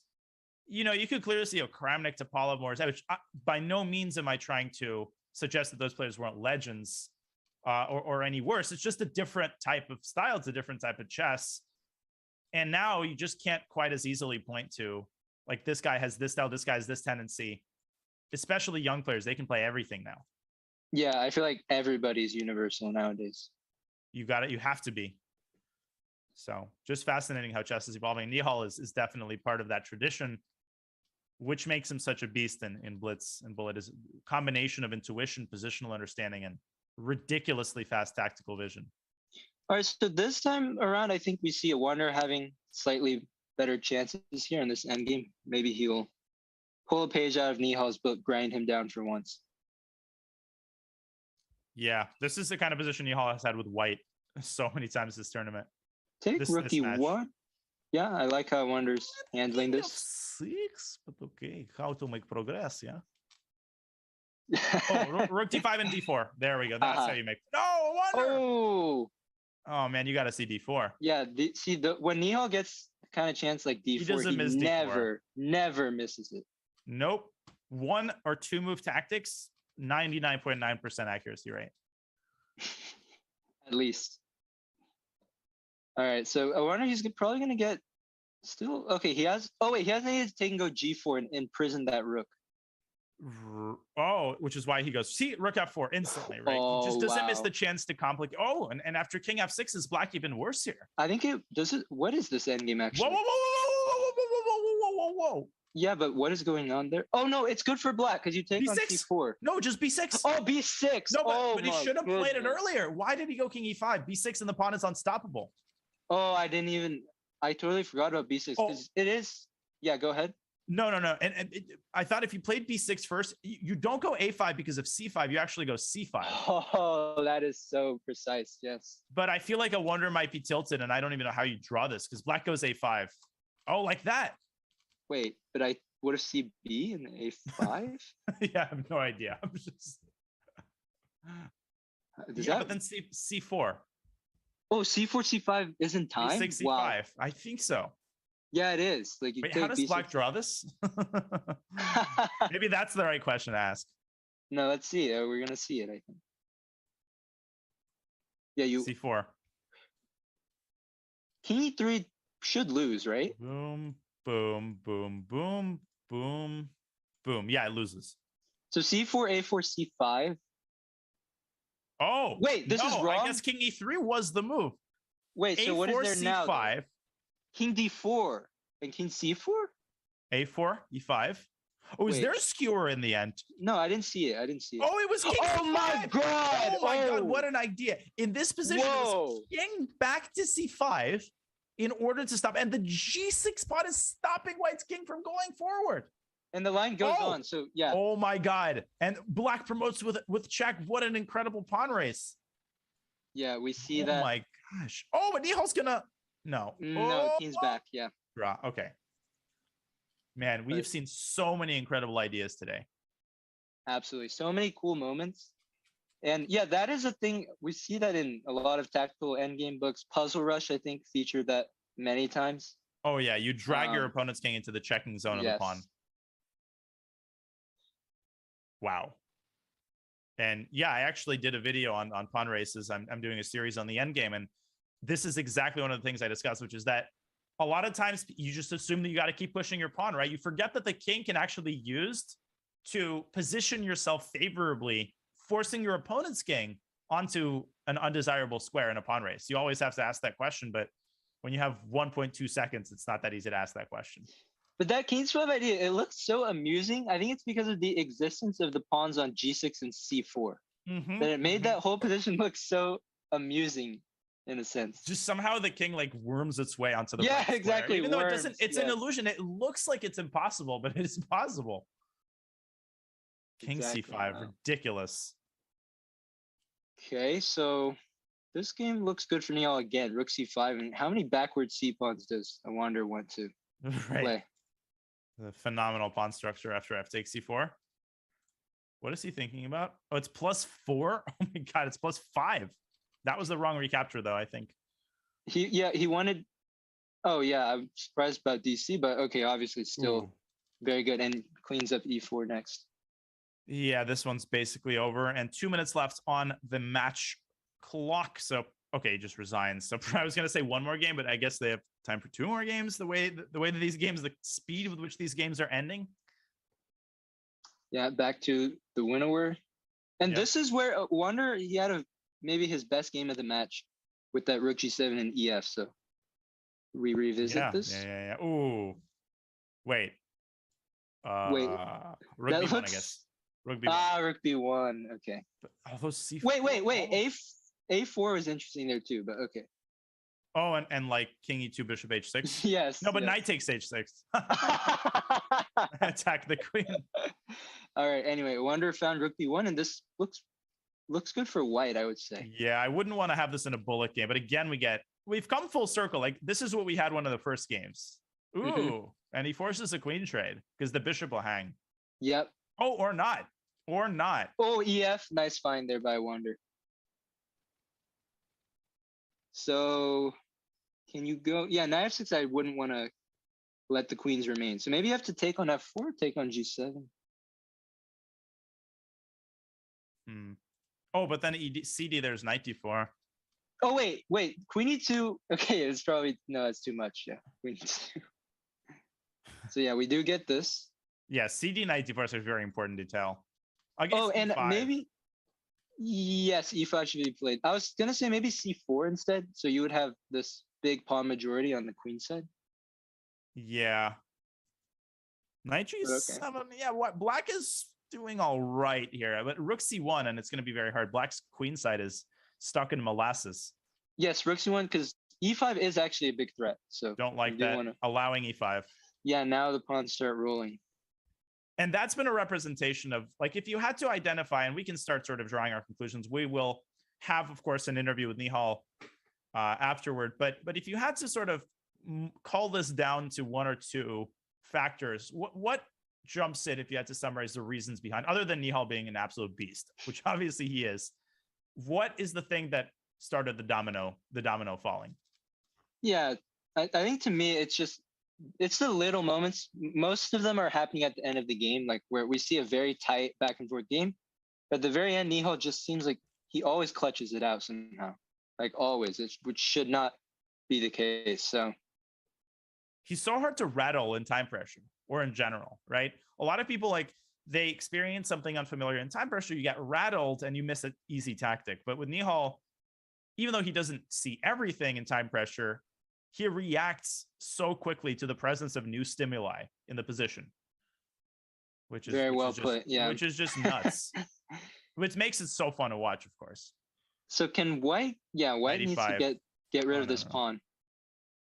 you could clearly see Kramnik, Topalov, Morozov, which by no means am I trying to suggest that those players weren't legends. Or any worse. It's just a different type of style. It's a different type of chess. And now you just can't quite as easily point to like this guy has this style, this guy has this tendency. Especially young players, they can play everything now. Yeah, I feel like everybody's universal nowadays. You got it. You have to be. So just fascinating how chess is evolving. Nihal is definitely part of that tradition, which makes him such a beast in Blitz and Bullet. Is a combination of intuition, positional understanding, and ridiculously fast tactical vision. All right, so this time around, I think we see a Wonder having slightly better chances here in this endgame. Maybe he'll pull a page out of Nihal's book, grind him down for once. Yeah, this is the kind of position Nihal has had with White so many times this tournament. Take this rookie match. 1. Yeah, I like how Wonder's handling King of this. 6, but okay, how to make progress? Yeah. Oh, rook d5 and d4. There we go. That's how you make. No, Wonder. Oh man, you got to see d4. Yeah, when Nihal gets kind of chance like d4, doesn't miss D4. never misses it. Nope. 1 or 2 move tactics, 99.9% accuracy rate. At least. All right, so I wonder he's probably going to get still. Okay, he has. Oh wait, he hasn't needed to take and go g4 and imprison that rook. Oh, which is why he goes, see, rook f4 instantly, right? He just doesn't miss the chance to complicate. Oh, and after king f6 is black even worse here. I think it does it. What is this endgame actually? Whoa, whoa, whoa, whoa, whoa, whoa, whoa, whoa, whoa, whoa, whoa. Yeah, but what is going on there? Oh no, it's good for black because you take B6? on c4. No, just b6. Oh, b6. No, but but he should have played it earlier. Why did he go king e5? b6 and the pawn is unstoppable. Oh, I totally forgot about b6 because it is. Yeah, go ahead. No. And I thought if you played b6 first, you don't go a5 because of c5. You actually go c5. Oh, that is so precise. Yes. But I feel like a Wonder might be tilted, and I don't even know how you draw this because black goes a5. Oh, like that. Wait, but I would have cb in a5. Yeah, I have no idea. I'm just. But then c4. Oh, c4, c5 isn't time. b6, c5. Wow. I think so. Yeah, it is. Like, wait, how does black draw this? Maybe that's the right question to ask. No, let's see. We're gonna see it, I think. Yeah, you c4. King e3 should lose, right? Boom, boom, boom, boom, boom, boom. Yeah, it loses. So c4, a4, c5. Oh, wait, this is wrong. I guess king e3 was the move. Wait, so what is there now? c5. King d4 and king c4? a4, e5. Oh, is there a skewer in the end? No, I didn't see it. Oh, it was king Oh c5. my god! Oh my god, what an idea. In this position, it was king back to c5 in order to stop. And the g6 pawn is stopping White's king from going forward. And the line goes on, so yeah. Oh my god. And black promotes with check. What an incredible pawn race. Yeah, we see that. Oh my gosh. Oh, but Nihal's gonna... No. No, king's back, yeah. Draw. Okay. Man, we have seen so many incredible ideas today. Absolutely. So many cool moments. And yeah, that is a thing. We see that in a lot of tactical endgame books. Puzzle Rush, I think, featured that many times. Oh, yeah. You drag your opponent's king into the checking zone of the pawn. Wow. And yeah, I actually did a video on pawn races. I'm doing a series on the endgame. And this is exactly one of the things I discussed, which is that a lot of times you just assume that you got to keep pushing your pawn, right? You forget that the king can actually be used to position yourself favorably, forcing your opponent's king onto an undesirable square in a pawn race. You always have to ask that question, but when you have 1.2 seconds, it's not that easy to ask that question. But that king swap idea, it looks so amusing. I think it's because of the existence of the pawns on g6 and c4 that it made that whole position look so amusing. In a sense, just somehow the king like worms its way onto the exactly. Even though it doesn't, it's an illusion. It looks like it's impossible, but it is possible. King c5, ridiculous. Okay, so this game looks good for Nihal again. Rook c5, and how many backward c pawns does I wonder want to play? The phenomenal pawn structure after f takes c4. What is he thinking about? Oh, it's +4. Oh my god, it's +5. That was the wrong recapture, though, I think. He wanted... Oh, yeah, I'm surprised about DC, but okay, obviously still very good. And cleans up e4 next. Yeah, this one's basically over. And 2 minutes left on the match clock. So, okay, he just resigns. So I was going to say one more game, but I guess they have time for 2 more games. The way that these games, the speed with which these games are ending. Yeah, back to the winner. And this is where Wonder, he had maybe his best game of the match with that rook g7 and ef. So we revisit this. Yeah. Ooh, wait. Wait, rook that b1, looks, I guess. Rook B1. Rook B1. Okay. All those C4. Wait. A4 was interesting there too, but okay. Oh, and like King E2, Bishop H6. Yes. No, but yes. Knight takes H6. Attack the queen. All right. Anyway, Wonder found Rook B1, and this looks good for White, I would say. Yeah, I wouldn't want to have this in a bullet game, but again, we've come full circle. Like this is what we had one of the first games. Ooh, and he forces a queen trade because the bishop will hang. Yep. Oh, or not. Oh, EF. Nice find there by Wonder. So can you go? Yeah, knight f6, I wouldn't want to let the queens remain. So maybe you have to take on f4, take on g7. Oh, but then CD, there's knight d4. Oh, wait. Queen e2. Okay, it's probably, no, that's too much. Yeah, queen e2. So yeah, we do get this. Yeah, CD knight d4 is a very important detail. Oh, and E5. maybe, yes, e5 should be played. I was going to say maybe c4 instead. So you would have this big pawn majority on the queen side. Yeah. Knight g7. Okay. Yeah, what black is doing all right here, but rook c1, and it's going to be very hard. Black's queen side is stuck in molasses. Yes, rook c1, because e5 is actually a big threat. So don't like that. Allowing e5. Yeah, now the pawns start rolling. And that's been a representation of, like, if you had to identify, and we can start sort of drawing our conclusions, we will have, of course, an interview with Nihal afterward. But if you had to sort of call this down to one or two factors, what jumps in if you had to summarize the reasons behind, other than Nihal being an absolute beast, which obviously he is? What is the thing that started the domino falling? Yeah, I think to me, it's the little moments. Most of them are happening at the end of the game, like where we see a very tight back and forth game. But at the very end, Nihal just seems like he always clutches it out somehow, like always, which should not be the case. So he's so hard to rattle in time pressure or in general, right? A lot of people, like, they experience something unfamiliar in time pressure, you get rattled and you miss an easy tactic. But with Nihal, even though he doesn't see everything in time pressure, he reacts so quickly to the presence of new stimuli in the position, which is very well put. Yeah, which is just nuts. Which makes it so fun to watch, of course. So can White? Yeah, White needs to get rid of this pawn.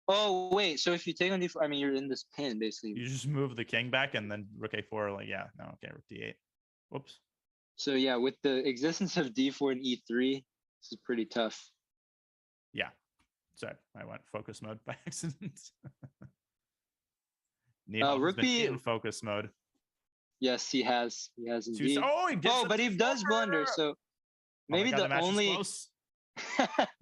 Oh wait, so if you take on d4, I mean you're in this pin basically. You just move the king back and then rook a4. Like rook d8. Whoops. So yeah, with the existence of d4 and e3, this is pretty tough. Yeah. Sorry, I went focus mode by accident. Rook B in focus mode. Yes, he has. He has indeed. But he does blunder. So maybe the only.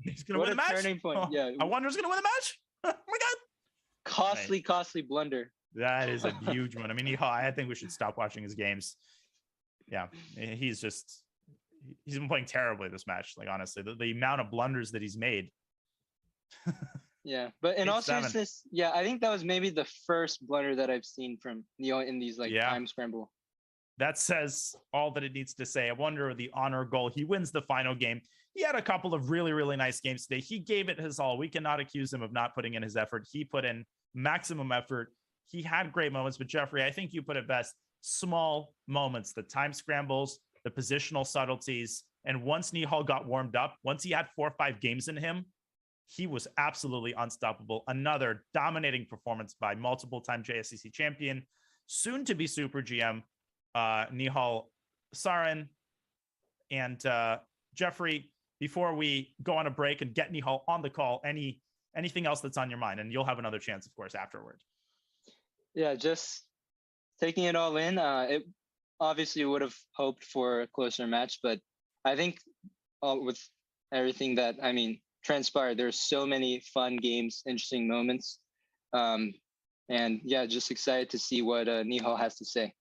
He's gonna win the match. Turning point. Yeah. I wonder who's gonna win the match. Oh my god. Costly blunder. That is a huge one. I mean, I think we should stop watching his games. Yeah, he's been playing terribly this match. Like, honestly, the amount of blunders that he's made. Yeah, but in all seriousness, yeah, I think that was maybe the first blunder that I've seen from Nihal in these time scramble. That says all that it needs to say. I wonder the honor goal. He wins the final game. He had a couple of really, really nice games today. He gave it his all. We cannot accuse him of not putting in his effort. He put in maximum effort. He had great moments, but Jeffrey, I think you put it best. Small moments, the time scrambles, the positional subtleties. And once Nihal got warmed up, once he had 4 or 5 games in him, he was absolutely unstoppable. Another dominating performance by multiple-time JSCC champion, soon to be Super GM, Nihal Sarin. And Jeffrey, before we go on a break and get Nihal on the call, anything else that's on your mind? And you'll have another chance, of course, afterward. Yeah, just taking it all in. It obviously would have hoped for a closer match, but I think with everything that, transpired, there's so many fun games, interesting moments. And yeah, just excited to see what Nihal has to say.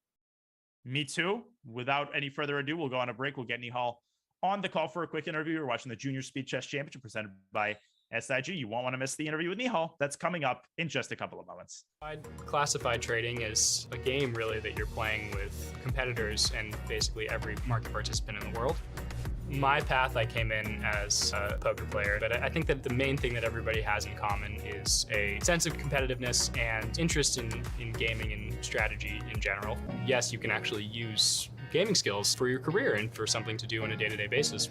Me too. Without any further ado, we'll go on a break. We'll get Nihal on the call for a quick interview. We're watching the Junior Speed Chess Championship presented by SIG. You won't want to miss the interview with Nihal. That's coming up in just a couple of moments. Classified trading is a game really that you're playing with competitors and basically every market participant in the world. My path, I came in as a poker player, but I think that the main thing that everybody has in common is a sense of competitiveness and interest in gaming and strategy in general. Yes, you can actually use gaming skills for your career and for something to do on a day-to-day basis.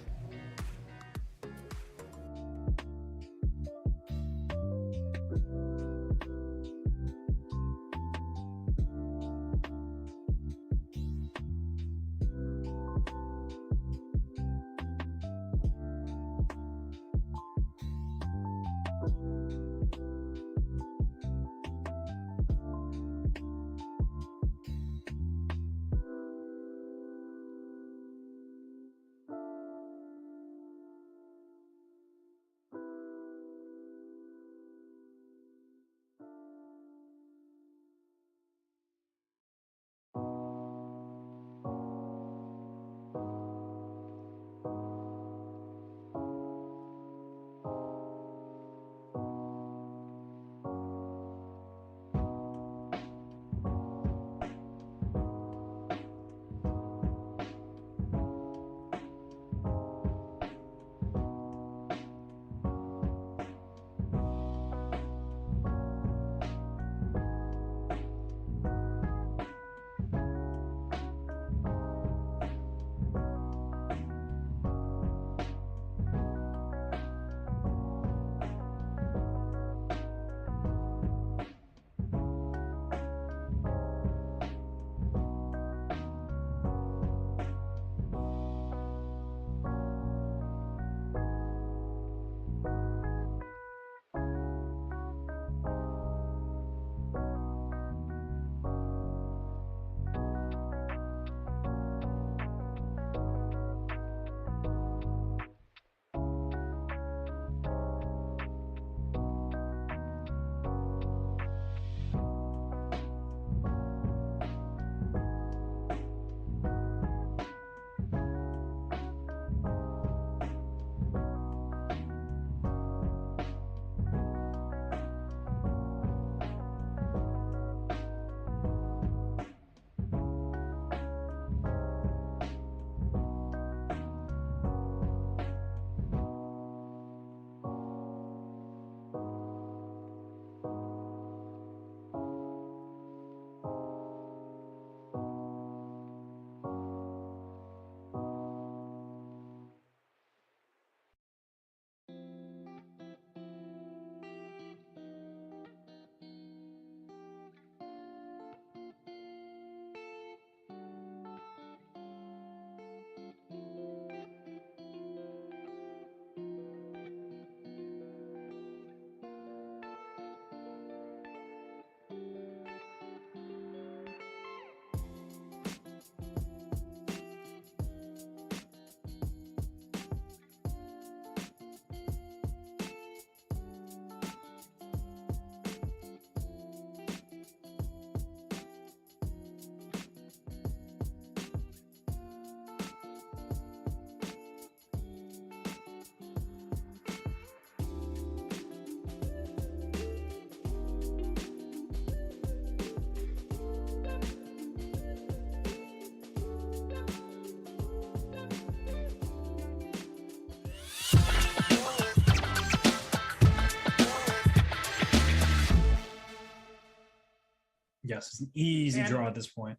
Yes, it's an easy draw at this point.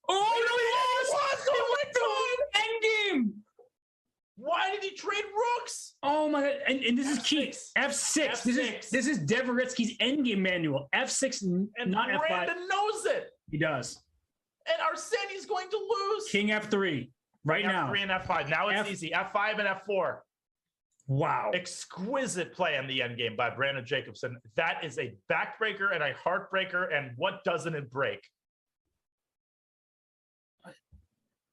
Oh, no, he lost! He went to endgame! Why did he trade rooks? Oh my god! And this is key. F6. This is Deveritsky's endgame manual. F6, And not F5. Brandon knows it. He does. And Arseni's going to lose. King F3 right now. F3 and F5. Now it's easy. F5 and F4. Wow. Exquisite play on the endgame by Brandon Jacobson. That is a backbreaker and a heartbreaker. And what doesn't it break?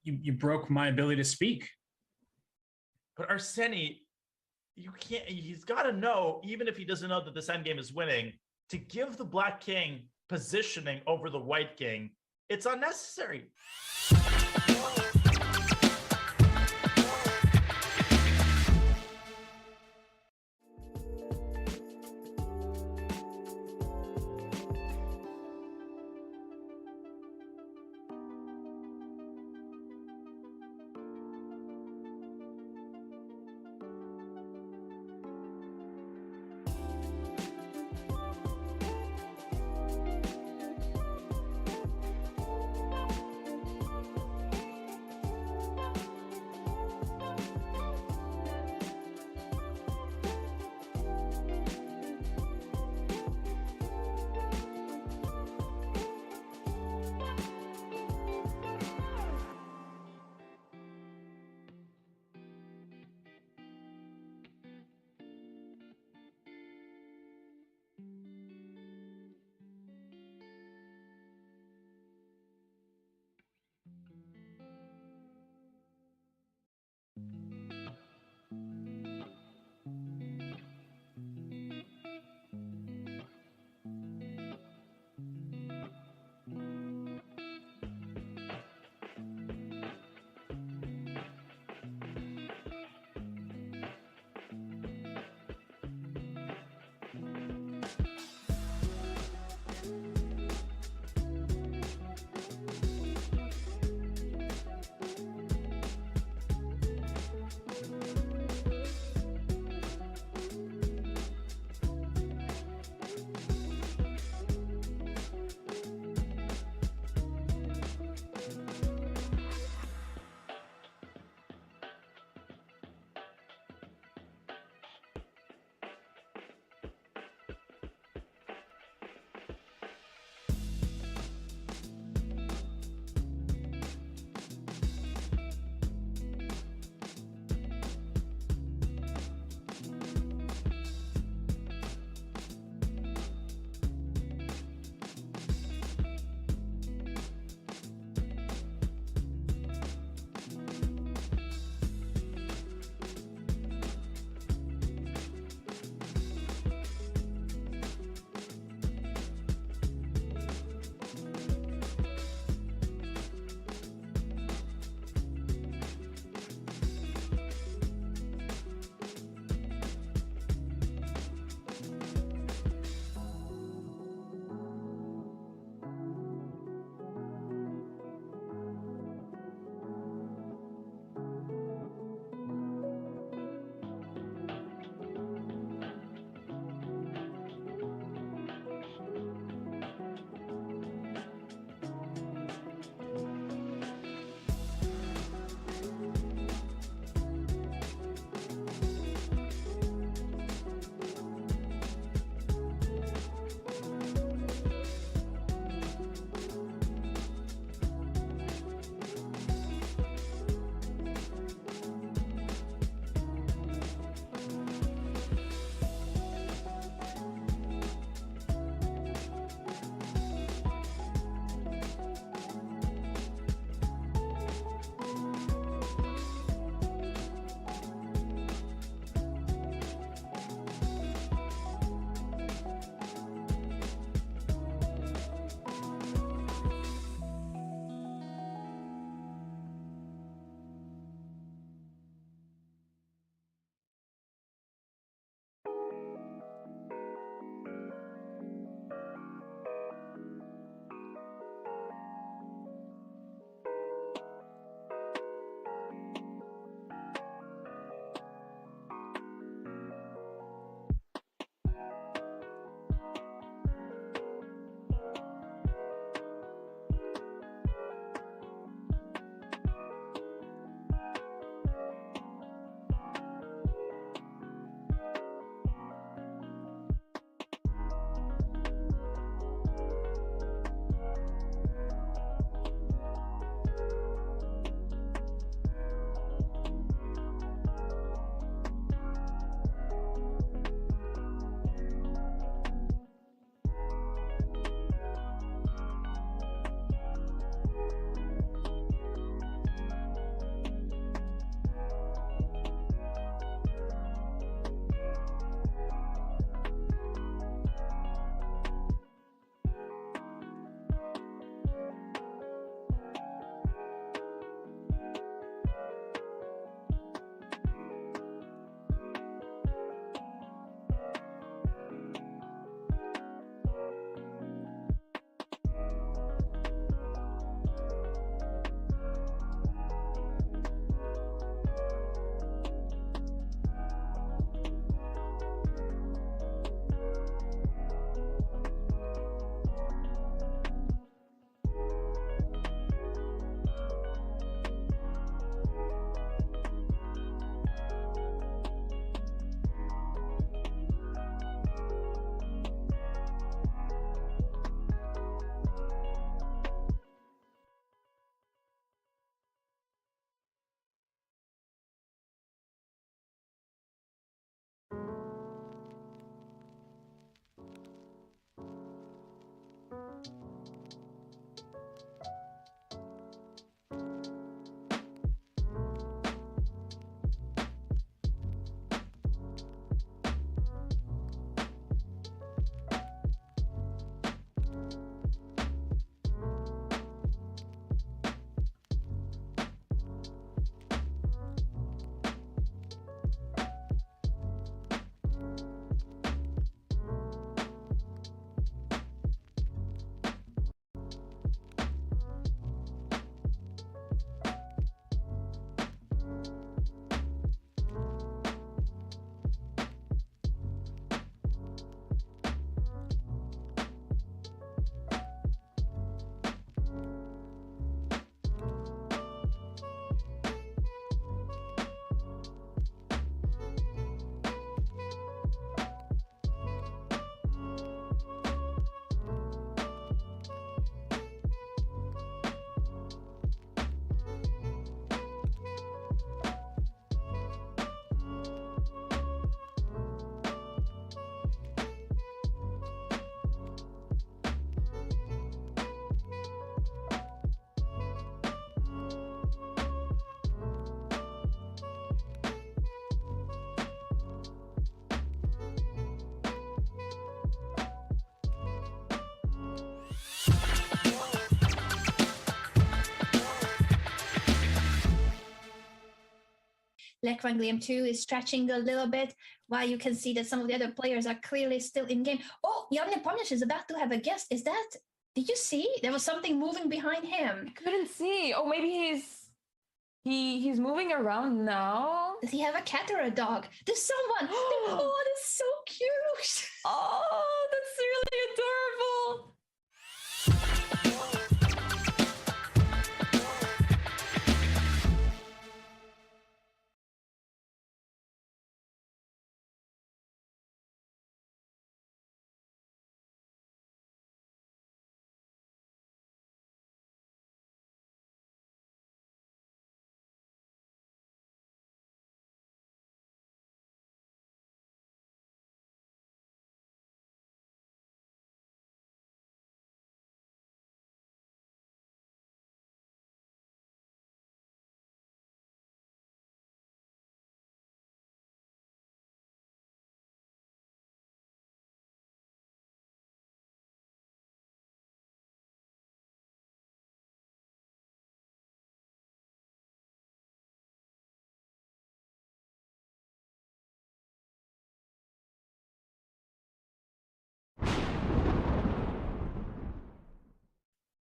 You broke my ability to speak. But Arseni, you can't. He's got to know, even if he doesn't know that this endgame is winning, to give the Black King positioning over the White King. It's unnecessary. Liang 2 is stretching a little bit, while you can see that some of the other players are clearly still in game. Oh, Jan Nepomniachtchi is about to have a guest. Is that? Did you see? There was something moving behind him. I couldn't see. Oh, maybe he's moving around now. Does he have a cat or a dog? There's someone. Oh, that's so cute. Oh, that's really adorable.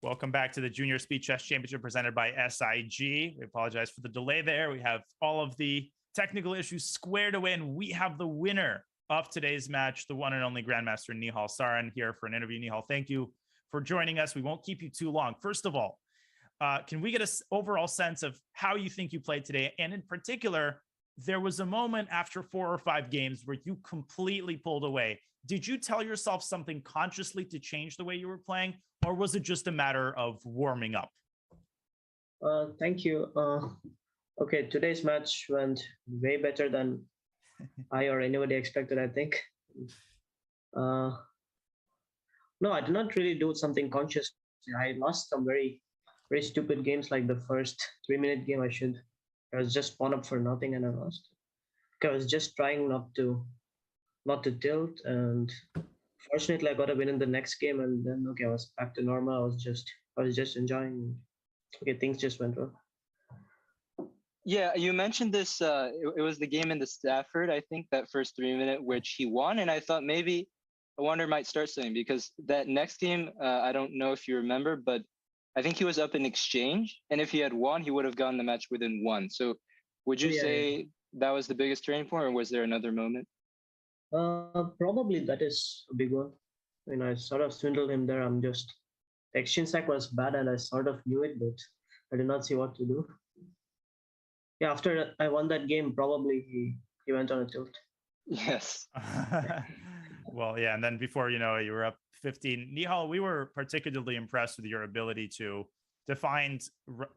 Welcome back to the Junior Speed Chess Championship presented by SIG. We apologize for the delay there. We have all of the technical issues squared away, and we have the winner of today's match, the one and only Grandmaster Nihal Sarin, here for an interview. Nihal, thank you for joining us. We won't keep you too long. First of all, can we get an overall sense of how you think you played today? And in particular, there was a moment after 4 or 5 games where you completely pulled away. Did you tell yourself something consciously to change the way you were playing, or was it just a matter of warming up? Thank you. Okay, today's match went way better than I or anybody expected, I think. No, I did not really do something conscious. I lost some very stupid games, like the first 3-minute game. I was just pawn up for nothing and I lost. I was just trying not to tilt, and fortunately I got a win in the next game, and then I was back to normal. I was just enjoying. Okay, things just went wrong. Yeah, you mentioned this. It was the game in the Stafford, I think, that first 3-minute, which he won, and I thought maybe I wonder might start something, because that next game, I don't know if you remember, but I think he was up in exchange, and if he had won, he would have gotten the match within 1. So would you say that was the biggest turning point, or was there another moment? Probably that is a big one. I mean, I sort of swindled him there. The exchange sack was bad, and I sort of knew it, but I did not see what to do. Yeah, after I won that game, probably he went on a tilt. Yes. Well, yeah, and then before you know it, you were up 15. Nihal, we were particularly impressed with your ability to find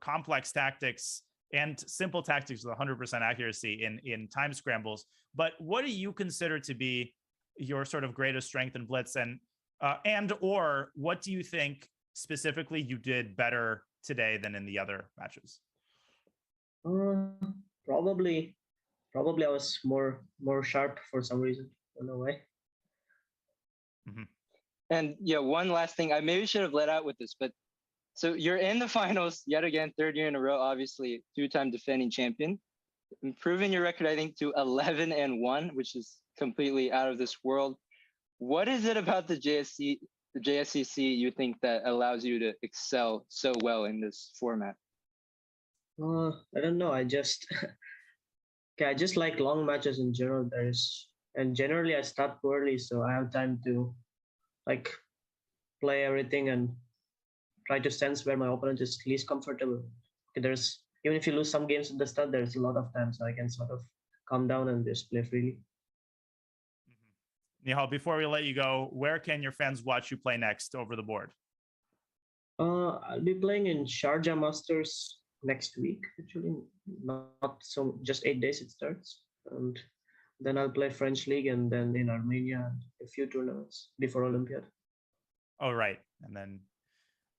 complex tactics and simple tactics with 100% accuracy in time scrambles. But what do you consider to be your sort of greatest strength in blitz, and or what do you think specifically you did better today than in the other matches? Probably I was more sharp for some reason. I don't know why. Mm-hmm. And yeah, one last thing. I maybe should have let out with this, but so you're in the finals yet again, 3rd year in a row, obviously 2-time defending champion, improving your record, I think, to 11-1, which is completely out of this world. What is it about the JSCC you think that allows you to excel so well in this format? I don't know. I just like long matches in general. And generally I start poorly, so I have time to like play everything and try to sense where my opponent is least comfortable. Okay, even if you lose some games at the start, there's a lot of time, so I can sort of calm down and just play freely. Nihal, before we let you go, where can your fans watch you play next over the board? I'll be playing in Sharjah Masters next week, actually. Not so, just 8 days it starts. And then I'll play French League, and then in Armenia, and a few tournaments before Olympiad. Oh, right. And then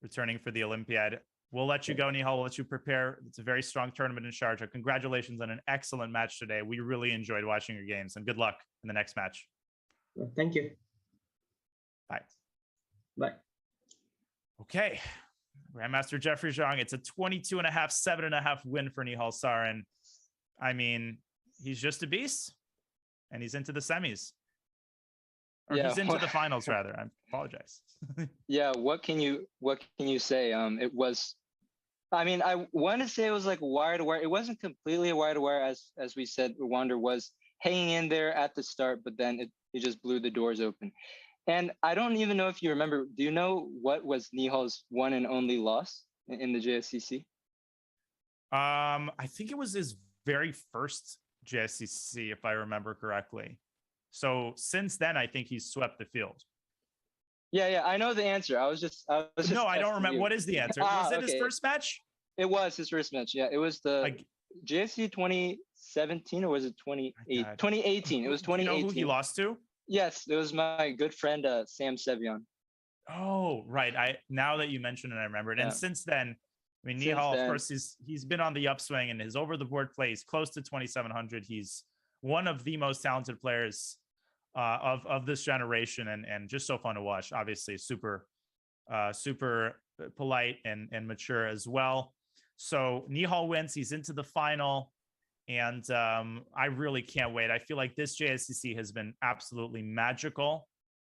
returning for the Olympiad. We'll let you go, Nihal. We'll let you prepare. It's a very strong tournament in Sharjah. Congratulations on an excellent match today. We really enjoyed watching your games, and good luck in the next match. Thank you. Bye. Bye. Okay. Grandmaster Jeffrey Zhang. It's a 22.5, 7.5 win for Nihal Sarin. I mean, he's just a beast, and he's into the semis. Or Yeah, he's into the finals, rather. I apologize. Yeah, what can you say? It was, I mean, I want to say it was like wire to wire. It wasn't completely a wire to wire, as we said. Wander was hanging in there at the start, but then it just blew the doors open. And I don't even know if you remember. Do you know what was Nihal's one and only loss in the JSCC? I think it was his very first JSCC, if I remember correctly. So since then, I think he's swept the field. Yeah, I know the answer. I was just No, I don't remember. you. What is the answer? Was it his first match? It was his first match. Yeah, it was the JSC 2017, or was it 2018? It was 2018. Do you know who he lost to? Yes, it was my good friend Sam Sevion. Oh, right. Now that you mentioned it, I remember it. And since then, I mean, Since Nihal, then- of course, he's been on the upswing, and his over the board play is close to 2,700. He's one of the most talented players of this generation, and just so fun to watch. Obviously, super polite and mature as well. So Nihal wins. He's into the final, and I really can't wait. I feel like this JSCC has been absolutely magical.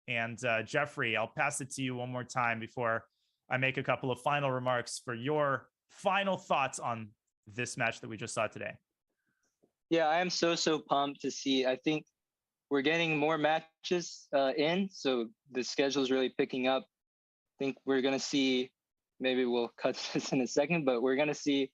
And Jeffrey, I'll pass it to you one more time before I make a couple of final remarks for your final thoughts on this match that we just saw today. Yeah, I am so pumped to see. I think we're getting more matches in, so the schedule is really picking up. I think we're gonna see. Maybe we'll cut this in a second, but we're gonna see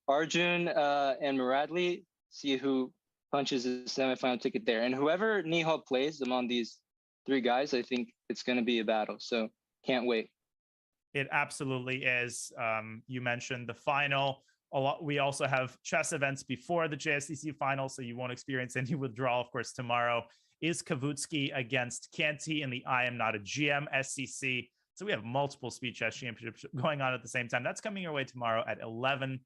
Arjun and Muradli see who punches the semifinal ticket there, and whoever Nihal plays among these three guys, I think it's gonna be a battle. So can't wait. It absolutely is. You mentioned the final. We also have chess events before the JSCC final, so you won't experience any withdrawal. Of course, tomorrow is Kavutsky against Kanti in the I Am Not a GM SCC. So we have multiple speed chess championships going on at the same time. That's coming your way tomorrow at 11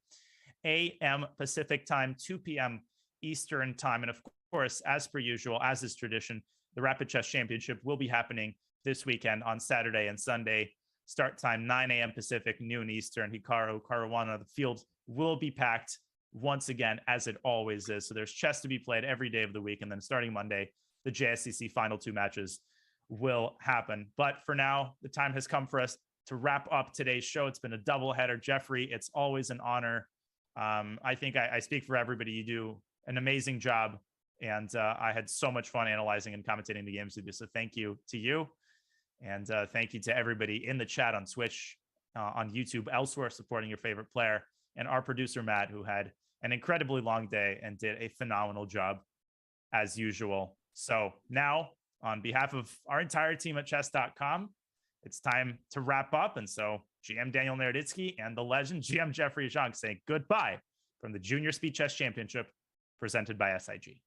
a.m. Pacific time, 2 p.m. Eastern time. And of course, as per usual, as is tradition, the Rapid Chess Championship will be happening this weekend on Saturday and Sunday. Start time 9 a.m. Pacific, noon Eastern. Hikaru Caruana, the field will be packed once again, as it always is. So there's chess to be played every day of the week. And then starting Monday, the JSCC final two matches will happen. But for now, the time has come for us to wrap up today's show. It's been a double header. Jeffrey, it's always an honor. I think I speak for everybody. You do an amazing job. And I had so much fun analyzing and commentating the games with you. So thank you to you. And thank you to everybody in the chat on Twitch, on YouTube, elsewhere, supporting your favorite player, and our producer, Matt, who had an incredibly long day and did a phenomenal job as usual. So now, on behalf of our entire team at chess.com, it's time to wrap up. And so GM Daniel Naroditsky and the legend GM Jeffrey Zhang saying goodbye from the Junior Speed Chess Championship presented by SIG.